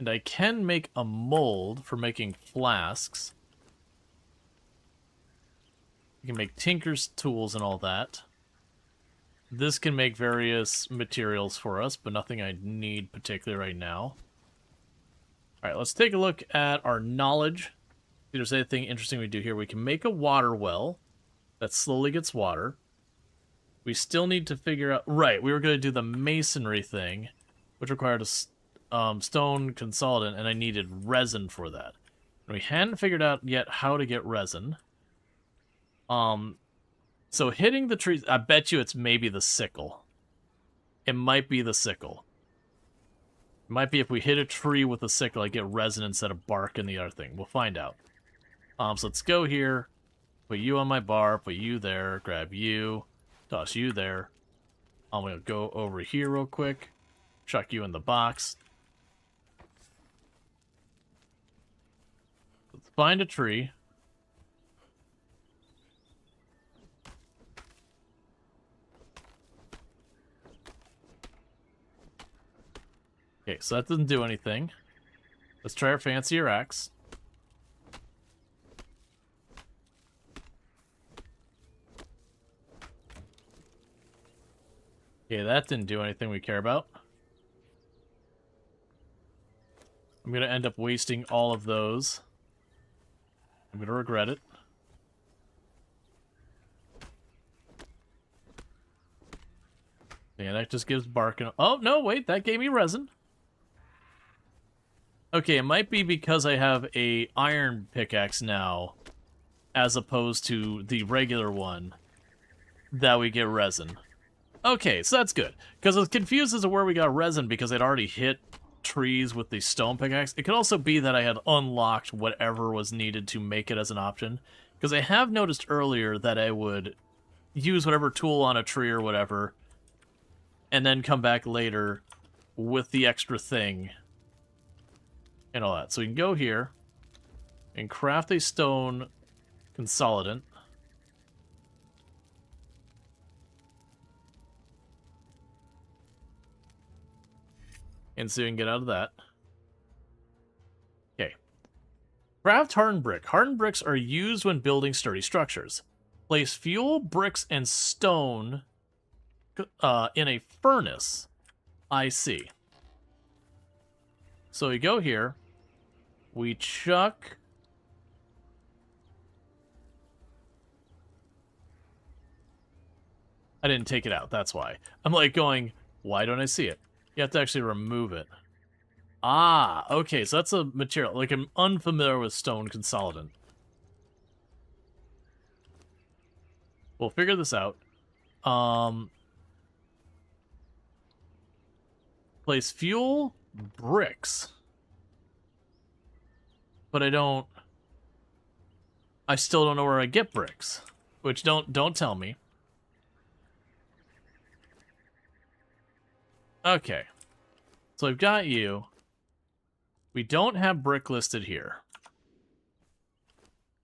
And I can make a mold for making flasks. You can make tinker's tools and all that. This can make various materials for us, but nothing I need particularly right now. Alright, let's take a look at our knowledge. If there's anything interesting we do here. We can make a water well that slowly gets water. We still need to figure out... Right, we were going to do the masonry thing, which required a stone consolidant, and I needed resin for that. And we hadn't figured out yet how to get resin. So hitting the trees... I bet you it's maybe the sickle. It might be the sickle. It might be if we hit a tree with a sickle, I get resin instead of bark in the other thing. We'll find out. So let's go here. Put you on my bar. Put you there. Grab you. Toss you there. I'm going to go over here real quick. Chuck you in the box. Let's find a tree. Okay, so that doesn't do anything. Let's try our fancier axe. Okay, that didn't do anything we care about. I'm going to end up wasting all of those. I'm going to regret it. Yeah, that just gives bark and... Oh, no, wait, that gave me resin. Okay, it might be because I have a iron pickaxe now, as opposed to the regular one, that we get resin. Okay, so that's good. Because I was confused as to where we got resin because I'd already hit trees with the stone pickaxe. It could also be that I had unlocked whatever was needed to make it as an option. Because I have noticed earlier that I would use whatever tool on a tree or whatever, and then come back later with the extra thing and all that. So we can go here and craft a stone consolidant. And see if we can get out of that. Okay. Craft hardened brick. Hardened bricks are used when building sturdy structures. Place fuel, bricks, and stone in a furnace. I see. So we go here. We chuck... I didn't take it out, that's why. I'm like going, why don't I see it? You have to actually remove it. Ah, okay, so that's a material. Like, I'm unfamiliar with stone consolidant. We'll figure this out. Place fuel, bricks. But I still don't know where I get bricks. Which, don't tell me. Okay. So I've got you. We don't have brick listed here.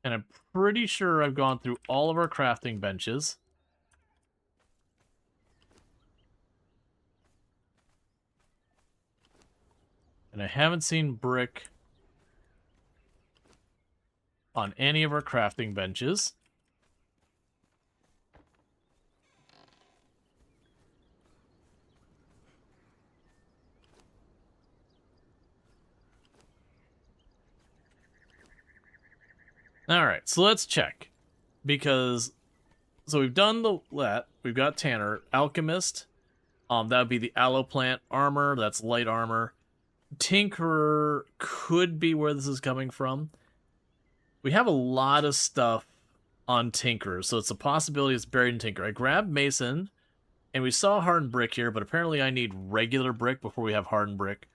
And I'm pretty sure I've gone through all of our crafting benches. And I haven't seen brick on any of our crafting benches. Alright, so let's check. Because, so we've done that. We've got Tanner. Alchemist. That would be the aloe plant armor. That's light armor. Tinkerer could be where this is coming from. We have a lot of stuff on Tinkerer, so it's a possibility it's buried in Tinker. I grabbed Mason, and we saw hardened brick here, but apparently I need regular brick before we have hardened brick.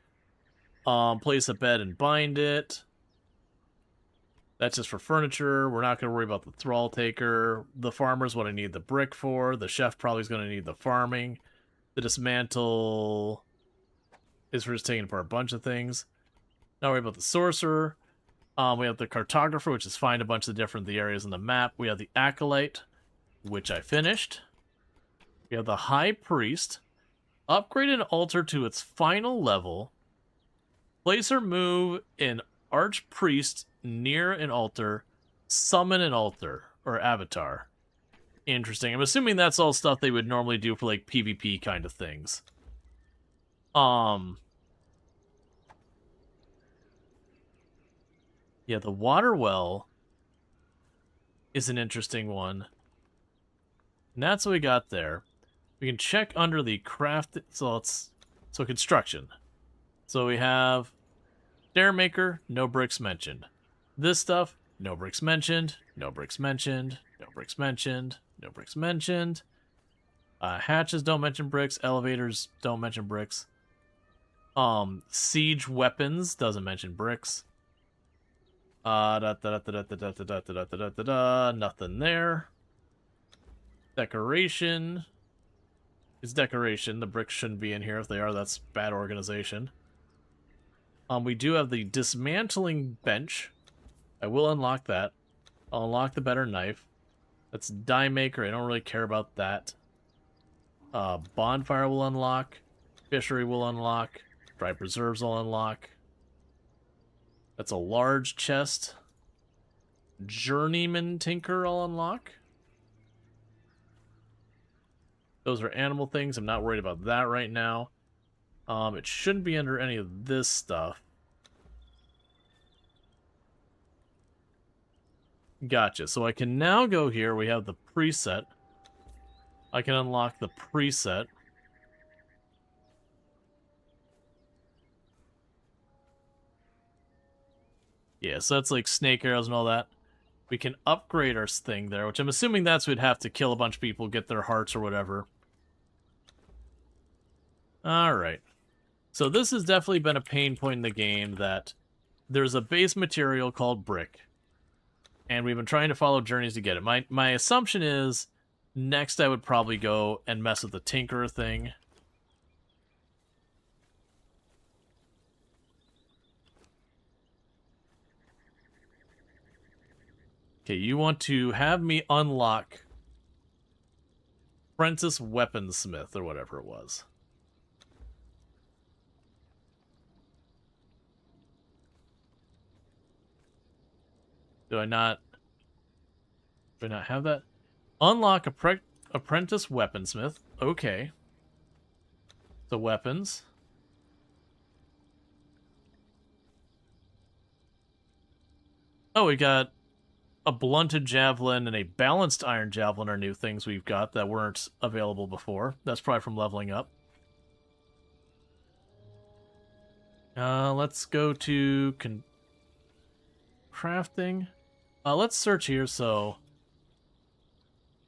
Place a bed and bind it. That's just for furniture. We're not going to worry about the thrall taker. The farmer's what I need the brick for. The chef probably is going to need the farming. The dismantle is for just taking apart a bunch of things. Not worry about the sorcerer. We have the cartographer, which is find a bunch of the areas in the map. We have the acolyte, which I finished. We have the high priest. Upgrade an altar to its final level. Place or move an archpriest near an altar. Summon an altar or avatar. Interesting. I'm assuming that's all stuff they would normally do for like PvP kind of things. Yeah, the water well is an interesting one. And that's what we got there. We can check under the craft. So construction. So we have Stairmaker, no bricks mentioned. This stuff, no bricks mentioned. No bricks mentioned. No bricks mentioned. No bricks mentioned. Hatches don't mention bricks. Elevators don't mention bricks. Siege weapons doesn't mention bricks. Nothing there. Decoration is decoration. The bricks shouldn't be in here. If they are, that's bad organization. We do have the dismantling bench. I will unlock that. I'll unlock the better knife. That's die maker. I don't really care about that. Bonfire will unlock. Fishery will unlock. Dry preserves will unlock. That's a large chest. Journeyman Tinker I'll unlock. Those are animal things. I'm not worried about that right now. It shouldn't be under any of this stuff. Gotcha. So I can now go here. We have the preset. I can unlock the preset. Yeah, so that's like snake arrows and all that. We can upgrade our thing there, which I'm assuming that's we'd have to kill a bunch of people, get their hearts or whatever. Alright. So this has definitely been a pain point in the game that there's a base material called brick. And we've been trying to follow journeys to get it. My assumption is next I would probably go and mess with the Tinkerer thing. Okay, you want to have me unlock Apprentice Weaponsmith or whatever it was. Do I not have that? Unlock Apprentice Weaponsmith. Okay. The weapons. Oh, we got a blunted javelin and a balanced iron javelin are new things we've got that weren't available before. That's probably from leveling up. Let's go to crafting. Let's search here, so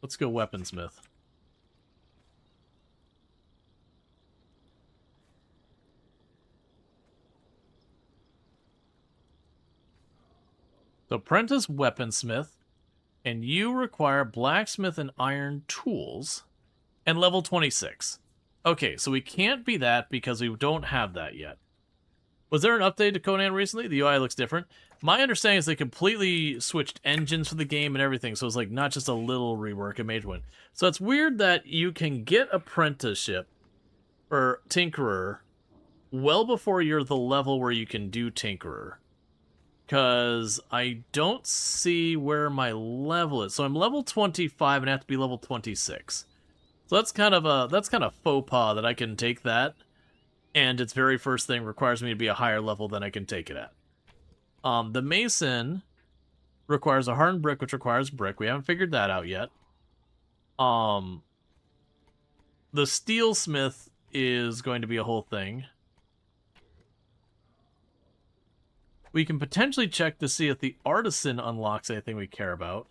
let's go weaponsmith. So apprentice weaponsmith, and you require blacksmith and iron tools, and level 26. Okay, so we can't be that because we don't have that yet. Was there an update to Conan recently? The UI looks different. My understanding is they completely switched engines for the game and everything, so it's like not just a little rework of Mage Wind. So it's weird that you can get apprenticeship or Tinkerer well before you're the level where you can do Tinkerer. Because I don't see where my level is. So I'm level 25 and I have to be level 26. So that's kind of faux pas that I can take that, and its very first thing requires me to be a higher level than I can take it at. The Mason requires a hardened brick, which requires brick. We haven't figured that out yet. The Steelsmith is going to be a whole thing. We can potentially check to see if the Artisan unlocks anything we care about.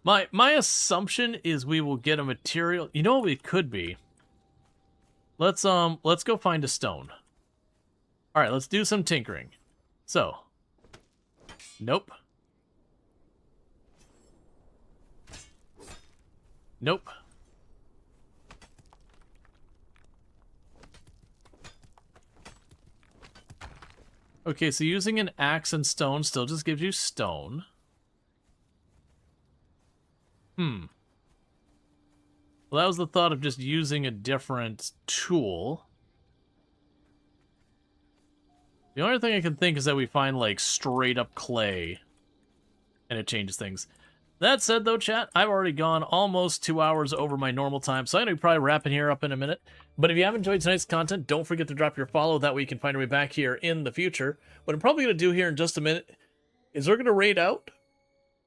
My assumption is we will get a material. You know what it could be? Let's go find a stone. All right, let's do some tinkering. So, nope. Nope. Okay, so using an axe and stone still just gives you stone. Well, that was the thought of just using a different tool. The only thing I can think is that we find, like, straight up clay. And it changes things. That said, though, chat, I've already gone almost 2 hours over my normal time, so I know you're probably wrapping here up in a minute. But if you have enjoyed tonight's content, don't forget to drop your follow. That way you can find your way back here in the future. What I'm probably going to do here in just a minute is we're going to raid out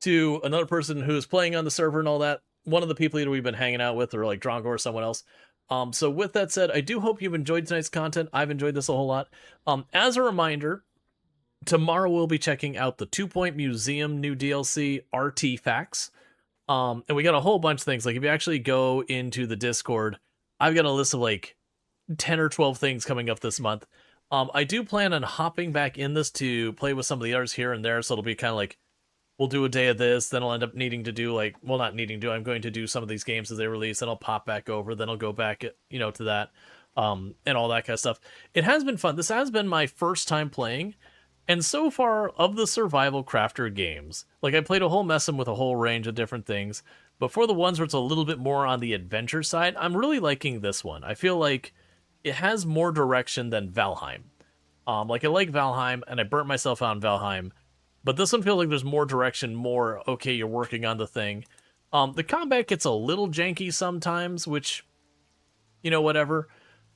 to another person who's playing on the server and all that. One of the people either we've been hanging out with or like Drongo or someone else. So with that said, I do hope you've enjoyed tonight's content. I've enjoyed this a whole lot. As a reminder, tomorrow we'll be checking out the 2 Point Museum new DLC, Artifacts. And we got a whole bunch of things. Like if you actually go into the Discord, I've got a list of like 10 or 12 things coming up this month. I do plan on hopping back in this to play with some of the others here and there, so it'll be kind of like, we'll do a day of this, then I'll end up needing to do like, well, not needing to, I'm going to do some of these games as they release, then I'll pop back over, then I'll go back, to that, and all that kind of stuff. It has been fun. This has been my first time playing, and so far, of the survival crafter games, like I played a whole mess with a whole range of different things, but for the ones where it's a little bit more on the adventure side, I'm really liking this one. I feel like it has more direction than Valheim. Like I like Valheim, and I burnt myself out in Valheim, but this one feels like there's more direction, more, okay, you're working on the thing. The combat gets a little janky sometimes, which, whatever.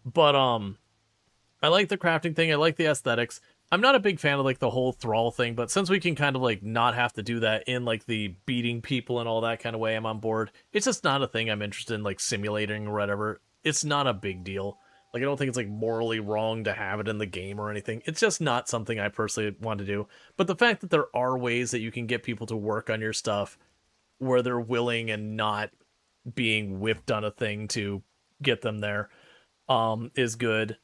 But I like the crafting thing, I like the aesthetics. I'm not a big fan of like the whole thrall thing, but since we can kind of like not have to do that in like the beating people and all that kind of way, I'm on board. It's just not a thing I'm interested in like simulating or whatever. It's not a big deal. Like, I don't think it's, like, morally wrong to have it in the game or anything. It's just not something I personally want to do. But the fact that there are ways that you can get people to work on your stuff where they're willing and not being whipped on a thing to get them there is good.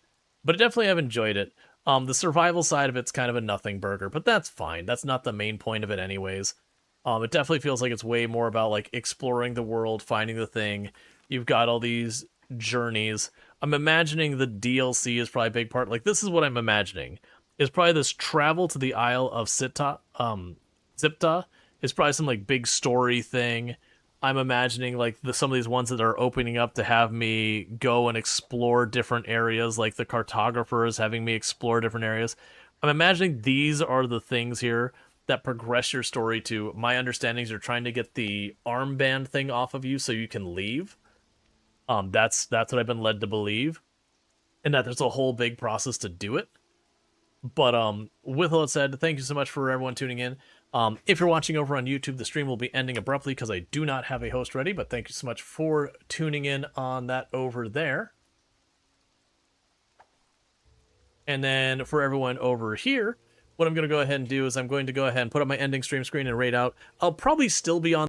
But I definitely have enjoyed it. The survival side of it's kind of a nothing burger, but that's fine. That's not the main point of it anyways. It definitely feels like it's way more about, like, exploring the world, finding the thing. You've got all these journeys. I'm imagining the DLC is probably a big part. Like, this is what I'm imagining. Is probably this travel to the Isle of Zipta is probably some, like, big story thing. I'm imagining, like, some of these ones that are opening up to have me go and explore different areas, like the cartographer is having me explore different areas. I'm imagining these are the things here that progress your story to, my understandings are trying to get the armband thing off of you so you can leave. That's what I've been led to believe, and that there's a whole big process to do it. But with all that said, thank you so much for everyone tuning in. If you're watching over on YouTube, the stream will be ending abruptly because I do not have a host ready, but thank you so much for tuning in on that over there. And then for everyone over here, what I'm going to go ahead and do is I'm going to go ahead and put up my ending stream screen and raid out. I'll probably still be on